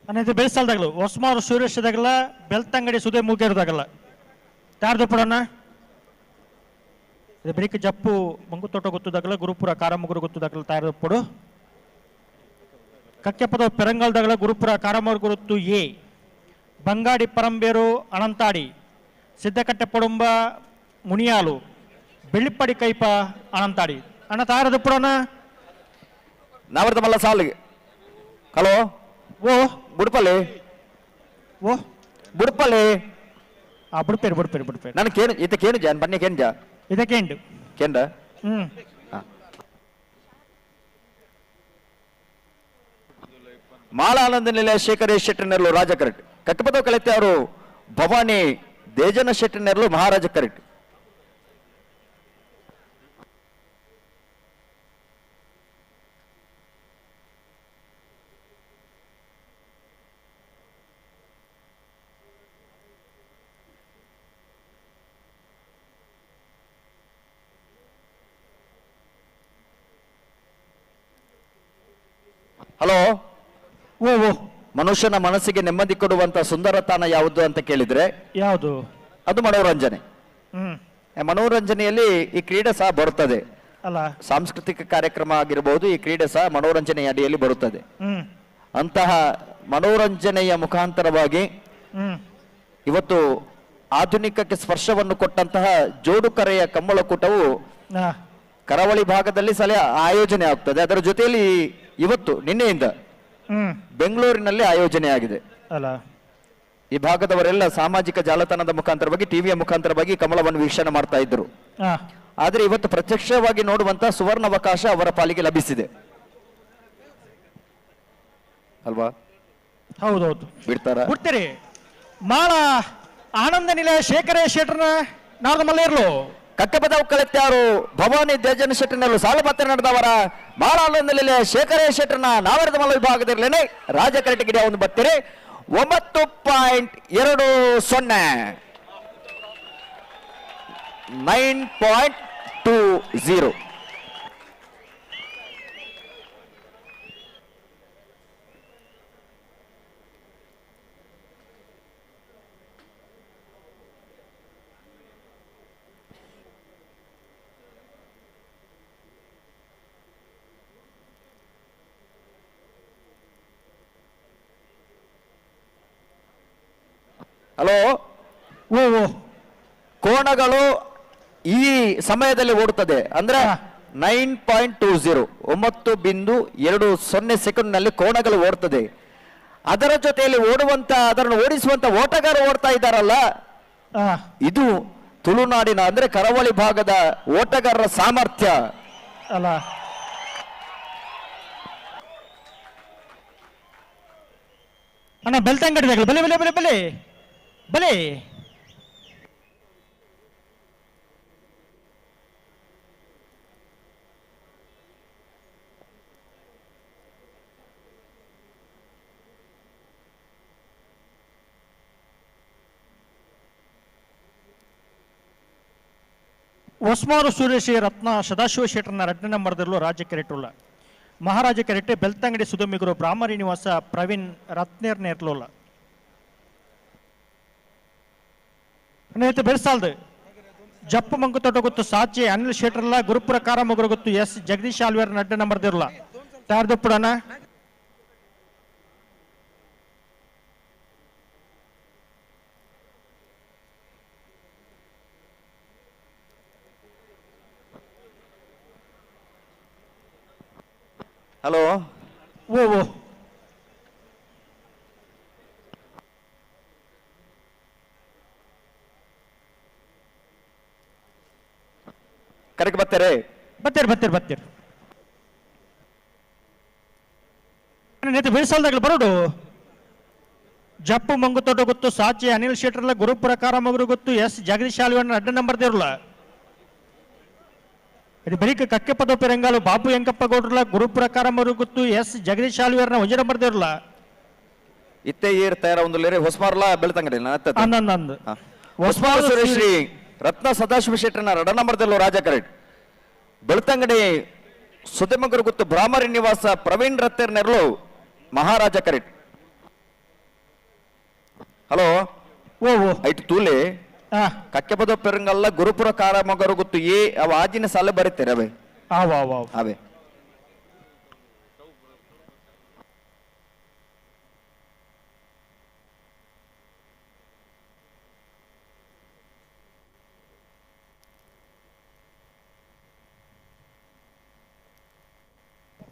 ಅನ್ನೋದು ಬೆಳೆಸಲ್ದಾಗಲು ಹೊಸಮಾರು ಸೂರ್ಯಶದಾಗಲ್ಲ ಬೆಳ್ತಂಗಡಿ ಸುದೇ ಮೂಗೇರದಾಗಲ್ಲ ಯಾರ್ದು ಪಡೋಣ ಇದು ಬರೀಕ್ ಜಪ್ಪು ಮಂಗುತೋಟ ಗೊತ್ತದಾಗಲ್ಲ ಗುರುಪುರ ಕಾರಮಗುರು ಗೊತ್ತದಾಗಲ್ಲ ತಯಾರು ಪಡು ಕಕ್ಕೆಪದ ಪೆರಂಗಲ್ದಾಗಲ ಗುರುಪುರ ಕಾರಮಗುರು ಗುರುತು ಎ ಬಂಗಾಡಿ ಪರಂಬೇರು ಅನಂತಾಡಿ ಸಿದ್ದಕಟ್ಟೆ ಪಡುಂಬ ಮುನಿಯಾಲು ಬೆಳ್ಳಿಪ್ಪಡಿ ಕೈಪ ಅನಂತಾಡಿ ಅಣ್ಣ ತಯಾರದು ಪಡೋಣ ನಾವರ್ತ ಮಲ್ಲ ಸಾಲಿಗೆ ಹಲೋ ಓ ಬುಡ್ಪಲ್ಲಿ ಓ ಬುಡ್ಪಲ್ಲಿ ಬುಡ್ಪೇರು ನಾನು ಕೇನು ಈತ ಕೇನು ಜಾನ್ ಬನ್ನಿ ಕೇನು ಜಾ ಇದಕ್ಕೇಂಡು ಕೇಂದ್ರ ಮಾಲಾನಂದ ನಿಲಯ ಶೇಖರ್ ಶೆಟ್ಟನೆರ್ಲು ರಾಜ ಕರೆಕ್ಟ್ ಕಟ್ಟಪದ ಕಲೆತ್ತೆ ಅವರು ಭವಾನಿ ದೇಜನ ಶೆಟ್ಟನೆರ್ಲು ಮಹಾರಾಜ ಕರೆಕ್ಟ್ ಹಲೋ, ಓ ಓ ಮನುಷ್ಯನ ಮನಸ್ಸಿಗೆ ನೆಮ್ಮದಿ ಕೊಡುವಂತ ಸುಂದರ ತಾಣ ಯಾವುದು ಅಂತ ಕೇಳಿದ್ರೆ ಯಾವುದು? ಅದು ಮನೋರಂಜನೆ. ಹ್ಮ್ ಮನೋರಂಜನೆಯಲ್ಲಿ ಈ ಕ್ರೀಡೆ ಸಹ ಬರುತ್ತದೆ. ಅಲ್ಲ, ಸಾಂಸ್ಕೃತಿಕ ಕಾರ್ಯಕ್ರಮ ಆಗಿರಬಹುದು, ಈ ಕ್ರೀಡೆ ಸಹ ಮನೋರಂಜನೆಯ ಅಡಿಯಲ್ಲಿ ಬರುತ್ತದೆ. ಹ್ಮ್ ಅಂತಹ ಮನೋರಂಜನೆಯ ಮುಖಾಂತರವಾಗಿ ಇವತ್ತು ಆಧುನಿಕಕ್ಕೆ ಸ್ಪರ್ಶವನ್ನು ಕೊಟ್ಟಂತಹ ಜೋಡುಕರೆಯ ಕಂಬಳಕೂಟವು ಕರಾವಳಿ ಭಾಗದಲ್ಲಿ ಸಲ ಆಯೋಜನೆ ಆಗ್ತದೆ. ಅದರ ಜೊತೆಯಲ್ಲಿ ಇವತ್ತು ನಿನ್ನೆಯಿಂದ ಬೆಂಗಳೂರಿನಲ್ಲಿ ಆಯೋಜನೆ ಆಗಿದೆ. ಅಲ್ಲ, ಈ ಭಾಗದವರೆಲ್ಲ ಸಾಮಾಜಿಕ ಜಾಲತಾಣದ ಮುಖಾಂತರವಾಗಿ, ಟಿವಿಯ ಮುಖಾಂತರವಾಗಿ ಕಮಲವನ್ನು ವೀಕ್ಷಣೆ ಮಾಡ್ತಾ ಇದ್ರು. ಆದ್ರೆ ಇವತ್ತು ಪ್ರತ್ಯಕ್ಷವಾಗಿ ನೋಡುವಂತ ಸುವರ್ಣಾವಕಾಶ ಅವರ ಪಾಲಿಗೆ ಲಭಿಸಿದೆ ಅಲ್ವಾ? ಹೌದೌದು, ಬಿಡ್ತಾರ ಬಿಡ್ತೀರಿ. ಮಾಳ ಆನಂದ ನಿಲಯ ಶೇಖರ ಶೆಟ್ಟರ್ನ ನಾರದ ಮಲ್ಲೇರ್ಲು ಕಕ್ಕಪದವು ಕಳೆತ್ಯಾರು ಭವಾನಿ ದೇಜನ ಶೆಟ್ಟರ್ನಲ್ಲೂ ಸಾಲು ಪತ್ರ ನಡೆದವರ ಮಾಳ ಆನಂದ ನಿಲಯ ಶೇಖರ ಶೆಟ್ಟರ್ನ ನಾವರದ ಮಲ್ಲ ವಿಭಾಗದಲ್ಲೇನೆ ರಾಜ ಕರೆಟಿಗಿರಿ ಒಂದು ಬರ್ತೀರಿ 9.20 9.20. ಹಲೋ, ಕೋಣಗಳು ಈ ಸಮಯದಲ್ಲಿ ಓಡುತ್ತದೆ ಅಂದ್ರೆ 9.20 9.20 ಸೆಕೆಂಡ್ ನಲ್ಲಿ ಕೋಣಗಳು ಓಡ್ತದೆ. ಅದರ ಜೊತೆಯಲ್ಲಿ ಓಡುವಂತ, ಅದನ್ನು ಓಡಿಸುವಂತ ಓಟಗಾರ ಓಡ್ತಾ ಇದ್ದಾರಲ್ಲ, ಇದು ತುಳುನಾಡಿನ ಅಂದ್ರೆ ಕರಾವಳಿ ಭಾಗದ ಓಟಗಾರರ ಸಾಮರ್ಥ್ಯ ಅಲ್ಲ. ಅಣ್ಣ ಬೆಳ್ತಂಗಡಿ ಬಲೆ ಬಲೆ ಬಲೆ ಬಲೆ ಬಲೆ ಒಸ್ಮಾರು ಸುರೇಶಿ ರತ್ನ ಸದಾಶಿವ ಶೆಟ್ಟರ್ನ 2 ನಂಬರ್ದಲ್ಲೂ ರಾಜ್ಯ ಕೆರೆಟುಳ್ಳ ಮಹಾರಾಜ ಕೆರೆಟ್ಟೆ ಬೆಳ್ತಂಗಡಿ ಸುಧಮಿಗರು ಬ್ರಾಹ್ಮರಿ ನಿವಾಸ ಪ್ರವೀಣ್ ರತ್ನೇರ್ ನೇರ್ಲೋಲ್ಲ ಬೆಳೆಸಾಲ್ದು ಜಪ್ಪ ಮಂಕುತೋಟ ಗೊತ್ತು ಸಾಚಿ ಅನಿಲ್ ಶೆಟ್ಟರ್ಲ ಗುರುಪುರ ಕಾರಮಗರು ಗೊತ್ತು ಎಸ್ ಜಗದೀಶ್ ಆಲ್ವೇರ್ 2 ನಂಬರ್ದಿರಲ್ಲ ತಾರ್ದಪ್ಪುಡನ ಹಲೋ, ಓ ಓ ಕರೆಗೆ ಬರ್ತಾರೆ ಬತ್ತೀರಿ ಬತ್ತೀರಿ ಬತ್ತೀರಿ ನೇತು ಬೆಳೆಸಾಲ್ದಾಗಲಿ ಬರೋಡು ಜಪ್ಪು ಮಂಗುತೋಟ ಗೊತ್ತು ಸಾಚಿ ಅನಿಲ್ ಶೆಟ್ಟರ್ಲ ಗುರುಪುರ ಕಾರಮಗರು ಗೊತ್ತು ಎಸ್ ಜಗದೀಶ್ ಆಲ್ವೇರ್ 2 ನಂಬರ್ದಿರಲ್ಲ ಇದು ಬಳಿಕ ಕಕ್ಕೆ ಪದೋಪಿ ರಂಗಾಲು ಬಾಬು ಎಂಕಪ್ಪ ಗೌಡ್ರಲ್ಲ ಗುರುಪುರ ಕಾರಮಗರು ಗೊತ್ತು ಎಸ್ ಜಗದೀಶ್ ಆಲ್ವೇರ್ನ 1 ನಂಬರ್ದಿರಲ್ಲ ಇತ್ತೆ ಏರ್ ತಯಾರ ಒಂದು ಲೇರೆ ಹೊಸಮಾರ್ಲ ಬೆಳ್ತಂಗಡಿ ಅಂದಂದು ಹೊಸಮಾರು ಸುರೇಶ್ರೀ ರತ್ನ ಸದಾಶಿವ ಶೆಟ್ಟರ್ನ 2 ನಂಬರ್ದಲ್ಲೂ ರಾಜ ಕರೆಟ್ ಬೆಳ್ತಂಗಡಿ ಸುದ್ದಿಮಗರು ಗೊತ್ತು ಬ್ರಾಹ್ಮರಿ ನಿವಾಸ ಪ್ರವೀಣ್ ರತ್ತೇರ್ ನೆರಳು ಮಹಾರಾಜ ಕರೆಟ್. ಹಲೋ, ಓ ಓ ಐಟು ತೂಲೆ ಕಕ್ಕೆ ಪದ ಪೆರಂಗಲ್ಲ ಗುರುಪುರ ಕಾರಮಗರು ಗೊತ್ತು ಏ ಅವ ಆಜಿನ ಸಾಲ ಬರೀತಾರೆ ಅವೇ ಅವೇ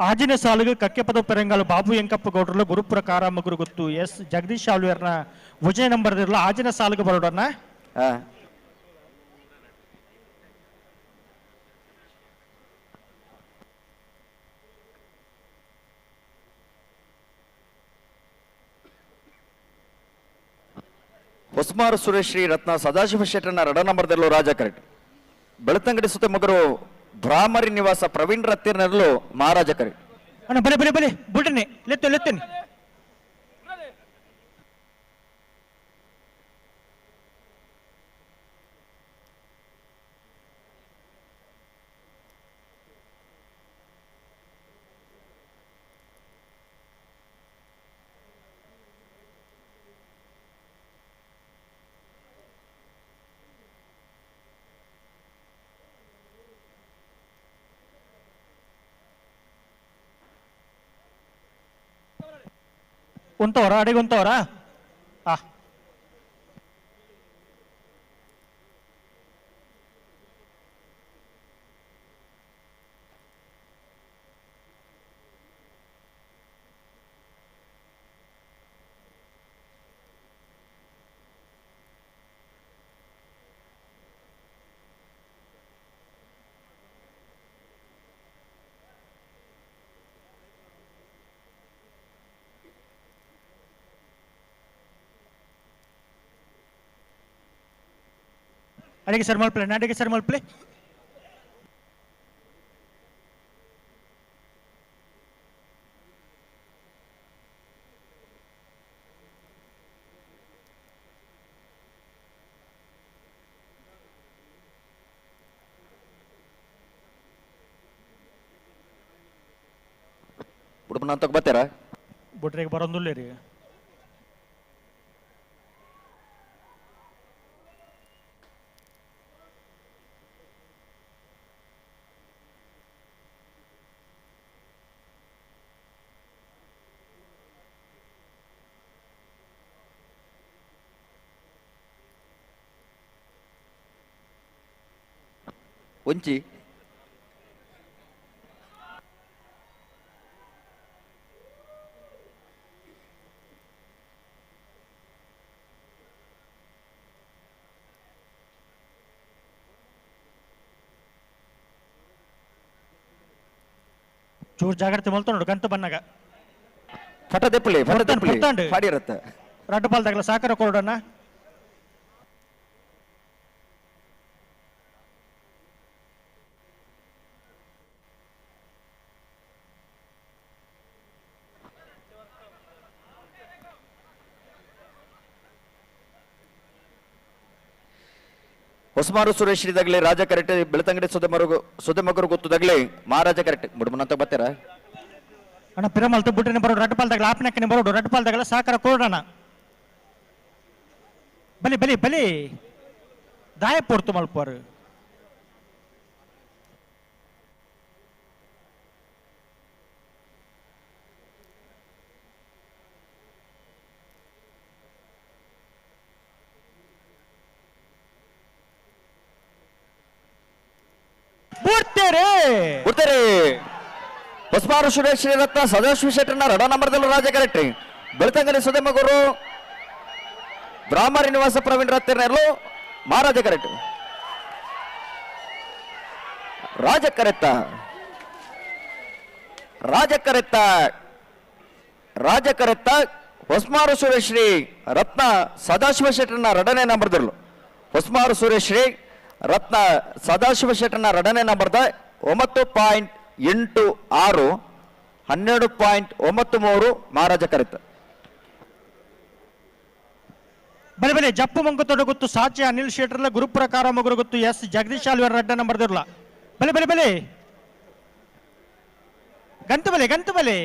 ಆಜಿನ ಸಾಲಿಗೆ ಕಕ್ಕೆ ಪದ ಪೆರಂಗಾಲು ಬಾಬು ಎಂಕಪ್ಪ ಗೌಡ್ರಲ್ಲ ಗುರುಪುರ ಕಾರಾಮಗರು ಗೊತ್ತು ಎಸ್ ಜಗದೀಶ್ ಆಲ್ವೇರ್ನ 1 ನಂಬರ್ದಿರಲ್ಲ ಆಜಿನ ಸಾಲಿಗೆ ಬರೋಡನ್ನ ಹೊಸಮಾರು ಸುರೇಶ್ರೀ ರತ್ನ ಸದಾಶಿವ ಶೆಟ್ಟರ್ನ 2 ನಂಬರ್ದಲ್ಲೂ ರಾಜ ಕರೆಟ್ ಬೆಳ್ತಂಗಡಿ ಸುತ್ತಮಗರು ಬ್ರಾಹ್ಮರಿ ನಿವಾಸ ಪ್ರವೀಣ್ ರತ್ತೇರ್ನಲ್ಲೂ ಮಹಾರಾಜ ಕರೆಟ್. ಅಣ್ಣ ಬಲೆ ಬಲೆ ಬಲೆ ಬಿಡ್ರಿ ಲೆತ್ತೇನೆ ಕುಂತವರ ಅಡಿಗೆ ಕುಂತವರ ಆ ಅಡಿಗೆ ಸರ್ ಮಲ್ಪ್ಲೆ ಅಡಿಗೆ ಸರ್ ಮಲ್ಪ್ಲೆ ಬುಡಮನಂತಕ್ಕೆ ಬರ್ತೀರಾ ಬುಟ್ರಿಗೆ ಬರೋದಿಲ್ಲ ರೀ ಒಂಚಿ ಚೂರು ಜಾಗ್ರತೆ ಮಲ್ತೊಂಡು ಗಂಟು ಬನ್ನಾಗ ಫಟ ದೆಪ್ಪಲಿ ಫಾಡಿರತ್ತೆ ರಡ್ಡು ಪಾಲ್ದಾಗಲ ಸಾಕರ ಕೊರಡನ್ನ ಹೊಸಮಾರು ಸುರೇಶ್ ಶ್ರೀದಾಗಲಿ ರಾಜ ಕರೆಕ್ಟ್ ಬೆಳತಂಗಡಿ ಸುದಮಗರು ಗೊತ್ತದಾಗಲಿ ಮಹಾರಾಜ ಕರೆಕ್ಟ್ ಬುಡಮನಂತ ಬರ್ತೀರಾ ಅಣ್ಣ ಪಿರಮಲ್ತು ಬುಟ್ಟಿನ ಬರೋಡು ರಡ್ಡು ಪಾಲ್ದಾಗಲ ಆಪ್ನಕ್ಕಿನ ಬರೋಡು ರಡ್ಡು ಪಾಲ್ದಾಗಲ ಸಾಕರ ಕೊರಡಣ ಬಲಿ ಬಲಿ ಬಲಿ ದಾಯ ಪೋರ್ತು ಮಲ್ಪರು ಬಿಡ್ತಾರೆ ಹೊಸಮಾರು ಸುರೇಶ್ ಶ್ರೀರತ್ನ ಸದಾಶಿವ ಶೆಟ್ಟರ್ನ ರಡ ನಂಬರ್ದಲ್ಲೂ ರಾಜ ಕರೆಕ್ಟ್ ಬೆಳತಂಗಡಿ ಸುದಮಗರು ಬ್ರಾಹ್ಮಣ ನಿವಾಸ ಪ್ರವೀಣ್ ರತ್ನರ್ಲು ಮಹಾರಾಜ ಕರೆಕ್ಟ್ ರಾಜ ಕರೆತ್ತ ರಾಜ ಕರೆತ್ತ ರಾಜ ಕರೆತ್ತ ಹೊಸಮಾರು ಸುರೇಶ್ ಶ್ರೀ ರತ್ನ ಸದಾಶಿವ ಶೆಟ್ಟರ್ನ ರಡನೇ ನಂಬರ್ದಲ್ಲೂ ಹೊಸಮಾರು ಸುರೇಶ್ ಶ್ರೀ ರತ್ನ ಸದಾಶಿವ ಶೆಟ್ಟರ್ನ ರಡನೇ ನಂಬರ್ದ 9.86 12.93 ಮಹಾರಾಜ ಕರೆತ್ತ ಬಲಿ ಬಲಿ ಜಪ್ಪು ಮಂಗುತೊಡ ಗೊತ್ತು ಸಾಚೆ ಅನಿಲ್ ಶೆಟ್ಟರ್ಲ ಗುರುಪ್ರಕಾರ ಮಗುರು ಗೊತ್ತು ಎಸ್ ಜಗದೀಶ್ ಆಲ್ವರ್ ರಡ್ಡ ನಂಬರ್ದಿರ್ಲ ಬಲಿ ಬಲಿ ಬಲಿ ಗಂತು ಬಲಿ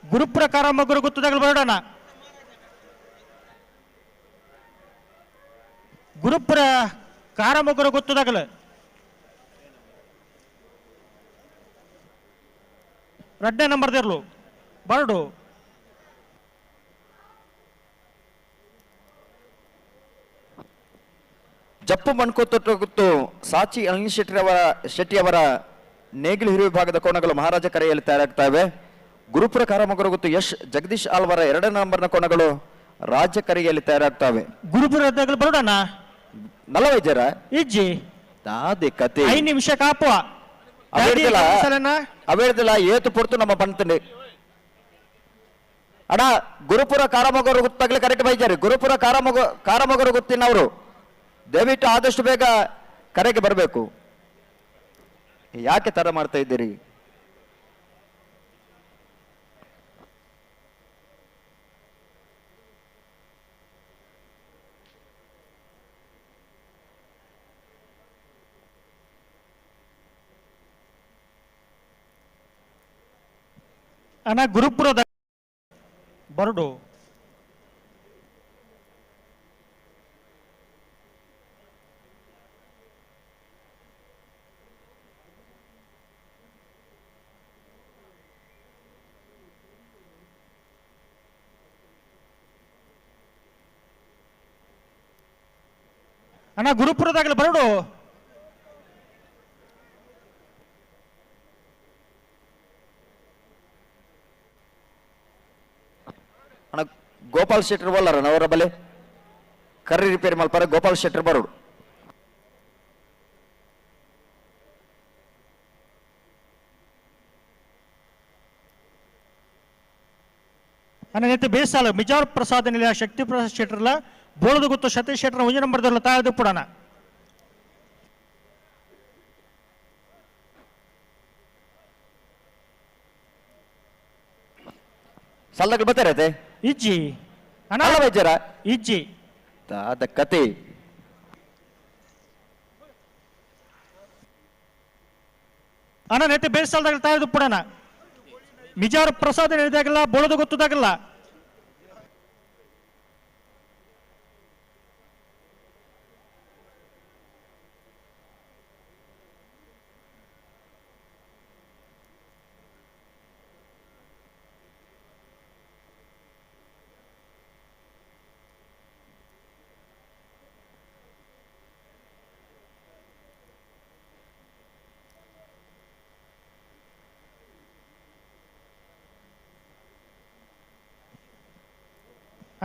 ಗುರುಪ್ರಕಾರ ಮಗುರು ಗೊತ್ತದಾಗಲು ಬರೋಣ ಗುರುಪ್ರ ಕಾರಮಗುರು ಗೊತ್ತದಾಗಲು ರಡ್ಡೆ ನಂಬರ್ದಿರ್ಲು ಬರಡು ಜಪ್ಪು ಮಣ್ಕೊತ್ತು ಗೊತ್ತು ಸಾಚಿ ಅನಿಲ್ ಶೆಟ್ಟಿ ಅವರ ನೇಗಿಲು ಹಿರಿಯ ವಿಭಾಗದ ಕೋಣಗಳು ಮಹಾರಾಜ ಕರೆಯಲ್ಲಿ ತಯಾರಾಗ್ತವೆ ಗುರುಪುರ ಕಾರಮಗರು ಗೊತ್ತು ಯಶ್ ಜಗದೀಶ್ ಆಲ್ವರ 2ನೇ ನಂಬರ್ನ ಕೋಣಗಳು ರಾಜ್ಯ ಕರೆಯಲ್ಲಿ ತಯಾರಾಗ್ತವೆ ಗುರುಪುರ ಬರೋಣ ನಲವೈದ್ಯರ ಇಜ್ಜಿ ದಾದೆ ಕತೆ 5 ನಿಮಿಷ ಕಾಪುವ ಅವೇಳ್ದಿಲ್ಲ ಏತು ಪೊರ್ತು ನಮ್ಮ ಪಂತನೆ ಅಡ ಗುರುಪುರ ಕಾರಮಗರು ಗೊತ್ತಾಗ್ಲಿ ಕರೆಕ್ಟ್ ಬೈಜಾರಿ ಗುರುಪುರ ಕಾರಮಗರು ಗೊತ್ತಿನವರು ದಯವಿಟ್ಟು ಆದಷ್ಟು ಬೇಗ ಕರೆಗೆ ಬರಬೇಕು ಯಾಕೆ ತರ ಮಾಡ್ತಾ ಇದ್ದೀರಿ ಅಣ್ಣ ಗುರುಪುರದ ಬರಡು ಅಣ್ಣ ಗುರುಪುರದಾಗಲಿ ಬರಡು. ಅಣ್ಣ ಗೋಪಾಲ್ ಶೆಟ್ಟರ್ ಬಲ್ಲರ ಅವರ ಬಲೆ ಕರ್ರಿ ರಿಪೇರಿ ಮಲ್ಪಾರ ಗೋಪಾಲ್ ಶೆಟ್ಟರ್ ಬರೋಡು. ಅನ್ನ ಬೇಸಾಲ ಮಿಜಾರ್ ಪ್ರಸಾದ್ ನಿಲಯ ಶಕ್ತಿ ಪ್ರಸಾದ್ ಶೆಟ್ಟರ್ಲ ಬೋಳದು ಗೊತ್ತು ಸತೀಶ್ ಶೆಟ್ಟರ್ ಒಂಜಿ ನಂಬರ್ದಲ್ಲ ತಾಳದು ಪುಡಣ. ಸಾಲದಾಗ ಬರ್ತಾರತೆ ಇಜ್ಜಿ ಅಣ್ಣ ವೈದ್ಯರ ಇಜ್ಜಿ ಅದ ಕತೆ ಅಣ್ಣ ನೆತ್ತೆ ಬೇಸಾಲದಾಗ ತಾಳದು ಪುಡಣ ಮಿಜಾರ್ ಪ್ರಸಾದ್ ಹೇಳಿದಾಗಲ್ಲ ಬೋಳದು ಗೊತ್ತದಾಗಲ್ಲ.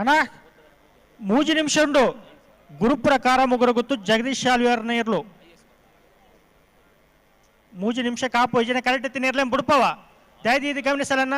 ಅಣ್ಣ 3 ನಿಮಿಷ ಉಂಡು ಗುರುಪುರ ಕಾರ ಮುಗುರ ಗೊತ್ತು ಜಗದೀಶ್ ಶಾಲ್ವಿಯರ್ನ ಇರ್ಲು 3 ನಿಮಿಷ ಕಾಪು ಜನ ಕರೆಕ್ಟ್ ಎತ್ತಿನ ಇರ್ಲೇಂ ಬಿಡ್ಪವ ದಯದಿ ಇದು ಗಮನಿಸಲನ್ನ.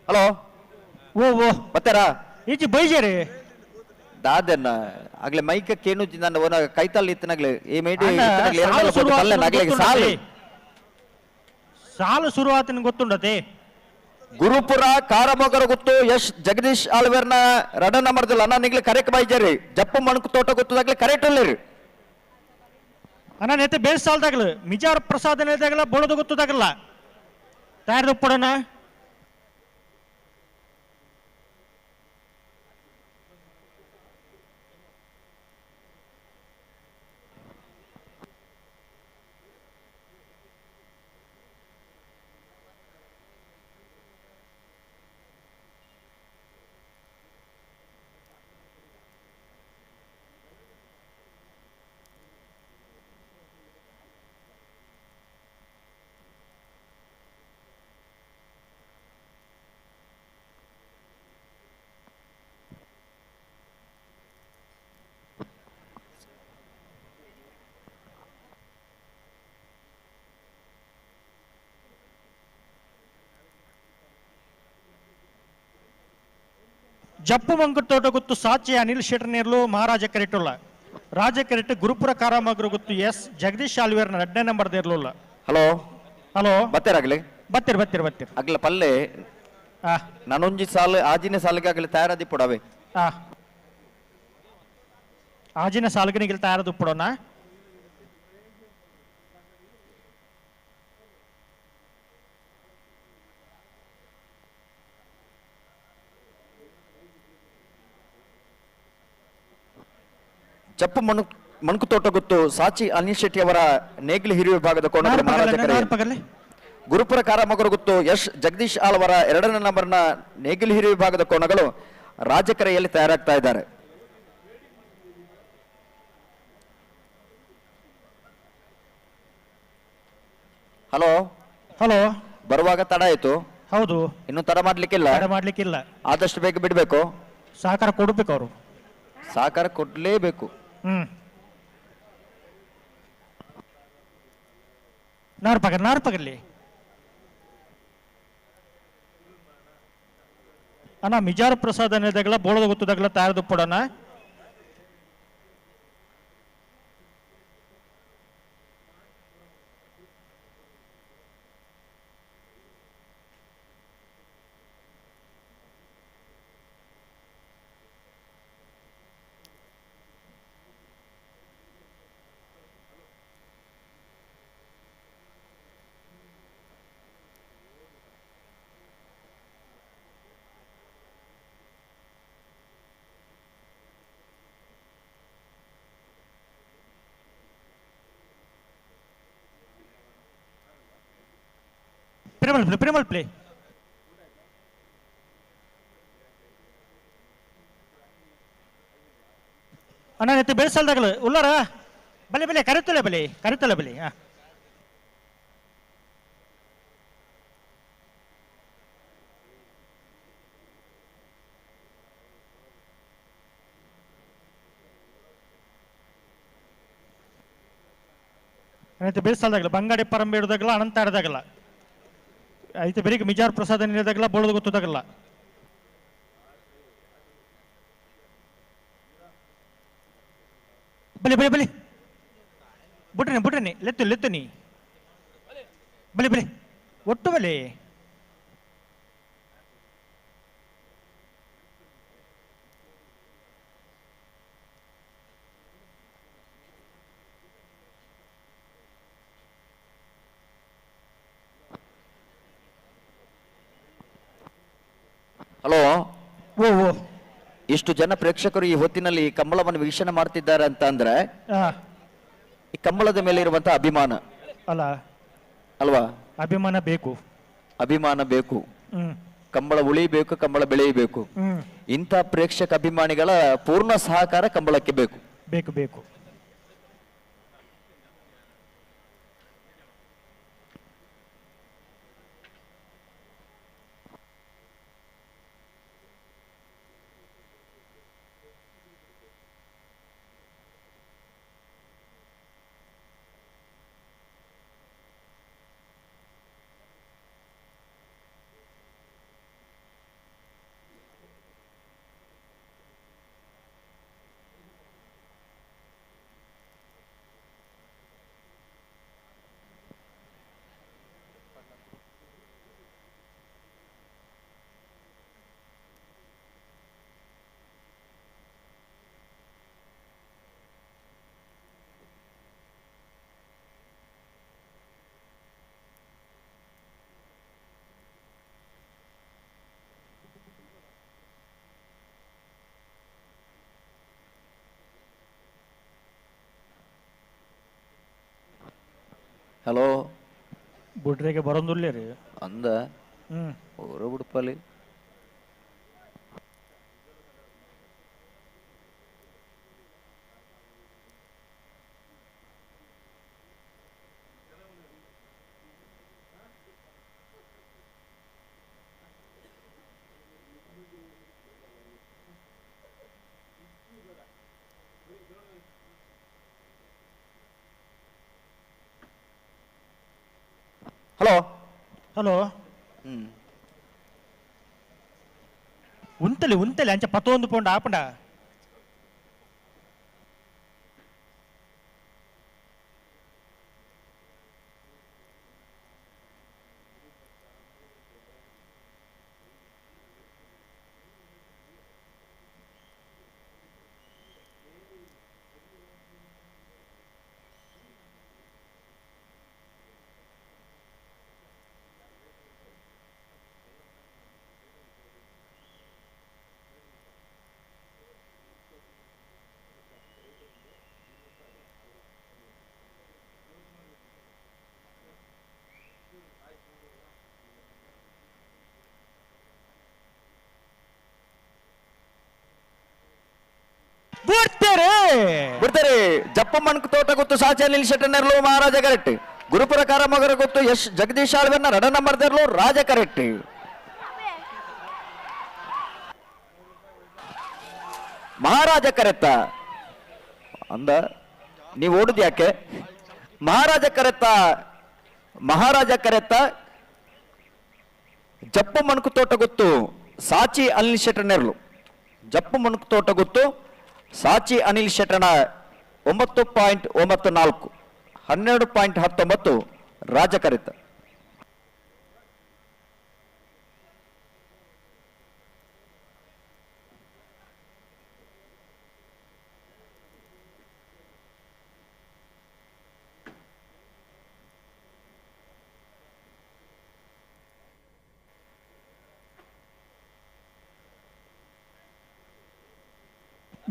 ಹಲೋ ಓ ಓ ಬರ್ತಾರಾ ಈಚೆ ಬೈಜೇರಿ ದಾದನ್ನ ಆಗ್ಲೇ ಮೈಕ ಕೇನು ನನ್ನ ಓನ ಕೈತಾಲ್ ಇತ್ತನಾಗ್ಲೆ ಈ ಮೇಡಿ ಸಾಲು ಶುರುವಾತನ ಗೊತ್ತುಂಡತೆ ಗುರುಪುರ ಕಾರಮೊಗರ ಗೊತ್ತು ಯಶ್ ಜಗದೀಶ್ ಆಳ್ವೇರ್ನ ರಡ ನಂಬರ್ದಿಲ್ಲ ಅಣ್ಣ ನಿಗ್ಲೆ ಕರೆಕ್ಟ್ ಬೈಜಾರಿ ಜಪ್ಪು ಮಣಕು ತೋಟ ಗೊತ್ತದಾಗ್ಲೆ ಕರೆಕ್ಟ್ ಅಲ್ಲಿರಿ ಅಣ್ಣ ನೆತ್ತೆ ಬೇಸ್ ಸಾಲ್ದಾಗಲು ಮಿಜಾರ್ ಪ್ರಸಾದ್ ಹೇಳಿದಾಗಲ್ಲ ಬೋಳದು ಗೊತ್ತದಾಗಲ್ಲ ತಯಾರ್ದು ಪಡೋಣ. ಜಪ್ಪು ಮಂಕುಟ್ ತೋಟ ಗೊತ್ತು ಸಾಚೆ ಅನಿಲ್ ಶೆಟ್ಟರ್ ನೇರ್ಲು ಮಹಾರಾಜ ಕರೆಟುಲ್ಲ ರಾಜ ಕರೆಟ್ ಗುರುಪುರ ಕಾರಾಮಗರು ಗೊತ್ತು ಎಸ್ ಜಗದೀಶ್ ಶಾಲ್ವೇರ್ನ 2ನೇ ನಂಬರ್ ದೇರ್ಲುಲ್ಲ. ಹಲೋ ಹಲೋ ಬತ್ತೇರಾಗ್ಲಿ ಬತ್ತೀರ್ ಬತ್ತೀರ್ ಬತ್ತೀರ್ ಅಗ್ಲ ಪಲ್ಲೆ ನಾನೊಂಜಿ ಸಾಲ ಆಜಿನ ಸಾಲಿಗೆ ಆಗ್ಲಿ ತಯಾರಾದಿ ಪುಡವೆ ಆಜಿನ ಸಾಲ್ಗನಿಗೆ ತಯಾರದು ಪುಡೋಣ. ಜಪ್ಪು ಮಣಕು ತೋಟ ಗೊತ್ತು ಸಾಚಿ ಅನಿಲ್ ಶೆಟ್ಟಿ ಅವರ ನೇಗಿಲು ಹಿರಿಯ ವಿಭಾಗದ ಕೋಣಗಳು ಮಹಾರಾಜ ಗುರುಪುರ ಕಾರಾಮಗರು ಗೊತ್ತು ಯಶ್ ಜಗದೀಶ್ ಆಳ್ವರ 2ನೇ ನಂಬರ್ನ ನೇಗಿಲು ಹಿರಿಯ ವಿಭಾಗದ ಕೋಣಗಳು ರಾಜಕೆರೆಯಲ್ಲಿ ತಯಾರಾಗ್ತಾ ಇದ್ದಾರೆ. ಹಲೋ ಹಲೋ ಬರುವಾಗ ತಡ ಆಯ್ತು. ಹೌದು ಇನ್ನು ತಡ ಮಾಡ್ಲಿಕ್ಕಿಲ್ಲ ಆದಷ್ಟು ಬೇಗ ಬಿಡ್ಬೇಕು. ಸಹಕಾರ ಕೊಡ್ಬೇಕು ಅವರು ಸಹಕಾರ ಕೊಡ್ಲೇಬೇಕು. ನಾರು ಪಗರ್ಲಿ ಅಣ್ಣ ಮಿಜಾರ್ ಪ್ರಸಾದ್ ಅನ್ನೋದಾಗಲ ಬೋಳದ ಗೊತ್ತದಾಗಲ ತಯಾರದು ಪಡೋಣ ಪ್ರೇಮಲ್ ಪ್ಲೇ ಅಣ್ಣ ನೆತ್ತಿ ಬೆಳೆಸಲ್ದಾಗಲು ಉಳ್ಳಾರ ಬಲೆ ಕರೆತಲೆ ಬಲೆ ಹಾ ನೆತ್ತಿ ಬೆಳೆಸಲ್ದಾಗಲ್ಲ ಬಂಗಾಡಿ ಪರಂಬೆ ಇಡೋದಾಗಲ್ಲ ಅನಂತ ಆಡೋದಾಗಲ್ಲ ಐತೆ ಬೆಳಿಗ್ಗೆ ಮಿಜಾರ್ ಪ್ರಸಾದ ನೀಡಿದಾಗಲ್ಲ ಬೋಳದ ಗೊತ್ತದಾಗಲ್ಲ ಬಲಿ ಬುಟ್ರನಿ ಲೆತ್ತು ನೀ ಬಲಿ ಒಟ್ಟು ಬಲಿ ಹಲೋ ಇಷ್ಟು ಜನ ಪ್ರೇಕ್ಷಕರು ಈ ಹೊತ್ತಿನಲ್ಲಿ ಈ ಕಂಬಳವನ್ನು ವೀಕ್ಷಣೆ ಮಾಡ್ತಿದ್ದಾರೆ ಅಂತ ಅಂದ್ರೆ ಈ ಕಂಬಳದ ಮೇಲೆ ಇರುವಂತಹ ಅಭಿಮಾನ ಅಲ್ವಾ? ಅಭಿಮಾನ ಬೇಕು, ಕಂಬಳ ಉಳಿಬೇಕು, ಕಂಬಳ ಬೆಳೆಯಬೇಕು. ಇಂಥ ಪ್ರೇಕ್ಷಕ ಅಭಿಮಾನಿಗಳ ಪೂರ್ಣ ಸಹಕಾರ ಕಂಬಳಕ್ಕೆ ಬೇಕು. ಹಲೋ ಬುಡ್ರೆಗೆ ಬರೋದಿಲ್ಲ ರೀ ಅಂದ ಊರ ಉಡುಪಲ್ಲಿ ಹಲೋ ಉಂತಲಿ ಅಂಚ 11 ಪೌಂಡ್ ಆಪಂಡ ಬಿಡ್ತಾರೆ ಜಪ್ಪ ಮಣ್ಕ ತೋಟ ಗೊತ್ತು ಸಾಚಾಲಿಲ್ ಶೆಟ್ಟನರ್ಲು ಮಹಾರಾಜ ಕರೆಕ್ಟ್ ಗುರುಪುರ ಕಾರಮಗರ ಗೊತ್ತು ಯಶ್ ಜಗದೀಶ್ ಆಳ್ವೆನ್ನ ರಡ ನಂಬರ್ದರ್ಲು ರಾಜ ಕರೆಕ್ಟ್ ಮಹಾರಾಜ ಕರೆತ್ತ ಅಂದ ನೀವು ಓಡುದು ಯಾಕೆ ಮಹಾರಾಜ ಕರೆತ್ತ ಮಹಾರಾಜ ಕರೆತ ಜಪ್ಪು ಮಣಕು ತೋಟ ಗೊತ್ತು ಸಾಚಿ ಅನಿಲ್ ಶೆಟ್ಟರ್ ನೆರಳು ಜಪ್ಪು ಮಣಕು ತೋಟ ಗೊತ್ತು ಸಾಚಿ ಅನಿಲ್ ಶೆಟ್ಟಣ 9.94 12.19 ರಾಜ ಕರೆತ.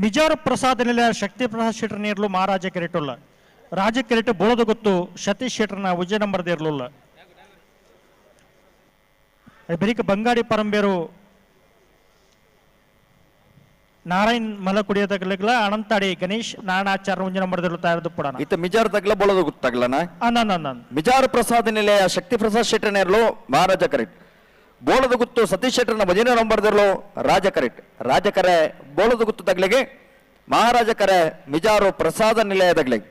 ಮಿಜಾರ ಪ್ರಸಾದ್ ನಿಲಯ ಶಕ್ತಿ ಪ್ರಸಾದ್ ಶೆಟ್ಟರ್ ನೀರ್ಲು ಮಹಾರಾಜ ಕೆರೆಟುಲ್ಲ ರಾಜ ಕೆರೆಟ್ ಬೋಳದು ಗೊತ್ತು ಸತೀಶ್ ಶೆಟ್ಟರ್ನ ವಿಜಯ ನಂಬರ್ದ ಇರ್ಲಿಲ್ಲ ಬೆರಿಕ ಬಂಗಾಡಿ ಪರಂಬೇರು ನಾರಾಯಣ್ ಮಲಕುಡಿಯದಗಲ ಅನಂತಾಡಿ ಗಣೇಶ್ ನಾರಾಯಣಾಚಾರ್ಯ ವಿಜಯ ನಂಬರ್ದ ತಯಾರದು ಪುಡಾನ ಇತ್ತ ಮಿಜಾರ್ ತಗ್ಲ ಬೋಳದು ಗೊತ್ತಾಗ್ಲನ ಮಿಜಾರ ಪ್ರಸಾದ್ ನಿಲಯ ಶಕ್ತಿ ಪ್ರಸಾದ್ ಶೆಟ್ಟರ್ ನೇರ್ಲು ಮಹಾರಾಜ ಕರೆಟ್ ಬೋಳದ ಗುತ್ತು ಸತೀಶ್ ಶೆಟ್ಟರ್ನ ಭಜನೆ ನಂಬರ್ದಿರ್ಲು ರಾಜ ಕರೆಟ್ ರಾಜ ಕರೆ ಬೋಳದ ಗುತ್ತು ತಗ್ಲಿಗೆ ಮಹಾರಾಜ ಕರೆ ಮಿಜಾರು ಪ್ರಸಾದ ನಿಲಯ ತಗ್ಲಿಗೆ.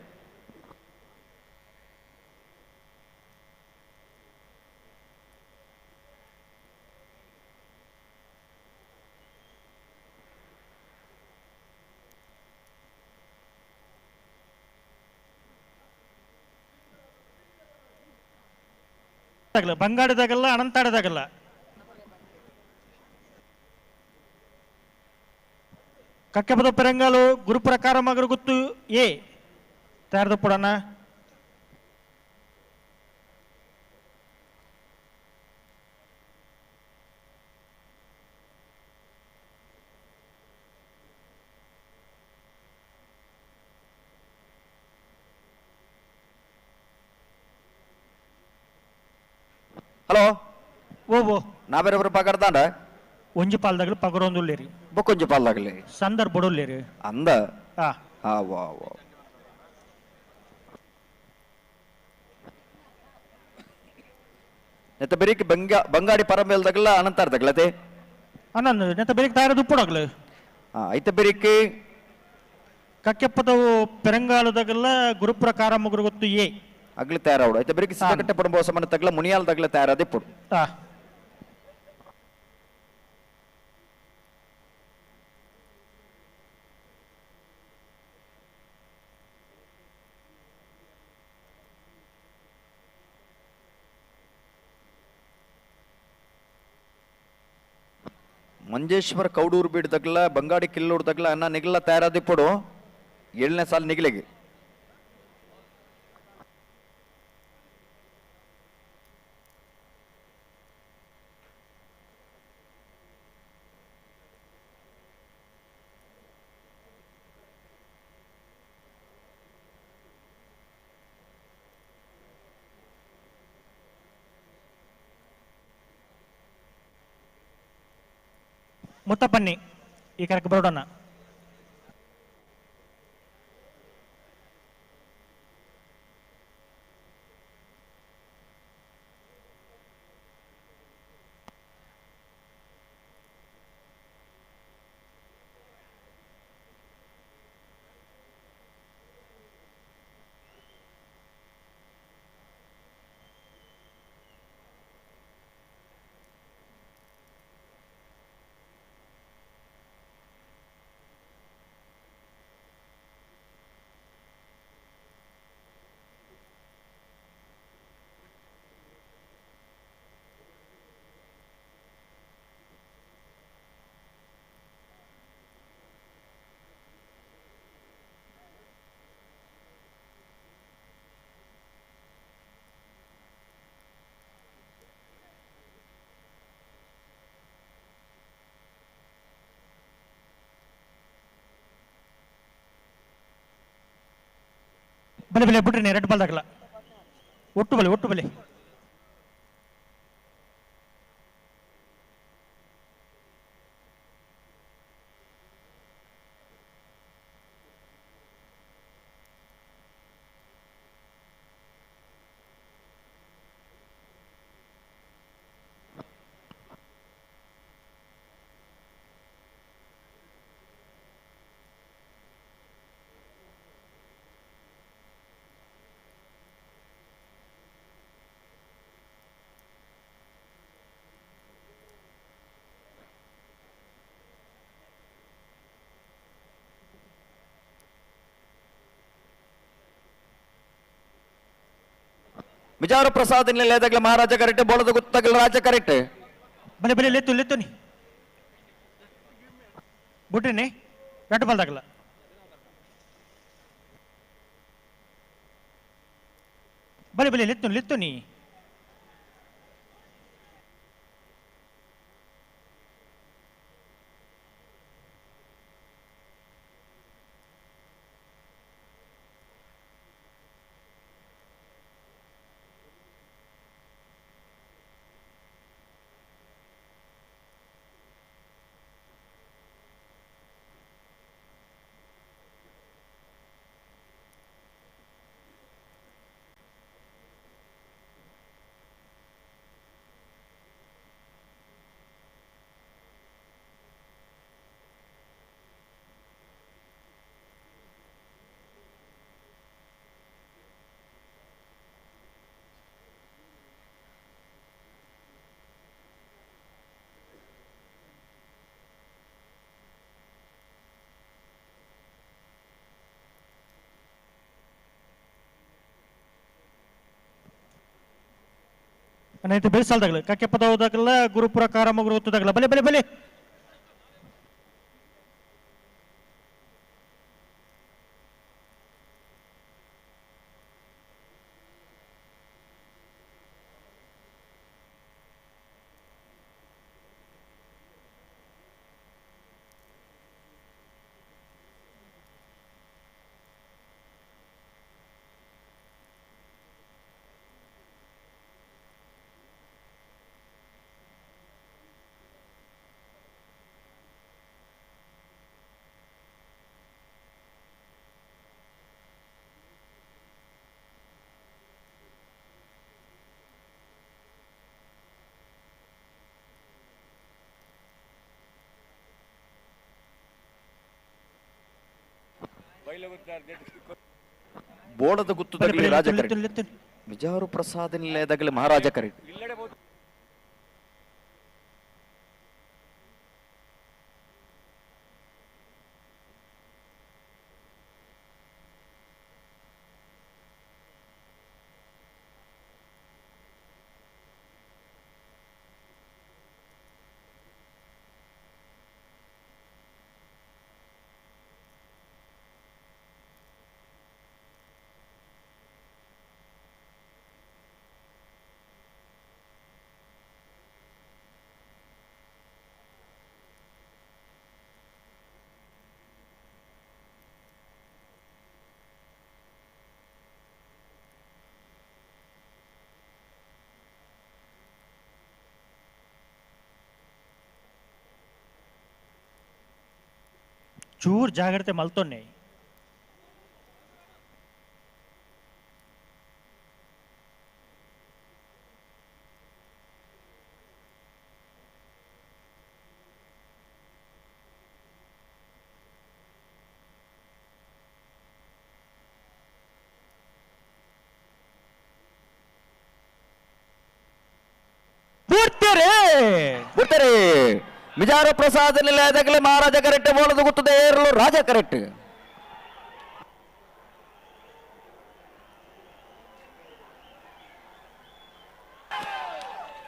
ಬಂಗಾಡದಾಗಲ್ಲ ಅನಂತಾಡದಾಗಲ್ಲ ಕಕ್ಕೆಪದ ಪೆರಂಗಾಲು ಗುರು ಪ್ರಕಾರ ಮಗರು ಗುತ್ತು ಏ ತಯಾರದ ಪುಡಾನ ಹಲೋ ಓ ನಾ ಬೇರೆ ಪಗಡ್ತಾಂಡ ಒಂಜಿ ಪಾಲ್ದಾಗಲು ಪಗರೊಂದುಲ್ಲೇರಿ ಬೊಕ್ಕೊಂಜಿ ಪಾಲ್ದಾಗಲಿ ಸಂದರ್ ಬಡೋಲ್ಲೇರಿ ಅಂದ ವಾ ನೆತ್ತ ಬೆರಿಕ್ ಬಂಗಾಡಿ ಪರಂಬೇಲ್ದಾಗಲ್ಲ ಅನಂತಾರ್ದಾಗಲತೆ ಅನ್ನಂದು ನೆತ್ತ ಬೆರಿಕ್ ತಯಾರದು ಉಪ್ಪುಡಾಗ್ಲು ಐತ ಬೆರಿಕ್ ಕಕ್ಕೆಪ್ಪದವು ಪೆರಂಗಾಲದಾಗಲ್ಲ ಗುರು ಪ್ರಕಾರ ಮಗರು ಗೊತ್ತು ಏ ಅಗ್ಲಿ ತಯಾರಾವಡು ಐತ ಬೆರಿಕ್ ಸಿಕ್ಕಟ್ಟೆ ಪಡುವ ಸಮನ ತಗ್ಲ ಮುನಿಯಾಲ್ದಾಗಲ ತಯಾರದೆ ಪಡು ಮಂಜೇಶ್ವರ ಕೌಡೂರು ಬೀಡ್ದಾಗಲ ಬಂಗಾಡಿ ಕಿಲ್ಲೂರ್ದಾಗಲ ಅನ್ನ ನಿಗಲ ತಯಾರಾದಿ ಪಡು 7ನೇ ಸಾಲ ನಿಗಲಿಗೆ ಮುತ್ತಪ್ಪಣ್ಣಿ ಈ ಕರೆಕ್ಟ್ ಬರೋಡನ್ನ ಬಲೆ ಬಲೆ ಬಿಟ್ರಿ ರೆಡ್ ಬಾಲ್ದಾಗಲ್ಲ ಒಟ್ಟು ಬಲೆ ವಿಜಾರು ಪ್ರಸಾದ್ ನಿಲಯದಾಗಲೇ ಮಹಾರಾಜ ಕರೆಕ್ಟ್ ಬೋಳದ ಗುತ್ತಾಗಲ ರಾಜ ಕರೆಕ್ಟ್ ಬಲೆ ಬಲೆ ಲೆತ್ತು ಲೆತ್ತುನಿ ಬುಟ್ಟಿನಿ ಗಟ್ಟು ಬಲ್ದಾಗಲ್ಲ ಬಲೆ ಬಲೆ ಲೆತ್ತುನಿ ನೈಟ್ ಬೆಳೆಸಾಲ್ದಾಗಲ್ಲ ಕಕ್ಕೆ ಪದ ಹೋದಾಗಲ್ಲ ಗುರುಪುರ ಕಾರಮ್ಮ ಗುರು ಹೊತ್ತದಾಗಲ್ಲ ಬಲೆ ಬಲೆ ಬಲೆ ಬೋಳದ ಗುತ್ತದಾಗಲೇ ರಾಜ ಕರೆಕ್ಟ್ ವಿಜಾರು ಪ್ರಸಾದ್ ನಿಲಯದಾಗಲೇ ಮಹಾರಾಜ ಕರೆಕ್ಟ್ ಚೂರ್ ಜಾಗ್ರತೆ ಮಲ್ತೊನ್ನೆ ಬಿಡ್ತಾರೆ ವಿಜಾರು ಪ್ರಸಾದ್ ನಿಲಯದಾಗಲೇ ಮಹಾರಾಜ ಕರೆಕ್ಟ್ ಬೋಳದ ಗುತ್ತದ ಏರಲು ರಾಜ ಕರೆಕ್ಟ್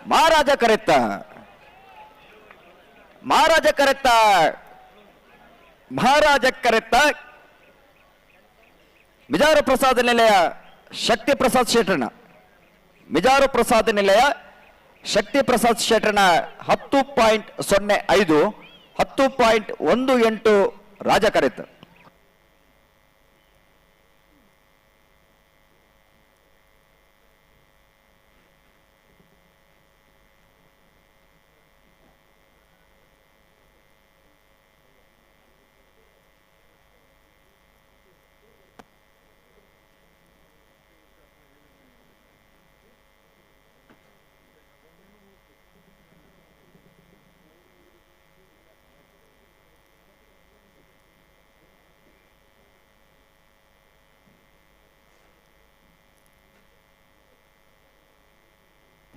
ಮಹಾರಾಜ ಕರೆಕ್ಟ ಮಹಾರಾಜ ಕರೆಕ್ಟ ಮಹಾರಾಜ ಕರೆಕ್ಟ ವಿಜಾರು ಪ್ರಸಾದ್ ನಿಲಯ ಶಕ್ತಿ ಪ್ರಸಾದ್ ಶೆಟ್ಟಣ ವಿಜಾರು ಪ್ರಸಾದ್ ನಿಲಯ ಶಕ್ತಿ ಪ್ರಸಾದ್ ಶೆಟ್ಟಣ 10.05 10.18 ರಾಜ ಕರೆತ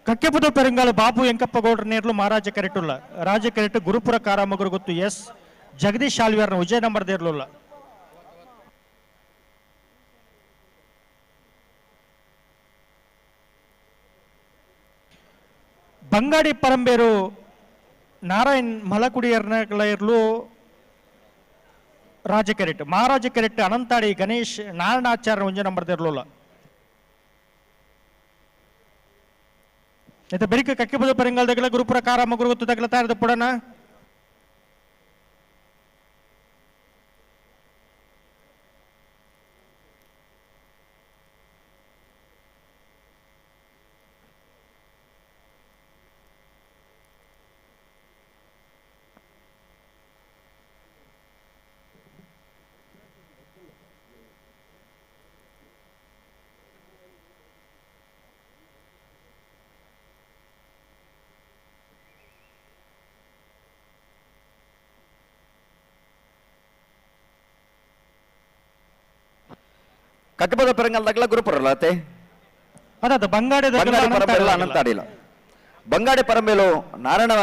ಕಕ್ಕೆಪದ ಪೆರಂಗಾಲ ಬಾಬು ಎಂಕಪ್ಪ ಗೌಡ್ರ ನೇರ್ಲು ಮಹಾರಾಜ ಕೆರೆಟುಲ್ಲ ರಾಜ ಕೆರೆಟು ಗುರುಪುರ ಕಾರಾಮಗರು ಗೊತ್ತು ಎಸ್ ಜಗದೀಶ್ ಆಳ್ವಿಯರ್ನ ವಿಜಯ ನಂಬರ್ ದೇರ್ಲುಲ್ಲ ಬಂಗಾಡಿ ಪರಂಬೇರು ನಾರಾಯಣ್ ಮಲಕುಡಿಯರ್ನಗಳ ಇರ್ಲು ರಾಜ ಕೆರೆಟ್ ಮಹಾರಾಜ ಕೆರೆಟ್ ಅನಂತಾಡಿ ಗಣೇಶ್ ನಾರಾಯಣಾಚಾರ್ಯ ಒಂಜ ನಂಬರ್ ಇರ್ಲಿಲ್ಲ ಇದು ಬೆರಿಕ ಕಕ್ಕಿಬದ ಪರಿಂಗಲ್ದಗಲ ಗುರುಪುರ ಕಾರಮ್ಮ ಗುರುಗುತ್ತು ತಗಲ ತಾರದ ಪುಡನ ಕಕ್ಕಬದ ಪರಂಗಲ್ದಾಗಲ ಗುರುಪುರಲ್ಲತೆ ಅದ ಬಂಗಾಡಿ ಅನಂತಾಡಿಲ್ಲ ಬಂಗಾಡಿ ಪರಂಬೇಲು ನಾರಾಯಣ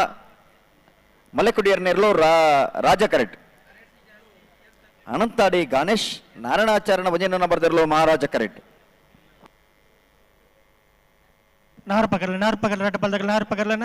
ಮಲೆಕುಡಿಯರ್ನೇರ್ಲು ರಾಜ ಕರೆಕ್ಟ್ ಅನಂತಾಡಿ ಗಣೇಶ್ ನಾರಾಯಣಾಚಾರ್ಯನ ವಜನ ಬರ್ದಿರ್ಲು ಮಹಾರಾಜ ಕರೆಕ್ಟ್ ನಾರು ಪಗಲ ರಟ ಬಲ್ದಗಲ ನಾರು ಪಗಲನ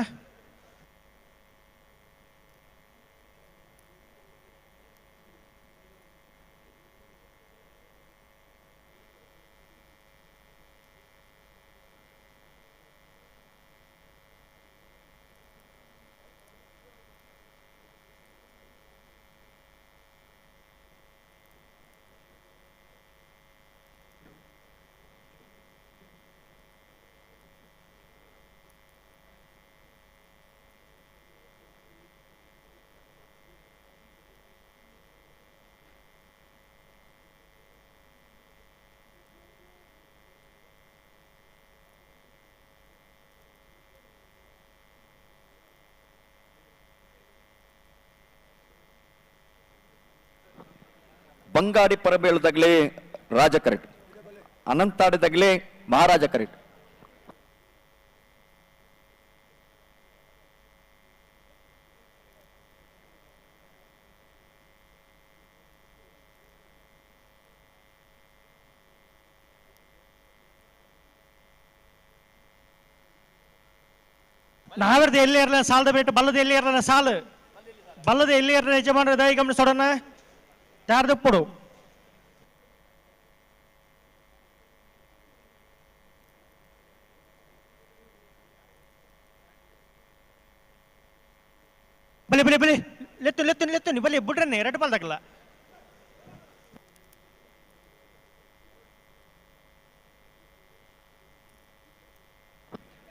ಬಂಗಾಡಿ ಪರಬೇಳದಾಗಲೇ ರಾಜ ಕರೆಕ್ಟ್ ಅನಂತಾಡಿದಾಗಲೇ ಮಹಾರಾಜ ಕರೆಕ್ಟ್ ನಾವರ್ದು ಎಲ್ಲಿ ಇರಲ ಸಾಲದ ಬಿಟ್ಟು ಬಲ್ಲದ ಎಲ್ಲಿ ಇರಲ ಸಾಲು ಬಲ್ಲದ ಎಲ್ಲಿ ಇರಲ ಯಜಮಾನರ ದಯ ಗಮನಿಸೋಣ ಯಾರ್ದಪ್ಪಡು ಬಲಿ ಬಲಿ ಬಲಿ ಲೆತ್ತು ಬಲಿ ಬಿಡ್ರನ್ನೇ ಎರಡು ಬಾಲ್ದಾಗಲ್ಲ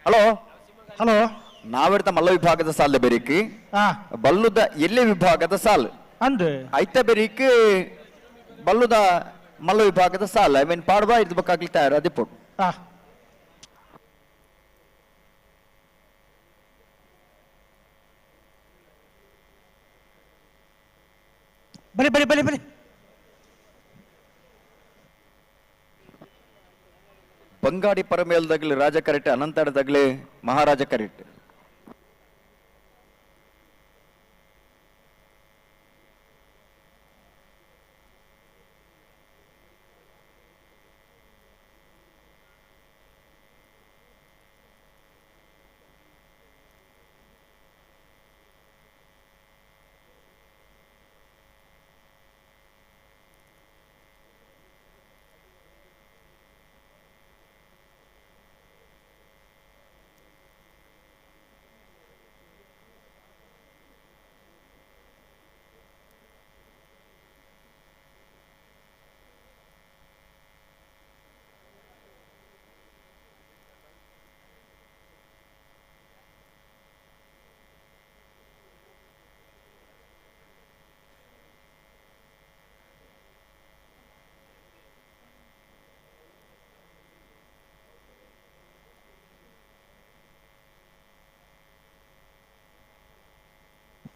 ಹಲೋ ಹಲೋ ನಾವಿಡ್ತ ಮಲ್ಲ ವಿಭಾಗದ ಸಾಲ ಬೆರಿಕಿ ಬಲ್ಲುದ ಎಲ್ಲಿ ವಿಭಾಗದ ಸಾಲು ಅಂದ್ ಐತ ಬೆರಿಕಿ ಬಲ್ಲುದ ಮಲ್ಲ ವಿಭಾಗದ ಸಾಲ ಐ ಮೀನ್ ಪಾಡ್ಬಾ ಇರ್ಬೇಕಾಗ್ಲಿ ತಯಾರು ಅದಿಪ್ಪು ಬಲಿ ಬಲಿ ಬಲಿ ಬಲಿ ಬಂಗಾಡಿ ಪರಮೇಲ್ದಾಗ್ಲಿ ರಾಜ ಕರೆಕ್ಟ್ ಅನಂತಾಡದಾಗ್ಲಿ ಮಹಾರಾಜ ಕರೆಕ್ಟ್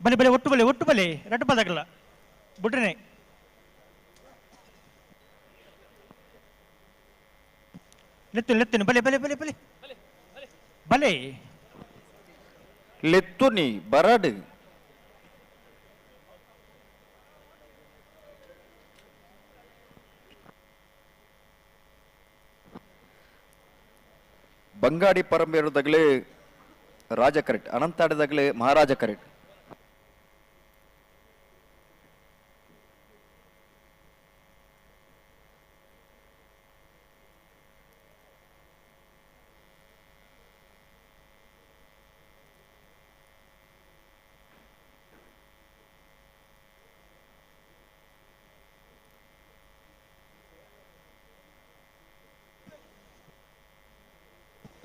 ಬಲಿ ಬಲಿ ಒಟ್ಟು ಬಲಿ ರಟ್ಟು ಬದಾಗಲ್ಲ ಬಿಡ್ರಿ ಲೆತ್ತು ಬಲಿ ಬಲಿ ಬಲಿ ಬಲಿ ಬಲಿ ಲೆತ್ತು ನೀ ಬರಡ್ ಬಂಗಾಡಿ ಪರಂಬೇರದಾಗಲೇ ರಾಜ ಕರೆಕ್ಟ್. ಅನಂತಾಡದಾಗಲೇ ಮಹಾರಾಜ ಕರೆಕ್ಟ್.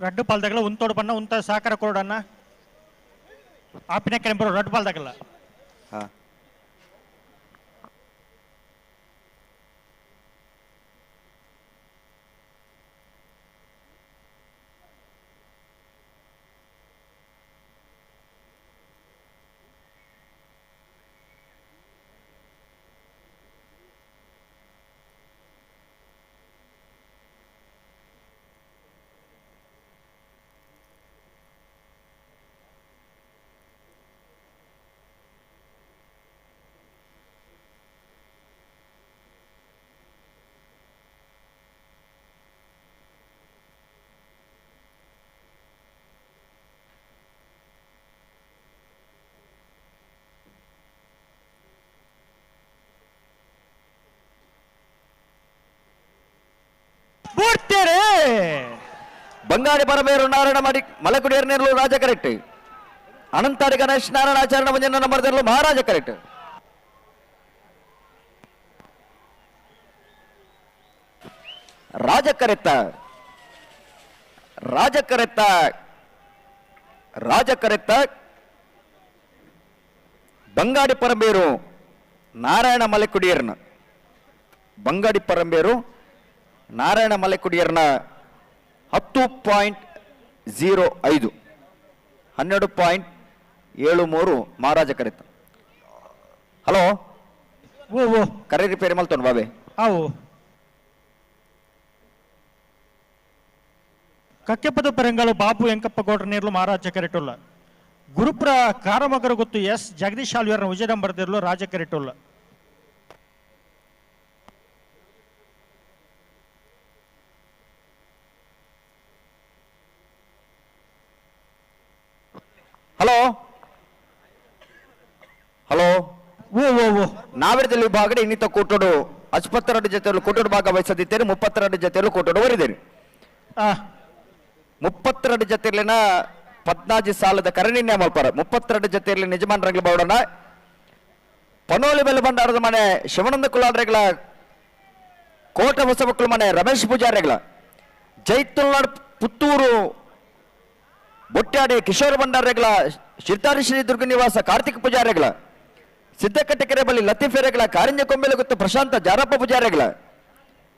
రెడ్ పాల దగ్గర ఉంతోడు పన్న ఉంత సాకర కోడన్న ఆపిన కెంపరు రెడ్ పాల దగ్గర ಬಂಗಾಡಿ ಪರಮೇರು ನಾರಾಯಣ ಮಾಡಿ ಮಲಕುಡಿಯರ್ನೇರ್ಲು ರಾಜ ಕರೆಕ್ಟ್. ಅನಂತಾಡಿ ಗಣೇಶ್ ನಾರಾಯಣಾಚಾರ್ಯ ಮುಂಜಾನೆ ನಂಬರ್ದರ್ಲು ಮಹಾರಾಜ ಕರೆಕ್ಟ್. ರಾಜ ಕರೆತ್ತ ರಾಜ ಕರೆತ್ತ ರಾಜ ಕರೆತ್ತ ಬಂಗಾಡಿ ಪರಮೇರು ನಾರಾಯಣ ಮಲೆಕುಡಿಯರ್ನ ಬಂಗಾಡಿ ಪರಂಬೇರು ನಾರಾಯಣ ಮಲೆಕುಡಿಯರ್ನ 10.05 12.73 ಮಹಾರಾಜ ಕರೆತ. ಹಲೋ ಓ ಓ ಕರೆ ರಿಪೇರಿ ಮಲ್ತೋಣ ಬಾಬೆ ಅವು ಕಕ್ಕೆಪದ ಪರಂಗಳು ಬಾಬು ಎಂಕಪ್ಪ ಗೌಡ್ರ ನೇರ್ಲು ಮಹಾರಾಜ ಕರೆಟುಲ್ಲ ಗುರುಪುರ ಕಾರಮಗರ ಗೊತ್ತು ಎಸ್ ಜಗದೀಶ್ ಆಲ್ವಿಯರ್ನ ವಿಜಯ ಬರ್ದಿರ್ಲು ರಾಜ ಕರೆಟುಲ್ಲ. ಹಲೋ ಹಲೋ ಓ ಓ ಓ ನಾವಿರದಲ್ಲಿ ವಿಭಾಗಡೆ ಇನ್ನಿತ ಕೂಟೋಡು 52 ಜೊತೆಯಲ್ಲೂ ಕೂಟೋಡು ಭಾಗವಹಿಸದಿದ್ದೇನೆ. 32 ಜೊತೆಯಲ್ಲೂ ಕೂಟೋಡು ವರಿದ್ದೇನೆ. 32 ಜೊತೆಯಲ್ಲಿನ 14 ಸಾಲದ ಕರಣಿನ್ಯ ಮಲ್ಪರ 32 ಜೊತೆಯಲ್ಲಿ ನಿಜಮಾನ್ ರಂಗ್ಲ ಬೌಡನ ಪನೋಲಿ ಬೆಲೆ ಭಂಡಾರದ ಮನೆ ಶಿವಾನಂದ ಕುಲಾಡ್ರೆಗಳ ಕೋಟೆ ಹೊಸ ಮಕ್ಕಳ ಮನೆ ರಮೇಶ್ ಪೂಜಾರಿಗಳ ಜೈತುಲ್ನಾಡ್ ಪುತ್ತೂರು ಬೊಟ್ಟಾಡಿ ಕಿಶೋರ್ ಭಂಡಾರೆಗಳ ಶಿರ್ತಾರಿ ಶ್ರೀ ದುರ್ಗ ನಿವಾಸ ಕಾರ್ತಿಕ್ ಪೂಜಾರಿಗಳ ಸಿದ್ದಕಟ್ಟೆ ಕೆರೆ ಬಳಿ ಲತೀಫೆರೆಗಳ ಕಾರಿಂಜ ಕೊಂಬೆಲೆ ಗೊತ್ತು ಪ್ರಶಾಂತ ಜಾರಪ್ಪ ಪೂಜಾರಿಗಳ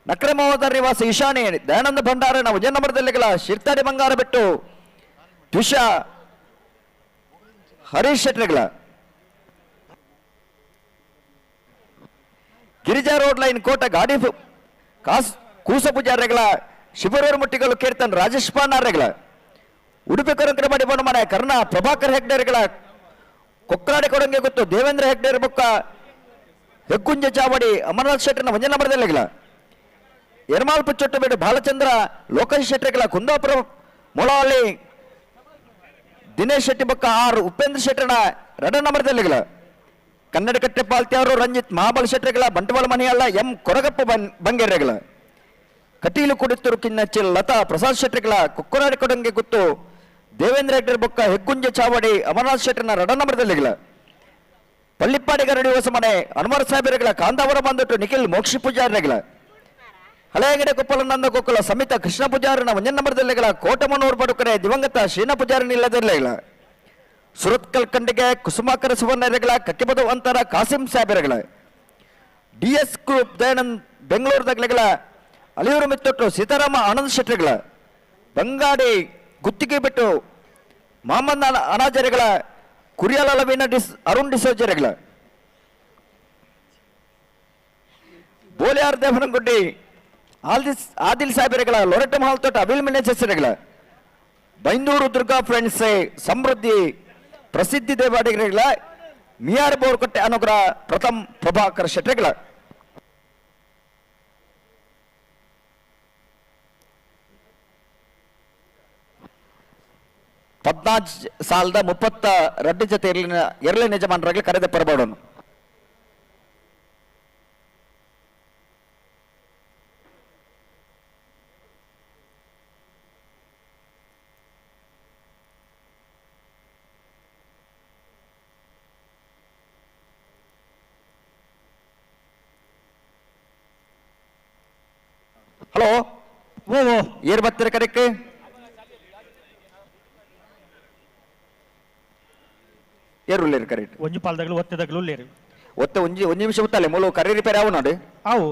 ನಕ್ರಮವಾದ ನಿವಾಸ ಈಶಾನಿ ದಯಾನಂದ ಭಂಡಾರನ ವಿಜಯನಗರದಲ್ಲಿಗಳ ಶಿರ್ತಾಡಿ ಬಂಗಾರ ಬಿಟ್ಟು ದ್ವಿಷ ಹರೀಶ್ ಶೆಟ್ರಿಗಳ ಗಿರಿಜಾ ರೋಡ್ ಲೈನ್ ಕೋಟ ಗಾಡಿ ಕೂಸ ಪೂಜಾರಿಗಳ ಶಿವರೂರು ಮುಟ್ಟಿಗಳು ಕೀರ್ತನ್ ರಾಜೇಶ್ ಪಾನಾರೆಗಳ ಉಡುಪಿ ಕೊರಂಕರ ಮಾಡಿ ಬಂದು ಮನೆ ಕರ್ಣ ಪ್ರಭಾಕರ್ ಹೆಗ್ಡೇರ್ಗಳ ಕೊಕ್ಕರಾಡಿ ಕೊಡಂಗೆ ಗೊತ್ತು ದೇವೇಂದ್ರ ಹೆಗ್ಡೇರ್ ಬೊಕ್ಕ ಹೆಕ್ಕುಂಜ ಚಾವಡಿ ಅಮರನಾಥ್ ಶೆಟ್ಟರ್ನ ವಂಜನಂಬರದಲ್ಲಿಗಳ ಯರ್ಮಾಲ್ ಪುಚ್ಚೊಟ್ಟು ಬೇಡು ಬಾಲಚಂದ್ರ ಲೋಕೇಶ್ ಶೆಟ್ಟಿಗಳ ಕುಂದಾಪುರ ಮೊಳವಳ್ಳಿ ದಿನೇಶ್ ಶೆಟ್ಟಿ ಬೊಕ್ಕ ಆರ್ ಉಪೇಂದ್ರ ಶೆಟ್ಟರ್ನ 2 ನಂಬರದಲ್ಲಿಗಳ ಕನ್ನಡ ಕಟ್ಟೆ ಪಾಲ್ತಿಯವರು ರಂಜಿತ್ ಮಹಾಬಲ ಶೆಟ್ಟರಿಗಳ ಬಂಟವಾಳ ಮನೆಯಲ್ಲ ಎಂ ಕೊರಗಪ್ಪ ಬಂಗೇರೆಗಳ ಕಟೀಲು ಕುಡಿತರು ಕಿನ್ನಚ್ಚಿಲ್ ಲತಾ ಪ್ರಸಾದ್ ಶೆಟ್ಟಿಗಳ ಕೊಕ್ಕರಾಡಿ ಕೊಡಂಗೆ ಗೊತ್ತು ದೇವೇಂದ್ರ ಹೆಗ್ಡರ್ ಬೊಕ್ಕ ಹೆಗ್ಗುಂಜ ಚಾವಡಿ ಅಮರನಾಥ್ ಶೆಟ್ಟರ್ನ 2 ನಂಬರದಲ್ಲಿಗಳ ಪಳ್ಳಿಪ್ಪಾಡಿ ಗರಡಿ ಹೊಸ ಮನೆ ಹನುಮಾರ್ ಸಾಹೇಬರಿಗಳ ಕಾಂತಾವರ ಬಂದಿಟ್ಟು ನಿಖಿಲ್ ಮೋಕ್ಷಿ ಪೂಜಾರಿಗಳ ಹಳೆಯಗಡೆ ಕೊಪ್ಪಳ ನಂದ ಗೋಕುಲ ಸಮಿತ ಕೃಷ್ಣ ಪೂಜಾರಿನ 1 ನಂಬರದಲ್ಲಿಗಳ ಕೋಟಮನೂರು ಬಡುಕರೆ ದಿವಂಗತ ಶ್ರೀನ ಪೂಜಾರಿ ನಿಲ್ಲದಲ್ಲಿಗಳ ಸುರತ್ಕಲ್ ಕಂಡಿಗೆ ಕುಸುಮಾಕರ ಸುವರ್ಣರೆಗಳ ಕಕ್ಕಿಬದ ಅಂತರ ಕಾಸಿಂ ಸಾಹೇಬರಿಗಳ ಡಿಎಸ್ ಗ್ರೂಪ್ ದಯಾನಂದ್ ಬೆಂಗಳೂರದಾಗಲಿಗಳ ಅಲಿಯೂರು ಮಿತ್ತೊಟ್ಟು ಸೀತಾರಾಮ ಆನಂದ್ ಶೆಟ್ಟಿಗಳ ಬಂಗಾಡಿ ಗುತ್ತಿಗೆ ಬಿಟ್ಟು ಮಹಮ್ಮದ್ ಅನಾಜರಿಗಳ ಕುರಿಯಾಲವಿನ ಅರುಣ್ ಡಿಸೋಜರಿಗಳ ಬೋಲಿಯಾರ್ ದೇವನಗುಡ್ಡಿ ಆದಿಲ್ ಸಾಹೇಬರಿಗಳ ಲೊರೆಟ ಮಹಲ್ ತೋಟ ಅಬಿಲ್ ಮಿನೇಜ್ ಹೆಸರುಗಳ ಬೈಂದೂರು ದುರ್ಗಾ ಫ್ರೆಂಡ್ಸ್ ಸಮೃದ್ಧಿ ಪ್ರಸಿದ್ಧಿ ದೇವಾಡಿಗರಿಗಳ ಮಿಯಾರ್ ಬೋರ್ಕೊಟ್ಟೆ ಅನುಗ್ರಹ ಪ್ರಥಮ್ ಪ್ರಭಾಕರ್ ಶೆಟ್ಟಿಗಳ 14 ಜೊತೆ ಎರಲಿನ ಯಜಮಾನರಾಗಿ ಕರೆದ ಪರಬಾಡೋನು. ಹಲೋ ಓ ಏರ್ ಬರ್ತೀರ ಕರೆಕ್ಕೆ ಏರುಳ್ಳೇರು ಕರೆಕ್ಟ್ ಒಂಜಿ ಪಾಲ್ದಾಗಲು ಒತ್ತೆದಾಗಲು ಲೇರು ಒತ್ತೆ ಒಂಜಿ ನಿಮಿಷ ಬಿಟ್ಟಲೆ ಮೂಲ ಕರೆ ರಿಪೇರಿ ಆವು ನೋಡಿ ಅವು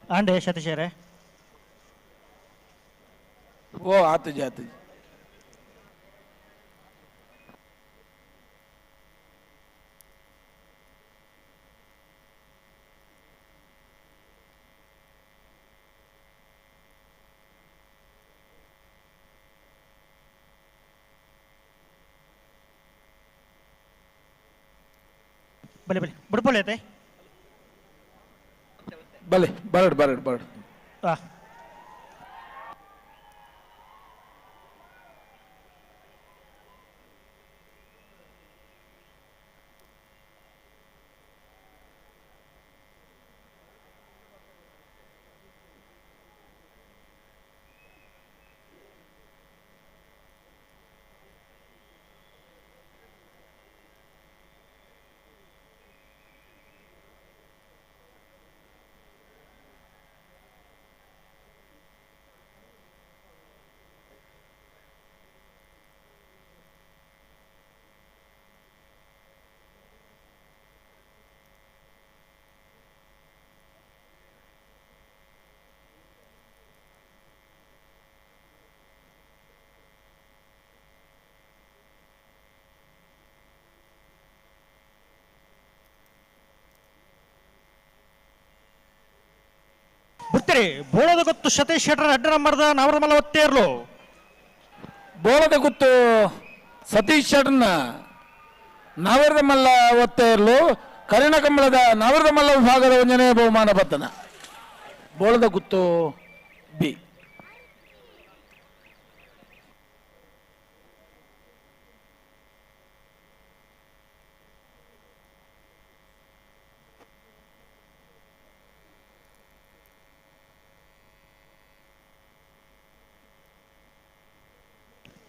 ಆಂಡೆ ಸತೀಶರೇ ಓ ಆತಜಿ ಆತಜಿ ಬಲೆ ಬಲೆ ಬುಡ್ಪೊಲೆ ಐತೆ ಬಲೆ ಬರಡ್ ಬರಡ್ ಬರಡ್ ಆ ಬಿಡ್ತೀರಿ ಬೋಳದ ಗೊತ್ತು ಸತೀಶ್ ಶೆಟ್ಟರ್ ಅಡ್ಡ ನಂಬರ್ದ ನಾವ್ರ ಮಲ್ಲ ಒತ್ತೇ ಇರ್ಲು ಬೋಳದ ಗುತ್ತು ಸತೀಶ್ ಶೆಟ್ಟರ್ನ ನಾವರದ ಮಲ್ಲ ಒತ್ತೇ ಇರ್ಲು ಕರಿಣ ಕಂಬಳದ ನಾವರದ ಮಲ್ಲ ವಿಭಾಗದ ಒಂದನೇ ಬಹುಮಾನ ಬರ್ತನ ಬೋಳದ ಗುತ್ತು ಬಿ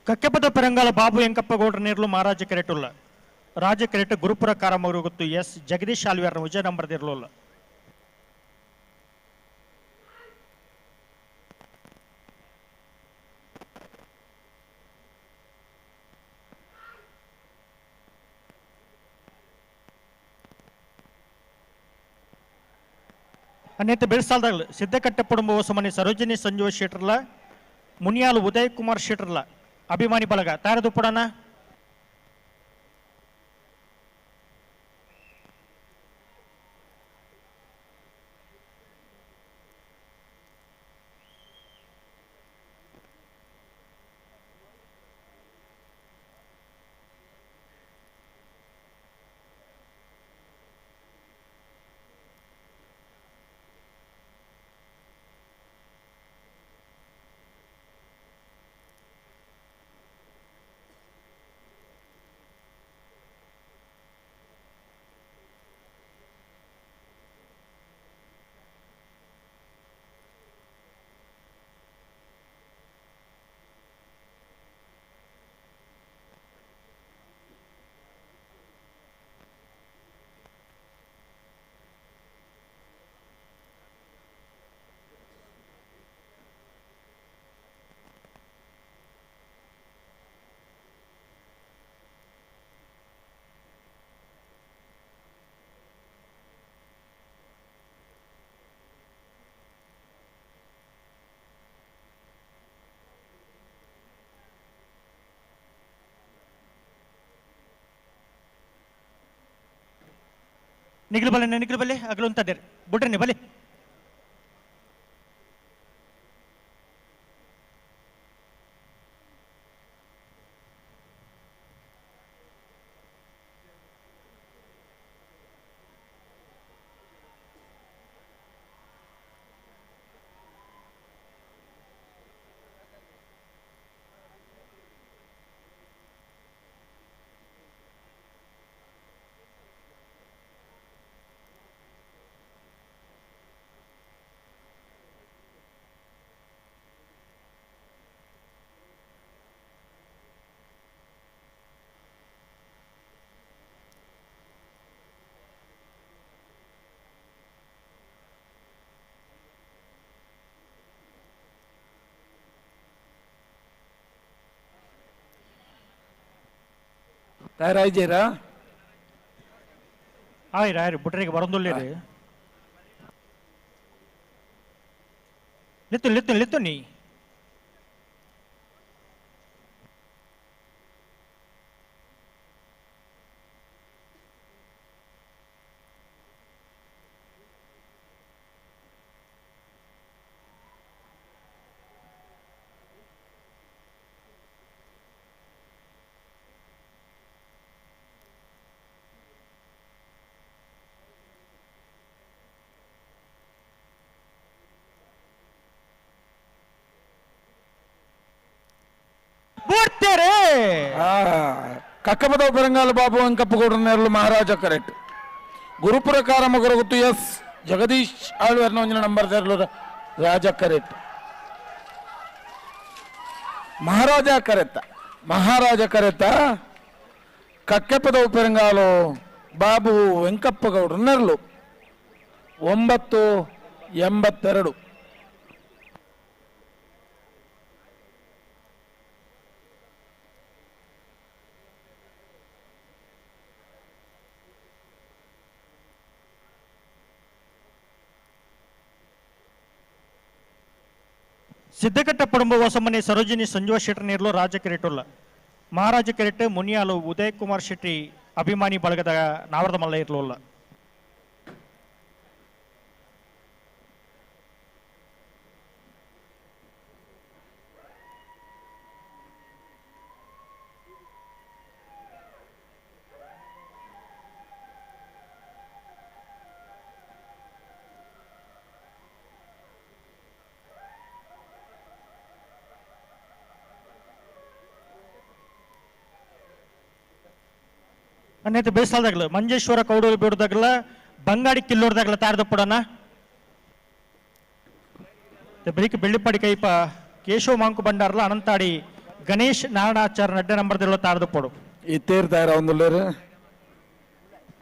ಕಕ್ಕೆಪದ ಪೆರಂಗಾಲ ಬಾಬು ಎಂಕಪ್ಪ ಗೌಡ್ರ ನೇರ್ಲು ಮಹಾರಾಜ ಕೆರೆಟುಲ್ಲ ರಾಜ ಕೆರೆಟ್ ಗುರುಪುರ ಕಾರಮಗರು ಗೊತ್ತು ಎಸ್ ಜಗದೀಶ್ ಆಲ್ವಿಯರ್ನ ವಿಜಯ ನಂಬರ್ ಇರ್ಲಿಲ್ಲ ಅನ್ನೆತ್ತ ಬೆಳೆಸಾಲ್ದಾಗಲು ಸಿದ್ದಕಟ್ಟೆ ಪುಡುಂಬ ಹೊಸಮನೆ ಸರೋಜಿನಿ ಸಂಜೀವ ಶೆಟ್ಟರ್ಲ ಮುನಿಯಾಲು ಉದಯ್ ಕುಮಾರ್ ಶೆಟ್ಟರ್ಲ ಅಭಿಮಾನಿ ಬಳಗ ತಾರದು ಪುಡನ ನಿಗ್ಲು ಬಲ್ಲೆ ಅಗಲು ಅಂತದೇರಿ ಬಿಡ್ರಿ ಬಲ್ಲಿ ತಯಾರಾಯ್ತೀರಾ? ಆಯ್ರಿ ಬಿಟ್ರಿಗೆ ಬರೋದಿಲ್ಲ ರೀ ಲಿತ್ತು ನೀ ಕಕ್ಕಪದ ಬೆರಂಗಾಲ ಬಾಬು ವೆಂಕಪ್ಪಗೌಡರ ನೆರಳು ಮಹಾರಾಜ ಕರೆಕ್ಟ್ ಗುರುಪುರಕಾರ ಮಗರ ಗೊತ್ತು ಎಸ್ ಜಗದೀಶ್ ಆಳ್ವರ್ನ ಒಂದಿನ ನಂಬರ್ ತೆರಲು ರಾಜ ಕರೆಕ್ಟ್ ಮಹಾರಾಜ ಕರೆತ ಕಕ್ಕೆಪದ ಉಪೆರಂಗಾಲು ಬಾಬು ವೆಂಕಪ್ಪಗೌಡರ ನೆರಳು 982. ಸಿದ್ದಕಟ್ಟ ಪಡುಂಬ ಹೊಸಮನೆ ಸರೋಜಿನಿ ಸಂಜೀವ ಶೆಟ್ಟರ್ ನೇರ್ಲು ರಾಜ ಕೆರೆಟುಲ್ಲ ಮಹಾರಾಜ ಕೆರೆಟ್ ಮುನಿಯಾಲು ಉದಯ್ ಕುಮಾರ್ ಶೆಟ್ಟಿ ಅಭಿಮಾನಿ ಬಳಗದ ನಾವರದ ಮಲ್ಲ ಇರ್ಲಲ್ಲ ಅನ್ನೈತೆ ಬೇಸಾಲ್ದಾಗಲ ಮಂಜೇಶ್ವರ ಕೌಡೂರು ಬಿಡೋದಾಗಲ ಬಂಗಾಡಿ ಕಿಲ್ಲೋರ್ದಾಗಲ ತಾರ್ದ ಪಡೋಣ ಬರೀಕ್ ಬೆಳ್ಳಿಪಾಡಿ ಕೈಪ ಕೇಶವ ಮಾಂಕು ಬಂಡಾರ್ಲ ಅನಂತಾಡಿ ಗಣೇಶ್ ನಾರಾಯಣಾಚಾರ ನಡ್ಡೆ ನಂಬರ್ದೆಲ್ಲ ತಾರ್ದ ಪಡು ಇತ್ತೇರ್ತಾರ ಒಂದು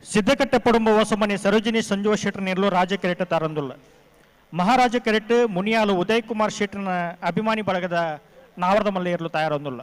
ಸಿದ್ದಕಟ್ಟ ಪಡುಂಬ ಹೊಸಮನೆ ಸರೋಜಿನಿ ಸಂಜೀವ ಶೆಟ್ಟರ್ ನೇರ್ಲು ರಾಜ ಕೆರೆಟ ತಾರಂದುಲ್ಲ ಮಹಾರಾಜ ಕೆರೆಟ್ ಮುನಿಯಾಲು ಉದಯ್ ಕುಮಾರ್ ಶೆಟ್ಟರ್ನ ಅಭಿಮಾನಿ ಬಳಗದ ನಾವರದ ಮಲ್ಲ ಇರಲು ತಯಾರೊಂದುಲ್ಲ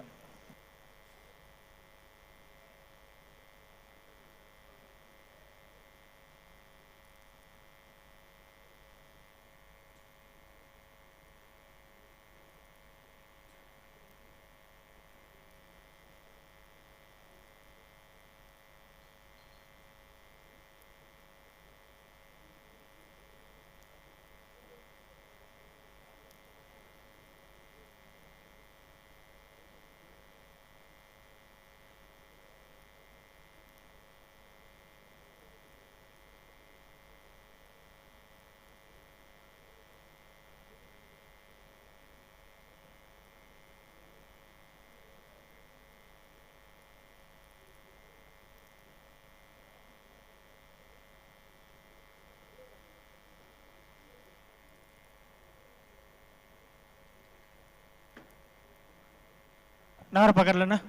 नार पकड़ लेना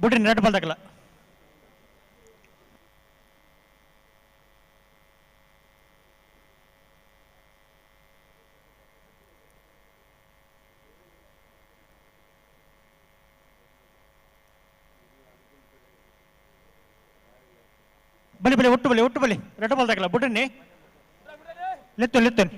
ಬಿಡ್ರಿ ನೆಟ್ ಬಾಲ್ ತಗಲ ಬಲಿ ಬಲಿ ಒಟ್ಟು ಬಲಿ ರೆಡ್ ಬಾಲ್ ತಗಲ ಬಿಡ್ರಿ ಲೆತ್ತನ್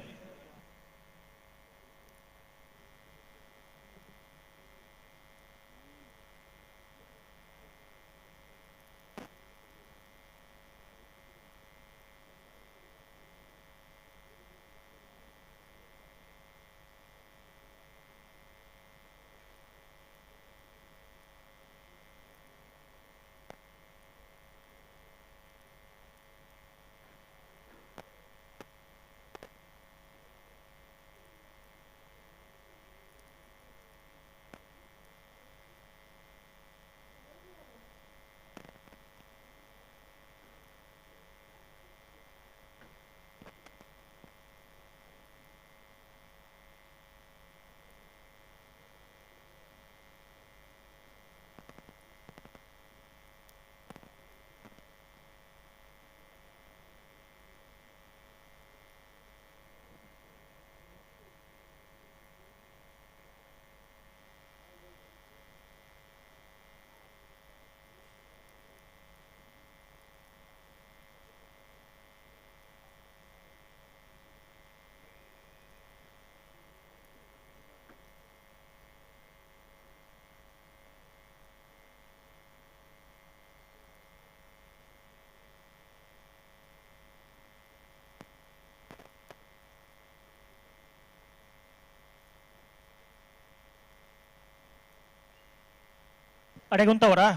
ಅಡೆಗುಂತವರಾ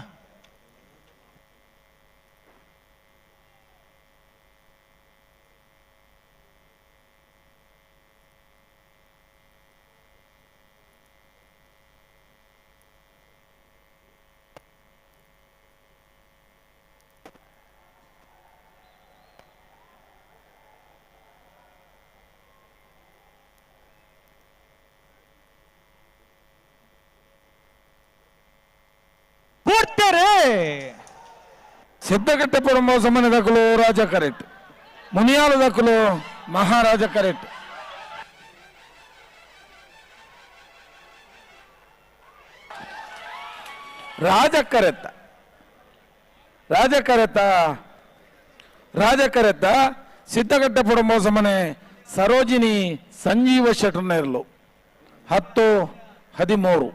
సిద్ధగట్టపురం మోసమని దక్కులు రాజా కరెక్ట్ మునియాల దక్కులు మహారాజా కరెక్ట్ ರಾಜಕರೆತ್ತ ಸಿದ್ದಗಟ್ಟಪುರ ಮೋಸಮನೆ ಸರೋಜಿನಿ ಸಂಜೀವ ಶೆಟ್ಟರ್ನೇರ್ಲು 10-13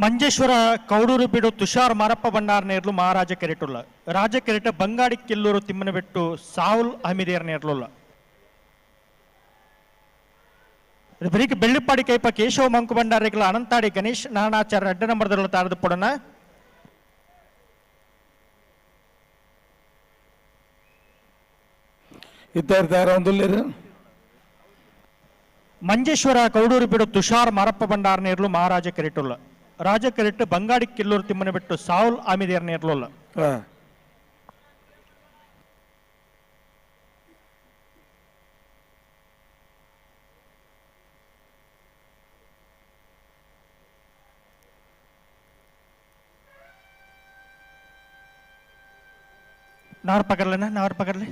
ಮಂಜೇಶ್ವರ ಕೌಡೂರು ಬಿಡು ತುಷಾರ್ ಮಾರಪ್ಪ ಬಂಡಾರ್ ನೇರ್ಲು ಮಹಾರಾಜ ಕೆರೆಟುಲ್ಲ ರಾಜ ಕೆರೆಟ ಬಂಗಾಡಿ ಕಿಲ್ಲೂರು ತಿಮ್ಮನಬೆಟ್ಟು ಸಾವುಲ್ ಅಹಮಿದಿಯರ್ ನೇರ್ಲುಲ್ಲ ಬರೀಕ್ ಬೆಳ್ಳಿಪ್ಪಾಡಿ ಕೈಪ ಕೇಶವ ಮಂಕು ಬಂಡಾರಿಗಳ ಅನಂತಾಡಿ ಗಣೇಶ್ ನಾರಾಯಣಾಚಾರ್ಯ 2 ನಂಬರ್ದಲ್ಲ ತಾರದು ಪೊಡನ ಮಂಜೇಶ್ವರ ಕೌಡೂರು ಬಿಡು ತುಷಾರ್ ಮಾರಪ್ಪ ಬಂಡಾರ್ ನೇರ್ಲು ಮಹಾರಾಜ ಕೆರೆಟುಲ್ಲ ರಾಜ ಕೆರೆಟ್ಟು ಬಂಗಾಡಿ ಕಿಲ್ಲೂರು ತಿಮ್ಮನ ಬಿಟ್ಟು ಸಾವುಲ್ ಆಮಿದಿಯರ್ ನೇರ್ಲೋಲ್ಲ नावर पकड़ ले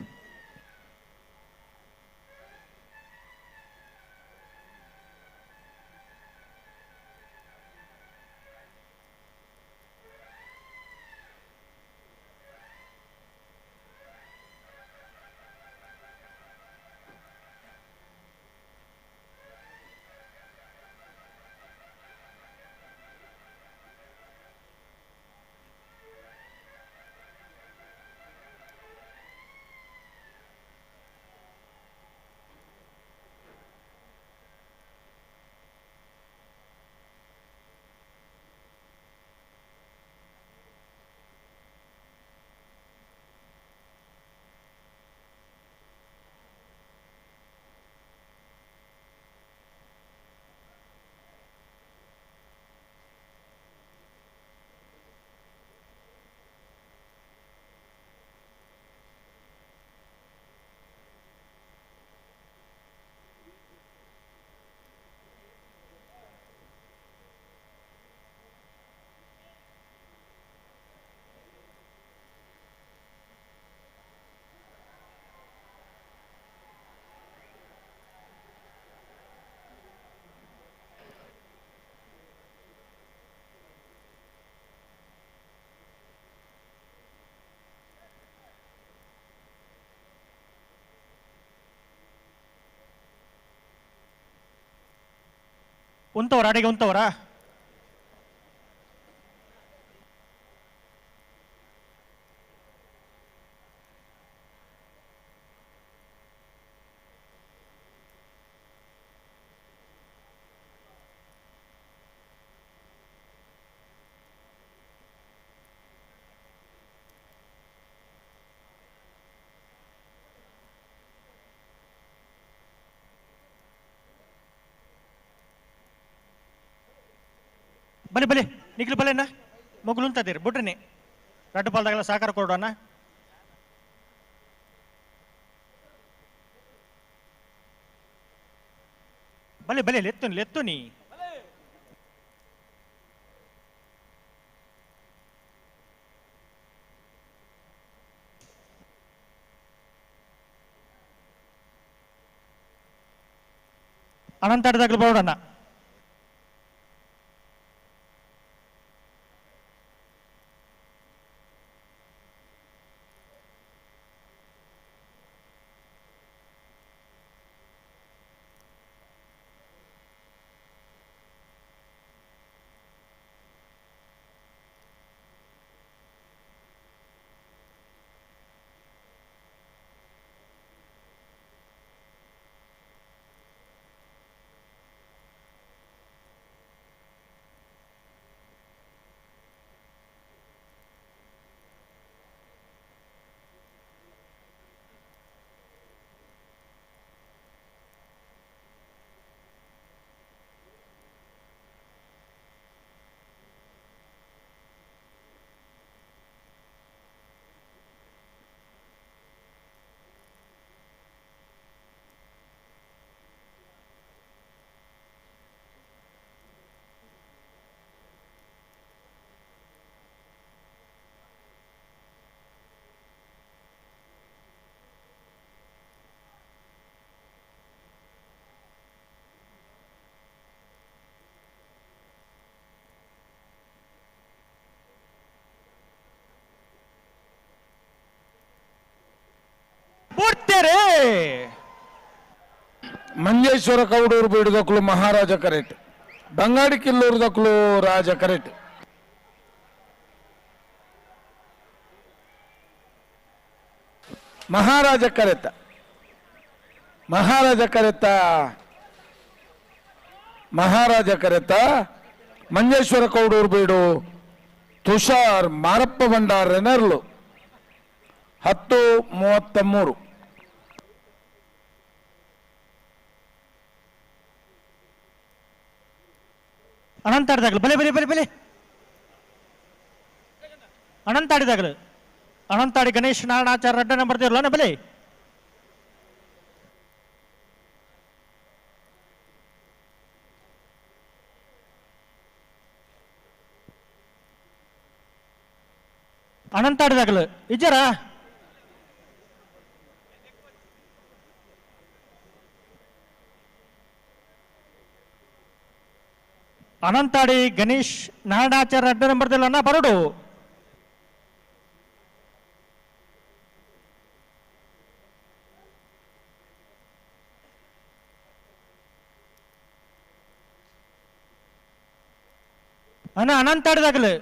ಉಂತವರ ಅಡಿಗೆ ಉಂತವರ ಬಲಿ ಬಲಿ ನಿಗ್ಲು ಬಲೇನ ಮಗುಲು ಅಂತದಿರಿ ಬಿಡ್ರಿ ರಡ್ಡು ಪಾಲ್ದಾಗೆಲ್ಲ ಸಹಕಾರ ಕೊಡೋಣ ಬಲಿ ಬಲಿ ಲೆತ್ತು ನೀ ಅನಂತಾಡ್ದಾಗ್ಲು ಬರೋಣ ಮಂಜೇಶ್ವರ ಕೌಡೂರು ಬೀಡುದಕ್ಕಲು ಮಹಾರಾಜ ಕರೆಟ್ ಬಂಗಾಡಿ ಕಿಲ್ಲೂರುದಕ್ಕಲು ರಾಜ ಕರೆಟ್ ಮಹಾರಾಜ ಕರೆತ ಮಂಜೇಶ್ವರ ಕೌಡೂರು ಬೀಡು ತುಷಾರ್ ಮಾರಪ್ಪ ಭಂಡಾರ ನೆರಳು 10:33 ಅನಂತಾಡಿದಾಗಲು ಬಲೆ ಬಲೆ ಬಲೆ ಬಲೆ ಅನಂತಾಡಿದಾಗಲು ಅನಂತಾಡಿ ಗಣೇಶ್ ನಾರಾಯಣಾಚಾರ್ಯ ಅಡ್ಡ ನಂಬರ್ ದೇವ್ರಲ್ಲ ಬಲೆ ಅನಂತಾಡಿದಾಗಲು ಇಜ್ಜರ ಅನಂತಾಡಿ ಗಣೇಶ್ ನಾರಾಯಣಾಚಾರ್ಯ ಅಡ್ಡ ನಂಬರ್ದಲ್ಲ ಬರೋಡು ಅನಂತಾಡಿದಾಗಲು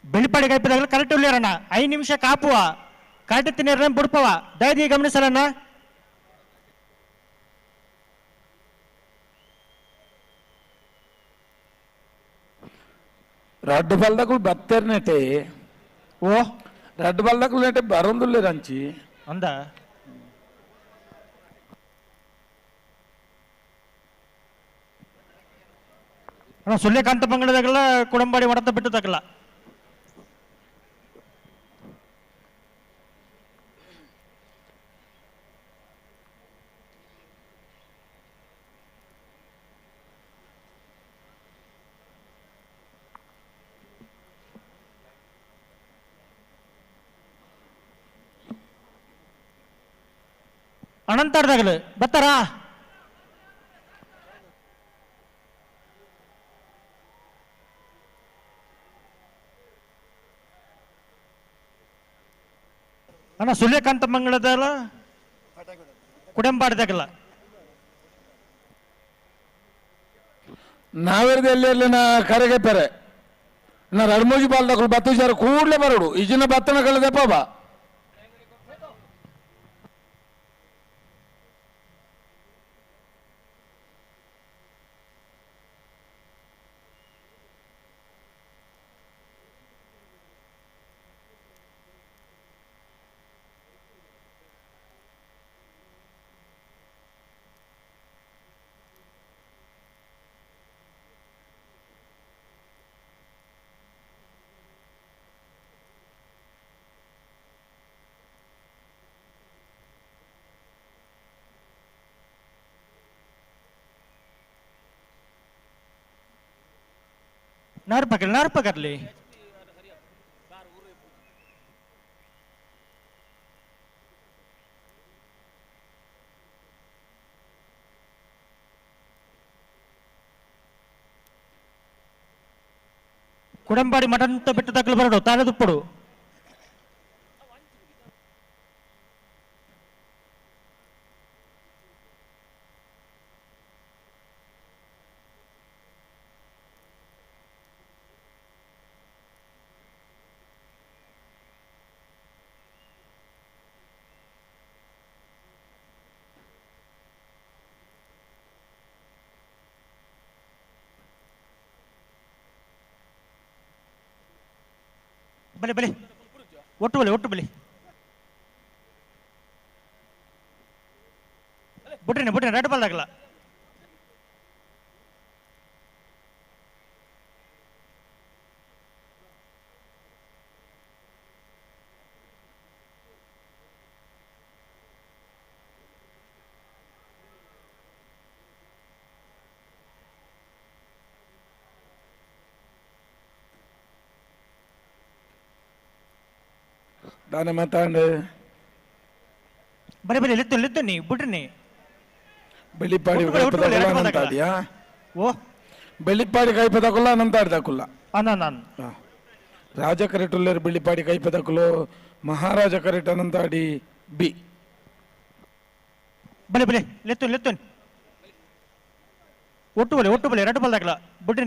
ಬೆಳಿಪಾಡಿ ಕೈಪಿದಾಗಲು ಕರೆಕ್ಟ್ ಉಳ್ಳ್ಯಾರಣ್ಣ 5 ನಿಮಿಷ ಕಾಪುವ ಕರೆಕ್ಟ್ ತಿನ್ನೀರ ಬಿಡ್ಪವ ದಯದಿ ಗಮನಿಸಲಣ್ಣ రెడ్ బల్దకులు బత్తేరినట్టే ఓ రెడ్ బల్దకులు అంటే బరందులే రంచి అందా ಸೂರ್ಯಕಾಂತ ಬಂಗಡದಾಗಲ್ಲ ಕುಡಂಬಾಡಿ ಹೊಡೆತ ಬಿಟ್ಟದಾಗಲ್ಲ ಅನಂತಾಡ್ದಾಗಲು ಬತ್ತಾರಾ ಅಣ್ಣ ಸೂರ್ಯಕಾಂತ ಮಂಗಳದಲ್ಲ ಕುಡಂಬಾಡ್ದಾಗಲ್ಲ ನಾವೇರ್ದಲ್ಲಿ ಕರೆಗೆಪ್ಪರೆ ನಾ ರಡ್ಮೂಜಿ ಬಾಲ್ದಕ್ಕಳು ಬತ್ತು ಸಾರು ಕೂಡಲೇ ಬರೋಡು ಈಜಿನ ಬತ್ತನ ಕಳೆದಪ್ಪ ಬಾ नार पकड़ ले ಕುಡಂಬಾಡಿ ಮಠಂತ ಬೆಟ್ಟದಾಗಲು ಬರಡು ತಾಳದುಪ್ಪಡು ಬಲೆ ಬಲೆ ಒಟ್ಟು ಬಲೆ ಬಿಟ್ರಿ ರೆಡ್ ಬಾಲ್ ಆಗಲ್ಲ దాని మాట్లాడు ಬರೀ ಲಿತ್ತು ನೀ ಬಿಟ್ರಿ ಬೆಳ್ಳಿಪಾಡಿ ಕೈಪದಾಡಿಯಾ ಓ ಬೆಳ್ಳಿಪಾಡಿ ಕೈಪದಾಕುಲ್ಲ ಅನಂತಾಡ್ದಾಕುಲ್ಲ ಅನ್ನ ರಾಜ ಕರೆಟುಲ್ಲೇರು ಬೆಳ್ಳಿಪಾಡಿ ಕೈಪದಾಕುಲು ಮಹಾರಾಜ ಕರೆಟ್ ಅನಂತಾಡಿ ಬಿ ಬಲೆ ಲಿತ್ತು ಒಟ್ಟು ಬಲೆ ರೆಡ್ ಬಾಲ್ ಆಗಲ್ಲ ಬಿಟ್ರಿ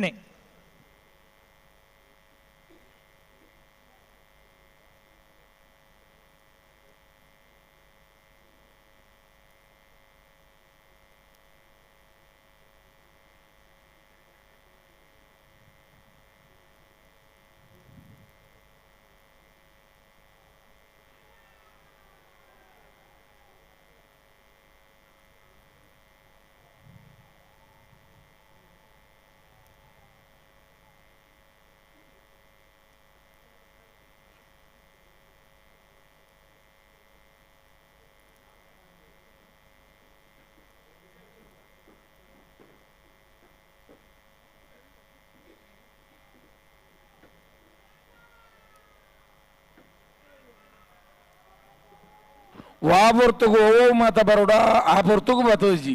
ವಾ ಪೊರ್ತುಗು ಓ ಮಾತ ಬರೋಡ ಆ ಪೊರ್ತುಗು ಬತೋಜಿ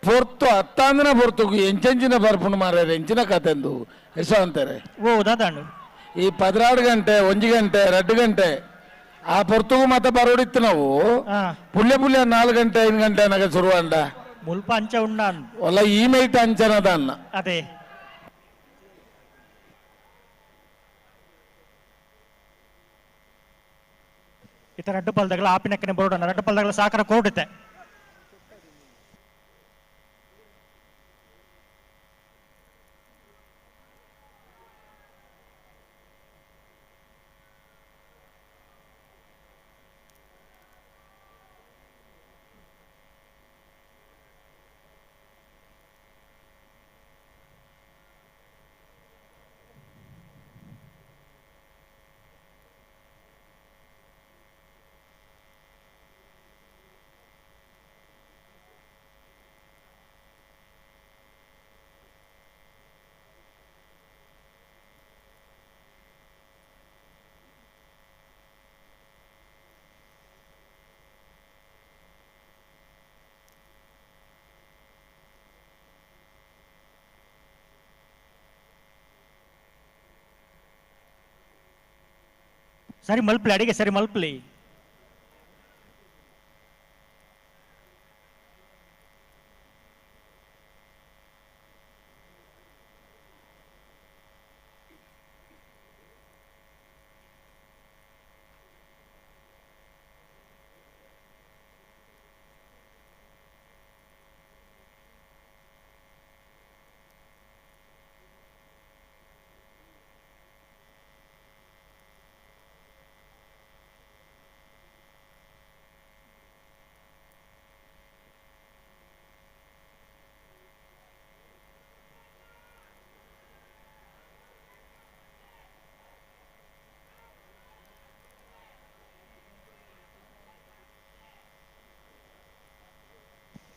ಪೊರ್ತು ಹತ್ತಾಂದಿನ ಪೊರ್ತುಗು ಎಂಚೆಂಚಿನ ಬರ್ಪುಂಡು ಮಾರ್ಯಾರ ಎಂಚಿನ ಕತೆಂದು ಎಸ ಅಂತಾರೆ ಓ ದಾದಾಂಡು ಈ 16 ಗಂಟೆ 1 ಗಂಟೆ 2 ಗಂಟೆ ಆ ಪೊರ್ತುಗು ಮಾತ ಬರೋಡಿತ್ತು ನಾವು ಪುಲ್ಯ 4 ಗಂಟೆ 5 ಗಂಟೆ ನನಗೆ ಶುರುವಂಡ ಮುಲ್ಪ ಅಂಚ ಉಂಡಾನ್ ಒಲ್ಲ ಈ ಮೈಟ್ ಅಂಚನದ ಅನ್ನ ಅದೇ ಇತ ರೆಡ್ ಬಾಲ್ದಾಗಲ ಆಪಿನಕ್ಕನೆ ಬರೋಡನ ರೆಡ್ ಬಾಲ್ದಾಗಲ ಸಾಕರ ಕೋರ್ಡುತ್ತೆ ಸರಿ ಮಲ್ಪಲಿ ಅಡಿಗೆ ಸರಿ ಮಲ್ಪಲಿ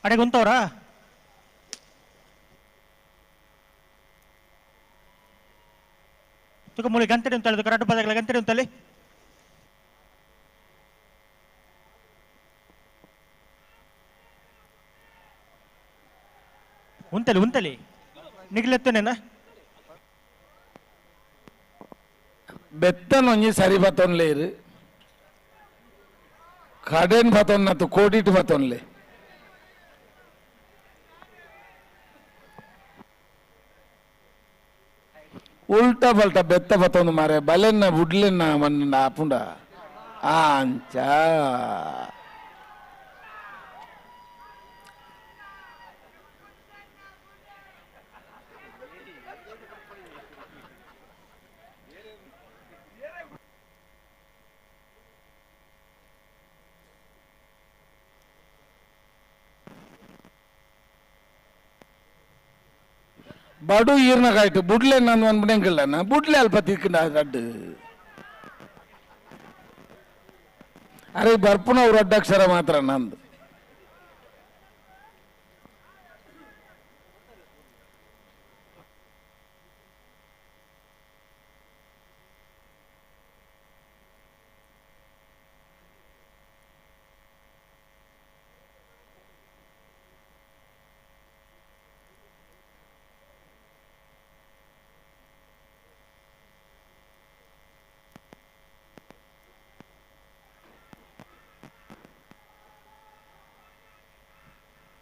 ಅಡೆ ಗುಂತವ್ರಾ ತುಕ ಮೂಲಿ ಗಂಟೆ ಉಂಟಲ್ಲಿ ಕರಾಟು ಪದಗಳ ಗಂಟೆ ಉಂಟಲ್ಲಿ ಉಂಟಲಿ ಉಂಟಲಿ ನಿಗ್ಲೆತ್ತನೇನ ಬೆತ್ತನೊಂಜಿ ಸರಿ ಬತ್ತೊನ್ಲೇರು ಕಡೆನ್ ಬತ್ತೊನ್ನತ್ತು ಕೋಟಿಟ್ ಬತ್ತೊನ್ಲೆ ಉಲ್ಟಾ ಪಲ್ಟಾ ಬೆತ್ತ ಬತ್ತೊಂದು ಮಾರೆ ಬಲೆನ್ನ ಬುಡ್ಲೆನ್ನ ಮನ್ನ ಆಪುಂಡ ಅಂಚ ಬಡು ಈರ್ನಾಗಾಯ್ತು ಬುಡ್ಲೆ ನಾನು ಅನ್ಬಿಡಂಗಿಲ್ಲ ನಾ ಬುಡ್ಲೆ ಅಲ್ಪ ತಿಕ್ಕಿನ ಅಡ್ಡು ಅರೆ ಬರ್ಪುನ ಅವ್ರ ಅಡ್ಡಾಕ್ಷರ ಮಾತ್ರ ನಂದು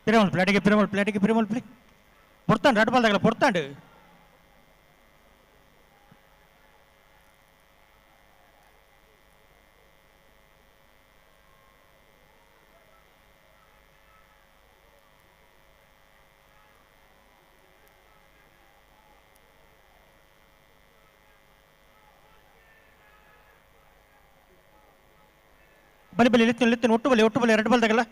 பிறமல் பிளாட்டிக்கு பிறமல் பிளே பொறுத்தாண்டு ரெண்டு பால் தகல பொறுத்தாண்டு ಬಲಿ ಬಲಿ ಲಿತ್ತಿನ ಒಟ್ಟು ಬಲಿ ಎರಡು ಬಾಲ್ ತಗಲ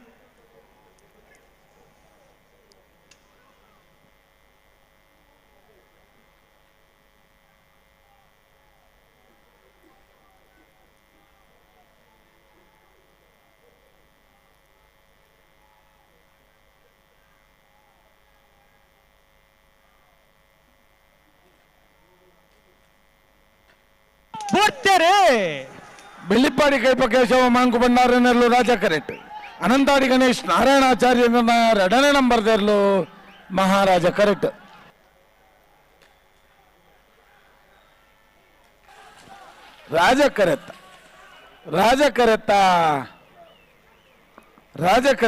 ಬೆಳ್ಳಿಪ್ಪಾಡಿ ಕೈಪ ಕೇಶವ ಮಾಂಕು ಬಂಡಾರನೆರ್ಲು ರಾಜ ಕರೆಟ್ ಅನಂತಾಡಿ ಗಣೇಶ್ ನಾರಾಯಣಾಚಾರ್ಯನ 2ನೇ ನಂಬರ್ದೆರ್ಲು ಮಹಾರಾಜ ಕರೆಟ್ ರಾಜ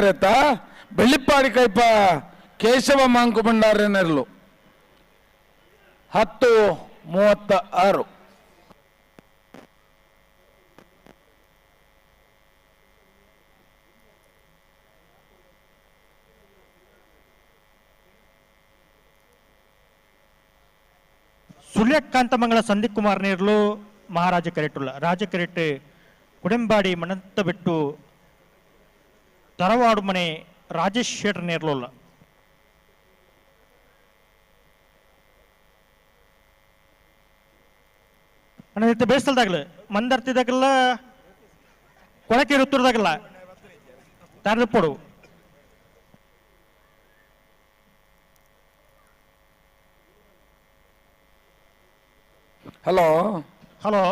ಕರೆತ್ತ ಬೆಳ್ಳಿಪ್ಪಾಡಿ ಕೈಪ ಕೇಶವ ಮಾಂಕು ಬಂಡಾರನೆರ್ಲು 10:36 ಸುಳ್ಯಕಾಂತಮಂಗಲ ಸಂದೀಪ್ ಕುಮಾರ್ ನೇರ್ಲು ಮಹಾರಾಜ ಕೆರೆಟ್ಟುಲ್ಲ ರಾಜ ಕೆರೆಟ್ ಕುಡೆಂಬಾಡಿ ಮಣಂತ ಬಿಟ್ಟು ತರವಾಡು ಮನೆ ರಾಜೇಶ್ ಶೇಟರ್ ನೇರ್ಲುಲ್ಲ ಅಣ್ಣ ಬೇಯಿಸ್ತಲ್ದಾಗಲ್ಲ ಮಂದರ್ತಿದಾಗಲ್ಲ ಕೊಳಕೆ ಋತ್ತುರ್ದಾಗಲ್ಲ ತಾರದಪ್ಪಡು ಹಲೋ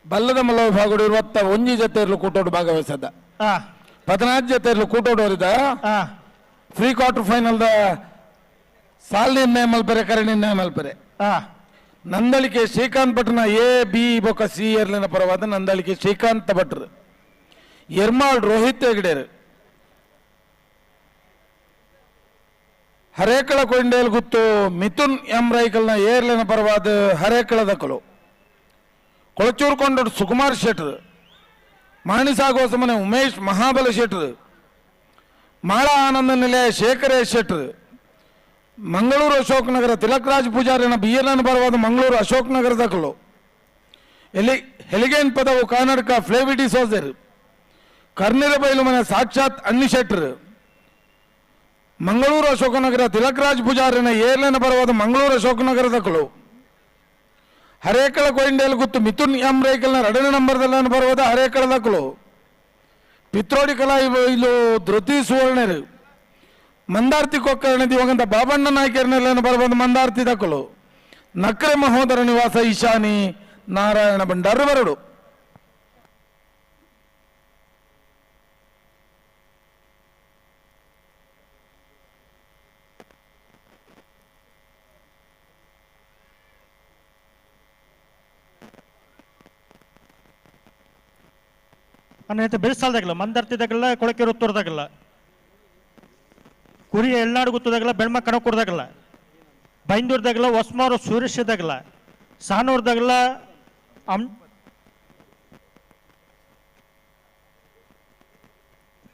ಬಲ್ಲದ ಮಲ್ಲ ಭಾಗಡು 21 ಜೊತೆಯಲ್ಲೂ ಕೂಟೋಡು ಭಾಗವಹಿಸದ 14 ಜೊತೆಯಲ್ಲೂ ಕೂಟೋಡು ಅವರಿದ ಫ್ರೀ ಕ್ವಾರ್ಟರ್ ಫೈನಲ್ ಸಾಲಿ ಮಲ್ಪೆರೆ ಕರಣಿ ಮಲ್ಪೆರೆ ನಂದಳಿಕೆ ಶ್ರೀಕಾಂತ್ ಭಟ್ನ A B ಬೊಕ್ಕ C ಇರ್ಲಿನ ಪರವಾದ ನಂದಳಿಕೆ ಶ್ರೀಕಾಂತ್ ಭಟ್ರು ಎರ್ಮಾಳ್ ರೋಹಿತ್ ಹೆಗ್ಡೇರು ಹರೇಕಳ ಕೊಂಡೇಲ್ ಗುತ್ತು ಮಿಥುನ್ ಎಂ ರೈಕಲ್ನ ಏರ್ಲಿನ ಪರವಾದ ಹರೇಕಳ ದಕ್ಕಲು ಕೊಳಚೂರು ಕೊಂಡೋಡು ಸುಕುಮಾರ್ ಶೆಟ್ರು ಮಾಣಿಸಾಗೋಸಮನೆ ಉಮೇಶ್ ಮಹಾಬಲ ಶೆಟ್ರು ಮಾಳ ಆನಂದ ನಿಲಯ ಶೇಖರೇಶ್ ಶೆಟ್ರು ಮಂಗಳೂರು ಅಶೋಕ್ ನಗರ ತಿಲಕರಾಜ್ ಪೂಜಾರಿನ ಬಿಯರ್ನ ಪರವಾದ ಮಂಗಳೂರು ಅಶೋಕ್ ನಗರ ದಕ್ಕಲು ಹೆಲಿಗೇನ್ ಪದವು ಕರ್ನಾಟಕ ಫ್ಲೇವಿಡಿ ಸೋಜರ್ ಕರ್ನಿರ ಬೈಲು ಮನೆ ಸಾಕ್ಷಾತ್ ಅನ್ನಿ ಶೆಟ್ರು ಮಂಗಳೂರು ಅಶೋಕನಗರ ತಿಲಕರಾಜ್ ಪೂಜಾರಿನ ಏರ್ಲಿನ ಪರವಾದ ಮಂಗಳೂರು ಅಶೋಕನಗರ ದಕ್ಕಲು ಹರೇಕಳ ಕೊಯಿಂಡೇಲ್ ಗುತ್ತು ಮಿಥುನ್ ಎಂ ರೈಕಲ್ನ 2ನೇ ನಂಬರ್ದಲ್ಲಿನ ಪರವಾದ ಹರೇಕಳ ದಕ್ಕಲು ಪಿತ್ರೋಡಿ ಕಲಾ ಇಲ್ಲು ಧೃತಿ ಸುವರ್ಣರು ಮಂದಾರ್ತಿ ಕೊಕ್ಕರ್ಣ ದಿವಂಗತ ಬಾಬಣ್ಣ ನಾಯ್ಕರ್ನೆಲ್ಲ ಬರಬಂದು ಮಂದಾರ್ತಿ ತಕ್ಕಳು ನಕ್ರೆ ಮಹೋದರ ನಿವಾಸ ಈಶಾನಿ ನಾರಾಯಣ ಭಂಡಾರ ಬರಡು ಅನ್ನೈತೆ ಬೆಳೆಸಾಲ್ದಾಗಲ್ಲ ಮಂದರ್ತಿದಾಗಲ್ಲ ಕೊಳಕೆ ವೃತ್ತೂರ್ದಾಗಲ್ಲ ಕುರಿಯ ಎಳ್ನಾಡು ಗುತ್ತದಾಗಲ್ಲ ಬೆಳ್ಮ ಕಣಕೂರ್ದಾಗಲ್ಲ ಬೈಂದೂರ್ದಾಗಲ್ಲ ಹೊಸ್ಮಾರು ಸೂರ್ಯದಾಗಲ್ಲ ಸಾನೂರ್ದಾಗಲ್ಲ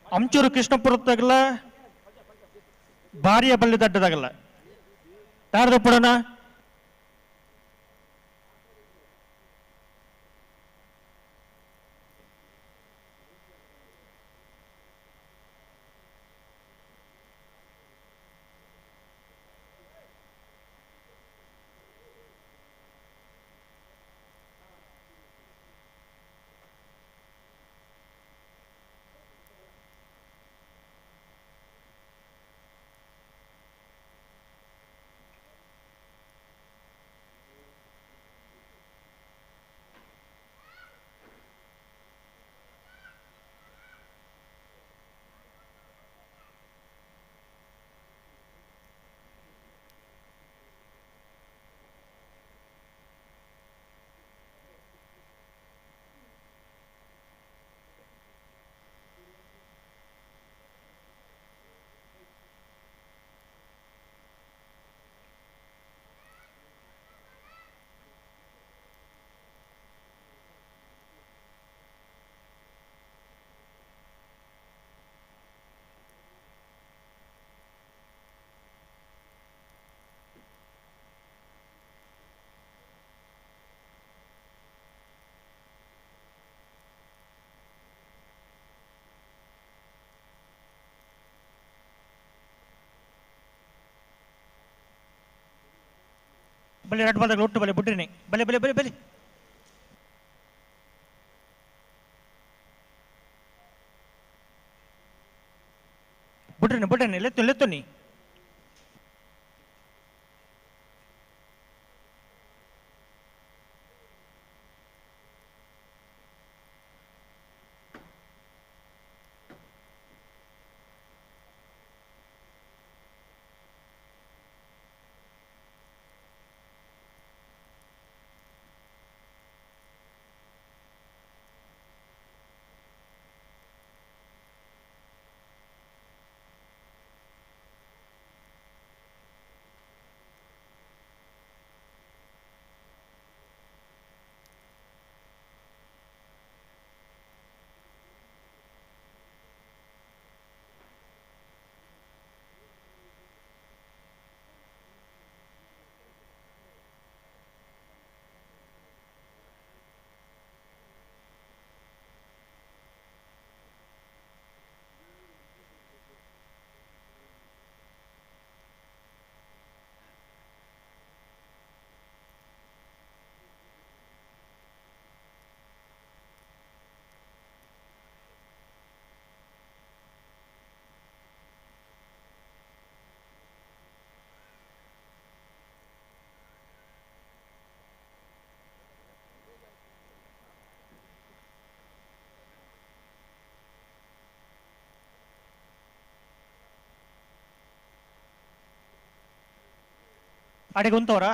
ಅಂಚೂರು ಕೃಷ್ಣಪುರದಾಗಲ್ಲ ಬಾರಿಯ ಬಳ್ಳಿ ದಡ್ಡದಾಗಲ್ಲ ಯಾರ್ದು ಪುಡೋಣ ಬಲೆ ಎರಡು ಬಾಲ್ದಾಗ ಒಟ್ಟು ಬಲೆ ಬಿಡ್ರಿನಿ ಬಲೆ ಬಲೆ ಬಲೆ ಬಲೆ ಬಿಡ್ರಿನಿ ಬಿಡ್ರಿನಿ ಲೆತ್ತು ನೀ ಅಡಿಗೆ ಉಂತವ್ರಾ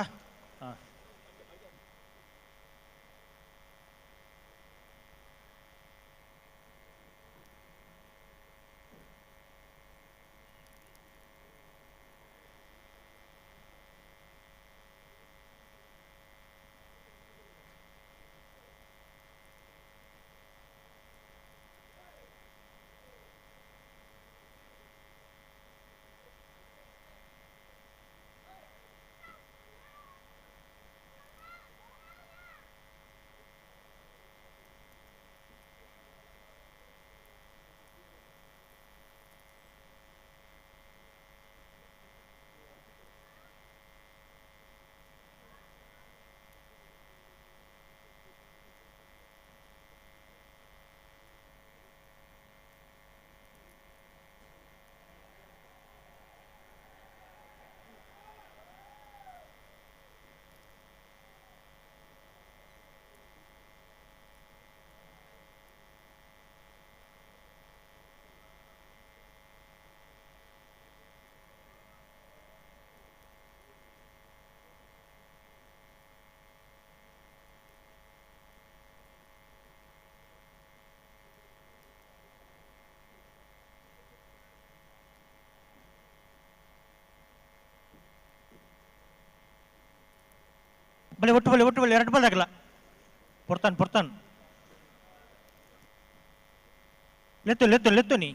ಬಲೆ ಒಟ್ಟು ಬಲೆ ಒಟ್ಟು ಬಲೆ 2 ಬಾಲ್ ಆಗಲ್ಲ ಪೊರ್ತಾನ್ ಲೆತ್ತು ನೀ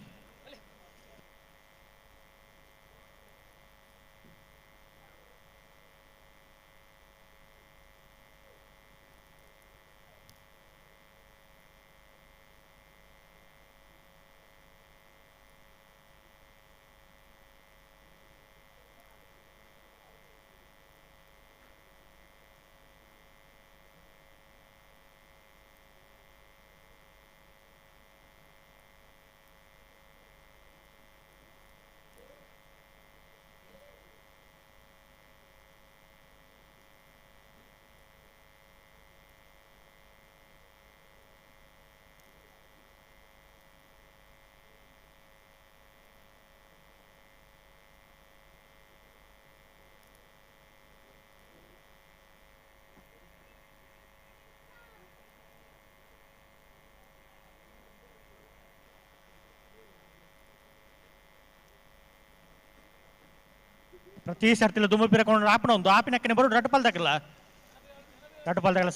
ಪ್ರತಿ ಸರ್ತಿಲ್ಲ ದುಮ್ಮಲ್ ಪಿರಕೊಂಡು ಆಪಣ ಒಂದು ಆಪಿನಕ್ಕನೆ ಬರೋದು ರಟ್ಟಪಾಲ್ದಾಗಲ್ಲ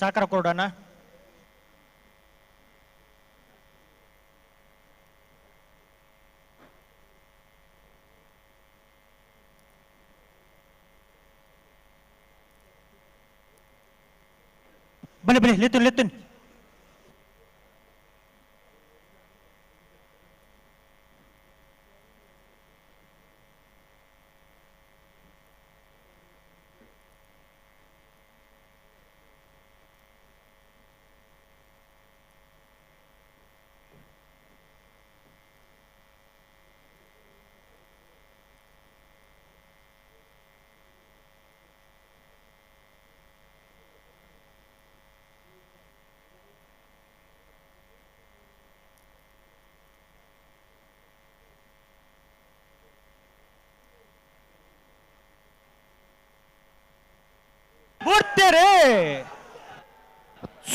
ಸಹಕಾರ ಕೊಡೋಣ ಬನ್ನಿ ಲೆತ್ತು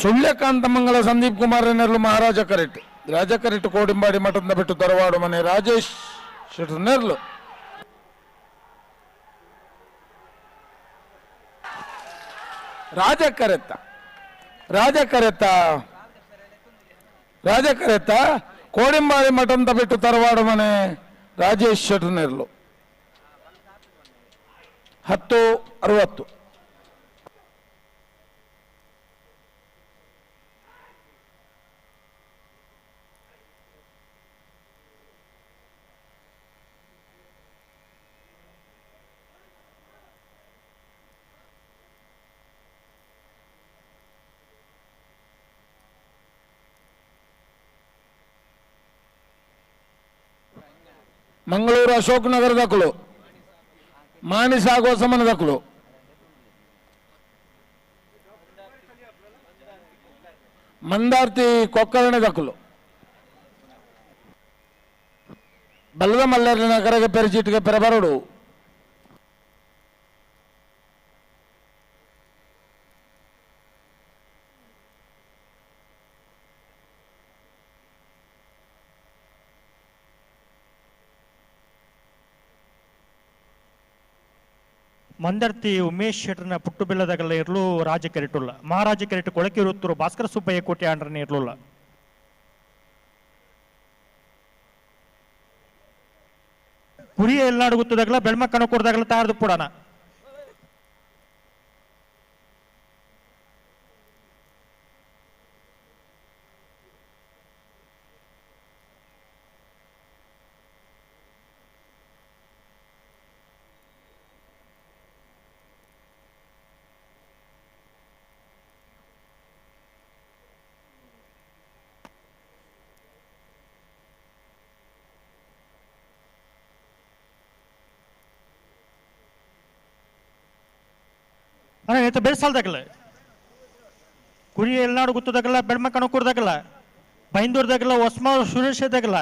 ಸುಳ್ಯಕಾಂತಮಂಗಲ ಸಂದೀಪ್ ಕುಮಾರ್ ನೆರಳು ಮಹಾರಾಜ ಕರೆಟ್ ರಾಜ ಕರೆಟ್ ಕೋಡಿಂಬಾಡಿ ಮಠದಿಂದ ಬಿಟ್ಟು ತರವಾಡು ಮನೆ ರಾಜೇಶ್ ಶೆಟ್ರು ನೆರಳು ರಾಜ ಕರೆತ್ತ ಕೋಡಿಂಬಾಡಿ ಮಠದಿಂದ ಬಿಟ್ಟು ತರವಾಡು ಮನೆ ರಾಜೇಶ್ ಶೆಟ್ರು ನೆರಳು 10:60. ಮಂಗಳೂರು ಅಶೋಕ್ ನಗರದಕ್ಕಳು ಮಾಣಿಸಾಗೋ ಸಮನದಕ್ಕಳು ಮಂದಾರ್ತಿ ಕೊಕ್ಕರಣದಕ್ಕಳು ಬಲ್ಲದ ಮಲ್ಲರಿನ ನಗರಗೆ ಪೆರಚಿಟ್ಟಿಗೆ ಪೆರಬರಡು ಮಂದರ್ತಿ ಉಮೇಶ್ ಶೆಟ್ರನ ಪುಟ್ಟು ಬೆಲ್ಲದಾಗಲ್ಲ ಇರಲು ರಾಜ ಕೆರೆಟುಲ್ಲ ಮಹಾರಾಜ ಕೆರೆಟು ಕೊಳಕೆ ಇರುತ್ತರು ಭಾಸ್ಕರ ಸುಬ್ಬಯ್ಯ ಕೋಟೆ ಆಂಡ್ರನೇ ಇರಲಿಲ್ಲ ಕುರಿಯ ಎಲ್ಲಾಡು ಗುತ್ತದಾಗಲ್ಲ ಬೆಳ್ಮಕ್ಕನ ಕೊಡ್ದಾಗಲ್ಲ ತಾರದು ಪುಡಾನ ಬೆಳೆಸಾಲ್ದಾಗಲ್ಲ ಕುರಿ ಎಲ್ಲಾಡು ಗುತ್ತದಾಗಲ್ಲ ಬೆಳ್ಮಕ್ಕನ ಕೂರ್ದಾಗಲ್ಲ ಬೈಂದೂರ್ದಾಗಲ್ಲ ಹೊಸ್ಮಾ ಸುರೇಶದಾಗಲ್ಲ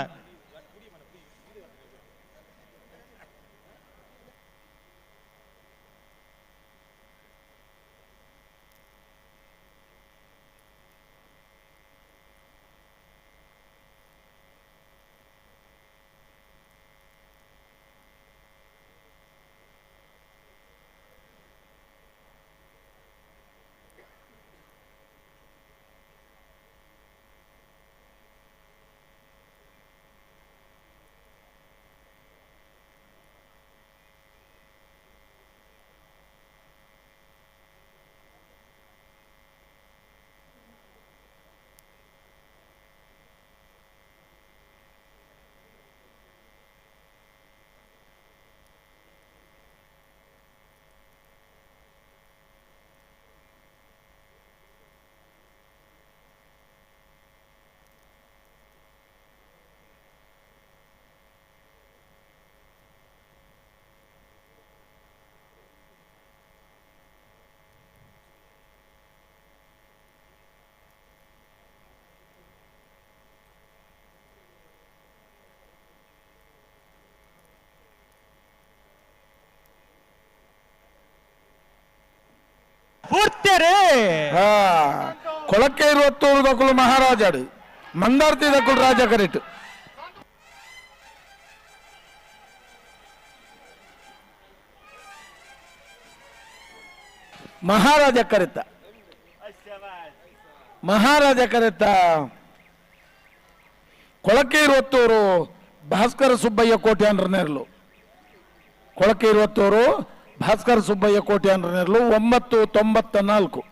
ಅಟ್ಟೇರಿ ಕೊಳಕ್ಕೆ 20 ದಕ್ಕಲು ಮಹಾರಾಜಾಡು ಮಂದಾರ್ತಿ ದಕ್ಕಲು ರಾಜ ಕರಿತು ಮಹಾರಾಜ ಕರೆತ ಕೊಳಕ್ಕೆ 20 ಭಾಸ್ಕರ ಸುಬ್ಬಯ್ಯ ಕೋಟೆ ಅಂದ್ರ ನೆರಳು ಕೊಳಕ್ಕೆ 20 ಭಾಸ್ಕರ ಸುಬ್ಬಯ್ಯ ಕೋಟೆ ಅಂದ್ರ ನೆರಳು 994.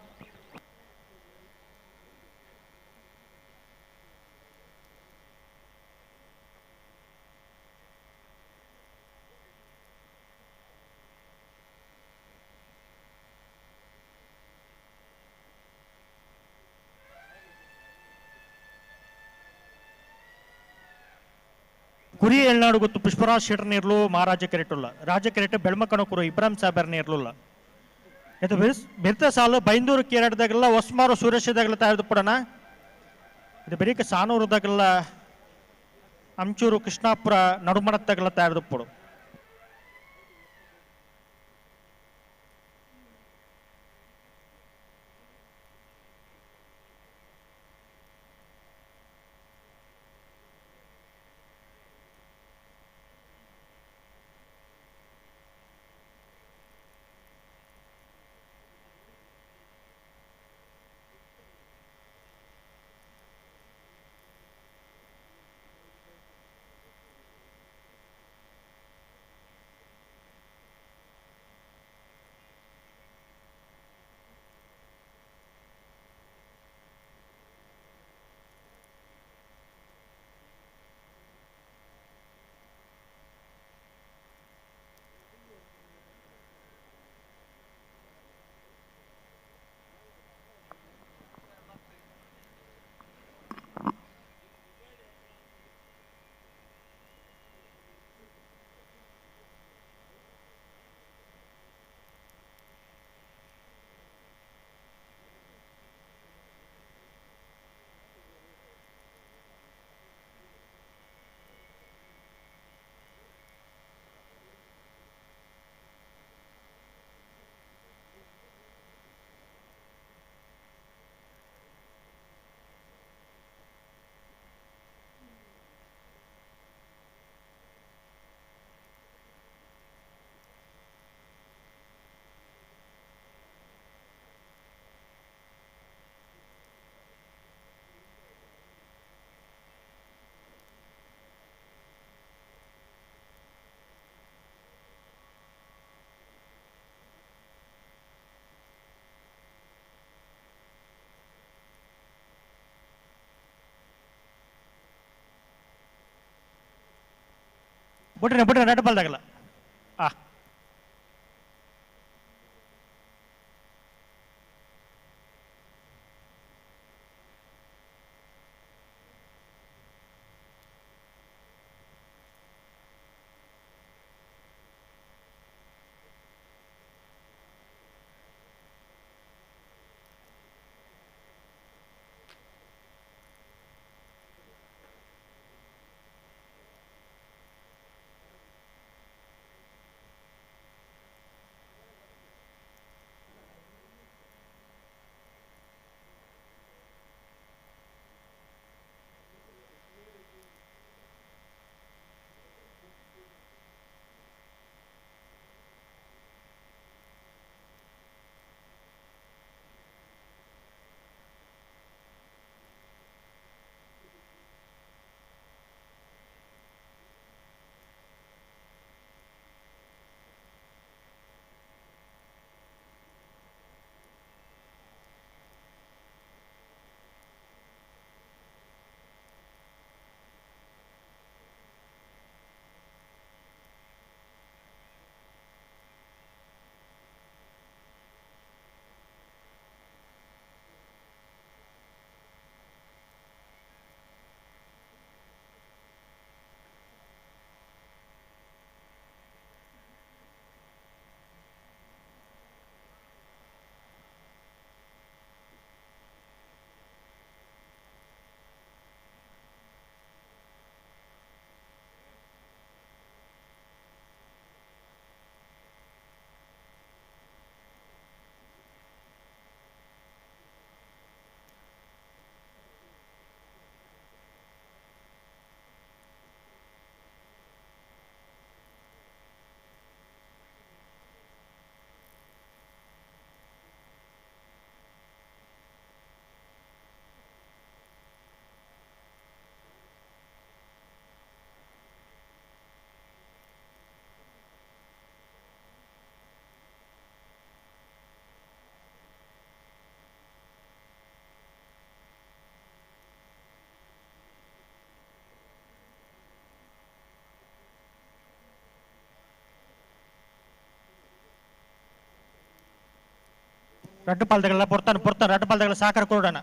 ಕುರಿ ಎಳ್ನಾಡು ಗೊತ್ತು ಪುಷ್ಪರಾಜ್ ಶೆಟ್ಟರ್ ನೀರ್ಲು ಮಹಾರಾಜ ಕೆರೆಟುಲ್ಲ ರಾಜ ಕೆರೆಟ ಬೆಳ್ಮಕಣಕುರು ಇಬ್ರಾಹಿಂ ಸಾಬರ್ ನೀರ್ಲುಲ್ಲ ಇದು ಬೆರ್ತ ಸಾಲು ಬೈಂದೂರು ಕೇರಳದಾಗೆಲ್ಲ ಹೊಸ್ಮಾರು ಸೂರೇಶದಾಗೆಲ್ಲ ತಯಾರಿದು ಪಡೋಣ ಇದು ಬರೀಕ ಸಾನೂರದಾಗೆಲ್ಲ ಅಂಚೂರು ಕೃಷ್ಣಾಪುರ ನಡುಮಣತ್ತಾಗೆಲ್ಲ ತಯಾರಿದು ಪಡು ಬಿಟ್ರೆ ನೆಟ್ ಬಲ್ದಾಗಲ್ಲ ರಡ್ಡು ಪಾಲ್ದಗಳ ಪೊರ್ತಾನ ರಡ್ಡು ಪಾಲ್ದಗಳ ಸಾಕಾರ ಕೊಡೋಣ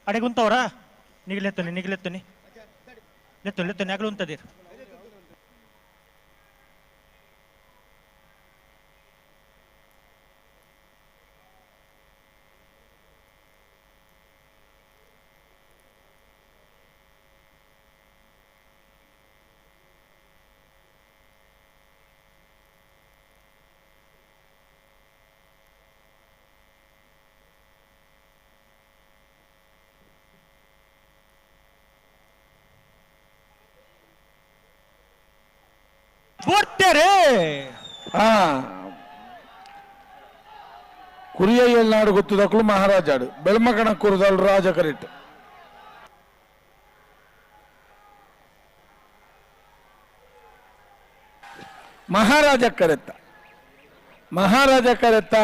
అడిగుంటావరా నిగిలెత్తని లెత్తని అగలు ఉంటుంది ಕುರಿಯ ಏಳ್ನಾಡು ಗೊತ್ತದಕ್ಕಳು ಮಹಾರಾಜಾಡು ಬೆಳ್ಮಕಣ ಕುರುದಲ್ ರಾಜ ಕರೆಕ್ಟ್ ಮಹಾರಾಜ ಕರೆತ್ತ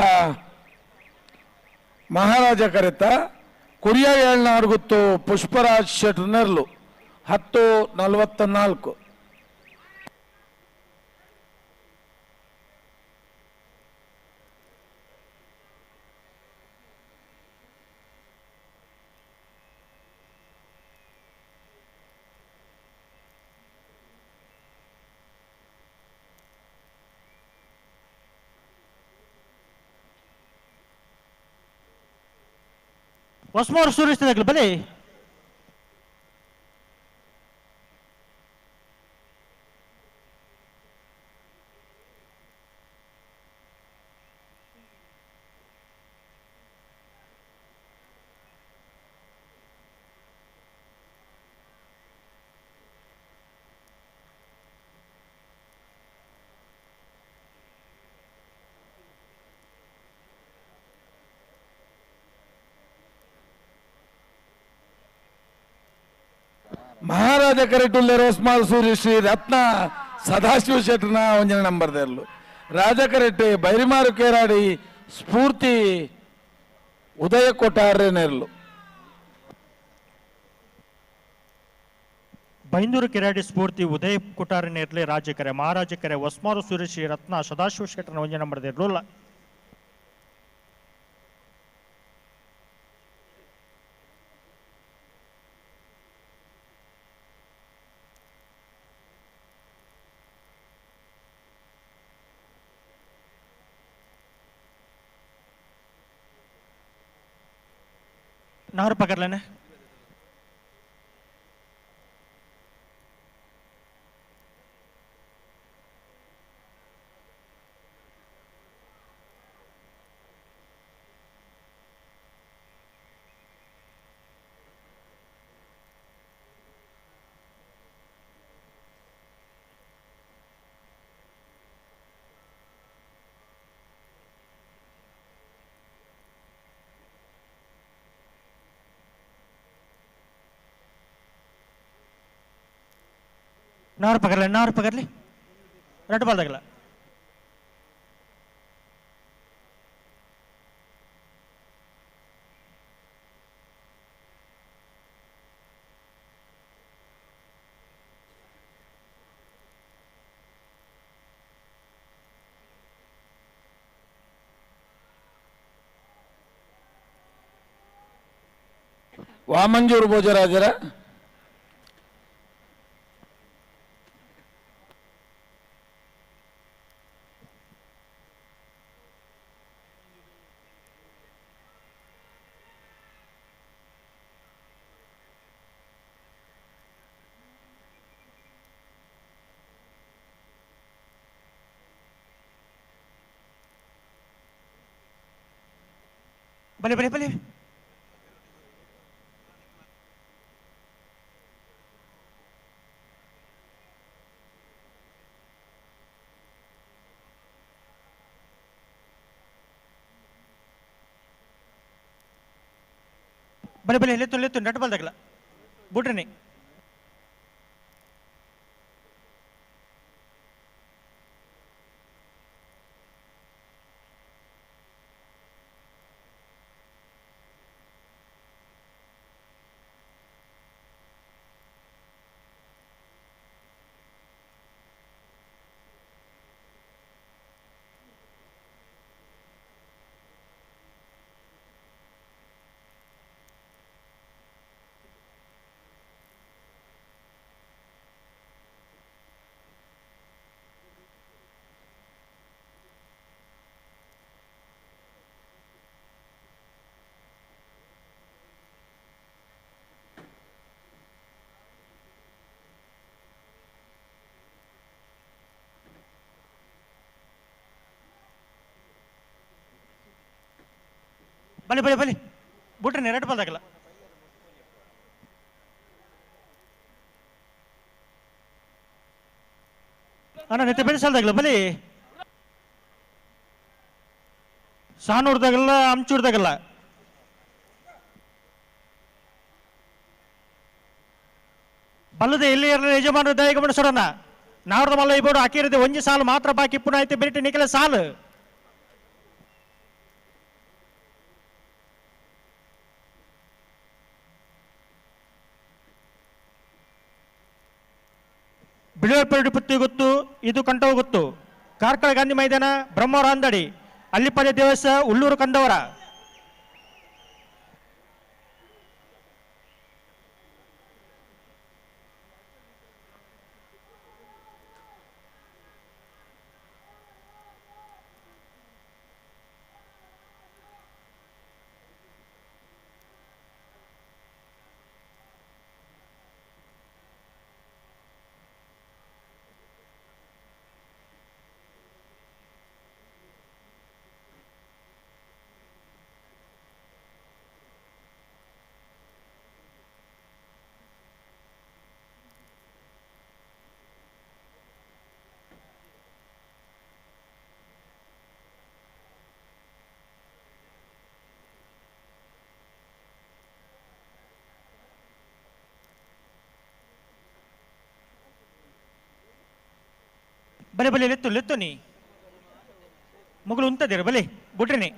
ಕುರಿಯ ಏಳ್ನಾಡು ಗೊತ್ತು ಪುಷ್ಪರಾಜ್ ಶೆಟ್ ನೆರ್ಲು 10:44 ಹೊಸ್ಮೋರ್ ಸೂರಿಸ್ತಿದಾಗಲು ಬಲಿ ಮಹಾರಾಜ ಕರೆಟುಲ್ಲೆ ರೋಸ್ಮಾಲ್ ಸೂರಿ ಶ್ರೀ ರತ್ನ ಸದಾಶಿವ ಶೆಟ್ರನ ಒಂಜನ ನಂಬರ್ದೆರ್ಲು ರಾಜ ಕರೆಟ್ಟೆ ಬೈರಿಮಾರು ಕೇರಾಡಿ ಸ್ಫೂರ್ತಿ ಉದಯ ಕೊಟ್ಟಾರ್ರೆನೆರ್ಲು ಬೈಂದೂರು ಕೆರಾಡಿ ಸ್ಫೂರ್ತಿ ಉದಯ ಕೊಟ್ಟಾರನೇರ್ಲೆ ರಾಜಕರೆ ಮಹಾರಾಜಕರೆ ಹೊಸ್ಮಾರು ಸೂರಿ ಶ್ರೀ ರತ್ನ ಸದಾಶಿವ ಶೆಟ್ರನ ಒಂಜನ ನಂಬರ್ದೆರ್ಲು नार पकड़ लेने नार पकड़ ले रट बाल तगला ವಾಮಂಜೂರು ಭೋಜರಾಜರ भले भले भले ಬಲೆ ಬಲೆ ಲೆತ್ತು ನಟ್ ಬಾಲ್ದಾಗಲ್ಲ ಬಿಡ್ರಿ ಬಲೆ ಬಲೆ ಬಲೆ ಬಿಟ್ರಿ ರೆಡ್ ಬಾಲ್ದಾಗಲ್ಲ ಅಣ್ಣ ನೆತ್ತೆ ಬೆಳೆಸಲ್ದಾಗಲ್ಲ ಬಲಿ ಸಾನೂರ್ದಾಗಲ್ಲ ಅಂಚೂರ್ದಾಗಲ್ಲ ಬಲ್ಲದೆ ಎಲ್ಲಿ ಇರಲಿ ಯಜಮಾನ ದಯಗ ಮನಸೋರನ್ನ ನಾವ್ರದ ಮಲ್ಲ ಇಬೋಡು ಹಾಕಿರದೆ ಒಂಜಿ ಸಾಲು ಮಾತ್ರ ಬಾಕಿ ಪುನಃ ಐತೆ ಬೆರಿಟಿ ನಿಖಲ ಸಾಲು ಬಿಳಿಯರ್ಪೇಟೆ ಪುತ್ತಿ ಗೊತ್ತು ಇದು ಕಂಠವು ಗೊತ್ತು ಕಾರ್ಕಳ ಗಾಂಧಿ ಮೈದಾನ ಬ್ರಹ್ಮವರ ಅಂದಡಿ ಅಲ್ಲಿಪದ ದೇವಸ ಉಳ್ಳೂರು ಕಂದವರ ಬಲೆ ಬಲೆ ಲೆತ್ತು ನೀ ಮಗಳು ಉಂತದಿರ ಬಲೆ ಬಿಟ್ರಿನಿ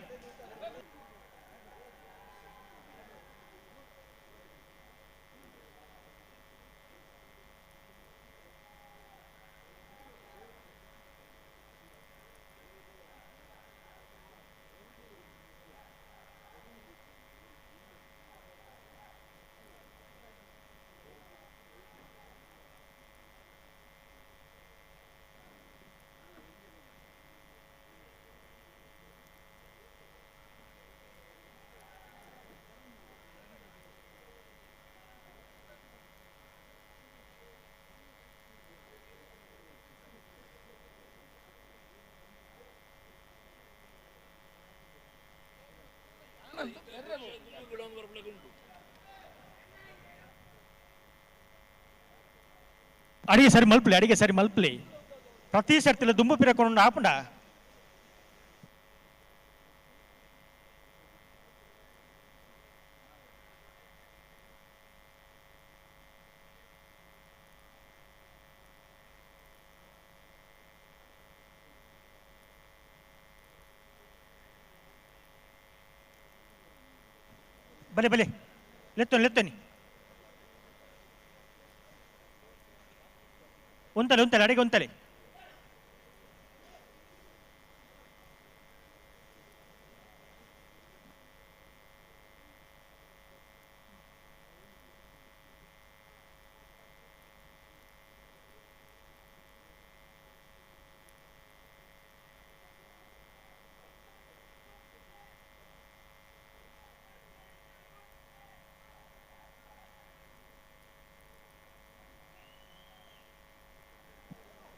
ಅಡಿಗೆ ಸರಿ ಮಲ್ಪಲಿ ಪ್ರತಿ ಸರ್ತಿಲ್ಲ ದುಂಬು ಪಿರಕೊಂಡು ಆಪುಂಡ ಬಲೆ ಬಲೆ ಲೆತ್ತನಿ ಉಂತಲೆ ಅಡಿಗೆ ಉಂತಲೆ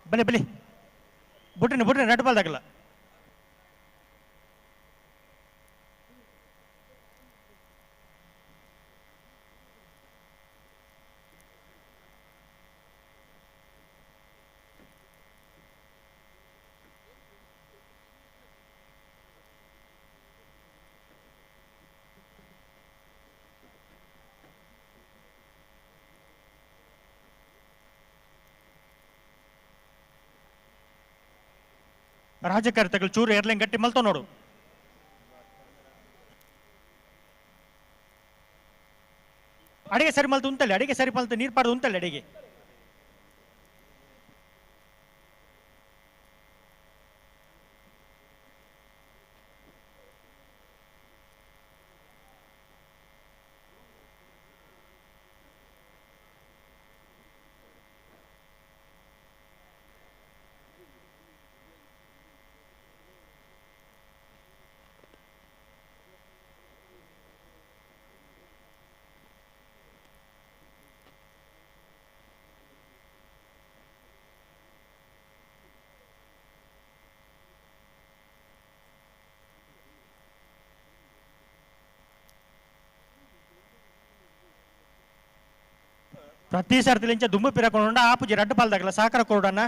ಬಲೆ ಬಲೆ ಬಿಟ್ರಿ ರೆಡ್ ಬಾಲ್ದಾಗಲ್ಲ ರಾಜಕಾರಿಗಳು ಚೂರು ಏರ್ಲೈನ್ ಗಟ್ಟಿ ಮಲ್ತಾವ ನೋಡು. ಅಡಿಗೆ ಸರಿ ಮಲ್ತು ಉಂತಲ್ಲಿ, ಅಡಿಗೆ ಸರಿ ಮಲ್ತು ನೀರು ಪಾಡ್ದು ಉಂತಲ್ಲಿ ಅಡಿಗೆ. ಪ್ರತಿ ಸರ್ತಿಲಿಂಚ ದುಮ್ಮು ಪಿರಕೊಂಡ ಆಪುಜಿ ರಡ್ಡು ಪಾಲ್ದಾಗಲ್ಲ ಸಾಕರ ಕೊಡೋಣ.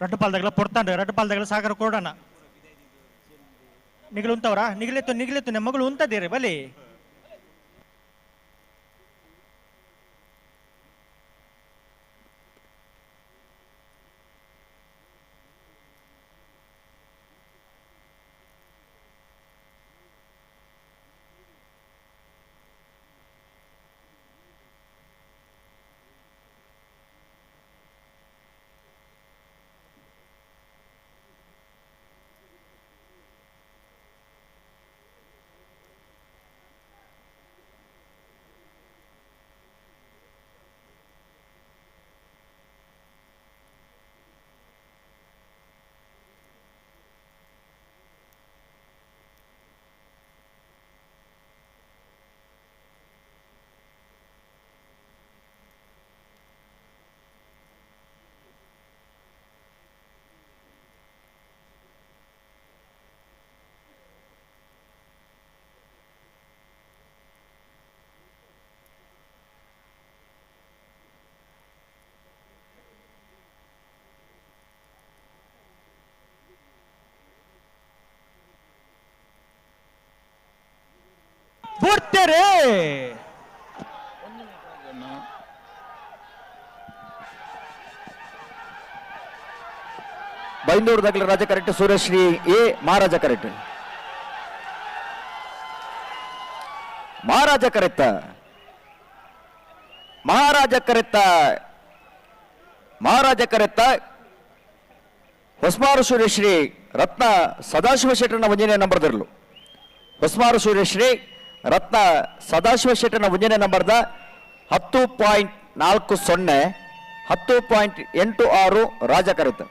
ರಡ್ಡು ಪಾಲ್ದಾಗಲ್ಲ ಪೊಡ್ತಾಂಡ್ರೆ ರಡ್ಡು ಪಾಲ್ದಾಗಲ್ಲ ಸಾಗರ ಕೊಡೋಣ. ನಿಗಲು ಉಂತವ್ರಾ ನಿಗಲೆತ್ತು ನಮ್ಮ ಮಗಳು ಉಂತದೇರಿ ಬಲಿ. ಬಿಡ್ತೇರೆ ಬೈಂದೂರು ದಾಖಲೆ ರಾಜ ಕರೆಕ್ಟ್ ಸೂರ್ಯಶ್ರೀ ಎ ಮಹಾರಾಜ ಕರೆಕ್ಟ್ ಮಹಾರಾಜ ಕರೆತ್ತ ಮಹಾರಾಜ ಕರೆತ್ತ ಮಹಾರಾಜ ಕರೆತ್ತ ಹೊಸ್ಮಾರು ಸೂರ್ಯಶ್ರೀ ರತ್ನ ಸದಾಶಿವ ಶೆಟ್ಟರ್ನ ಮುಂಜಾನೆ ನಂಬರ್ ದರ್ಲು ಹೊಸ್ಮಾರು ಸೂರ್ಯಶ್ರೀ ರತ್ನ ಸದಾಶಿವ ಶೆಟ್ಟರ್ನ ಮುಂಜಾನೆ ನಂಬರ್ದ 10.40 10.86 ರಾಜ ಕರೆತ್ತ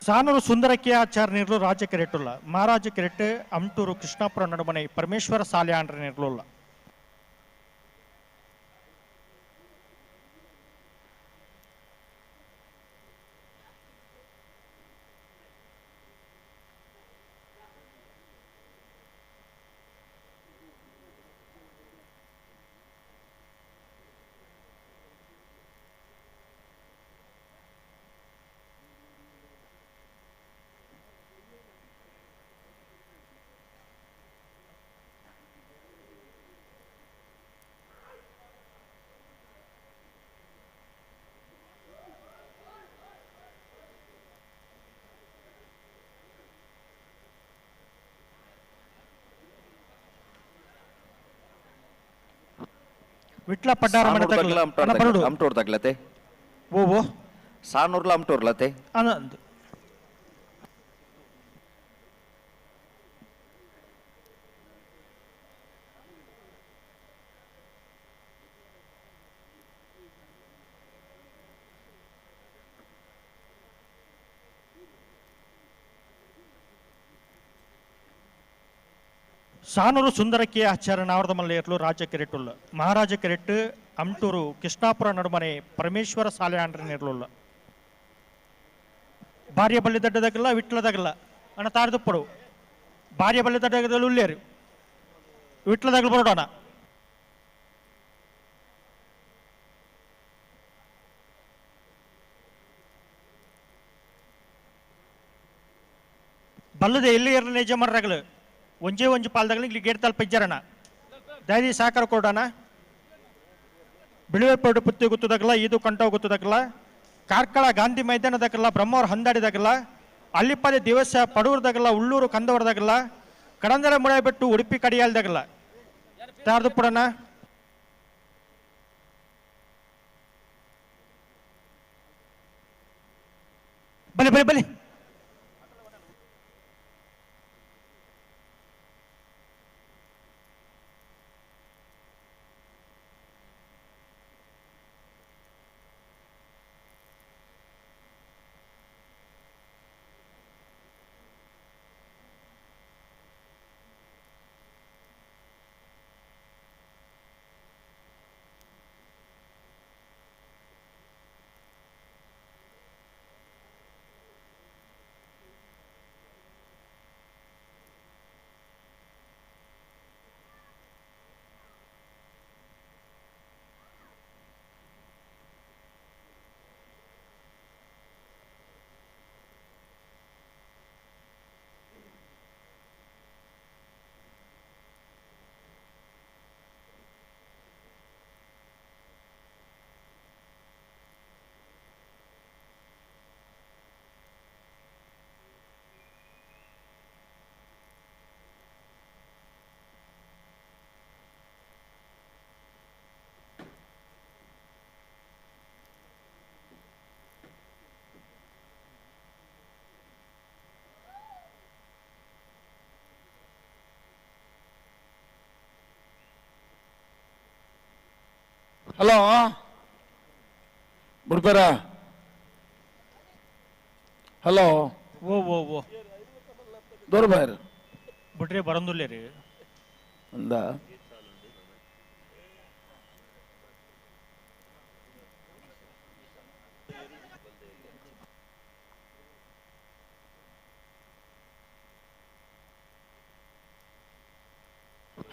ಸಾನೂರು ಸುಂದರಕ್ಕೆ ಆಚಾರ ನಿರ್ಲು ರಾಜ ಕೆರೆಟ್ಟುಲ್ಲ ಮಹಾರಾಜ ಕೆರೆಟ್ಟು ಅಮ್ಟೂರು ಕೃಷ್ಣಾಪುರ ನಡುಮನೆ ಪರಮೇಶ್ವರ ಸಾಲೆ ಆಂಡ್ರೆ ನಿರ್ಲುಲ್ಲ ವಿಟ್ಲ ಪಡ್ಡಾರ ಅಮ್ಟೂರ್ ತಗ್ಲತೆ ಓ ಸಾನೂರ್ಲ ಅಮ್ಟೂರ್ಲತೆ ಆನಂದ್ ಸಾನೂರು ಸುಂದರ ಕೆ ಆಚಾರ್ಯ ನಾವರದ ಮಲ್ಲೇರ್ಲು ರಾಜ ಕೆರೆಟ್ಟುಲ್ಲ ಮಹಾರಾಜ ಕೆರೆಟ್ಟು ಅಮ್ಟೂರು ಕೃಷ್ಣಾಪುರ ನಡುಮನೆ ಪರಮೇಶ್ವರ ಸಾಲೆ ಆಂಡ್ರೆ ನೆರ್ಲುಲ್ಲ ಭಾರ್ಯ ಬಲ್ಲಿದಡ್ಡದಾಗಲ್ಲ ವಿಟ್ಲದಾಗಲ್ಲ ಅಣ್ಣ ತಾರ್ದಪ್ಪಡು ಭಾರ್ಯ ಬಲ್ಲಿದಡ್ಡದಲ್ಲಿ ಉಳ್ಳೇರು ವಿಟ್ಲದಾಗಲು ಬರೋಣ ಬಲ್ಲದೆ ಎಲ್ಲಿ ಇರಲಿ ಯಜಮಾನರಾಗಲು ಒಂಜೇ ಒಂಜು ಪಾಲ್ದಾಗಲಿ ಇಲ್ಲಿ ಗೇಟ್ ತಲ್ಪ ಇಜ್ಜಾರಣ ದಯದಿ ಸಹಕಾರ ಕೊಡೋಣ ಬಿಳುವೆಪ್ಪಡು ಪುತ್ತಿ ಗೊತ್ತದಾಗಲ್ಲ ಇದು ಕಂಠ ಗೊತ್ತದಾಗಲ್ಲ ಕಾರ್ಕಳ ಗಾಂಧಿ ಮೈದಾನದಾಗಲ್ಲ ಬ್ರಹ್ಮವ್ರ ಹಂದಾಡಿದಾಗಲ್ಲ ಅಲ್ಲಿಪ್ಪದೆ ದಿವಸ ಪಡೂರ್ದಾಗಲ್ಲ ಉಳ್ಳೂರು ಕಂದವರದಾಗಲ್ಲ ಕಡಂದರ ಮುಳೆ ಬಿಟ್ಟು ಉಡುಪಿ ಕಡಿಯಾಲ್ದಾಗಲ್ಲ ತಾರ್ದು ಪುಡಣ ಬಲಿ ಬಲಿ ಬಲಿ ಹಲೋ ಬಿಡ್ಬೇರ ಹಲೋ ಓ ಓ ಓ ದೂರ ಬಾಯ್ರ ಬಿಟ್ರೆ ಬರಂದಿಲ್ಲ ರೀ ಅಂದ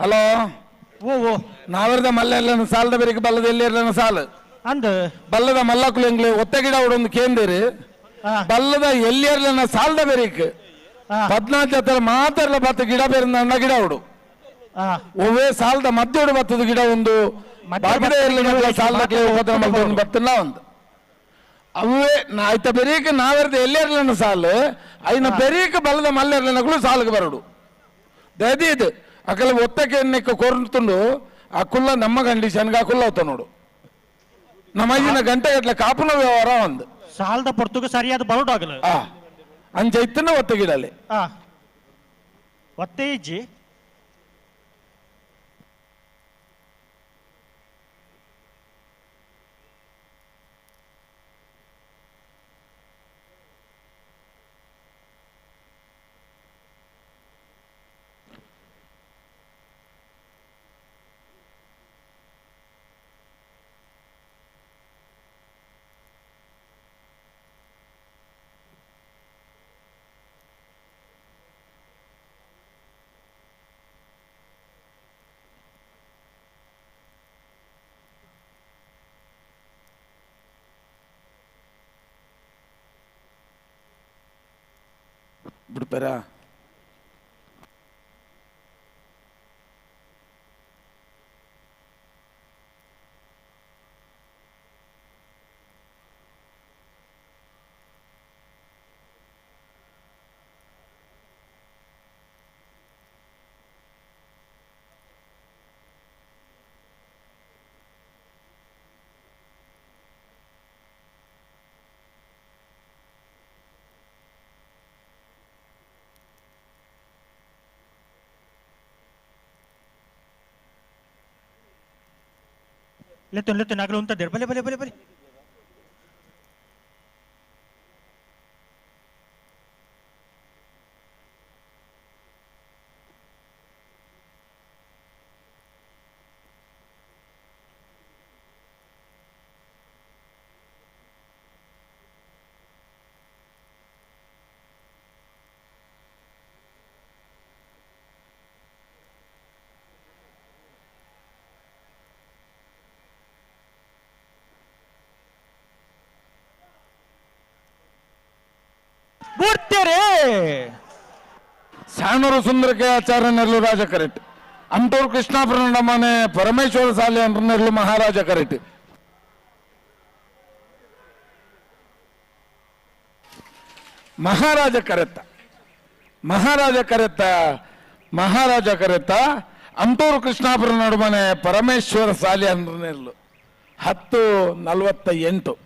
ಹಲೋ ಓ ಓ ನಾವರದ ಮಲ್ಲ ಸಾಲದ ಬೇರೆ ಬಲ್ಲದ ಎಲ್ಲಿ ಸಾಲು ಅಂದ ಬಲ್ಲದ ಮಲ್ಲಕ್ಕಳು ಎಂಗ್ಲಿ ಒತ್ತೆ ಗಿಡ ಉಡೊಂದು ಕೇಂದಿರಿ ಬಲ್ಲದ ಎಲ್ಲಿಯರ್ಲನ ಸಾಲದ ಬೇರೆಕ್ 14 ಜೊತೆ ಮಾತಾಡಲ ಬತ್ತ ಗಿಡ ಬೇರೆ ನನ್ನ ಗಿಡ ಉಡು ಒವ್ವೇ ಸಾಲದ ಮಧ್ಯ ಉಡು ಬತ್ತದ ಗಿಡ ಒಂದು ಸಾಲದ ಬತ್ತಲ್ಲ ಒಂದು ಅವೇ ಆಯ್ತ ಬೆರೀಕ್ ನಾವರ್ದ ಎಲ್ಲಿಯರ್ಲನ ಸಾಲು ಐನ ಬೆರೀಕ್ ಬಲ್ಲದ ಮಲ್ಲೆರ್ಲನಗಳು ಸಾಲಿಗೆ ಬರಡು ದಯದಿ ಇದು ಅಕಲ್ ಒತ್ತಕ್ಕೆ ಎಣ್ಣೆಕ್ಕೆ ಕೊರ್ತುಂಡು ಆ ಕುಲ್ಲ ನಮ್ಮ ಕಂಡೀಷನ್ಗೆ ಆ ಕುಲ್ಲ ಹೋತ ನೋಡು ನಮ್ಮಜಿನ ಗಂಟೆ ಗಟ್ಲೆ ಕಾಪುನ ವ್ಯವಹಾರ ಒಂದು ಸಾಲದ ಪೊರ್ತುಗೆ ಸರಿಯಾದ ಬರೋಡಾಗಲ್ಲ ಅಂಚ ಇತ್ತನ ಒತ್ತಗಿಡಲಿ ಒತ್ತೆ ಇಜ್ಜಿ ಬಿಡ್ಬೇರಾ लेतो नागलो उंता देर भले भले भले भले ಬಿಡ್ತೀರಿ ಸಾಣೂರು ಸುಂದರಕ್ಕೆ ಆಚಾರ್ಯ ನೆರಳು ರಾಜ ಕರೆಟ್ ಅಂಟೂರು ಕೃಷ್ಣಾಪುರ ನಮ್ಮನೆ ಪರಮೇಶ್ವರ ಸಾಲೆ ಅಂದ್ರ ನೆರಳು ಮಹಾರಾಜ ಕರೆಟ್ ಮಹಾರಾಜ ಕರೆತ್ತ ಅಂಟೂರು ಕೃಷ್ಣಾಪುರ ನಡುಮನೆ ಪರಮೇಶ್ವರ ಸಾಲೆ ಅಂದ್ರ ನೆರಳು 10:48.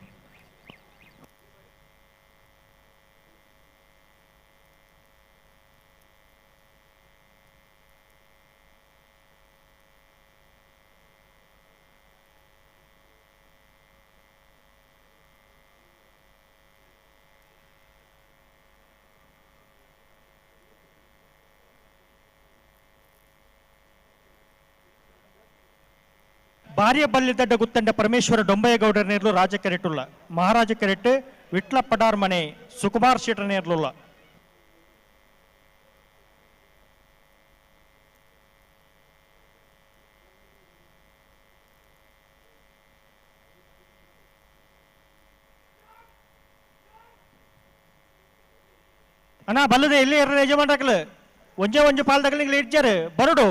ಭಾರ್ಯ ಬಲ್ಲಿದಡ್ಡ ಗುತ್ತಂಡ ಪರಮೇಶ್ವರ ಡೊಂಬಯ್ಯಗೌಡರ ನೇರ್ಲು ರಾಜ ಕೆರೆಟ್ಟುಲ್ಲ ಮಹಾರಾಜ ಕೆರೆಟ್ ವಿಟ್ಲ ಪಡಾರ್ ಮನೆ ಸುಕುಮಾರ್ ಶೆಟ್ರ ನೇರ್ಲುಲ್ಲ ಅಣ್ಣ ಬಲ್ಲದೆ ಎಲ್ಲಿ ಯಜಮಾನ್ರಾಕಲು ಒಂಜೆ ಪಾಲ್ದಾಗಲಿಂಗ್ಲಿ ಇಡ್ಜಾರು ಬರಡು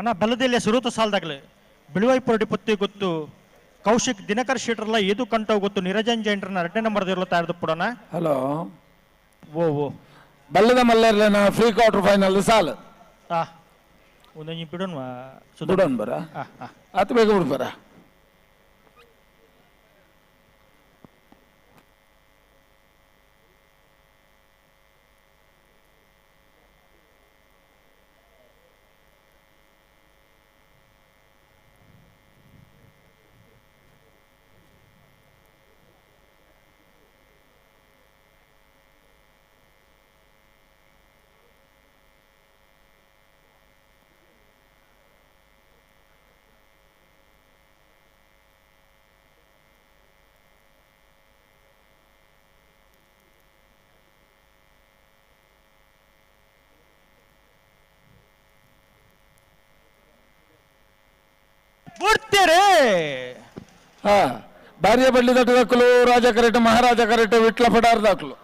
ಅಣ್ಣ ಬಲ್ಲದೆಲ್ಲ ಸುರೂತ ಸಾಲದಾಗಲೇ ಬಿಳುವೈಪುರಡಿ ಪೊತ್ತಿ ಗೊತ್ತು ಕೌಶಿಕ್ ದಿನಕರ್ ಶೀಟ್ರಲ್ಲ ಏದು ಕಂಟೋ ಗೊತ್ತು ನಿರಂಜನ್ ಜೈಂಟ್ರನ್ನ 2 ನಂಬರ್ ಇರಲ್ಲ ತಾರ್ದು ಪುಡಣ ಹಲೋ ಓ ಬಲ್ಲದ ಮಲ್ಲೆರ್ಲೆನ ಫ್ರೀ ಕ್ವಾರ್ಟರ್ ಫೈನಲ್ ಸಾಲು ಒಂದೊಂದು ಬಿಡೋಣ ಬಿಡೋಣ ಬರ ಅತ್ ಬೇಗ ಬಿಡು ಬರ ಬಿಡ್ತೀರಿ ಭಾರ್ಯ ಬಳ್ಳಿ ದಟ್ಟದಾಕಲು ರಾಜ ಕರೆಟ್ ಮಹಾರಾಜ ಕರೆಟ್ ವಿಟ್ಲ ಪಡಾರ್ ದಾಖಲು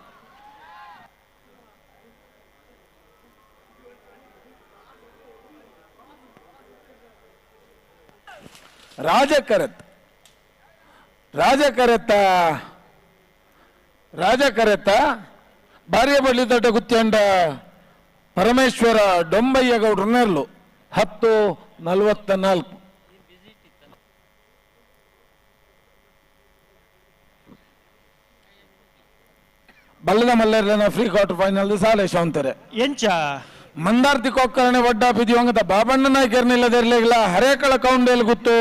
ರಾಜ ಕರೆತ್ತ ಭಾರ್ಯ ಬಳ್ಳಿ ದಡ್ಡ ಗುತ್ಯಂಡ ಪರಮೇಶ್ವರ ಡೊಂಬಯ್ಯಗೌಡ್ರ ನೆರಳು 10:44. ಬಲ್ಲದ ಮಲ್ಲೆರ್ಲೆನ ಫ್ರೀ ಕ್ವಾರ್ಟರ್ ಫೈನಲ್ ಸಾಲೆ ಶೌಂತರೆ ಎಂಚ ಮಂದಾರ್ತಿ ಕೊಕ್ಕರಣೆ ಒಡ್ಡ ಬಿದಿವಂಗದ ಬಾಬಣ್ಣ ನಾಯ್ಕರ್ನಿಲ್ಲದಿರ್ಲಿಲ್ಲ ಹರೇಕಳ ಕೌಂಡೇಲ್ ಗುತ್ತು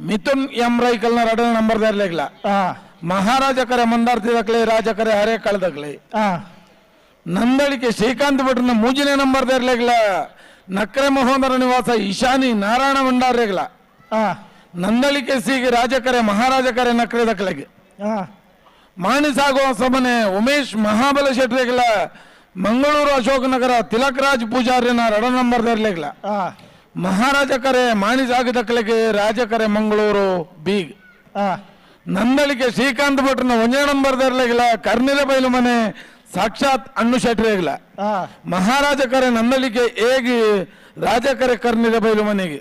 ಮಿಥುನ್ ಎಂ ರೈಕಲ್ನ 2 ನಂಬರ್ ಇರ್ಲಿಲ್ಲ ಮಹಾರಾಜ ಕರೆ ಮಂದಾರ್ತಿ ದಕ್ಲೆ ರಾಜ ಕರೆ ಹರೇಕಳ ದಕ್ಲೆ ನಂದಳಿಕೆ ಶ್ರೀಕಾಂತ್ ಭಟ್ರನ 3ನೇ ನಂಬರ್ ಇರ್ಲಿಲ್ಲ ನಕ್ರೆ ಮಹೋದರ ನಿವಾಸ ಈಶಾನಿ ನಾರಾಯಣ ಭಂಡಾರ್ರೆಗ್ಲ ನಂದಳಿಕೆ ಸಿಗೆ ರಾಜ ಕರೆ ಮಹಾರಾಜ ಕರೆ ನಕ್ರೆ ದಕ್ಲೆಗೆ ಮಾಣಿಸಾಗುವ ಸಮನೆ ಉಮೇಶ್ ಮಹಾಬಲ ಶೆಟ್ರಿಗ್ಲ ಮಂಗಳೂರು ಅಶೋಕ್ ನಗರ ತಿಲಕ್ ರಾಜ್ ಪೂಜಾರಿನ 2 ನಂಬರ್ ಇರ್ಲಿಲ್ಲ ಮಹಾರಾಜ ಕರೆ ಮಾಣಿಸಾಗ ದಕ್ಲೆಗೆ ರಾಜ ಕರೆ ಮಂಗಳೂರು ಬೀಗ್ ನಂದಳಿಕೆ ಶ್ರೀಕಾಂತ್ ಭಟ್ರನ 1 ನಂಬರ್ ಇರ್ಲಿಲ್ಲ ಕರ್ನಿಲ ಬೈಲು ಮನೆ ಸಾಕ್ಷಾತ್ ಅಣ್ಣು ಶೆಟ್ರಿಗ್ಲ ಮಹಾರಾಜ ಕರೆ ನಂದಳಿಕೆ ಏಗಿ ರಾಜ ಕರೆ ಕರ್ನಿಲ ಬೈಲು ಮನೆಗೆ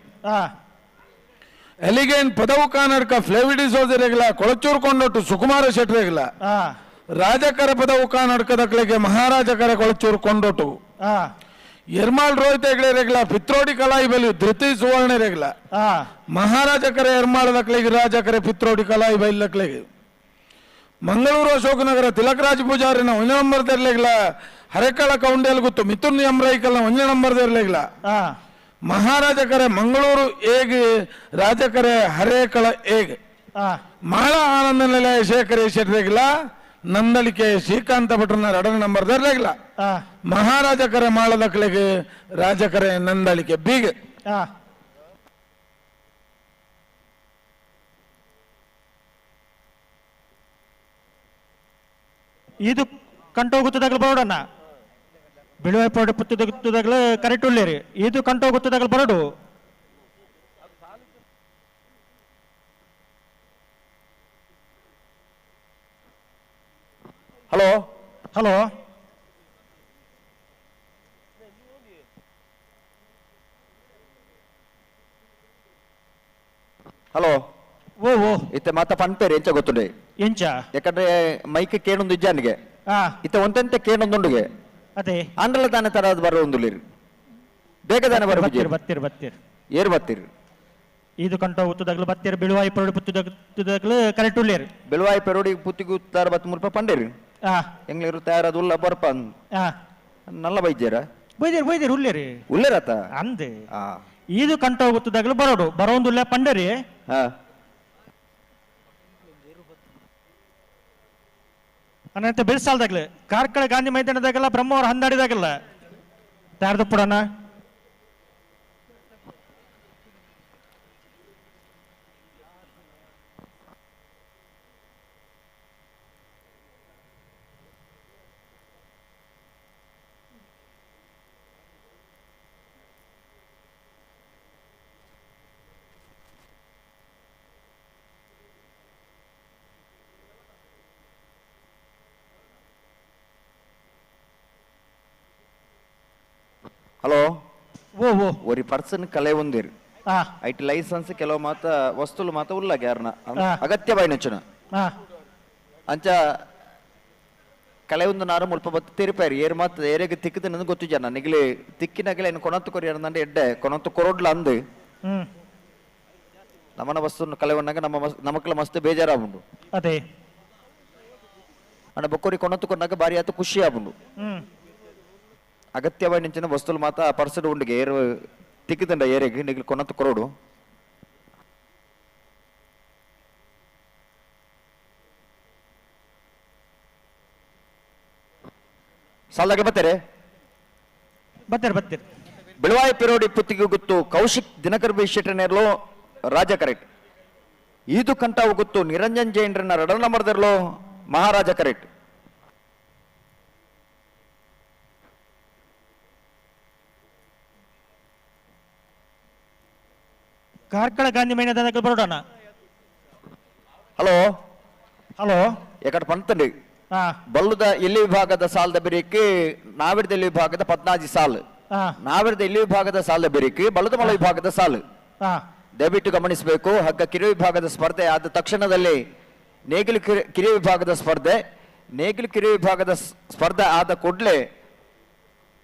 ಎಲಿಗೇನ್ ಪದವು ಕಾನಡ್ಕ ಫ್ಲೇವಿಡಿ ಸೋದರಿಗ್ಲ ಕೊಳಚೂರು ಕೊಂಡೊಟ್ಟು ಸುಕುಮಾರ ಶೆಟ್ರಿಗ್ಲ ರಾಜಕರ ಪದವು ಕಾನಡ್ಕದಕ್ಲೆಗೆ ಮಹಾರಾಜ ಕರೆ ಕೊಳಚೂರು ಕೊಂಡೊಟ್ಟು ಎರ್ಮಾಳ್ ರೋಹಿತ ಹೆಗ್ಳೆರೆಗ್ಲ ಪಿತ್ರೋಡಿ ಕಲಾಯಿ ಬೈಲು ಧೃತಿ ಸುವರ್ಣರೆಗ್ಲ ಮಹಾರಾಜ ಕರೆ ಎರ್ಮಾಳ ದಕ್ಲೆಗೆ ರಾಜ ಕರೆ ಪಿತ್ರೋಡಿ ಕಲಾಯಿ ಬೈಲ್ ದಕ್ಲೆಗೆ ಮಂಗಳೂರು ಅಶೋಕನಗರ ತಿಲಕರಾಜ್ ಪೂಜಾರಿನ 1 ನಂಬರ್ ತೆರಲಿಗ್ಲ ಹರೆಕಳ ಕೌಂಡಿಯಲ್ಲಿ ಗೊತ್ತು ಮಿಥುನ್ ಎಂಬ್ರೈಕಲ್ನ 1 ನಂಬರ್ ತೆರಲಿಗ್ಲ ಮಹಾರಾಜ ಕರೆ ಮಂಗಳೂರು ಏಗ್ ರಾಜಕರೆ ಹರೇಕಳ ಏಗ್ ಮಾಳ ಆನಂದ ನಿಲಯ ಶೇಖರ ಶೆಟ್ರಿಗ್ಲ ನಂದಳಿಕೆ ಶ್ರೀಕಾಂತ ಭಟ್ರನ 2 ನಂಬರ್ ತೆರಲಿಗ್ಲ ಮಹಾರಾಜ ಕರೆ ಮಾಳದ ಕಲೆಗೆ ರಾಜಕರೆ ನಂದಳಿಕೆ ಬೀಗ್ ಇದು ಕಂಟೋಗುತ್ತದಾಗಲು ಬರೋಡನ್ನ ಬಿಳುವೆ ಪೌಡ ಪುತ್ತದಾಗಲು ಕರೆಕ್ಟ್ ಉಳ್ಳೇರಿ ಇದು ಕಂಟೋಗುತ್ತದಾಗಲು ಬರೋಡು ಹಲೋ ಹಲೋ ಹಲೋ ಓ ಓ ಇತ್ತೆ ಮಾತ ಪನ್ಪೇರಿ ಎಂಚ ಗೊತ್ತುಂಡೆ ಎಂಚ ಯಾಕಂದ್ರೆ ಮೈಕ್ ಕೇಳೊಂದು ಇಜ್ಜಾನಿಗೆ ಇತ್ತೆ ಒಂತೆಂತೆ ಕೇಳೊಂದುಂಡುಗೆ ಅದೇ ಆಂಡ್ರಲ ತಾನೆ ತರದ್ ಬರೋ ಒಂದು ಬೇಗ ತಾನೆ ಬರೋ ಬತ್ತೀರ್ ಏರ್ ಬತ್ತೀರಿ ಇದು ಕಂಟೋಗುತ್ತದಾಗಲು ಬತ್ತೀರ್ ಬಿಳುವಾಯಿ ಪೌಡ ಪುತ್ತದಾಗಲು ಕರೆಕ್ಟ್ ಉಳ್ಳೇರಿ ಬೆಳುವಾಯಿ ಪೆರೋಡಿ ಪುತ್ತಿಗೂ 63 ರೂಪಾಯಿ ಪಂಡೇರಿ ಎಂಗ್ಲಿರು ತಯಾರದು ಉಲ್ಲ ಬರ್ಪ ನಲ್ಲ ಬೈದ್ಯಾರ ಬೈದೇರ್ ಉಳ್ಳೇರಿ ಉಲ್ಲೇರತ ಅಂದೆ ಇದು ಕಂಟೋಗುತ್ತದಾಗಲು ಬರೋಡು ಬರೋಂದುಲ್ಲ ಪಂಡರಿ ಅನ್ನಂತ ಬೆಳ್ಸಾಲ್ದಾಗ್ಲೆ ಕಾರ್ಕಳ ಗಾಂಧಿ ಮೈದಾನದಾಗಲ್ಲ ಬ್ರಹ್ಮವರ ಹಂದಾಡಿದಾಗಲ್ಲ ತಯಾರ್ದು ಪುಡಣ ಹಲೋ ಓ ಓ ಒರಿ ಪರ್ಸನ್ ಕಲೆ ಒಂದಿರು ಐಟಿ ಲೈಸೆನ್ಸ್ ಕೆಲವು ಮಾತ ವಸ್ತುಲು ಮಾತ ಉಲ್ಲ ಗ್ಯಾರ್ನ ಅಗತ್ಯ ಬಾಯಿನಚ್ಚುನ ಅಂಚ ಕಲೆ ಒಂದು ನಾರು ಮುಲ್ಪ ಬತ್ತು ತಿರುಪಾರಿ ಏರ್ ಮಾತ ಏರೆಗೆ ತಿಕ್ಕದ ಗೊತ್ತು ಜನ ನಿಗಲಿ ತಿಕ್ಕಿನಾಗಲೇ ಏನು ಕೊನತ್ತು ಕೊರಿಯರ್ದಂಡೆ ಎಡ್ಡೆ ಕೊನತ್ತು ಕೊರೋಡ್ಲ ಅಂದು ನಮ್ಮನ ವಸ್ತು ಕಲೆ ಒಂದಾಗ ನಮಕ್ಲ ಮಸ್ತ್ ಬೇಜಾರಾಗುಂಡು ಅದೇ ಅಣ್ಣ ಬೊಕ್ಕೋರಿ ಕೊನತ್ತು ಕೊನ್ನಾಗ ಬಾರಿ ಆತ ಖುಷಿ ಆಗುಂಡು ಅಗತ್ಯವಾಗಿ ನಿಂಚಿನ ವಸ್ತುಲು ಮಾತ ಪರ್ಸಡ್ ಉಂಡಿಗೆ ಏರು ತಿಕ್ಕಿದಂಡ ಏರೆಗೆ ನಿಗಲಿ ಕೊನತ್ತು ಕೊರೋಡು ಸಾಲ್ದಾಗೆ ಬತ್ತೀರ್ ಬಿಳುವಾಯಿ ಪೆರೋಡಿ ಪುತ್ತಿಗೆ ಗೊತ್ತು ಕೌಶಿಕ್ ದಿನಕರ್ ಬಿ ಶೆಟ್ಟನೇರ್ಲು ರಾಜ ಕರೆಕ್ಟ್ ಈದು ಕಂಟಾವು ಗೊತ್ತು ನಿರಂಜನ್ ಜೈನ್ರನ್ನ 2 ನಂಬರ್ದಿರ್ಲು ಮಹಾರಾಜ ಕರೆಕ್ಟ್ ಕಾರ್ಕಳ ಗಾಂಧಿ ಮೈದಾನದಾಗಲು ಬರೋಡಣ ಹಲೋ ಹಲೋ ಎಕಡೆ ಪಂತಂಡಿ ಬಲ್ಲುದ ಇಲ್ಲಿ ವಿಭಾಗದ ಸಾಲದ ಬೆರಿಕೆ ನಾವಿರದ ಇಲ್ಲಿ ವಿಭಾಗದ 14 ಸಾಲು ನಾವಿರದ ಇಲ್ಲಿ ವಿಭಾಗದ ಸಾಲದ ಬೆರಿಕೆ ಬಲ್ಲುದ ಮಲ ವಿಭಾಗದ ಸಾಲು ದಯವಿಟ್ಟು ಗಮನಿಸಬೇಕು. ಹಗ್ಗ ಕಿರಿಯ ವಿಭಾಗದ ಸ್ಪರ್ಧೆ ಆದ ತಕ್ಷಣದಲ್ಲಿ ನೇಗಿಲು ಕಿರಿಯ ವಿಭಾಗದ ಸ್ಪರ್ಧೆ, ನೇಗಿಲು ಕಿರಿಯ ವಿಭಾಗದ ಸ್ಪರ್ಧೆ ಆದ ಕೂಡಲೇ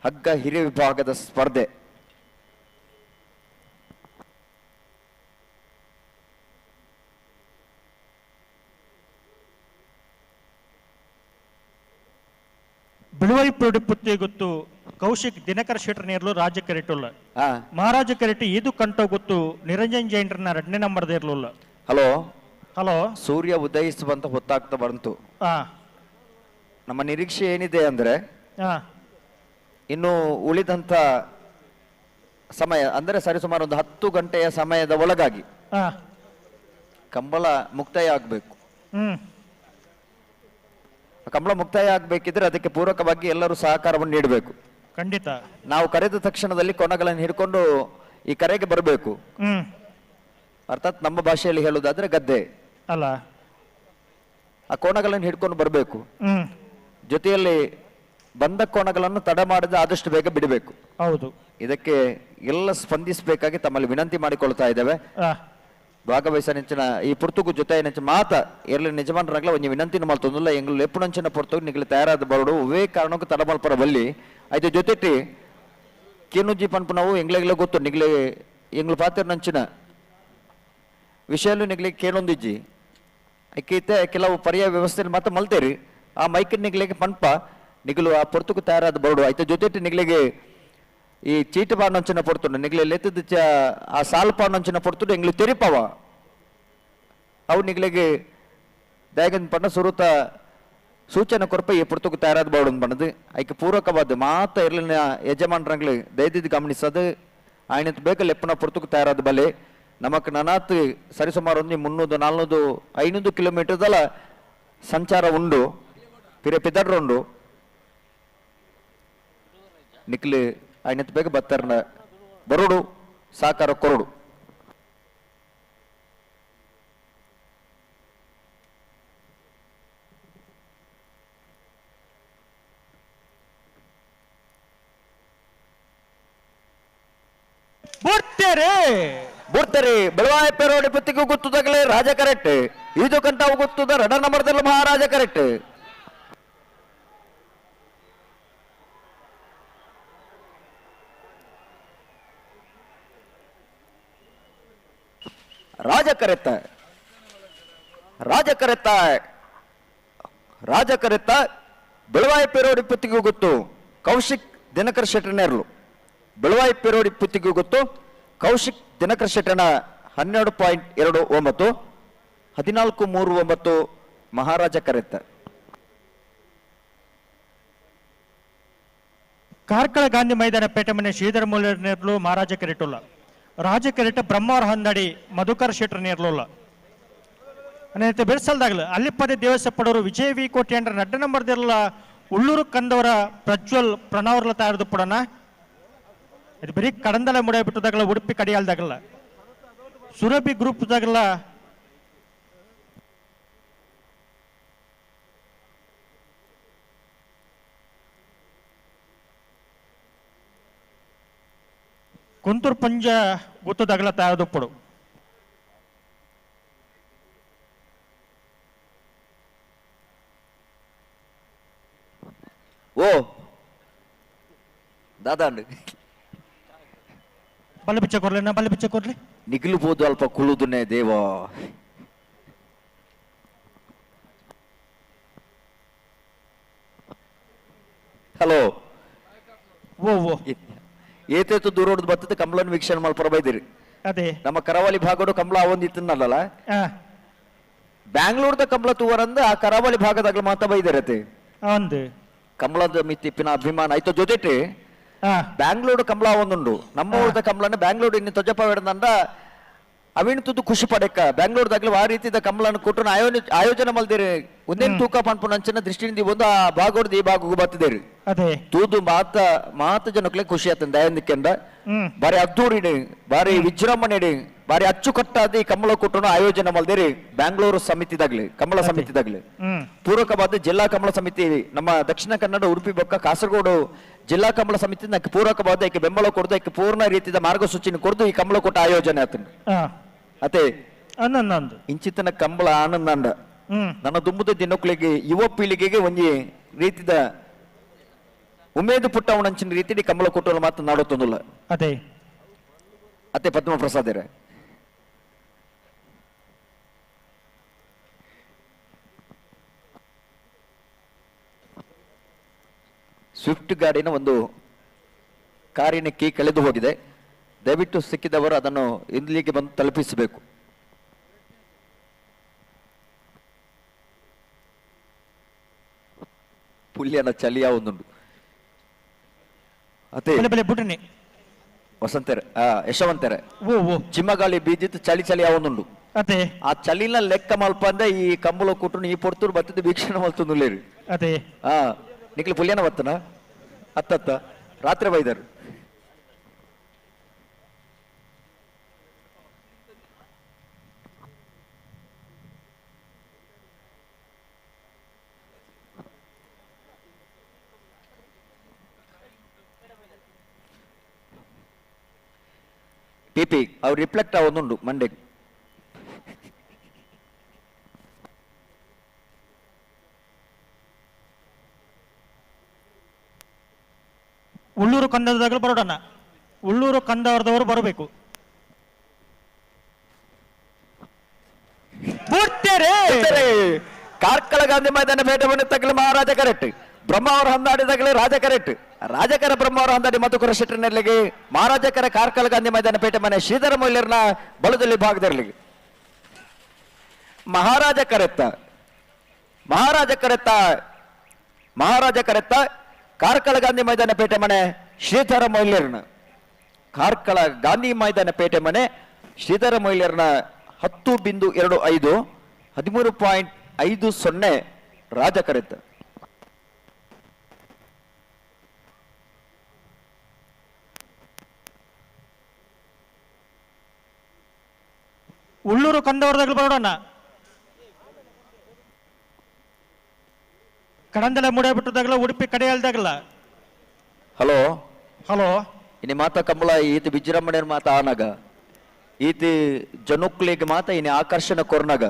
ಹಗ್ಗ ಹಿರಿಯ ವಿಭಾಗದ ಸ್ಪರ್ಧೆ. ಬಿಳುವೈ ಪುತ್ತಿ ಗೊತ್ತು ಕೌಶಿಕ್ ದಿನಕರ ಶೆಟ್ಟರ್ ನೇರ್ಲು ರಾಜ್ಯ ಕೆರೆಟುಲ್ಲ ಮಹಾರಾಜ ಕೆರೆಟಿ ಇದು ಕಂಟೋ ಗೊತ್ತು ನಿರಂಜನ್ ಜೈನ್ರನ್ನ 2ನೇ ನಂಬರ್ ದೇರ್ಲುಲ್ಲ. ಹಲೋ ಹಲೋ, ಸೂರ್ಯ ಉದಯಿಸುವಂತ ಹೊತ್ತಾಗ್ತಾ ಬಂತು. ನಮ್ಮ ನಿರೀಕ್ಷೆ ಏನಿದೆ ಅಂದ್ರೆ ಇನ್ನು ಉಳಿದಂತ ಸಮಯ ಅಂದ್ರೆ ಸರಿಸುಮಾರು ಒಂದು 10 ಗಂಟೆಯ ಸಮಯದ ಒಳಗಾಗಿ ಕಂಬಳ ಮುಕ್ತಾಯ ಆಗ್ಬೇಕು. ಕಂಬಳ ಮುಕ್ತಾಯ ಆಗ್ಬೇಕಿದ್ರೆ ಅದಕ್ಕೆ ಪೂರಕವಾಗಿ ಎಲ್ಲರೂ ಸಹಕಾರವನ್ನು ನೀಡಬೇಕು. ಖಂಡಿತ. ನಾವು ಕರೆದ ತಕ್ಷಣದಲ್ಲಿ ಕೊಣಗಳನ್ನು ಹಿಡ್ಕೊಂಡು ಈ ಕರೆಗೆ ಬರಬೇಕು. ಅರ್ಥಾತ್ ನಮ್ಮ ಭಾಷೆಯಲ್ಲಿ ಹೇಳುವುದಾದ್ರೆ ಗದ್ದೆ ಅಲ್ಲ, ಆ ಕೋಣಗಳನ್ನು ಹಿಡ್ಕೊಂಡು ಬರಬೇಕು. ಜೊತೆಯಲ್ಲಿ ಬಂದ ಕೋಣಗಳನ್ನು ತಡ ಮಾಡದೆ ಆದಷ್ಟು ಬೇಗ ಬಿಡಬೇಕು. ಹೌದು. ಇದಕ್ಕೆ ಎಲ್ಲ ಸ್ಪಂದಿಸಬೇಕಾಗಿ ತಮ್ಮಲ್ಲಿ ವಿನಂತಿ ಮಾಡಿಕೊಳ್ತಾ ಇದ್ದೇವೆ. ಭಾಗವಹಿಸ ನೆಂಚಿನ ಈ ಪುರ್ತುಗು ಜೊತೆ ನೆಂಚ ಮಾತ ಎರ್ಲಿ ನಿಜಮಾನರಾಗ್ಲ ಒಂದು ವಿನಂತಿನ ಮಲ್ತೊಂದಿಲ್ಲ ಎಂಗ್ಲು ಎಪ್ಪುನಂಚಿನ ಪುರ್ತುಗು ನಿಗ್ಲು ತಯಾರಾದ ಬರೋಡು ಒವೇ ಕಾರಣಕ್ಕೂ ತಡಮಲ್ಪರ ಬಲ್ಲಿ ಐದು ಜೊತೆಟಿ ಕೇನುಜ್ಜಿ ಪನ್ಪು ನಾವು ಎಂಗ್ಲೆಗ್ಲ ಗೊತ್ತು ನಿಗ್ಲೆ ಎಂಗ್ಲು ಪಾತಿರ್ ನಂಚಿನ ವಿಷಯಲ್ಲೂ ನಿಗ್ಲಿ ಕೇಳೊಂದಿಜ್ಜಿ ಐಕೈತೆ ಕೆಲವು ಪರ್ಯಾಯ ವ್ಯವಸ್ಥೆ ಮತ್ತೆ ಮಲ್ತೇರಿ ಆ ಮೈಕ್ ನಿಗ್ಲಿಗೆ ಪಂಪ ನಿಗಲು ಆ ಪೊರ್ತುಕು ತಯಾರಾದ ಬೋರ್ಡು ಐತೆ ಜೊತೆ ನಿಗ್ಲಿಗೆ ಈ ಚೀಟ ಪಾಂಡೊಂಚಿನ ಪೊರ್ತುಂಡು ನಿಗ್ಲೆ ಲೆತ್ತದ ಆ ಸಾಲು ಪಾಂಡೊಂಚಿನ ಪೊರ್ತುಂಡು ಎಂಗ್ಲು ತೆರಿಪವ ಅವು ನಿಗ್ಲಿಗೆ ದಯಗನ್ ಪಂಡ ಸುರುತ ಸೂಚನೆ ಕೊರಪ ಈ ಪುರ್ತುಕು ತಯಾರಾದ ಬೋರ್ಡು ಪಂಡದು ಐಕೆ ಪೂರಕವಾದ ಮಾತ ಇರ್ಲಿನ ಯಜಮಾನ್ರಂಗ್ಲು ದಯದಿದ್ದು ಗಮನಿಸದು ಆಯ್ನತ್ ಬೇಕ ಲೆಪ್ಪನ ಪುರ್ತುಕು ತಯಾರಾದ ಬಲೆ ನಮಕ್ ನನಾತ್ ಸರಿಸುಮಾರು 300 400 500 ಕಿಲೋಮೀಟರ್ದಲ ಸಂಚಾರ ಉಂಡು ಪಿರೆ ಪಿದಡ್ರುಂಡು ನಿಕ್ಲಿ ಆಯ್ನತ್ ಬೇಗ ಬತ್ತರ್ನ ಬರೋಡು ಸಾಕಾರ ಕೊರಡು ಬುಡ್ತರಿ ಬೆಳವಾಯ ಪೆರೋಡಿ ಪುತ್ತಿಗೂ ಗೊತ್ತುದಾಗಲೇ ರಾಜ ಕರೆಕ್ಟ್ ಇದು ಕಂಟಾವು ಗೊತ್ತುದ ರಡ ನಂಬರ್ದಲ್ಲ ಮಹಾರಾಜ ಕರೆಕ್ಟ್ ರಾಜ ಕರೆತ್ತ ಬೆಳವಾಯ ಪೆರೋಡಿ ಪುತ್ತಿಗೂ ಗೊತ್ತು ಕೌಶಿಕ್ ದಿನಕರ್ ಶೆಟ್ಟರ್ನೇರ್ಲು ಬೆಳವಾಯಿ ಪೆರೋಡಿ ಪುತ್ತಿಗೂ ಗೊತ್ತು ಕೌಶಿಕ್ ದಿನಕರ್ ಶೆಟ್ಟನ 12.29 14.39 ಮಹಾರಾಜ ಕರೆತ್ತ ಕಾರ್ಕಳ ಗಾಂಧಿ ಮೈದಾನ ಪೇಟೆ ಮನೆ ಶ್ರೀಧರ ಮೂಲ್ಯರ್ ನೇರ್ಲು ಮಹಾರಾಜ ಕೆರೆಟುಲ್ಲ ರಾಜ ಕೆರೆಟ ಬ್ರಹ್ಮವರ ಹಂದಡಿ ಮಧುಕರ್ ಶೆಟ್ಟರ್ ನೇರ್ಲುಲ್ಲ ಅನ್ನೈತೆ ಬೆಳೆಸಲ್ದಾಗಲು ಅಲ್ಲಿಪ್ಪದೆ ದೇವಸ್ಥ ಪಡೋರು ವಿಜಯ ವಿ ಕೋಟಿ ಅಂಡ್ರ ನಡ್ಡ ನಂಬರ್ದೆಲ್ಲ ಉಳ್ಳೂರು ಕಂದವರ ಪ್ರಜ್ವಲ್ ಪ್ರಣವ್ರಲ ತಯಾರದು ಪಡೋಣ ಇದು ಬರೀ ಕಡಂದಲ ಮುಡಿಬಿಟ್ಟದಾಗಲ್ಲ ಉಡುಪಿ ಕಡಿಯಾಲ್ದಾಗಲ್ಲ ಸುರಭಿ ಗ್ರೂಪ್ದಾಗಲ್ಲ ಕುಂತೂರು ಪಂಜ ಗೊತ್ತದಾಗಲ್ಲ ತಯಾರದು ಪಡು ಓ ದಾದಾಂಡು ಬಲ್ಲ ಬಿಚ್ಚ ಕೊರ್ಲಿ ನಿಗಿಲುಬಹುದು ಅಲ್ಪ ಕುಳುದುನೆ ದೇವ ಹಲೋ ಓ ಏತೇತು ದೂರ ಹೊಡೆದು ಬರ್ತದೆ ಕಂಬಳನ್ನು ವೀಕ್ಷಣೆ ಮಲ್ಪರ ಬೈದಿರಿ ಅದೇ ನಮ್ಮ ಕರಾವಳಿ ಭಾಗಡು ಕಂಬಳ ಅವೊಂದಿತ್ತನ್ನಲ್ಲ ಬ್ಯಾಂಗ್ಳೂರ್ದ ಕಂಬಳ ತೂವರಂದ ಆ ಕರಾವಳಿ ಭಾಗದಾಗ ಮಾತಾ ಬೈದಿರತ್ತೆ ಕಂಬಳದ ಮಿತ್ತಿಪ್ಪಿನ ಅಭಿಮಾನ ಆಯ್ತು ಜೊತೆಟ್ ಬ್ಯಾಂಗ್ಳೂರು ಕಂಬಳ ಒಂದುಂಡು ನಮ್ಮ ಊರದ ಕಂಬಳನ ಬ್ಯಾಂಗ್ಳೂರು ಇನ್ನು ತೊಜಪ ಬೇಡದಂಡ ಅವಿನ ತುದು ಖುಷಿ ಪಡೆಕ ಬ್ಯಾಂಗ್ಳೂರ್ದಾಗ್ಲಿ ಆ ರೀತಿಯ ಕಂಬಳನ್ನು ಕೊಟ್ಟು ಆಯೋಜನೆ ಮಲ್ದಿರಿ ಒಂದೇನು ತೂಕ ಪಂಪು ಅಂಚಿನ ದೃಷ್ಟಿಯಿಂದ ಒಂದು ಆ ಭಾಗವರ್ದು ಈ ಭಾಗಕ್ಕೆ ಬರ್ತಿದ್ದೀರಿ ತೂದು ಮಾತ ಜನಕ್ಲೆ ಖುಷಿ ಆತನ ದಯಂದಿಕೆಂಡ ಬಾರಿ ಅದ್ದೂರಿಡಿ ಬಾರಿ ವಿಜೃಂಭಣೆಡಿ ಬಾರಿ ಅಚ್ಚುಕಟ್ಟಾದ ಈ ಕಂಬಳ ಕೊಟ್ಟು ಆಯೋಜನೆ ಮಲ್ದಿರಿ ಬ್ಯಾಂಗ್ಳೂರು ಸಮಿತಿದಾಗ್ಲಿ ಕಂಬಳ ಸಮಿತಿದಾಗ್ಲಿ ಪೂರಕವಾದ ಜಿಲ್ಲಾ ಕಂಬಳ ಸಮಿತಿ ನಮ್ಮ ದಕ್ಷಿಣ ಕನ್ನಡ ಉಡುಪಿ ಬೊಕ್ಕ ಕಾಸರಗೋಡು ಜಿಲ್ಲಾ ಕಂಬಳ ಸಮಿತಿ ನಕ್ಕೆ ಪೂರಕವಾದ ಈಕೆ ಬೆಂಬಲ ಕೊಡ್ದು ಈಕೆ ಪೂರ್ಣ ರೀತಿಯ ಮಾರ್ಗಸೂಚಿನ ಕೊಡ್ದು ಈ ಕಂಬಳ ಕೊಟ್ಟ ಆಯೋಜನೆ ಆತನ ಅತೆ ಇಂಚಿತನ ಕಂಬಳ ಆನಂದ ನನ್ನ ದುಂಬುದ ದಿನಕ್ಕಳಿಗೆ ಯುವ ಪೀಳಿಗೆಗೆ ಒಂಜಿ ರೀತಿದ ಉಮೇದು ಪುಟ್ಟ ಅವನಂಚಿನ ರೀತಿ ಕಂಬಳ ಕೊಟ್ಟಲು ಮಾತನಾಡುತ್ತೊಂದಿಲ್ಲ ಅತೆ ಪದ್ಮ ಪ್ರಸಾದರ ಸ್ವಿಫ್ಟ್ ಗಾಡಿನ ಒಂದು ಕಾರಿನ ಕೀ ಕಳೆದು ಹೋಗಿದೆ ದಯವಿಟ್ಟು ಸಿಕ್ಕಿದವರು ಅದನ್ನು ಇಲ್ಲಿಗೆ ಬಂದು ತಲುಪಿಸಬೇಕು ಪುಲ್ಯನ ಚಲಿಯ ಒಂದುಂಡು ಅದೇ ವಸಂತರ ಯಶವಂತರ ಚಿಮ್ಮಗಾಳಿ ಬೀದಿತ್ತು ಚಳಿ ಅವನುಂಡು ಆ ಚಳಿನ ಲೆಕ್ಕ ಮಲ್ಪ ಅಂದ್ರೆ ಈ ಕಂಬಳ ಕೊಟ್ಟು ಈ ಪೊರ್ತೂರು ಬರ್ತದೆ ವೀಕ್ಷಣೆ ಮಲ್ತುಂದುಲೇರಿ ನಿಕ್ಲಿ ಪುಲ್ಯನ ಬರ್ತನ ಅತ್ತ ರಾತ್ರಿ ಬೈದರು ಪಿಪಿ ಅವ್ರು ರಿಫ್ಲೆಕ್ಟ್ ಒಂದುಂಡು ಮಂಡೆ ಉಳ್ಳೂರು ಕಂದವರದಾಗಲು ಬರೋಣ ಉಳ್ಳೂರು ಕಂದವರದವರು ಬರಬೇಕು ಕಾರ್ಕಳ ಗಾಂಧಿ ಮೈದಾನ ಭೇಟಿ ಮನೆ ತಗಲಿ ಮಹಾರಾಜ ಕರೆಕ್ಟ್ ಬ್ರಹ್ಮಾವರ ಹಂದಾಡಿ ತಗಲಿ ರಾಜ ಕರೆಕ್ಟ್ ರಾಜಕರ ಬ್ರಹ್ಮಾವರ ಹಂದಾಡಿ ಮತ್ತು ಕುರಶೆಟ್ಟರ್ನಲ್ಲಿಗೆ ಮಹಾರಾಜಕರ ಕಾರ್ಕಳ ಗಾಂಧಿ ಮೈದಾನ ಪೇಟೆ ಮನೆ ಶ್ರೀಧರ ಮೊಯ್ಲರ್ನ ಬಲದಲ್ಲಿ ಭಾಗದಲ್ಲಿ ಮಹಾರಾಜ ಕರೆತ್ತ ಕಾರ್ಕಳ ಗಾಂಧಿ ಮೈದಾನ ಪೇಟೆ ಮನೆ ಶ್ರೀಧರ ಮೊಯ್ಲರ್ನ ಕಾರ್ಕಳ ಗಾಂಧಿ ಮೈದಾನ ಪೇಟೆ ಮನೆ ಶ್ರೀಧರ ಮೊಯ್ಲರ್ನ 10.25 13.50 ರಾಜ ಕರೆತ್ತ ಉಳ್ಳೂರು ಕಂದವರದಾಗಲು ಬರೋಣ ಕಡಂದಲ ಮುಡಿಬಿಟ್ಟದಾಗಲ ಉಡುಪಿ ಕಡೆಯಲ್ದಾಗಲ್ಲ ಹಲೋ ಹಲೋ ಇನಿ ಮಾತ ಕಂಬಳ ಈತ ವಿಜೃಂಭಣೆಯ ಮಾತ ಆನಾಗ ಈತ ಜನುಕ್ಲಿಗೆ ಮಾತ ಇನಿ ಆಕರ್ಷಣ ಕೊರ್ನಾಗ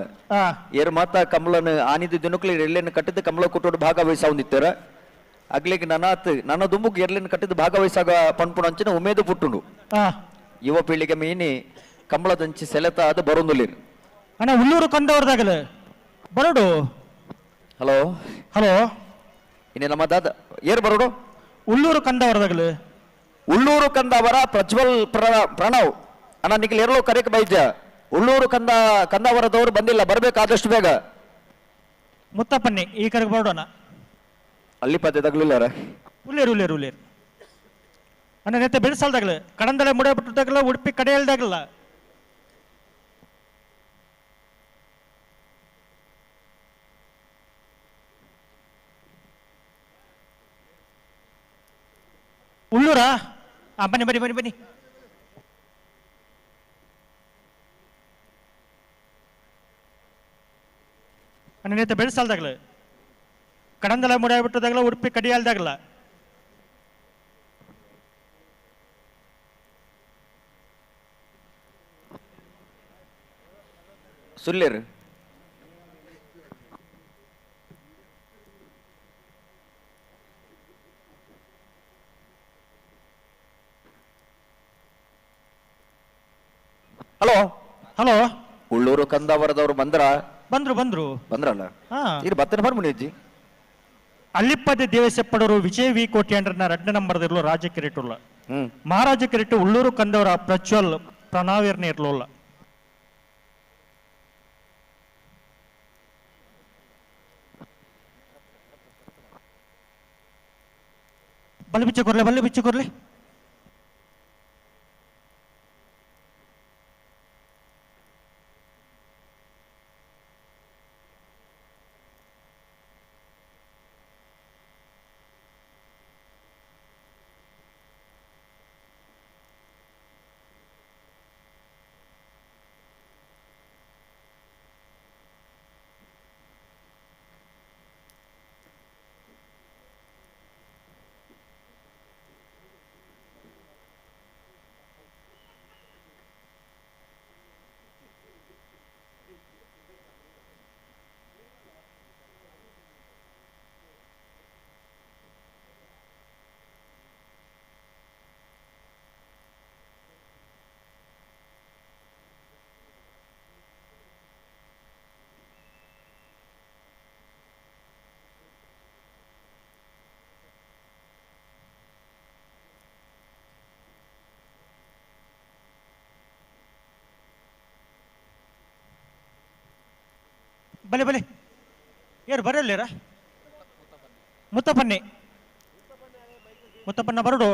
ಏರ್ ಮಾತ ಕಂಬಳನ ಆನಿದ ಜನುಕ್ಲಿ ಎರ್ಲೆನ ಕಟ್ಟಿದ ಕಂಬಳ ಕುಟ್ಟೋಡು ಭಾಗವಹಿಸಾವಂದಿತ್ತಾರ ಅಗ್ಲಿಗೆ ನನ್ನ ದುಂಬುಗ್ ಎರ್ಲೆನ ಕಟ್ಟಿದ ಭಾಗವಹಿಸಾಗ ಪನ್ಪುಣ ಅಂಚಿನ ಉಮೇದು ಪುಟ್ಟುಂಡು ಯುವ ಪೀಳಿಗೆ ಮೀನಿ ಕಂಬಳದಂಚಿ ಸೆಲೆತ ಅದು ಬರೋದಿಲ್ಲ ಅಣ್ಣ ಉಳ್ಳೂರು ಕಂದವರದಾಗಲ ಬರೋಡು ಹಲೋ ಹಲೋ ಇನ್ನು ನಮ್ಮ ದಾದ ಏರ್ ಬರೋಡು ಉಳ್ಳೂರು ಕಂದವರದಾಗಲು ಉಳ್ಳೂರು ಕಂದವರ ಪ್ರಜ್ವಲ್ ಪ್ರಣವ್ ಅಣ್ಣ ನಿಖಿಲ್ ಎರಲು ಕರೆಕ್ ಬೈಜ ಉಳ್ಳೂರು ಕಂದವರದವರು ಬಂದಿಲ್ಲ ಬರ್ಬೇಕಾದಷ್ಟು ಬೇಗ ಮುತ್ತಪ್ಪನ್ನಿ ಈ ಕರೆಗೆ ಬರೋಣ ಅಲ್ಲಿ ಪದ್ಯದಾಗ್ಲಿಲ್ಲಾರ ಉಳ್ಳೇರು ಅಣ್ಣ ನೆತ್ತೆ ಬೆಳೆಸಲ್ದಾಗಲ ಕಡಂದಳೆ ಮುಡಿಬಿಟ್ಟದಾಗಲ್ಲ ಉಡುಪಿ ಕಡೆಯಲ್ದಾಗಲ್ಲ ಉಳ್ಳೂರಾ ಬನ್ನಿ ಅನೇತ ಬೆಳೆಸಲ್ದಾಗಲ ಕಡಂದಲ ಮುಡಿಬಿಟ್ಟದಾಗಲ್ಲ ಉಡುಪಿ ಕಡಿಯಲ್ದಾಗಲ್ಲ ಸುಳ್ಳೇರು ಹಲೋ ಹಲೋ ಉಳ್ಳೂರು ಕಂದಾವರದವರು ಬಂದ್ರಲ್ಲ ಹಾ ಇದು ಬತ್ತನ ಬರ್ಮುನಿಜ್ಜಿ ಅಲ್ಲಿಪ್ಪದೆ ದೇವಸೆಪ್ಪಡರು ವಿಜಯ್ ವಿ ಕೋಟಿ ಅಂಡ್ರನ 2 ನಂಬರ್ದಿರ್ಲು ರಾಜ ಕಿರೀಟುಲ್ಲ ಮಹಾರಾಜ ಕಿರೀಟು ಉಳ್ಳೂರು ಕಂದವರ ಪ್ರಜ್ವಲ್ ಪ್ರಣಾವಿರ್ನ ಇರ್ಲೋಲ್ಲ ಬಲ್ಲಿ ಬಿಚ್ಚ ಕೊರ್ಲೆ ಬಲೆ ಯಾರು ಬರಲ್ಲೇರ ಮುತ್ತಪ್ಪನ್ನ ಬರಡು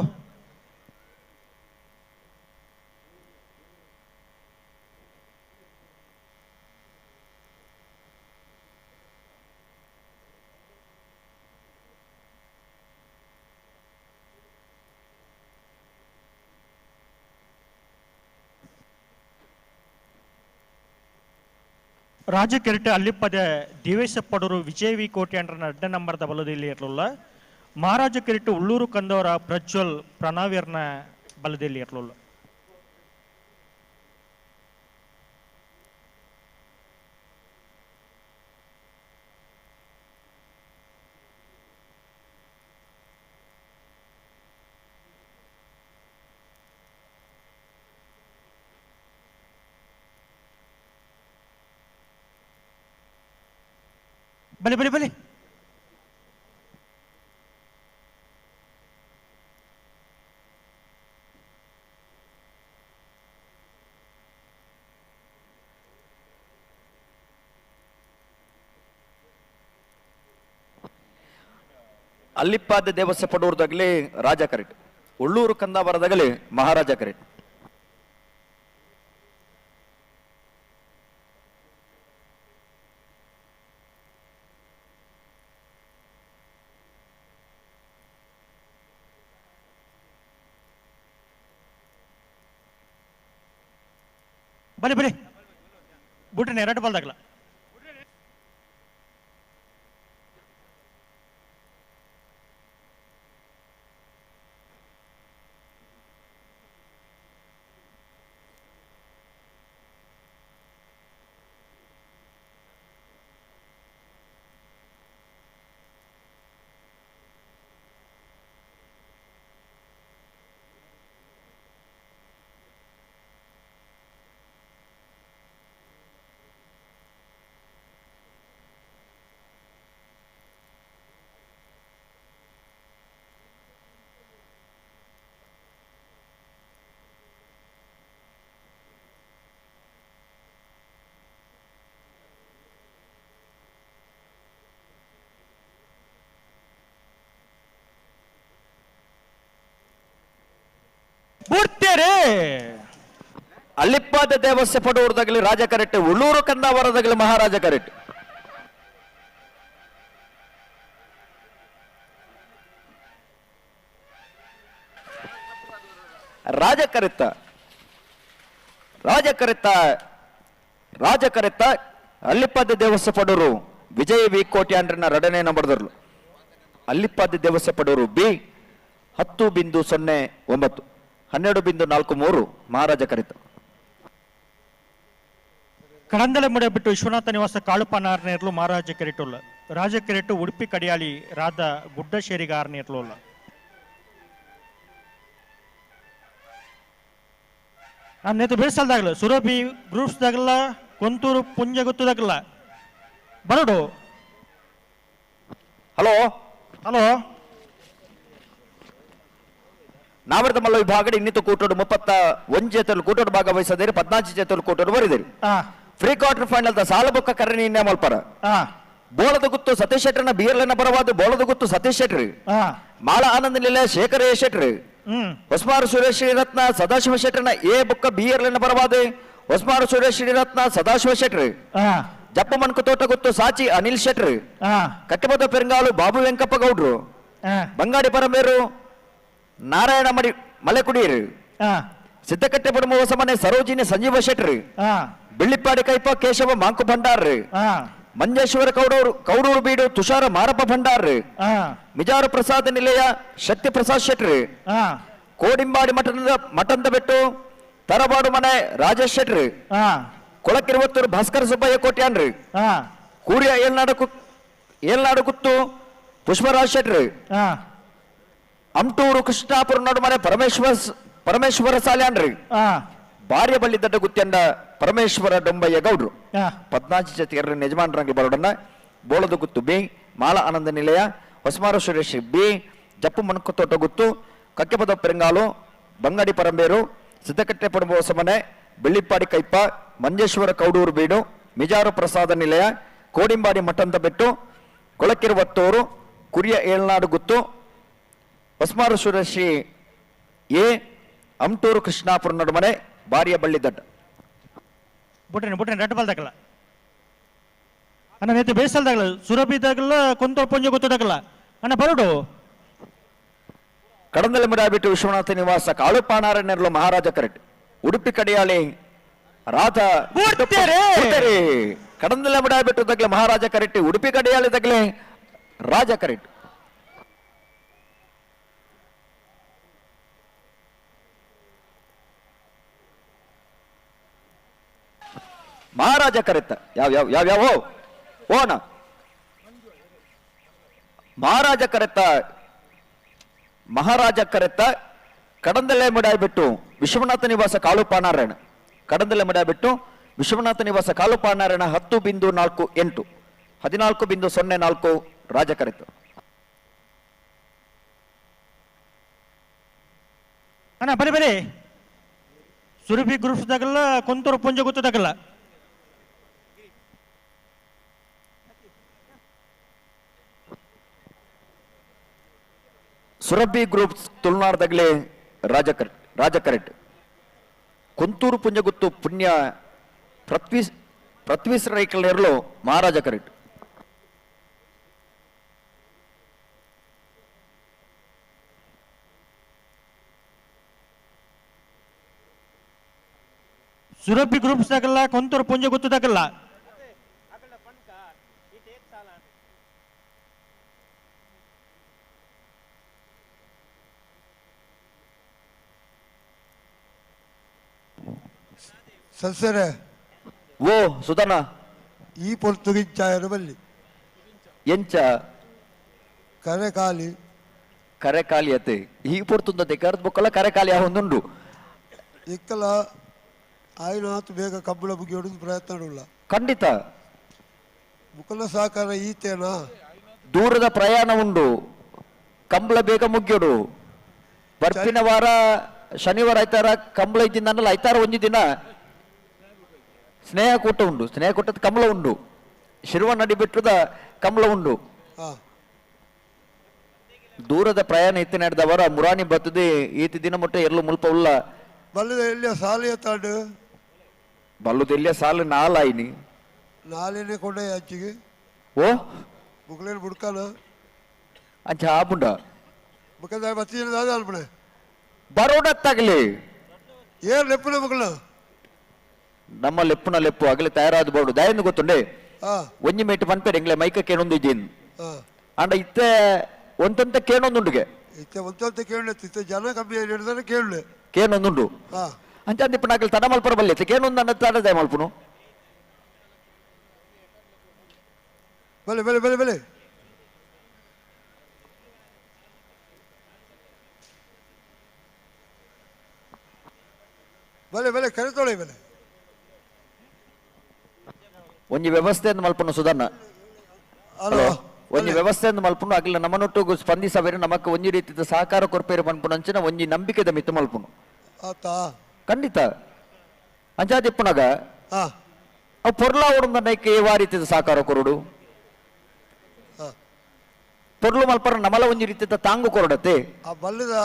ರಾಜ ಕಿರೀಟ ಅಲ್ಲಿಪ್ಪದ ದೇವೇಶಪ್ಪಡರು ವಿಜಯ್ ವಿ ಕೋಟಿ ಅಂಡ್ರನ 2 ನಂಬರ್ದ ಬಲದಲ್ಲಿ ಇರಲಿಲ್ಲ ಮಹಾರಾಜ ಕಿರೀಟ ಉಳ್ಳೂರು ಕಂದವರ ಪ್ರಜ್ವಲ್ ಪ್ರಣಾವಿರ್ನ ಬಲದಲ್ಲಿ ಇರಲಿಲ್ಲ ಬಲಿ ಬಲಿ ಬಲಿ ಅಲ್ಲಿಪ್ಪಾದ ದೇವಸ್ಯ ಪಡೂರ್ದಾಗಲಿ ರಾಜ ಕರೆಕ್ಟ್, ಉಳ್ಳೂರು ಕಂದಾವರದಾಗಲಿ ಮಹಾರಾಜ ಕರೆಕ್ಟ್. ಬಲಿ ಬಲಿ ಬುಟ್ರೆ ಎರಡು ಬಾಲ್ದಾಗಲ್ಲ. ಅಲ್ಲಿಪ್ಪಾದ ದೇವಸ್ಯ ಪಡೂರ್ದಾಗಲಿ ರಾಜ ಕರೆಕ್ಟ್, ಉಳ್ಳೂರು ಕಂದಾವರದಾಗಲಿ ಮಹಾರಾಜ ಕರೆಕ್ಟ್. ರಾಜ ಕರೆತ್ತ ಅಲ್ಲಿಪ್ಪಾದ ದೇವಸ್ಯ ಪಡೂರು ವಿಜಯ ವಿ ಕೋಟ್ಯಾಂಡ್ರನ 2ನೇ ನಂಬರ್ದರ್ಲು. ಅಲ್ಲಿಪ್ಪಾದ ದೇವಸ್ಯ ಪಡೂರು ಬಿ 10.09 12.43 ಮಹಾರಾಜ ಕರೆತ. ಕಡಂದಲೆ ಮುಡೆ ಬಿಟ್ಟು ವಿಶ್ವನಾಥ ನಿವಾಸ ಕಾಳುಪಾನಾರ್ನೇರ್ಲು ಮಹಾರಾಜ ಕೆರೆಟುಲ್ಲ. ರಾಜ ಕೆರೆಟು ಉಡುಪಿ ಕಡಿಯಾಳಿ ರಾಧ ಗುಡ್ಡಶೇರಿಗ ಆರ್ನೇರ್ಲುಲ್ಲ. ನಾನು ನೇತು ಬೇಸಲ್ದಾಗಲ್ಲ ಸುರಭಿ ಗ್ರೂಪ್ಸ್ದಾಗಲ್ಲ ಕೊಂತೂರು ಪುಂಜ ಗೊತ್ತದಾಗಲ್ಲ ಬರಡು. ಹಲೋ ಹಲೋ ನಾವರದ ಮಲ್ಲ ವಿಭಾಗದ ಇನ್ನಿತು ಕೂಟೋಡು 31 ಜೊತೆಲು ಕೂಟೋಡು ಭಾಗವಹಿಸದೇರಿ 14 ಜೊತೆಲು ಕೂಟೋಡು ಬರಿದೇರಿ. ಫ್ರೀ ಕ್ವಾರ್ಟರ್ ಫೈನಲ್ ದ ಸಾಲಬೊಕ್ಕ ಕರಣಿ ಇನ್ನೇ ಮಲ್ಪರ ಬೋಳದ ಗುತ್ತು ಸತೀಶ್ ಶೆಟ್ರನ ಬಿಯರ್ಲನ ಬರವಾದ ಬೋಳದ ಗುತ್ತು ಸತೀಶ್ ಶೆಟ್ರಿ ಮಾಳ ಆನಂದ ನಿಲಯ ಶೇಖರ ಎ ಶೆಟ್ರಿ ಹೊಸ್ಮಾರು ಸುರೇಶ್ ಶ್ರೀರತ್ನ ಸದಾಶಿವ ಶೆಟ್ರನ ಎ ಬುಕ್ಕ ಬಿಯರ್ಲನ ಬರವಾದ ಹೊಸ್ಮಾರು ಸುರೇಶ್ ಶ್ರೀರತ್ನ ಸದಾಶಿವ ಶೆಟ್ರಿ ಜಪ್ಪ ಮನ್ಕು ತೋಟ ಗುತ್ತು ಸಾಚಿ ಅನಿಲ್ ಶೆಟ್ರಿ ಕಟ್ಟಬದ ಪೆರಂಗಾಲು ಬಾಬು ವೆಂಕಪ್ಪ ಗೌಡ್ರು ಬಂಗಾಡಿ ಪರಮೇರು ನಾರಾಯಣ ಮಲೆಕುಡಿಯರು ಸಿದ್ದಕಟ್ಟೆ ಪಡುಮ ಹೊಸಮನೆ ಸರೋಜಿನಿ ಸಂಜೀವ ಶೆಟ್ರಿ ಬೆಳ್ಳಿಪ್ಪಾಡಿ ಕೈಪ ಕೇಶವ ಮಾಂಕು ಭಂಡಾರ್ರಿ ಮಂಜೇಶ್ವರ ಕೌಡೂರು ಬೀಡು ತುಷಾರ ಮಾರಪ್ಪ ಭಂಡಾರ್ರಿ ಮಿಜಾರು ಪ್ರಸಾದ ನಿಲಯ ಶಕ್ತಿ ಪ್ರಸಾದ್ ಶೆಟ್ರಿ ಕೋಡಿಂಬಾಡಿ ಮಠದ ಬೆಟ್ಟು ತರಬಾಡು ಮನೆ ರಾಜೇಶ್ ಶೆಟ್ರಿ ಕೊಳಕಿರುವತ್ತೂರು ಭಾಸ್ಕರ ಸುಬ್ಬಯ್ಯ ಕೋಟ್ಯಾನ್ರಿ ಕೂರ್ಯ ಏಳ್ನಾಡು ಗುತ್ತು ಪುಷ್ಪರಾಜ್ ಶೆಟ್ರಿ ಅಮ್ಟೂರು ಕೃಷ್ಣಾಪುರ ನಡುಮನೆ ಪರಮೇಶ್ವರ ಸಾಲ್ಯಾನ್ರಿ ಭಾರ್ಯ ಬಳ್ಳಿ ದಡ್ಡ ಗುತ್ಯಂಡ ಪರಮೇಶ್ವರ ಡೊಂಬಯ್ಯ ಗೌಡ್ರು 14 ಜೊತೆಗೆ ಯಜಮಾನರಂಗಿ ಬರೋಡನ್ನ ಬೋಳದ ಗುತ್ತು ಬಿ ಮಾಳ ಆನಂದ ನಿಲಯ ಹೊಸಮಾರು ಸುರೇಶ್ ಬಿ ಜಪ್ಪು ಮಣಕು ತೋಟ ಗುತ್ತು ಕಕ್ಕೆಪದ ಪೆರಂಗಾಲು ಬಂಗಾಡಿ ಪರಂಬೇರು ಸಿದ್ದಕಟ್ಟೆ ಪಡುವ ಹೊಸಮನೆ ಬೆಳ್ಳಿಪ್ಪಾಡಿ ಕೈಪ ಮಂಜೇಶ್ವರ ಕೌಡೂರು ಬೀಡು ಮಿಜಾರು ಪ್ರಸಾದ ನಿಲಯ ಕೋಡಿಂಬಾಡಿ ಮಠಂತ ಬೆಟ್ಟು ಕೊಳಕಿರುವತ್ತೂರು ಕುರಿಯ ಏಳ್ನಾಡು ಗುತ್ತು ಹೊಸ್ಮಾರು ಸುರೇಶಿ ಎ ಅಮ್ಟೂರು ಕೃಷ್ಣಾಪುರ ನಡುಮನೆ ಭಾರ್ಯ ಬಳ್ಳಿ ದಡ್ಡ. ಬುಟ್ರೆ ರೆಡ್ ಬಾಲ್ದಾಗಲ್ಲ ಅಣ್ಣ ನೇತು ಬೇಸಲ್ದಾಗಲ್ಲ ಸುರಭಿದಾಗಲ್ಲ ಕೊಂತ ಪುಂಜ ಗೊತ್ತದಾಗಲ್ಲ ಅಣ್ಣ ಬರಡು. ಕಡಂದಲೆ ಮುಡಾಬಿಟ್ಟು ವಿಶ್ವನಾಥ ನಿವಾಸ ಕಾಳುಪಾನಾರಣ್ಯರ್ಲು ಮಹಾರಾಜ ಕರೆಕ್ಟ್. ಉಡುಪಿ ಕಡಿಯಾಳಿ ರಾಧಾ ಕಡಂದಲೆ ಮುಡಾಬಿಟ್ಟು ತಗ್ಲೆ ಮಹಾರಾಜ ಕರೆಕ್ಟ್. ಉಡುಪಿ ಕಡಿಯಾಳಿ ತಗ್ಲೆ ರಾಜ ಕರೆಕ್ಟ್. ಮಹಾರಾಜ ಕರೆತ್ತ ಯಾವ ಓಣ ಮಹಾರಾಜ ಕರೆತ್ತ ಕಡಂದಲೆ ಮುಡಾಯ್ಬಿಟ್ಟು ವಿಶ್ವನಾಥ ನಿವಾಸ ಕಾಳುಪಾನಾರಾಯಣ. ಕಡಂದಲೆ ಮುಡಾಯ್ಬಿಟ್ಟು ವಿಶ್ವನಾಥ ನಿವಾಸ ಕಾಳುಪಾನಾರಾಯಣ 10.48 14.04 ರಾಜ ಕರೆತು. ಅಣ್ಣ ಬರೀ ಬರೀ ಸುರಭಿ ಗ್ರೂಪ್ಸ್ದಾಗಲ್ಲ ಕೊಂತೂರು ಪುಂಜ ಗೊತ್ತದಾಗಲ್ಲ. ಸುರಭಿ ಗ್ರೂಪ್ಸ್ ತುಳುನಾಡದಾಗಲೇ ರಾಜ ಕರೆಟ್ ಕೊಂತೂರು ಪುಂಜಗುತ್ತು ಪುಣ್ಯ ಪೃಥ್ವೀಸ್ ರೈಕಲ್ನೇರ್ಲು ಮಹಾರಾಜ ಕರೆಟ್. ಸುರಭಿ ಗ್ರೂಪ್ಸ್ದಾಗಲ್ಲ ಕೊಂತೂರು ಪುಂಜ ಗೊತ್ತದಾಗಲ್ಲ. ಸಲ್ಸರೆ ಓ ಸುಧನ ಈ ಪೊರ್ತುಗಿಂಚಾಯನ ಬಲ್ಲಿ ಎಂಚ ಕರೆಕಾಲಿ ಕರೆಕಾಲಿ ಅತ್ತೆ ಈ ಪೊರ್ತುಂದತೆ ಕರೆದ್ ಬೊಕ್ಕಲ ಕರೆಕಾಲಿ ಹೊಂದುಂಡು ಇಕ್ಕಲ ಆಯ್ನಾತು ಬೇಗ ಕಬ್ಬಳ ಬುಗಿ ಹೊಡೆದು ಪ್ರಯತ್ನ ಉಳ್ಳ ಖಂಡಿತ ಮುಕಲ ಸಹಕಾರ ಈತೇನಾ ದೂರದ ಪ್ರಯಾಣ ಉಂಡು ಕಂಬಳ ಬೇಗ ಮುಗ್ಯೋಡು ಬರ್ತಿನ ವಾರ ಶನಿವಾರ ಐತಾರ ಕಂಬಳ ಇದ್ದಿನ ಐತಾರ ಒಂಜಿ ದಿನ ಸ್ನೇಹಕೂಟ ಉಂಡು ಸ್ನೇಹಕೂಟದ ಕಂಬಳ ಉಂಡು ಶಿರುವನ್ನಡಿ ಬಿಟ್ಟದ ಕಂಬಳ ಉಂಡು ದೂರದ ಪ್ರಯಾಣ ಇತ್ತು ನಡೆದವರ ಮುರಾನಿ ಬರ್ತದೆ ಈತಿ ದಿನ ಮುಟ್ಟ ಎಲ್ಲೂ ಮುಲ್ಪ ಉಲ್ಲ ಬಲ್ಲದ ಎಲ್ಲಿಯ ಸಾಲಿಯ ತಾಂಡು ಬಲ್ಲುದು ಎಲ್ಲಿಯ ಸಾಲು ನಾಲಾಯಿನಿ ನಾಲೇನೆ ಕೊಂಡೆ ಅಚ್ಚಿಗೆ ಓ ಮುಕ್ಲೇನು ಬುಡ್ಕಾನ ಅಂಚ ಆಬುಂಡ ಮುಖದ ಬತ್ತಿ ದಾದ ಅಲ್ಪಣೆ ಬರೋಡತ್ತಾಗಲಿ ಏನ್ ಲೆಪ್ಪನ ಮಕ್ಕಳ ನಮ್ಮ ಲೆಪ್ಪುನ ಲೆಪ್ಪು ಆಗಲಿ ತಯಾರಾದ ಬೋಡು ದಯಂದು ಗೊತ್ತುಂಡೆ ಒಂಜಿ ಮೇಟ್ ಪನ್ಪೇರು ಎಂಗ್ಲೆ ಮೈಕ ಕೇಳೊಂದು ಇದ್ದೀನಿ ಅಂಡ ಇತ್ತೆ ಒಂತಂತ ಕೇಳೊಂದುಂಡುಗೆ ಇತ್ತೆ ಒಂತಂತ ಕೇಳಲೆ ಇತ್ತೆ ಜನ ಕಮ್ಮಿ ಹಿಡಿದ್ರೆ ಕೇಳಲೆ ಕೇಳೊಂದುಂಡು ಅಂಚಂದ ಇಪ್ಪ ನಾಗಲಿ ತಡ ಮಲ್ಪರ ಬಲ್ಲಿ ಕೇಳೊಂದು ಅನ್ನ ತಡ ದಯ ಮಲ್ಪುನು ಬಲೆ ಬಲೆ ಬಲೆ ಬಲೆ ಬಲೆ ಬಲೆ ಕರೆತೊಳೆ ಬಲೆ ಒಂಜಿ ವ್ಯವಸ್ಥೆಯನ್ನು ಮಲ್ಪನು ಸುಧನ್ನ ಹಲೋ ಒಂಜಿ ವ್ಯವಸ್ಥೆಯನ್ನು ಮಲ್ಪನು ಆಗ್ಲಿಲ್ಲ ನಮ್ಮನೊಟ್ಟು ಸ್ಪಂದಿಸಬೇರೆ ನಮಕ್ ಒಂಜಿ ರೀತಿಯ ಸಹಕಾರ ಕೊರ್ಪೇರು ಪನ್ಪುನ ಅಂಚಿನ ಒಂಜಿ ನಂಬಿಕೆದ ಮಿತ್ತು ಮಲ್ಪುನು ಖಂಡಿತ ಅಂಚಾದಿಪ್ಪುನಾಗ ಅವು ಪೊರ್ಲ ಓಡುಂದ ನೈಕೆ ಯಾವ ರೀತಿಯ ಸಹಕಾರ ಕೊರುಡು ಪೊರ್ಲು ಮಲ್ಪರ ನಮಲ ಒಂಜಿ ರೀತಿಯ ತಾಂಗು ಕೊರಡತೆ ಆ ಬಲ್ಲದ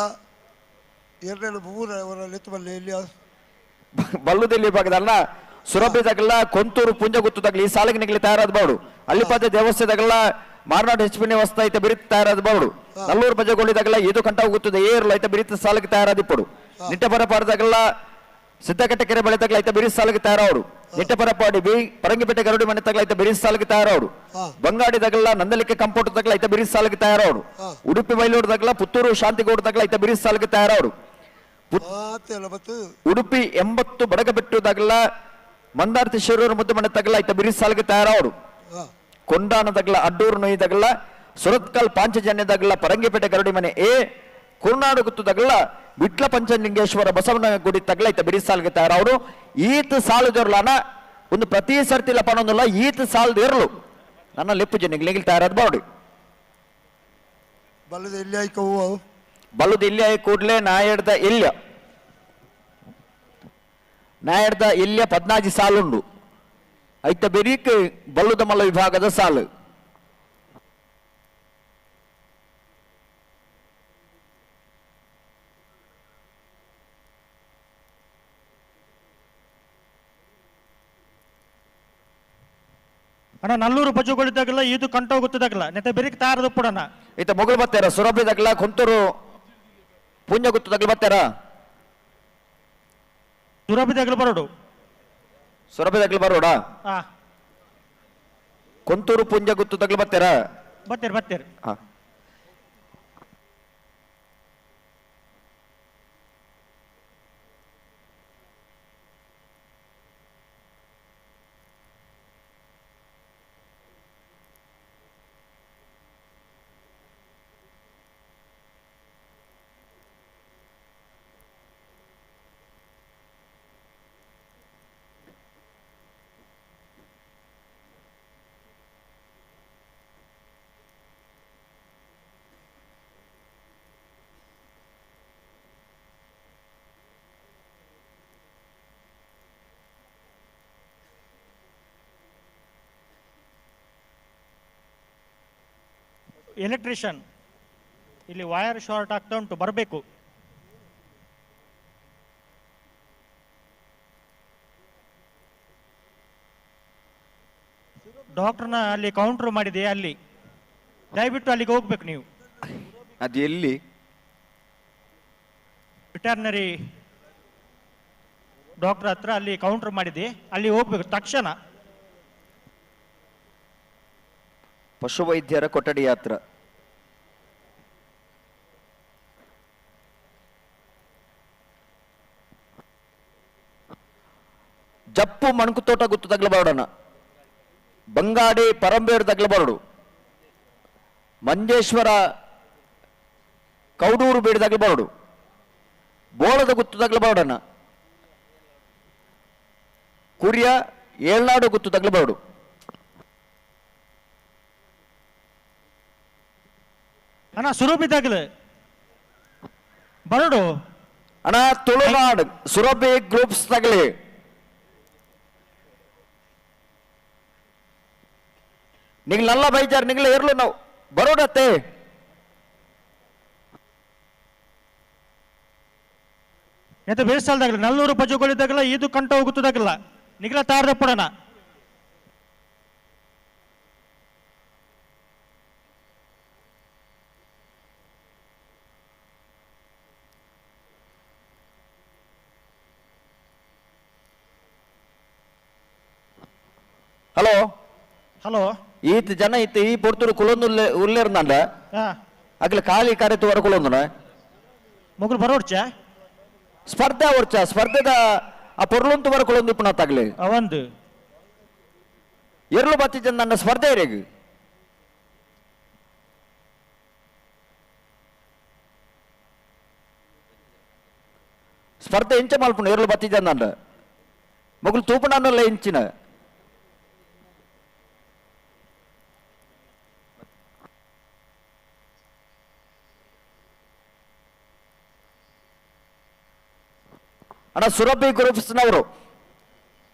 ಎರಡು ಮೂರ ಲೆತ್ತು ಬಲ್ಲೆ ಎಲ್ಲಿ ಬಲ್ಲುದಲ್ಲಿ ಭಾಗದಲ್ಲ ಸುರಭಿದಾಗಲ್ಲ ಕೊಂತೂರು ಪುಂಜಗುತ್ತದಾಗಲಿ ಈ ಸಾಲಿಗೆ ನಿಗಲಿ ತಯಾರಾದ ಬಾಡು ಅಲ್ಲಿಪಾದ ದೇವಸ್ಥಾನದಾಗಲ್ಲ ಮಾರ್ನಾಡು ಹೆಚ್ಚಿನ ವಸ್ತ ಐತೆ ಬಿರಿತ ತಯಾರಾದ ಬಾಡು ನಲ್ಲೂರು ಬಜೆಗೊಳಿದಾಗಲ್ಲ ಇದು ಕಂಟ ಹೋಗುತ್ತದೆ ಏರ್ಲು ಐತೆ ಬಿರಿತ ಸಾಲಿಗೆ ತಯಾರಾದಿಪ್ಪಡು ನಿಟ್ಟಪರ ಪಾಡದಾಗಲ್ಲ ಸಿದ್ದಕಟ್ಟೆ ಕೆರೆ ಬೆಳೆದಾಗಲ ಐತೆ ಬಿರಿಸ ಸಾಲಿಗೆ ತಯಾರವರು ನಿಟ್ಟಪರ ಪಾಡಿ ಪರಂಗಿಪೇಟೆ ಗರುಡಿ ಮನೆ ತಗಲ ಐತೆ ಬಿರಿಸ ಸಾಲಿಗೆ ತಯಾರವರು ಬಂಗಾಡಿದಾಗಲ್ಲ ನಂದಲಿಕೆ ಕಂಪೌಂಡ್ ತಗಲ ಐತೆ ಬಿರಿಸ ಸಾಲಿಗೆ ತಯಾರವರು ಉಡುಪಿ ಬೈಲೂರದಾಗಲ್ಲ ಪುತ್ತೂರು ಶಾಂತಿಗೌಡದಾಗಲ ಐತೆ ಬಿರಿಸ ಸಾಲಿಗೆ ತಯಾರವರು ಉಡುಪಿ 80 ಬಡಗಬೆಟ್ಟುದಾಗಲ್ಲ ಮಂದಾರ್ತಿ ಶಿರೂರು ಮುದ್ದು ಮನೆ ತಗಲ ಐತೆ ಬಿರಿಸ ಸಾಲಿಗೆ ತಯಾರವರು ಕೊಂಡಾನದಾಗಲ್ಲ ಅಡ್ಡೂರು ನೊಯ್ದಾಗಲ್ಲ ಸುರತ್ಕಲ್ ಪಾಂಚಜನ್ಯದಾಗಲ್ಲ ಪರಂಗಿಪೇಟೆ ಗರುಡಿ ಮನೆ ಕುರುನಾಡು ಗುತ್ತದಾಗಲ್ಲ ವಿಟ್ಲ ಪಂಚಲಿಂಗೇಶ್ವರ ಬಸವನ ಗುಡಿ ತಗಲ ಐತೆ ಬಿರಿಸ ಸಾಲಿಗೆ ತಯಾರವರು ಈತ ಸಾಲದವ್ರಲಾನ ಒಂದು ಪ್ರತಿ ಸರ್ತಿ ಲಪನೊಂದಲ್ಲ ಈತ ಸಾಲದ ಇರಲು ನನ್ನ ಲೆಪ್ಪು ಜನಿಗೆ ತಯಾರಾದ ಬಾಡಿ ಬಲ್ಲದ ಎಲ್ಲಿ ಆಯ್ಕವು ಬಲ್ಲುದು ಇಲ್ಲಿ ಆಯ್ ಕೂಡ್ಲೆ ನಾಯಡ್ದ ಇಲ್ಯ 14 ಸಾಲುಂಡು ಐತ ಬೆರೀಕ್ ಬಲ್ಲುದ ಮಲ್ಲ ವಿಭಾಗದ ಸಾಲು ಅಣ್ಣ ನಲ್ಲೂರು ಬಜುಗಳಿದ್ದಾಗಲ್ಲ ಇದು ಕಂಟ ಹೋಗುತ್ತದಾಗಲ್ಲ ನೆತ್ತ ಬೆರಿಕ್ ತಾರದು ಪುಡಣ ಈತ ಮೊಗಲು ಬತ್ತಾರ ಸುರಭಿದಾಗಲ್ಲ ಕುಂತೂರು ಪುಂಜ ಗುತ್ತದಾಗಲ ಬತ್ತಾರ ಸುರಭಿದಾಗಲು ಬರೋಡು ಸುರಭಿದಾಗಲು ಬರೋಡ ಕುಂತೂರು ಪುಂಜ ಗುತ್ತದಾಗಲು ಬತ್ತಾರ ಬತ್ತೇರ್ ಎಲೆಕ್ಟ್ರಿಷಿಯನ್ ಇಲ್ಲಿ ವೈರ್ ಶಾರ್ಟ್ ಆಗ್ತಾ ಉಂಟು, ಬರಬೇಕು. ಡಾಕ್ಟರ್ನ ಅಲ್ಲಿ ಕೌಂಟರ್ ಮಾಡಿದೆ, ಅಲ್ಲಿ ದಯವಿಟ್ಟು ಅಲ್ಲಿಗೆ ಹೋಗ್ಬೇಕು ನೀವು. ಅದು ಎಲ್ಲಿ? ವೆಟರ್ನರಿ ಡಾಕ್ಟರ್ ಹತ್ರ ಅಲ್ಲಿ ಕೌಂಟರ್ ಮಾಡಿದೆ, ಅಲ್ಲಿ ಹೋಗ್ಬೇಕು ತಕ್ಷಣ. ಪಶುವೈದ್ಯರ ಕೊಠಡಿ ಹತ್ರ. ಜಪ್ಪು ಮಣಕುತೋಟ ಗುತ್ತು ತಗಲಬಾರಡನ, ಬಂಗಾಡಿ ಪರಂಬೇರು ತಗಲಬಾರಡು, ಮಂಜೇಶ್ವರ ಕೌಡೂರು ಬೀಡು ತಗಲಬಾರಡು, ಬೋಳದ ಗುತ್ತು ತಗಲಬಾರಡನ, ಕುರಿಯ ಏಳ್ನಾಡು ಗುತ್ತು ತಗಲಬಾರಡು. ಅಣ್ಣ ಸುರಭಿ ತಗಲು ಬರಡು ಅಣ್ಣ, ತುಳುನಾಡು ಸುರಭಿ ಗ್ರೂಪ್ಸ್ ತಗಲಿ. ನಿಂಗೆ ನಲ್ಲ ಬೈಜಾರ್ ನಿಂಗ್ಲ ಇರ್ಲು ನಾವು ಬರೋಡತ್ತೆ. ಎಂತ ಬೇಸಲ್ದಾಗಲ್ಲ, ನಲ್ಲೂರು ಪಜುಗಳಿದ್ದಾಗಲ್ಲ, ಇದು ಕಂಟ ಹೋಗುತ್ತದಾಗಲ್ಲ, ನಿಗ್ಲ ತಾರ್ದ ಪಡಣ. ಹಲೋ ಹಲೋ, ಈತ್ ಜನ ಇತ್ತು ಈ ಪೊರ್ತೂರು ಕುಲೊಂದು ಉಲ್ಲೇರ್ನಂಡ ಅಗ್ಲ ಖಾಲಿ ಕರೆತು ವರ ಕುಲೊಂದುನ ಮುಗುಲ್ ಬರೋಡ್ಚ ಸ್ಪರ್ಧೆ ಅವರ್ಚ ಸ್ಪರ್ಧೆದ ಆ ಪೊರ್ಲೊಂತು ವರ ಕುಲೊಂದು ಇಪ್ಪುನ ತಗ್ಲಿ ಅವಂದು ಎರ್ಲು ಬತ್ತಿ ಜನ ನನ್ನ ಸ್ಪರ್ಧೆ ಇರೇಗು ಸ್ಪರ್ಧೆ ಇಂಚ ಮಲ್ಪುಣ ಎರ್ಲು ಬತ್ತಿ ಜನ ನಂಡ ಮಗುಲು ತೂಪುನಲ್ಲ ಇಂಚಿನ ಅಣ್ಣ ಸುರಭಿ ಗ್ರೂಪ್ಸ್ನವರು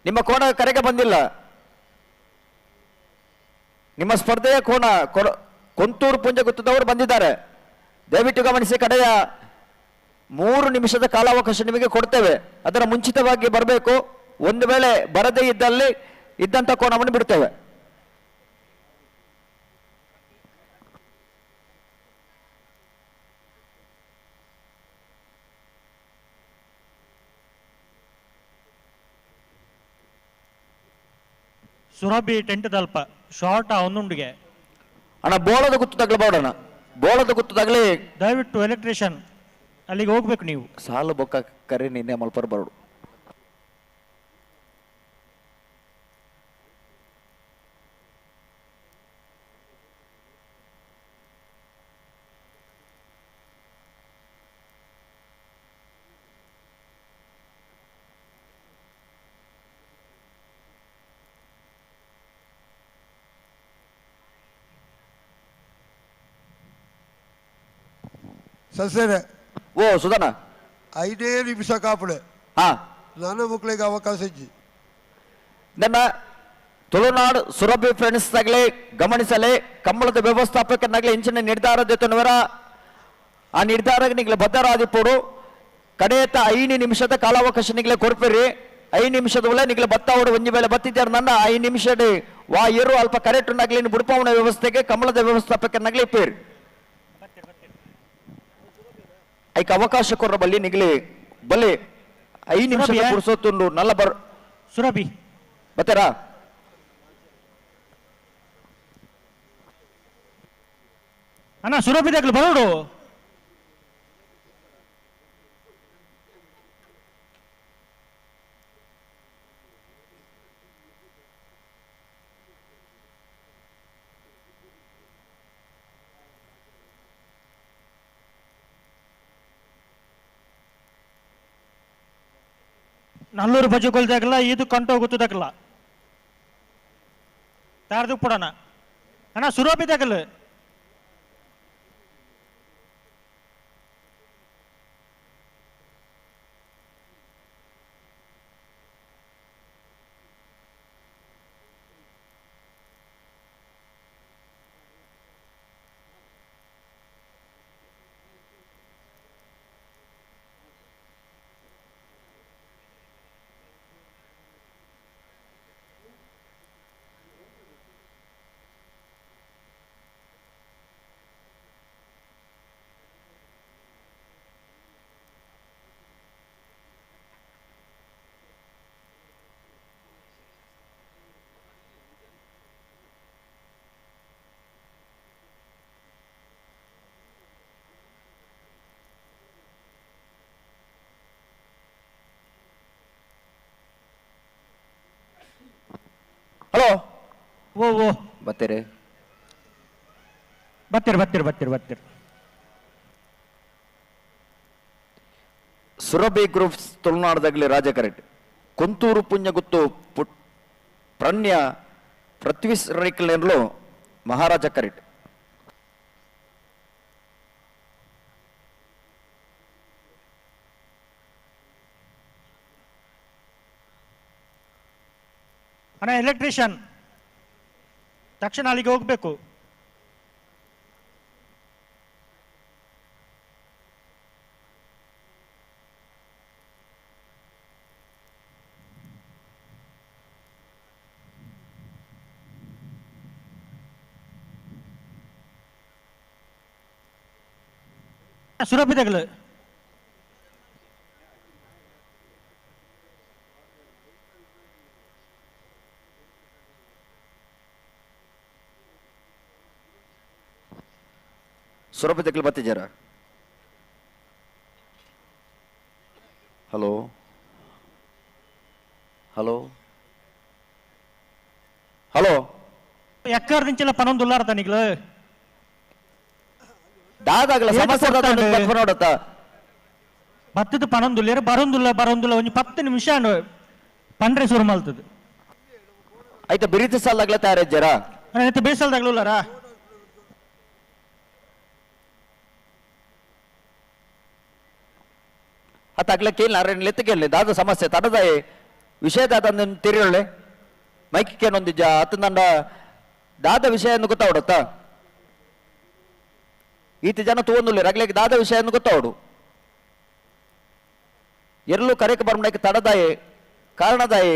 ನಿಮ್ಮ ಕೋಣ ಕರೆಗೆ ಬಂದಿಲ್ಲ. ನಿಮ್ಮ ಸ್ಪರ್ಧೆಯ ಕೋಣ ಕೊಂತೂರು ಪುಂಜ ಗುತ್ತದವರು ಬಂದಿದ್ದಾರೆ. ದಯವಿಟ್ಟು ಗಮನಿಸಿ, ಕಡೆಯ 3 ನಿಮಿಷದ ಕಾಲಾವಕಾಶ ನಿಮಗೆ ಕೊಡ್ತೇವೆ. ಅದರ ಮುಂಚಿತವಾಗಿ ಬರಬೇಕು. ಒಂದು ವೇಳೆ ಬರದೇ ಇದ್ದಲ್ಲಿ ಇದ್ದಂಥ ಕೋಣವನ್ನು ಬಿಡ್ತೇವೆ. ಸುರಭಿ ಟೆಂಟ್ ತಲ್ಪ ಶಾರ್ಟ್ ಒಂದುಂಡಿಗೆ ಅಣ್ಣ ಬೋಳದ ಗುತ್ತು ತಗಲಬೋಡಣ, ಬೋಳದ ಗುತ್ತು ತಗಲಿ. ದಯವಿಟ್ಟು ಎಲೆಕ್ಟ್ರಿಷಿಯನ್ ಅಲ್ಲಿಗೆ ಹೋಗ್ಬೇಕು ನೀವು. ಸಾಲು ಬೊಕ್ಕ ಕರೆ ನಿನ್ನೆ ಮಲ್ಪರ್ ಬರೋಡು. ಸಸ್ಯರೇ ಓ ಸುಧನ 5 ನಿಮಿಷ ಕಾಪುಳೆ ನನ್ನ ಮಕ್ಕಳಿಗೆ ಅವಕಾಶ ಇಜ್ಜಿ. ನನ್ನ ತುಳುನಾಡು ಸುರಭಿ ಫ್ರೆಂಡ್ಸ್ ತಗಲಿ ಗಮನಿಸಲಿ. ಕಂಬಳದ ವ್ಯವಸ್ಥಾಪಕನಾಗಲಿ ಇಂಚಿನ ನಿರ್ಧಾರ ಜೊತೆನವರ ಆ ನಿರ್ಧಾರ ನಿಗ್ಲೆ ಬದ್ಧರಾದಿಪ್ಪೋಡು. ಕಡೆಯತ್ತ 5 ನಿಮಿಷದ ಕಾಲಾವಕಾಶ ನಿಗ್ಲೆ ಕೊಡ್ಪಿರಿ. 5 ನಿಮಿಷದ ಒಳ್ಳೆ ನಿಗ್ಲೆ ಬತ್ತಾವಡು ಒಂಜಿ ವೇಳೆ ಬತ್ತಿದ್ದಾರೆ. ನನ್ನ 5 ನಿಮಿಷ ವಾ ಇರು ಅಲ್ಪ ಕರೆಕ್ಟ್ ನಾಗ್ಲಿ ಬುಡಪವನ ವ್ಯವಸ್ಥೆಗೆ ಕಂಬಳದ ವ್ಯವಸ್ಥಾಪಕನಾಗ್ಲಿ ಇಪ್ಪೇರಿ ಐಕ ಅವಕಾಶ ಕೊರ್ರ ಬಲ್ಲಿ ನಿಗ್ಲಿ ಬಲ್ಲಿ 5 ನಿಮಿಷ ಪುರ್ಸೊತ್ತುಂಡು ನಲ್ಲ ಬರ್ ಸುರಭಿ ಬತ್ತಾರಾ ಅಣ್ಣ ಸುರಭಿದಾಗ್ಲು ಬರೋಡು. ನಲ್ಲೂರು ಬಜುಗೊಲ್ದಾಗಲ್ಲ ಇದು ಕಂಟು ಗೊತ್ತದಾಗಲ್ಲ ತಾರ್ದು ಪುಡಣ ಅಣ್ಣ ಸುರಭಿದಾಗಲ್ಲ ಓ ಓ ಬತ್ತೀರಿ ಬರ್ತೀರಿ ಸುರಭಿ ಗ್ರೂಪ್ಸ್ ತುಳುನಾಡದಾಗಲಿ ರಾಜ ಕರೆಕ್ಟ್ ಕುಂತೂರು ಪುಣ್ಯಗುತ್ತು ಪ್ರಣ್ಯ ಪೃಥ್ವೀಸ್ ರೈಕಲ್ನೇರ್ಲು ಮಹಾರಾಜ ಕರೆಕ್ಟ್ ಅಣ್ಣ ಎಲೆಕ್ಟ್ರಿಷಿಯನ್ ತಕ್ಷಣ ಅಲ್ಲಿಗೆ ಹೋಗ್ಬೇಕು. ಸುರಭಿದಗಳು ಸುರಭಿದಗಳು ಬತ್ತಿದ್ದಾರ. ಹಲೋ ಹಲೋ ಹಲೋ ಎಕ್ಕರ್ ದಿಂಚಲ ಪನೊಂದು ಉಲ್ಲಾರ ತನಿಗಳು ದಾದಾಗಲ ಸಮಸ್ಯೆ ನೋಡತ್ತ ಬತ್ತದ ಪನೊಂದುಲ್ಲೇರು ಬರೊಂದುಲ್ಲ ಒಂಜಿ 10 ನಿಮಿಷ ಪಂಡ್ರೆ ಶುರು ಮಲ್ತದ ಆಯ್ತಾ ಬಿರಿತ ಸಾಲಾಗ್ಲ ತಯಾರಿದ್ದಾರ ಆಯ್ತು ಬೇಸಲ್ದಾಗ್ಲುಲ್ಲಾರ ಅಗ್ಲ ಕೇಳಿ ಲೆತ್ತ ಕೇಳಿ ದಾದ ಸಮಸ್ಯೆ ತಡದಾಯ ವಿಷಯ ದಾದ ತಿರಿಯೊಳ್ಳೆ ಮೈಕೇನೊಂದಿಜ್ಜ ಅತ್ತ ನಂಡ ದಾದ ವಿಷಯ ಗೊತ್ತಾವಡತ್ತ ಈತ ಜನ ತಗೊಂಡಿಲ್ಲ ರಗ್ಲಿಗೆ ದಾದ ವಿಷಯ ಗೊತ್ತಾವಡು ಎರಲು ಕರೆಕ್ ಬರ್ಮಡಕ್ಕೆ ತಡದಾಯೆ ಕಾರಣದಾಯೆ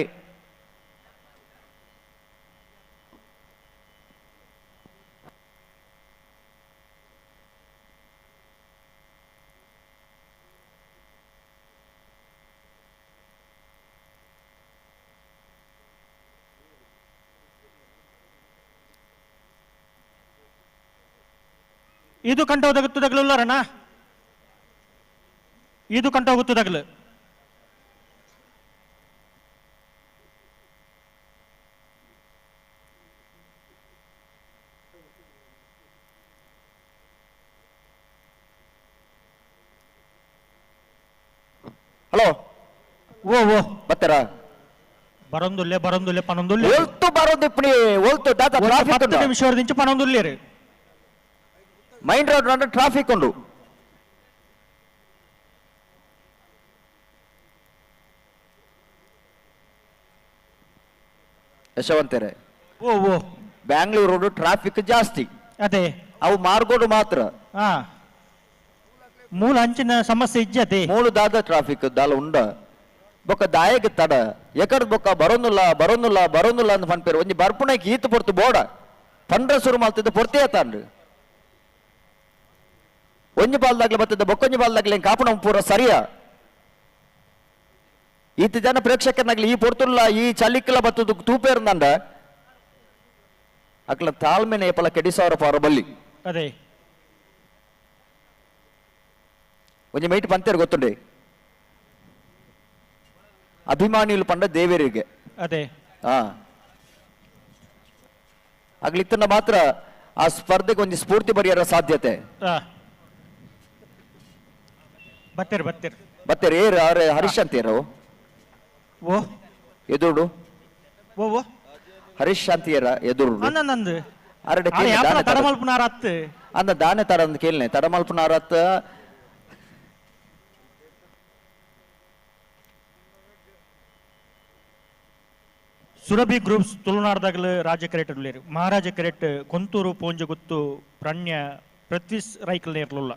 ಇದು ಕಂಟ ಹೋಗುತ್ತದಾಗಲುಲ್ಲಾರಣ್ಣ ಇದು ಕಂಟ ಹೋಗುತ್ತದಾಗಲು ಹಲೋ ಓ ಓ ಬತ್ತಾರ ಬರೊಂದುಲ್ಲೆ ಪನೊಂದುಲ್ಲೆ ಒಲ್ತು ಬರೋದು ಇಪ್ಪಡಿ ಒಲ್ತು ದಾದ ಟ್ರಾಫಿಕ್ 10 ನಿಮಿಷ ಪನೊಂದುಲ್ಲೆ ರೀ ಮೈನ್ ರೋಡ್ ಅಂದ್ರೆ ಟ್ರಾಫಿಕ್ ಉಂಡು ಯಶವಂತರೇ ಓ ಓ ಬ್ಯಾಂಗ್ಳೂರ್ ರೋಡ್ ಟ್ರಾಫಿಕ್ ಜಾಸ್ತಿ ಅದೇ ಅವು ಮಾರ್ಗೋಡು ಮಾತ್ರ ಹಾ ಮೂಲ ಅಂಚಿನ ಸಮಸ್ಯೆ ಇಜ್ಜತೆ ಮೂಳು ದಾದ ಟ್ರಾಫಿಕ್ ದಾಲ ಉಂಡ ಬೊಕ್ಕ ದಾಯಗ ತಡ ಎಕಡ್ ಬೊಕ್ಕ ಬರೋನುಲ್ಲ ಅಂತ ಪನ್ಪೇರು ಒಂಜಿ ಬರ್ಪುಣಕ್ಕೆ ಈತ ಪೊರ್ತು ಬೋಡ ಪಂಡ್ರ ಶುರು ಮಾಡ್ತಿದ್ದ ಪೊರ್ತೆ ತಾಂಡ್ರು ಒಂಜಿ ಬಾಲ್ದಾಗ್ಲಿ ಬರ್ತದ ಬೊಕ್ಕೊಂಜಿ ಬಾಲ್ದಾಗ್ಲಿ ಕಾಪುಣ ಪೂರ ಸರಿಯ ಈತ ಜನ ಪ್ರೇಕ್ಷಕನಾಗ್ಲಿ ಈ ಪೊರ್ತುಲ್ಲ ಈ ಚಲಿಕ್ಲ ಬತ್ತದ ತೂಪೇರ್ನಂಡ ಅಕ್ಲ ತಾಳ್ಮೆನೆ ಏಪಲ ಕೆಡಿಸವರ ಪಾರ ಬಲ್ಲಿ ಅದೇ ಒಂಜಿ ಮೈಟ್ ಪಂತೇರು ಗೊತ್ತುಂಡೆ ಅಭಿಮಾನಿಗಳು ಪಂಡ ದೇವೇರಿಗೆ ಅದೇ ಹಾ ಆಗ್ಲಿತ್ತನ್ನ ಮಾತ್ರ ಆ ಸ್ಪರ್ಧೆಗೆ ಒಂದು ಸ್ಫೂರ್ತಿ ಬರೆಯರ ಸಾಧ್ಯತೆ ಬತ್ತೇರಿ ಏರು ಅವ್ರೆ ಹರೀಶ್ ಅಂತೀರು ಓ ಎದುರು ಓ ಓ ಹರೀಶ್ ಅಂತೀರ ಎದುರು ನಂದು ಅರಡೆ ತಡಮಲ್ಪನಾರತ್ ಅಂದ ದಾನೆ ತರ ಅಂತ ಕೇಳ್ನೆ ತಡಮಲ್ಪನಾರತ್ ಸುರಭಿ ಗ್ರೂಪ್ಸ್ ತುಳುನಾಡದಾಗಲು ರಾಜ ಕೆರೆಟ್ ಉಳ್ಳೇರು ಮಹಾರಾಜ ಕೆರೆಟ್ ಕೊಂತೂರು ಪೋಂಜಗುತ್ತು ಪ್ರಣ್ಯ ಪೃಥ್ವೀಸ್ ರೈಕಲ್ ಇರಲಿಲ್ಲ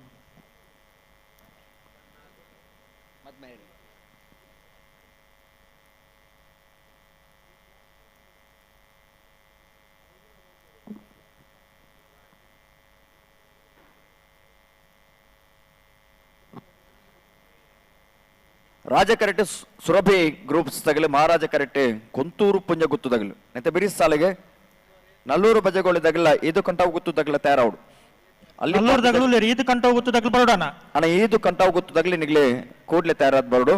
ರಾಜ ಕರೆಕ್ಟ್ ಸುರಭಿ ಗ್ರೂಪ್ಸ್ ತಗಲಿ ಮಹಾರಾಜ ಕರೆಕ್ಟ್ ಕೊಂತೂರು ಪುಂಜ ಗುತ್ತು ತಗಲು ನೆತ್ತ ಬಿರಿಸ್ ಸಾಲಿಗೆ ನಲ್ಲೂರು ಬಜೆಗೋಳಿ ತಗಲ ಇದು ಕಂಟಾವು ಗುತ್ತು ತಗಲ ತಯಾರವಡು ಅಲ್ಲಿ ಇದು ಕಂಟಾವು ಗುತ್ತು ತಗಲು ಬರೋಡಣ ಅಣ್ಣ ಇದು ಕಂಟಾವು ಗುತ್ತು ತಗಲಿ ನಿಗ್ಲಿ ಕೂಡ್ಲೆ ತಯಾರಾದ ಬರೋಡು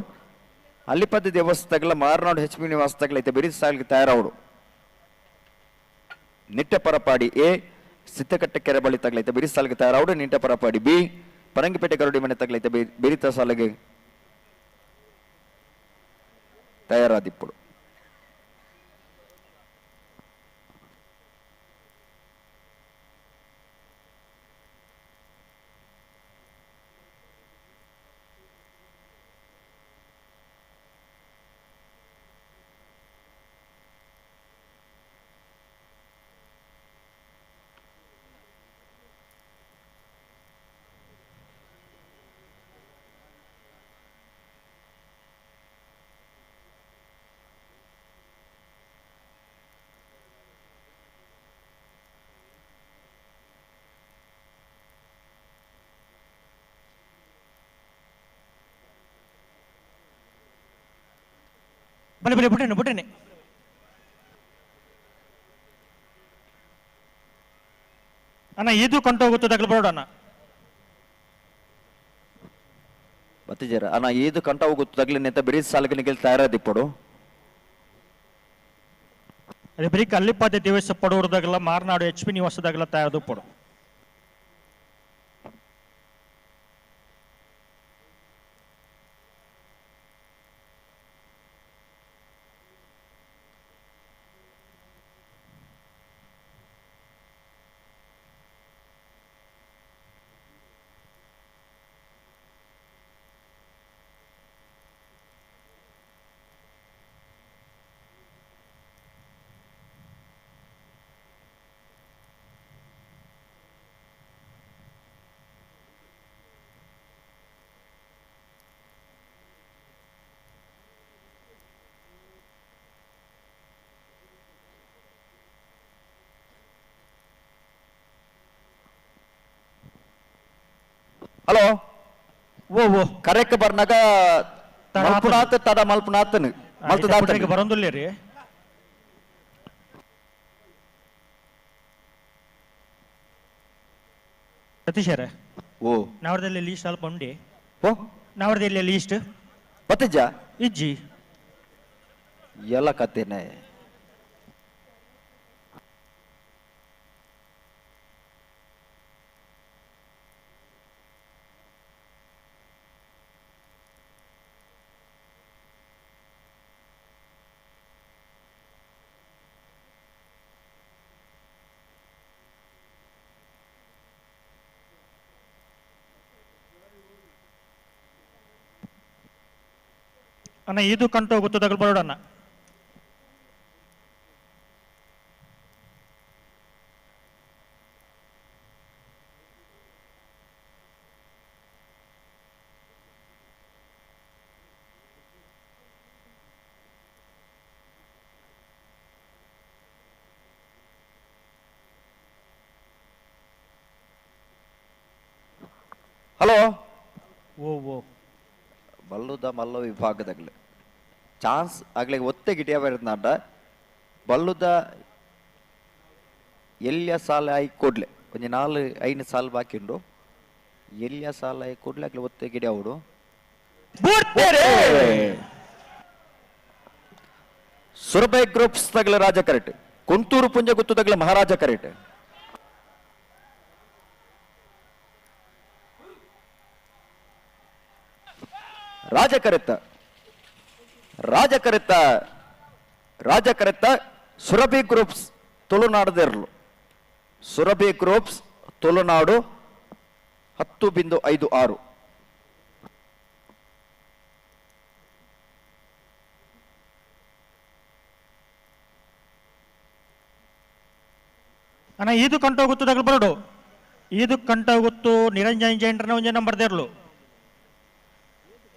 ಅಲ್ಲಿ ಪದ್ಧತಿ ವ್ಯವಸ್ಥೆ ತಗಲ ಮಾರ್ನಾಡು HP ನಿವಾಸ ತಗಲ ಐತೆ ಬಿರಿಸ್ ಸಾಲಿಗೆ ತಯಾರವಡು ನಿಟ್ಟೆ ಪರಪಾಡಿ ಎ ಸಿತ್ತಕಟ್ಟೆ ಕೆರೆ ಬಳಿ ತಗಲೈತೆ ಬಿರಿ ಸಾಲಿಗೆ ತಯಾರಾವಡು ನಿಟ್ಟೆ ಪರಪಾಡಿ ಬಿ ಪರಂಗಿಪೇಟೆ ಗರುಡಿ ಮನೆ ತಗಲೈತೆ ಬಿರಿತ ಸಾಲಿಗೆ ತಯಾರಾದಿಪ್ಪಡು ಬಲೆ ಬಲೆ ಬಿಟ್ಟೇನೆ ಬಿಟ್ಟೇನೆ ಅಣ್ಣ ಇದು ಕೊಂಟು ಹೋಗುತ್ತೆ ತಗಲ್ಬೇಡ ಅಣ್ಣ ಬತ್ತಿಜರ ಅಣ್ಣ ಇದು ಕಂಟ ಹೋಗುತ್ತ ತಗಲಿನ ಅಂತ ಬಿರಿ ಸಾಲಿಗೆ ನಿಗಲ್ ತಯಾರಾದಿಪ್ಪಡು ಅದೇ ಬರೀ ಕಲ್ಲಿಪಾದೆ ದೇವಸ್ಥ ಪಡೋರ್ದಾಗಲ್ಲ ಮಾರ್ನಾಡು HP ನಿವಾಸದಾಗಲ್ಲ ತಯಾರದು ಪಡು ಹಲೋ ಓ ಓ ಕರೆಕ್ಟ್ ಬರ್ನಾಗ ಮಲ್ಪುನಾತ್ ತಡ ಮಲ್ಪುನಾಥನ್ ಮಲ್ತದಾತ ಬರೋದಿಲ್ಲ ರೀ ಸತೀಶರ ಓ ನಾವರ್ದಲ್ಲಿ ಲೀಸ್ಟ್ ಸ್ವಲ್ಪ ಉಂಡಿ ಓ ನಾವರ್ದಲ್ಲಿ ಲೀಸ್ಟ್ ಬತ್ತಿಜ್ಜ ಇಜ್ಜಿ ಎಲ್ಲ ಕತ್ತೇನೆ ಅಣ್ಣ ಇದು ಕಂಟು ಹೋಗುತ್ತೆ ತಗಲ್ಬೇಡ ಅಣ್ಣ ಹಲೋ ಓ ಓ ಬಲ್ಲುದ ಮಲ್ಲ ವಿಭಾಗದಾಗಲಿ ಚಾನ್ಸ್ ಆಗ್ಲಿ ಒತ್ತೆ ಗಿಟಿಯ ಬರುತ್ತ ಬಲ್ಲುದ ಎಲ್ಲಿಯ ಸಾಲ ಆಯಿ ಕೊಡ್ಲೆ ಒಂದು 4-5 ಸಾಲ ಬಾಕಿ ಉಂಡು ಎಲ್ಲಿಯ ಸಾಲ ಆಯಿ ಕೊಡ್ಲೆ ಆಗ್ಲಿ ಒತ್ತೆ ಗಿಡಿ ಅವಡು ಸುರಬೈ ಗ್ರೂಪ್ಸ್ ತಗಲ ರಾಜ ಕರೆಕ್ಟ್ ಕುಂತೂರು ಪುಂಜ ಗುತ್ತು ತಗಲ ಮಹಾರಾಜ ಕರೆಕ್ಟ್ ರಾಜಕರೆತ್ತ ಸುರಭಿ ಗ್ರೂಪ್ಸ್ ತುಳುನಾಡದಿರಲು ಸುರಭಿ ಗ್ರೂಪ್ಸ್ ತುಳುನಾಡು 10.56 ಅಣ್ಣ ಇದು ಕಂಟು ಹೋಗುತ್ತು ತಗಲ್ಬೇಡು ಇದು ಕಂಟು ಹೋಗುತ್ತು ನಿರಂಜನ್ ಜೈನ್ರನ್ನ ಒಂದೇ ನಂಬರ್ ದೇರ್ಲು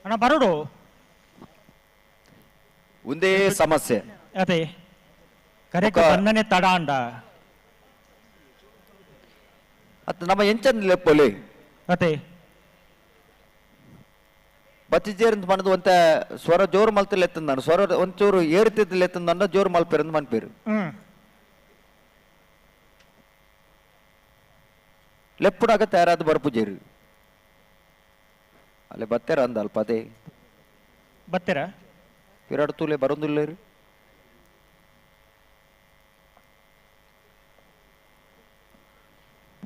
ಅಣ್ಣ ಬರೋಡು ಒಂದೇ ಸಮಸ್ಯೆ ಅದೇ ಕರೆಕ್ಟ್ ಬನ್ನನೆ ತಡ ಅಂಡ ಅತ್ ನಮ್ಮ ಎಂಚನ್ ಲೆಪ್ಪಲಿ ಅದೇ ಬಚ್ಚಿಜೇರಿಂದ ಮನದು ಒಂತ ಸ್ವರ ಜೋರು ಮಲ್ತಿಲ್ಲ ಎತ್ತಂದ ನಾನು ಸ್ವರ ಒಂಚೂರು ಏರ್ತಿದ್ದಿಲ್ಲ ಎತ್ತಂದ ಜೋರು ಮಲ್ಪೇರಂದು ಮನ್ಪೇರು ಲೆಪ್ಪುಡಾಗ ತಯಾರಾದ ಬರ್ಪುಜೇರು ಅಲ್ಲೇ ಬತ್ತೇರ ಅಂದ ಅಲ್ಪ ಅದೇ ಬತ್ತೀರ ವಿರಾಟ್ ತೂಲೆ ಬರೋದಿಲ್ಲ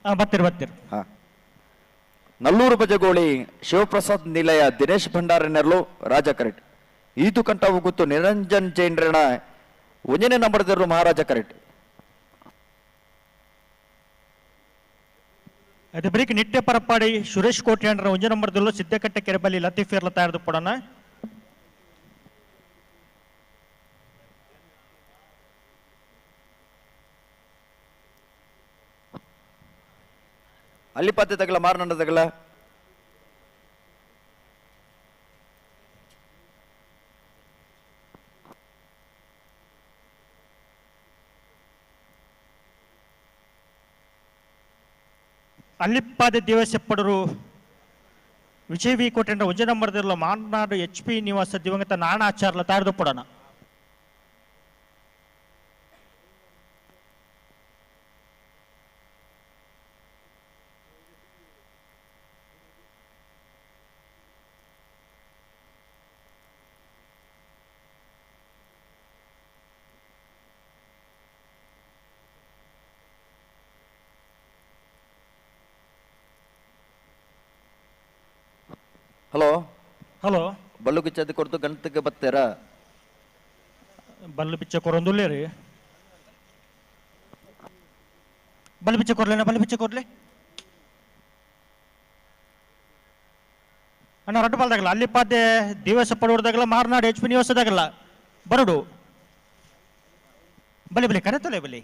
ಬರ್ತೀರಿ ಹಾ. ನಲ್ಲೂರು ಬಜಗೋಳಿ ಶಿವಪ್ರಸಾದ್ ನಿಲಯ ದಿನೇಶ್ ಭಂಡಾರನೆರ್ಲು ರಾಜ ಕರೆಕ್ಟ್. ಈದು ಕಂಟ ಹೋಗುತ್ತು ನಿರಂಜನ್ ಜೈನ್ರಣ ಒಂಜನೇ ನಂಬರ್ದಿರು ಮಹಾರಾಜ ಕರೆಕ್ಟ್. ಅದೇ ಬರೀಕ್ ನಿಟ್ಟೆ ಪರಪ್ಪಾಡಿ ಸುರೇಶ್ ಕೋಟ್ಯಾಂಡ್ರ ಒಂಜ ನಂಬರ್ದಲ್ಲೂ ಸಿದ್ದಕಟ್ಟೆ ಕೆರೆಬಲ್ಲಿ ಲತೀಫ್ ಇರ್ಲ ತಯಾರ್ದು ಪಡೋಣ. ಅಲ್ಲಿಪಾತೆ ತಗಲ ಮಾರನಂಡ ತಗಲ ಅಲ್ಲಿಪ್ಪಾದೆ ದೇವಸೆಪ್ಪಡರು ವಿಜಯ್ ವಿ ಕೋಟೆಂಡ್ರ ಒಂಜ ನಂಬರ್ದಿರಲ್ಲ ಮಾರ್ನಾಡು HP ನಿವಾಸ ದಿವಂಗತ ನಾಣಾಚಾರ್ಲ ತಯಾರ್ದು ಪಡೋಣ. ಹಲೋ ಹಲೋ ಬಲ್ಲು ಕಿಚ್ಚದ ಕೊಡ್ತು ಗಣತಿಗೆ ಬತ್ತಾರ ಬಲ್ಲು ಬಿಚ್ಚ ಕೊರೊಂದುಲ್ಲೇ ರೀ ಬಲ್ಲು ಬಿಚ್ಚ ಕೊರ್ಲೇನ ಬಲ್ಲು ಬಿಚ್ಚ ಕೊರ್ಲೆ ಅಣ್ಣ ರಟ್ಟು ಬಾಲ್ದಾಗಲ್ಲ ಅಲ್ಲಿಪ್ಪಾದೆ ದಿವಸ ಪಡೋದಾಗಲ್ಲ ಮಾರ್ನಾಡು HP ನಿವಾಸದಾಗಲ್ಲ ಬರಡು ಬಲಿ ಬಲಿ ಕರೆತಲೆ ಬಲಿ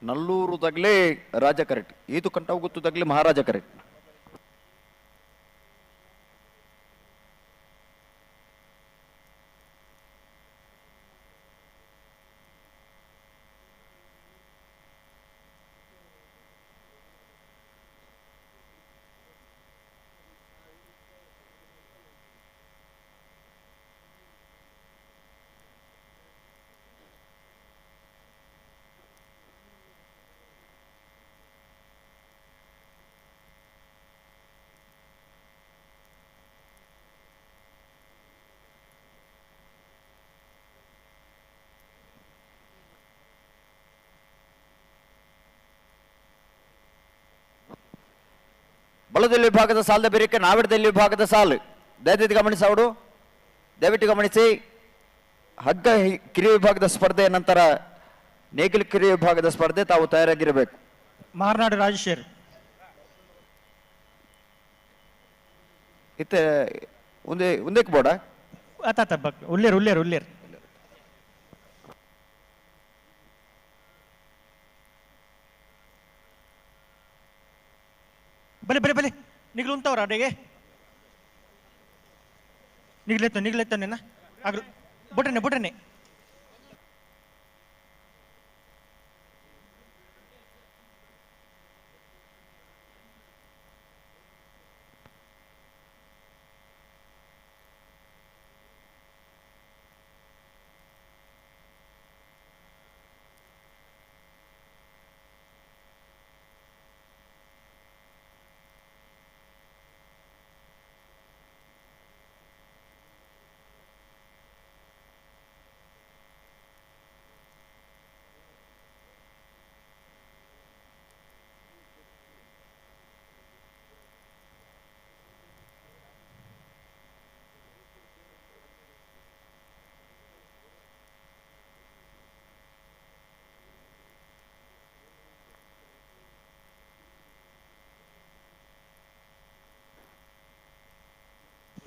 ನಲ್ಲೂರು ತಗಲೇ ರಾಜ ಕರೆಕ್ಟ್. ಈದು ಕಂಟ ಹೋಗುತ್ತು ತಗಲಿ ಮಹಾರಾಜ ಕರೆಕ್ಟ್. ಬಲದಲ್ಲಿ ವಿಭಾಗದ ಸಾಲದ ಬೇರಿಕೆ ನಾವಿಡದಲ್ಲಿ ವಿಭಾಗದ ಸಾಲು ದಯವಿಟ್ಟು ಗಮನಿಸಿ ಅವರು ದಯವಿಟ್ಟು ಗಮನಿಸಿ. ಹಗ್ಗ ಕಿರಿಯ ವಿಭಾಗದ ಸ್ಪರ್ಧೆ ನಂತರ ನೇಗಿಲು ಕಿರಿಯ ವಿಭಾಗದ ಸ್ಪರ್ಧೆ ತಾವು ತಯಾರಾಗಿರಬೇಕು. ಮಾರ್ನಾಡು ರಾಜಶೇರ್ ಇತ್ತೆ ಉಂದೇಕ್ ಬೋಡ ಆತ ಉಲ್ಲೇರ್ ಉಲ್ಲೇರ್ ಉಲ್ಲೇರ್ ಬಲೆ ಬಲೆ ಬಲೆ ನಿಗ್ಲು ಉಂಟವ್ರ ಅಡೆಗೆ ನಿಗ್ಲೆತ್ತ ನಿನ್ನ ಆಗ್ಲು ಬುಟನೆ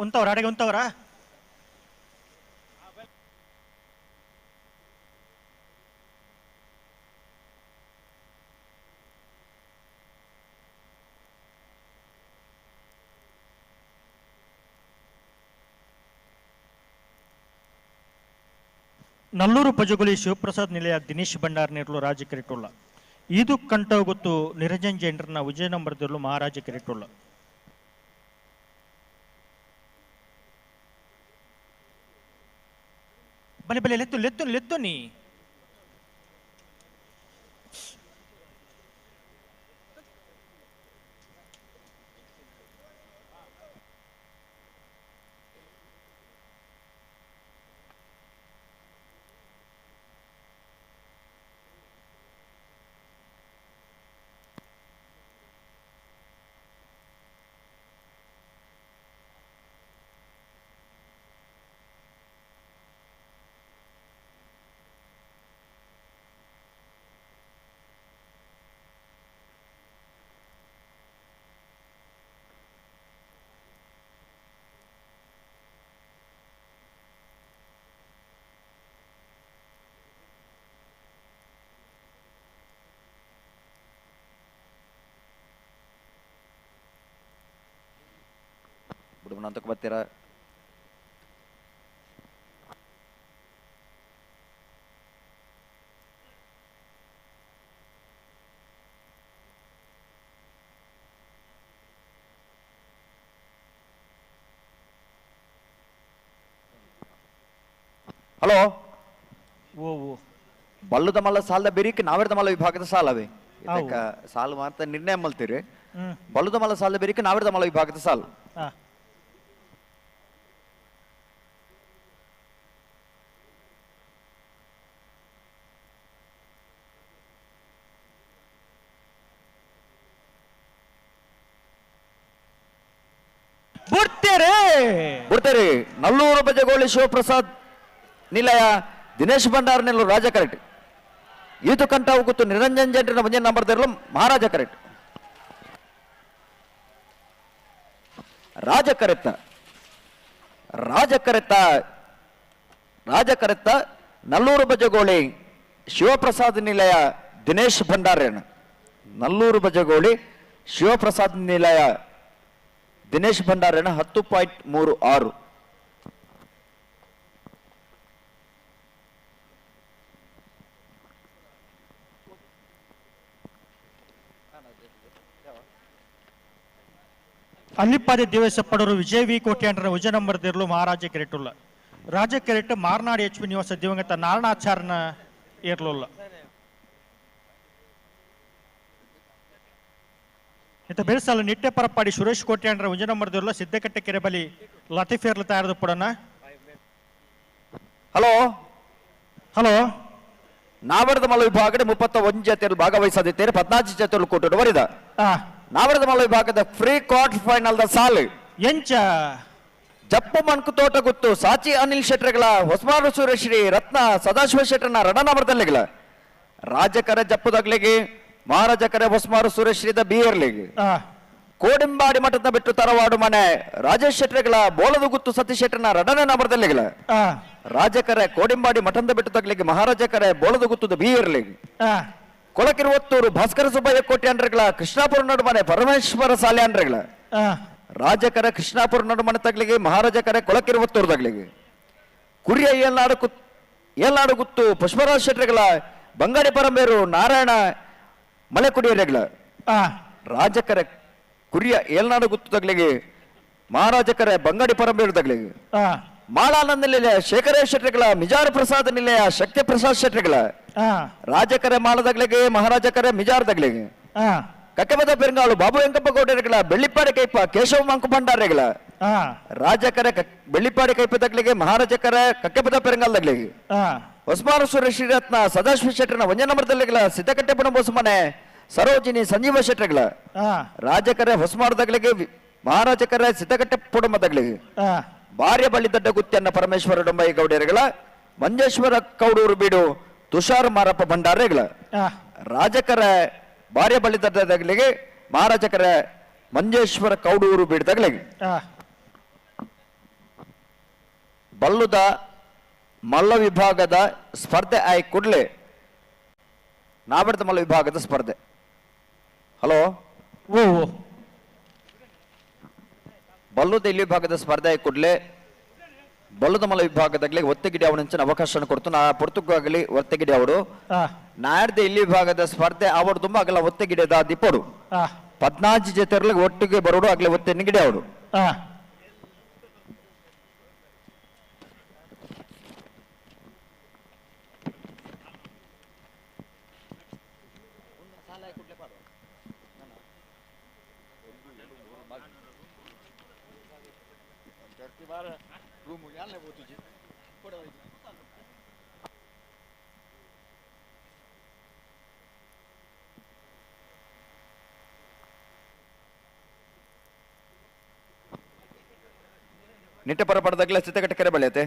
ಉಂಟವ್ರ ಅಡೆಗೆ ಉಂಟವ್ರ ನಲ್ಲೂರು ಪಜಗುಲಿ ಶಿವಪ್ರಸಾದ್ ನಿಲಯ ದಿನೇಶ್ ಭಂಡಾರ್ ನಿರ್ಲು ರಾಜ ಕಿರೀಟುಳ್ಳ ಇದು ಕಂಟ ಗೊತ್ತು ನಿರಂಜನ್ ಜೈನ್ರನ್ನ ವಿಜಯ ನಂಬರ್ದಿರ್ಲು ಮಹಾರಾಜ ಕಿರೀಟುಳ್ಳ ಬಲಿ ಬಲಿ ಲೆತ್ತು ಲೆತ್ತು ಲೆತ್ತು ನೀ ಅಂತಕ್ಕೆ ಬರ್ತೀರಾ? ಹಲೋ, ಬಲ್ಲುದ ಮಲ್ಲ ಸಾಲದ ಬೇರಿಕೆ ನಾವೆರ್ದ ಮಲ್ಲ ವಿಭಾಗದ ಸಾಲವೇ ಸಾಲು ಮಾತ್ರ ನಿರ್ಣಯ ಮಲ್ತೀರಿ. ಬಲ್ಲುದ ಮಲ್ಲ ಸಾಲದ ಬೇರಿಕೆ ನಾವೆರ್ದ ಮಲ್ಲ ವಿಭಾಗದ ಸಾಲು. ಬಿಡ್ತೇರಿ. ನಲ್ಲೂರು ಬಜಗೋಳಿ ಶಿವಪ್ರಸಾದ್ ನಿಲಯ ದಿನೇಶ್ ಭಂಡಾರ್ ನೆಲ್ಲೂರು ರಾಜ ಕರೆಕ್ಟ್. ಈತು ಕಂಠ ಹೋಗುತ್ತು ನಿರಂಜನ್ ಜಂಟಿನ ಮುಂಜೆ ನಂಬರ್ ತೆರಲು ಮಹಾರಾಜ ಕರೆಕ್ಟ್. ರಾಜ ಕರೆತ್ತ ನಲ್ಲೂರು ಬಜಗೋಳಿ ಶಿವಪ್ರಸಾದ್ ನಿಲಯ ದಿನೇಶ್ ಭಂಡಾರೇಣ. ನಲ್ಲೂರು ಬಜಗೋಳಿ ಶಿವಪ್ರಸಾದ್ ನಿಲಯ ದಿನೇಶ್ ಭಂಡಾರೇಣ 10.36. ಅಲ್ಲಿಪ್ಪಾದಿ ದೇವಸಪ್ಪಡರು ವಿಜಯ್ ವಿ ಕೋಟ್ಯಾಂಡ್ರ ಉಜ ನಂಬರ್ ದಿರ್ಲು ಮಹಾರಾಜ ಕೆರೆಟುಲ್ಲ ರಾಜ ಕೆರೆಟ್ ಮಾರ್ನಾಡಿ ಎಚ್ ಪಿ ನಿವಾಸ ದಿವಂಗತ ನಾರಾಯಣಾಚಾರ್ಯನ ಏರ್ಲುಲ್ಲ ಇತ ಬೆಳಸಾಲ ನಿಟ್ಟೆ ಪರಪ್ಪಾಡಿ ಸುರೇಶ್ ಕೋಟ್ಯಾಂಡ್ರ ಉಜ ನಂಬರ್ ದಿರ್ಲು ಸಿದ್ದಕಟ್ಟೆ ಕೆರೆ ಬಲಿ ಲತೀಫ್ ಏರ್ಲು ತಯಾರದು ಪಡೋಣ. ಹಲೋ ಹಲೋ, ನಾವಡದ ಮಲ್ಲ ವಿಭಾಗದ 31 ಜತೆಯಲ್ಲಿ ಭಾಗವಹಿಸದಿದ್ದೇನೆ. 14 ಜತೆಯಲ್ಲಿ ಕೊಟ್ಟು ಬರಿದ ನಾವಡದ ಮಲ್ಲ ವಿಭಾಗದ ಫ್ರೀ ಕ್ವಾರ್ಟರ್ ಫೈನಲ್ ದ ಸಾಲು ಎಂಚ ಜಪ್ಪು ಮಣ್ಕು ತೋಟ ಗುತ್ತು ಸಾಚಿ ಅನಿಲ್ ಶೆಟ್ರಗಳ ಹೊಸಮಾರು ಸುರೇಶ್ರೀ ರತ್ನ ಸದಾಶಿವ ಶೆಟ್ರನ ರಡನವರದಲ್ಲಿಗಳ ರಾಜಕರ ಜಪ್ಪುದಗ್ಲಿಗೆ ಮಹಾರಾಜಕರ ಹೊಸಮಾರು ಸುರೇಶ್ರೀದ ಬಿಯರ್ಲಿಗೆ ಕೋಡಿಂಬಾಡಿ ಮಠದ ಬಿಟ್ಟು ತರವಾಡು ಮನೆ ರಾಜೇಶ್ ಶೆಟ್ರಗಳ ಬೋಲದು ಗುತ್ತು ಸತೀಶ್ ಶೆಟ್ರನ ರಡನ ನವರದಲ್ಲಿಗಳ ರಾಜಕರ ಕೋಡಿಂಬಾಡಿ ಮಠದ ಬಿಟ್ಟು ತಗ್ಲಿಗೆ ಮಹಾರಾಜಕರ ಬೋಲದು ಗುತ್ತದ ಬಿಯರ್ಲಿಗೆ ಕೊಳಕಿರುವತ್ತೂರು ಭಾಸ್ಕರ ಸುಬ್ಬಯ್ಯ ಕೋಟೆ ಅಂಡ್ರಗಳ ಕೃಷ್ಣಾಪುರ ನಡುಮನೆ ಪರಮೇಶ್ವರ ಸಾಲೆ ಅಂಡ್ರಗಳ ರಾಜಕರ ಕೃಷ್ಣಾಪುರ ನಡುಮನೆ ತಗ್ಲಿಗೆ ಮಹಾರಾಜಕರ ಕೊಳಕಿರುವತ್ತೂರು ತಗ್ಲಿಗೆ ಕುರಿಯ ಏಲ್ನಾಡು ಗುತ್ತು ಪುಷ್ಪರಾಜ್ ಶೆಟ್ರಿಗಳ ಬಂಗಾಡಿ ಪರಂಬೇರು ನಾರಾಯಣ ಮಲೆಕುಡಿಯರೆಗಳ ರಾಜಕರ ಕುರಿಯ ಏಲ್ನಾಡು ಗುತ್ತು ತಗ್ಲಿಗೆ ಮಹಾರಾಜಕರ ಬಂಗಾಡಿ ಪರಂಬೇರು ತಗ್ಲಿಗೆ ಮಾಳಾನಂದ ನಿಲಯ ಶೇಖರೇಶ್ ಶೆಟ್ರಿಗಳ ಮಿಜಾರ್ ಪ್ರಸಾದ್ ನಿಲಯ ಶಕ್ತಿ ಪ್ರಸಾದ್ ಶೆಟ್ರಿಗಳ ರಾಜಕರ ಮಾಳದಗ್ಲಿಗೆ ಮಹಾರಾಜಕರ ಮಿಜಾರ್ ತಗ್ಲಿಗೆ ಕಕ್ಕೆಬದ ಪೆರಂಗಾಳು ಬಾಬು ವೆಂಕಪ್ಪ ಗೌಡರೆಗಳ ಬೆಳ್ಳಿಪ್ಪಾಡಿ ಕೈಪ ಕೇಶವ ಮಂಕು ಭಂಡಾರೆಗಳ ರಾಜಕರ ಬೆಳ್ಳಿಪ್ಪಾಡಿ ಕೈಪ ತಗ್ಲಿಗೆ ಮಹಾರಾಜಕರ ಕಕ್ಕೆಬದ ಪೆರಂಗಾಲ್ ತಗ್ಲಿಗೆ ಹೊಸಮಾರು ಸುರೇಶ್ ರತ್ನ ಸದಾಶಿವ ಶೆಟ್ರನ ಒಂಜ ನಂಬರ್ದಲ್ಲಿಗಳ ಸಿದ್ದಕಟ್ಟೆ ಪುಣಬೋಸು ಮನೆ ಸರೋಜಿನಿ ಸಂಜೀವ ಶೆಟ್ರಿಗಳ ರಾಜಕರ ಹೊಸಮಾರು ತಗ್ಲಿಗೆ ಮಹಾರಾಜಕರ ಸಿದ್ದಕಟ್ಟೆ ಪುಡಮ ತಗ್ಲಿಗೆ ಭಾರ್ಯ ಬಳ್ಳಿದಡ್ಡ ಗುತ್ಯನ್ನ ಪರಮೇಶ್ವರ ಡೊಂಬೈ ಗೌಡರೆಗಳ ಮಂಜೇಶ್ವರ ಕೌಡೂರು ಬೀಡು ತುಷಾರ್ ಮಾರಪ್ಪ ಭಂಡಾರೆಗಳ ರಾಜಕರ ಭಾರ್ಯ ಬಳ್ಳಿದಡ್ಡಗಳಿಗೆ ಮಹಾರಾಜಕರ ಮಂಜೇಶ್ವರ ಕೌಡೂರು ಬೀಡು ತಗಲಿಗೆ ಬಲ್ಲುದ ಮಲ್ಲ ವಿಭಾಗದ ಸ್ಪರ್ಧೆ ಆಯ್ ಕೂಡಲೇ ನಾಬಡ್ದ ಮಲ್ಲ ವಿಭಾಗದ ಸ್ಪರ್ಧೆ. ಹಲೋ, ಬಲ್ಲುದ ಇಲ್ಲಿ ವಿಭಾಗದ ಸ್ಪರ್ಧೆ ಆಯ್ ಕೂಡಲೇ ಬಲ್ಲುದ ಮಲ್ಲ ವಿಭಾಗದಾಗಲಿ ಒತ್ತಗಿಡಿ ಅವನಿಂಚಿನ ಅವಕಾಶ ಕೊಡ್ತು ನಾ ಪೊರ್ತುಗಾಗಲಿ ಒತ್ತಗಿಡಿ ಅವರು ನಾಡ್ದ ಇಲ್ಲಿ ವಿಭಾಗದ ಸ್ಪರ್ಧೆ ಅವರು ತುಂಬಾ ಆಗಲ್ಲ ಒತ್ತಗಿಡಿದ ದಿಪ್ಪಡು 14 ಜೊತೆ ಒಟ್ಟಿಗೆ ಬರೋಡು ಆಗ್ಲೇ ಒತ್ತೆನಿಗಿಡಿ ಅವರು ನಿಟ್ಟೆ ಪರಪಡದಾಗಲೇ ಚಿತ್ತಕಟ್ಟ ಕೆರೆ ಬೆಳೆಯತ್ತೆ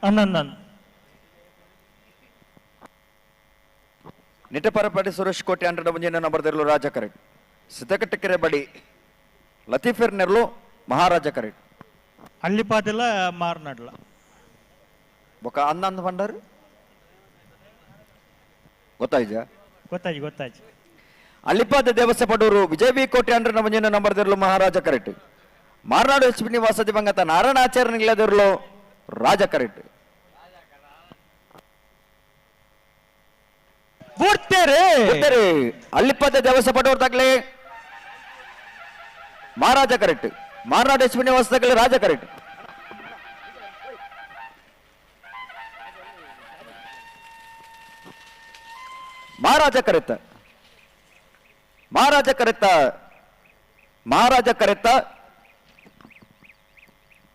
ಅನ್ನನ್ ನಿಟ್ಟೆ ಪರಪಡಿ ಸುರೇಶ್ ಕೋಟೆ ಅಂಡ್ರ ಮುಂಜಿನ ನಂಬರ್ದಿರಲು ರಾಜ ಕರೆಕ್ಟ್ ಸಿದ್ದಕಟ್ಟ ಕೆರೆ ಬಡಿ ಲತೀಫಿರ್ ನೆರ್ಲು ಮಹಾರಾಜ ಕರೆಕ್ಟ್ ಅಳ್ಳಿಪಾದಿಲ್ಲ ಮಾರ್ನಾಡ್ಲ ಬೊಕ ಅಂದಂದ ಬಂಡಾರು ಗೊತ್ತಾಯ್ತಾ ಗೊತ್ತಾಯ್ತು ಅಳ್ಳಿಪಾದ ದೇವಸ್ಥೆ ಪಡೂರು ವಿಜಯ ಬಿ ಕೋಟೆ ಅಂಡ್ರ ಮುಂಜಿನ ನಂಬರ್ದಿರಲು ಮಹಾರಾಜ ಕರೆಕ್ಟ್ ಮಾರ್ನಾಡು ಎಚ್ ಪಿ ನಿವಾಸ ದಿವಂಗತ ನಾರಾಯಣಾಚಾರ್ಯ ನಿಲ್ಲದಿರಲು ರಾಜ ಕರೆಕ್ಟ್ ಅಳ್ಳಿಪಾದ ದೇವಸ್ಥೆ ಪಡೋರ್ದಾಗ್ಲಿ ಮಹಾರಾಜ ಕರೆಕ್ಟ್ ಮಾರ್ನಾಡು ಎಚ್ ಪಿ ನಿವಾಸದಾಗಲಿ ರಾಜ ಕರೆಕ್ಟ್ ಮಹಾರಾಜ ಕರೆತ್ತ ಮಹಾರಾಜ ಕರೆತ್ತ ಮಹಾರಾಜ ಕರೆತ್ತ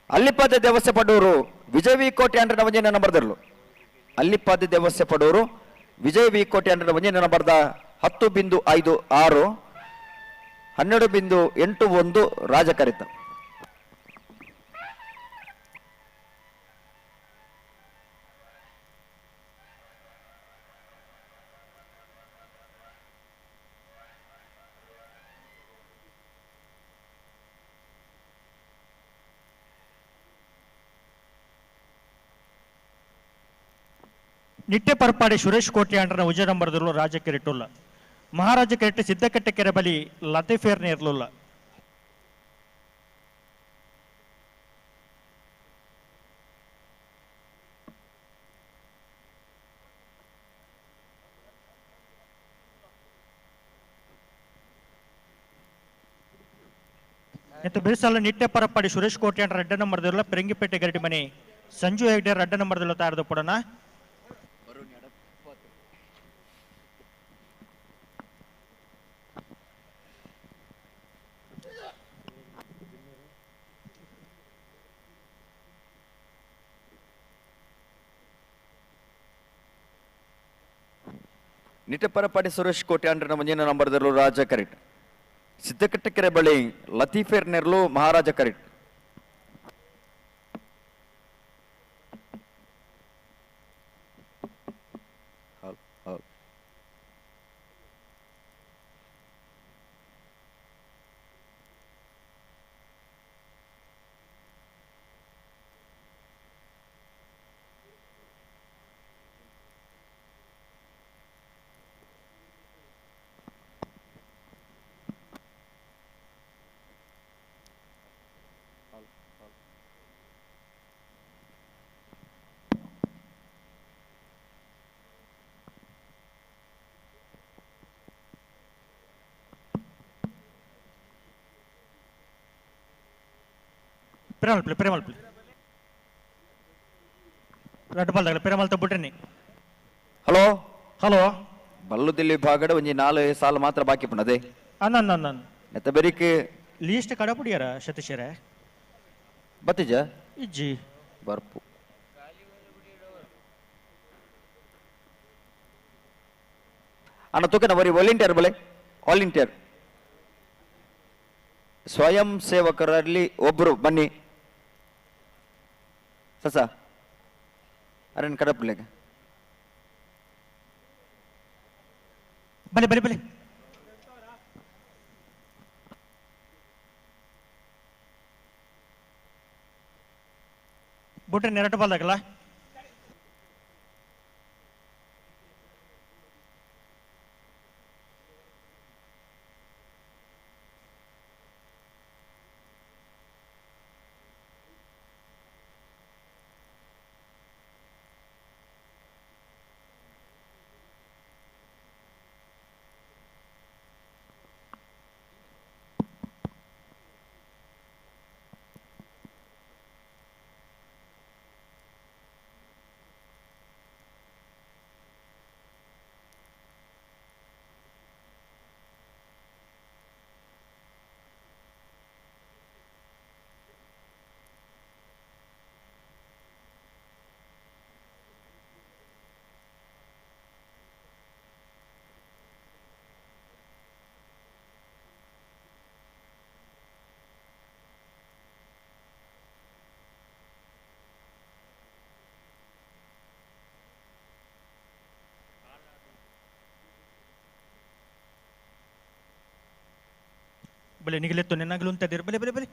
ಅಲ್ಲಿಪಾದ ದೇವಸ್ಥೆ ಪಡೂರು ವಿಜಯ ವಿ ಕೋಟೆ ಅಂಡ್ರ ನವಜನ ನಂಬರ್ದರ್ಲು ಅಲ್ಲಿಪಾದ ದೇವಸ್ಥೆ ಪಡೂರು ವಿಜಯ ವಿ ಕೋಟೆ ಅಂಡ್ರ ನವಜನ ನಂಬರ್ದ 10.56 12.81 ರಾಜ ಕರೆತ್ತ ನಿಟ್ಟೆ ಪರಪಾಡಿ ಸುರೇಶ್ ಕೋಟೆ ಅಂಡ್ರ ಉಜಯ ನಂಬರ್ದಲ್ಲೂ ರಾಜ ಕೆರೆಟ್ಟುಲ್ಲ ಮಹಾರಾಜ ಕೆರೆಟ್ಟು ಸಿದ್ದಕಟ್ಟೆ ಕೆರೆ ಬಲಿ ಲತೀಫೇರ್ನೇ ಇರಲಿಲ್ಲ ಎಂತ ಬಿರುಸಲ್ಲ ನಿಟ್ಟೆ ಪರಪಾಡಿ ಸುರೇಶ್ ಕೋಟೆ ಅಂಡ್ರ ರೆಡ್ಡ ನಂಬರ್ದಲ್ಲ ಪೆರಂಗಿಪೇಟೆ ಗರಡಿ ಮನೆ ಸಂಜು ಹೆಗ್ಡೆ ರೆಡ್ಡ ನಂಬರ್ದಲ್ಲ ತಾರದು ಪಡೋಣ ನಿಟ್ಟೆ ಪರಪಾಡಿ ಸುರೇಶ್ ಕೋಟೆ ಅಂಡ್ರ ಮುಂಜಿನ ನಂಬರ್ದಲ್ಲೂ ರಾಜ ಕರೆಕ್ಟ್ ಸಿದ್ದಕಟ್ಟ ಕೆರೆ ಬಳಿ ಲತೀಫೇರ್ ನೆರ್ಲು ಮಹಾರಾಜ ಕರೆಕ್ಟ್ ಪ್ರೇಮಲ್ ರೆಡ್ ಬಾಲ್ ಪ್ರೇಮಲ್ ಬಿಟ್ರಿ ಹಲೋ ಹಲೋ ಬಲ್ಲುದಿಲ್ಲಿ ಭಾಗಡ ಒಂಜಿ 4 ಸಾಲ ಮಾತ್ರ ಬಾಕಿ ಪುನದೆ ಅನ್ನ ನೆತ್ತ ಬೆರಿಕೆ ಲೀಸ್ಟ್ ಕಡಪುಡಿಯಾರ ಸತೀಶರ ಬತ್ತಿಜ ಇಜ್ಜಿ ಬರ್ಪು ಅಣ್ಣ ತೂಕನ ಬರೀ ವಾಲಂಟಿಯರ್ ಬಲೆ ವಾಲಂಟಿಯರ್ ಸ್ವಯಂ ಸೇವಕರಲ್ಲಿ ಒಬ್ರು ಬನ್ನಿ ಸಸ ಅರನ್ ಕಡಪಲೆಗ ಬಲೆ ಬಿಟ್ರೆ ನೆರಟು ಬಾಲ್ದಾಗಲ್ಲ ಬಲೆ ನಿಗಲೆತ್ತು ನೆನ್ನಾಗಲು ಅಂತದಿರು ಬಲೆ ಬಲೆ ಬಲೆ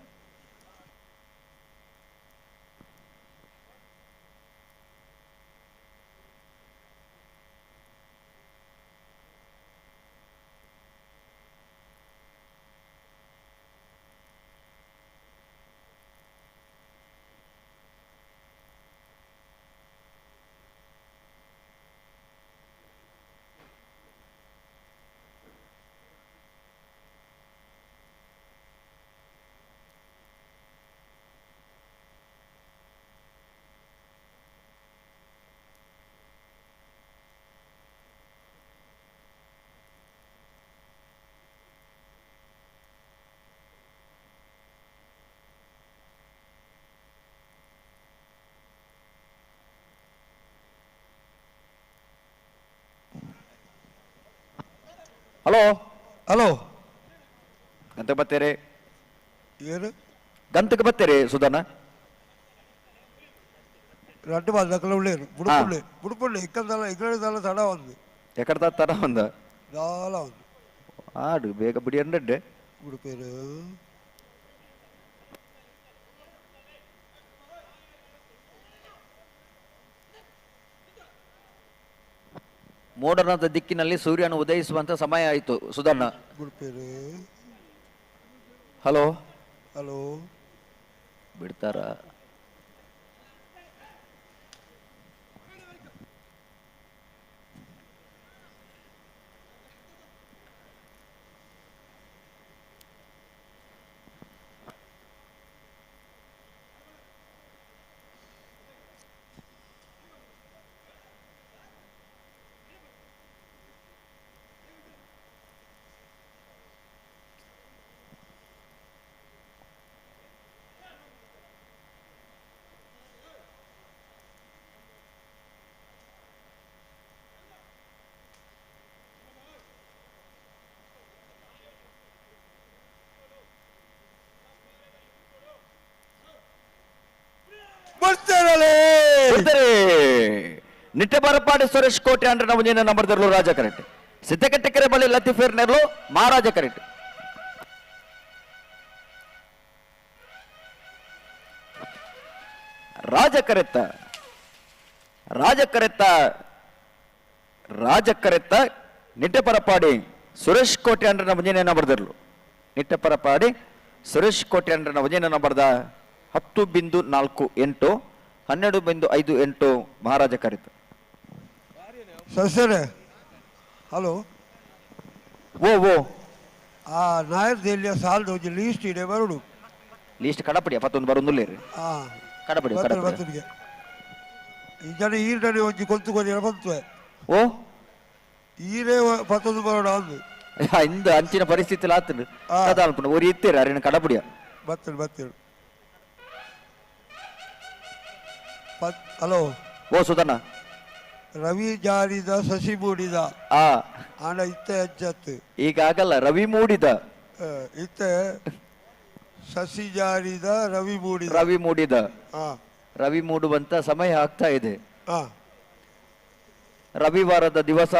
ಹಲೋ ಹಲೋ ಗಂತಕ್ಕೆ ಬರ್ತೀರಿ ಏನು ಗಂತಕ್ಕೆ ಬರ್ತೀರಿ ಸುಧಾನ రెండు వాళ్ళ ఉండేరు బుడుపుల్లి బుడుపుల్లి ఇక్కడ తడ ఉంది ఎక్కడ తర ఉందా చాలా ఉంది ఆడు ಬೇಗ ಬಿಡಿ ಅಂಡ್ರೆ ఇప్పుడు పేరు ಮೋಡರ್ನಾದ ದಿಕ್ಕಿನಲ್ಲಿ ಸೂರ್ಯನು ಉದಯಿಸುವಂತ ಸಮಯ ಆಯಿತು ಸುಧರ್ಣ ಹಲೋ ಹಲೋ ಬಿಡ್ತಾರ ನಿಟ್ಟೆ ಬರಪಾಡಿ ಸುರೇಶ್ ಕೋಟೆ ಅಂದ್ರೆ ನಾವು ಮುಂದಿನ ನಂಬರ್ ತರಲು ರಾಜ ಕರೆಕ್ಟ್ ಸಿದ್ದಕಟ್ಟೆಕೆರೆ ಬಳಿ ಲತೀಫೇರ್ ನೆರಲು ಮಹಾರಾಜ ಕರೆಕ್ಟ್ ರಾಜ ಕರೆತ್ತ ನಿಟ್ಟೆ ಪರಪಾಡಿ ಸುರೇಶ್ ಕೋಟೆ ಅಂದ್ರೆ ನಾವು ಮುಂದಿನ ನಂಬರ್ ತರಲು ನಿಟ್ಟೆ ಪರಪಾಡಿ ಸುರೇಶ್ ಕೋಟೆ ಅಂದ್ರೆ ನಾವು ಮುಂದಿನ ನಂಬರ್ದ 10.48 12.58 ಮಹಾರಾಜ ಕರೆತ ಸರ್ ಹಲೋ ಓ ಆ ನಾಯರ್ ದೇಲಿಯ ಸಾಲ್ದು ಲೀಸ್ಟ್ ಇದೆ ಬರುಡು ಲೀಸ್ಟ್ ಕಡಪಡಿ 11 ಬರುಂದುಲ್ಲೇ ರೀ ಕಡಪಡಿ ಬರ್ತುಗೆ ಈ ಜನ ಈರಡನೆ ಒಂಜಿ ಕೊಲ್ತುకొని ಬಂತು ಓ ಈರೇ 11 ಬರೋಡ ಅಂದು ಇಂದ ಅಂಚಿನ ಪರಿಸ್ಥಿತಿ ಆತನು ಅದಾಲ್ಪುಣ ಒರಿ ಇತ್ತೀರ ಅರಿನ ಕಡಪಡಿಯ ಬತ್ತರು ಹಲೋ ಓ ಸುಧನ ರವಿ ಜಾರಿದ ಸಸಿ ಮೂಡಿದ ಆಣ ಇತ್ತೆ ಅಜ್ಜತ್ತು ಈಗ ಆಗಲ್ಲ ರವಿ ಮೂಡಿದ ಇತ್ತೆ ಸಸಿ ಜಾರಿದ ರವಿ ಮೂಡಿದ ರವಿ ಮೂಡುವಂತ ಸಮಯ ಆಗ್ತಾ ಇದೆ ರವಿವಾರದ ದಿವಸ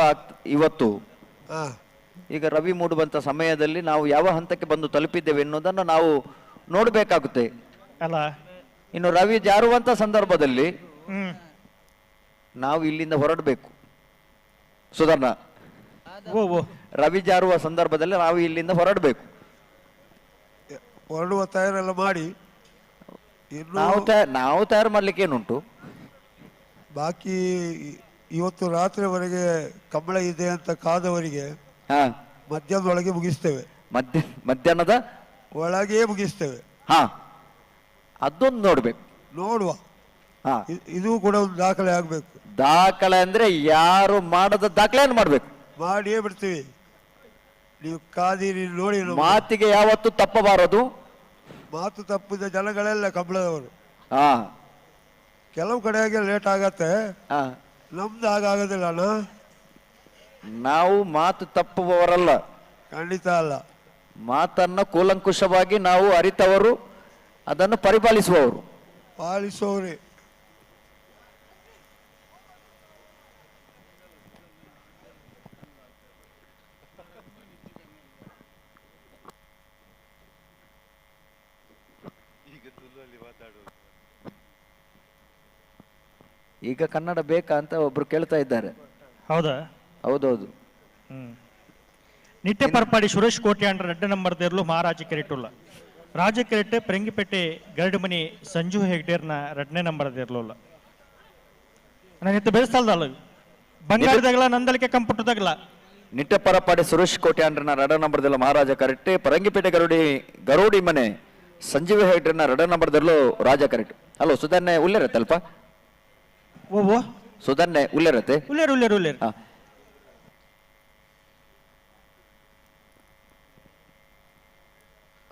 ಇವತ್ತು ಈಗ ರವಿ ಮೂಡುವಂತ ಸಮಯದಲ್ಲಿ ನಾವು ಯಾವ ಹಂತಕ್ಕೆ ಬಂದು ತಲುಪಿದ್ದೇವೆ ಎನ್ನುವುದನ್ನು ನಾವು ನೋಡಬೇಕಾಗುತ್ತೆ ಅಲ್ಲ ಇನ್ನು ರವಿ ಜಾರುವಂತ ಸಂದರ್ಭದಲ್ಲಿ ನಾವು ಇಲ್ಲಿಂದ ಹೊರಡಬೇಕು ಸುಧರ್ಣ ರವಿ ಜಾರುವ ಸಂದರ್ಭದಲ್ಲಿ ನಾವು ಇಲ್ಲಿಂದ ಹೊರಡಬೇಕು ಹೊರಡುವ ತಯಾರೆಲ್ಲ ಮಾಡಿ ನಾವು ತಯಾರು ಮಾಡ್ಲಿಕ್ಕೆ ಏನುಂಟು ಬಾಕಿ ಇವತ್ತು ರಾತ್ರಿವರೆಗೆ ಕಂಬಳ ಇದೆ ಅಂತ ಕಾದವರಿಗೆ ಮಧ್ಯಾಹ್ನದೊಳಗೆ ಮುಗಿಸ್ತೇವೆ ಮಧ್ಯಾಹ್ನದ ಒಳಗೆ ಮುಗಿಸ್ತೇವೆ ಅದೊಂದು ನೋಡುವ ಇದು ಕೂಡ ಒಂದು ದಾಖಲೆ ಆಗ್ಬೇಕು ದಾಖಲೆ ಅಂದ್ರೆ ಯಾರು ಮಾಡದ ದಾಖಲೆಯನ್ನು ಮಾಡ್ಬೇಕು ಮಾಡಿಯೇ ಬಿಡ್ತೀವಿ ನೀವು ಕಾದಿರಿ ನೋಡಿ ಮಾತಿಗೆ ಯಾವತ್ತು ತಪ್ಪಬಾರದು ಮಾತು ತಪ್ಪಿದ ಜನಗಳೆಲ್ಲ ಕಂಬಳದವರು ಕೆಲವು ಕಡೆಗೆ ಲೇಟ್ ಆಗತ್ತೆ ನಮ್ದು ಆಗೋದಿಲ್ಲ ಅಣ್ಣ ನಾವು ಮಾತು ತಪ್ಪುವವರಲ್ಲ ಖಂಡಿತ ಅಲ್ಲ ಮಾತನ್ನ ಕೂಲಂಕುಷವಾಗಿ ನಾವು ಅರಿತವರು ಅದನ್ನು ಪರಿಪಾಲಿಸುವವರು ಪಾಲಿಸುವವರೇ ಈಗ ಕನ್ನಡ ಬೇಕಾ ಅಂತ ಒಬ್ರು ಕೇಳ್ತಾ ಇದ್ದಾರೆ. ಹೌದಾ? ಹೌದೌದು. ನಿಟ್ಟೆ ಪರ್ಪಾಡಿ ಸುರೇಶ್ ಕೋಟೆ ಅಂಡ್ರ 2 ನಂಬರ್ ದೇರ್ಲು ಮಹಾರಾಜ ಕೆರೆಟುಲ್ಲ ರಾಜ ಕೆರೆಟ್ ಪೆರಂಗಿಪೇಟೆ ಗರಡುಮನಿ ಸಂಜು ಹೆಗ್ಡೇರ್ನ 2ನೇ ನಂಬರ್ ದೇರ್ಲುಲ್ಲ ನನಗೆ ಬೆಳೆಸ್ತಲ್ದಲ್ಲ ಬಂಗಾರದಾಗಲ ನಂದಲಿಕೆ ಕಂಪುಟದಾಗಲ ನಿಟ್ಟೆ ಪರಪಾಡಿ ಸುರೇಶ್ ಕೋಟೆ ಅಂಡ್ರನ 2 ನಂಬರ್ ದೇರ್ಲು ಮಹಾರಾಜ ಕರೆಕ್ಟ್ ಪರಂಗಿಪೇಟೆ ಗರೋಡಿ ಮನೆ ಸಂಜೀವ ಹೆಗ್ಡೇರ್ನ 2 ನಂಬರ್ ದೇರ್ಲು ರಾಜ ಕರೆಕ್ಟ್. ಹಲೋ ಸುಧನ್ನೆ ಉಲ್ಲೇರತ್ತೆ ಅಲ್ಪ ಓ ಸುಧನ್ನೆ ಉಲ್ಲೇರತ್ತೆ ಉಲ್ಲೇರು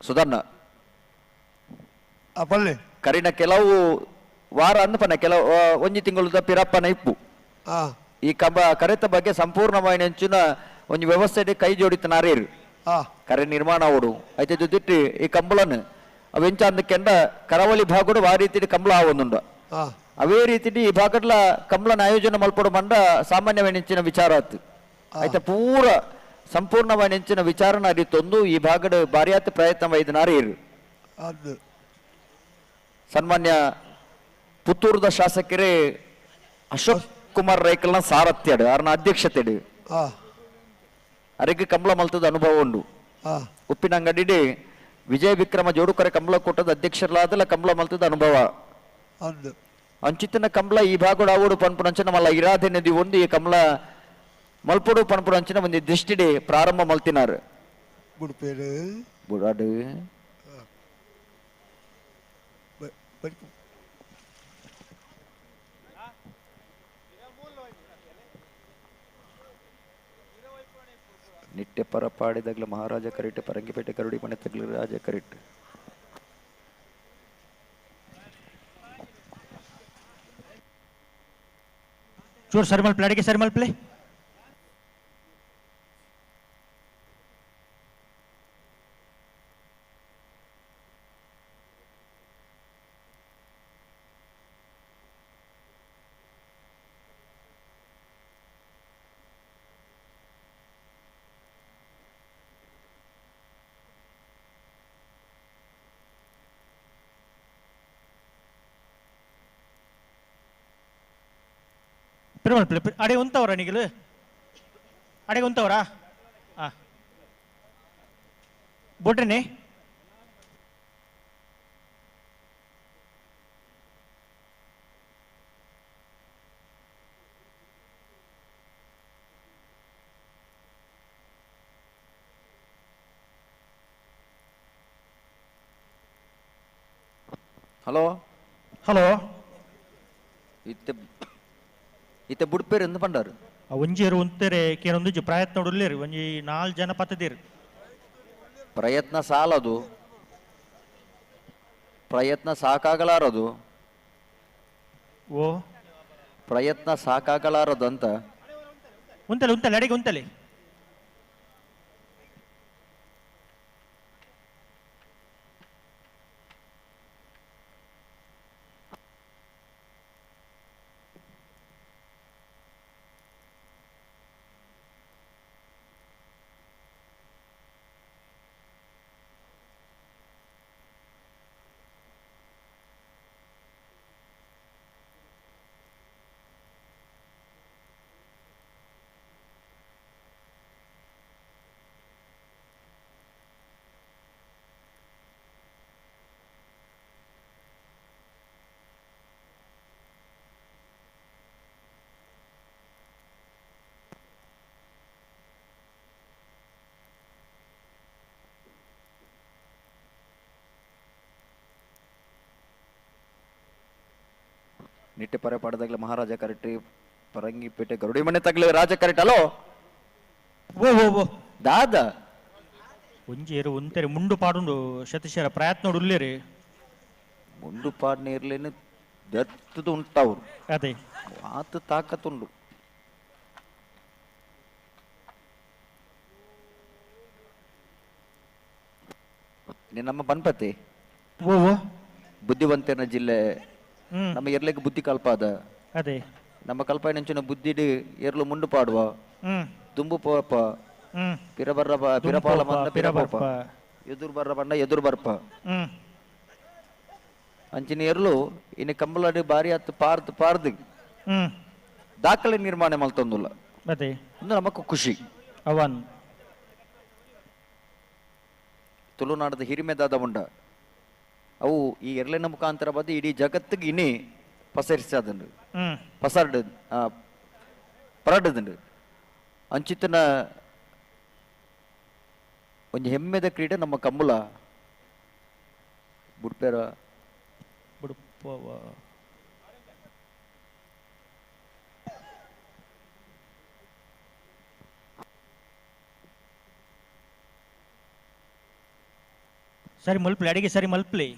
ಸುಧರ್ಣ ಪಲ್ಲೆ ಕರಿನ ಕೆಲವು ವಾರ ಅಂದಪನ ಕೆಲವು ಒಂಜಿ ತಿಂಗಳು ಪಿರಪ್ಪನ ಇಪ್ಪು ಈ ಕರೆತ ಬಗ್ಗೆ ಸಂಪೂರ್ಣವಾಗಿ ನೆಂಚಿನ ಒಂದು ವ್ಯವಸ್ಥೆ ಕೈ ಜೋಡಿತನಾರೇರು ಕರೆ ನಿರ್ಮಾಣ ಓಡು ಐತೆ ದುಡ್ಡಿಟ್ಟು ಈ ಕಂಬಳನ್ನು ಅವೆಂಚ ಅಂದಕ್ಕೆಂಡ ಕರಾವಳಿ ಭಾಗಡು ಆ ರೀತಿ ಕಂಬಳ ಆವೊಂದುಂಡ ಅವೇ ರೀತಿ ಈ ಭಾಗಡ್ಲ ಕಂಬಳನ ಆಯೋಜನೆ ಮಲ್ಪಡು ಮಂಡ ಸಾಮಾನ್ಯವಾಗಿ ನೆಂಚಿನ ವಿಚಾರ ಆತು ಐತೆ ಪೂರ ಸಂಪೂರ್ಣವಾಗಿ ನೆಂಚಿನ ವಿಚಾರನ ಅರಿತೊಂದು ಈ ಭಾಗದ ಭಾರಿಯಾತ ಪ್ರಯತ್ನ ವೈದ್ಯನಾರೇರು ಸನ್ಮಾನ್ಯ ಪುತ್ತೂರದ ಶಾಸಕರೇ ಅಶೋಕ್ ಕುಮಾರ್ ರೈಕಲ್ನ ಸಾರಥ್ಯಡು ಅವ್ರನ್ನ ಅಧ್ಯಕ್ಷತೆಡು ಅರಿಗೆ ಕಂಬಳ ಮಲ್ತದ ಅನುಭವ ಉಂಡು ಉಪ್ಪಿನಂಗಡಿ ವಿಜಯ ವಿಕ್ರಮ ಜೋಡುಕರೆ ಕಂಬಳ ಕೂಟದ ಅಧ್ಯಕ್ಷರಲಾದಲ್ಲ ಕಂಬಳ ಮಲ್ತದ ಅನುಭವ ಅಂಚಿತ್ತಿನ ಕಂಬಳ ಈ ಭಾಗಡು ಆವೋಡು ಪನ್ಪುನಂಚಿನ ಮಲ್ಲ ಇರಾದೆ ನದಿ ಒಂದು ಈ ಕಂಬಳ ಮಲ್ಪುಡು ಪನ್ಪುನಂಚಿನ ಒಂದು ದೃಷ್ಟಿಡಿ ಪ್ರಾರಂಭ ಮಲ್ತಿನಾರು ಬುಡಾಡು ನಿಟ್ಟೆ ಪರಪಾಡಿದಾಗಲ ಮಹಾರಾಜ ಕರಿಟ್ ಪರಂಗಿಪೇಟೆ ಕರುಡಿ ಮನೆ ತಗ್ಲ ರಾಜ ಕರಿಟ್ ಚೂರ್ ಸರ್ಮಲ್ ಪ್ಲೇ ಅಡಿಗೆ ಸರ್ಮಲ್ ಪ್ಲೇ ಅಡೆ ಉಂತವ್ರ ನಿಗಲು ಅಡೆ ಉಂತವ್ರಾ ಬೊಟ್ರೆನೆ ಹಲೋ ಹಲೋ ಇತ್ತೆ ಬುಡ್ಪೇರು ಎಂದು ಪಂಡಾರು ಒಂಜಿಯರು ಉಂತೆರೆ ಕೆಲವೊಂದು ಪ್ರಯತ್ನ ನೋಡಲೇರಿ ಒಂಜಿ 4 ಜನ ಪತ್ತದೇರಿ ಪ್ರಯತ್ನ ಸಾಲದು ಪ್ರಯತ್ನ ಸಾಕಾಗಲಾರದು ಓ ಪ್ರಯತ್ನ ಸಾಕಾಗಲಾರದು ಅಂತ ಉಂತಲೆ ಅಡಿಗೆ ಉಂತಲೆ ನಿಟ್ಟೆ ಪರೆ ಪಾಡದಾಗಲೇ ಮಹಾರಾಜ ಕರೆಕ್ಟ್ ಪರಂಗಿಪೇಟೆ ಗರುಡಿ ಮನೆ ತಗ್ಲೆ ರಾಜ ಕರೆಕ್ಟ್ ಹಲೋ ಓ ದಾದ ಒಂಜೇರು ಒಂತೆರೆ ಮುಂಡು ಪಾಡುಂಡು ಶತಶರ ಪ್ರಯತ್ನ ನೋಡುಲ್ಲೇರಿ ಮುಂಡು ಪಾಡ್ನ ಇರ್ಲೇನು ದತ್ತದು ಉಂಟವ್ರು ಅದೇ ಆತ ತಾಕತ್ತುಂಡು ನಮ್ಮ ಪನ್ಪತಿ ಓ ಬುದ್ಧಿವಂತನ ಜಿಲ್ಲೆ ನಮ್ಮ ಎರ್ಲೆಗೆ ಬುದ್ಧಿ ಕಲ್ಪ ಅದ ಅದೇ ನಮ್ಮ ಕಲ್ಪ ನೆಂಚಿನ ಬುದ್ಧಿಡು ಎರ್ಲು ಮುಂಡು ಪಾಡುವ ತುಂಬು ಪೋಪ ಪಿರಬರ್ರ ಪಿರಪಾಲ ಬಂದ ಪಿರಪೋಪ ಎದುರು ಬರ್ರ ಬಂಡ ಎದುರು ಬರ್ಪ ಅಂಚಿನ ಎರ್ಲು ಇನ್ನು ಕಂಬಲಾಡಿ ಬಾರಿ ಹತ್ತು ಪಾರ್ದು ದಾಖಲೆ ನಿರ್ಮಾಣ ಮಲ್ತೊಂದುಲ್ಲ ಮತ್ತೆ ಒಂದು ನಮಕ್ ಖುಷಿ ಅವನ್ ತುಳುನಾಡದ ಹಿರಿಮೆದಾದ ಮುಂಡ ಅವು ಈ ಎರಳೆನ ಮುಖಾಂತರ ಬಂದು ಇಡೀ ಜಗತ್ತಿಗೆ ಇನ್ನೇ ಪಸರಿಸದಂಡು ಪರಡದಂಡು ಅಂಚಿತನ ಒಂದು ಹೆಮ್ಮೆದ ಕ್ರೀಡೆ ನಮ್ಮ ಕಂಬಳ ಬುಡ್ಪೇರ ಸರಿ ಮಲ್ಪ್ಲಿ ಅಡಿಗೆ ಸರಿ ಮಲ್ಪ್ಲಿ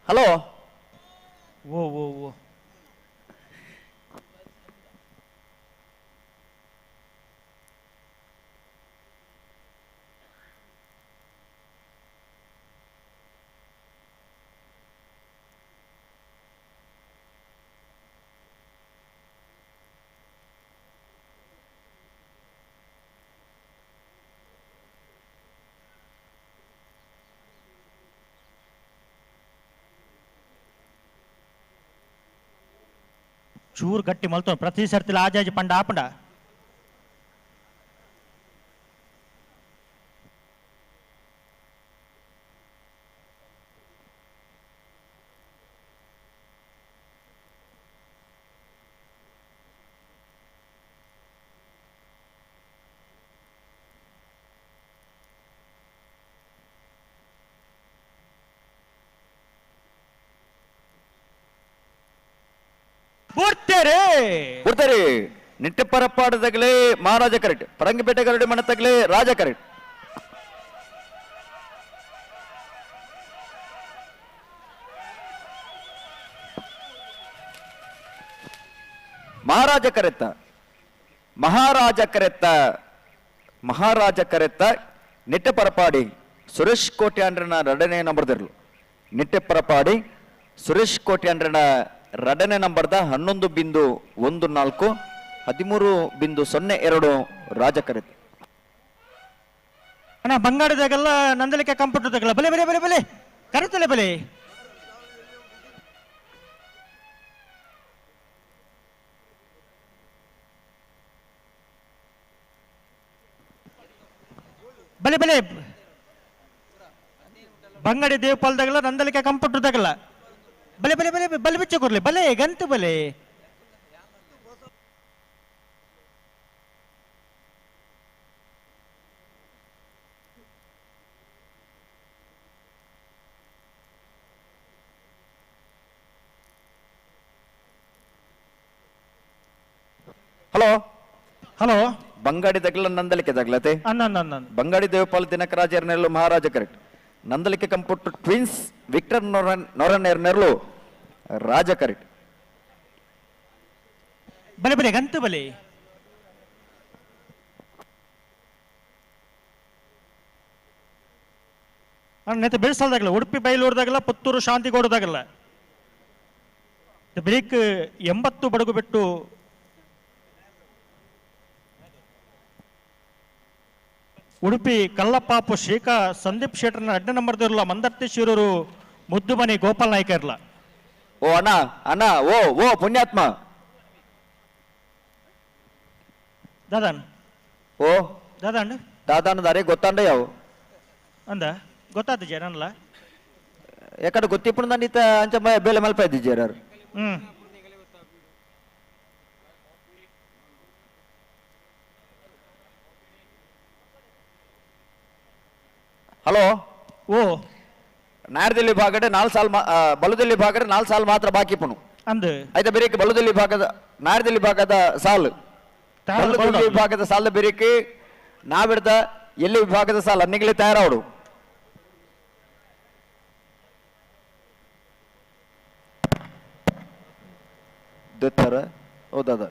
ಹಲೋ ಓ ಓ ಓ ಚೂರು ಗಟ್ಟಿ ಮಲ್ತೋ ಪ್ರತಿ ಸರ್ತಿಲ ಆಜಾಜಿ ಪಂಡ ಆಪಂಡ ಬಿಡ್ತಾರೆ ನಿಟ್ಟೆಪ್ಪರಪ್ಪಾಡದಾಗಲೇ ಮಹಾರಾಜ ಕರೆಕ್ಟ್ ಪರಂಗಿಪೇಟೆ ಗರಡಿ ಮನೆ ತಗಲೇ ರಾಜ ಕರೆಕ್ಟ್ ಮಹಾರಾಜ ಕರೆತ್ತ ಮಹಾರಾಜ ಕರೆತ್ತ ನಿಟ್ಟೆಪರಪಾಡಿ ಸುರೇಶ್ ಕೋಟ್ಯಾಂಡ್ರನ 2ನೇ ನಂಬರ್ದಿರ್ಲು ನಿಟ್ಟೆಪರಪಾಡಿ ಸುರೇಶ್ ಕೋಟ್ಯಾಂಡ್ರನ 2ನೇ ನಂಬರ್ದ 11.14 13.02 ರಾಜ ಕರೆತ್ತ ಅಣ್ಣ ಬಂಗಾರದಾಗೆಲ್ಲ ನಂದಲಿಕೆ ಕಂಪ್ಯೂಟರ್ ತಗಲ್ಲ ಬಲೆ ಬಲೆ ಬಲೆ ಬಲೆ ಕರೆತಲೆ ಬಲೆ ಬಲೆ ಬಲೆ ಬಂಗಡಿ ದೇವಪಾಲದಾಗಲ್ಲ ನಂದಲಿಕೆ ಕಂಪ್ಯೂಟರ್ ತಗಲ್ಲ ಬಲೆ ಬಲೆ ಬಲೆ ಬಲೆ ಬಿಚ್ಚ ಕೊರ್ಲಿ ಬಲೆ ಗಂತು ಬಲೆ ಹಲೋ ಹಲೋ ಬಂಗಾಡಿ ತಗಲ ನಂದಲಿಕೆ ತಗಲತೆ ಬಂಗಾಡಿ ದೇವಪಾಲ ದಿನಕರಾಜರ್ನೆರಳು ಮಹಾರಾಜ correct Nandalike computer twins Victor ನೊರನ್ನೆರ್ನೆರಳು ರಾಜ ಕರೆಕ್ಟ್ ಬಲೆ ಬಲೆ ಗಂತು ಬಲೆ ನೆತ್ತ ಬೆಳೆಸಲ್ದಾಗಲ್ಲ ಉಡುಪಿ ಬೈಲೂರ್ದಾಗಲ್ಲ ಪುತ್ತೂರು ಶಾಂತಿಗೌಡದಾಗಲ್ಲ ಬ್ರೇಕ್ 80 ಬಡಗು ಬಿಟ್ಟು ಉಡುಪಿ ಕಲ್ಲಪ್ಪಾಪು ಶೇಖ ಸಂದೀಪ್ ಶೇಟರ್ನ 2ನೇ ನಂಬರ್ದಿರಲ್ಲ ಮಂದರ್ತಿ ಶಿರೂರು ಮುದ್ದುಮನಿ ಗೋಪಾಲ್ ನಾಯ್ಕ ಇರ್ಲ. ಓ ಅಣ್ಣ ಅಣ್ಣ ಓ ಓ ಪುಣ್ಯಾತ್ಮ ದಾದಾನ್ ಓ ದಾದಾಂಡ್ ದಾದಾನ ದಾರಿ ಗೊತ್ತಾಂಡ ಯಾವ ಅಂದ ಗೊತ್ತಾದ ಜನಲ್ಲ ಯಾಕಂದ್ರೆ ಗೊತ್ತಿಪ್ಪು ನಾನು ಅಂಚ ಬೇಲೆ ಮಲ್ಪ ಇದ್ದಿದ್ದಾರ. ಹಲೋ ಓ ನಾರ್ದಲ್ಲಿ ಭಾಗಡೆ 4 ಸಾಲ್ ಬಲದಲ್ಲಿ ಭಾಗಡೆ 4 ಸಾಲ್ ಮಾತ್ರ ಬಾಕಿ ಪುಣು ಅಂದ ಆಯ್ತಾ ಬೇರೆ ಬಲದಲ್ಲಿ ಭಾಗದ ನಾರ್ದಲ್ಲಿ ಭಾಗದ ಸಾಲು ಬಲದಲ್ಲಿ ವಿಭಾಗದ ಸಾಲ ಬೇರೆಕ್ಕೆ ನಾವಿಡ್ದ ಎಲ್ಲಿ ವಿಭಾಗದ ಸಾಲ ಅನ್ನಿಗಲಿ ತಯಾರಾವಡು ದತ್ತರ ಹೌದಾದ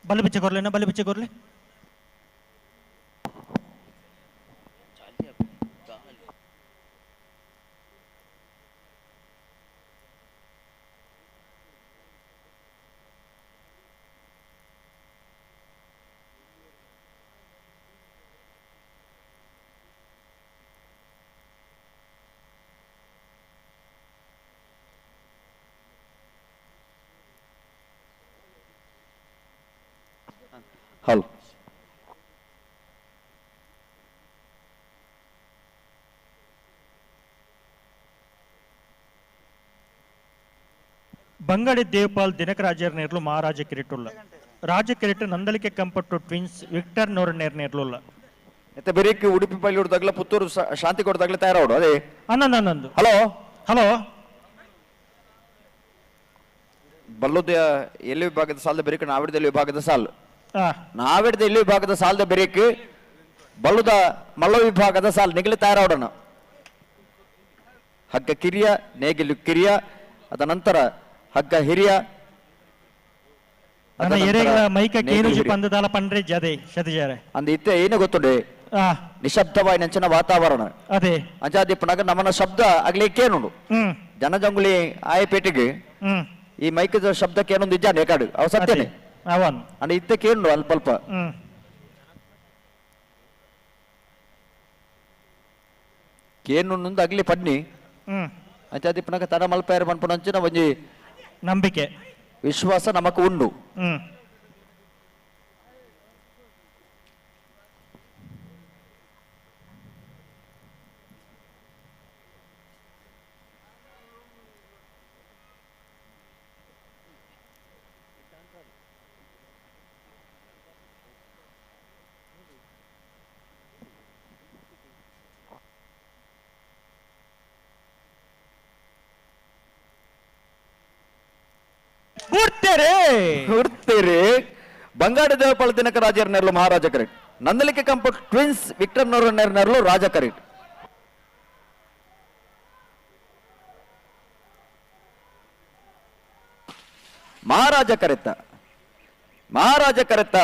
बल पीछे कर लेना, बल पीछे कर ले। ಹಲೋ ಬಂಗಡಿ ದೇವಪಾಲ್ ದಿನಕರಾಜರ್ ನೇರ್ಲು ಮಹಾರಾಜ ಕಿರೀಟುಲ್ಲ ರಾಜ ಕಿರೀಟ ನಂದಲಿಕೆ ಕಂಪಟ್ಟು ಟ್ವಿನ್ಸ್ ವಿಕ್ಟರ್ ನೋರ್ ನೇರ್ನೇರ್ಲುಲ್ಲ ಮತ್ತೆ ಬೆರಿಕ್ ಉಡುಪಿ ಪಲ್ಲಿ ಹೊಡೆದಾಗಲ ಪುತ್ತೂರು ಶಾಂತಿ ಕೊಡದಾಗಲ ತಯಾರಾವಡು ಅದೇ ಅನ್ನೊಂದು ಹಲೋ ಹಲೋ ಬಲ್ಲುದ ಎಲ್ಲಿ ವಿಭಾಗದ ಸಾಲದ ಬೆರಿಕ್ ನಾವಿಡದಲ್ಲಿ ವಿಭಾಗದ ಸಾಲು ನಾವಿಡದ ಎಲ್ಲಿ ವಿಭಾಗದ ಸಾಲದ ಬೆರಿಕ್ ಬಲ್ಲುದ ಮಲ್ಲ ವಿಭಾಗದ ಸಾಲು ನಿಗಲಿ ತಯಾರಾವಡಣ ಹಗ್ಗ ಕಿರಿಯ ನೇಗಿಲು ಕಿರಿಯ ಅದ ನಂತರ ಹಗ್ಗ ಹಿರಿಯ ಮೈಕ ಕೇನುಜಿ ಪಂದದಾಲ ಪಂಡ್ರೆ ಜದೆ ಶತಜಾರೆ ಅಂದ ಇತ್ತೆ ಏನು ಗೊತ್ತುಂಡೆ ನಿಶಬ್ದವಾಯಿ ನಂಚಿನ ವಾತಾವರಣ ಅದೇ ಅಂಚಾದಿಪ್ಪನಾಗ ನಮ್ಮನ ಶಬ್ದ ಆಗ್ಲಿಕ್ಕೇನುಂಡು ಜನಜಂಗುಳಿ ಆಯಪೇಟೆಗೆ ಈ ಮೈಕದ ಶಬ್ದಕ್ಕೆ ಏನೊಂದು ನಿಜ ನೇಕಾಡು ಅವ ಸತ್ಯನೇ ಅಂಡ್ ಇತ್ತೆ ಕೇಳು ಅಲ್ಪ ಅಲ್ಪ ಕೇನು ಅಗ್ಲಿ ಪಡ್ನಿ ಅಂಚಾದಿಪ್ಪನಾಗ ತನ ಮಲ್ಪಾಯರ್ ಪನ್ಪುನಂಚಿನ ಒಂಜಿ ನಂಬಿಕೆ ವಿಶ್ವಾಸ ನಮಕ್ ಉಂಡು ಬಂಗಾಡಿ ದೇವಪಾಲ ದಿನಕ ರಾಜರ್ ನೆರಲು ಮಹಾರಾಜ ಕರೆಕ್ಟ್ ನಂದಲಿಕೆ ಕಂಪ ಟ್ವಿನ್ಸ್ ವಿಕ್ಟರ್ ನೋರ್ ನೆರಲು ರಾಜ ಕರೆಕ್ಟ್ ಮಹಾರಾಜ ಕರೆತ್ತ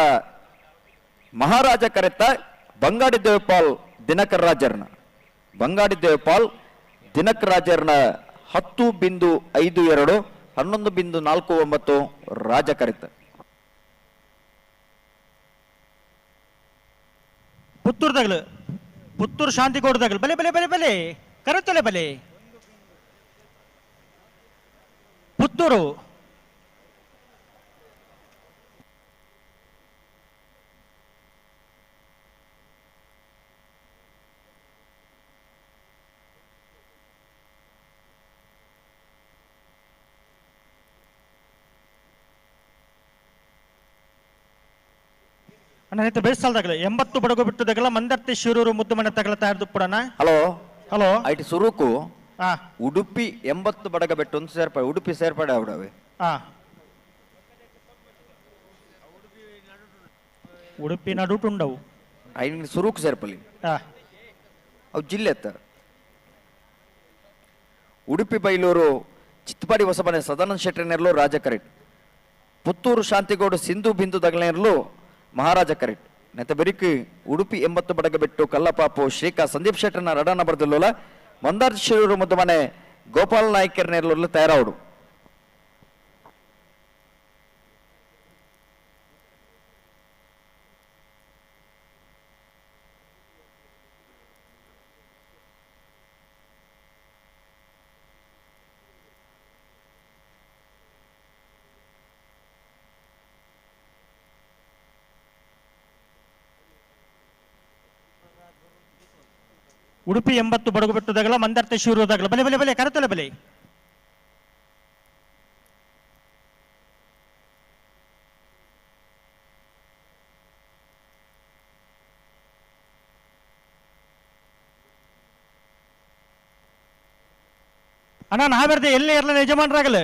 ಬಂಗಾಡಿ ದೇವಪಾಲ್ ದಿನಕರ್ ರಾಜರ್ನ 10.52 11.49 ರಾಜ ಕರೆತ್ತ ಪುತ್ತೂರು ಶಾಂತಿ ಕೋಟದಾಗಲು ಬಲೆ ಬಲೆ ಬಲೆ ಬಲೆ ಕರೆತ್ತಲೆ ಬಲೆ ಪುತ್ತೂರು ಅಣ್ಣ ಬೆಳೆಸಲ್ದಾಗಲ 80 ಬಡಗು ಬಿಟ್ಟದಾಗಲ ಮಂದರ್ತಿ ಶಿರೂರು ಮುದ್ದು ಮನೆ ತಗಲತಾ ಇರ್ದು ಪುಡನ. ಹಲೋ ಹಲೋ ಐಟಿ ಸುರುಕು ಉಡುಪಿ 80 ಬಡಗ ಬೆಟ್ಟು ಒಂದು ಸೇರ್ಪಡೆ ಉಡುಪಿ ಸೇರ್ಪಡೆ ಅವಡವೆ ಉಡುಪಿ ನಡುಟುಂಡವು ಐದು ಸುರುಕು ಸೇರ್ಪಲಿ ಅವು ಜಿಲ್ಲೆ ಎತ್ತ ಉಡುಪಿ ಬೈಲೂರು ಚಿತ್ತಪಾಡಿ ಹೊಸಮನೆ ಸದಾನಂದ ಶೆಟ್ಟರ್ನೆರ್ಲು ರಾಜ ಕರೆಕ್ಟ್ ಪುತ್ತೂರು ಶಾಂತಿಗೌಡ ಸಿಂಧು ಬಿಂದು ದಗಲನೆರ್ಲು ಮಹಾರಾಜ ಕರೆಕ್ಟ್ ನೆತ್ತ ಬೆರಿಕ್ ಉಡುಪಿ 80 ಬಡಗ ಬೆಟ್ಟು ಕಲ್ಲಪಾಪು ಶ್ರೀಕಾ ಸಂದೀಪ್ ಶೆಟ್ಟರ್ನ ರಡಾನ ಬರ್ದಲ್ಲೋಲ ಮಂದಾರ್ ಶಿರೂರು ಮುದ್ದು ಮನೆ ಗೋಪಾಲ್ ನಾಯ್ಕರ್ನೆರ್ಲು ತಯಾರಾವಡು ಉಡುಪಿ 80 ಬಡಗು ಬಿಟ್ಟದಾಗಲ ಮಂದರ್ತಿ ಶಿರೂರದಾಗಲ ಬಲೆ ಬಲೆ ಬಲೆ ಕರೆತಲೆ ಬಲೆ ಅಣ್ಣ ನಾವೆರ್ದೆ ಎಲ್ಲೇ ಇರಲ್ಲ ಯಜಮಾನರಾಗಲ್ಲ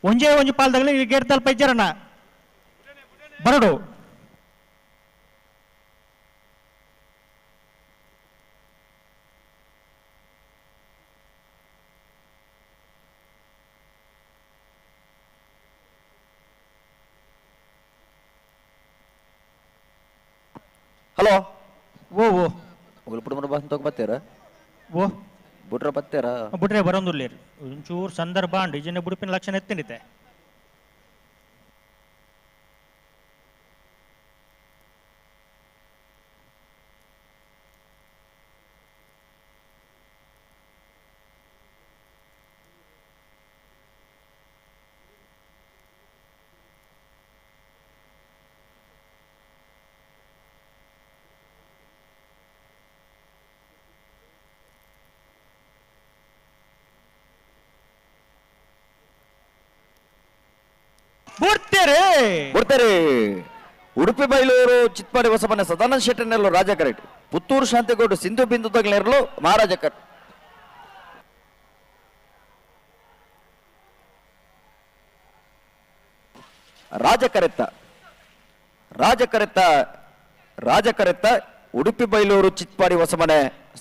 ಒಂಜೆ ಪಾಲ್ದಾಗಲ ಇಲ್ಲಿ ಗೇಟ್ ತಲ್ಪ ಇದ್ದಾರಣ್ಣ ಬರಡು ಹಲೋ ಓ ಓ ಉಲ್ಪುಡ ಬಂದು ಬತ್ತೀರ ಓ ಬಿಟ್ರ ಬತ್ತೀರ ಬಿಟ್ರೆ ಬರೋದಿಲ್ಲ ಒಂಚೂರು ಸಂದರ್ಭ ಡಿಜಿನ ಬುಡುಪಿನ ಲಕ್ಷಣ ಎತ್ತಿನಿತೆ ಬಿಡ್ತಾರೆ ಉಡುಪಿ ಬೈಲೂರು ಚಿತ್ಪಾಡಿ ಹೊಸಮನೆ ಸದಾನಂದ ಶೆಟ್ಟರ್ನೆರ್ಲು ರಾಜ ಕರೆಕ್ಟ್ ಪುತ್ತೂರು ಶಾಂತಿಗೌಡ ಸಿಂಧು ಬಿಂದು ತಗಲನೆರ್ಲು ಮಹಾರಾಜ ಕರೆಕ್ಟ್ ರಾಜಕರೆತ್ತ ಉಡುಪಿ ಬೈಲೂರು ಚಿತ್ಪಾಡಿ ಹೊಸಮನೆ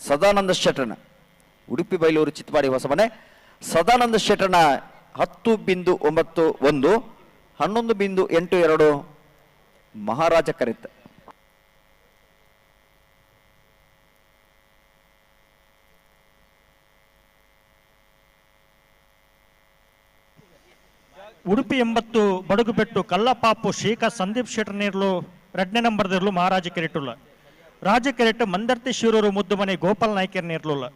ಸದಾನಂದ ಶೆಟ್ಟರ್ನ ಉಡುಪಿ ಬೈಲೂರು ಚಿತ್ಪಾಡಿ ಹೊಸಮನೆ ಸದಾನಂದ ಶೆಟ್ಟರ್ನ 10.91 11.82 ಮಹಾರಾಜ ಕರೆತ್ತ ಉಡುಪಿ 80 ಬಡಗು ಬೆಟ್ಟು ಕಲ್ಲಪಾಪು ಶ್ರೀಕಾ ಸಂದೀಪ್ ಶೆಟ್ಟರ್ನೇರ್ಲು 2ನೇ ನಂಬರ್ದಿರ್ಲು ಮಹಾರಾಜ ಕೆರೆಟ್ಟುಲ್ಲ ರಾಜ ಕೆರೆಟ್ಟು ಮಂದರ್ತಿ ಶಿರೂರು ಮುದ್ದು ಮನೆ ಗೋಪಾಲ್ ನಾಯ್ಕರ್ನೇರ್ಲುಲ್ಲ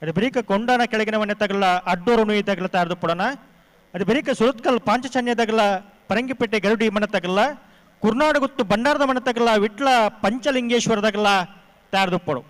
ಅದು ಬರೀಕ ಕೊಂಡಾನ ಕೆಳಗಿನ ಮನೆ ತಗಲ ಅಡ್ಡೂರು ನುಯಿ ತಗಲ ತಾರ್ದು ಪುಡನ ಅದು ಬರೀಕ ಸುರತ್ಕಲ್ ಪಾಂಚಚನ್ಯ ತಗಲ ಪರಂಗಿಪೇಟೆ ಗರುಡಿ ಮನೆ ತಗಲ ಕುರ್ನಾಡಗುತ್ತು ಬಂಡಾರದ ಮನೆ ತಗಲ ವಿಟ್ಲ ಪಂಚಲಿಂಗೇಶ್ವರ ತಗಲ ತಾರ್ದು ಪಡು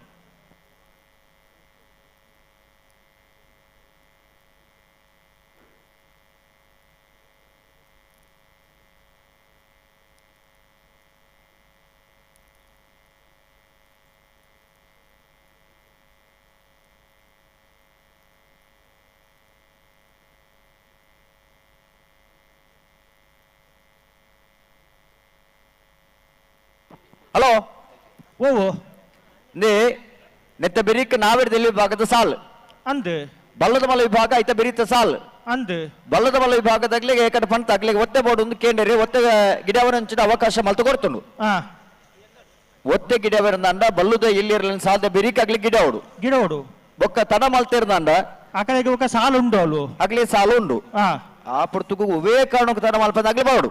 ಹಲೋ ಓ ನೇ ನೆತ್ತ ಬೆರಿಕ ನಾವೆರ್ದಲ್ಲಿ ವಿಭಾಗದ ಸಾಲ್ ಅಂದ್ ಬಲ್ಲದ ಮಲ ವಿಭಾಗ ಐತ ಬೆರೀತ ಸಾಲ್ ಅಂದ್ ಬಲ್ಲದ ಮಲ ವಿಭಾಗದಾಗ್ಲಿಗೆ ಏಕಟ ಪಂತ ಆಗ್ಲಿಗೆ ಒತ್ತೆ ಬೋರ್ಡ್ ಒಂದು ಕೇಂದ್ರ ಒತ್ತೆ ಗಿಡವರಂಚಿನ ಅವಕಾಶ ಮಲ್ತು ಕೊಡ್ತುಂಡು ಒತ್ತೆ ಗಿಡವರಂದ ಬಲ್ಲುದ ಇಲ್ಲಿರಲಿನ ಸಾಲದ ಬೆರಿಕ ಆಗ್ಲಿಕ್ಕೆ ಗಿಡ ಓಡು ಬೊಕ್ಕ ತಡ ಮಲ್ತಿರ್ದಂಡ ಆ ಕಡೆಗೆ ఒక ಸಾಲು ಉಂಡು ಅಲ್ಲು ಆಗ್ಲಿ ಸಾಲು ಉಂಡು ಆ ಪುರ್ತುಕು ಉವೇ ಕಾರಣಕ್ಕೆ ತಡ ಮಲ್ಪದಾಗ್ಲಿ ಬಾಡು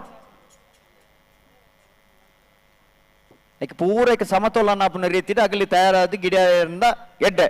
ಪೂರ ಸಮತೋಲನ ಆಪುನ ರೀತಿ ಅಗಲಿ ತಯಾರಾದ ಗಿಡ ಎಡ್ಡೆ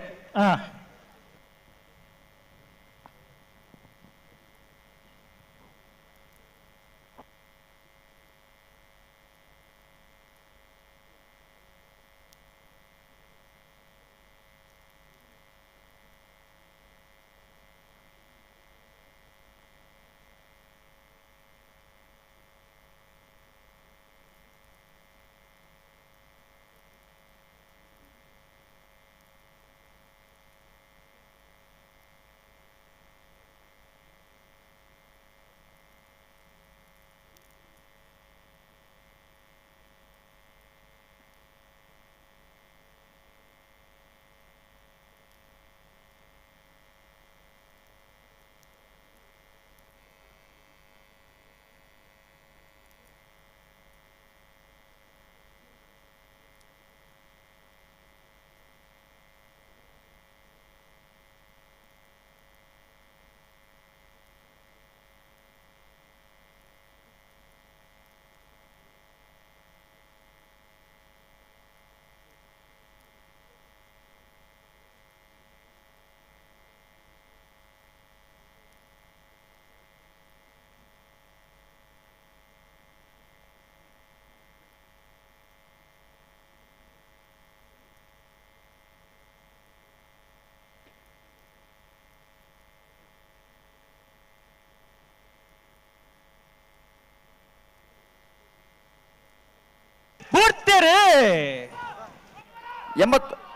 ಬೇರೆ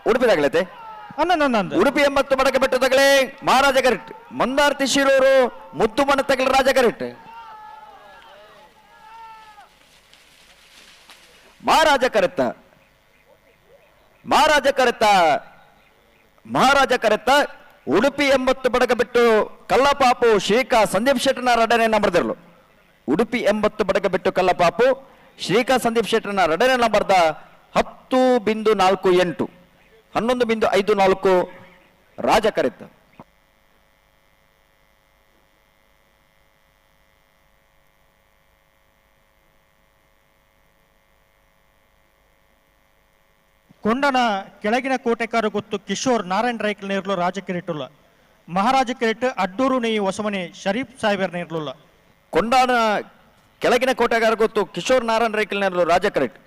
ಉಡುಪಿದಾಗಲೈತೆ ಉಡುಪಿ 80 ಮಡಕ ಬೆಟ್ಟದಾಗಲೇ ಮಹಾರಾಜ ಕರೆಕ್ಟ್ ಮಂದಾರ್ತಿ ಶಿರೂರು ಮುತ್ತು ಮನ ತಗಲ ರಾಜ ಕರೆಕ್ಟ್ ಮಹಾರಾಜ ಕರೆತ್ತ ಉಡುಪಿ 80 ಬಡಗ ಬಿಟ್ಟು ಕಲ್ಲಪಾಪು ಶ್ರೀಕಾ ಸಂದೀಪ್ ಶೆಟ್ಟನ ರಡನೆ ನಂಬರ್ದಿರ್ಲು ಉಡುಪಿ 80 ಬಡಗ ಬಿಟ್ಟು ಕಲ್ಲಪಾಪು ಶ್ರೀಕಾ ಸಂದೀಪ್ ಶೆಟ್ಟನ ರಡನೆ ನಂಬರ್ದ 10.48 11.54 ರಾಜ ಕರೆತ್ತ ಕೊಂಡನ ಕೆಳಗಿನ ಕೋಟೆಕಾರ ಗೊತ್ತು ಕಿಶೋರ್ ನಾರಾಯಣ್ ರೈಕಲ್ ನೇರ್ಲು ರಾಜ ಕಿರೀಟುಲ್ಲ ಮಹಾರಾಜ ಕಿರೀಟ್ ಅಡ್ಡೂರು ನೆಯ್ಯಿ ಹೊಸಮನೆ ಶರೀಫ್ ಸಾಹೇಬರ್ ನೇರ್ಲುಲ್ಲ ಕೊಂಡಾನ ಕೆಳಗಿನ ಕೋಟೆಗಾರ ಗೊತ್ತು ಕಿಶೋರ್ ನಾರಾಯಣ್ ರೈಕಲ್ ನೇರ್ಲು ರಾಜ ಕರೆಕ್ಟ್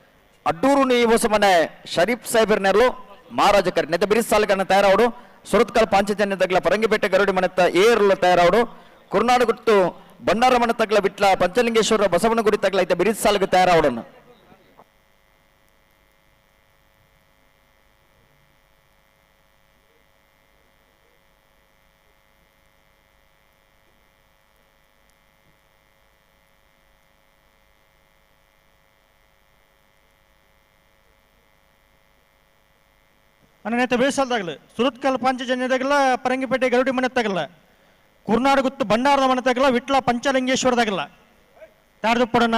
ಅಡ್ಡೂರು ನೆಯ್ಯಿ ಹೊಸಮನೆ ಶರೀಫ್ ಸಾಹೇಬರ್ ನೇರ್ಲು ಮಹಾರಾಜ ಕರೆಕ್ಟ್ ನೆತ್ತ ಬಿರಿಸ್ ಸಾಲ್ಗನ್ನ ತಯಾರಾವಡು ಸುರತ್ಕಲ್ ಪಾಂಚಜನ್ಯ ತಗ್ಲ ಪರಂಗಿಪೇಟೆ ಗರುಡಿ ಮನೆತ್ತ ಏರ್ಲ ತಯಾರಾವಡು ಕುರ್ನಾಡು ಗುಟ್ಟು ಬಂಡಾರ ಮನೆ ತಗ್ಲ ಬಿಟ್ಲ ಪಂಚಲಿಂಗೇಶ್ವರ ಬಸವನಗುಡಿ ತಗ್ಲ ಐತೆ ಬಿರಿಸ್ ಸಾಲ್ಗೆ ತಯಾರಾವಡನ್ನು ನೇತ ಬೇಸಲ್ದಾಗಲ ಸುರತ್ಕಲ್ ಪಾಂಚಜನ್ಯದಾಗಲ್ಲ ಪರಂಗಿಪೇಟೆ ಗರುಡಿ ಮನೆ ತಗಲ್ಲ ಕುರ್ನಾಡು ಗುತ್ತು ಬಂಡಾರದ ಮನೆ ತಗಲ್ಲ ವಿಟ್ಲ ಪಂಚಲಿಂಗೇಶ್ವರದಾಗಲ್ಲ ಯಾರ್ದು ಪಡೋಣ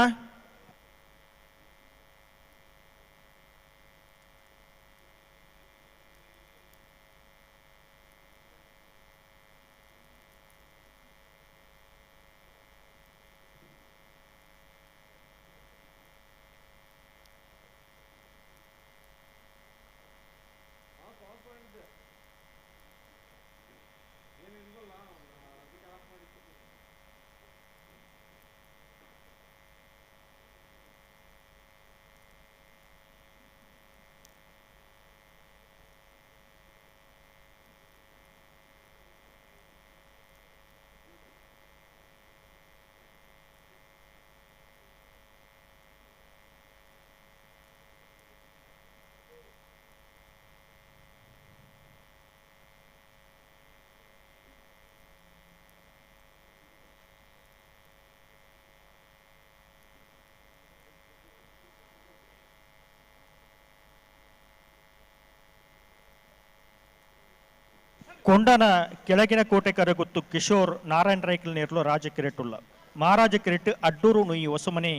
ಕೊಂಡನ ಕೆಳಗಿನ ಕೋಟೆಕಾರ ಗೊತ್ತು ಕಿಶೋರ್ ನಾರಾಯಣ್ ರೈಕಲ್ ನೇರ್ಲು ರಾಜ ಕಿರೀಟುಲ್ಲ ಮಹಾರಾಜ ಕಿರೀಟ್ ಅಡ್ಡೂರು ನುಯಿ ಹೊಸಮನೆ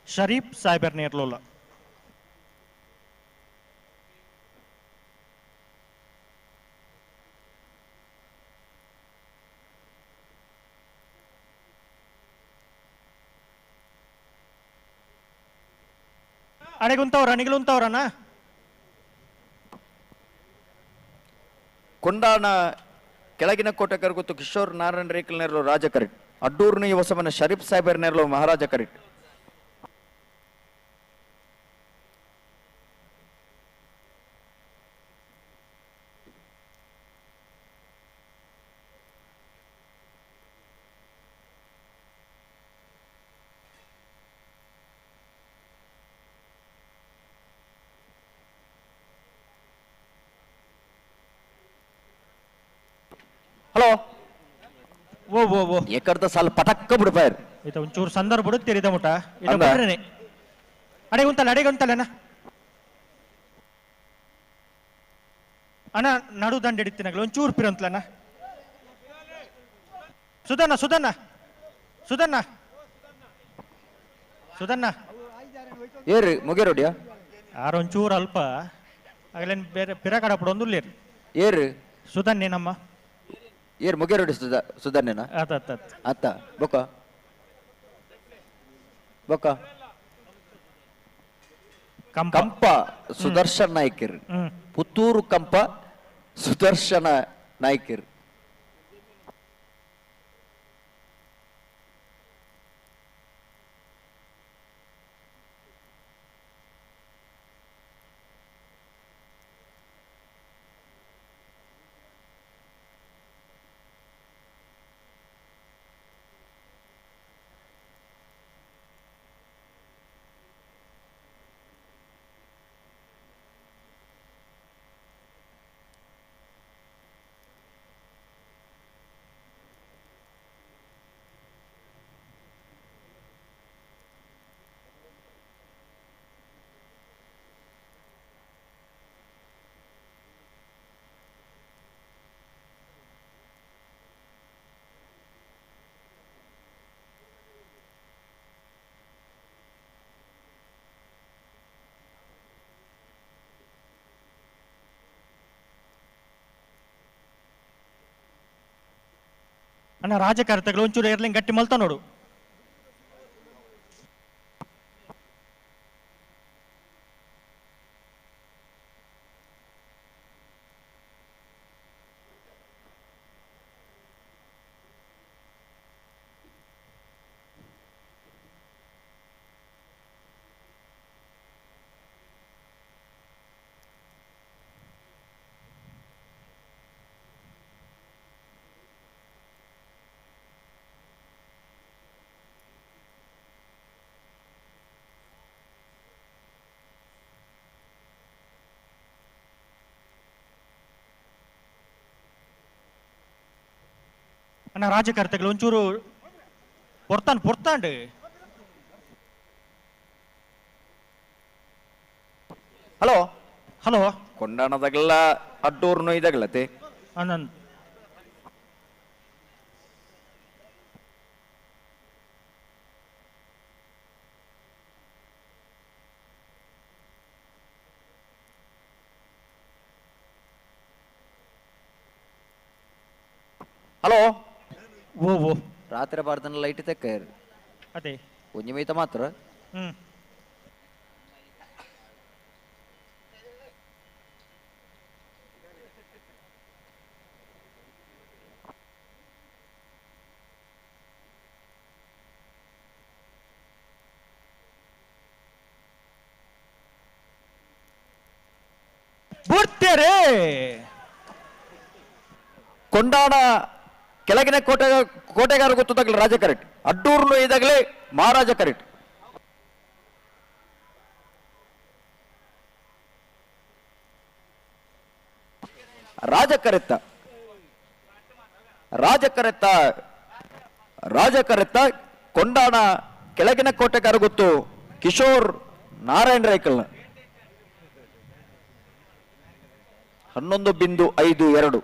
ಶರೀಫ್ ಸಾಹೇಬರ್ ನೇರ್ಲುಲ್ಲ ಅಡೆಗುಂತವ್ರ ನಿಗಲುಂತವ್ರನ ಕೊಂಡಾನ ಕೆಳಗಿನ ಕೋಟೆಗಾರ ಗೊತ್ತು ಕಿಶೋರ್ ನಾರಾಯಣ್ ರೇಕಲ್ ನೇರ್ಲು ರಾಜ ಕರೆಕ್ಟ್ ಅಡ್ಡೂರ್ನಿ ಹೊಸಮನ ಶರೀಫ್ ಸಾಹೇಬರ್ ನೇರ್ಲು ಮಹಾರಾಜ ಕರೆಕ್ಟ್ ಹಲೋ ಓ ಏಕರ್ದ ಸಾಲ ಪಟಕ್ಕ ಬಿಡ್ಪಾಯರ್ ಇದು ಒಂಚೂರು ಸಂದರ್ಭ ಬಿಡುತ್ತೀರಿದ ಮುಟ ಇದು ಬಿಟ್ರೇನೆ ಅಡೆಗುಂತಲ್ಲ ಅಣ್ಣ ನಡು ದಂಡ ಹಿಡಿತೀನಾಗಲ ಒಂಚೂರು ಪಿರಂತಲಣ್ಣ ಸುಧನ್ನ ಏರಿ ಮುಗೇರೋಡಿಯಾ ಆರೊಂಚೂರು ಅಲ್ಪ ಆಗಲೇನು ಬೇರೆ ಪಿರಕಡ ಬಿಡೊಂದು ಏರು ಸುಧನ್ನೇ ನಮ್ಮ ಏರ್ ಮುಗೇರೋಡಿ ಸುಧನ್ನೇನ ಅತ್ತ ಬೊಕ್ಕ ಕಂಪ ಸುದರ್ಶನ್ ನಾಯ್ಕರ್ ಪುತ್ತೂರು ಕಂಪ ಸುದರ್ಶನ ನಾಯ್ಕರ್ ಅಣ್ಣ ರಾಜಕಾರ್ಯಗಳು ಒಂಚೂರು ಏರ್ಲಿಂಗ್ ಗಟ್ಟಿ ಮಲ್ತ ನೋಡು. ಅಣ್ಣ ರಾಜಕಾರ್ಯಗಳು ಒಂಚೂರು ಪೊರ್ತಾಂಡು. ಹಲೋ ಹಲೋ ಕೊಂಡಾಣದಾಗಲ್ಲ ಅಡ್ಡೂರ್ನು ಇದಾಗಲತೆ ಅಣ್ಣನ್ ಹಲೋ ಓ ರಾತ್ರಿ ಬಾರ್ದನ ಲೈಟ್ ತೆಕ್ಕ ಅದೇ ಒಂಜಿ ಮೈತ ಮಾತ್ರ ಬಿಡ್ತೇರೆ ಕೊಂಡಾಣ ಕೆಳಗಿನ ಕೋಟೆಗಾರ ಗೊತ್ತಾಗಲಿ ರಾಜ ಕರೆಕ್ಟ್ ಅಡ್ಡೂರ್ನು ಇದಾಗಲೇ ಮಹಾರಾಜ ಕರೆಕ್ಟ್ ರಾಜ ಕರೆತ್ತ ಕೊಂಡಾಣ ಕೆಳಗಿನ ಕೋಟೆಗಾರ ಗೊತ್ತು ಕಿಶೋರ್ ನಾರಾಯಣ ರೈಕಲ್ 11.52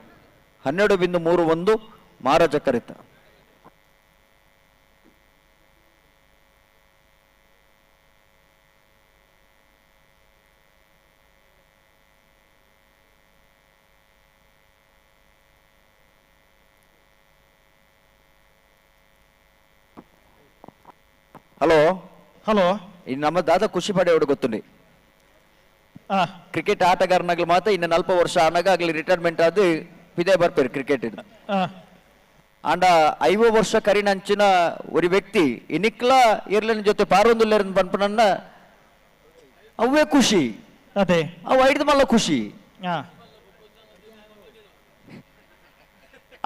12.31 ಮಹಾರಾಜ ಕರೆತ. ಹಲೋ ಹಲೋ ಇನ್ನು ನಮ್ಮ ದಾದ ಖುಷಿ ಪಡೆ ಅವಡು ಗೊತ್ತುಂಡಿ ಕ್ರಿಕೆಟ್ ಆಟಗಾರನಾಗ್ಲಿ ಮಾತ್ರ ಇನ್ನು 40 ವರ್ಷ ಆನಾಗ ಆಗ್ಲಿ ರಿಟೈರ್ಮೆಂಟ್ ಆದ ಪಿದೆ ಬರ್ಪೇರು ಕ್ರಿಕೆಟ್ ಆಂಡ 5 ವರ್ಷ ಕರಿನಂಚಿನ ഒരു ವ್ಯಕ್ತಿ ಇನಿಕ್ಲ ಇರ್ಲಿನ ಜೊತೆ ಪಾರೊಂದುಲ್ಲೇರನ್ ಪನ್ಪನನ್ನ ಅವೇ ಖುಷಿ ಅದೇ ಅವು ಐದು ಮಲ್ಲ ಖುಷಿ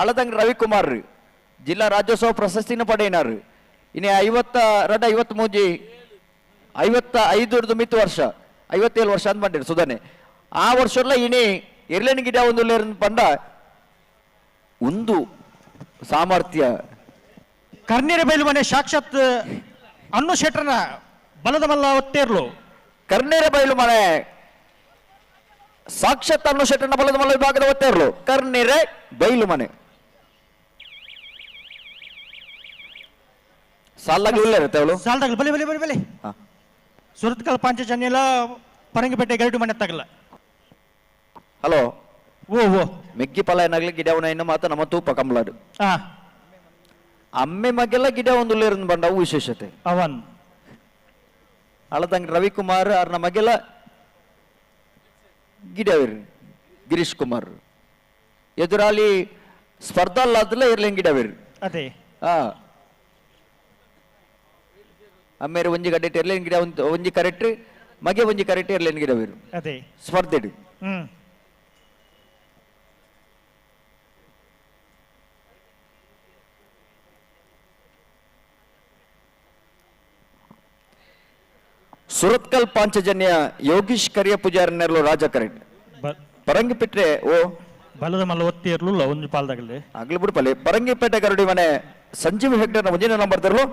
ಅಳದಂಗ ರವಿಕುಮಾರ್ ಜಿಲ್ಲಾ ರಾಜ್ಯೋತ್ಸವ ಪ್ರಶಸ್ತಿನ ಪಡೆಯಿನಾರು ಇನ್ನು 53 55 ಮಿತ್ತು ವರ್ಷ 57 ವರ್ಷ ಅಂತ ಮಾಡಿರು ಸುಧಾನೆ ಆ ವರ್ಷಲ್ಲ ಇನಿ ಇರ್ಲೇನ್ ಗಿಡ ಒಂದು ಪಂಡ ಒಂದು ಸಾಮರ್ಥ್ಯ ಕರ್ನೀರ ಬೈಲು ಮನೆ ಸಾಕ್ಷಾತ್ ಅನ್ನು ಶೆಟ್ರನ ಬಲದ ಮಲ್ಲ ಒತ್ತೇರ್ಲು ಕರ್ನೇರ ಬೈಲು ಮನೆ ಸಾಕ್ಷಾತ್ ಅನ್ನು ಶೆಟ್ರನ ಬಲದ ಮಲ್ಲ ವಿಭಾಗದ ಒತ್ತೇರ್ಲು ಕರ್ನೇರೆ ಬೈಲು ಮನೆ ಸಾಲಾಗ್ಲಿ ಇಲ್ಲ ಇರುತ್ತೆ ಅವಳು ಸಾಲದಾಗಲಿ ಬಲಿ ಬಲಿ ಬಲಿ ಬಲಿ ಸುರತ್ಕಲ್ ಪಾಂಚಜನ್ಯಲ ಪರಂಗಿಪೇಟೆ ಗರಡು ಮನೆ ತಗಲ್ಲ. ಹಲೋ ಓ ಮೆಗ್ಗಿ ಪಲ ಏನಾಗ್ಲಿ ಗಿಡವನ ಇನ್ನು ಮಾತ್ರ ನಮ್ಮ ತೂಪ ಕಂಬಳಾಡು ಅಮ್ಮೆ ಮಗೆಲ್ಲ ಗಿಡ ಒಂದು ಲೇರನ್ ಬಂದ ಅವು ವಿಶೇಷತೆ ಅವನ್ ಅಳದಂಗ ರವಿಕುಮಾರ್ ಅವ್ರನ್ನ ಮಗೆಲ್ಲ ಗಿಡವಿರು ಗಿರೀಶ್ ಕುಮಾರ್ ಎದುರಾಲಿ ಸ್ಪರ್ಧಾಲ್ಲಾದ್ಲ ಇರ್ಲಿಂಗ್ ಗಿಡವಿರು ಅದೇ ಅಮ್ಮೇರು ಒಂಜಿ ಗಡ್ಡೆ ಇರ್ಲೇನ್ ಗಿಡ ಒಂಜಿ ಕರೆಕ್ಟ್ ಮಗೆ ಒಂಜಿ ಕರೆಕ್ಟ್ ಇರ್ಲೇನ್ ಗಿಡವಿರು ಅದೇ ಸ್ಪರ್ಧೆಡು ಸುರತ್ಕಲ್ ಪಾಂಚಜನ್ಯ ಯೋಗೀಶ್ ಕರಿಯ ಪೂಜಾರನ್ನೆರಲು ರಾಜ ಕರೆಕ್ಟ್ ಪರಂಗಿಪೇಟೆ ಓ ಬಲದ ಮಲ್ಲ ಒತ್ತಿ ಇರ್ಲಿಲ್ಲ ಒಂದು ಪಾಲ್ದಾಗಲಿ ಆಗ್ಲಿ ಬಿಡ್ಪಲ್ಲಿ ಪರಂಗಿಪೇಟೆ ಗರಡಿ ಮನೆ ಸಂಜೀವ್ ಹೆಗ್ಡೆ ಮುಂಜಿನ ನಂಬರ್ ತರಲು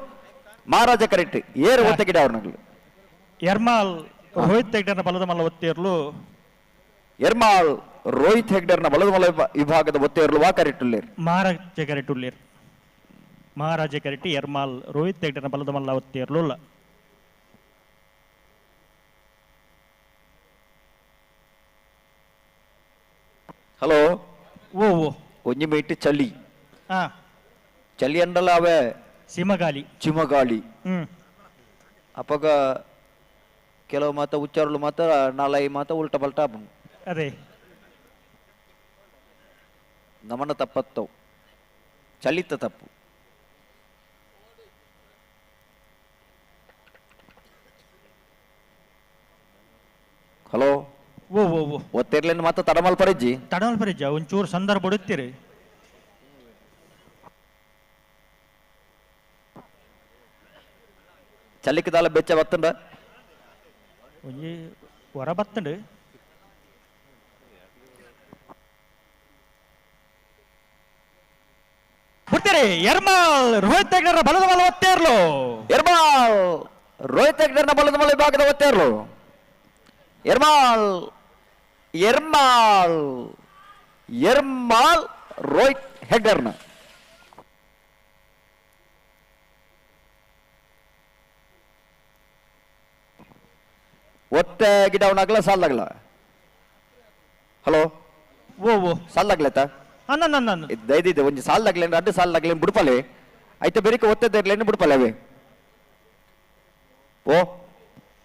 ಮಹಾರಾಜ ಕರೆಕ್ಟ್ ಏರು ಒತ್ತ ಗಿಡ ಅವ್ರನಾಗ್ಲಿ ಎರ್ಮಾಲ್ ರೋಹಿತ್ ಹೆಗ್ಡರ್ನ ಬಲದ ಮಲ್ಲ ಒತ್ತಿ ಇರ್ಲು ಎರ್ಮಾಲ್ ರೋಹಿತ್ ಹೆಗ್ಡರ್ನ ಬಲದ ಮಲ್ಲ ವಿಭಾಗದ ಒತ್ತೆ ಇರಲು ವಾ ಕರೆಕ್ಟ್ ಉಳ್ಳೇರ್ ಮಹಾರಾಜ ಕರೆಕ್ಟ್ ಉಳ್ಳೇರ್ ಮಹಾರಾಜ ಕರೆಕ್ಟ್ ಎರ್ಮಾಲ್ ರೋಹಿತ್ ಹೆಗ್ಡರ್ನ ಬಲದ ಮಲ್ಲ ಒತ್ತಿ ಇರ್ಲಿಲ್ಲ. ಹಲೋ ಓ ಒಂಜಿ ಮೀಟ್ ಚಳಿ ಚಳಿ ಅಂಡಲ್ಲ ಅವೇ ಸಿಮಗಾಲಿ ಚಿಮಗಾಳಿ ಹ್ಮ್ ಅಪ್ಪಗ ಕೆಲವು ಮಾತ ಉಚ್ಚಾರಲು ಮಾತ ನಾಲೈ ಮಾತ ಉಲ್ಟ ಪಲ್ಟ ಅದೇ ನಮನ ತಪ್ಪತ್ತವು ಚಲಿತ ತಪ್ಪು. ಹಲೋ ಓ ಓ ಓ ಒತ್ತಿರ್ಲೇನು ಮಾತ ತಡಮಲ್ ಪಡಿಜ್ಜಿ ತಡಮಲ್ ಪರಿಜ್ಜ ಒಂಚೂರು ಸಂದರ್ಭ ಬಿಡುತ್ತೀರಿ ಚಲಿಕದಾಲ ಬೆಚ್ಚ ಬತ್ತಂಡ ಒಂಜಿ ಹೊರ ಬತ್ತಂಡು ಬಿಡ್ತೀರಿ ಎರ್ಮಾಲ್ ರೋಹಿತ್ ಹೆಗ್ಡರ್ನ ಬಲದ ಬಲ ಒತ್ತೇರ್ಲು ಎರ್ಮಾಲ್ ರೋಹಿತ್ ಹೆಗ್ಡರ್ನ ಬಲದ ಬಲ ವಿಭಾಗದ ಒತ್ತೇರ್ಲು ಎರ್ಮಾಲ್ ಎರ್ಮಾಲ್ ಎರ್ಮಾಲ್ ರೋಹಿತ್ ಹೆಗ್ಡರ್ನ ಒತ್ತೆ ಗಿಡ ಅವನಾಗ್ಲ ಸಾಲಾಗ್ಲ. ಹಲೋ ಓ ಓ ಸಾಲಾಗ್ಲತ್ತ ದೈದಿದೆ ಒಂಜಿ ಸಾಲಾಗ್ಲೇನು ಅಡ್ಡು ಸಾಲಾಗ್ಲೇನು ಬಿಡ್ಪಲೆ ಐತೆ ಬೇರಿಕೆ ಒತ್ತದ ಇರ್ಲೇನು ಬಿಡ್ಪಲೆ ಅವೇ ಓ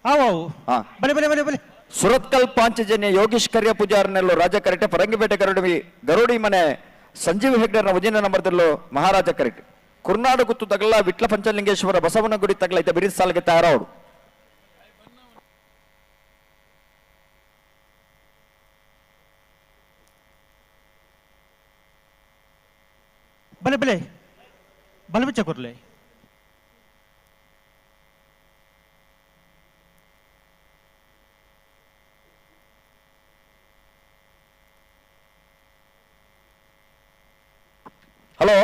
ಆವು ಹಾ ಬಲಿ ಬಲಿ ಬಲಿ ಬಲಿ ಸುರತ್ಕಲ್ ಪಾಂಚಜನ್ಯ ಯೋಗೀಶ್ ಕರಿಯ ಪೂಜಾರನೆಲ್ಲೋ ರಾಜ ಕರೆಟೆ ಪರಂಗಿಪೇಟೆ ಗರುಡಿ ಮನೆ ಸಂಜೀವ್ ಹೆಗ್ಡರ್ನ ಉಜಿನ ನಂಬರ್ದಲ್ಲೋ ಮಹಾರಾಜ ಕರೆಟ್ ಕುರ್ನಾಡು ಗುತ್ತು ತಗಲ ವಿಟ್ಲ ಪಂಚಲಿಂಗೇಶ್ವರ ಬಸವನ ಗುಡಿ ತಗಲ ಐತೆ ಬಿರಿಸ್ ಸಾಲ್ಗೆ ತಯಾರವಡು ಬಲೆ ಬಲೆ ಬಲಬಿಚ್ಚ ಕೊರ್ಲೆ ಹಲೋ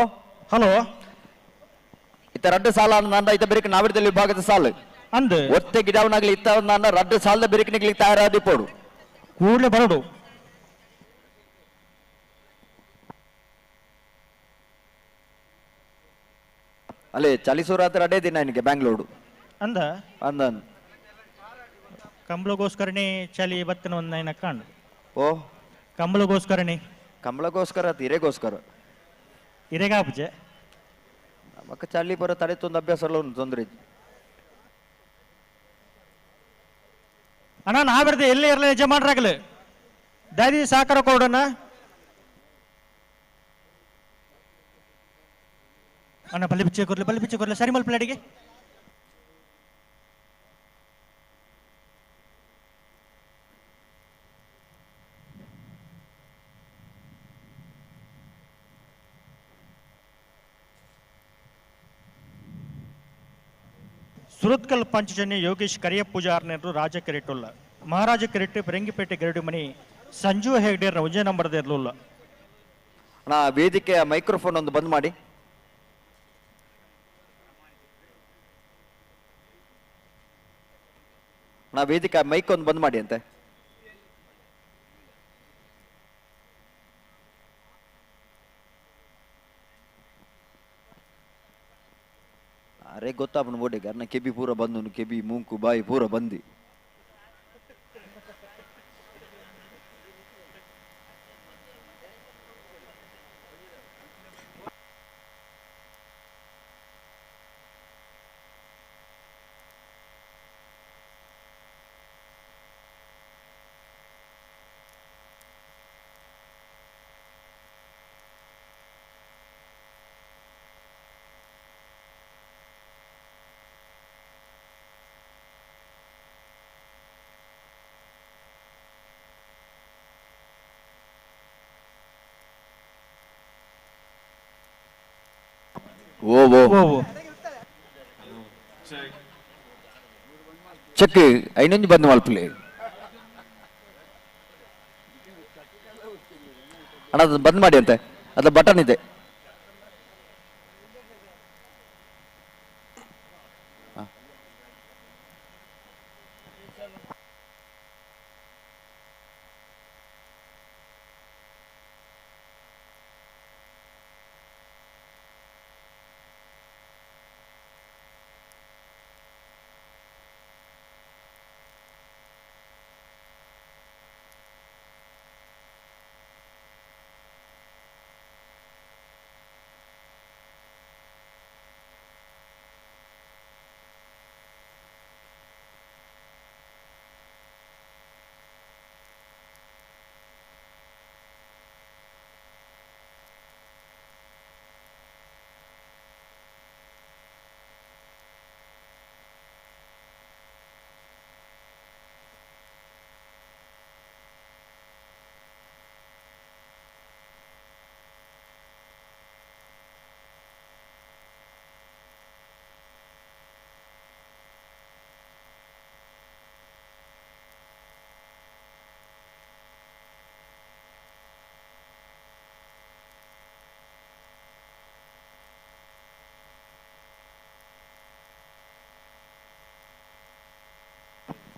ಹಲೋ ಇತ್ತ ರಡ್ಡು ಸಾಲ ಅಂದ ಐತ ಬೆರಿಕ ನಾವಿಡದಲ್ಲಿ ವಿಭಾಗದ ಸಾಲು ಅಂದ್ ಒತ್ತೆ ಗಿಡವನಾಗ್ಲಿ ಇತ್ತ ಅಂದ ರಡ್ಡು ಸಾಲದ ಬೆರಿಕ ನಿಗ್ಲಿ ತಯಾರಾದಿ ಪೋಡು ಕೂಡಲೇ ಬರಡು ಅಲ್ಲೇ ಚಲಿಸೂರಾತ್ರ ಅಡೇ ದಿನ ನಿನಗೆ ಬ್ಯಾಂಗ್ಳೂರು ಅಂದ ಅಂದ ಕಂಬಳಗೋಸ್ಕರನೇ ಚಲಿ ಬತ್ತನ ಒಂದು ನೈನ ಕಾಣು ಓ ಕಂಬಳಗೋಸ್ಕರನೇ ಕಂಬಳಗೋಸ್ಕರ ತೀರೆಗೋಸ್ಕರ ಇರೆಗಾಪುಜೆ ನಮಕ ಚಳಿ ಬರೋ ತಡೆತೊಂದು ಅಭ್ಯಾಸ ಎಲ್ಲ ಉಂಟು ತೊಂದರೆ ಅಣ್ಣ ನಾ ಬರ್ದೆ ಎಲ್ಲೇ ಇರಲಿ ಯಜಮಾನ್ರಾಗಲಿ ದಾದಿ ಸಾಕಾರ ಕೊಡೋಣ ಅಣ್ಣ ಬಲ್ಲಿ ಬಿಚ್ಚೆ ಕೊರ್ಲಿ ಸರಿ ಮಲ್ ಪ್ಲೇಟಿಗೆ ಸುರತ್ಕಲ್ ಪಂಚಜನ್ಯ ಯೋಗೇಶ್ ಕರಿಯ ಪೂಜಾರ್ನರು ರಾಜ ಕೆರೆಟುಲ್ಲ ಮಹಾರಾಜ ಕೆರೆಟ್ಟು ಪರಂಗಿಪೇಟೆ ಗೆರಡು ಮನಿ ಸಂಜು ಹೆಗ್ಡೇರ್ ಉಜಯ ನಂಬರ್ದ ಇರಲಿಲ್ಲ ಅಣ್ಣ ವೇದಿಕೆಯ ಮೈಕ್ರೋಫೋನ್ ಒಂದು ಬಂದ್ ಮಾಡಿ ನಾ ವೇದಿಕೆ ಮೈಕ್ ಒಂದು ಬಂದ್ ಮಾಡಿ ಅಂತೆ ಅರೆ ಗೊತ್ತಾಪನ ಬೋಡಿಗೆ ಅನ್ನ ಕೆಬಿ ಪೂರ ಬಂದು ಕೆಬಿ ಮೂಂಕು ಬಾಯಿ ಪೂರ ಬಂದಿ ಓ ಚೆಕ್ ಐನೊಂದು ಬಂದು ಮಲ್ಪಲಿ ಅಣ್ಣ ಅದು ಬಂದ್ ಮಾಡಿ ಅಂತೆ ಅದ್ರ ಬಟನ್ ಇದೆ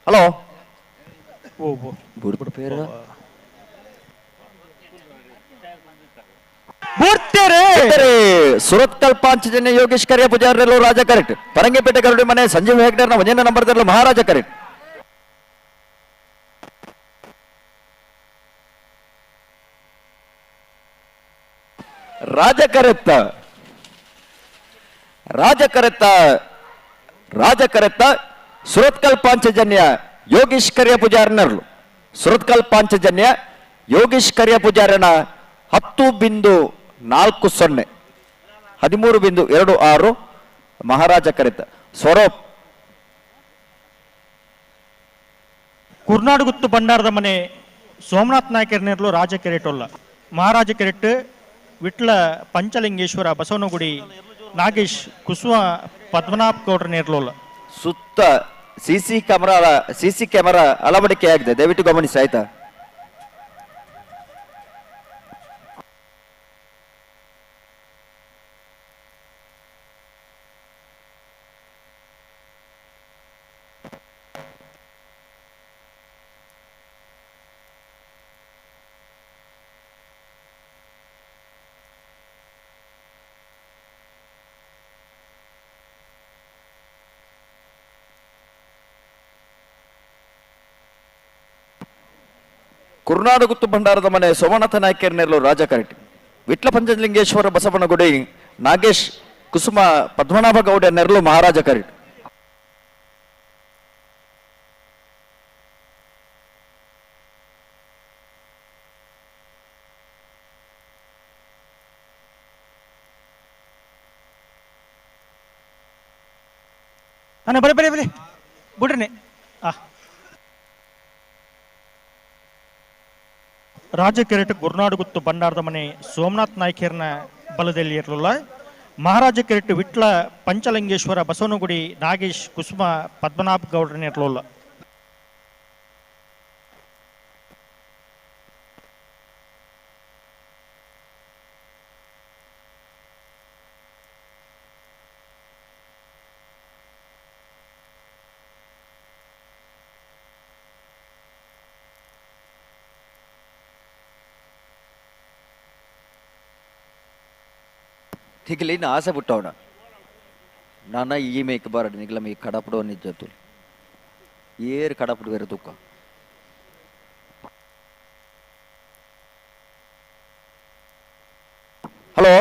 ಹಲೋ ಸುರತ್ಕಲ್ ಪಾಂಚಜನ್ಯ ಯೋಗೇಶ್ ಕರಿಯ ಪೂಜಾರರು ರಾಜ ಕರೆಕ್ಟ್. ಪರಂಗಿಪೇಟೆ ಗರುಡಿ ಮನೆ ಸಂಜೀವ್ ಹೆಗ್ಡರ್ನ 1ನೇ ನಂಬರ್ದಲ್ಲೂ ಮಹಾರಾಜ ಕರೆಕ್ಟ್. ರಾಜಕರೆತ್ತ ಸುರತ್ಕಲ್ ಪಾಂಚಜನ್ಯ ಯೋಗೀಶ್ ಕರಿಯ ಪೂಜಾರನರ್ಲು. ಸುರತ್ಕಲ್ ಪಾಂಚಜನ್ಯ ಯೋಗೀಶ್ ಕರಿಯ ಪೂಜಾರನ 10.40 13.26 ಮಹಾರಾಜ ಕರೆತ್ತ. ಸ್ವರೂಪ್ ಕುರ್ನಾಡುಗುತ್ತು ಭಂಡಾರದ ಮನೆ ಸೋಮನಾಥ್ ನಾಯಕರ್ನೇರ್ಲು ರಾಜ ಕೆರೆಟೊಲ್ಲ ಮಹಾರಾಜ ಕೆರೆಟ್ ವಿಟ್ಲ ಪಂಚಲಿಂಗೇಶ್ವರ ಬಸವನಗುಡಿ ನಾಗೇಶ್ ಕುಸುಮ ಪದ್ಮನಾಭ್ ಗೌಡ್ರ ನೇರ್ಲೋಲ್ಲ. ಸುತ್ತ ಸಿಸಿ ಕ್ಯಾಮೆರಾ ಅಳವಡಿಕೆ ಆಗಿದೆ, ದಯವಿಟ್ಟು ಗಮನಿಸಿ ಆಯ್ತಾ. ಕುರ್ನಾಡುಗುತ್ತು ಭಂಡಾರದ ಮನೆ ಸೋಮನಾಥ ನಾಯಕರ್ನೆರಲು ರಾಜ ಕರೆಕ್ಟ್. ವಿಟ್ಲ ಪಂಚಲಿಂಗೇಶ್ವರ ಬಸವನಗುಡಿ ನಾಗೇಶ್ ಕುಸುಮ ಪದ್ಮನಾಭ ಗೌಡ ನೆರಳು ಮಹಾರಾಜ ಕರೆಕ್ಟ್. ಬರೀ ಬಿಡ್ರಿ. ರಾಜ ಕೆರೆಟ್ ಗುರ್ನಾಡುಗುತ್ತು ಭಂಡಾರದ ಮನೆ ಸೋಮನಾಥ್ ನಾಯ್ಕರ್ನ ಬಲದಲ್ಲಿ ಇರಲಿಲ್ಲ. ಮಹಾರಾಜ ಕೆರೆಟ್ ವಿಟ್ಲ ಪಂಚಲಿಂಗೇಶ್ವರ ಬಸವನಗುಡಿ ನಾಗೇಶ್ ಕುಸುಮ ಪದ್ಮನಾಭ್ ಗೌಡ್ರನ್ನ ಇರಲಿಲ್ಲ. थिगली ना आसे बुट्टावना नाना ये में एक बार निकला में खड़ा पड़ो नहीं जातुल ये खड़ा पड़ गया तुक्का. ಹಲೋ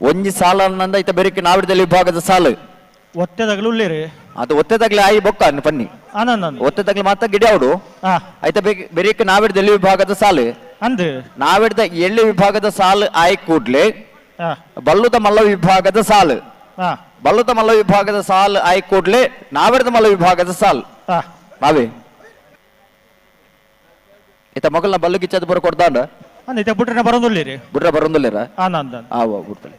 ಒಂಜಿ ಸಾಲ ನಂದ ಇತ ಬೆರಿಕೆ ನಾವಿಡದಲ್ಲಿ ವಿಭಾಗದ ಸಾಲು ಒತ್ತೆದಾಗಲೇ ಅದು ಒತ್ತೆದಾಗಲೇ ಆಯಿ ಬೊಕ್ಕ ಪನ್ನಿ ಒತ್ತೆದಾಗಲೇ ಮಾತ ಗಿಡಾವಡು ಆಯ್ತ ಬೆರಿಕೆ ನಾವಿಡದಲ್ಲಿ ವಿಭಾಗದ ಸಾಲು ಅಂದ್ ನಾವಿಡ್ದ ಎಳ್ಳಿ ವಿಭಾಗದ ಸಾಲು ಆಯ್ ಕೂಡ್ಲೆ ಬಲ್ಲುದ ಮಲ್ಲ ವಿಭಾಗದ ಸಾಲು ಬಲ್ಲುದ ಮಲ್ಲ ವಿಭಾಗದ ಸಾಲು ಆಯ್ ಕೂಡ್ಲೆ ನಾವಿಡ್ದ ಮಲ್ಲ ವಿಭಾಗದ ಸಾಲು ನಾವೇ ಇತ ಮಗಲ್ನ ಬಲ್ಲು ಕಿಚ್ಚದ ಬರ ಕೊಡ್ದಾಂಡ ಬುಟ್ರೆ ಬರೋದಿಲ್ಲ ಬುಟ್ರೆ ಬರೋದಿಲ್ಲ ಬಿಡ್ತಲೆ.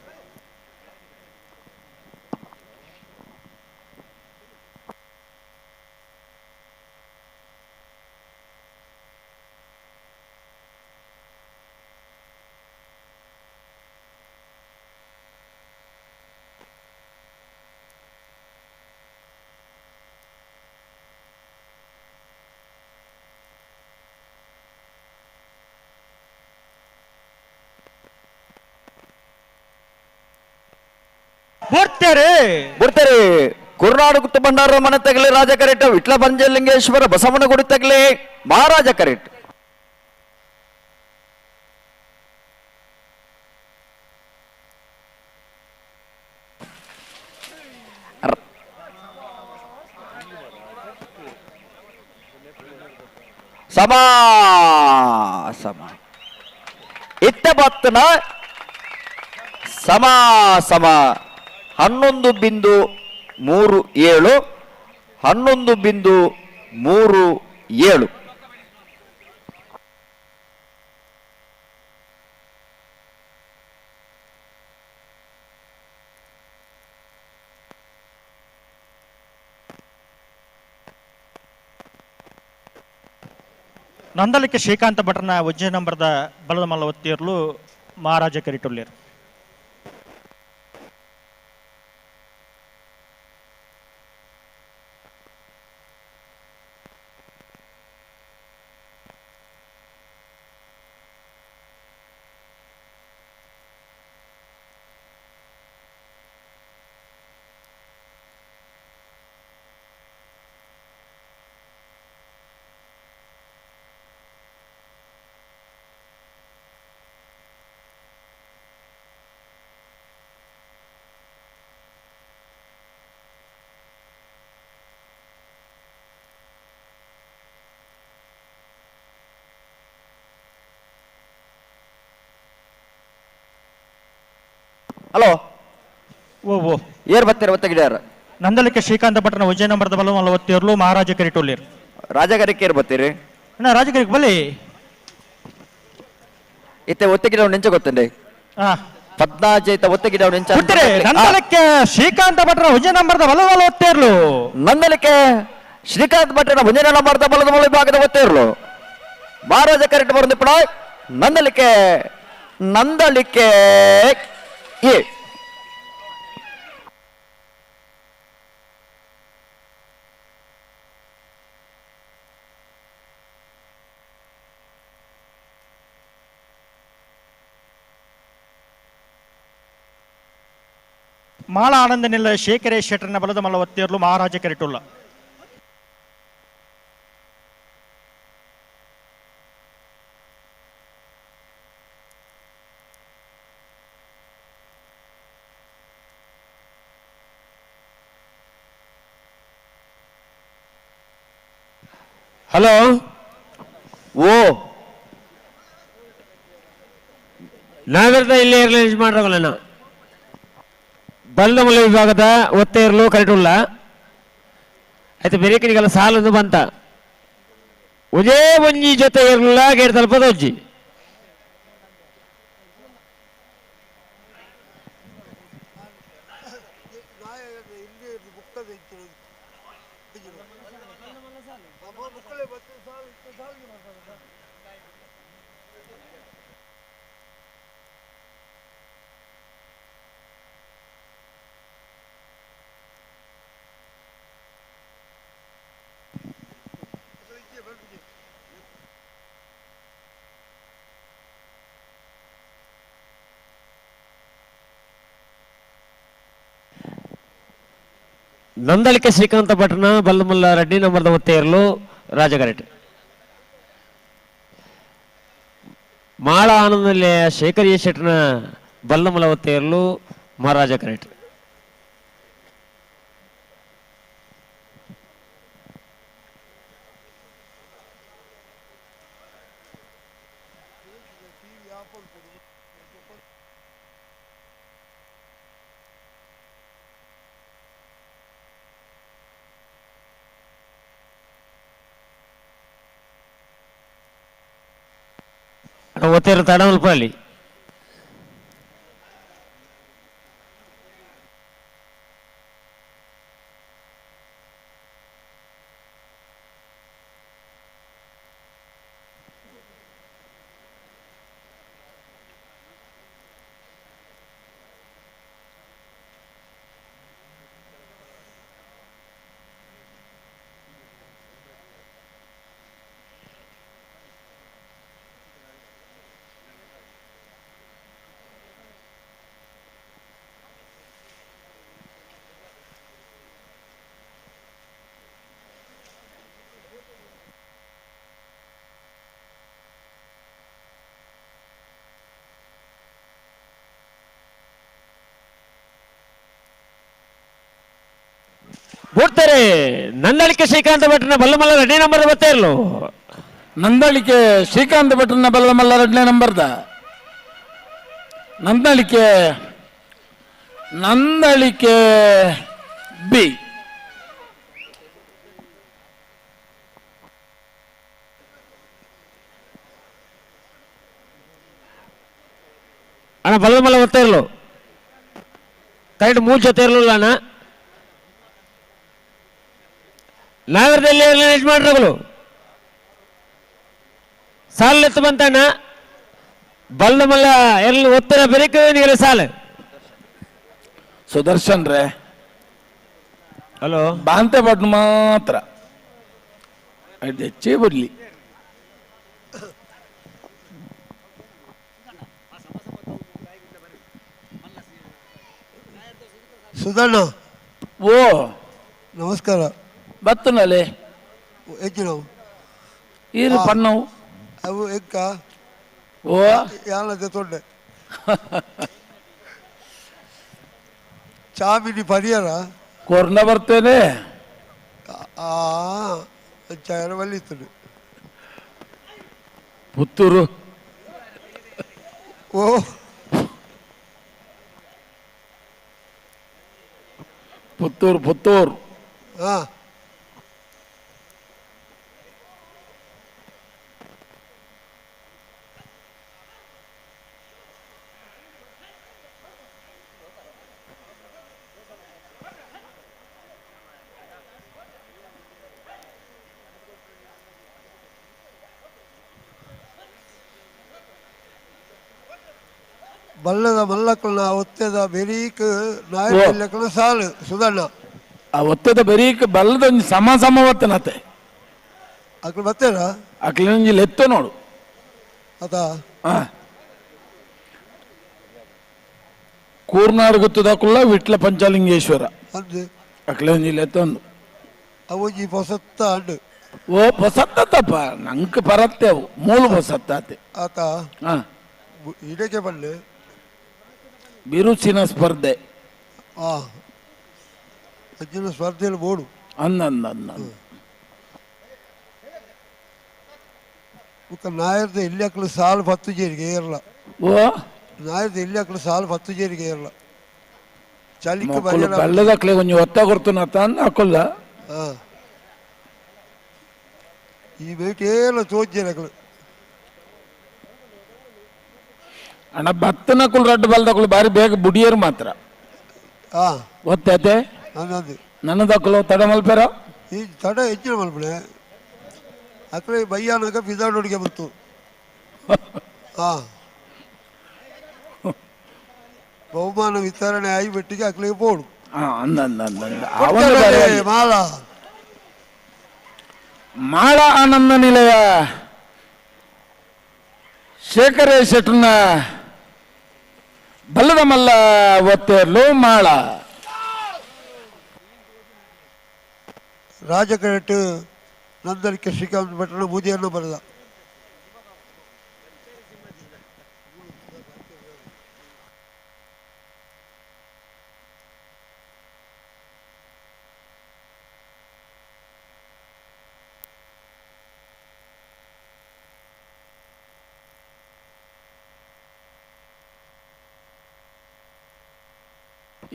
ಬಿಡ್ತಾರೆ ಕುರ್ನಾಡುಗುತ್ತು ಭಂಡಾರ ಮನೆ ತಗಲೆ ರಾಜ ಕರೆಕ್ಟ್. ವಿಟ್ಲ ಪಂಚಲಿಂಗೇಶ್ವರ ಬಸವನಗುಡಿ ತಗಲೆ ಮಹಾರಾಜ ಕರೆಕ್ಟ್. ಸಮಾ ಇತ್ತ ಬತ್ತನ ಸಮಾ 11.37 11.37. ನಂದಲಿಕೆ ಶ್ರೀಕಾಂತ ಭಟ್ರನ 1ನೇ ನಂಬರ್ದ ಬಲದ ಮಲ್ಲ ಒತ್ತಿಯರ್ಲು ಮಹಾರಾಜ ಕರಿಟೊಲ್ಲೇರು. ಹಲೋ ಓ ಏರ್ ಬತ್ತೀರ ಒತ್ತಗಿಡ್ಯಾರ ನಂದಲಿಕೆ ಶ್ರೀಕಾಂತ ಭಟ್ರನ ವಿಜಯ ನಂಬರ್ದ ಬಲಮಲ್ಲ ಒತ್ತಿರ್ಲು ಮಹಾರಾಜ ಕರಿಟೋಲಿಯರ್ ರಾಜಗಾರಿಕೆ ಏರ್ ಬತ್ತೀರಿ ಅಣ್ಣ ರಾಜಕೀಯಕ್ಕೆ ಬಲ್ಲಿ ಇತ್ತೆ ಒತ್ತಗಿಡ ನೆಂಚ ಗೊತ್ತಂಡೆ ಹಾ 14 ಐತ ಒತ್ತಗಿಡ ನೆಂಚ ನಂದಲಿಕೆ ಶ್ರೀಕಾಂತ ಭಟ್ರ ವಿಜಯ ನಂಬರ್ದ ಬಲಮಲ್ಲ ಒತ್ತಿರ್ಲು ನಂದಲಿಕೆ ಶ್ರೀಕಾಂತ್ ಭಟ್ರನ ಭುಜನ ನಂಬರ್ದ ಬಲದ ಮೂಲ ಭಾಗದ ಒತ್ತಿರ್ಲು ಮಹಾರಾಜ ಕರೆಕ್ಟ್ ಬರೋದು ಪಡ ನಂದಲಿಕೆ ಎ ಮಾಳ ಆನಂದ ನಿಲ್ಲ ಶೇಖರೇ ಶೆಟ್ಟರ್ನ ಬಲದ ಮಲ್ಲ ಒತ್ತಿರ್ಲು ಮಹಾರಾಜ ಕರಿಟೋಲ್ಲ ಹಲೋ ಓ ನಾವಿರ್ದ ಇಲ್ಲೇ ರಿಲೀಸ್ ಮಾಡ್ರಲ್ಲ ಬಲ್ಲಮೂಲ ವಿಭಾಗದ ಒತ್ತೆ ಇರಲು ಕರೆಕ್ಟ್ ಆಯ್ತು ಬೇರೆ ಕಡೆಗೆಲ್ಲ ಸಾಲೊಂದು ಬಂತ ಉಜೇ ಒಂಜಿ ಜೊತೆ ಇರಲಿಲ್ಲ ಗೇಟ್ ತಲುಪದ ಒಜ್ಜಿ ನಂದಳಿಕೆ ಶ್ರೀಕಾಂತ ಭಟ್ನ ಬಲ್ಲಮಲ್ಲ ರೆಡ್ಡಿ ನಂಬರ್ದ ಮತ್ತೆ ಇರಲು ರಾಜಗರೆಟ್ ಮಾಳ ಆನಂದಲ್ಲಿ ಶೇಖರ್ ಶೆಟ್ನ ಬಲ್ಲಮಲ್ಲ ಒತ್ತೆ ಇರಲು ಮಹಾರಾಜ ಕರೆಟ್ ಒತ್ತೇರು ತಡಮಲ್ಪ ಅಲ್ಲಿ ಬಿಡ್ತಾರೆ ನಂದಳಿಕೆ ಶ್ರೀಕಾಂತ ಭಟ್ರನ ಬಲ್ಲಮಲ್ಲ ರೆಡ್ಡಿ ನಂಬರ್ ಬತ್ತೇ ಇರ್ಲು ನಂದಳಿಕೆ ಶ್ರೀಕಾಂತ ಭಟ್ರನ ಬಲ್ಲಮಲ್ಲ ರೆಡ್ಡಿ ನಂಬರ್ದ ನಂದಳಿಕೆ ಬಿ ಅಣ್ಣ ಬಲ್ಲಮಲ್ಲ ಬತ್ತೇ ಇರ್ಲು ಕರೆಕ್ಟ್ ಮೂರು ಜೊತೆ ಇರಲಿಲ್ಲ ಅಣ್ಣ ನಾಗರದಲ್ಲಿ ರಿಲೀಸ್ ಮಾಡ್ರಗಳು ಸಾಲೆತ್ತು ಬಂತಣ್ಣ ಬಲ್ಲಮಲ್ಲ ಎಲ್ಲಿ ಒತ್ತರ ಬೆರಕೆ ನೀರ ಸಾಲ ಸುದರ್ಶನ್ ರೇ ಹಲೋ ಬಾಂತೆ ಬಟ್ ಮಾತ್ರ ಹೆಚ್ಚೇ ಬರ್ಲಿ ಸುಧಣ್ಣ ಓ ನಮಸ್ಕಾರ ಬತ್ತನಲ್ಲೇ ಹೆಚ್ಚಿನವು ಏನು ಪಣ್ಣವು ಅವು ಎಕ್ಕ ಓ ಯಾನದೆ ತೊಂಡೆ ಚಾಮಿನಿ ಪರಿಹಾರ ಕೊರ್ನ ಬರ್ತೇನೆ ಚಾಯರ ಬಲ್ಲಿತ್ತು ಪುತ್ತೂರು ಓ ಪುತ್ತೂರು ಹಾ ಬಲ್ಲದ ಮಲ್ಲಕ್ಕನ ಒತ್ತೆದ ಬೆರೀಕ್ ನಾಯಕನ ಸಾಲು ಸುಧಣ್ಣ ಆ ಒತ್ತದ ಬರೀಕ್ ಬಲ್ಲದ ಸಮ ಒತ್ತನತೆ ಅಕ್ಳು ಬತ್ತೇನ ಅಕ್ಲಿನ ಲೆತ್ತ ನೋಡು ಅದ ಕೂರ್ನಾಡು ಗೊತ್ತದಕ್ಕುಲ್ಲ ವಿಟ್ಲ ಪಂಚಲಿಂಗೇಶ್ವರ ಅಂದು ಅಕ್ಲಿನ ಲೆತ್ತೊಂದು ಅವಜಿ ಹೊಸತ್ತ ಅಂಡು ಓ ಹೊಸತ್ತಪ್ಪ ನಂಗೆ ಬರತ್ತೆ ಅವು ಮೂಲ ಹೊಸತ್ತಾತೆ ಆತ ಇದಕ್ಕೆ ಬಲ್ಲೆ ಬಿರುಸಿನ ಸ್ಪರ್ಧೆ ಅಜ್ಜಿನ ಸ್ಪರ್ಧೆಯಲ್ಲಿ ಬೋಡು ಅಂದ ನಾಯರ್ದ ಇಲ್ಲಿ ಅಕ್ಕಳು ಸಾಲು 10 ಜೇರಿಗೆ ಏರಲ್ಲ ಓ ನಾಯರ್ದ ಇಲ್ಲಿ ಅಕ್ಕಳು ಸಾಲು 10 ಜೇರಿಗೆ ಏರಲ್ಲ ಚಲಿಕ್ಕೆ ಬೆಳ್ಳದಕ್ಲೆ ಕೊಂಚ ಒತ್ತ ಕೊಡ್ತಾನ ತಂದು ಹಾಕೊಲ್ಲ ಈ ಬೇಟೆಲ್ಲ ತೋಜ್ಜೇರಗಳು ಅಣ್ಣ ಭತ್ತನಕ್ಕಳು ರಡ್ಡು ಬಲ್ದಕ್ಕಳು ಬಾರಿ ಬೇಗ ಬುಡಿಯರು ಮಾತ್ರ ಒತ್ತೈತೆ ನನ್ನದಕ್ಕಳು ತಡ ಮಲ್ಪೇರ ಈ ತಡ ಹೆಚ್ಚಿನ ಮಲ್ಪನೆ ಅಕ್ಕಳೆ ಬಯ್ಯಾನಾಗ ಪಿದಾಡೋಡಿಗೆ ಬಂತು ಬಹುಮಾನ ವಿತರಣೆ ಆಗಿ ಬಿಟ್ಟಿಗೆ ಅಕ್ಕಳಿಗೆ ಬೋಡು ಮಾಳ ಆನಂದ ನಿಲಯ ಶೇಖರೇ ಶೆಟ್ರನ ಬಲ್ಲದ ಮಲ್ಲ ಒತ್ತೇರ್ಲು ಮಾಳ ರಾಜಕರೆಟ್ ನಂದರಿಕೆ ಶ್ರೀಕಾಂತ್ ಭಟ್ರನ ಬೂದಿಯನ್ನು ಬರೆದ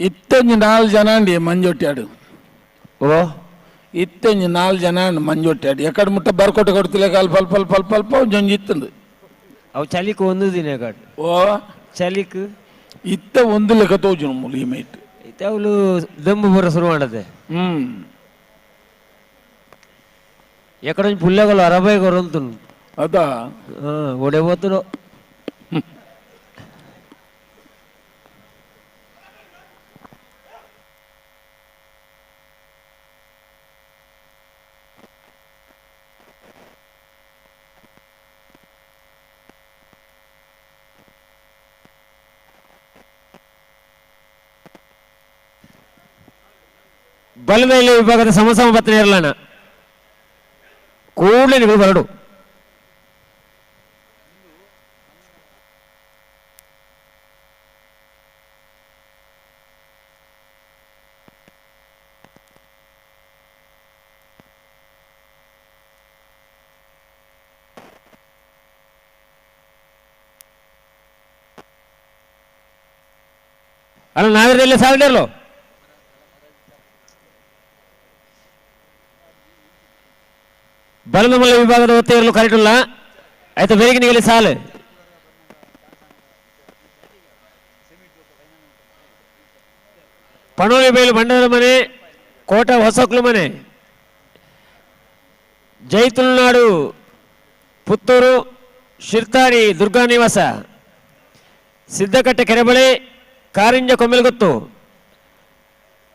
ಇತ್ತಂಜು 4 ಜನ ಅಂಡಿ ಮಂಜೊಟ್ಟಾಡು ಓ ಇತ್ತಂಜು 4 ಜನ ಮಂಜೊಟ್ಟಾಡು ಎಕಡೆ ಮುಟ್ಟ ಬರ್ಕೊಟ್ಟು ಕೊಡ್ತಿಲ್ಲ ಕಾಲ್ ಪಲ್ಪ ಜೊಂಜಿ ಇತ್ತಂದು ಅವು ಚಲಿಕ್ ಒಂದು ದಿನ ಓ ಚಲಿಕ್ ಇತ್ತ ಒಂದು ಲೆಕ್ಕ ತೋಜು ಮುಲಿ ಮೈಟ್ ಇತ್ತ ಅವಳು ದಮ್ಮು ಬರ ಶುರು ಮಾಡದೆ ಎಕಡೆ ಪುಲ್ಲೆಗಳು ಅರಬೈ ಕೊರಂತು ಅದಾ ಒಡೆ ಹೋತರು ಬಲಮೇಲೆ ವಿಭಾಗದ ಸಮಸಮ ಪತ್ನಿ ಇರಲಣ ಕೂಡಲೇ ನೀವು ಬರಡು ಅಲ್ಲ ನಾವಿರಲಿಲ್ಲ ಸಾಲದಿರಲು ಬಲದ ಮಲ್ಲ ವಿಭಾಗದ ಒತ್ತೆ ಇರಲು ಕರೆಕ್ಟ್ ಇಲ್ಲ ಆಯ್ತು ಬೆಳಗಿನಿಗೆ ಸಾಲು ಪಣೋಲಿ ಬೈಲು ಬಂಡದ ಮನೆ ಕೋಟ ಹೊಸಕ್ಲು ಮನೆ ಜೈತುಲ್ನಾಡು ಪುತ್ತೂರು ಶಿರ್ತಾಡಿ ದುರ್ಗಾ ನಿವಾಸ ಸಿದ್ದಕಟ್ಟೆ ಕೆರೆಬಳಿ ಕಾರಿಂಜ ಕೊಮ್ಮೆಲಗುತ್ತು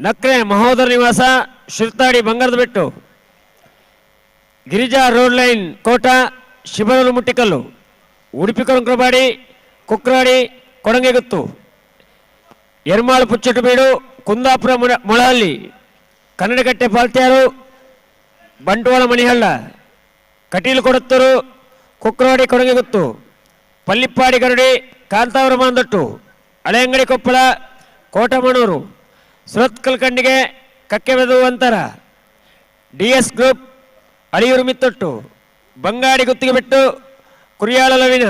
ನಕ್ರೆ ಮಹೋದರ ನಿವಾಸ ಶಿರ್ತಾಡಿ ಬಂಗಾರದ ಬೆಟ್ಟು ಗಿರಿಜಾ ರೋಡ್ ಲೈನ್ ಕೋಟ ಶಿಬರೂರು ಮುಟ್ಟಿಕಲ್ಲು ಉಡುಪಿ ಕೊಂಕ್ರಬಾಡಿ ಕುಕ್ರಾಡಿ ಕೊಡಂಗೆಗುತ್ತು ಎರ್ಮಾಳು ಪುಚ್ಚಟ್ಟು ಬೀಡು ಕುಂದಾಪುರ ಮೊಳಹಳ್ಳಿ ಕನ್ನಡಗಟ್ಟೆ ಪಾಲ್ತ್ಯಾರು ಬಂಟ್ವಾಳ ಮಣಿಹಳ್ಳ ಕಟೀಲು ಕೊಡತ್ತೂರು ಕುಕ್ರಾಡಿ ಕೊಡಂಗೆಗುತ್ತು ಪಲ್ಲಿಪ್ಪಾಡಿ ಗರಡಿ ಕಾಂತಾವರ ಮಾಂದಟ್ಟು ಹಳೆಯಂಗಡಿ ಕೊಪ್ಪಳ ಕೋಟಮಣೂರು ಸುರತ್ಕಲ್ ಕಂಡಿಗೆ ಕಕ್ಕೆಬೆದು ಅಂತರ DS ಗ್ರೂಪ್ ಅಳಿಯೂರು ಮಿತ್ತೊಟ್ಟು ಬಂಗಾಡಿ ಗುತ್ತಿಗೆ ಬಿಟ್ಟು ಕುರಿಯಾಳ ಲವಿನ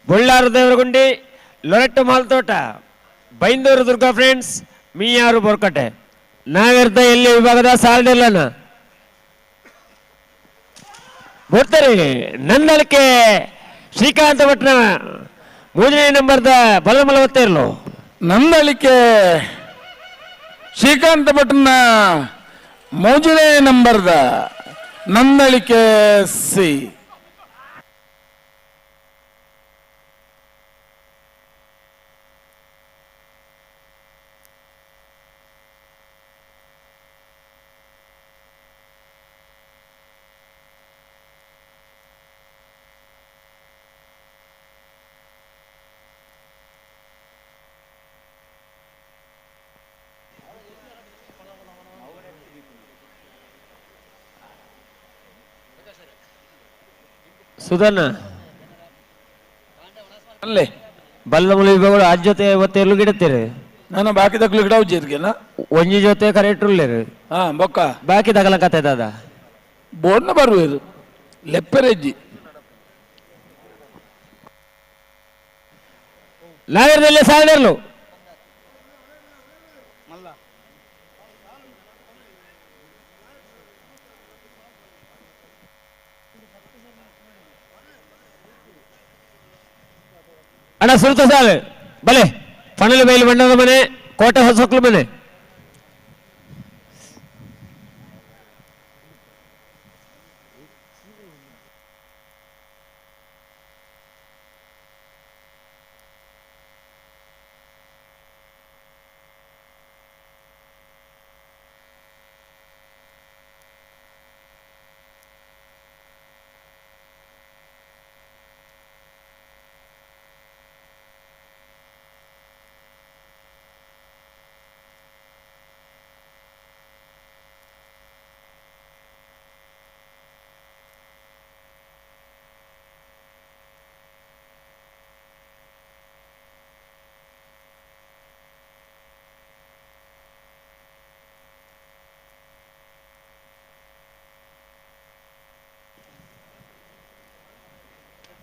ಬೊಳ್ಳಾರು ದೇವರಗುಂಡಿ, ಲೊರೆಟ್ಟು ಮಾಲ್ತೋಟ, ಬೈಂದೂರು ದುರ್ಗಾ ಫ್ರೆಂಡ್ಸ್, ಮೀಯಾರು ಬೋರ್ಕಟ್ಟೆ. ನಾವಿರ್ತ ಎಲ್ಲಿ ವಿಭಾಗದ ಸಾಲ್ಡಿಲ್ಲನ ಬರ್ತಾರೆ. ನಂದಳಿಕೆ ಶ್ರೀಕಾಂತ ಭಟ್ನ 3ನೇ ನಂಬರ್ದ ಬಲಮಲವತ್ತೇ ಇರಲು. ನಂದಳಿಕೆ ಶ್ರೀಕಾಂತ ಭಟ್ನ 3ನೇ ನಂಬರ್ದ ನಂದಳಿಕೆ ಸಿ. ಸುಧನ್ ಅಲ್ಲೇ ಬಲ್ಲಮುಲಿ ವಿಭಾಗಗಳು ಆಜ್ ಜೊತೆ ಇವತ್ತು ಎಲ್ಲೂ ಗಿಡತ್ತೀರಿ. ನಾನು ಬಾಕಿ ತಗ್ಲು ಗಿಡ ಉಜ್ಜಿರ್ಗೆನ ಒಂಜಿ ಜೊತೆ ಕರೆಕ್ಟ್ರುಲ್ಲೇರು. ಹಾ ಬೊಕ್ಕ ಬಾಕಿ ತಗಲಕತ್ತೆ ದಾದ ಬೋರ್ನ ಬರುವುದು ಲೆಪ್ಪರೆಜ್ಜಿ. ನಾಗರದಲ್ಲಿ ಸಾಲಿರಲು ಅಣ್ಣ ಸುರ್ತ ಸಾಲ್ ಬಲೆ ಫಣಲು ಬೈಲು ಬಣ್ಣದ ಮನೆ, ಕೋಟೆ ಹೊಸಕ್ಲು ಮನೆ.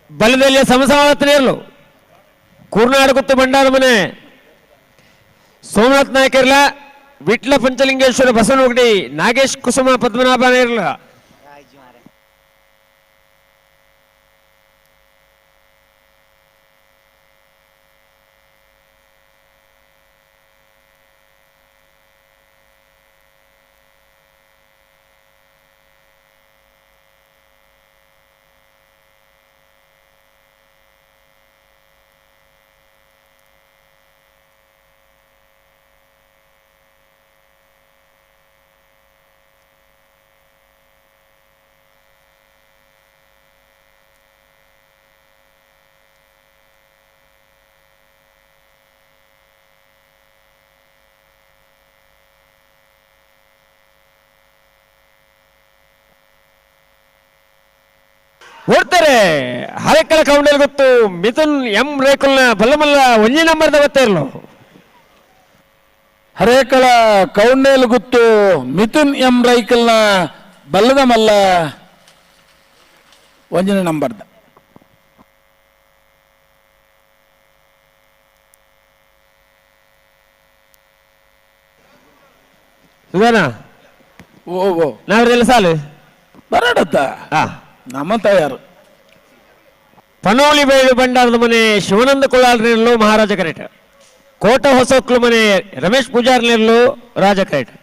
ಬಲದಲ್ಲಿ ಸಮಸಮಾವತ್ತನೇರ್ಲು ಕೂರ್ನಾಡು ಗುತ್ತು ಬಂಡಾರ ಮನೆ ಸೋಮನಾಥ್ ನಾಯಕ ಇರ್ಲ, ವಿಟ್ಲ ಪಂಚಲಿಂಗೇಶ್ವರ ಬಸವನಗುಡಿ, ನಾಗೇಶ್ ಕುಸುಮ ಪದ್ಮನಾಭ ಇರ್ಲ. ಓಡ್ತಾರೆ ಹರೇಕಳ ಕೌಂಡಲ್ ಗೊತ್ತು ಮಿಥುನ್ ಎಂ ರೇಕುಲ್ನ ಬಲ್ಲಮಲ್ಲ 1ನೇ ನಂಬರ್ದ ಗೊತ್ತೇ ಇರ್ಲು. ಹರೇಕಳ ಕೌಂಡೇಲು ಗುತ್ತು ಮಿಥುನ್ ಎಂ ರೈಕಲ್ನ ಬಲ್ಲದ ಮಲ್ಲ 1ನೇ ನಂಬರ್ದ. ಸುಧಾನ ಓ ನಾವ್ರೆಲ್ಲ ಸಾಲು ಬರಡತ್ತ ನಮ್ಮ ತಯಾರು. ಪನೋಳಿ ಬೈಲು ಬಂಡಾರದ ಮನೆ ಶಿವಾನಂದ ಕುಳಾಲ್ನೆರಲು ಮಹಾರಾಜ ಕರೆಟ್, ಕೋಟ ಹೊಸಕ್ಲು ಮನೆ ರಮೇಶ್ ಪೂಜಾರ್ನೆರಲು ರಾಜ ಕರೆಟ್.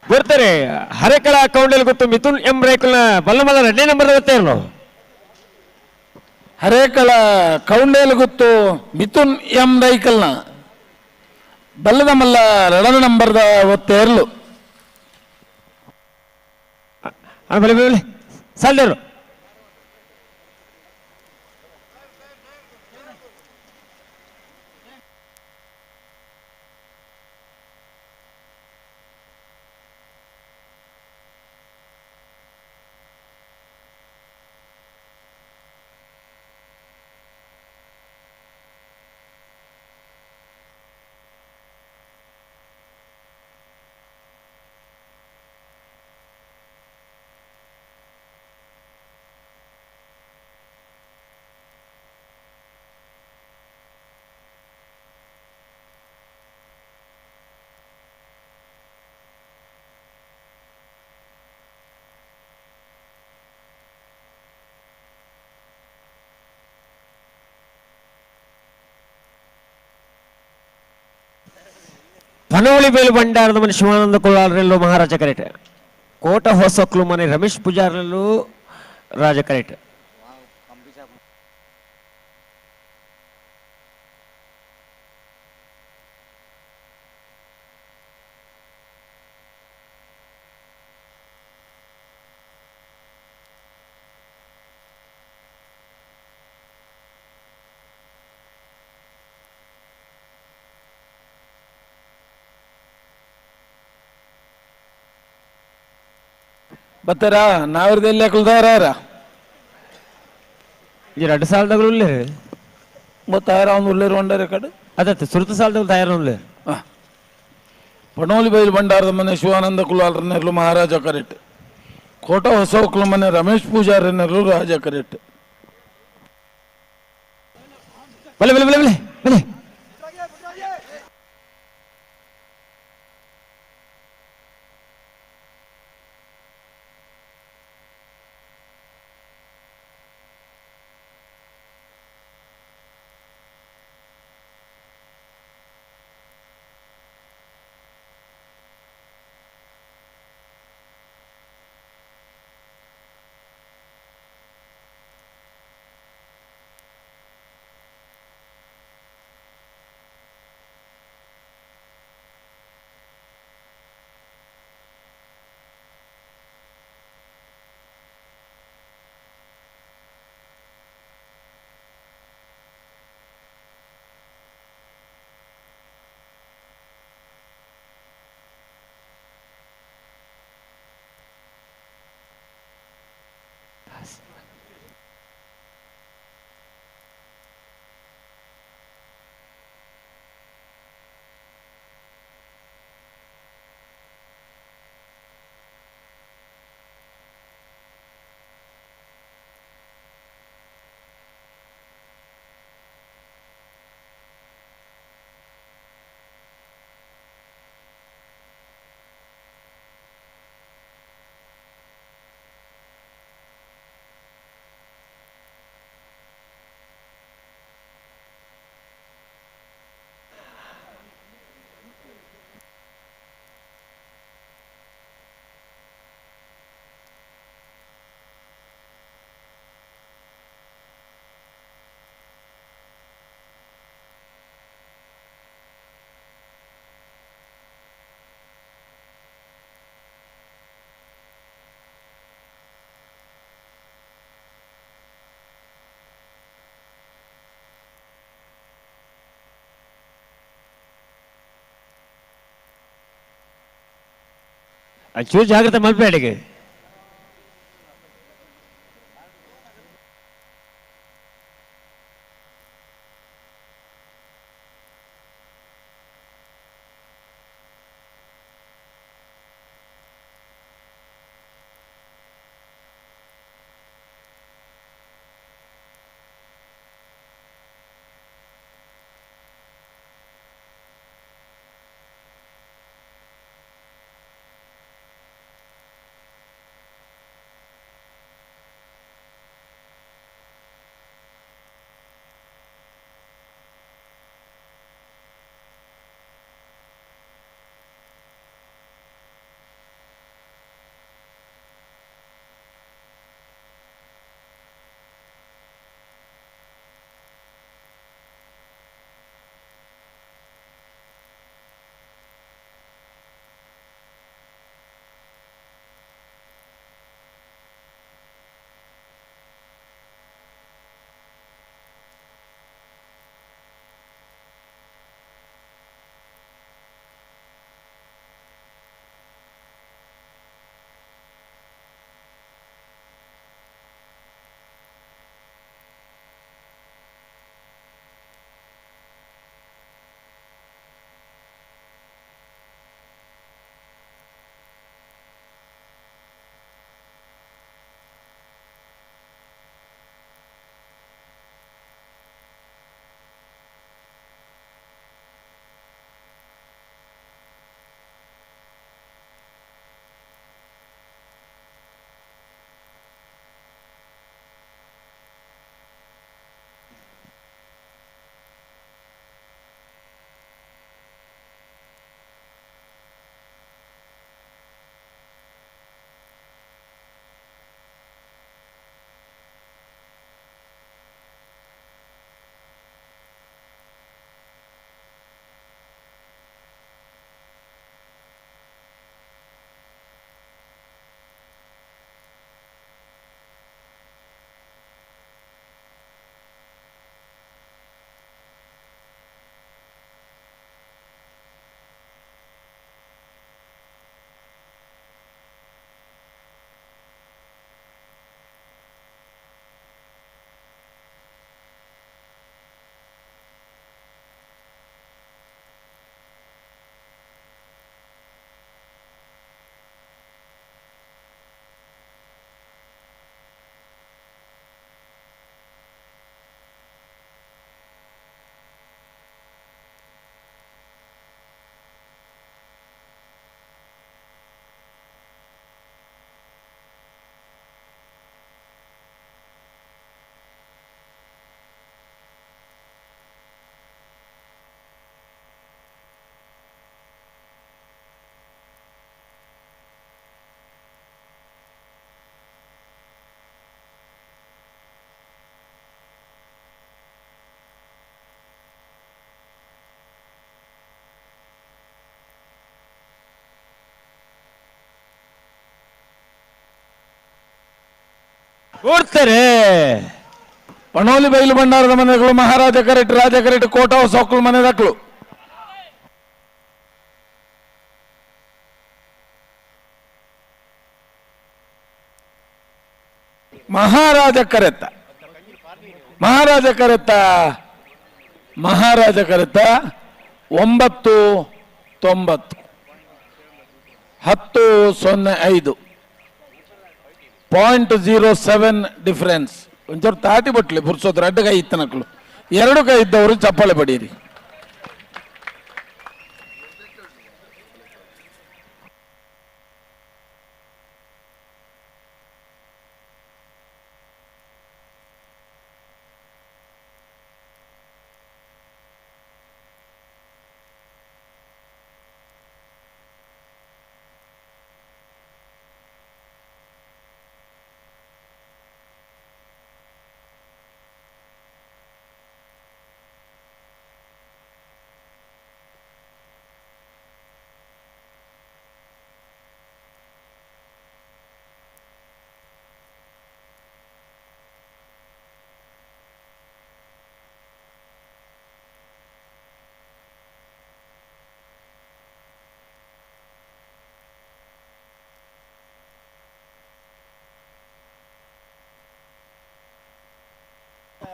ಬರ್ತಾರೆ ಹರೇಕಳ ಕೌಂಡಲ್ ಗೊತ್ತು ಮಿಥುನ್ ಎಂ ರೈಕಲ್ನ ಬಲ್ಲಮಲ್ಲ 2ನೇ ನಂಬರ್ ಗೊತ್ತೇ ಇರಲು ಹರೇಕಳ ಕೌಂಡೇಲು ಗುತ್ತು ಮಿಥುನ್ ಎಂ ರೈಕಲ್ನ ಬಲ್ಲದ ಮಲ್ಲ 2ನೇ ನಂಬರ್ದ ಒತ್ತೇರ್ಲು ಸಾಲ್ದೇರು ಪನೋಳಿ ಬೇಲು ಬಂಡಾರದ ಮನೆ ಶಿವಾನಂದ ಕೊಳ್ಳಾರಲ್ಲೂ ಮಹಾರಾಜ ಕರೆಟ್ ಕೋಟ ಹೊಸಕ್ಲು ಮನೆ ರಮೇಶ್ ಪೂಜಾರಲ್ಲೂ ರಾಜ ಕರೆಟ್ ಬತ್ತಾರಾ ನಾವಿರ್ದೆಲ್ಲ ಕುಲ್ದಾರ ಈ 2 ಸಾಲದಾಗಲೂ ಉಳ್ಳೇ ತಯಾರ ಒಂದು ಉಳ್ಳೇರು ಬಂಡಾರ ಕಡೆ ಅದತ್ತೆ ಸುರತ ಸಾಲದಾಗ ತಯಾರ ಉಳ್ಳೇ ಪಣೋಲಿ ಬೈಲು ಬಂಡಾರದ ಮನೆ ಶಿವಾನಂದ ಕುಲಾಲ್ರನ್ನೆರಲು ಮಹಾರಾಜ ಕರೆಟ್ ಕೋಟ ಹೊಸಕ್ಲು ಮನೆ ರಮೇಶ್ ಪೂಜಾರನ್ನೆರಲು ರಾಜ ಕರೆಟ್ ಬಲೆ ಬಲೆ ಬಲೆ ಬಲೆ ಬಲೆ ಚೂರು ಜಾಗ್ರತೆ ಮಲ್ಪೇಡಿಗೆ ಕೂಡ್ತಾರೆ. ಪಣೋಲಿ ಬೈಲು ಭಂಡಾರದ ಮನೆಗಳು ಮಹಾರಾಜ ಕರೆಟ್ ರಾಜ ಕರೆಟ್ ಕೋಟ ಸೊಕ್ಕಳು ಮನೆ ದಕ್ಕಳು. ಮಹಾರಾಜ ಕರೆತ 9-90 10-05 ಡಿಫರೆನ್ಸ್. ಒಂಚೂರು ತಾಟಿ ಬಟ್ಲಿ ಬುರ್ಸೋದ್ರ ಅಡ್ಡ ಕೈ ಇತ್ತನಕ್ಳು 2 ಕೈ ಇದ್ದವರು ಚಪ್ಪಾಳೆ ಪಡೀರಿ.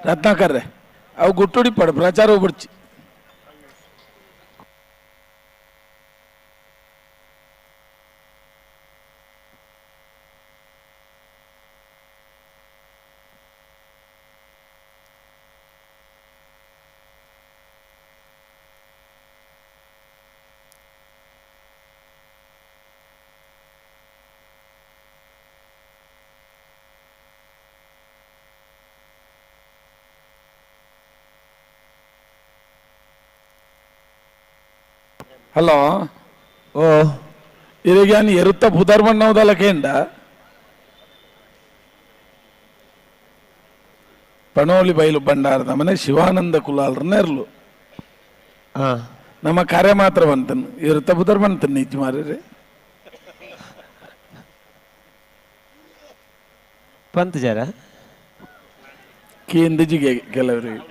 ರತ್ನಾಕರ್ರೆ ಅವು ಗುಟ್ಟುಡಿ ಪಡ ಪ್ರಚಾರ ಬಿಡ್ಚಿ. ಹಲೋ ಓ ಇರಿಗಾನಿ ಎರುತ್ತ ಬುಧರ್ಮಣ್ಣವದಲ್ಲಕೇಂಡ ಪಣೋಲಿ ಬೈಲು ಭಂಡಾರದ ಮನೆ ಶಿವಾನಂದ ಕುಲಾಲ್ರನ್ನೆರ್ಲು ನಮ್ಮ ಕಾರ್ಯ ಮಾತ್ರ ಬಂತನು ಇರುತ್ತ ಬುಧರ್ಮಣ್ಣ ನೀತಿ ಮಾರ್ರಿ ಪಂತ ಜರ ಕೇಂದ್ರಜಿಗೆ ಕೆಲವರಿಗೆ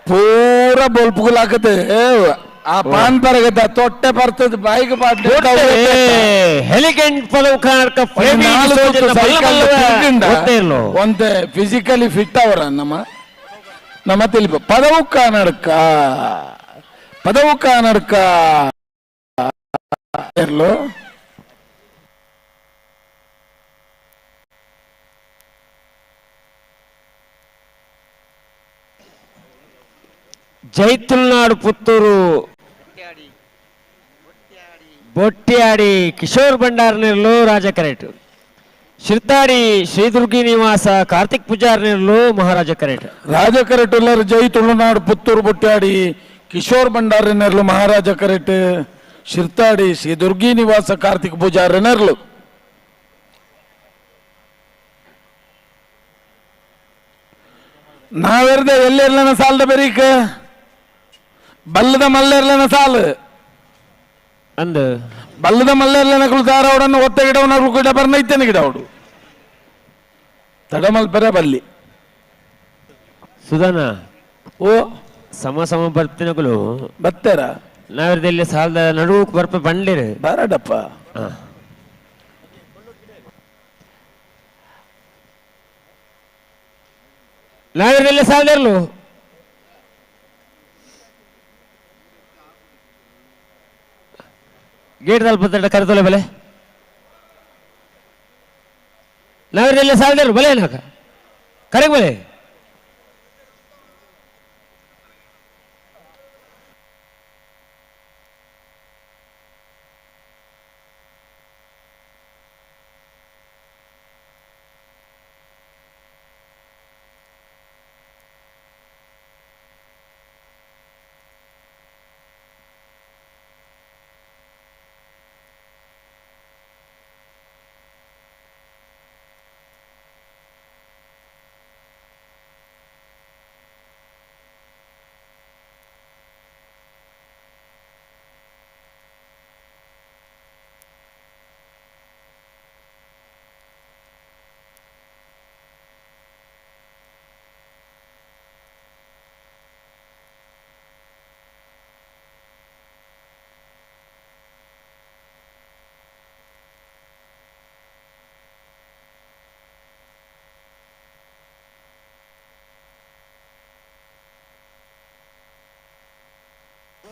ಪೂರ ಬೊಲ್ಪುಗುಲಾಕತೆ ಆ ಪಾನ್ ಪರಗದ ತೊಟ್ಟೆ ಬರ್ತದ ಬಾಯಿಗೆ ಹೆಲಿಕೆಂಟ್ ಪದವು ಕಾಣಕ ಒಂದೇ ಫಿಸಿಕಲಿ ಫಿಟ್ ಅವರ ನಮ್ಮ ತಿಳಿಪ ಪದವು ಕಾನಡ್ಕ ಇರ್ಲು ಜೈತುಲ್ನಾಡು ಪುತ್ತೂರು ಬೊಟ್ಟಿಯಾಡಿ ಕಿಶೋರ್ ಭಂಡಾರನೆರ್ಲು ರಾಜ ಕರೆಟ್ ಶಿರ್ತಾಡಿ ಶ್ರೀದುರ್ಗಿ ನಿವಾಸ ಕಾರ್ತಿಕ್ ಪೂಜಾರ್ನೆರ್ಲು ಮಹಾರಾಜ ಕರೆಟ್ ರಾಜ ಕರೆಟ್ ಎಲ್ಲರೂ ಜೈ ತುಳುನಾಡು ಪುತ್ತೂರು ಬೊಟ್ಟಿಯಾಡಿ ಕಿಶೋರ್ ಭಂಡಾರನೆರ್ಲು ಮಹಾರಾಜ ಕರೆಟ್ ಶಿರ್ತಾಡಿ ಶ್ರೀ ದುರ್ಗಿ ನಿವಾಸ ಕಾರ್ತಿಕ್ ಪೂಜಾರನೆರ್ಲು ನಾವೆರ್ದ ಎಲ್ಲೆರ್ಲನ ಸಾಲದ ಬೆರೀಕ ಬಲ್ಲದ ಮಲ್ಲೆರ್ಲನ ಸಾಲು ಅಂದ ಬಲ್ಲದ ಮಲ್ಲೆರ್ಲನ ಕುಳಿತಾರವಡನ್ನು ಒತ್ತ ಗಿಡವನ್ನ ಗಿಡ ಬರ್ನೈತೇನೆ ಗಿಡ ಅವಡು ತಡಮಲ್ ಬೆರೆ ಬಲ್ಲಿ ಸುಧಾನ ಓ ಸಮ ಬರ್ತಿನಗಳು ಬತ್ತೇರ ನಾವೆರ್ದಲ್ಲಿ ಸಾಲದ ನಡುವು ಬರ್ಪ ಬಂಡಿರು ಬಾರಡಪ್ಪ ನಾವೆರ್ದಲ್ಲಿ ಸಾಲದಿರ್ಲು ಗೇಟ್ ತಲುಪತ್ತ ಕರೆತೊಲೆ ಬಲೆ ನಾವೆಲ್ಲ ಸಾಲದಿರ್ಲು ಬಲೆ ಏನಾಕ ಕರೆಗೆ ಬಲೆ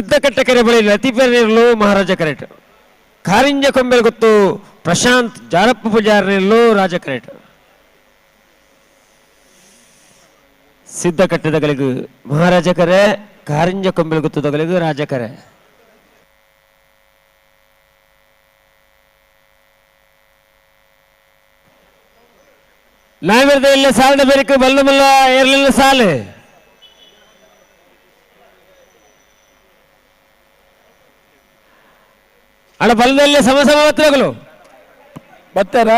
ಸಿದ್ದಕಟ್ಟೆ ಕೆರೆ ಬಳಿ ಲತೀಫರ್ನಿರಲು ಮಹಾರಾಜ ಕರೆಟ್. ಕಾರಿಂಜ ಕೊಂಬೆಲ್ ಗೊತ್ತು ಪ್ರಶಾಂತ್ ಜಾರಪ್ಪ ಪೂಜಾರನಿರಲು ರಾಜ ಕರೆಟ್. ಸಿದ್ದಕಟ್ಟೆ ತಗಲಿಗು ಮಹಾರಾಜ ಕರೆ, ಕಾರಿಂಜ ಕೊಂಬೆಲ್ ಗೊತ್ತು ತಗಲಿಗು ರಾಜ ಕರೆ. ನಾವಿರ್ದ ಸಾಲಿನ ಬೇರಿಕೆ ಬಲ್ಲ ಮಲ್ಲ ಇರಲಿಲ್ಲ ಸಾಲು. ಅಣ್ಣ ಬಲ್ಲದಲ್ಲಿ ಸಮ ಹತ್ರಗಳು ಬರ್ತಾರ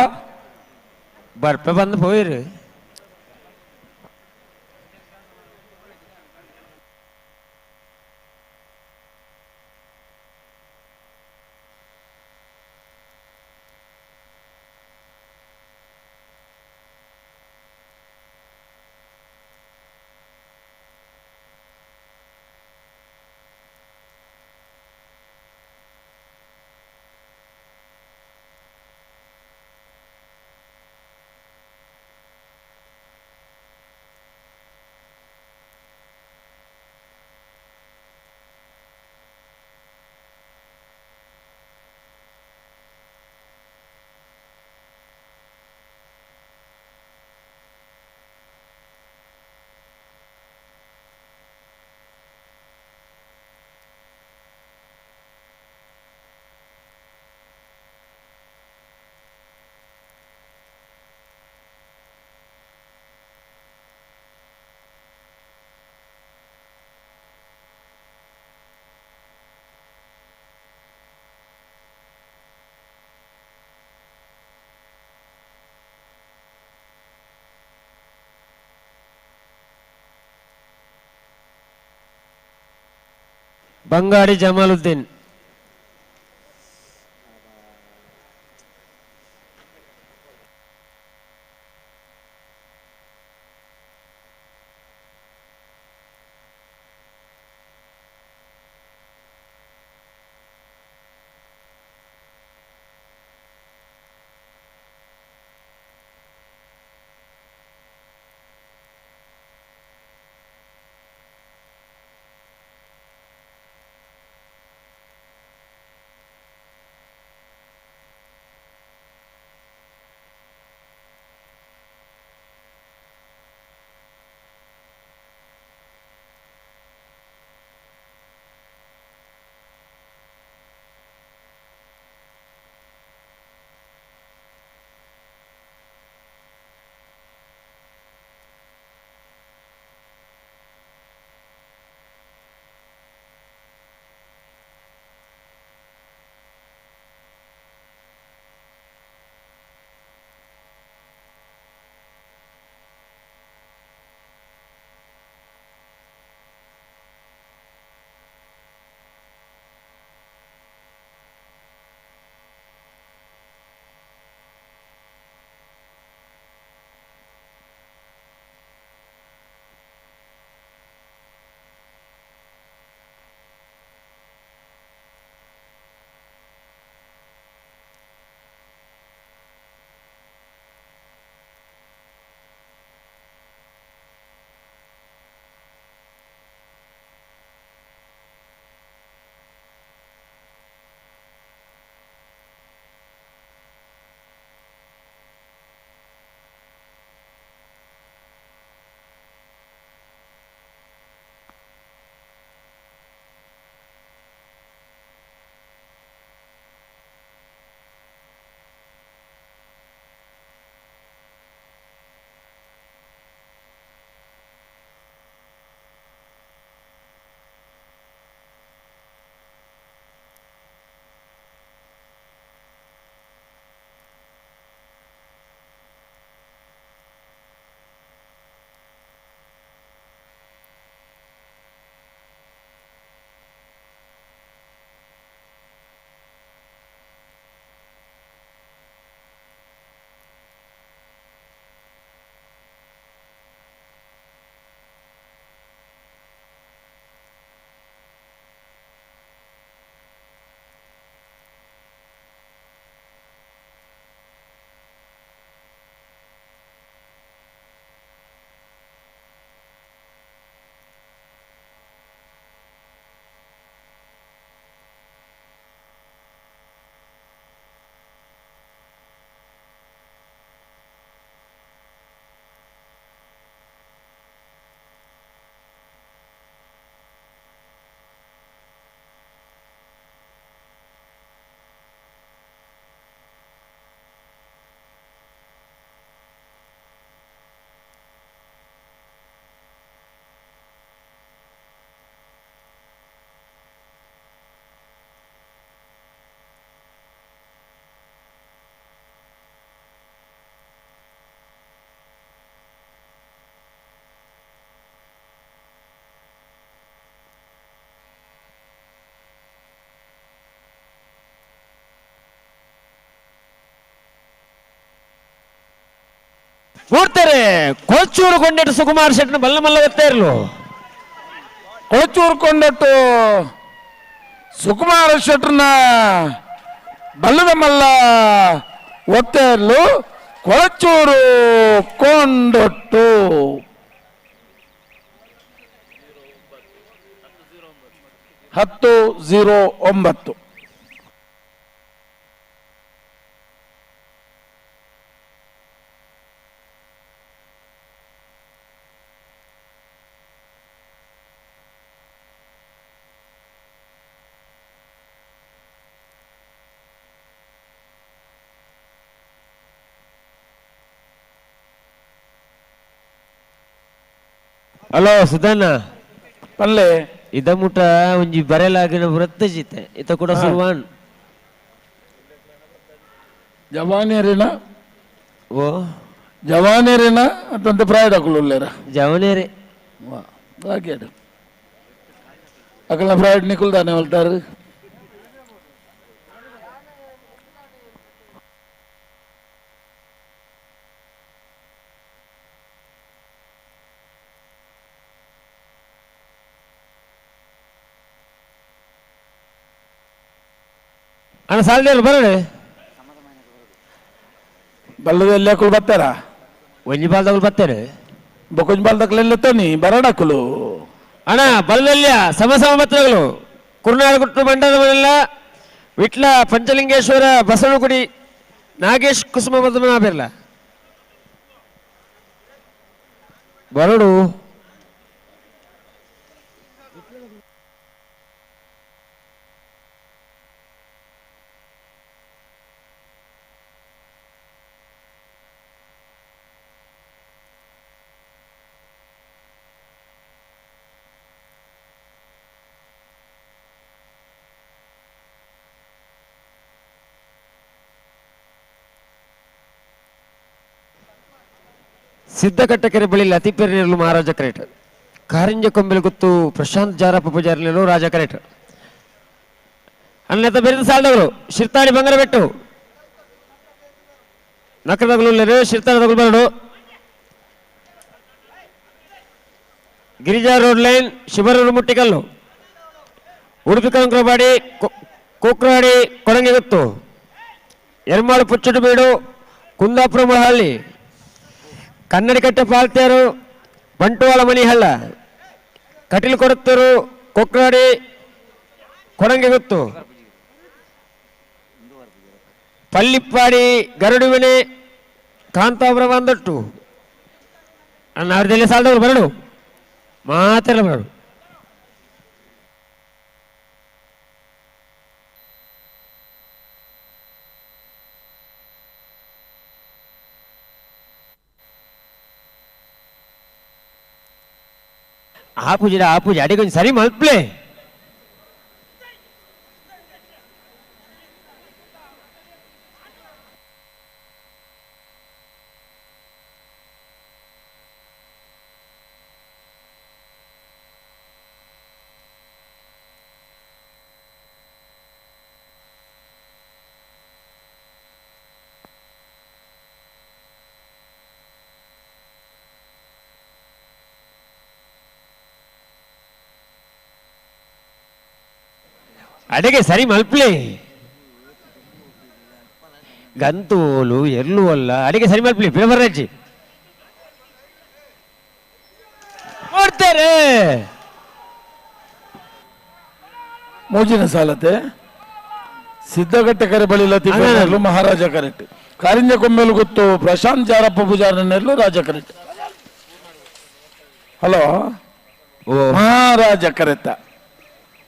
ಬರ್ಪೆ ಬಂದು ಹೋಯ್ರಿ. ಬಂಗಾಡಿ ಜಮಾಲುದ್ದೀನ್. ಓಡ್ತಾರೆ ಕೊಳಚೂರು ಕೊಂಡೆಟ್ಟು ಸುಕುಮಾರ್ ಶೆಟ್ನ ಬಲ್ಲ ಮಲ್ಲ ಗೊತ್ತೇ ಇರಲು ಕೊಳಚೂರು ಕೊಂಡಟ್ಟು ಸುಕುಮಾರ ಶೆಟ್ರನ್ನ ಬಲ್ಲದ ಮಲ್ಲ ಒತ್ತೇ ಇರಲು ಕೊಳಚೂರು ಕೊಂಡೊಟ್ಟು 10-09. ಹಲೋ ಸುಧಣ್ಣ ಪಲ್ಲೆ ಇದ ಮುಟ ಒಂಜಿ ಬರೆಲಾಗಿನ ವೃತ್ತ ಜಿತೆ ಇತ ಕೂಡ ಸುರ್ವಾನ್ ಜವಾನೇರಿನ ಓ ಜವಾನೇರಿನ ಅತಂತ ಪ್ರಾಯದ ಕುಲುಲ್ಲೇರ ಜವನೇರಿ ಹಾಗೆ ಅಕಲ ಪ್ರಾಯಡ್ ನಿಕುಲ್ದಾನೆ ಹೇಳ್ತಾರೆ ಅಣ್ಣ ಸಾಲದಲ್ಲಿ ಬರೋಣ ಬಲ್ಲದ ಕುಲ್ ಬರ್ತಾರ ಒಂಜಿ ಬಾಲ್ದಗಳು ಬರ್ತಾರೆ ಬೊಕೊಂಜ್ ಬಾಲ್ದಕ್ಲೆಲ್ಲ ತನಿ ಬರಡಕುಲು ಅಣ್ಣ ಬಲ್ಲಲ್ಯ ಸಮ ಮಾತ್ರಗಳು ಕುರುನಾಡಗುಟ್ಟು ಮಂಡಲವನ್ನೆಲ್ಲ ವಿಟ್ಲ ಪಂಚಲಿಂಗೇಶ್ವರ ಬಸವನಗುಡಿ ನಾಗೇಶ್ ಕುಸುಮ ಮಧುಮನಾಭಿರ್ಲ ಬರಡು ಸಿದ್ದಕಟ್ಟಕೆರೆ ಬಳಿ ಲತೀಪೇರಿನಲ್ಲೂ ಮಹಾರಾಜ ಕರೇಟ್ ಕಾರಿಂಜ ಕೊಂಬೆಲಗುತ್ತು ಪ್ರಶಾಂತ್ ಜಾರಪ್ಪ ಪೂಜಾರಿನಲ್ಲೂ ರಾಜ ಕರೇಟ್ ಅನ್ನತ ಬೆರೆದ ಸಾಲದವರು ಶಿರ್ತಾಡಿ ಬಂಗರಬೆಟ್ಟು ನಕರದಗಳು ಶಿರ್ತಾಡದಗಳು ಬರಡು ಗಿರಿಜಾ ರೋಡ್ ಲೈನ್ ಶಿವರೂರು ಮುಟ್ಟಿಕಲ್ಲು ಉಡುಪಿ ಕಂಕ್ರಬಾಡಿ ಕೋಕ್ರವಾಡಿ ಕೊಡಂಗೆಗುತ್ತು ಎರ್ಮಾಳು ಪುಚ್ಚುಡು ಬೀಡು ಕುಂದಾಪುರ ಮುಳಹಳ್ಳಿ ಕನ್ನಡಿಕಟ್ಟೆ ಪಾಲ್ತೇರು ಬಂಟ್ವಾಳ ಮನಿಹಳ್ಳ ಕಟೀಲು ಕೊಡತ್ತೂರು ಕೊಕ್ರಾಡಿ ಕೊಡಂಗೆಗುತ್ತು ಪಲ್ಲಿಪ್ಪಾಡಿ ಗರುಡುಮನೆ ಕಾಂತಾಪುರ ಬಂದಟ್ಟು ಅಣ್ಣ ಅವ್ರದೆಲ್ಲ ಸಾಲದವ್ರು ಬರಡು ಮಾತೆಲ್ಲ ಬರಡು ಆ ಪೂಜೆ ಅಡಿಗೊಂದು ಸರಿ ಮಲ್ಪ್ಲೆ ಅಡೆಗೆ ಸರಿ ಮಲ್ಪ್ಲೆ ಗಂತೋಲು ಎರ್ಲು ಅಲ್ಲ ಅಡಿಗೆ ಸರಿ ಮಲ್ಪ್ಲಿ ಬಿಳಬರ್ರಜ್ಜಿ ನೋಡ್ತಾರೆ ಮೋಜಿನ ಸಾಲತೆ ಸಿದ್ದಗಟ್ಟೆಕೆರೆ ಬಳಿ ಲತೀಫ್ ಮಹಾರಾಜ ಕರೆಕ್ಟ್ ಕಾರಿಂಜ ಕೊಂಬೆಲು ಗೊತ್ತು ಪ್ರಶಾಂತ್ ಜಾರಪ್ಪ ಪೂಜಾರನೆಲ್ಲೂ ರಾಜ ಕರೆಕ್ಟ್ ಹಲೋ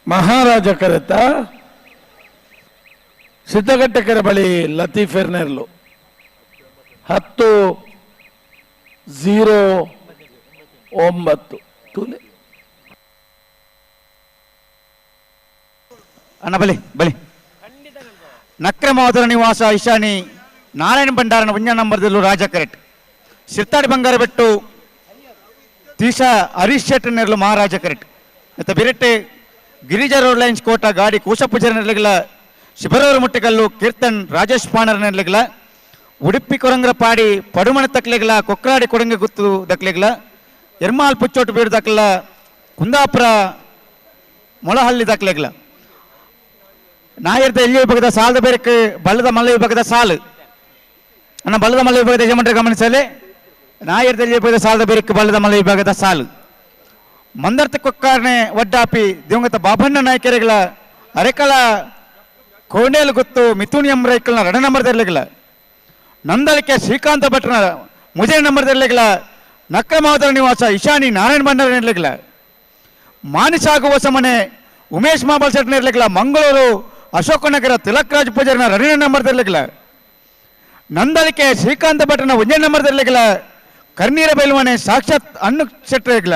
ಮಹಾರಾಜ ಕರೆತ ಸಿದ್ದಗಟ್ಟೆಕೆರೆ ಬಳಿ ಲತೀಫ್ ಎರ್ನೆರ್ಲು 10-09 ತೂಲೆ ಅಣ್ಣ ಬಲಿ ನಕ್ರಮಾವತರ ನಿವಾಸ ಈಶಾನಿ ನಾರಾಯಣ ಭಂಡಾರನ ಉಂಜ ನಂಬರ್ದಲ್ಲೂ ರಾಜ ಕರೆಕ್ಟ್ ಶಿರ್ತಾಡಿ ಬಂಗಾರ ಬೆಟ್ಟು ತೀಶ ಹರೀಶ್ ಶೆಟ್ಟರ್ನೆರ್ಲು ಮಹಾರಾಜ ಕರೆಕ್ಟ್ ಮತ್ತು ಬಿರೆಟ್ಟೆ ಗಿರಿಜಾ ರೋಡ್ ಲೈನ್ಸ್ ಕೋಟ ಗಾಡಿ ಕೂಸಪೂಜಾರ ನೆರಳಿಗಳ ಶಿಬರೂರು ಮುಟ್ಟಿಕಲ್ಲು ಕೀರ್ತನ್ ರಾಜೇಶ್ ಪಾಣರ್ ನೆರಳಿಗಳ ಉಡುಪಿ ಕೊರಂಗ್ರಪಾಡಿ ಪಡುಮಣ ತಕ್ಲೆಗ್ಲ ಕೊಕ್ರಾಡಿ ಕೊಡಂಗೆ ಗುತ್ತು ದಕ್ಲೆಗ್ಲ ಎರ್ಮಾಲ್ ಪುಚ್ಚೋಟು ಬೀಡು ದಕ್ಲ ಕುಂದಾಪುರ ಮೊಳಹಳ್ಳಿ ದಕ್ಲೆಗ್ಲ ನಾಯರ್ದ ಎಲ್ಲಿ ವಿಭಾಗದ ಸಾಲದ ಬೇರಕ್ಕೆ ಬಳ್ಳದ ಮಲ್ಲ ವಿಭಾಗದ ಸಾಲು ಅನ್ನ ಬಳ್ಳದ ಮಲ್ಲ ವಿಭಾಗದ ಯಜಮಾನರು ಗಮನಿಸಲಿ ನಾಯರ್ದ ಎಲ್ಲಿ ವಿಭಾಗದ ಸಾಲದ ಬೇರಕ್ಕೆ ಬಳ್ಳದ ಮಲ್ಲ ವಿಭಾಗದ ಸಾಲು ಮಂದರ್ತ ಕೊಕ್ಕಾರನೆ ಒಡ್ಡಾಪಿ ದಿವಂಗತ ಬಾಬಣ್ಣ ನಾಯಕರಿಗಳ ಅರೆಕಳ ಕೋಣೇಲು ಗೊತ್ತು ಮಿಥುನ್ ಎಂಬ್ರೈಕಲ್ನ 2 ನಂಬರ್ ದರ್ಲೆಗಳ ನಂದಳಿಕೆ ಶ್ರೀಕಾಂತ ಭಟ್ರ ಮುಜೆ ನಂಬರ್ ದರ್ಲೆಗಳ ನಕ್ಕಮಾವತರ ನಿವಾಸ ಇಶಾನಿ ನಾರಾಯಣ ಭಂಡಾರ ನಿರ್ಲೆಗಳ ಮಾನಿಸಾಗುವ ಸಮನೆ ಉಮೇಶ್ ಮಾಬಲ್ ಶೆಟ್ ನಿರ್ಲೆಗಳ ಮಂಗಳೂರು ಅಶೋಕನಗರ ತಿಲಕ್ ರಾಜ್ ಪೂಜಾರಿನ 2 ನಂಬರ್ ದರ್ಲೆಗಳ ನಂದಳಿಕೆ ಶ್ರೀಕಾಂತ ಭಟ್ರನ 1 ನಂಬರ್ ದರ್ಲೆಗಳ ಕರ್ನೀರ ಬೈಲ್ವಾನೆ ಸಾಕ್ಷಾತ್ ಅನ್ನು ಶೆಟ್ರೆಗಳ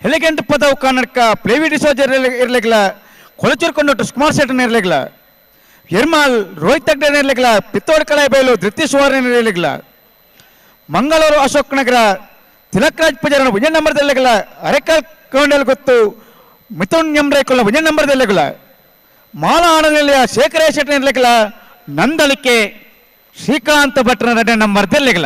ಹೆಲಿಗೆಂಟ್ ಪದವು ಕನ್ನಡಕ ಪ್ಲೇವಿ ಡಿಸೋಜರ್ ಇರ್ಲೆಗಳ ಕೊಳಚೂರ್ಕೊಂಡೊಟ್ಟು ಕುಮಾರ್ ಶೆಟ್ಟರ್ ಇರ್ಲೆಗಳ ಎರ್ಮಾಲ್ ರೋಹಿತ್ ತಗ್ಡರ್ ಇರ್ಲೆಗಳ ಪಿತ್ತೋಡ್ ಕಳಾಯ ಬಯಲು ಧೃತಿ ಸುವರ್ಣ ಇರ್ಲೆಗಳ ಮಂಗಳೂರು ಅಶೋಕ್ ನಗರ ತಿಲಕ್ ರಾಜ್ ಪೂಜಾರನ 1 ನಂಬರ್ ದಲ್ಲೆಗಳ ಅರೆಕಲ್ ಕೊಂಡಲ್ ಗೊತ್ತು ಮಿಥುನ್ ಎಂಬ್ರೈಕಲ್ನ 1 ನಂಬರ್ ದಲ್ಲೆಗಳ ಮಾಲ ಆಣನೆಲೆಯ ಶೇಖರ ಶೆಟ್ಟರ್ ಇರ್ಲೆಗಳ ನಂದಳಿಕೆ ಶ್ರೀಕಾಂತ ಭಟ್ರ 2 ನಂಬರ್ ದಲ್ಲೆಗಳ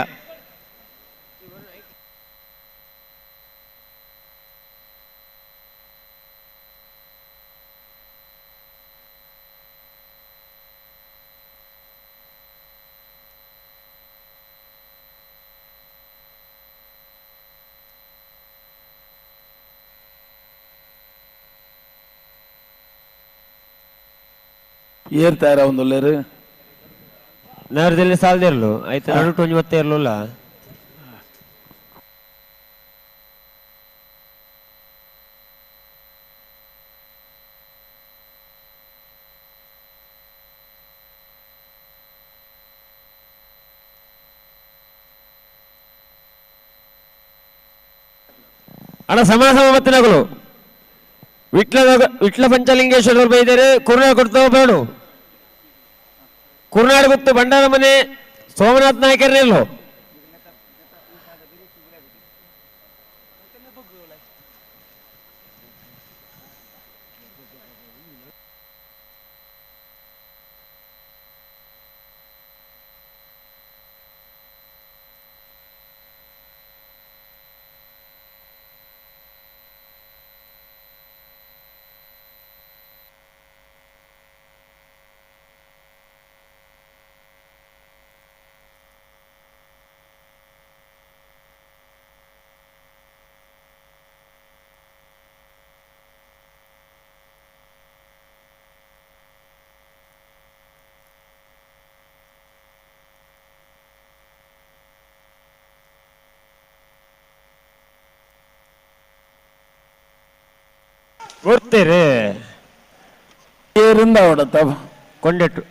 ಏರ್ತಾರ ಒಂದೊಳ್ಳೆರು ನಗರದಲ್ಲಿ ಸಾಲದಿರಲು ಆಯ್ತು ನಡುಟು ಒಂಜಿ ಇರಲಿಲ್ಲ ಅಣ್ಣ ಸಮಾನ ಮತ್ತಿನಗಳು ವಿಟ್ಲ ಪಂಚಲಿಂಗೇಶ್ವರ ಬೈದರೆ ಕುರುನಾಡು ಕೊಡ್ತಾವ ಬೇಡು ಕುರುನಾಡು ಗೊತ್ತು ಭಂಡಾರ ಮನೆ ಸೋಮನಾಥ್ ನಾಯಕರನೆಲ್ಲೋ ಗೊತ್ತೇರೆ ಏರಿಂದ ಹೊಡತ ಕೊಂಡೆಟ್ಟು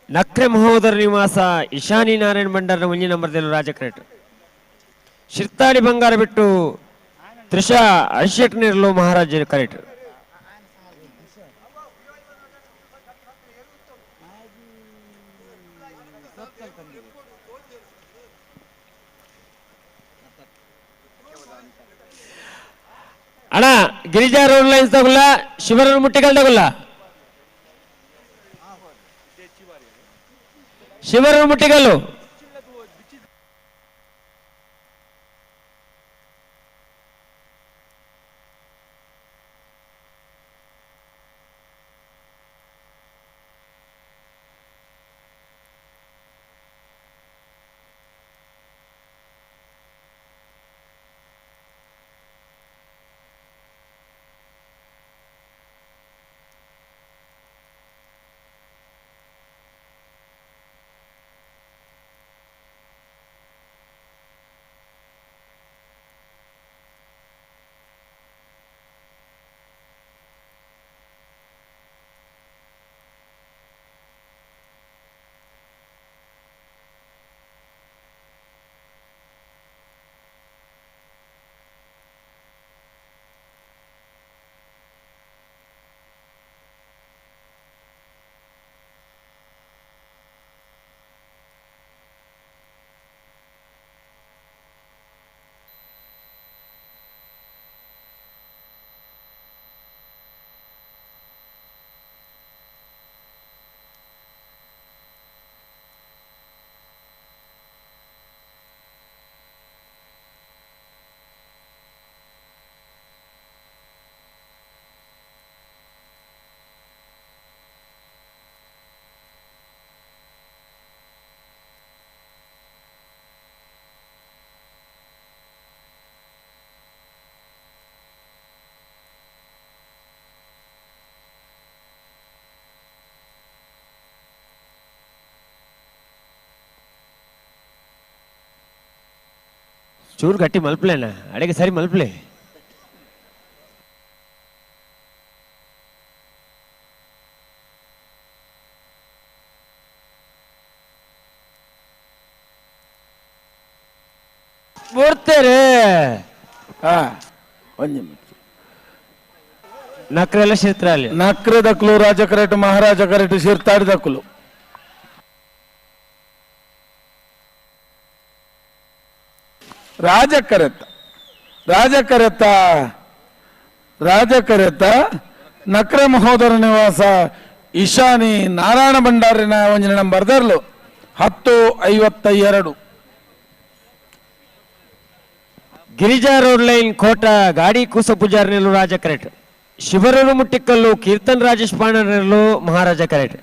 ನಕ್ರೆ ಮಹೋದರ ನಿವಾಸ ಇಶಾನಿ ನಾರಾಯಣ ಭಂಡಾರನ 1 ನಂಬರ್ದಲ್ಲಿ ರಾಜಕರೇಟ್ ಶಿರ್ತಾಡಿ ಬಂಗಾರ ಬಿಟ್ಟು ತ್ರಿಷಾ ಅರಿಶೆಟ್ನಿರ್ಲು ಮಹಾರಾಜ ಕರೆಕ್ಟ್ ಅಣ್ಣ ಗಿರಿಜಾ ರೋಡ್ ಲೈನ್ಸ್ ತಗೊಲ್ಲ ಶಿವರ ಮುಟ್ಟಿಗಳು ತಗೊಲ್ಲ ಶಿವರ ಮುಟ್ಟಿಗಲ್ಲು ಚೂರು ಗಟ್ಟಿ ಮಲ್ಪ್ಲೇನ ಅಡಿಗೆ ಸರಿ ಮಲ್ಪ್ಲೆ. ಬರ್ತಾರೆ ನಕ್ರೆಲ್ಲ ಶಿರ್ತಾಲಿ ನಕ್ರೆ ದಕ್ಲು ರಾಜ ಕರೆಟ್ ಮಹಾರಾಜ ಕರೆಟ್ ಶಿರ್ತಾಡಿ ದಕ್ಲು ರಾಜ ಕರೆತ ನಕ್ರೆ ಮಹೋದರ ನಿವಾಸ ಈಶಾನಿ ನಾರಾಯಣ ಭಂಡಾರಿನ ಒಂಜನ ನಂಬರ್ದರ್ಲು 10:52 ಗಿರಿಜಾ ರೋಡ್ ಲೈನ್ ಕೋಟ ಗಾಡಿ ಕೂಸ ಪೂಜಾರ್ ನೆಲ್ಲು ರಾಜ ಕರೆಟ್ ಶಿವರೂರು ಮುಟ್ಟಿಕಲ್ಲು ಕೀರ್ತನ್ ರಾಜೇಶ್ ಪಾಂಡರ್ ನೆಲ್ಲು ಮಹಾರಾಜ ಕರೆಟ್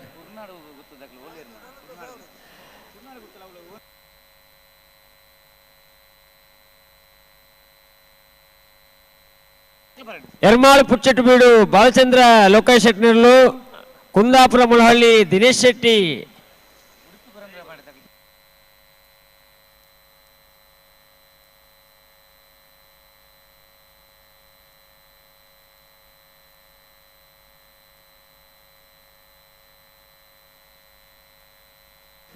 ಎರ್ಮಾಳು ಪುಚ್ಚಟ್ಟು ಬೀಡು ಬಾಲಚಂದ್ರ ಲೋಕಾಯ್ ಶೆಟ್ನರ್ಲು ಕುಂದಾಪುರ ಮುಳಹಳ್ಳಿ ದಿನೇಶ್ ಶೆಟ್ಟಿ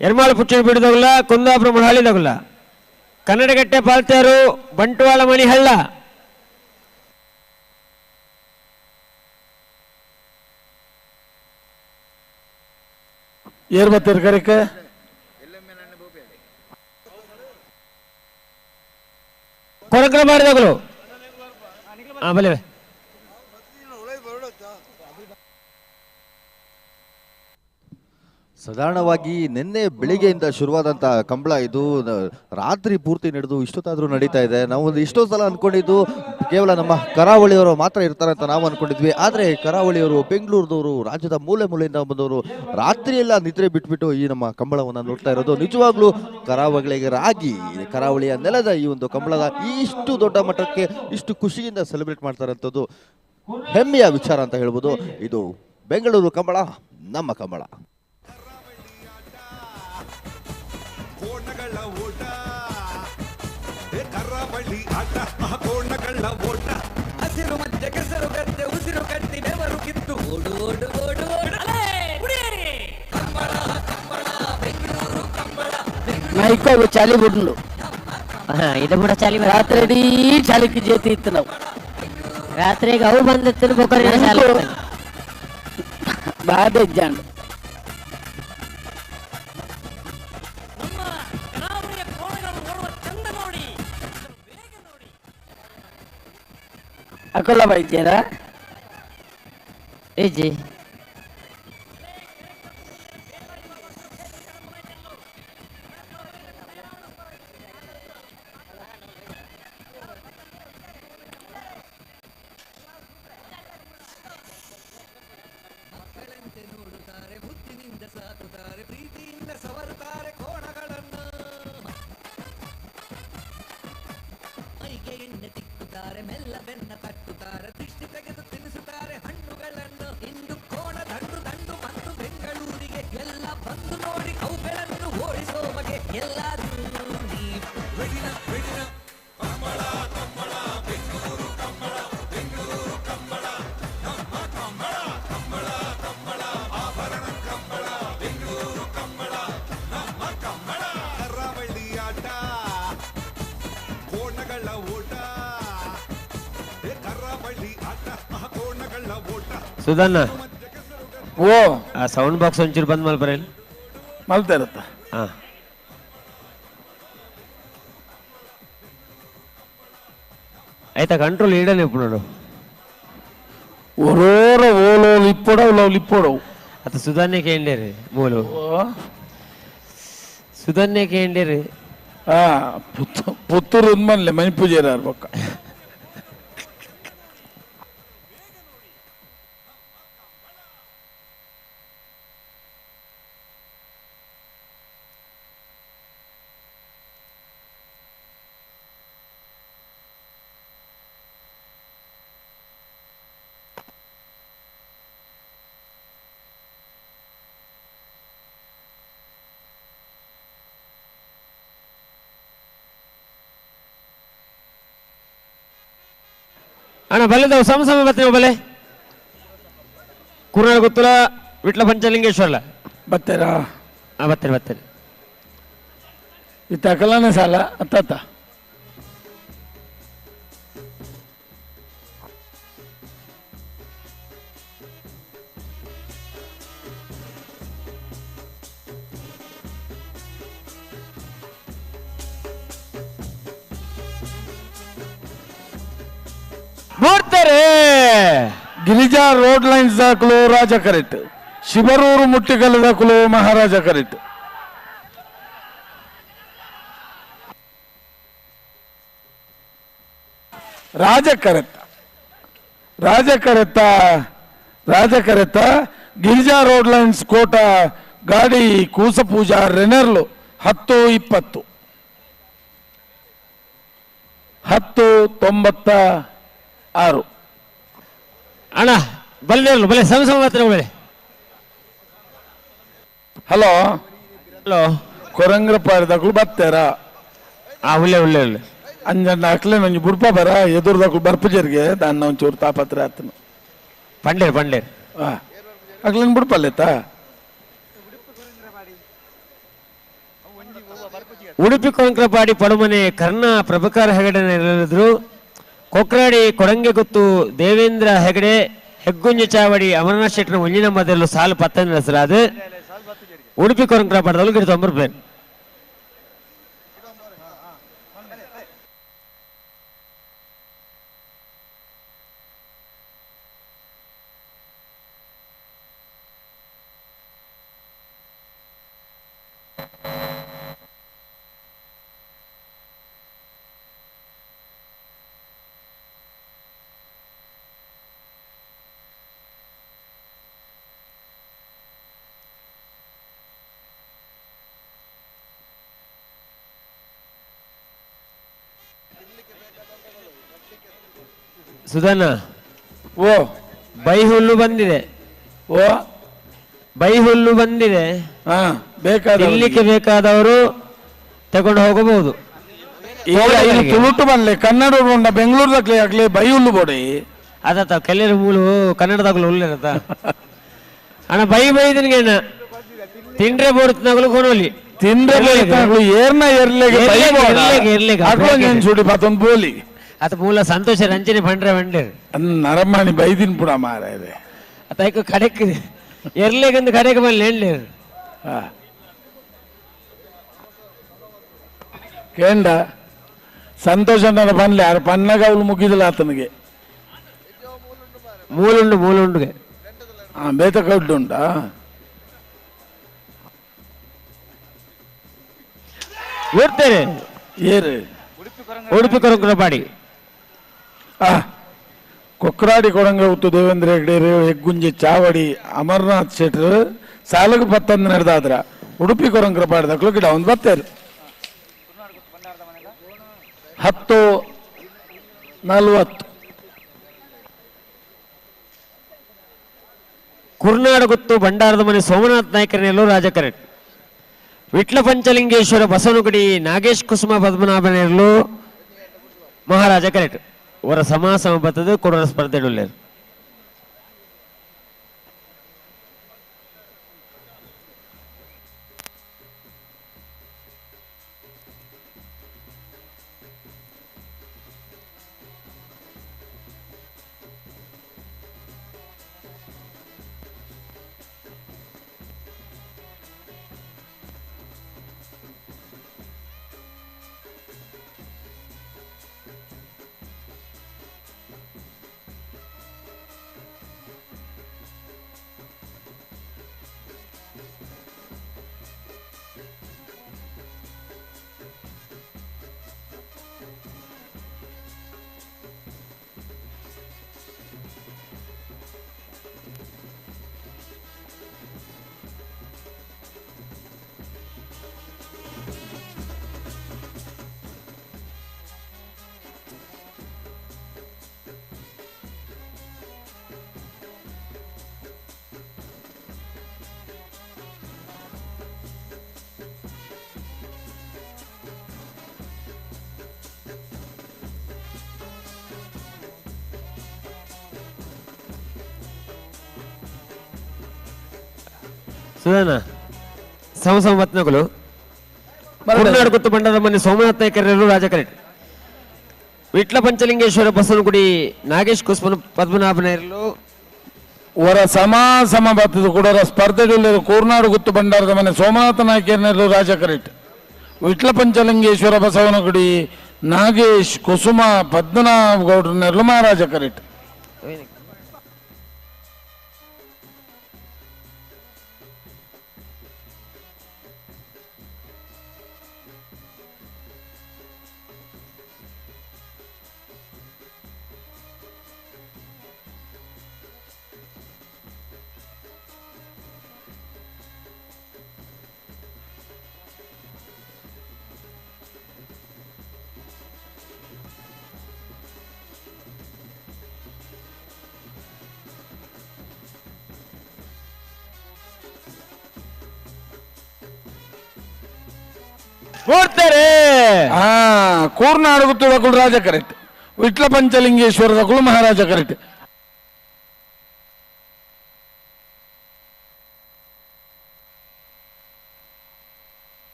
ಎರ್ಮಾಳು ಪುಚ್ಚಟ್ಟು ಬೀಡುದಗುಲ್ಲ ಕುಂದಾಪುರ ಮುಳಹಳ್ಳಿ ದಗುಲ್ಲ ಕನ್ನಡಗಟ್ಟೆ ಪಾಲ್ತೇರು ಬಂಟ್ವಾಳ ಮಣಿಹಳ್ಳ ಏರ್ ಬರ್ತೀರಿ ಕರಿಕೆ ಕೊರಕ್ರ ಮಾಡಿದಗಳು ಬಲೆ ಸಾಧಾರಣವಾಗಿ ನಿನ್ನೆ ಬೆಳಿಗ್ಗೆಯಿಂದ ಶುರುವಾದಂಥ ಕಂಬಳ ಇದು ರಾತ್ರಿ ಪೂರ್ತಿ ನಡೆದು ಇಷ್ಟೊತ್ತಾದರೂ ನಡೀತಾ ಇದೆ. ನಾವು ಎಷ್ಟೋ ಸಲ ಅಂದ್ಕೊಂಡಿದ್ದು ಕೇವಲ ನಮ್ಮ ಕರಾವಳಿಯವರು ಮಾತ್ರ ಇರ್ತಾರೆ ಅಂತ ನಾವು ಅಂದ್ಕೊಂಡಿದ್ವಿ. ಆದರೆ ಕರಾವಳಿಯವರು, ಬೆಂಗಳೂರದವರು, ರಾಜ್ಯದ ಮೂಲೆ ಮೂಲೆಯಿಂದ ಬಂದವರು ರಾತ್ರಿಯೆಲ್ಲ ನಿದ್ರೆ ಬಿಟ್ಬಿಟ್ಟು ಈ ನಮ್ಮ ಕಂಬಳವನ್ನು ನೋಡ್ತಾ ಇರೋದು ನಿಜವಾಗ್ಲೂ ಕರಾವಳಿಯ ನೆಲದ ಈ ಒಂದು ಕಂಬಳದ ಇಷ್ಟು ದೊಡ್ಡ ಮಟ್ಟಕ್ಕೆ ಇಷ್ಟು ಖುಷಿಯಿಂದ ಸೆಲೆಬ್ರೇಟ್ ಮಾಡ್ತಾರೆ ಅಂಥದ್ದು ಹೆಮ್ಮೆಯ ವಿಚಾರ ಅಂತ ಹೇಳ್ಬೋದು. ಇದು ಬೆಂಗಳೂರು ಕಂಬಳ, ನಮ್ಮ ಕಂಬಳ. ಕೋಣಗಳ ಓಟ, ಕರಾವಳಿ ಆಟ, ಕೋಣಗಳ ಓಟ, ಹಸಿರು ಮಧ್ಯೆ ಕೆಸರು ಗದ್ದೆ ಉಸಿರು ಕಟ್ಟಿ ಬೆವರು ಕಿತ್ತು ಓಡು ಓಡು ಓಡು ಓಡು ಕಂಬಳ ಕಂಬಳ ಬೆಂಗಳೂರು ಕಂಬಳ ಮೈಕೋ ಚಾಲಿ ಬಿಡ್ಲು ಇದು ಕೂಡ ಚಾಲಿ ರಾತ್ರಿ ಇಡೀ ಚಾಲಿಕ್ಕೆ ಜೊತೆ ಇತ್ತು ನಾವು ರಾತ್ರಿಗೆ ಅವು ಬಂದು ತಿನ್ಬೇಕಾದ್ರೆ ಬಾ ಬೆಜ್ಜಾಂಡು ಅಕೋಲ ಬೈದ್ಯಾರ ಏಜಿ ಮೆಲ್ಲ ಬೆನ್ನ ತಟ್ಟುತ್ತಾರೆ, ದೃಷ್ಟಿ ತೆಗೆದು ತಿನ್ನಿಸುತ್ತಾರೆ ಹಣ್ಣುಗಳನ್ನು. ಇಂದು ಕೋಣ ದಂಡು ದಂಡು ಬಂದು ಬೆಂಗಳೂರಿಗೆ ಎಲ್ಲ ಬಂದು ನೋಡಿ ಅವುಗಳನ್ನು ಓಡಿಸೋ ಬಗೆ ಎಲ್ಲಾದ್ರೂ ಬೆಡಿನ ಬೆಡಿನ ಕಂಬಳ ಕಂಬಳ ಬೆಂಗಳೂರು ಕಂಬಳ ಬೆಂಗಳೂರು ಕಂಬಳ ನಮ್ಮ ಕಂಬಳ ಕಂಬಳ ಕಂಬಳ ಆಭರಣ ಕಂಬಳ ಬೆಂಗಳೂರು ಕಂಬಳ ನಮ್ಮ ಕಂಬಳ ಕರಾವಳಿ ಆಟ ಕೋಣಗಳ ಓಟ ಸುಧನ್ನ ಓ ಆ ಸೌಂಡ್ ಬಾಕ್ಸ್ ಒಂಚೂರು ಬಂದ್ ಮಲ್ಪರ ಮಲ್ತಾ ಇರುತ್ತ ಹಾ ಆಯ್ತಾ ಕಂಟ್ರೋಲ್ ಈಡನೇ ನೋಡು ಓರೋರ ಓಲೋ ಲಿಪ್ಪೋಡವು ಲವ್ ಲಿಪ್ಪೋಡವು ಅತ ಸುಧನ್ಯ ಕೇಂಡೇರಿ ಮೂಲು ಸುಧನ್ಯ ಕೇಂಡೇರಿ ಪುತ್ತೂರು ಉನ್ಮನ್ಲೆ ಮನಿ ಪೂಜಾರ ಬೊಕ್ಕ ಅಣ್ಣ ಬಲ್ಲೆದವು ಸಮ ಸಮ ಬರ್ತೀವಿ ಬಲೆ ಕುರುನಾಡ ಗೊತ್ತಲ ವಿಟ್ಲ ಪಂಚಲಿಂಗೇಶ್ವರಲ ಬರ್ತೀರಾ? ಬರ್ತೀರಿ ಬರ್ತೀರಿ. ಇತ್ತ ಕಲ್ಯಾಣ ಸಾಲ ಅತ್ತ ಮೂಡ್ತಾರೆ. ಗಿರಿಜಾ ರೋಡ್ ಲೈನ್ಸ್ ದಾಖಲು ರಾಜ ಕರೆಟ್, ಶಿಬರೂರು ಮುಟ್ಟಿಗಲ್ ದಾಖಲು ಮಹಾರಾಜ ಕರೆಟ್. ರಾಜಕರೆತ್ತ ಗಿರಿಜಾ ರೋಡ್ ಲೈನ್ಸ್ ಕೋಟ ಗಾಡಿ ಕೂಸ ಪೂಜಾ ರೆನರ್ಲು 10:20 10:96. ಅಣ್ಣ ಬಲ್ಲೆ ಬಲೆ ಸಮ ಸಮ ಬರ್ತೀರಿ ಬಲೆ. ಹಲೋ ಹಲೋ ಕೊರಂಗ್ರ ಪಾರದಾಕಲು ಬರ್ತಾರಾ? ಒಳ್ಳೆ ಒಳ್ಳೆ ಒಳ್ಳೆ ಅಂಜಣ್ಣ ಹಾಕ್ಲೆ ನಂಗೆ ಬುಡ್ಪ ಬರ ಎದುರ್ದಾಕಲು ಬರ್ಪಜರ್ಗೆ ದಾನ್ನ ಒಂಚೂರು ತಾಪತ್ರ ಆತನು ಪಂಡೇರ್ ಪಂಡೇರ್ ಹಾಕ್ಲೇನು ಬುಡ್ಪಲ್ಲೇತ ಉಡುಪಿ ಕೊಂಕ್ರಪಾಡಿ ಪಡುಮನೆ ಕರ್ಣ ಪ್ರಭಾಕರ್ ಹೆಗಡೆ ನೆರಳಿದ್ರು. ಕೊಕ್ರಾಡಿ ಕೊಡಂಗೆ ಗೊತ್ತು ದೇವೇಂದ್ರ ಹೆಗಡೆ ಹೆಗ್ಗುಂಜ ಚಾವಡಿ ಅಮರನಾಥ್ ಶೆಟ್ಟರ ಮುಂಜಿನ ಮೊದಲು ಸಾಲು 10 ಹೆಸರಾದ ಉಡುಪಿ ಕೊಂಕ್ರಪಾಡದಲ್ಲೂ ಗಿಡ 90 ರೂಪಾಯಿ. ಸುಧನ ಓ ಬೈ ಹುಲ್ಲು ಬಂದಿದೆ. ಓ ಬೈ ಹುಲ್ಲು ಬಂದಿದೆ. ಇಲ್ಲಿಗೆ ಬೇಕಾದವರು ತಗೊಂಡು ಹೋಗಬಹುದು. ತುಳುಟು ಬನ್ಲೆ ಕನ್ನಡ ಬೆಂಗಳೂರದಾಗ್ಲಿ ಆಗ್ಲಿ ಬೈ ಹುಲ್ಲು ಬೋಡಿ ಅದತ್ತ ಕೆಲರು ಮೂಲು ಕನ್ನಡದಾಗ್ಲು ಹುಲ್ಲಿರತ್ತ ಅಣ್ಣ ಬೈದಿನಿಗೆ ಅಣ್ಣ ತಿಂಡ್ರೆ ಬೋಡ್ತಿನಾಗ್ಲು ಕೊಡೋಲಿ ತಿಂಡ್ರೆ ಏರ್ನ ಸುಡಿ ಮತ್ತೊಂದು ಬೋಲಿ ಅತ ಮೂಲ ಸಂತೋಷ ರಂಜನೆ ಪಂಡ್ರೆ ಬಂಡೇರು ನರಮಣಿ ಬೈದಿನ ಪುಡ ಮಾರ ಅತ ಕಡೆಕ್ ಎರ್ಲೆಗಂದು ಕಡೆಗೆ ಬಂದು ಹೇಳಲೇರು ಕೇಂಡ ಸಂತೋಷ ಬನ್ಲೆ ಯಾರು ಪನ್ನಗ ಅವಳು ಮುಗಿದಿಲ್ಲ ಆತನಿಗೆ ಮೂಲುಂಡುಗೆ ಬೇತ ಕಡ್ಡು ಉಂಟಾ ಇರ್ತೇನೆ ಏರು ಉಡುಪಿ ಕೊರಂಗರಪಾಡಿ ಕೊಕ್ರಾಡಿ ಕೊಡಂಗ ಉತ್ತು ದೇವೇಂದ್ರ ಹೆಗ್ಡೆ ಹೆಗ್ಗುಂಜಿ ಚಾವಡಿ ಅಮರನಾಥ್ ಶೆಟ್ರು ಸಾಲಗು 10 ನಡೆದಾದ್ರ ಉಡುಪಿ ಕೊರಂಗರಪಾಡಿದಾಗ್ಲು ಗಿಡ ಒಂದು ಬತ್ತೇರು 10:40 ಕುರ್ನಾಡ ಗೊತ್ತು ಬಂಡಾರದ ಮನೆ ಸೋಮನಾಥ್ ನಾಯ್ಕರನೆಲ್ಲೋ ರಾಜಕರೆಟ್ ವಿಟ್ಲ ಪಂಚಲಿಂಗೇಶ್ವರ ಬಸವನಗುಡಿ ನಾಗೇಶ್ ಕುಸುಮ ಪದ್ಮನಾಭನೆಲ್ಲೂ ಮಹಾರಾಜ ಕರೆಟ್ ಅವರ ಸಮಾಸಮ ಬರ್ತದೆ ಕೊಡೋರ ಸ್ಪರ್ಧೆ ಉಳ್ಳೇರು. ಸುಧಾನ ಸಮಸಮತ್ನಗಳು ಕುರುನಾಡು ಗುತ್ತು ಬಂಡಾರ ಮನೆ ಸೋಮನಾಥ ನಾಯ್ಕರರು ರಾಜಕರೆಟ್ ವಿಟ್ಲ ಪಂಚಲಿಂಗೇಶ್ವರ ಬಸವನಗುಡಿ ನಾಗೇಶ್ ಕುಸ್ಮನ ಪದ್ಮನಾಭನೇರಲು ವರ ಸಮಾಸಮಬತ್ತದ ಕೂಡ ಸ್ಪರ್ಧೆಗಳಲ್ಲಿ ಕೂರ್ನಾಡು ಗುತ್ತು ಬಂಡಾರದ ಮನೆ ಸೋಮನಾಥ ನಾಯ್ಕರನೆರಲು ರಾಜಕರೆಟ್ ವಿಟ್ಲ ಪಂಚಲಿಂಗೇಶ್ವರ ಬಸವನಗುಡಿ ನಾಗೇಶ್ ಕುಸುಮ ಪದ್ಮನಾಭ ಗೌಡ್ರನೆರಲು ಮಹಾರಾಜ ಕರೆಟ್. ಕೂರ್ನಾಡು ಗುತ್ತುಡಕುಳು ರಾಜ ಕರೆಕ್ಟ್ ವಿಟ್ಲ ಪಂಚಲಿಂಗೇಶ್ವರದಕುಳು ಮಹಾರಾಜ ಕರೆಕ್ಟ್.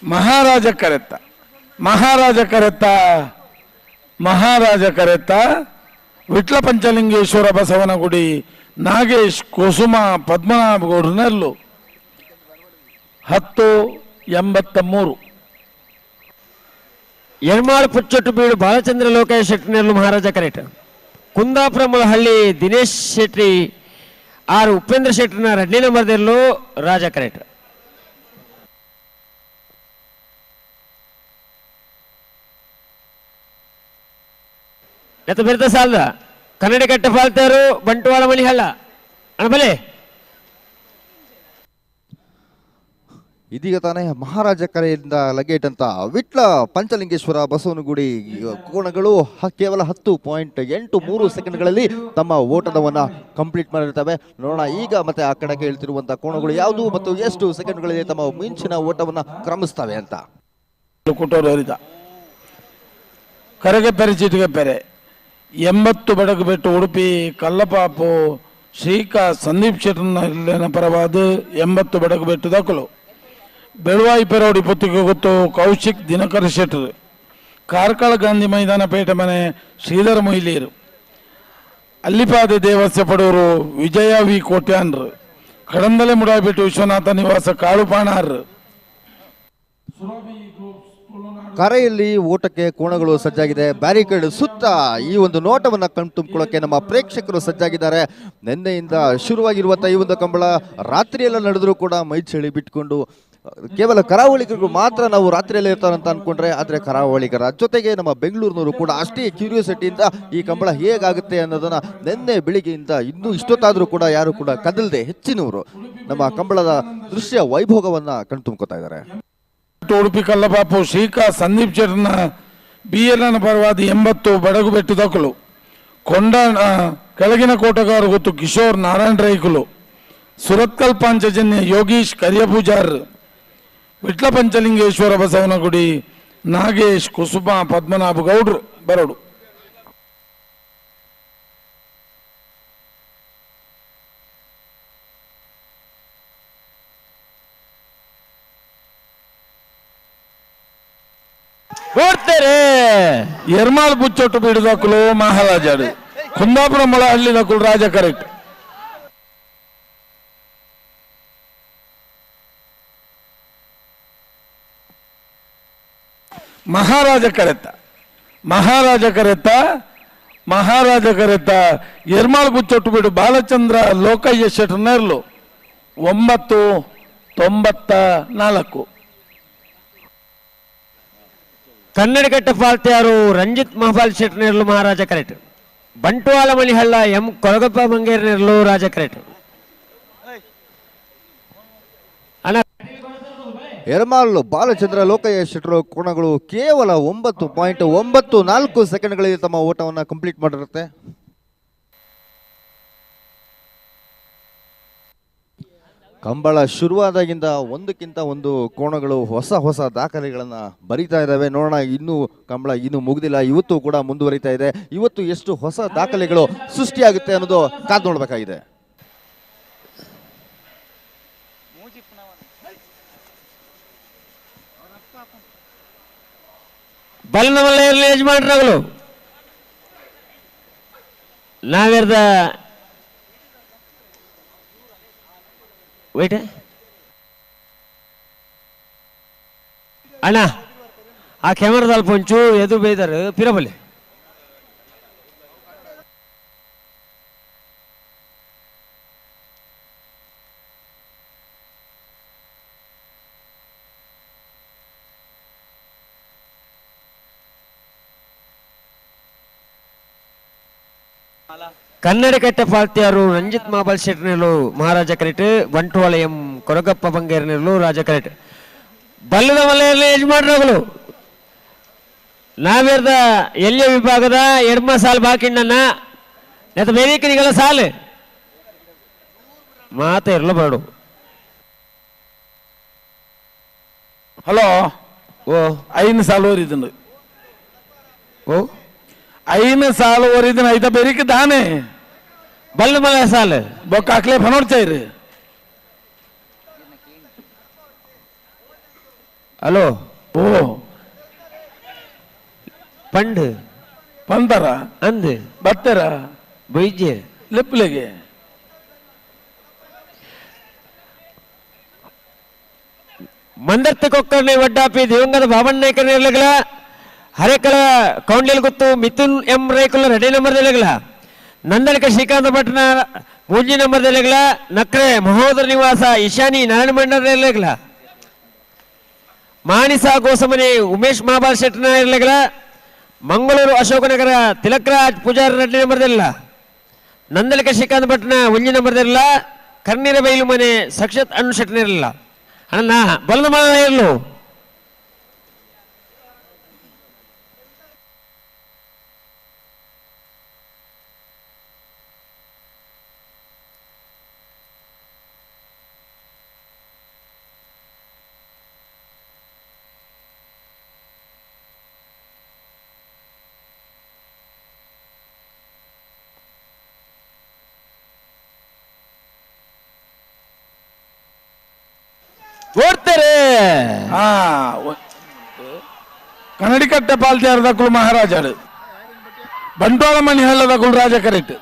ಮಹಾರಾಜ ಕರೆತ್ತ ವಿಟ್ಲ ಪಂಚಲಿಂಗೇಶ್ವರ ಬಸವನಗುಡಿ ನಾಗೇಶ್ ಕುಸುಮ ಪದ್ಮನಾಭ ಗೌಡ್ರನೆರಲು 1083. ಯರ್ಮಾಳ್ ಪುಚ್ಚೊಟ್ಟು ಬೀಡು ಬಾಲಚಂದ್ರ ಲೋಕೇಶ್ ಶೆಟ್ಟಿನೆರಲು ಮಹಾರಾಜ ಕರೆಟ್ ಕುಂದಾಪುರ ಮುಳಹಳ್ಳಿ ದಿನೇಶ್ ಶೆಟ್ಟಿ ಆರ್ ಉಪೇಂದ್ರ ಶೆಟ್ಟಿನ 2ನೇ ನಂಬರ್ದಲ್ಲೂ ರಾಜ ಕರೆಟ್. ಎತ್ತ ಬೆರ್ತ ಸಾಲದ ಕನ್ನಡಿ ಕಟ್ಟ ಫಾಲ್ತಾರು ಬಂಟ್ವಾಳ ಮಲಿಹಳ್ಳ ಅಣಬಲೆ. ಇದೀಗ ತಾನೇ ಮಹಾರಾಜ ಕರೆಯಿಂದ ಲಗೇಟ್ ಅಂತ ವಿಟ್ಲ ಪಂಚಲಿಂಗೇಶ್ವರ ಬಸವನಗುಡಿ ಕೋಣಗಳು ಕೇವಲ 10.83 ಸೆಕೆಂಡ್ಗಳಲ್ಲಿ ತಮ್ಮ ಓಟದವನ್ನ ಕಂಪ್ಲೀಟ್ ಮಾಡಿರ್ತವೆ. ನೋಡೋಣ ಈಗ ಮತ್ತೆ ಆ ಕಡೆಗೆ ಹೇಳ್ತಿರುವಂತಹ ಕೋಣಗಳು ಯಾವುದು ಮತ್ತು ಎಷ್ಟು ಸೆಕೆಂಡ್ಗಳಲ್ಲಿ ತಮ್ಮ ಮಿಂಚಿನ ಓಟವನ್ನ ಕ್ರಮಿಸ್ತವೆ ಅಂತ. ಕರೆಗೆ ಪೆರೆ ಚೀಟಿಗೆ ಪೆರೆ 80 ಬೆಡಗು ಬೆಟ್ಟು ಉಡುಪಿ ಕಲ್ಲಪಾಪು ಶ್ರೀಕಾ ಸಂದೀಪ್ ಶೆಟ್ಟರ್ನ ಪರವಾದ 80 ಬೆಡಗು ಬೆಟ್ಟು ದಕ್ಕಲು ಬೆಳವಾಯಿ ಪೆರೋಡಿ ಪುತ್ತಿಗೆ ಗೊತ್ತು ಕೌಶಿಕ್ ದಿನಕರ ಶೆಟ್ಟರ್ ಕಾರ್ಕಳ ಗಾಂಧಿ ಮೈದಾನ ಪೇಟೆ ಮನೆ ಶ್ರೀಧರ ಮೊಯ್ಲೀರು ಅಲ್ಲಿಪಾದೆ ದೇವಸ್ಯ ಪಡೂರು ವಿಜಯ ವಿ ಕೋಟ್ಯಾನ್ರು ಕಡಂದಲೆ ಮುಡಾಬಿಟ್ಟು ವಿಶ್ವನಾಥ ನಿವಾಸ ಕಾಳುಪಾಣಾರ್. ಕರೆಯಲ್ಲಿ ಓಟಕ್ಕೆ ಕೋಣಗಳು ಸಜ್ಜಾಗಿದೆ. ಬ್ಯಾರಿಕೇಡ್ ಸುತ್ತ ಈ ಒಂದು ನೋಟವನ್ನು ಕಣ್ತುಂಬಿಕೊಳ್ಳೋಕೆ ನಮ್ಮ ಪ್ರೇಕ್ಷಕರು ಸಜ್ಜಾಗಿದ್ದಾರೆ. ನಿನ್ನೆಯಿಂದ ಶುರುವಾಗಿರುವಂಥ ಈ ಒಂದು ಕಂಬಳ ರಾತ್ರಿಯೆಲ್ಲ ನಡೆದರೂ ಕೂಡ ಮೈ ಚಳಿ ಬಿಟ್ಕೊಂಡು ಕೇವಲ ಕರಾವಳಿಗರು ಮಾತ್ರ ನಾವು ರಾತ್ರಿಯಲ್ಲೇ ಇರ್ತಾರಂತ ಅನ್ಕೊಂಡ್ರೆ, ಆದರೆ ಕರಾವಳಿಗರ ಜೊತೆಗೆ ನಮ್ಮ ಬೆಂಗಳೂರಿನವರು ಕೂಡ ಅಷ್ಟೇ ಕ್ಯೂರಿಯಾಸಿಟಿಯಿಂದ ಈ ಕಂಬಳ ಹೇಗಾಗುತ್ತೆ ಅನ್ನೋದನ್ನ ನಿನ್ನೆ ಬೆಳಿಗ್ಗೆಯಿಂದ ಇನ್ನೂ ಇಷ್ಟೊತ್ತಾದರೂ ಕೂಡ ಯಾರು ಕೂಡ ಕದಲದೆ ಹೆಚ್ಚಿನವರು ನಮ್ಮ ಕಂಬಳದ ದೃಶ್ಯ ವೈಭೋಗವನ್ನ ಕಣ್ತುಂಬ್ಕೋತಾ ಇದ್ದಾರೆ. ಉಡುಪಿ ಕಲ್ಲಪಾಪು ಶ್ರೀಕಾ ಸಂದೀಪ್ ಶೆಟ್ಟರ್ನ BLನ ಪರವಾದ 80 ಬಡಗು ಬೆಟ್ಟು ದಕ್ಕಲು ಕೊಂಡ ಕೆಳಗಿನ ಕೋಟಗಾರ ಗೊತ್ತು ಕಿಶೋರ್ ನಾರಾಯಣ ರೈಕುಲು ಸುರತ್ಕಲ್ ಪಾಂಚಜನ್ಯ ಯೋಗೀಶ್ ಕರಿಯಪೂಜಾರ್ ವಿಟ್ಲ ಪಂಚಲಿಂಗೇಶ್ವರ ಬಸವನಗುಡಿ ನಾಗೇಶ್ ಕುಸುಮ ಪದ್ಮನಾಭ ಗೌಡ್ರು ಬರಡು. ಎರ್ಮಾಳ್ ಬುಚ್ಚೊಟ್ಟು ಬೀಡುದಕ್ಕಲು ಮಹಾರಾಜಾಡು ಕುಂದಾಪುರ ಮೊಳಹಳ್ಳಿ ದಕ್ಕಲು ರಾಜ ಕರೆಕ್ಟ್. ಮಹಾರಾಜ ಕರೆತ್ತ ಎರ್ಮಾಳ್ ಬುಚ್ಚೊಟ್ಟು ಬೀಡು ಬಾಲಚಂದ್ರ ಲೋಕಯ್ಯ ಶೆಟ್ಟರ್ನೆರಲು 994. ಕನ್ನಡಗಟ್ಟ ಫಾಲ್ತ್ಯಾರು ರಂಜಿತ್ ಮಹಪಾಲ್ ಶೆಟ್ಟರ್ನೆರಲು ಮಹಾರಾಜ ಕರೆಟ್ ಬಂಟ್ವಾಳ ಮಲಿಹಳ್ಳ ಎಂ ಕೊರಗಪ್ಪ ಮಂಗೇರ್ನೆರಲು ರಾಜ ಕರೆಟ್. ಎರ್ಮಾಳ್ ಬಾಲಚಂದ್ರ ಲೋಕಯ್ಯ ಶೆಟ್ಟರು ಕೋಣಗಳು ಕೇವಲ 9.94 ಸೆಕೆಂಡ್ಗಳಲ್ಲಿ ತಮ್ಮ ಓಟವನ್ನು ಕಂಪ್ಲೀಟ್ ಮಾಡಿರುತ್ತೆ. ಕಂಬಳ ಶುರುವಾದಾಗಿಂದ ಒಂದಕ್ಕಿಂತ ಒಂದು ಕೋಣಗಳು ಹೊಸ ದಾಖಲೆಗಳನ್ನು ಬರೀತಾ ಇದ್ದಾವೆ. ನೋಡೋಣ, ಇನ್ನೂ ಕಂಬಳ ಇನ್ನೂ ಮುಗಿದಿಲ್ಲ, ಇವತ್ತು ಕೂಡ ಮುಂದುವರಿತಾ ಇದೆ. ಇವತ್ತು ಎಷ್ಟು ಹೊಸ ದಾಖಲೆಗಳು ಸೃಷ್ಟಿಯಾಗುತ್ತೆ ಅನ್ನೋದು ಕಾದು ನೋಡಬೇಕಾಗಿದೆ. ಬಲದ ಮಲೆಯಲ್ಲಿ ಯಜಮಾನರಾಗಲು ನಾವಿರ್ದ ವೇಟ್ ಅಣ್ಣ ಆ ಕ್ಯಾಮರಾದಲ್ಲಿ ಪೊಂಚು ಎದು ಬೇಯ್ದಾರೆ ಪಿರಬಲ್ಲಿ ಕನ್ನಡಕಟ್ಟ ಪಾಲ್ತಿಯಾರು ರಂಜಿತ್ ಮಾಬಲ್ ಶೆಟ್ರಿನಲ್ಲೂ ಮಹಾರಾಜ ಕರೆಟ್ ಬಂಟ್ವಾಳ ಎಂ ಕೊರಗಪ್ಪ ಬಂಗೇರಿನಲ್ಲೂ ರಾಜ ಕರೆಟ್ ಬಲ್ಲದ ಮಲೆಯಲ್ಲಿ ಯಜಮಾನರಾಗಲು ನಾವಿರ್ದ ಎಲ್ಲಿಯ ವಿಭಾಗದ ಎಡ್ಮ ಸಾಲು ಬಾಕಿಣ್ಣನ ನೆತ ಬೇರಿಕರಿಗಳ ಸಾಲು ಮಾತ ಇರಲಬೇಡು. ಹಲೋ ಓ ಐದು ಸಾಲು ಓರಿದನು ಓ ಐದು ಸಾಲು ಓರಿದನು ಐದ ಬೇರಿಕೆ ದಾನೆ ಬಲ್ಲ ಮಲೆ ಸಾಲು ಬೊಕ್ಕಾಕ್ಲೆ ಫನೋಡ್ಚಾಯ್ರಿ. ಹಲೋ ಓ ಪಂಡ್ ಪಂದರ ಅಂದ್ ಬತ್ತರ ಬೈಜೆ ಲಿಪ್ಲೆಗೆ ಮಂದರ್ತಿ ಕೊಕ್ಕರ್ನೆ ವಡ್ಡಾಪಿ ದಿವಂಗತ ಬಾಬಣ್ಣ ನಾಯ್ಕರ್ನೆರ್ಲಗಲ ಹರೇಕಳ ಕೌಂಡ್ಯಲ್ ಗೊತ್ತು ಮಿಥುನ್ ಎಂ ರೇಕುಲ ರೆಡಿ ನಂಬರ್ ದೆಲಗಲ ನಂದನಕ ಶ್ರೀಕಾಂತ ಭಟ್ನ ಮೂಂಜಿ ನಂಬರ್ ದೆಲಗಲ ನಕ್ರೆ ಮಹೋದರ ನಿವಾಸ ಈಶಾನಿ ನಾರಾಯಣ ಮಂಡಲ ಮಾಣಿಸ ಗೋಸಮನೆ ಉಮೇಶ್ ಮಾಬಾಲ್ ಶೆಟ್ನ ಇರ್ಲಗಲ ಮಂಗಳೂರು ಅಶೋಕನಗರ ತಿಲಕ್ರಾಜ್ ಪೂಜಾರಿ ರೆಡ್ಡಿ ನಂಬರ್ದಿಲ್ಲ ನಂದಲಿಕ ಶ್ರೀಕಾಂತ್ ಭಟ್ನ ಒಂಜಿ ನಂಬರ್ದಿಲ್ಲ ಕರ್ನೀರ ಬೈಲು ಮನೆ ಸಕ್ಷತ್ ಅಣ್ಣು ಶೆಟ್ನ ಇರಲಿಲ್ಲ ಅಣ್ಣ ಬಲದ ಮಲ ಇರಲು ಓಡ್ತಾರೆ. ಕನ್ನಡಿಕಟ್ಟ ಪಾಲ್ತಿಯಾರದ ಕುಳು ಮಹಾರಾಜರು ಬಂಟ್ವಾಳ ಮಣಿ ಹಳ್ಳದ ಕುಳು ರಾಜ ಕರೆಟ್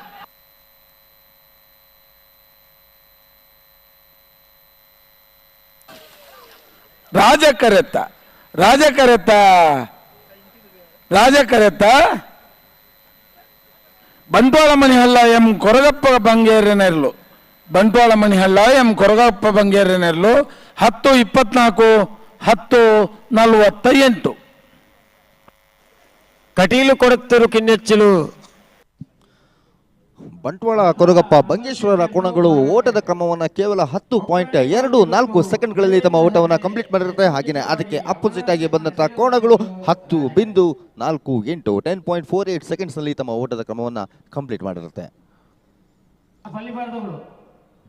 ರಾಜ ಕರೆತ್ತ ಬಂಟ್ವಾಳ ಮಣಿ ಹಳ್ಳ ಎಂ ಕೊರಗಪ್ಪ ಬಂಗೇರಿನೆರ್ಲು ಬಂಟ್ವಾಳ ಮಣಿ ಹಳ್ಳ ಎಂ ಕೊರಗಪ್ಪ ಬಂಗೇರಿನೆರ್ಲು 10-24-10-48 ಕಟೀಲು ಕೊಡುತ್ತರು ಕಿನ್ನೆಚ್ಚಲು ಬಂಟ್ವಾಳ ಕೊರಗಪ್ಪ ಬಂಗೇಶ್ವರರ ಕೋಣಗಳು ಓಟದ ಕ್ರಮವನ್ನು ಕೇವಲ 10.24 ಸೆಕೆಂಡ್ಗಳಲ್ಲಿ ತಮ್ಮ ಓಟವನ್ನು ಕಂಪ್ಲೀಟ್ ಮಾಡಿರುತ್ತೆ. ಹಾಗೆಯೇ ಅದಕ್ಕೆ ಅಪೋಸಿಟ್ ಆಗಿ ಬಂದಂತಹ ಕೋಣಗಳು 10.48 10.48 ಸೆಕೆಂಡ್ಸ್ನಲ್ಲಿ ತಮ್ಮ ಓಟದ ಕ್ರಮವನ್ನು ಕಂಪ್ಲೀಟ್ ಮಾಡಿರುತ್ತೆ.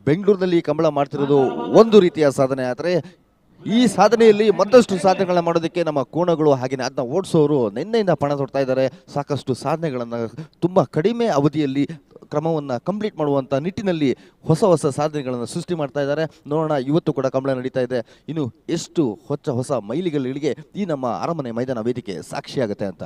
ಬೆಂಗಳೂರಿನಲ್ಲಿ ಕಂಬಳ ಮಾಡ್ತಿರೋದು ಒಂದು ರೀತಿಯ ಸಾಧನೆ, ಆದರೆ ಈ ಸಾಧನೆಯಲ್ಲಿ ಮತ್ತಷ್ಟು ಸಾಧನೆಗಳನ್ನ ಮಾಡೋದಕ್ಕೆ ನಮ್ಮ ಕೋಣಗಳು ಹಾಗೆಯೇ ಅದನ್ನ ಓಡಿಸೋರು ನಿನ್ನೆಯಿಂದ ಪಣ ತೊಡ್ತಾ ಇದ್ದಾರೆ. ಸಾಕಷ್ಟು ಸಾಧನೆಗಳನ್ನು ತುಂಬ ಕಡಿಮೆ ಅವಧಿಯಲ್ಲಿ ಕ್ರಮವನ್ನು ಕಂಪ್ಲೀಟ್ ಮಾಡುವಂಥ ನಿಟ್ಟಿನಲ್ಲಿ ಹೊಸ ಸಾಧನೆಗಳನ್ನು ಸೃಷ್ಟಿ ಮಾಡ್ತಾ ಇದ್ದಾರೆ. ನೋಡೋಣ, ಇವತ್ತು ಕೂಡ ಕಂಬಳ ನಡೀತಾ ಇದೆ. ಇನ್ನು ಎಷ್ಟು ಹೊಸ ಮೈಲಿಗಳಿಗೆ ಈ ನಮ್ಮ ಅರಮನೆ ಮೈದಾನ ವೇದಿಕೆ ಸಾಕ್ಷಿಯಾಗುತ್ತೆ ಅಂತ.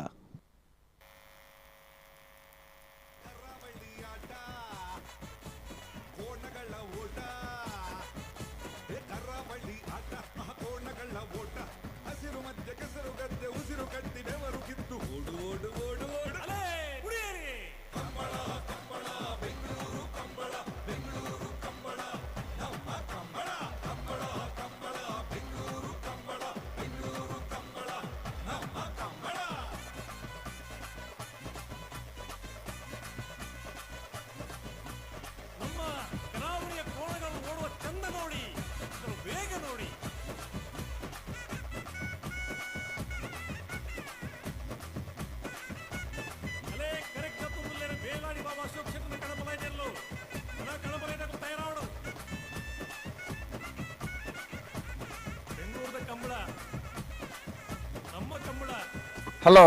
ಹಲೋ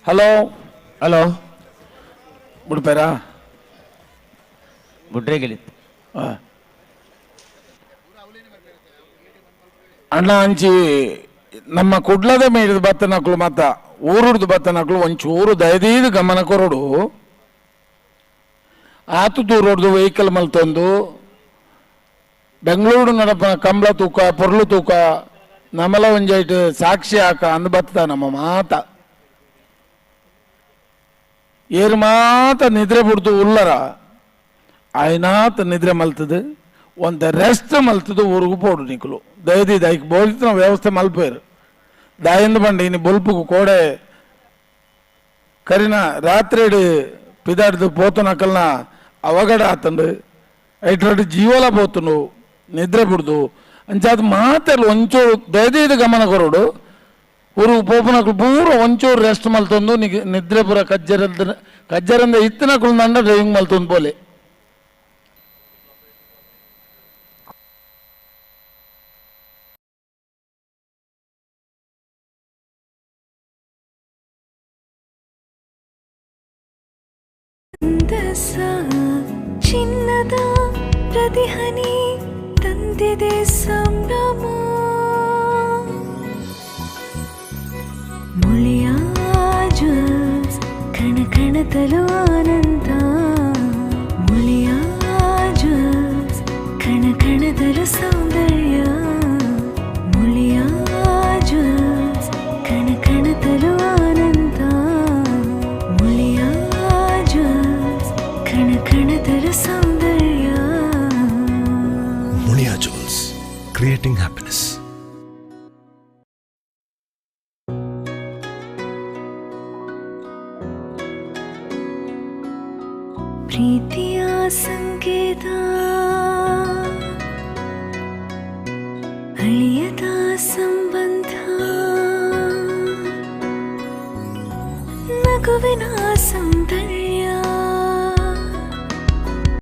ಹಲೋ ಹಲೋ ಬಿಡ್ಪೇರಾ ಬಿಡ್ರೆ ಗೆಲಿತ್ ಅಣ್ಣ ಅಂಚಿ ನಮ್ಮ ಕುಡ್ಲದ ಮೇಲಿದ ಬತ್ತನಕ್ಳು ಮತ್ತ ಊರುಡ್ದು ಬತ್ತನಕ್ಳು ಒಂಚೂರು ದಯದೀದು ಗಮನ ಕೊರಡು. ಆತು ದೂರೊಡ್ದು ವೆಹಿಕಲ್ ಮಲ್ತೊಂದು ಬೆಂಗಳೂರು ನಡಪ ಕಂಬಳ ತೂಕ ಪೊರ್ಲು ತೂಕ ನಮಲ ಒಂಜೈಟ್ ಸಾಕ್ಷಿ ಹಾಕ ಅಂದ್ ಬತ್ತ ನಮ್ಮ ಮಾತ ಏರು ಮಾತ ನಿದ್ರೆ ಬಿಡ್ದು ಉಲ್ಲರ ಆಯ್ನಾತ ನಿದ್ರೆ ಮಲ್ತದು ಒಂದು ರೆಸ್ಟ್ ಮಲ್ತದು ಊರಿಗೂ ಪೋಡು ನಿಕ್ಲು ದಯದಿ ದೈಕ್ ಬೋಲ್ತಿನ ವ್ಯವಸ್ಥೆ ಮಲ್ಪೇರು ದಾಯಿಂದ ಬಂಡಿ ಇನ್ನು ಬೊಲ್ಪುಗು ಕೋಡೆ ಕರಿನ ರಾತ್ರಿ ಪಿದಾಡ್ದು ಪೋತನಕಲ್ನ ಅವಗಡ ಆತಂಡು ಐಟ್ರಡ್ ಜೀವಲ ಪೋತುಂಡು ನಿದ್ರೆ ಬಿಡ್ದು ಅಂಚಾದ ಮಾತೆಲ್ಲ ಒಂಚೂರು ದಯದಿ ಗಮನ ಕೊರಡು ಊರು ಪೋಪನಕ್ಲು ಪೂರ ಒಂಚೂರು ರೆಸ್ಟ್ ಮಲ್ತೊಂದು ನಿದ್ರೆ ಪೂರ ಕಜ್ಜರಂದ ಇತ್ತಿನಕ್ಳು ನಂಡ ಡ್ರೈವಿಂಗ್ ಮಲ್ತೊಂದು ಪೋಲೆ. ಚಿನ್ನದ ಪ್ರತಿಹನಿ ತಂದಿದೆ ಸಂಭ್ರಮ ಮುಳಿಯ ಜ್ಯೂಸ್ ಕಣ ಕಣದಲು ಆನಂದ ಮುಳಿಯ ಜ್ಯೂಸ್ ಕಣ ಕಣದಲು ಸೌಂದರ್ಯ ಮುಳಿಯ ಜ್ಯೂಸ್ ಕಣ ಕಣದಲು ಆನಂದ ಮುಳಿಯ ಜ್ಯೂಸ್ ಕಣ ಕಣದಲು ಸೌಂದರ್ಯ. ಮುಳಿಯಾ ಜ್ಯೂಸ್ ಕ್ರಿಯೇಟಿಂಗ್ ಹ್ಯಾಪಿನೆಸ್. ಪ್ರೀತಿಯ ಸಂಕೇತ ಅಳಿಯದ ಸಂಬಂಧ ನಗುವಿನ